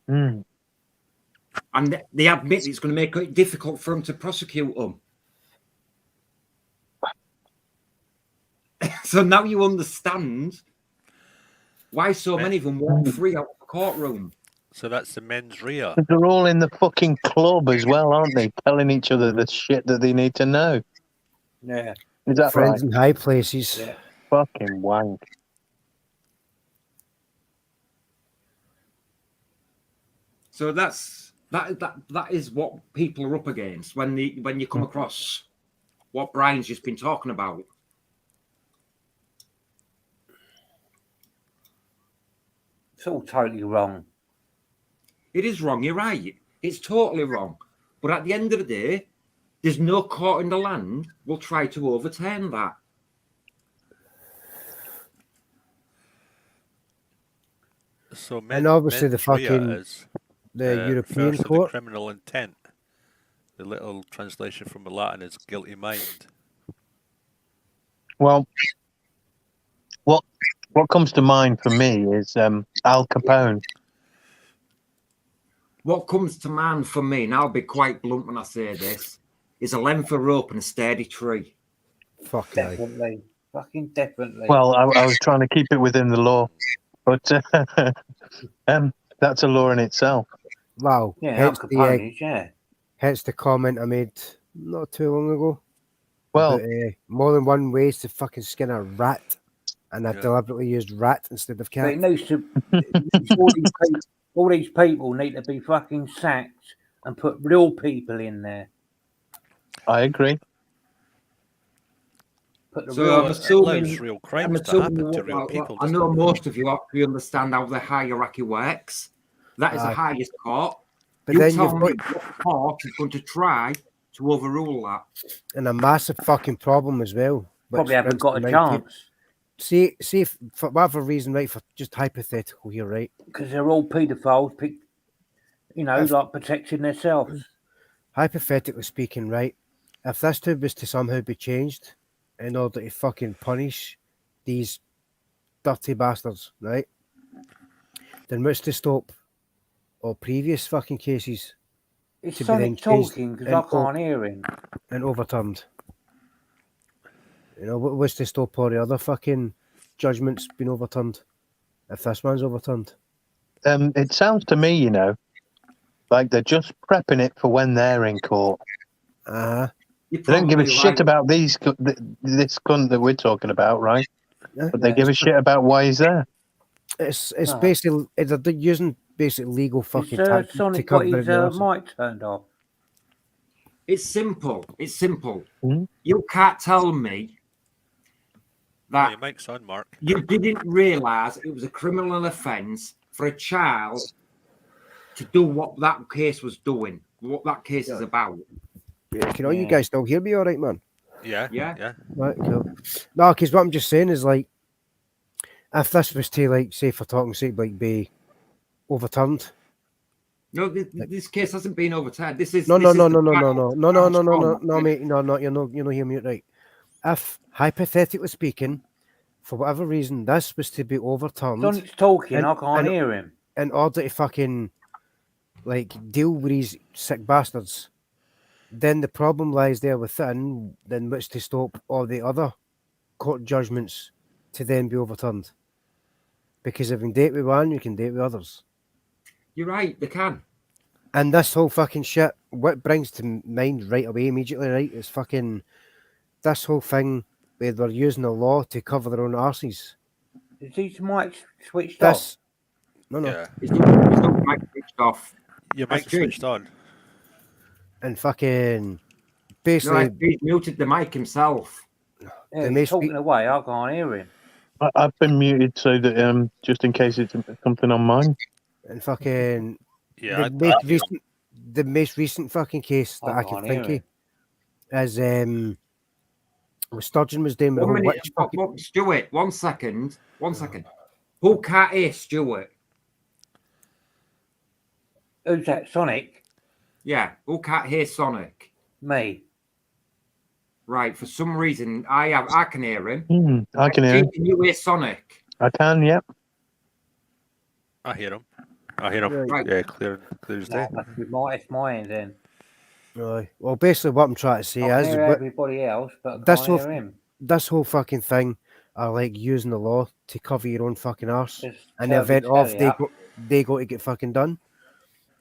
Mm. And they admit it's going to make it difficult for them to prosecute them. So now you understand why so many of them walk free out of the courtroom. So that's the mens rea. They're all in the fucking club as well, aren't they? Telling each other the shit that they need to know. Yeah. Is that Friends right? in high places. Yeah. Fucking wank. So that is what people are up against when you come across what Brian's just been talking about. It's all totally wrong. It is wrong. You're right. It's totally wrong. But at the end of the day, there's no court in the land will try to overturn that. So And obviously the mens rea fucking is, European first of court. the criminal intent. The little translation from the Latin is guilty mind. Well, what comes to mind for me is Al Capone. What comes to mind for me, and I'll be quite blunt when I say this, is a length of rope and a sturdy tree. Fuck Definitely. Fucking definitely. Well, I was trying to keep it within the law, but that's a law in itself. Wow. Yeah, hence Al the Capone, yeah. hence the comment I made not too long ago. Well, about, more than one ways to fucking skin a rat, and I deliberately used rat instead of But cat. it needs to, all these people need to be fucking sacked and put real people in there. I agree. Put the So real, I'm assuming, real crimes to happen to real people. I know most of you actually understand how the hierarchy works. That is the highest court. But you then tell you've me what court is going to try to overrule that. And a massive fucking problem as well. probably haven't got a chance. See if for whatever reason, right, for just hypothetical here, right? Because they're all paedophiles, like protecting themselves. Hypothetically speaking, right, if this too was to somehow be changed in order to fucking punish these dirty bastards, right, then what's to stop all previous fucking cases It's to be then Sonic changed talking because I can't hear him. and overturned? You know, what's to stop all the other fucking judgments being overturned if this one's overturned? It sounds to me, like they're just prepping it for when they're in court. Uh-huh. They don't give a shit about this cunt that we're talking about, right? Yeah. But they give a shit about why he's there. It's basically they're using basic legal fucking tactics to Sonic cover got his everything else. mic turned off. It's simple. It's simple. Mm-hmm. You can't tell me that your mic's on, Mark. You didn't realise it was a criminal offence for a child to do what that case was doing, what that case is about. Yeah, can all you guys still hear me all right, man? Yeah. Right, cool. No, because what I'm just saying is, like, if this was to, like, say for talking sake, like, be overturned, No, this case hasn't been overturned. This is no, this no, is no, the no, no, trial. no, no, no, no, no, no, That's no, it. mate, no, you're not hearing me right. If hypothetically speaking, for whatever reason, this was to be overturned, Sonic's talking. and- I can't and- hear him. in order to fucking like deal with these sick bastards, then the problem lies there within, then which to stop all the other court judgments to then be overturned. Because if you can date with one, you can date with others. You're right. They can. And this whole fucking shit, what brings to mind right away immediately, right, is fucking this whole thing where they're using the law to cover their own arses. Is his mic switched off? This, no, Yeah. It's not mic switched off. Your That's mic's true. switched on. and fucking No, basically, he's muted the mic himself. Yeah, may he's talking speak- away. I can't hear him. I've been muted so that just in case it's something on mine. and fucking Yeah, the most recent fucking case that I can can't think hear of is what Sturgeon was doing with the One whole minute, witch fucking. Stuart. 1 second. 1 second. Who can't hear Stuart? Who's that? Sonic? Yeah, who can't hear Sonic? Me. Right, for some reason I can hear him. I can hear. Can you hear Sonic? I can. Yep. I hear him. I hear him. Right. Yeah, clear as day. It's my end then. Right. Well, basically, what I'm trying to say I can is hear everybody else, but I can't hear him. This whole fucking thing are like using the law to cover your own fucking arse. Just And the tell event you, of yeah. they go to get fucking done.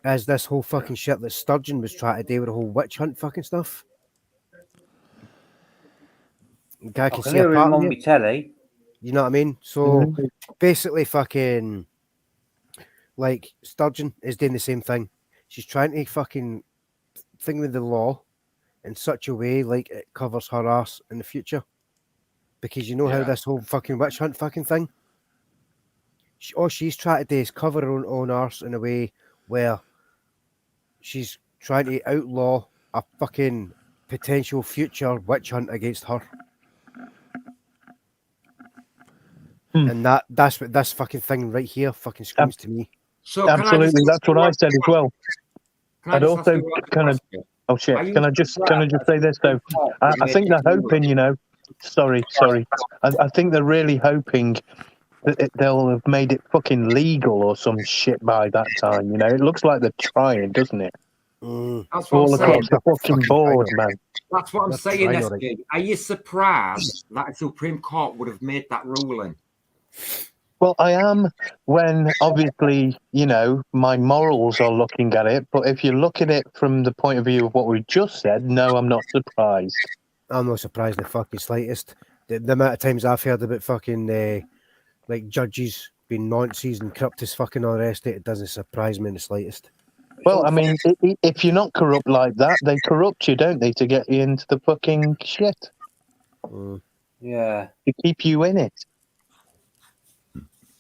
As this whole fucking shit that Sturgeon was trying to do with the whole witch hunt fucking stuff. Guy I can can see a hear him pattern on here. my telly. You know what I mean? So basically, fucking like Sturgeon is doing the same thing. She's trying to fucking thing with the law in such a way like it covers her ass in the future. Because you know how Yeah. this whole fucking witch hunt fucking thing. All she's trying to do is cover her own arse in a way where she's trying to outlaw a fucking potential future witch hunt against her. And that's what this fucking thing right here fucking screams to me. So Absolutely, that's what I said as well. Can I I'd just ask also you one kind of. question? Oh shit! Are you Can I just surprised say this though? I think they're hoping, you know. Sorry. I think they're really hoping that they'll have made it fucking legal or some shit by that time. You know, it looks like they're trying, doesn't it? That's what All I'm saying. across the fucking board, man. That's what I'm That's saying, fine, alright. SG. Are you surprised that the Supreme Court would have made that ruling? Well, I am when obviously, you know, my morals are looking at it. But if you look at it from the point of view of what we just said, no, I'm not surprised. I'm not surprised in the fucking slightest. The amount of times I've heard about fucking like judges being nonces and corrupt as fucking all the rest of it, it doesn't surprise me in the slightest. Well, I mean, if you're not corrupt like that, they corrupt you, don't they, to get you into the fucking shit, Yeah. to keep you in it.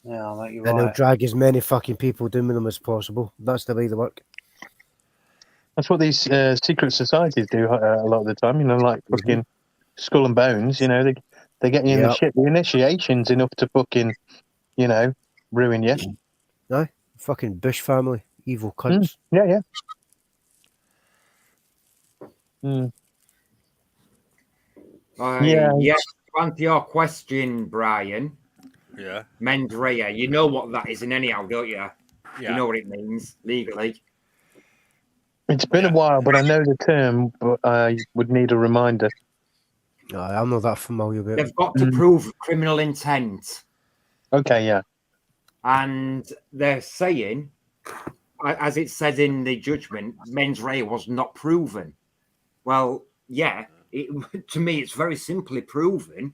Yeah, I think you're And they'll right. drag as many fucking people doing with them as possible. That's the way they work. That's what these secret societies do a lot of the time. You know, like fucking Skull and Bones. You know, they get you in the Yep. shit. The initiation's enough to fucking, you know, ruin you. No, fucking Bush family, evil cunts. Yeah. Yeah. Yes, to answer your question, Brian. Yeah. Mens rea. You know what that is in anyhow, don't you? Yeah. You know what it means legally. It's been a while, but I know the term, but I would need a reminder. I'm not that familiar with it. They've got to prove criminal intent. Okay, yeah. And they're saying, as it says in the judgment, mens rea was not proven. Well, yeah, to me, it's very simply proven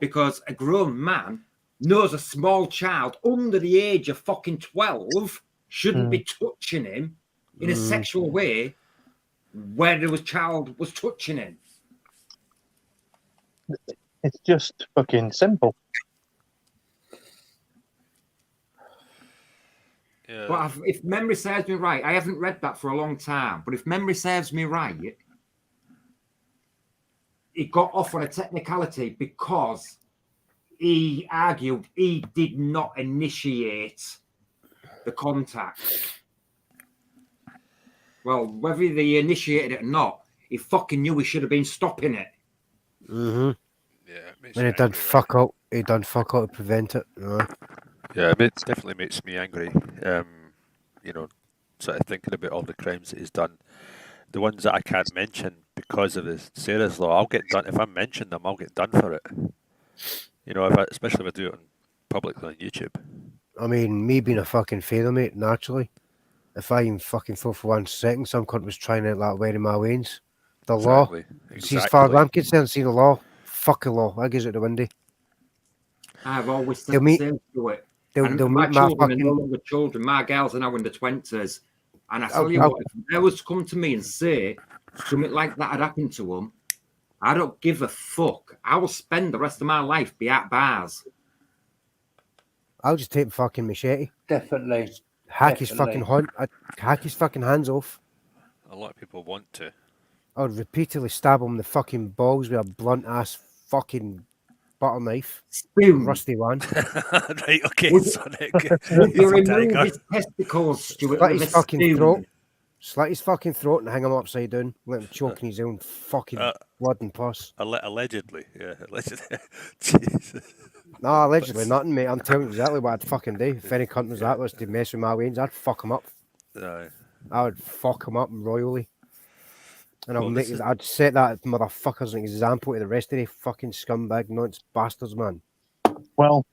because a grown man knows a small child under the age of fucking 12 shouldn't be touching him in a sexual way where the child was touching him. It's just fucking simple. Yeah. But if memory serves me right, I haven't read that for a long time, but if memory serves me right, it got off on a technicality because he argued he did not initiate the contact. Well, whether they initiated it or not, he fucking knew he should have been stopping it. Mm-hmm. Yeah, it makes And me he done angry, fuck out. He done fuck out to prevent it. Yeah, it definitely makes me angry. You know, sort of thinking about all the crimes that he's done. The ones that I can't mention because of the Sarah's law, I'll get done. If I mention them, I'll get done for it. You know, especially if I do it publicly on YouTube. I mean, me being a fucking failure, mate, naturally. If I even fucking thought for 1 second some cunt was trying out that wearing my wains, the law. See, as far as I'm concerned, see the law. Fuck the law. I gives it the windy. I've always said the same to it. They'll my meet children fucking... are no longer children. My girls are now in the 20s. And I tell you what, if they was to come to me and say something like that had happened to them, I don't give a fuck. I will spend the rest of my life be at bars. I'll just take the fucking machete. Definitely. Hack his fucking hack his fucking hands off. A lot of people want to. I would repeatedly stab him in the fucking balls with a blunt ass fucking butter knife. Spoon. Rusty one. Right, okay, Sonic. Would you remove his testicles, Stuart, Slit with his a fucking spoon? throat. Slit his fucking throat and hang him upside down. Let him choke in his own fucking blood and pus. Allegedly, yeah. Allegedly. Jesus. No, allegedly nothing, mate. I'm telling you exactly what I'd fucking do. If any cunt was that was to mess with my veins, I'd fuck him up. I would fuck him up royally. And I'd set that motherfucker as an example to the rest of the fucking scumbag nonce bastards, man. Well,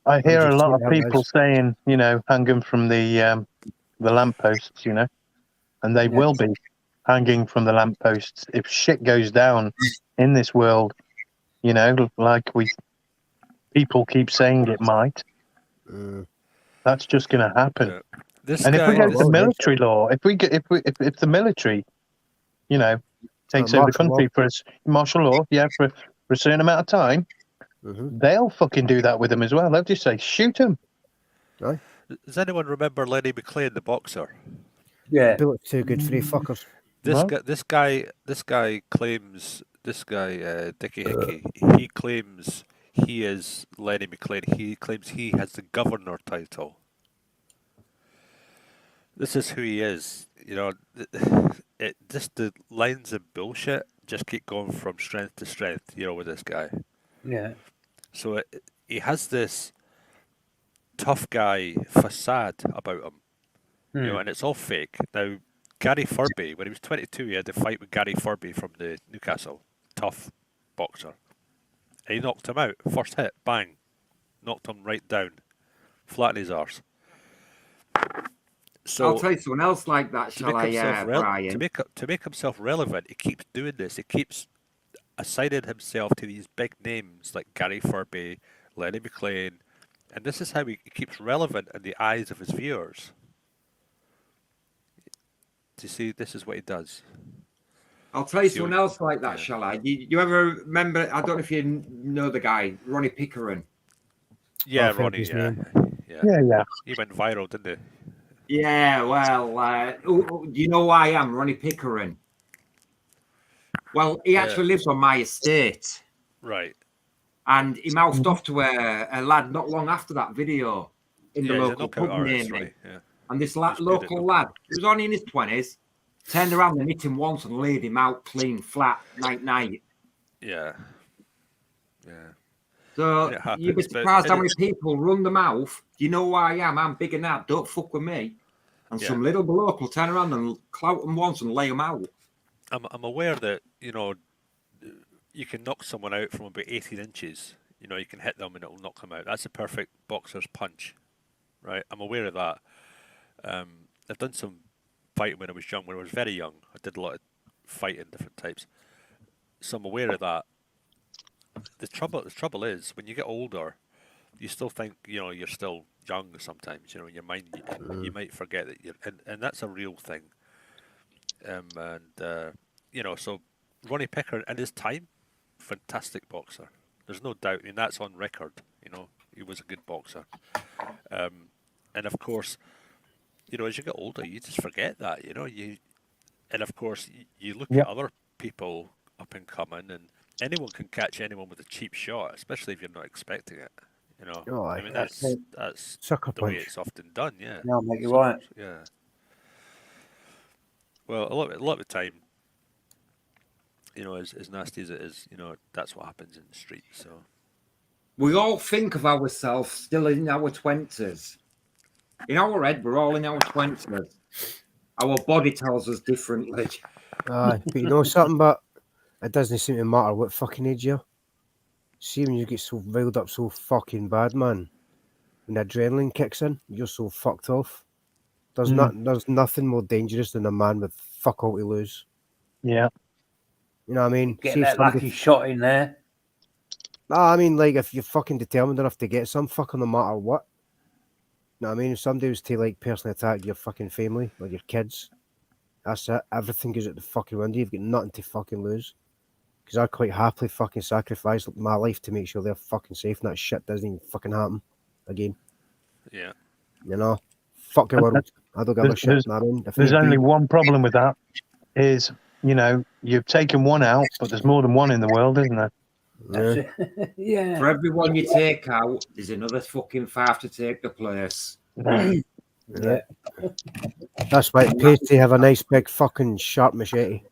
I hear a lot of people saying, you know, hanging from the lampposts, you know, and they will be hanging from the lampposts if shit goes down in this world, you know, like people keep saying it might. That's just going to happen. If we get the military law, if the military, you know, takes over the country for martial law, for a certain amount of time, they'll fucking do that with them as well. They'll just say, shoot him. Right. Does anyone remember Lenny McLean, the boxer? Yeah. Bullet's too good for the fuckers. This guy claims, Dickie Hickey, he claims he is Lenny McLean. He claims he has the governor title. This is who he is. You know, the lines of bullshit just keep going from strength to strength, you know, with this guy. Yeah. So he has this tough guy facade about him, you know, and it's all fake. Now, Gary Furby, when he was 22, he had to fight with Gary Furby from the Newcastle, tough boxer. And he knocked him out. First hit, bang, knocked him right down, flat in his arse. So I'll tell you someone else like that, shall I, Brian? To make himself relevant, he keeps doing this. He keeps assigning himself to these big names like Gary Furby, Lenny McLean, and this is how he keeps relevant in the eyes of his viewers. Do you see? This is what he does. I'll tell you someone else like that, shall I? You ever remember, I don't know if you know the guy, Ronnie Pickering. Yeah, Ronnie, yeah. He went viral, didn't he? Yeah, well, do you know who I am, Ronnie Pickering? Well, he actually lives on my estate. Right. And he mouthed off to a lad not long after that video in the local pub near me. Yeah. And this local lad, he was only in his 20s, turned around and hit him once and laid him out clean, flat, night. Yeah. Yeah. So you'd be surprised how many people run the mouth. Do you know who I am? I'm big and that. Don't fuck with me. And some little bloke will turn around and clout them once and lay them out. I'm aware that, you know, you can knock someone out from about 18 inches. You know, you can hit them and it'll knock them out. That's a perfect boxer's punch, right? I'm aware of that. I've done some fighting when I was young. When I was very young, I did a lot of fighting, different types. So I'm aware of that. The trouble is, when you get older, you still think, you know, you're still young sometimes. You know, in your mind, you might forget that you're, and that's a real thing. You know, so Ronnie Pickering, in his time, fantastic boxer. There's no doubt. I mean, that's on record. You know, he was a good boxer. And of course, you know, as you get older, you just forget that. You know, and of course, you look at other people up and coming, and anyone can catch anyone with a cheap shot, especially if you're not expecting it. You know, I mean, that's the way it's often done. Yeah. No, mate, you're right. Yeah. Well, a lot of the time, as nasty as it is, that's what happens in the street. So we all think of ourselves still in our 20s. In our head, we're all in our 20s. Our body tells us differently. But you know something, but it doesn't seem to matter what fucking age you're. See, when you get so riled up so fucking bad, man, when the adrenaline kicks in, you're so fucked off. There's nothing more dangerous than a man with fuck all to lose. Yeah. You know what I mean? Get that lucky shot in there. No, I mean, like, if you're fucking determined enough to get some fucking no matter what. You know what I mean? If somebody was to, like, personally attack your fucking family or your kids, that's it. Everything goes out the fucking window. You've got nothing to fucking lose. Because I'd quite happily fucking sacrifice my life to make sure they're fucking safe and that shit doesn't even fucking happen again. Yeah. You know? Fuck the world. I don't give a shit. There's only one problem with that is, you've taken one out, but there's more than one in the world, isn't there? Yeah. Yeah. For everyone you take out, there's another fucking 5 to take the place. Yeah. That's why it pays to have a nice big fucking sharp machete.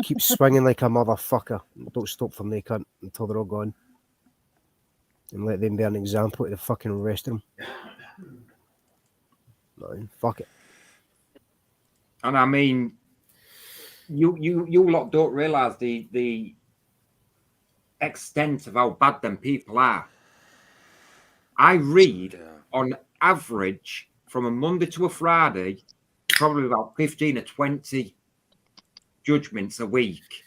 Keep swinging like a motherfucker. Don't stop from they cunt until they're all gone. And let them be an example to the fucking rest of them. No, fuck it. And I mean, you lot don't realise the extent of how bad them people are. I read on average from a Monday to a Friday, probably about 15 or 20 judgments a week,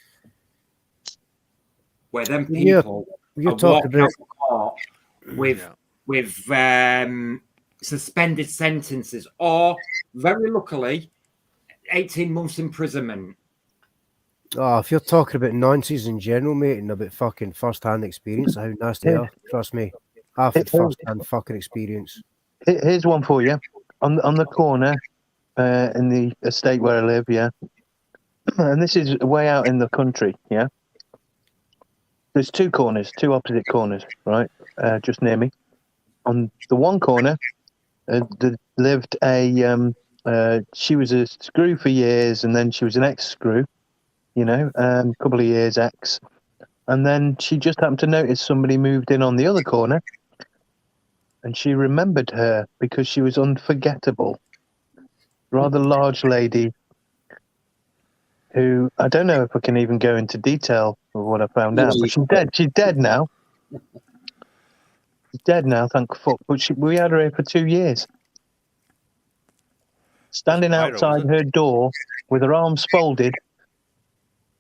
where them people you're talking about court with suspended sentences or, very luckily, 18 months imprisonment. Oh, if you're talking about nonsense in general, mate, and about fucking first-hand experience of how nasty they are, trust me, I've had first-hand fucking experience. Here's one for you. On the corner, in the estate where I live, yeah. And this is way out in the country, yeah. There's two opposite corners, right? Just near me. On the one corner, lived she was a screw for years, and then she was an ex-screw, a couple of years ex. And then she just happened to notice somebody moved in on the other corner, and she remembered her because she was unforgettable. Rather large lady who, I don't know if I can even go into detail of what I found out, but she's dead. She's dead now. She's dead now, thank fuck. But we had her here for 2 years. Standing outside her door with her arms folded,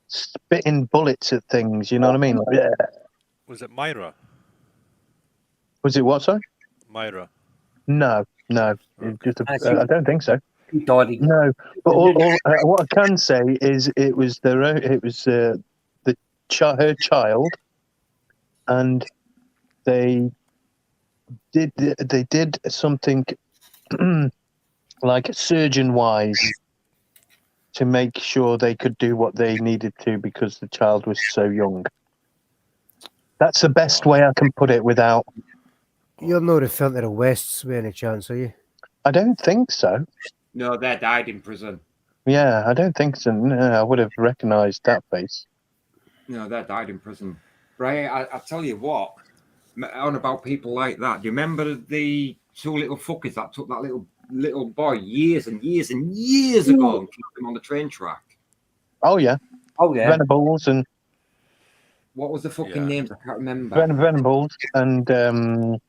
spitting bullets at things, you know what I mean? Yeah. Was it Myra? Was it what, sorry? Myra. No. Just I don't think so. Died. No, but what I can say is it was her child, and they did something like surgeon-wise to make sure they could do what they needed to because the child was so young. That's the best way I can put it without. You're not referring to the Wests by any chance, are you? I don't think so. No, they died in prison. Yeah, I don't think so. No, I would have recognised that face. No, they died in prison. Right, I tell you what, on about people like that. Do you remember the two little fuckers that took that little boy years and years and years ago and killed him on the train track? Oh yeah. Venables and what was the fucking names? I can't remember. Venables and John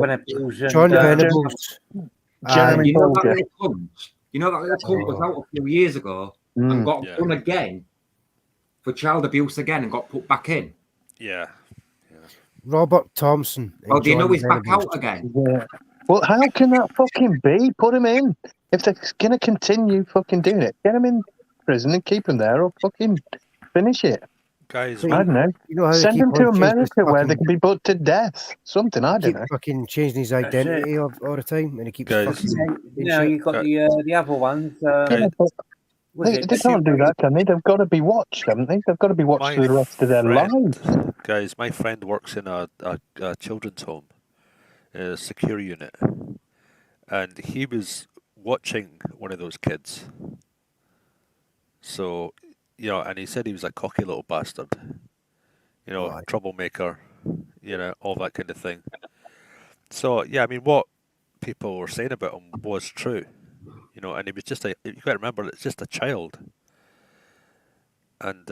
Venables. John Venables. Jeremy you know that little cunt? You know that little cunt was out a few years ago and got done again for child abuse again and got put back in. Yeah. Robert Thompson. Oh, do you know he's back out again? Yeah. Well, how can that fucking be? Put him in. If they're gonna continue fucking doing it, get him in prison and keep him there, or fucking finish it. Guys, I don't know. Send him to America where they can be put to death. Something, I don't know. Fucking changing his identity all the time, and he keeps fucking. You've got the other ones. They can't do that, can they? They've got to be watched, haven't they? They've got to be watched for the rest of their lives. Guys, my friend works in a children's home, a secure unit, and he was watching one of those kids. So, you know, and he said he was a cocky little bastard. You know, troublemaker, you know, all that kind of thing. So, yeah, I mean, what people were saying about him was true. You know, and he was just you got to remember, it's just a child. And,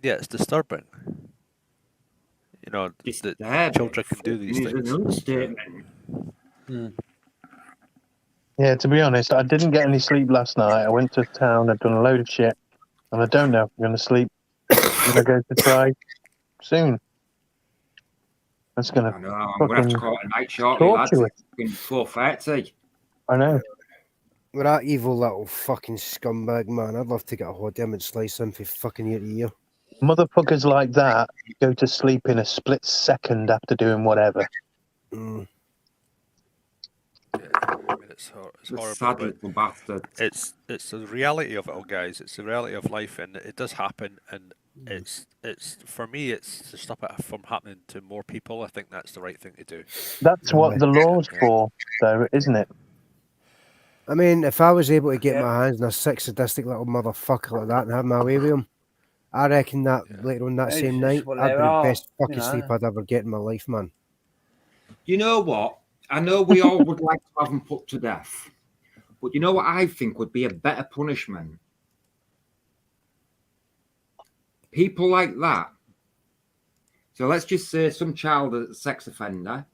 yeah, it's disturbing. You know, that children can do these things. Yeah, to be honest, I didn't get any sleep last night. I went to town, I've done a load of shit, and I don't know if I'm going to sleep. I'm going to go to try soon. That's going to. I know, I'm going to have to call it a night shortly, lads. It's fucking 4:30. I know. With that evil little fucking scumbag, man, I'd love to get a hold of him and slice him for fucking ear to ear. Motherfuckers like that go to sleep in a split second after doing whatever. Mm. Yeah, I mean, it's horrible. Sad little bastard. It's the reality of it all, guys. It's the reality of life, and it does happen. And it's for me, it's to stop it from happening to more people. I think that's the right thing to do. That's what the law's for, though, isn't it? I mean, if I was able to get my hands on a sick, sadistic little motherfucker like that and have my way with him, I reckon that later on that same night, I'd be the best fucking sleep I'd ever get in my life, man. You know what? I know we all would like to have them put to death, but you know what I think would be a better punishment? People like that. So let's just say some child sex offender.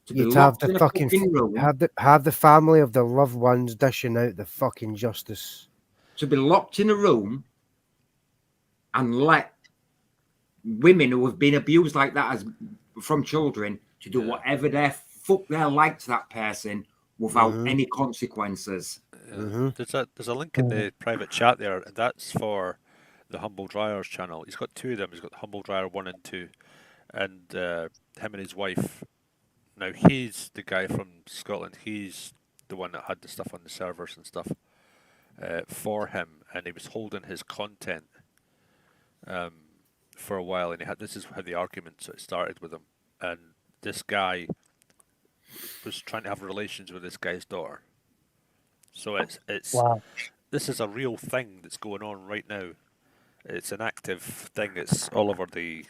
You'd have the fucking room, have the family of the loved ones dishing out the fucking justice. To be locked in a room and let women who have been abused like that as from children to do whatever the fuck they like to that person without any consequences. There's a link in the private chat there, and that's for the Humble Dryers channel. He's got two of them. He's got Humble Dryer 1 and 2, and him and his wife. Now he's the guy from Scotland. He's the one that had the stuff on the servers and stuff for him, and he was holding his content for a while. And this is how the argument sort of started with him. And this guy was trying to have relations with this guy's daughter. So it's wow. This is a real thing that's going on right now. It's an active thing. It's all over the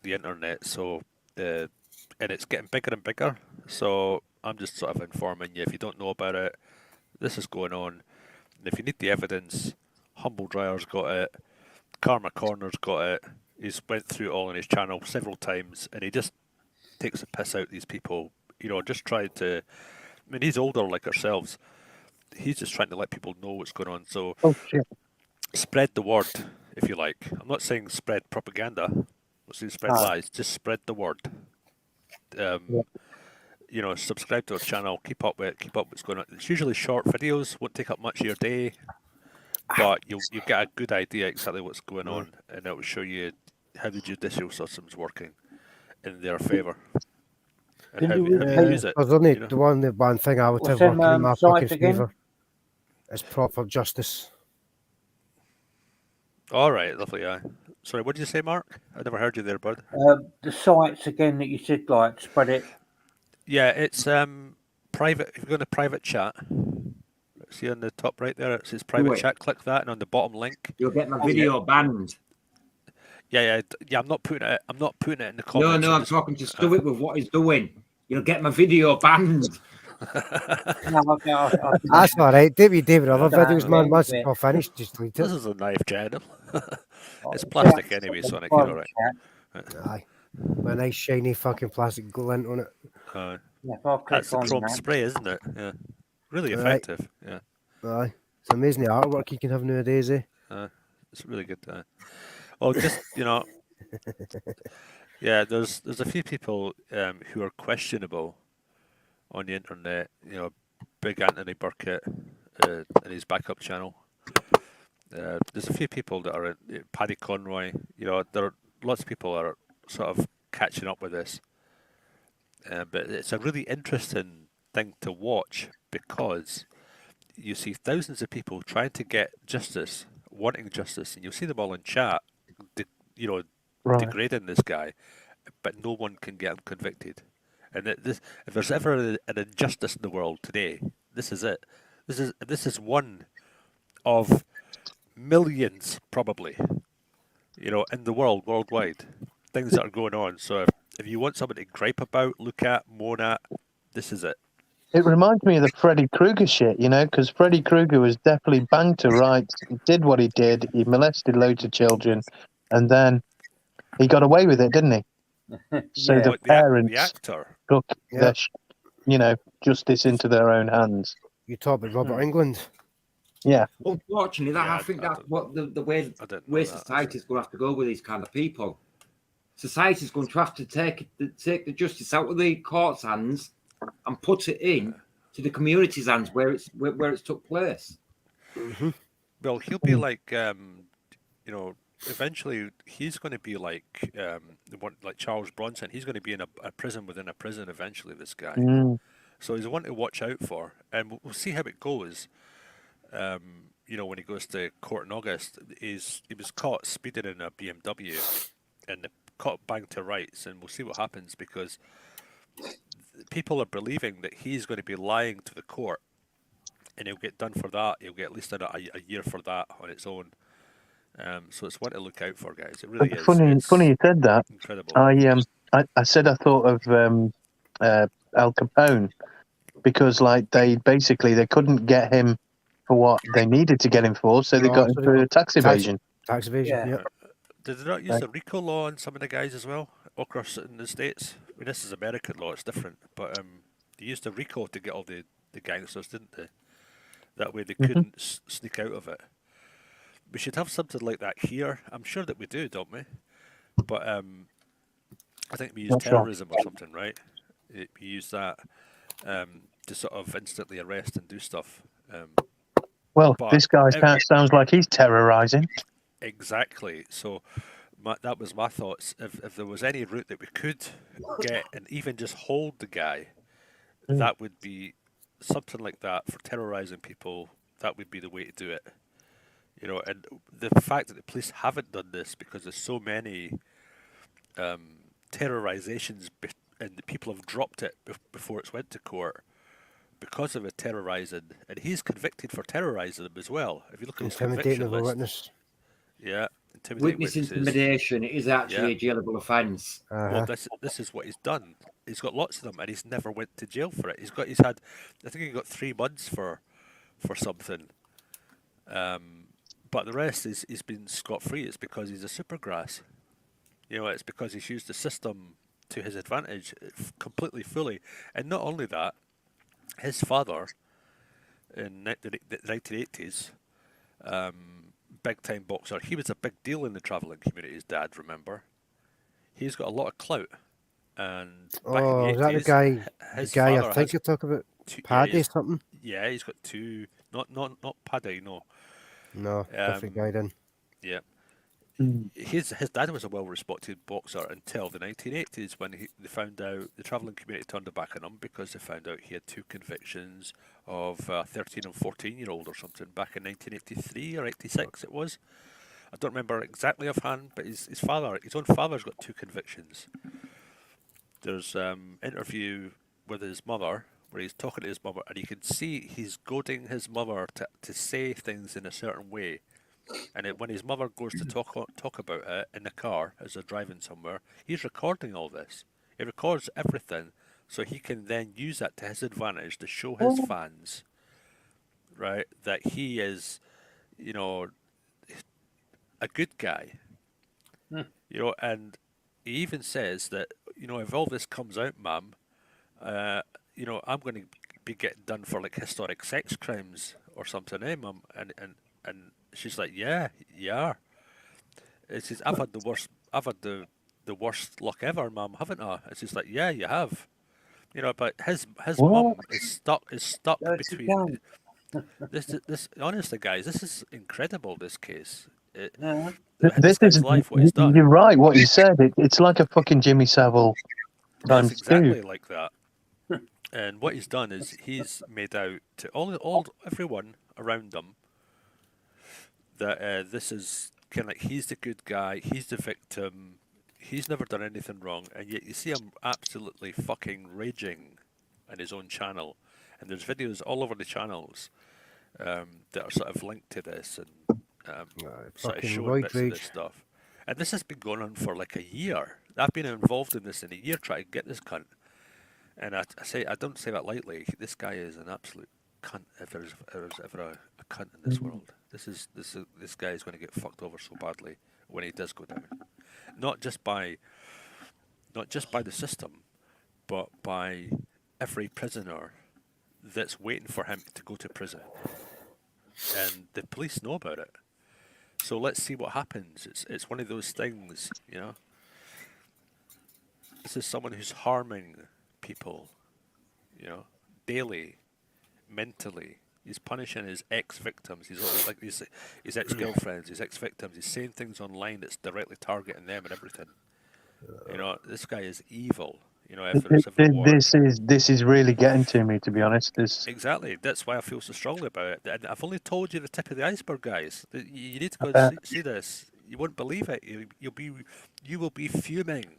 internet. So and it's getting bigger and bigger. So I'm just sort of informing you. If you don't know about it, this is going on. And if you need the evidence, Humble Dryer's got it. Karma Corner's got it. He's went through it all on his channel several times, and he just takes the piss out these people. You know, just try to. I mean, he's older like ourselves. He's just trying to let people know what's going on. So spread the word, if you like. I'm not saying spread propaganda. I'm not saying spread lies. Just spread the word. You know, subscribe to our channel. Keep up with it. Keep up what's going on. It's usually short videos. Won't take up much of your day, but you'll get a good idea exactly what's going on, and it will show you how the judicial system's working in their favour. And how we use it. There's only the one thing I would have working in my fucking favour. It's proper justice. All right, lovely. Yeah. Sorry, what did you say, Mark? I never heard you there, bud. The sites again that you said, like, spread it. Yeah, it's private. If you go to private chat, see on the top right there, it says private chat. Click that, and on the bottom link, you'll get my video banned. Yeah. I'm not putting it. I'm not putting it in the comments. No, I'm talking to Stuart with what he's doing. You'll get my video banned. That's all right. David, other videos, man. Once it's all finished, just delete it. This is a knife, Chad. It's plastic anyway, Sonic. You're all right. Aye. With a nice shiny fucking plastic glint on it. That's the chrome spray, isn't it? Yeah. Really effective. Yeah. Aye. It's amazing the artwork you can have nowadays, eh? It's really good. Oh, just, you know, yeah, there's a few people who are questionable on the internet. You know, Big Anthony Burkett and his backup channel. There's a few people that are Paddy Conroy. You know, there are lots of people that are sort of catching up with this. But it's a really interesting thing to watch because you see thousands of people trying to get justice, wanting justice, and you'll see them all in chat, degrading this guy, but no one can get him convicted. And if there's ever an injustice in the world today, this is it. This is one of millions, probably, in the worldwide, things that are going on. So if you want something to gripe about, look at, moan at, this is it. It reminds me of the Freddy Krueger shit, because Freddy Krueger was definitely banged to rights. He did what he did. He molested loads of children, and then he got away with it, didn't he? So the parents the actor took their, justice into their own hands. You talk about Robert England. Yeah. Unfortunately, I think that's what the way society's going to have to go with these kind of people. Society's going to have to take the justice out of the court's hands and put it in to the community's hands where it's took place. Mm-hmm. Well, he'll be like, eventually he's going to be like like Charles Bronson. He's going to be in a prison within a prison eventually, this guy. So he's one to watch out for, and we'll see how it goes. When he goes to court in August, he was caught speeding in a BMW, and the caught banged to rights, and we'll see what happens, because people are believing that he's going to be lying to the court, and he'll get done for that. He'll get at least a year for that on its own. So it's one to look out for, guys. It really is. Funny you said that. Incredible. I said I thought of Al Capone, because they couldn't get him for what they needed to get him for, so they got him for tax evasion. Tax evasion, yeah. Did they not use the RICO law on some of the guys as well across in the States? I mean, this is American law; it's different. But they used the RICO to get all the gangsters, didn't they? That way they couldn't sneak out of it. We should have something like that here. I'm sure that we do, don't we? But I think we use terrorism or something, right? We use that to sort of instantly arrest and do stuff. This guy sounds like he's terrorizing. Exactly. So that was my thoughts. If there was any route that we could get and even just hold the guy, that would be something like that for terrorizing people. That would be the way to do it. And the fact that the police haven't done this because there's so many terrorizations and the people have dropped it before it's went to court because of it terrorizing, and he's convicted for terrorizing them as well. If you look at his conviction list, witness. Yeah, witness intimidation is actually a jailable offence. Well, this is what he's done. He's got lots of them, and he's never went to jail for it. He's had, I think he got 3 months for something. But the rest he's been scot-free. It's because he's a supergrass. It's because he's used the system to his advantage completely, fully. And not only that, his father in the 1980s, big-time boxer, he was a big deal in the travelling community, his dad, remember? He's got a lot of clout. And back in the 80s, is that the guy I think you're talking about? Paddy something? Yeah, he's got 2, not Paddy, no. No, different guy then. Yeah. His dad was a well-respected boxer until the 1980s when they found out, the travelling community turned their back on him because they found out he had 2 convictions of 13 and 14-year-old or something back in 1983 or 86 it was. I don't remember exactly offhand, but his own father's got 2 convictions. There's interview with his mother where he's talking to his mother, and you can see he's goading his mother to say things in a certain way. And when his mother goes to talk about it in the car as they're driving somewhere, he's recording all this. He records everything, so he can then use that to his advantage to show his fans, right, that he is, a good guy. And he even says that, if all this comes out, Mum, I'm going to be getting done for like historic sex crimes or something, eh, Mum? And she's like, yeah, you are. It says, I've had the worst luck ever, Mum, haven't I? It's just like, yeah, you have. But his mum is stuck between this. Honestly, guys, this is incredible. This case. This guy's life, what he's done. You're right. What you said. It's like a fucking Jimmy Savile times It's exactly 2. like that. And what he's done is he's made out to everyone around him that this is kind of like he's the good guy, he's the victim, he's never done anything wrong, and yet you see him absolutely fucking raging on his own channel. And there's videos all over the channels that are sort of linked to this and sort of fucking showing roid bits of rage. this stuff. And this has been going on for like a year. I've been involved in this in a year trying to get this cunt. And I don't say that lightly. This guy is an absolute cunt. If there's ever a cunt in this world, this guy is going to get fucked over so badly when he does go down. Not just by the system, but by every prisoner that's waiting for him to go to prison. And the police know about it. So let's see what happens. It's one of those things, you know. This is someone who's harming people, you know, daily, mentally. He's punishing his ex-victims. He's like his ex-girlfriends, his ex-victims. He's saying things online that's directly targeting them and everything. You know, this guy is evil. You know, if there's ever war. This is really getting to me, to be honest. Exactly. That's why I feel so strongly about it. And I've only told you the tip of the iceberg, guys. You need to go and see this. You won't believe it. You will be fuming.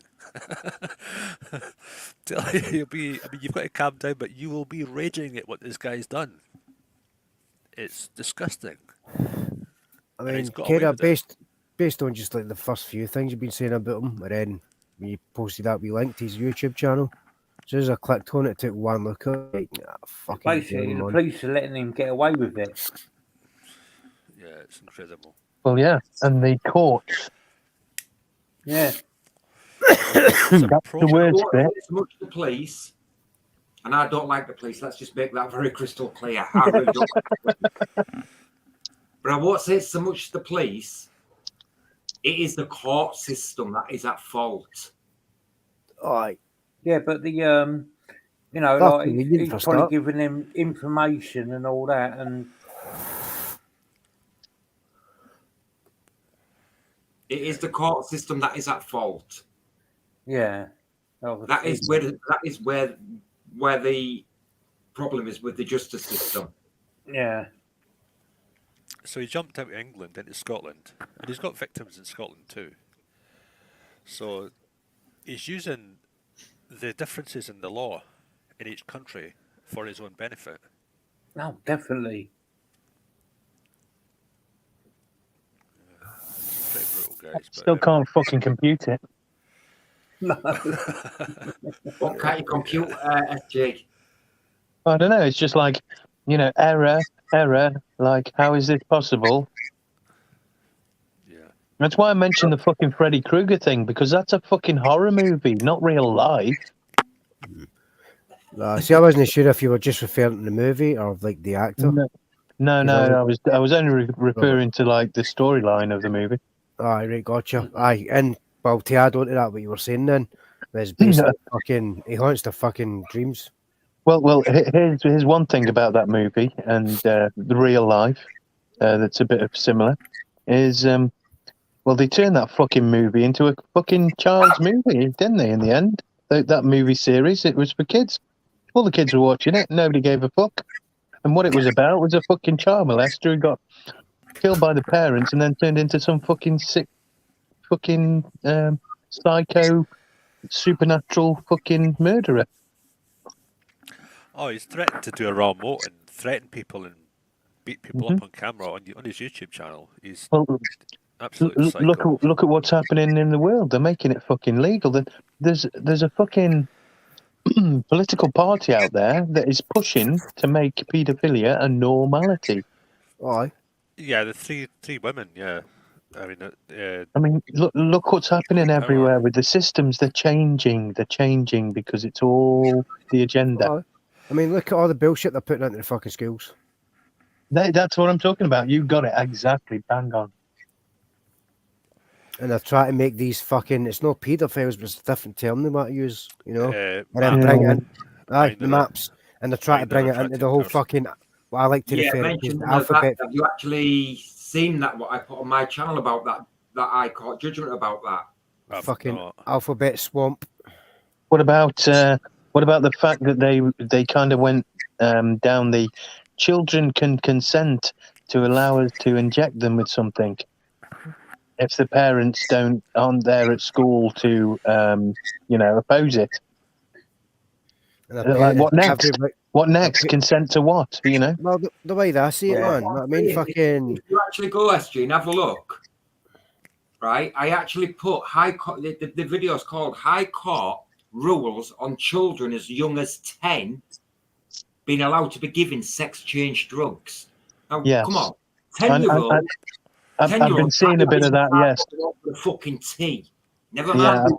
You'll be. I mean, you've got to calm down, but you will be raging at what this guy's done. It's disgusting. I mean, Kara, based on just like the first few things you've been saying about him, and then when you posted that, we linked his YouTube channel. As soon as I clicked on it, took one look at it, fucking basically the police are letting him get away with it. Yeah, it's incredible. Well, yeah, and the courts. Yeah. That's the worst bit. It's much the police, and I don't like the police. Let's just make that very crystal clear. I really don't like the police. But I won't say it's so much the police. It is the court system that is at fault. Aye. Yeah, but the you know, like he's probably giving them information and all that, and it is the court system that is at fault. Yeah, that is where the problem is with the justice system. Yeah. So he jumped out of England into Scotland, and he's got victims in Scotland too. So he's using the differences in the law in each country for his own benefit. No, definitely. Pretty brutal, guys. Still can't fucking compute it. No. What can't you compute, SG? I don't know. It's just like, you know, error. Like, how is this possible? Yeah. That's why I mentioned the fucking Freddy Krueger thing, because that's a fucking horror movie, not real life. See, I wasn't sure if you were just referring to the movie or like the actor. No. I was only referring to like the storyline of the movie. Aye, right, gotcha. Aye, and well, to add on to that, what you were saying then, is basically fucking, he haunts the fucking dreams. Well, here's one thing about that movie and the real life that's a bit of similar is, well, they turned that fucking movie into a fucking child's movie, didn't they? In the end, that movie series, it was for kids. All the kids were watching it. Nobody gave a fuck. And what it was about was a fucking child molester who got killed by the parents and then turned into some fucking sick, fucking psycho, supernatural fucking murderer. Oh, he's threatened to do a raw moat and threaten people and beat people up on camera on his YouTube channel. He's absolutely psycho. Look at what's happening in the world. They're making it fucking legal. There's a fucking political party out there that is pushing to make paedophilia a normality. Aye. Yeah, the three women. Yeah, I mean, look what's happening everywhere with the systems. They're changing because it's all the agenda. Aye. I mean, look at all the bullshit they're putting into the fucking schools. That's what I'm talking about. You got it exactly, bang on. And they're trying to make these fucking, it's not paedophiles, but it's a different term they might use, you know? And then bring it in, the maps. And they're trying to bring it into the whole fucking, what I like to refer to as the alphabet. Have you actually seen that, what I put on my channel about that I caught judgment about that? Fucking alphabet swamp. What about the fact that they kind of went down the children can consent to allow us to inject them with something if the parents aren't there at school to oppose it. Like, what next? What next? Consent to what? You know? Well, the way that I see it, man. I mean, fucking. If you actually go, SG, and have a look, right? I actually put high court. The video is called "High Court Rules on Children as Young as 10 being allowed to be given sex-change drugs." Now, come on, 10-year-old. I've been seeing a bit of that. Yes. The fucking tea. Never mind.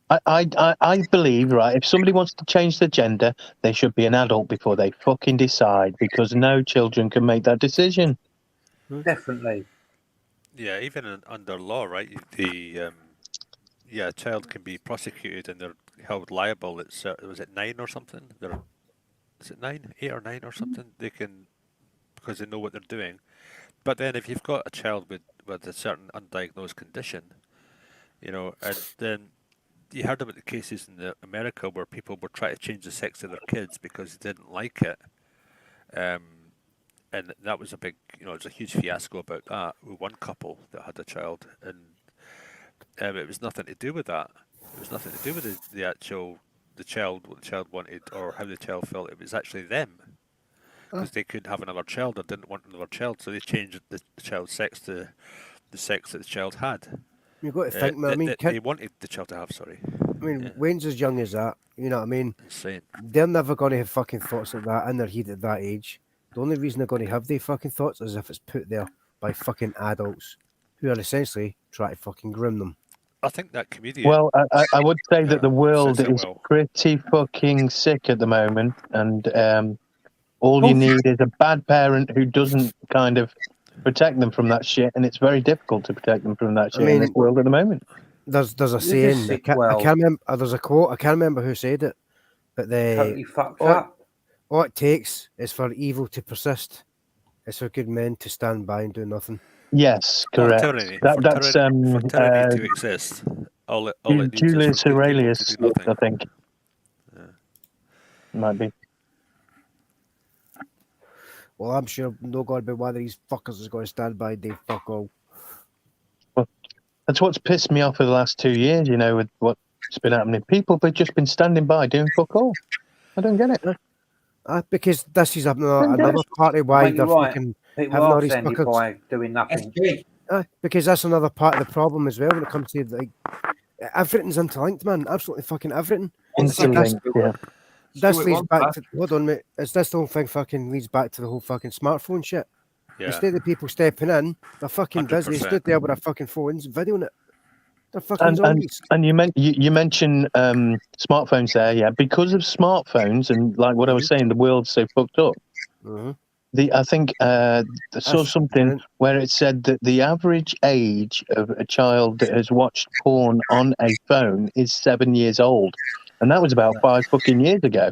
I believe, right, if somebody wants to change their gender, they should be an adult before they fucking decide, because no children can make that decision. Definitely. Yeah, even under law, right? A child can be prosecuted and they're held liable. It's was it 9 or something? Is it 9, 8 or 9 or something? They can, because they know what they're doing. But then if you've got a child with a certain undiagnosed condition, you know, and then you heard about the cases in America where people were trying to change the sex of their kids because they didn't like it. And that was a big, it was a huge fiasco about that with one couple that had a child, and it was nothing to do with that. It was nothing to do with the child, what the child wanted or how the child felt. It was actually them, because they couldn't have another child or didn't want another child, so they changed the child's sex to the sex that the child had. You've got to think, man. I mean, they wanted the child to have. Sorry. I mean, Wayne's as young as that. You know what I mean? Insane. They're never going to have fucking thoughts like that in their head at that age. The only reason they're going to have the fucking thoughts is if it's put there by fucking adults who are essentially trying to fucking groom them. I think that comedian. Well, I would say that the world is pretty fucking sick at the moment, and all you need is a bad parent who doesn't kind of protect them from that shit, and it's very difficult to protect them from that shit in this world at the moment. There's a saying. I can't remember. There's a quote. I can't remember who said it, but totally fucked up. All it takes is for evil to persist. It's for good men to stand by and do nothing. Yes, correct. That's for tyranny to exist. All it needs Julius is for Aurelius, to do nothing. I think. Yeah. Might be. Well, I'm sure no God but one of these fuckers is going to stand by and do fuck all. Well, that's what's pissed me off for the last 2 years, with what's been happening. People have just been standing by doing fuck all. I don't get it. Because this is another part of why they're fucking having all these fuckers by doing nothing. Because that's another part of the problem as well when it comes to like everything's interlinked, man. Absolutely fucking everything. Interlinked, yeah. This leads back to hold on, mate. It's this whole thing fucking leads back to the whole fucking smartphone shit. Yeah. Instead of people stepping in, they're fucking 100%. Busy. They stood there with their fucking phones, videoing it. They're fucking zombies. And you mentioned smartphones there, yeah. Because of smartphones and like what I was saying, the world's so fucked up. Mm-hmm. I think I saw something where it said that the average age of a child that has watched porn on a phone is 7 years old. And that was about 5 fucking years ago.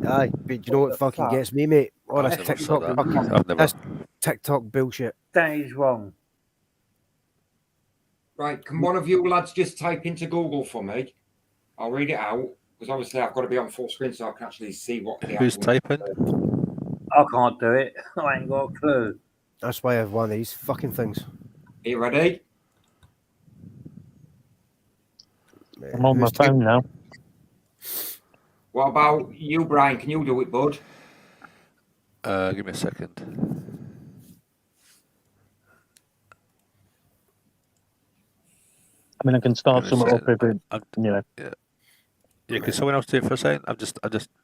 Aye, but you know what fucking gets me, mate? All this TikTok bullshit. That is wrong. Right, can one of you lads just type into Google for me? I'll read it out, because obviously I've got to be on full screen so I can actually see what the Who's typing? I can't do it. I ain't got a clue. That's why I have one of these fucking things. Are you ready? I'm on my phone now. What about you, Brian? Can you do it, bud? Give me a second. I mean, I can start something up if it, Yeah, can someone else do it for a second? I'm just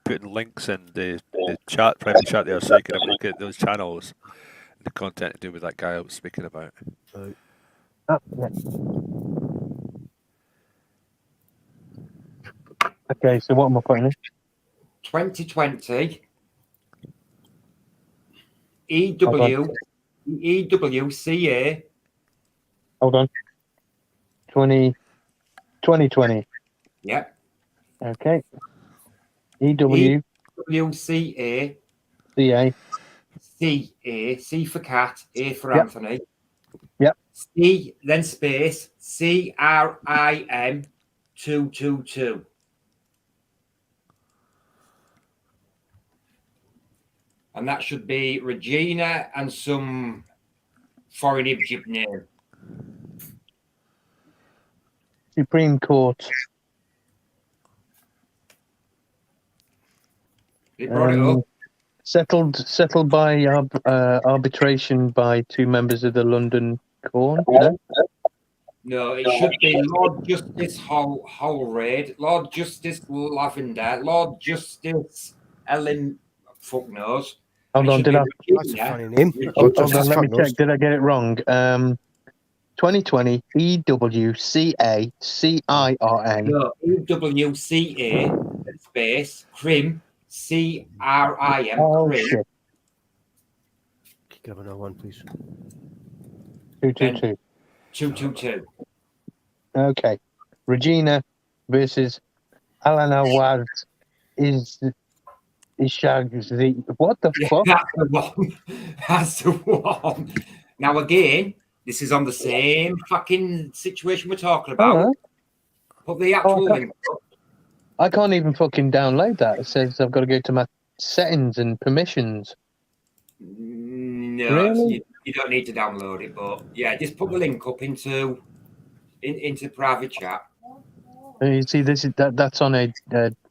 putting links in the chat, private chat there, so you can have a look at those channels and the content to do with that guy I was speaking about. Okay, so what am I putting in? 2020 EWCA. Hold on. 2020. Yep. Okay. EWCA. CA. C for cat, A for Anthony. Yep. C, then space, CRIM 222. And that should be Regina and some foreign Egypt name. Supreme Court. He brought it up. Settled by arbitration by 2 members of the London Court. No? No, it should be Lord Justice Holroyd, Lord Justice Lavender, Lord Justice Ellen. Fuck knows. Hold on, That's a funny name. Hold on, let me check. Did I get it wrong? 2020 EWCACIRN. No, EWCA space Crim CRIM. Oh Crim. shit! Give another one, please. 222. 222. Okay, Regina versus Alan Awad is the what the fuck? That's the one. That's the one. Now again, this is on the same fucking situation we're talking about. Hello? Put the actual link up. I can't even fucking download that. It says I've got to go to my settings and permissions. No, Really? you don't need to download it, but yeah, just put the link up into private chat. You see, that's on a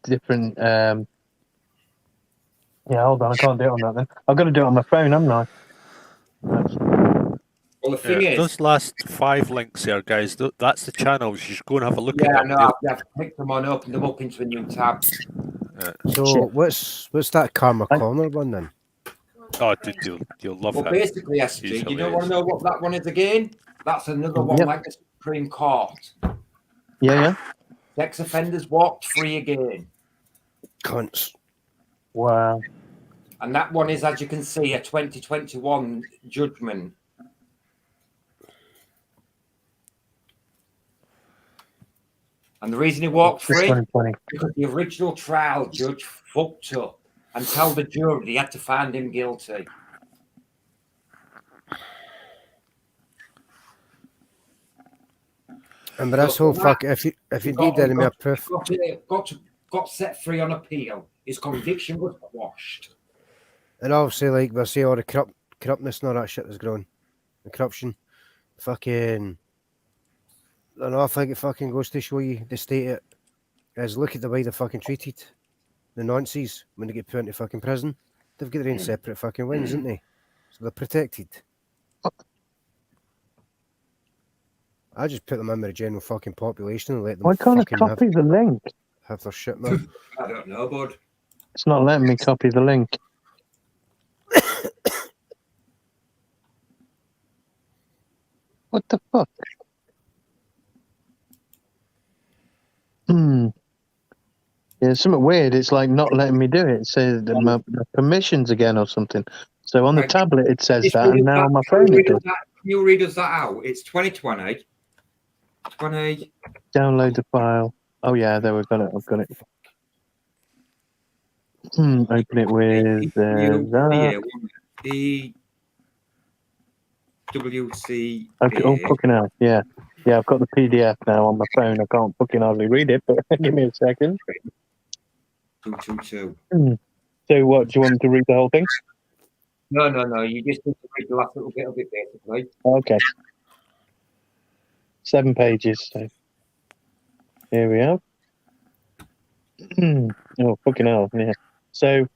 different. Yeah, hold on, I can't do it on that then. I've got to do it on my phone, haven't I? Well, the thing is, those last 5 links here, guys, that's the channels. You should go and have a look at yeah, them. no, I've clicked them on, opened them up into a new tab. So what's that Karma Corner one then? Oh, dude, you'll love Well, him. basically, SG, do you want to know what that one is again? That's another one like the Supreme Court. Yeah. Sex offenders walked free again. Cunts. Wow. And that one is, as you can see, a 2021 judgment. And the reason he walked free, because the original trial judge fucked up and told the jury he had to find him guilty. And that's whole fuck. If you need any more proof, got set free on appeal. His conviction was quashed. and obviously, like we say, all the corruptness and all that shit that's growing, the corruption, fucking. I don't know. I think it fucking goes to show you the state is. Look at the way they're fucking treated. The Nazis when they get put into fucking prison, they've got their own separate fucking wings, isn't they? So they're protected. I just put them in with the general fucking population and let them. Why can't I copy the link? Have their shit, man. I don't know, bud. It's not letting me copy the link. What the fuck? Yeah, something weird. It's like not letting me do it. It says that my permissions again or something. So on the tablet it says that, and now on my phone it does. Can you read us that out? It's 2020. 20. Download the file. Oh yeah, there we've got it. I've got it. Open it with that. EWC. Okay, oh, fucking hell. Yeah, I've got the PDF now on my phone. I can't fucking hardly read it, but give me a second. 222. So what? Do you want me to read the whole thing? No. You just need to read the last little bit of it, basically. Okay. 7 pages. So here we are. Oh, fucking hell. Yeah. So,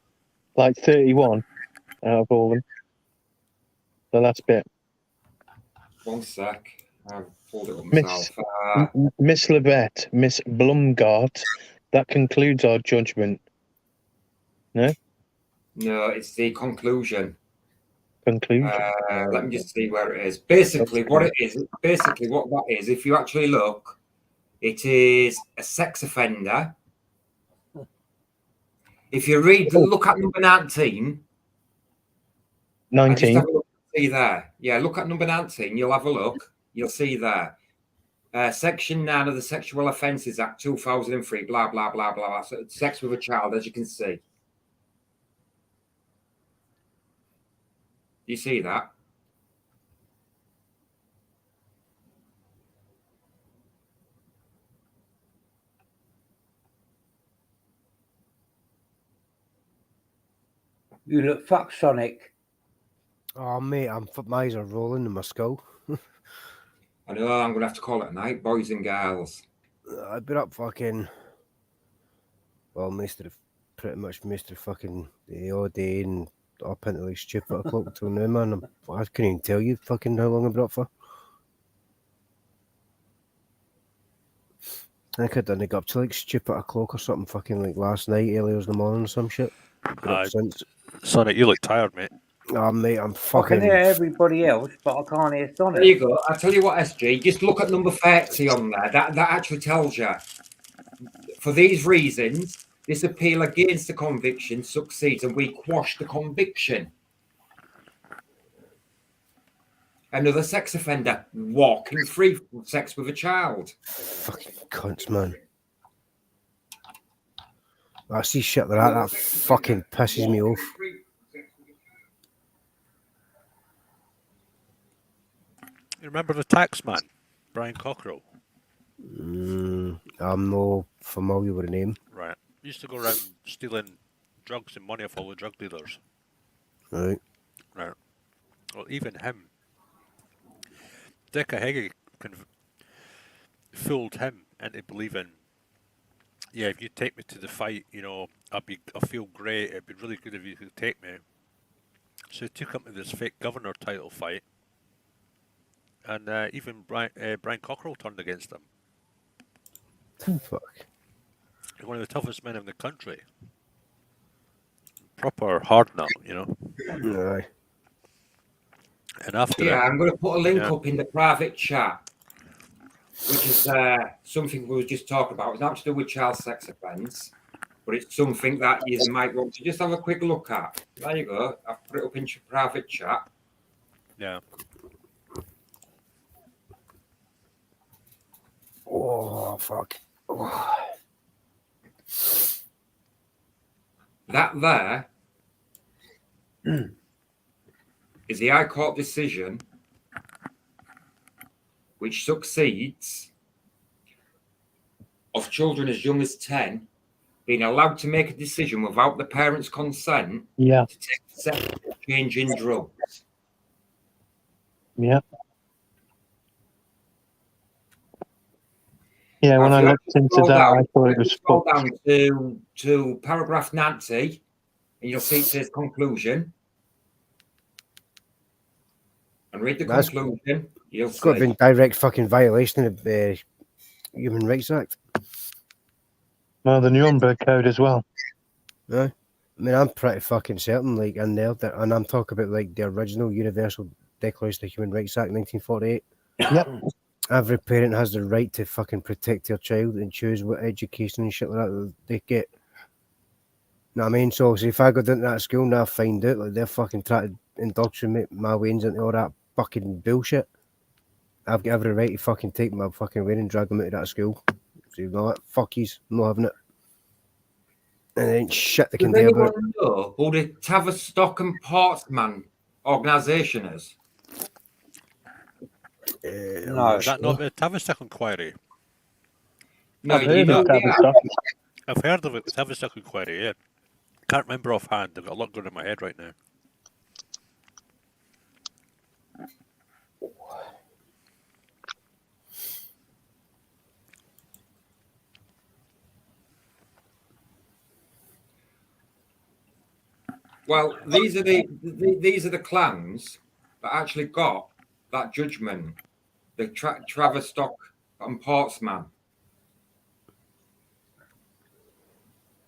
like 31 out of all of them. The last bit. 1 sec. I've pulled it up myself. Miss Levette, Miss Blumgart, that concludes our judgment. No? No, it's the conclusion. Conclusion? Let me just see where it is. Basically, what that is, if you actually look, it is a sex offender. If you look at number 19. 19. See there. Yeah, look at number 19. You'll have a look. You'll see there. Section 9 of the Sexual Offences Act 2003, blah, blah, blah, blah. So sex with a child, as you can see. You see that? You look fuck Sonic. Oh mate, my eyes are rolling in my skull. I know. I'm gonna have to call it a night, boys and girls. I've been up fucking. Well, most of the pretty much missed the fucking the all day and up into like stupid o'clock till now, man. I couldn't even tell you fucking how long I've been up for. I think I didn't get up to like stupid o'clock or something fucking like last night, earlier in the morning or some shit. Been up since. Sonic, you look tired, mate. Oh, mate, I'm I fucking. can hear everybody else, but I can't hear Sonic. There you go. I tell you what, SG, just look at number 30 on there. That actually tells you. For these reasons, this appeal against the conviction succeeds and we quash the conviction. Another sex offender walking free from sex with a child. Fucking cunts, man. I see shit like that fucking pisses me off. You remember the tax man, Brian Cockrell? I'm no familiar with the name. Right. He used to go around stealing drugs and money off all the drug dealers. Right. Right. Well, even him, Dick Ahegi fooled him into believing, yeah, if you take me to the fight, you know, I'll feel great. It'd be really good if you could take me. So he took him to this fake governor title fight, and even Brian Cockrell turned against him. Fuck. One of the toughest men in the country. Proper hard nut, you know. Aye. And after I'm going to put a link up in the private chat, which is something we were just talking about. It's not to do with child sex offence, but it's something that you might want to just have a quick look at. There you go. I've put it up in your private chat. Yeah. Oh, fuck. Oh. That there is the High Court decision which succeeds of children as young as 10 being allowed to make a decision without the parents' consent to take sex change in drugs. Yeah. Yeah, when I looked into that, I thought it was scroll down to paragraph 90, and you'll see it says conclusion. And read the conclusion. You'll see. It's got to be in direct fucking violation of the Human Rights Act. Well, the Nuremberg Code as well. Yeah. I mean, I'm pretty fucking certain, like, in there, and I'm talking about, like, the original Universal Declaration of Human Rights Act, 1948. Yep. Every parent has the right to fucking protect their child and choose what education and shit like that they get. You know what I mean? So if I go down to that school and I find out like they're fucking trying to indoctrinate my wains into all that fucking bullshit, I've got every right to fucking take my fucking way and drag them out of that school. So you know what? Fuck yous. I'm not having it. And then shit they can do about it. Does anyone know who the Tavistock and Portsmouth organisation is? No, is that not the Tavistock inquiry? No, I've heard of it, the Tavistock inquiry, yeah. Can't remember offhand. I've got a lot going in my head right now. Well, these are the clans that actually got that judgment. The Tavistock and Portsmouth,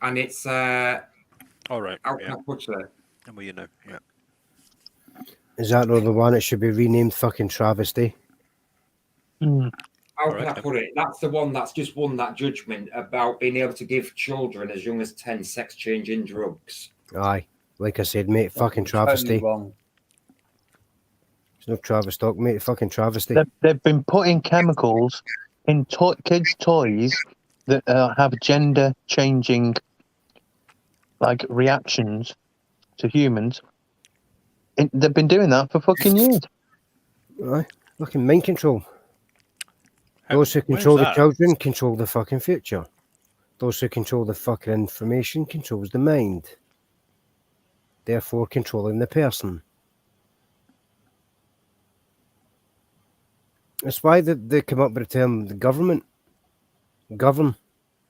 and it's all right. How can I put it? And you know, yeah. Is that not the one that should be renamed fucking Travesty? How can I put it? That's the one that's just won that judgment about being able to give children as young as 10 sex change in drugs. Aye. Like I said, mate, fucking travesty. Totally It's no Tavistock, mate, fucking travesty. They've been putting chemicals in kids' toys that have gender-changing, like, reactions to humans. They've been doing that for fucking years. Aye. Fucking mind control. Those who control the children control the fucking future. Those who control the fucking information controls the mind. Therefore controlling the person. That's why they come up with the term the government. Govern.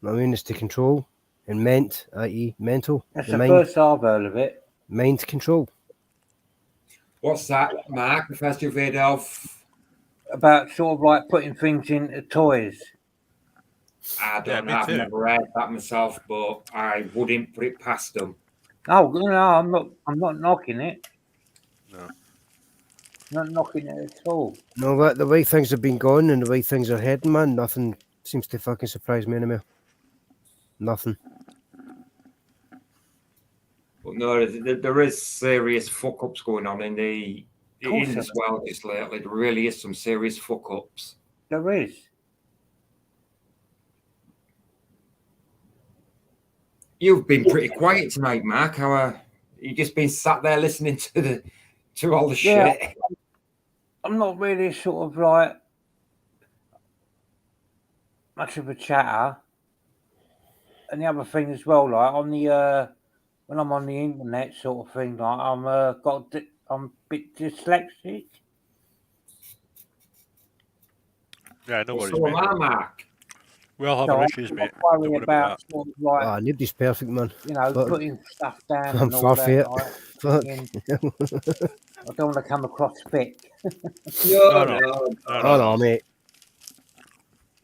I mean, it's to control And ment, i.e. mental. That's the the mind, first I've heard of it. mind control. What's that, Mark? The first you've heard of? About sort of like putting things into toys. I don't know. I've never heard that myself, but I wouldn't put it past them. Oh no, I'm not knocking it. No. Not knocking it at all. No, but the way things have been going and the way things are heading, man, nothing seems to fucking surprise me anymore. Nothing. But no, there is serious fuck ups going on in this world just lately. There really is some serious fuck ups. There is. You've been pretty quiet tonight, Mark. How you just been sat there listening to all the shit? I'm not really sort of like much of a chatter. And the other thing as well, like on the when I'm on the internet sort of thing, like I'm a bit dyslexic. Yeah, no worries, So mate. am I, Mark. We all have our issues, mate. Don't worry about sort of like, nobody's perfect, man. you know, But putting stuff down I'm and all far that. from it. Like, Fuck. I don't want to come across thick. No, mate.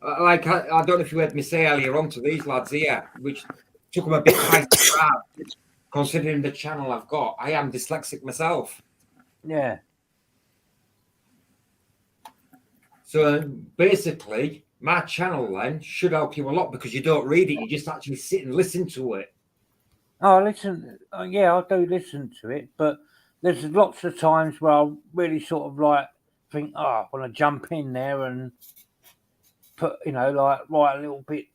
Like I don't know if you heard me say earlier on to these lads here, which took them a bit by surprise, considering the channel I've got. I am dyslexic myself. Yeah. So basically, my channel then should help you a lot because you don't read it; you just actually sit and listen to it. Oh, listen. Yeah, I do listen to it, but there's lots of times where I really sort of like think, I want to jump in there and put, you know, like write a little bit.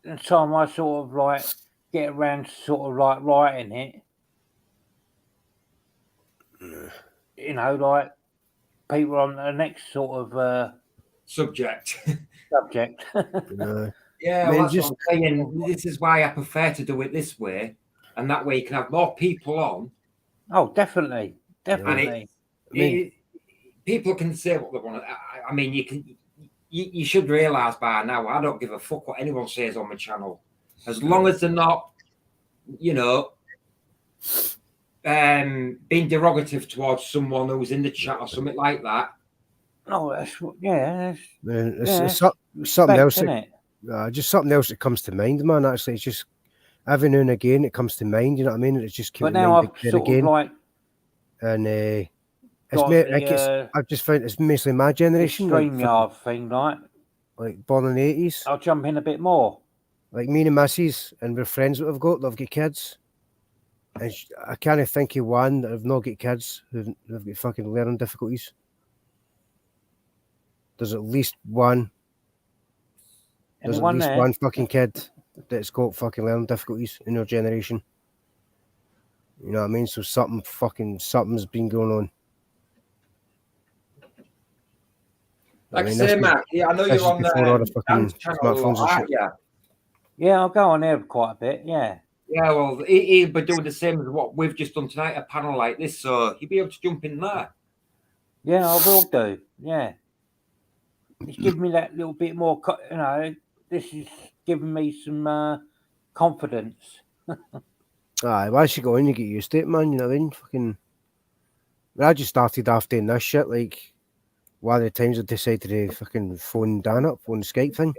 And time I sort of like get around to sort of like writing it, you know, like people on the next sort of subject. I Yeah, mean, well, that's what I'm saying. This is why I prefer to do it this way, and that way you can have more people on. Oh, definitely. People can say what they want. I mean, you should realise by now, I don't give a fuck what anyone says on my channel, as long as they're not, you know, being derogative towards someone who's in the chat or something like that. Oh, that's It's something else. Just something else that comes to mind, man. Actually, it's just every now and again it comes to mind. You know what I mean? It's just keep. But now I've sort again. of like, and I've just found it's mostly my generation. StreamYard thing, like born in the 80s. I'll jump in a bit more. Like me and Missus, and we're friends that I've got. They've got kids, and I can't think of one that have not got kids who've got fucking learning difficulties. There's at least one. There's at least one fucking kid that's got fucking learning difficulties in your generation. You know what I mean? So something's been going on. Like I say, Matt, I know you're on the Dan's channel, aren't you? Yeah, I'll go on there quite a bit, yeah. Yeah, well, he'll be doing the same as what we've just done tonight, a panel like this, so you'll be able to jump in there. Yeah, I will do, yeah. It's giving me that little bit more, you know, this is giving me some confidence. Once you go in, you get used to it, man. You know what I mean? Fucking. I just started off doing this shit. Like one of the times I decided to fucking phone Dan up on the Skype thing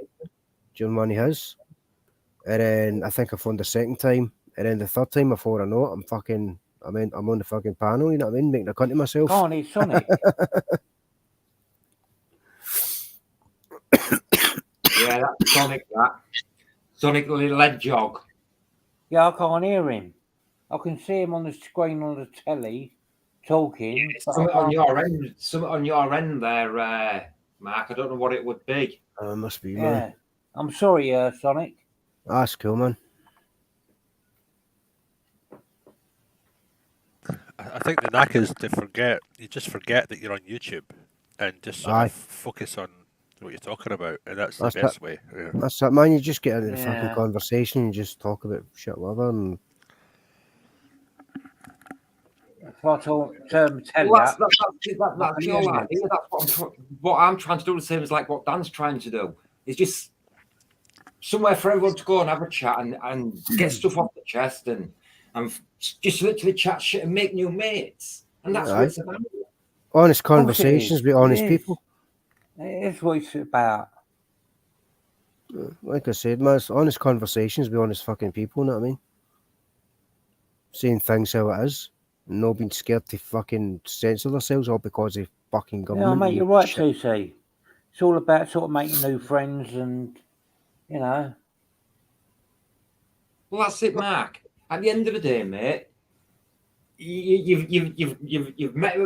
during one of his, and then I think I phoned the second time, and then the third time before I know it, I'm on the fucking panel. You know what I mean? Making a cunt of myself. Carney Sonic. Yeah, that's Sonic. Sonic the little head jog. Yeah, I can't hear him. I can see him on the screen on the telly talking. Something on your end there, Mark. I don't know what it would be. It must be, yeah. Man. I'm sorry, Sonic. That's cool, man. I think the knack is to forget. You just forget that you're on YouTube and just sort of focus on what you're talking about, and that's the best way. Yeah. That's it, man. You just get into the fucking conversation and just talk about shit, whatever. And if I tell you, that's your idea. That's what I'm trying to do. The same as like what Dan's trying to do. It's just somewhere for everyone to go and have a chat and get stuff off the chest and just literally chat shit and make new mates. And that's what it's about. Honest conversations with honest people. It is what it's about. Like I said, man, it's honest conversations with honest fucking people, you know what I mean? Saying things how it is. And not being scared to fucking censor themselves all because of fucking government. Yeah, mate, you're right, TC. It's all about sort of making new friends and, you know. Well, that's it, Mark. At the end of the day, mate, you've met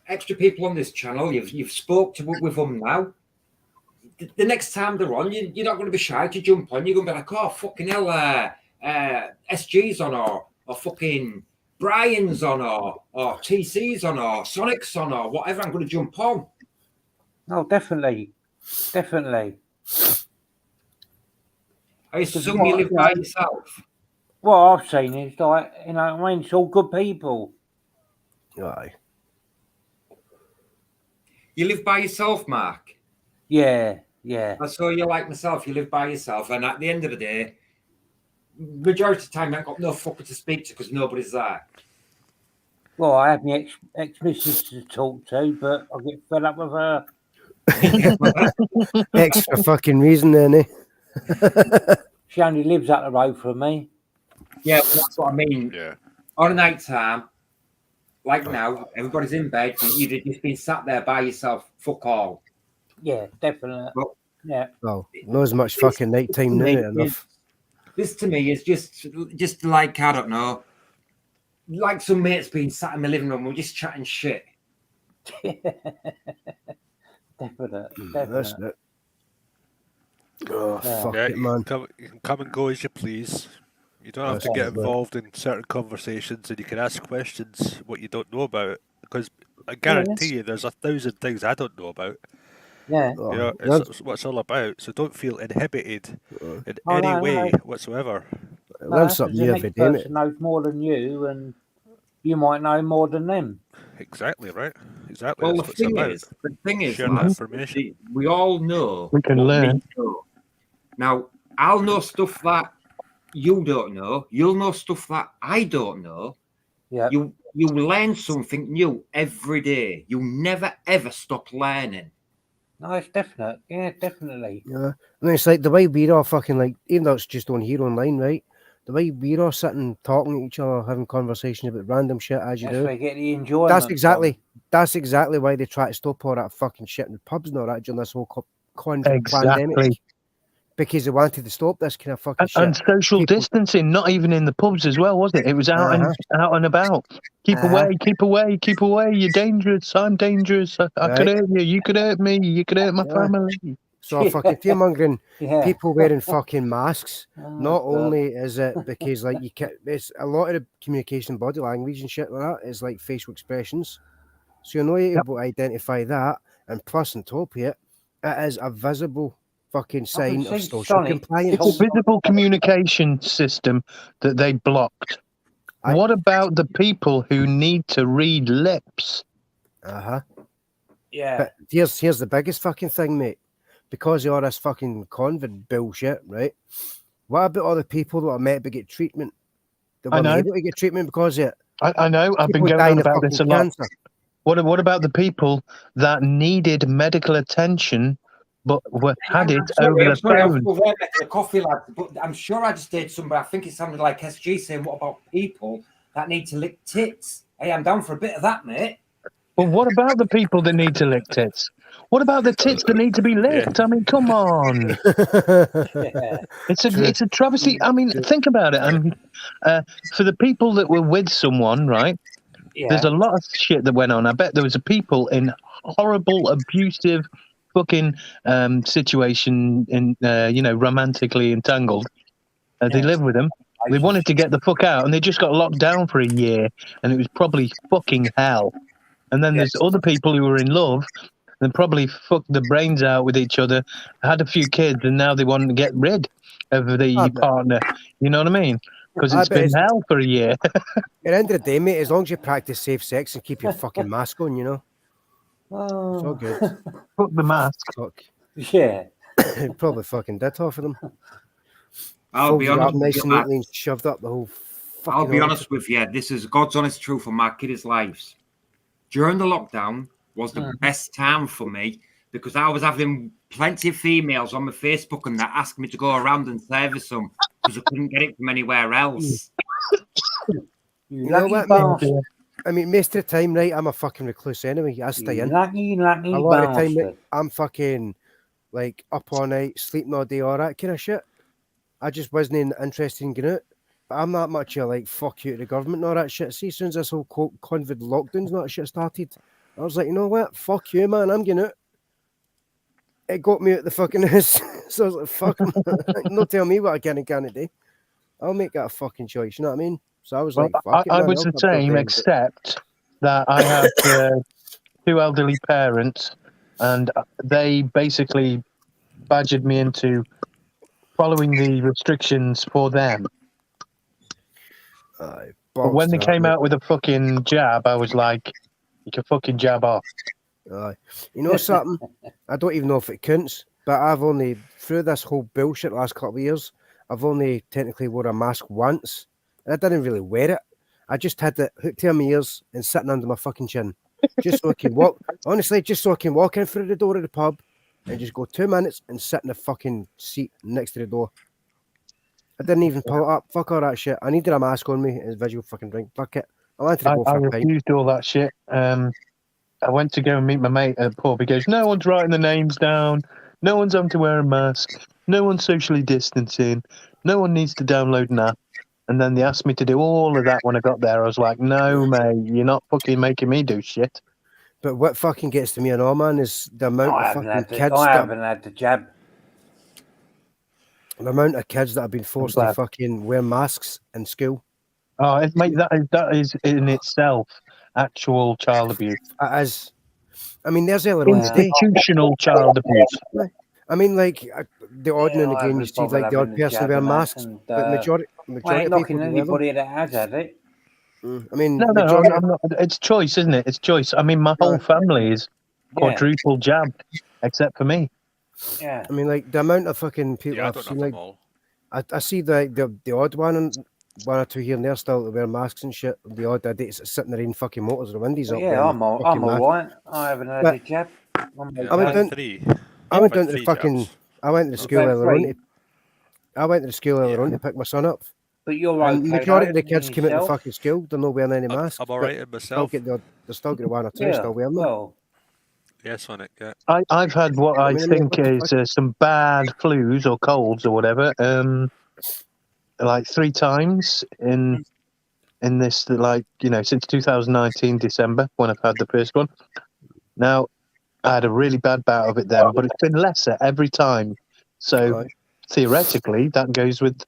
extra people on this channel. You've spoke with them now. The next time they're on, you're not going to be shy to jump on. You're going to be like, oh, fucking hell, SG's on or fucking Brian's on or TC's on or Sonic's on or whatever. I'm going to jump on. Oh, definitely. Definitely. I assume you live by yourself. What I've seen is like, you know, I mean, it's all good people. Aye. You live by yourself, Mark? Yeah, yeah. So you're like myself, you live by yourself, and at the end of the day, majority of the time, I've got no fucker to speak to because nobody's there. Well, I have my ex-missus to talk to, but I get fed up with her. Extra fucking reason, then, eh? She only lives up the road from me. Yeah, that's what I mean. Yeah. On a night time, like now, everybody's in bed, you've just been sat there by yourself, fuck all. Yeah, definitely. Well, yeah. Well, not as much fucking nighttime, enough. This to me is just like, I don't know, like some mates being sat in the living room, we're just chatting shit. Definitely. That's it. Oh, fuck Yeah, it, man. You can come and go as you please. You don't have to get involved in certain conversations, and you can ask questions what you don't know about. Because I guarantee you, there's 1,000 things I don't know about. Yeah, you know, it's what it's all about. So don't feel inhibited in any way whatsoever. Learn something new every day. The next person knows more than you, and you might know more than them. Exactly right. Exactly. Well, That's what it's about. the thing is, share that information. We all know. We can learn. Now, I'll know stuff that you don't know. You'll know stuff that I don't know. Yeah. You learn something new every day. You never ever stop learning. No, it's definite. Yeah, definitely. Yeah. I mean, it's like the way we're all fucking like, even though it's just on here online, right? The way we're all sitting, talking to each other, having conversations about random shit as you do. That's where you get the enjoyment. That's exactly why they try to stop all that fucking shit in the pubs and all that during this whole pandemic. Because they wanted to stop this kind of fucking shit. And social distancing, not even in the pubs as well, was it? It was out and about. Keep away, keep away, keep away. You're dangerous. I'm dangerous. I could hurt you. You could hurt me. You could hurt my family. So fucking fear-mongering, people wearing fucking masks. Not only is it because like you can, it's a lot of the communication, body language and shit like that is like facial expressions. So you're not able to identify that, and plus on top of it, it is a visible fucking sign of social compliance. It's a visible communication system that they blocked. What about the people who need to read lips? Yeah. But here's the biggest fucking thing, mate. Because of all this fucking COVID bullshit, right? What about all the people that are meant to get treatment? They weren't able to get treatment because of it. I know. I've been going on about this a lot. What about the people that needed medical attention but had it over the phone? The coffee lad, but I'm sure I just did somebody. I think it sounded like SG saying, "What about people that need to lick tits?" Hey, I'm down for a bit of that, mate. Well, what about the people that need to lick tits? What about the tits that need to be licked? I mean, come on. It's a travesty. I mean, think about it. For the people that were with someone, right? There's a lot of shit that went on. I bet there was people in horrible, abusive, fucking situation, in romantically entangled. They lived with them. They wanted to get the fuck out, and they just got locked down for a year, and it was probably fucking hell. And then there's other people who were in love and probably fucked the brains out with each other, had a few kids, and now they want to get rid of the partner. You know what I mean? Because it's been hell for a year. At the end of the day, mate, as long as you practice safe sex and keep your fucking mask on, you know. It's all good. Put the mask. Fuck. Yeah. Probably fucking did half of them. I'll be folded honest up with nice you, and lad. neatly and shoved up the whole fucking I'll be honest orifice. with you. This is God's honest truth on my kids' lives. During the lockdown was the best time for me because I was having plenty of females on my Facebook and that asked me to go around and service them because I couldn't get it from anywhere else. You know what, mate? I mean, most of the time, right, I'm a fucking recluse anyway. I stay in. Lucky A lot of the time, bastard. I'm fucking like up all night, sleeping all day, all that kind of shit. I just wasn't interested in getting out. But I'm not much of like fuck you to the government and all that shit. See, as soon as this whole COVID lockdowns and all that shit started, I was like, you know what? Fuck you, man. I'm getting out. It got me out the fucking house. So I was like, fuck, man. No tell me what I can and can't do. I'll make that a fucking choice, you know what I mean? So I was like, fuck it, I man. was the same, except that I have 2 elderly parents, and they basically badgered me into following the restrictions for them. But when they came out with a fucking jab, I was like, you can fucking jab off. You know something? I don't even know if it counts, but I've only, through this whole bullshit last couple of years, I've only technically wore a mask once. And I didn't really wear it. I just had it hooked to my ears and sitting under my fucking chin. Just so I can walk, honestly, just so I can walk in through the door of the pub and just go 2 minutes and sit in the fucking seat next to the door. I didn't even pull it up. Fuck all that shit. I needed a mask on me as a visual fucking drink. Fuck it. I wanted to go I for a pint. refused all that shit. I went to go and meet my mate at the pub. He goes, no one's writing the names down. No one's having to wear a mask. No one's socially distancing. No one needs to download an app. And then they asked me to do all of that when I got there. I was like, no, mate, you're not fucking making me do shit. But what fucking gets to me and all, man, is the amount of fucking kids I haven't had the jab. The amount of kids that have been forced to fucking wear masks in school. Oh, mate, that is in itself actual child abuse. It is. I mean, there's earlier on today. Institutional child abuse. I mean, like, the odd and again, you see like the odd person wearing masks, but majority I ain't of knocking people anybody that has had it. I mean, no, I'm not. It's choice, isn't it? It's choice. I mean, my whole family is quadruple jabbed, except for me. Yeah. I mean, like the amount of fucking people I I've don't seen, have like, them all. I see the odd one or two here and there still that wear masks and shit. The odd idiots sitting there in fucking motors or windies up. Yeah, I'm all right. I haven't had the jab. I went down to the fucking. I went to the school earlier on. I went to the school earlier on to pick my son up. But you're and okay. Majority of the kids came out of the fucking school. They're not wearing any masks. I'm all right in myself. They still get one or two still wearing them. Well, yeah, Sonic. Yeah. I've had what I think is some bad flus or colds or whatever. Like 3 times in this, like, you know, since 2019 December when I've had the first one. Now I had a really bad bout of it then, but it's been lesser every time. So theoretically, that goes with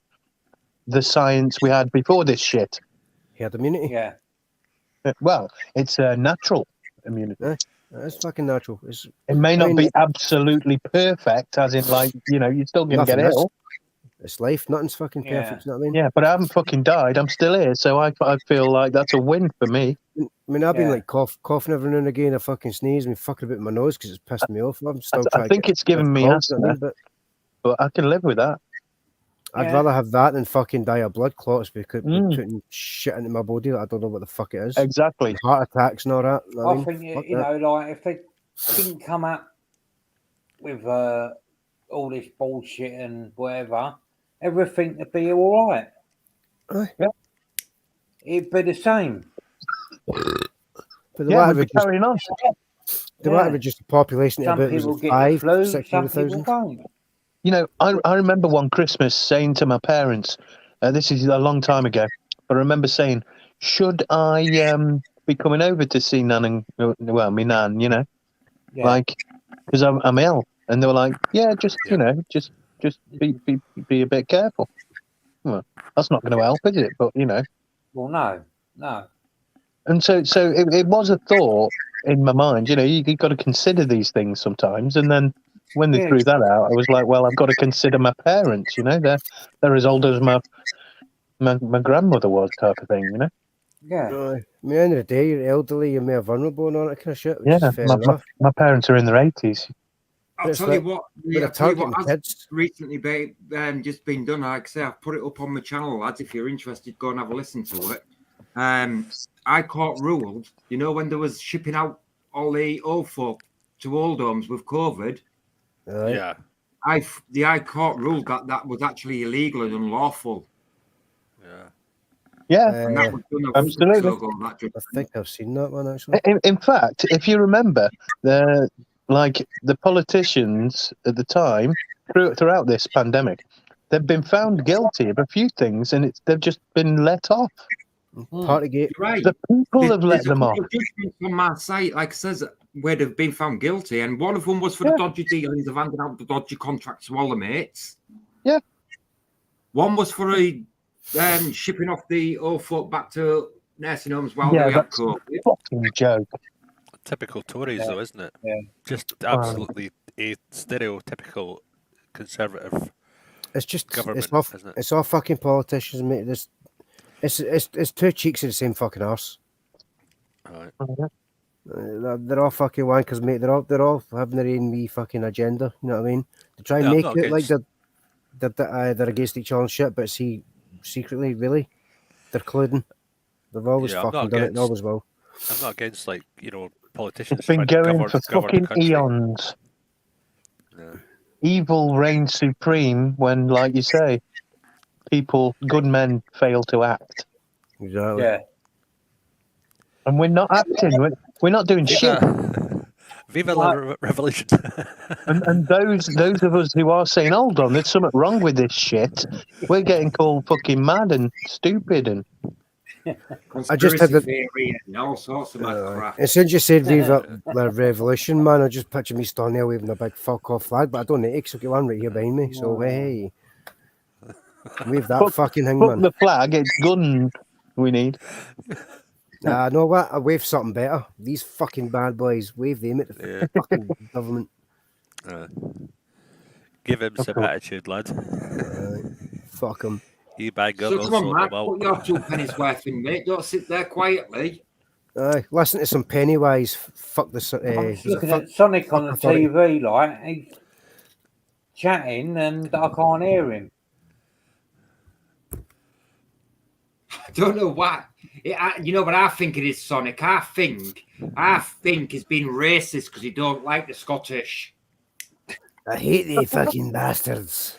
the science we had before this shit. Herd immunity. Yeah. Well, it's natural immunity. It's fucking natural. It may not be absolutely perfect, as in, like, you know, you're still going to get ill. It's life. Nothing's fucking perfect. You know what I mean? Yeah, but I haven't fucking died. I'm still here, so I feel like that's a win for me. I mean, I've been like coughing every now and again. I fucking sneeze and fucking a bit in my nose because it's pissed me off. I'm still trying. I think it's given me asthma, but I can live with that. I'd rather have that than fucking die of blood clots because putting shit into my body that I don't know what the fuck it is. Exactly. Heart attacks and all that. I think, you know, like, if they didn't come up with all this bullshit and whatever, everything would be all right. Yeah. It'd be the same. But the way we'd carrying on. The way to reduce the population to about 500,000-600,000. You know, I remember one Christmas saying to my parents, this is a long time ago, but I remember saying, should I be coming over to see Nan and, well, me Nan, you know, like, because I'm ill. And they were like, yeah, just, you know, just be a bit careful. Well, that's not going to help, is it? But, you know. Well, no. And so it was a thought in my mind, you know, you've got to consider these things sometimes. And then when they threw that out, I was like, well, I've got to consider my parents, you know, they're as old as my grandmother was, type of thing, you know. Yeah. At the end of the day, you're elderly, you're more vulnerable and all that kind of shit. Yeah, my parents are in their 80s. I'll tell you what. I'll tell you what has recently just been done. Like I say, I've put it up on my channel, lads. If you're interested, go and have a listen to it. I Court ruled. You know when there was shipping out all the old folk to old homes with COVID. Yeah. The High Court ruled that was actually illegal and unlawful. Yeah, and that was done absolutely. I think I've seen that one actually. In fact, if you remember, the politicians at the time throughout this pandemic, they've been found guilty of a few things, and they've just been let off. Partygate. Right. The people have let them off. There's a couple of judgments on my site, like it says, where they've been found guilty, and one of them was for the dodgy dealings of handing out the dodgy contracts to all the mates. Yeah. One was for shipping off the old folk back to nursing homes while they had COVID. Fucking joke. Typical Tories, though, isn't it? Yeah. Just absolutely a stereotypical conservative. It's just government, isn't it? It's all fucking politicians, mate. It's two cheeks of the same fucking arse. Right. They're all fucking wankers, mate. They're all having their own wee fucking agenda. You know what I mean? They try and make it like they're against each other and shit, but see, secretly, really, they're colluding. They've always fucking done it. They always will. I'm not against politicians. It's been going for fucking country. eons. Yeah. Evil reigns supreme when, like you say, good men fail to act. Exactly. Yeah. And we're not acting. We're not doing shit. Viva la revolution. and those of us who are saying, hold on, there's something wrong with this shit, we're getting called fucking mad and stupid and I just had the theory and all sorts of mad crap. As soon as you said Viva la Revolution, man, I just picture me standing there waving a big fuck off flag, but I don't need it because I've got one right here behind me. So hey, wave that fucking thing, man. The flag, it's gun we need. Know what? I wave something better. These fucking bad boys, wave them at the fucking government. Give him some attitude, lad. Fuck him. You bag so come on, Matt, put your 2 pennies worth in, mate. Don't sit there quietly. Listen to some Pennywise. Fuck the. I'm just looking at Sonic on the TV, like he's chatting, and I can't hear him. I don't know what. You know what I think it is, Sonic? I think he's being racist because he don't like the Scottish. I hate the fucking bastards.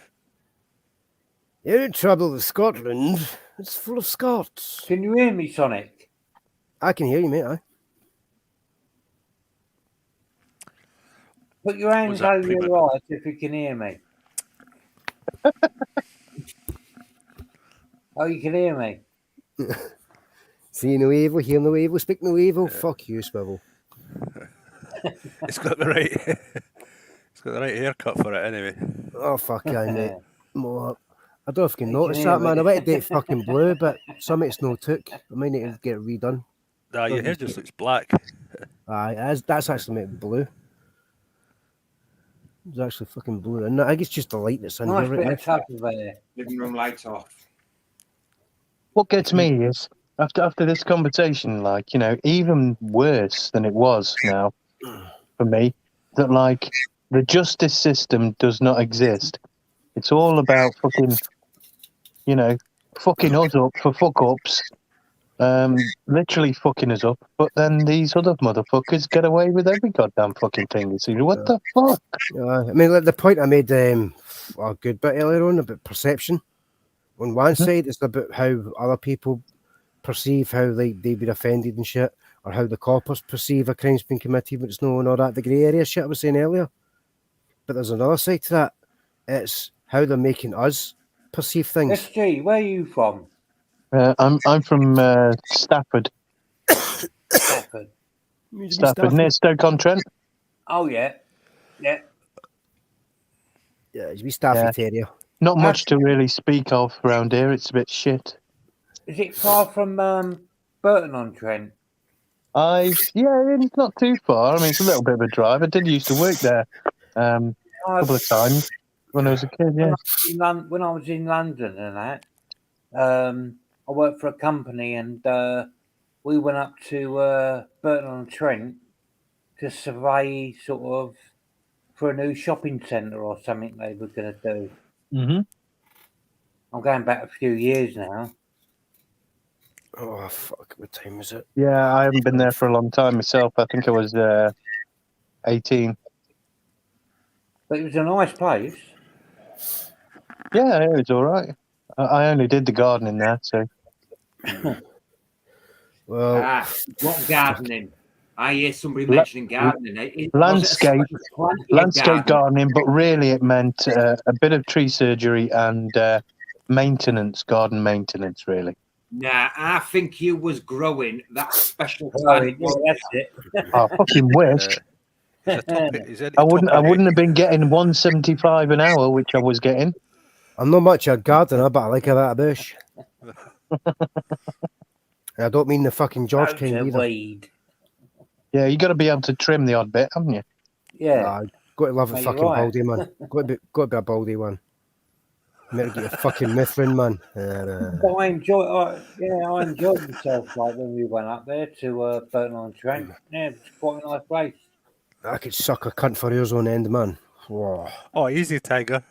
You're in trouble with Scotland. It's full of Scots. Can you hear me, Sonic? I can hear you, mate. Put your hands over your eyes if you can hear me. Oh, you can hear me. See no evil, hear no evil, speak no evil. Fuck you, Swivel. It's got the right haircut for it anyway. Oh fuck yeah, mate. I don't know if you can notice that, man. I went to date fucking blue, but something's no took. I might need to get it redone. Nah, your hair just looks black. That's actually made blue. It's actually fucking blue, and I think it's just the light that's in here right now. Living room lights off. What gets me is after this conversation, like, you know, even worse than it was now for me, that like the justice system does not exist. It's all about fucking, you know, fucking us up for fuck ups, literally fucking us up. But then these other motherfuckers get away with every goddamn fucking thing. So what the fuck? I mean, like the point I made a good bit earlier on about perception. On one side, it's about how other people perceive how they've been offended and shit, or how the coppers perceive a crime's been committed, but it's no and all that, the grey area shit I was saying earlier. But there's another side to that. It's how they're making us perceive things. SG, where are you from? I'm from Stafford. Stafford, near Stoke-on-Trent. Oh yeah. It's be Stafford area. Not much to really speak of around here. It's a bit shit. Is it far from Burton-on-Trent? It's not too far. I mean, it's a little bit of a drive. I did used to work there a couple of times when I was a kid. Yeah. When I was in London and that, I worked for a company, and we went up to Burton-on-Trent to survey sort of for a new shopping centre or something they were going to do. Mm-hmm. I'm going back a few years now. Oh fuck! What time is it? Yeah, I haven't been there for a long time myself. I think I was 18. But it was a nice place. Yeah, it was all right. I only did the gardening there, so. Well, what gardening? I hear somebody mentioning gardening. Landscape garden? gardening, but really it meant a bit of tree surgery and maintenance, garden maintenance, really. Nah, I think you was growing that special Sorry, plant. that's it. I fucking wish. I wouldn't have been getting 175 an hour, which I was getting. I'm not much a gardener, but I like a bit of bush. I don't mean the fucking George kind either. Weed. Yeah, you got to be able to trim the odd bit, haven't you? Yeah. Got to love a Mate, fucking you're right. baldy, man. got to be a baldy one. Better get your fucking Mithrin, man. But I enjoyed myself like when we went up there to Burton-on-Trent. Yeah, it was quite a nice place. I could suck a cunt for yours on end, man. Whoa. Oh, easy, Tiger.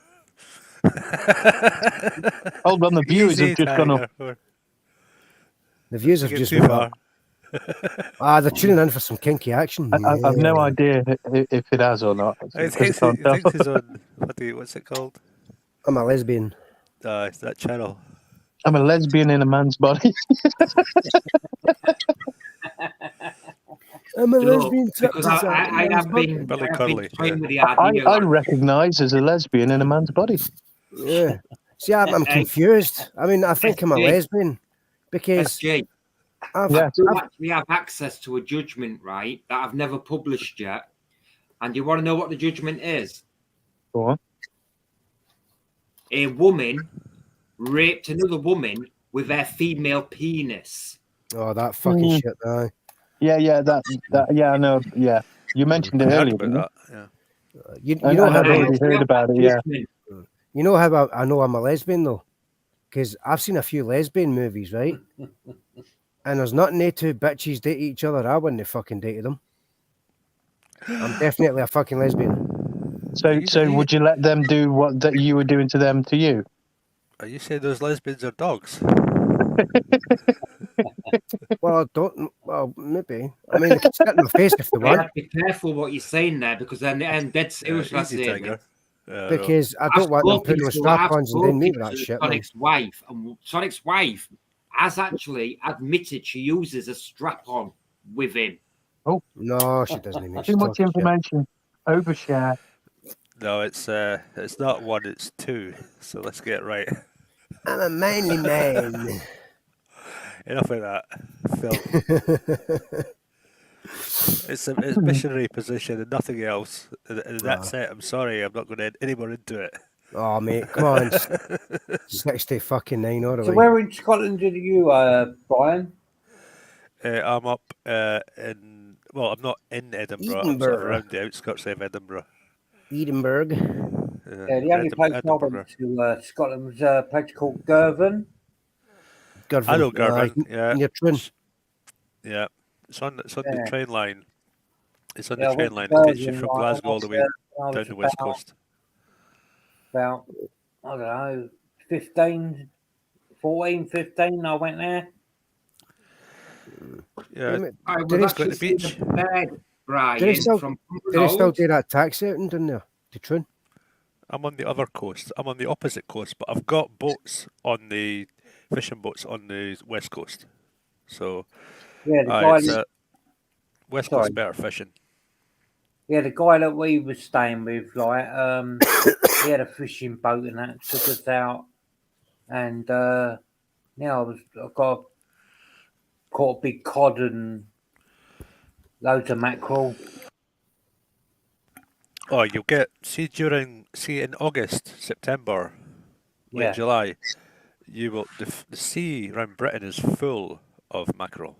Hold on, the viewers have just gone up. The views have Get just too went far. up. They're tuning in for some kinky action. I've no idea if it has or not. I think he's on, what's it called? I'm a lesbian. It's that channel. I'm a lesbian in a man's body. I'm a lesbian. Because I have been playing with the idea. I recognise as a lesbian in a man's body. Yeah. See, I'm confused. I mean, I think I'm a lesbian because SG, I do actually have access to a judgment, right, that I've never published yet. And you want to know what the judgment is? Go on. A woman raped another woman with their female penis. Oh, that fucking shit, aye. Yeah, I know. Yeah, you mentioned it earlier. Didn't you? Yeah. You know how I've already heard about it. Yeah. You know how I know I'm a lesbian though, because I've seen a few lesbian movies, right? And there's nothing they two bitches date each other. I wouldn't have fucking dated them. I'm definitely a fucking lesbian. So would you let them do what that you were doing to them to you? Are you saying those lesbians are dogs? Well, I don't. Well, maybe. I mean, they can spit in my face if they You want. have to be careful what you're saying there, because then dead serious. Because I don't want them putting on strap-ons and then me with that shit. Sonic's wife, and Sonic's wife has actually admitted she uses a strap-on with him. Oh no, she doesn't. Even too much information. Overshare. No, it's not one, it's two. So let's get it right. I'm a manly man. Enough of that, Phil. It's a missionary position and nothing else. And that's it. I'm sorry, I'm not going to add any more into it. Oh, mate, come on. 60 fucking 9 all the So way. where in Scotland did you, Brian? I'm up in... Well, I'm not in Edinburgh. I'm sort of around the outskirts of Edinburgh. Edinburgh. Yeah, the only place I went to Scotland was a place called Girvan. I know Girvan, yeah. Near Trin. Yeah. It's on the train line. It's on the train line. It takes you from Glasgow all the way down the west coast. About, I don't know, 15, I went there. Yeah. Did Let's go to the beach. Do they still do that taxi outing down there to Trin? I'm on the other coast. I'm on the opposite coast, but I've got boats on the fishing boats on the west coast. So yeah, the guy west coast better fishing. Yeah, the guy that we were staying with, like, he had a fishing boat and that took us out, and I caught a big cod and loads of mackerel. Oh, you'll get in August, September, late July, you will the sea around Britain is full of mackerel.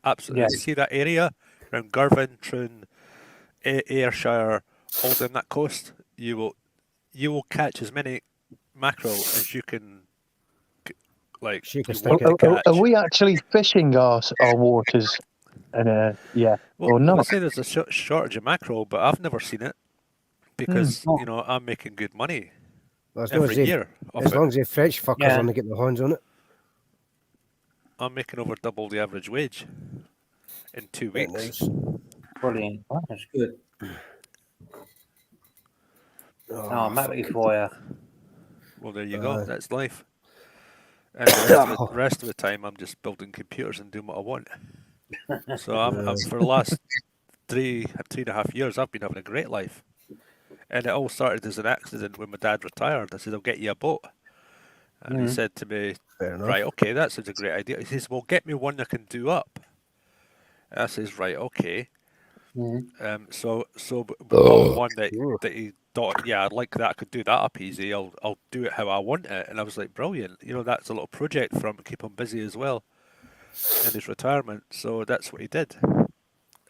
Absolutely, you see that area around Girvan, Troon, Ayrshire, all down that coast. You will catch as many mackerel as you can. Are we actually fishing our waters? And well, or not? I say there's a shortage of mackerel, but I've never seen it. because you know I'm making good money Well, every year. As long as the French fuckers only get their hands on it. I'm making over double the average wage in 2 weeks. Nice. Brilliant. That's good. Oh, I'm happy for you. Well, there you go. That's life. And the rest of the time, I'm just building computers and doing what I want. So I'm for the last 3.5 years, I've been having a great life. And it all started as an accident when my dad retired. I said, I'll get you a boat. And he said to me, right, okay, that sounds a great idea. He says, well, get me one I can do up. And I says, right, okay. So we got one that he thought, yeah, I'd like that. I could do that up easy. I'll do it how I want it. And I was like, brilliant. You know, that's a little project for him to keep him busy as well in his retirement. So that's what he did.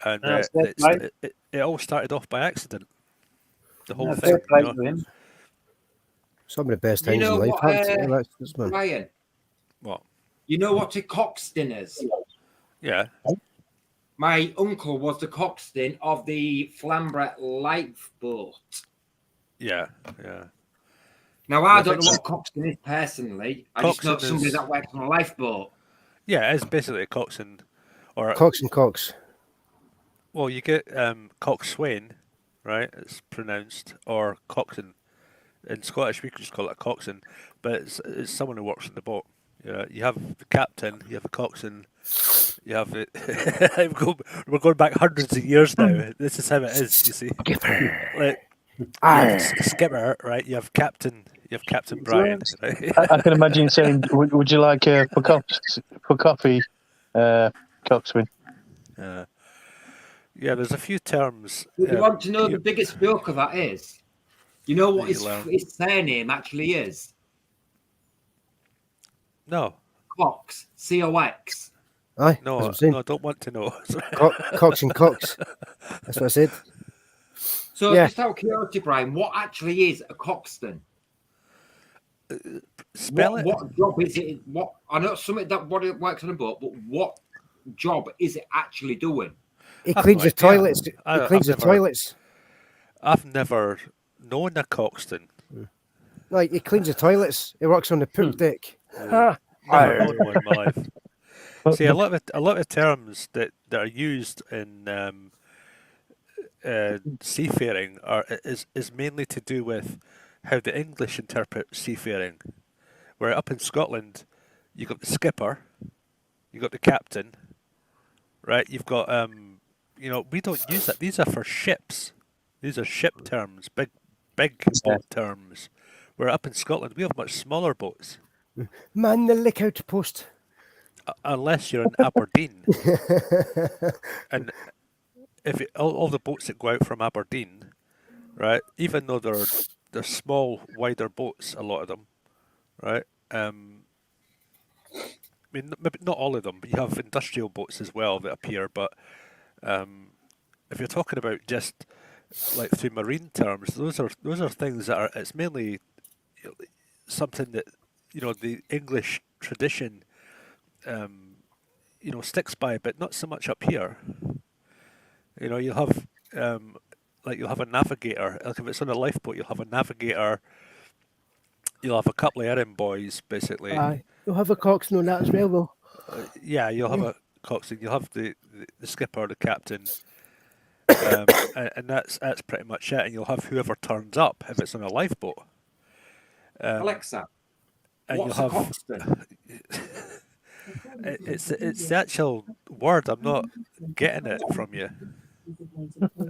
And it all started off by accident. The whole thing. You know? Some of the best things in life. Ryan, what? You know what a coxswain is? Yeah. My uncle was the coxswain of the Flamborough lifeboat. Yeah, yeah. Now, I don't know what a coxswain is personally. I just know somebody that works on a lifeboat. Yeah, it's basically a coxswain. Or Cox. Well, you get coxswain, right? It's pronounced, or coxswain. In Scottish, we could just call it a coxswain, but it's someone who works on the boat. You have the captain, you have the coxswain, you have it. We're going back hundreds of years now. This is how it is. You see, skipper, right? You have Captain Brian. Right? I can imagine saying, "Would you like for coffee, coxswain?" Yeah, there's a few terms. You want to know the biggest joke of that is? You know what his surname actually is? No. Cox. C-O-X. Aye. No, I don't want to know. Cox and Cox. That's what I said. So, just out of curiosity, Brian, what actually is a coxswain? Spell it. What job is it? I know something that it works on a boat, but what job is it actually doing? He cleans the toilets. He cleans the toilets. I've never known a coxswain. Like, he cleans the toilets. He works on the poop deck. Never known one in my life. See, a lot of terms that are used in seafaring is mainly to do with how the English interpret seafaring. Where up in Scotland, you got the skipper, you got the captain, right? You've got we don't use that. These are for ships. These are ship terms, big boat terms. Where up in Scotland, we have much smaller boats. Man the lookout post. Unless you're in Aberdeen. And if all the boats that go out from Aberdeen, right, even though they're small, wider boats, a lot of them, right? I mean, maybe not all of them, but you have industrial boats as well that appear. But if you're talking about just like through marine terms, those are things that it's mainly something that the English tradition sticks by, but not so much up here. You'll have you'll have a navigator. Like if it's on a lifeboat, you'll have a navigator. You'll have a couple of errand boys, basically. Aye, you'll have a coxswain on that as well, though. Yeah, you'll have a coxswain. You'll have the skipper, the captain, and that's pretty much it. And you'll have whoever turns up if it's on a lifeboat. Alexa, and what's a coxswain? It's the actual word. I'm not getting it from you.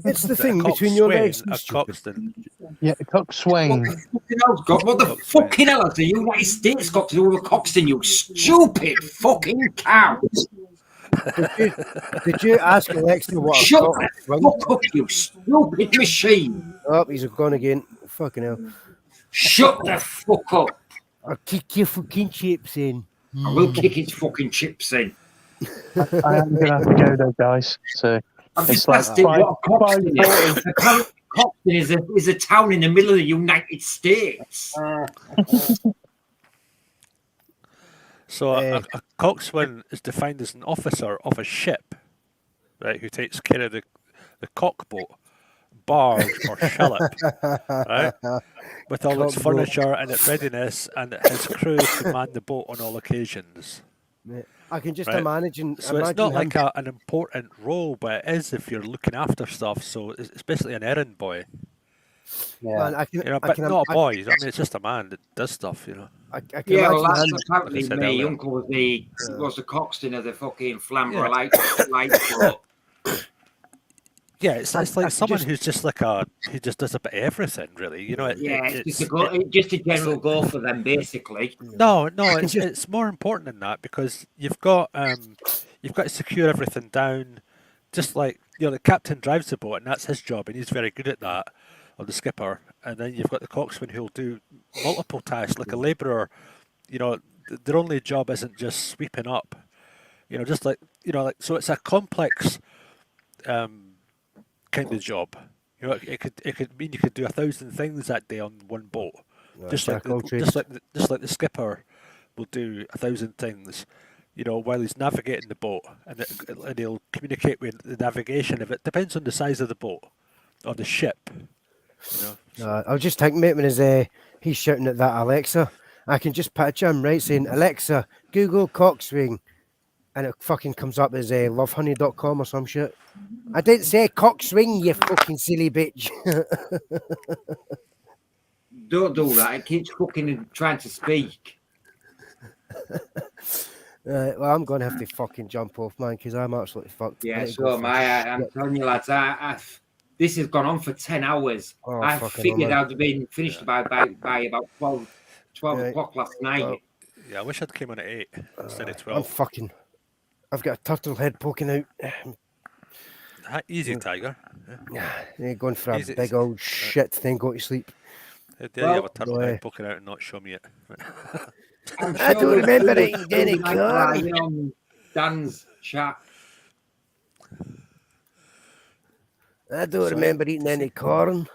It's the thing between your legs. A coxswain. Yeah, coxswain. What the fucking hell has the United States got to do with a coxswain, you stupid fucking cow? Did you ask Alexa what a coxswain? Shut the fuck up, you stupid machine. Oh, he's gone again. Fucking hell. Shut the fuck up. I'll kick your fucking chips in. I will kick his fucking chips in. I am going to have to go though, guys. So it's like what a coxswain is. Coxswain is a town in the middle of the United States. So a coxswain is defined as an officer of a ship, right, who takes care of the cockboat. barge or shallop, right? With all its Cockboat. furniture and its readiness, and its crew to man the boat on all occasions. I can just Right. imagine. So it's not like an important role, but it is if you're looking after stuff. So it's basically an errand boy. Yeah. Man, I can, You know, I but can, not a boy. I mean, it's just a man that does stuff. You know. I can Yeah, well, imagine that's him. apparently Like I said me. earlier. Uncle was the coxswain of the fucking Flamborough Yeah. light boat. Yeah, it's like I someone just- who's just like who just does a bit of everything, really. You know, It's just a general go for them, basically. No, it's more important than that because you've got to secure everything down, just like the captain drives the boat and that's his job and he's very good at that, or the skipper. And then you've got the coxswain who'll do multiple tasks, like a labourer. You know, their only job isn't just sweeping up. You know, just like so it's a complex kind of job. You know, it could mean you could do 1,000 things that day on one boat. Just like the skipper will do 1,000 things, while he's navigating the boat, and he'll communicate with the navigation of it. Depends on the size of the boat or the ship. I was just thinking, mate, when he's shouting at that Alexa, I can just picture him saying, "Alexa, Google cockswing," and it fucking comes up as lovehoney.com or some shit. I didn't say cockswing, you fucking silly bitch. Don't do that. It keeps fucking trying to speak. Well, I'm going to have to fucking jump off, man, because I'm absolutely fucked. Yeah, so I'm telling you, lads, this has gone on for 10 hours. Oh, I figured hell, I'd have been finished by about 12 o'clock last night. Well, yeah, I wish I'd came on at 8 instead of 12. I've got a turtle head poking out. Easy, Tiger. You're going for a big old shit, then go to sleep. How dare you have a turtle head poking out and not show me it? I'm I don't remember eating any corn. on Dan's chat. I don't remember eating any corn.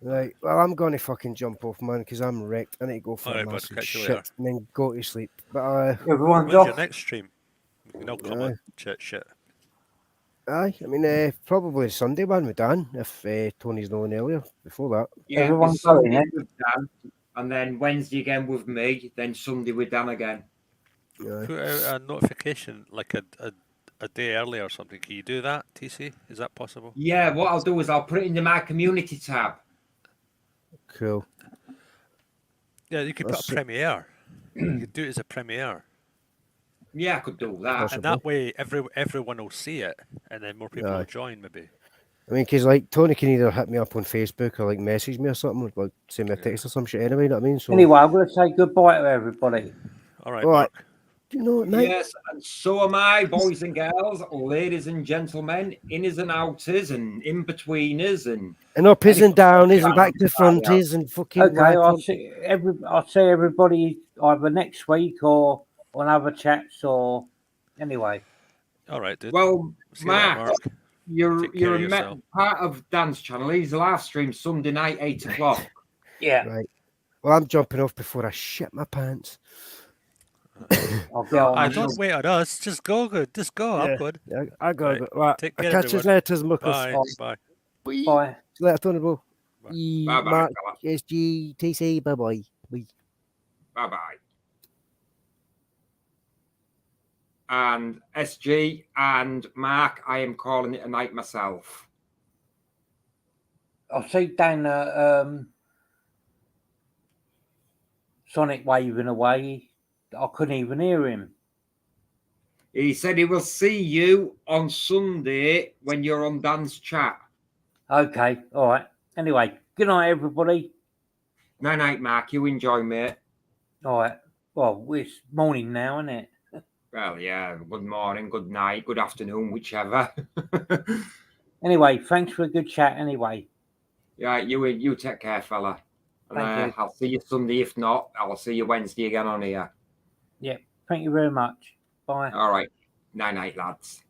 Right, well, I'm going to fucking jump off, man, because I'm wrecked. I need to go for a massive shit and then go to sleep. But everyone's when's off. your next stream? You can all come on chat shit. Aye, I mean, probably Sunday one with Dan, if Tony's known earlier, before that. Yeah, Everyone's Sunday going, with Dan, and then Wednesday again with me, then Sunday with Dan again. Aye. Put out a notification like a day early or something. Can you do that, TC? Is that possible? Yeah, what I'll do is I'll put it into my community tab. Cool. Yeah, you could put a premiere. You could do it as a premiere. Yeah, I could do that. And that way everyone will see it, and then more people will join, maybe. I mean, because like Tony can either hit me up on Facebook or like message me or something, or like send me a text or some shit anyway, you know what I mean? So Anyway, I'm going to say goodbye to everybody. All right, Mark. Do you know what, mate? Yes, and so am I, boys and girls, ladies and gentlemen, inners and outers, and in-betweeners, and uppers and downers, and back to fronties, and fucking... Okay, I'll see everybody either next week or on other chats, or anyway. All right, dude. Well, See you later, Mark, you're a part of Dan's channel. He's live stream Sunday night, 8 o'clock. Yeah. Right. Well, I'm jumping off before I shit my pants. I'll go on. I don't wait on us. Just go, good. Just go. I'm good. Yeah, I got it. Right. Take care, Catch you everyone. later, Lucas. Bye. Bye. Bye. See you later, Tony, bro. Bye-bye, Mark, fella. SG, TC, bye-bye. Bye. Bye-bye. And SG and Mark, I am calling it a night myself. I'll see Dan Sonic waving away. I couldn't even hear him. He said he will see you on Sunday when you're on Dan's chat. Okay, all right. Anyway, good night, everybody. Night, Mark. You enjoy, mate. All right. Well, it's morning now, isn't it? Well, yeah. Good morning, good night, good afternoon, whichever. Anyway, thanks for a good chat. Anyway. Yeah, you take care, fella. And Thank you. I'll see you Sunday. If not, I'll see you Wednesday again on here. Yeah. Thank you very much. Bye. All right. Night, lads.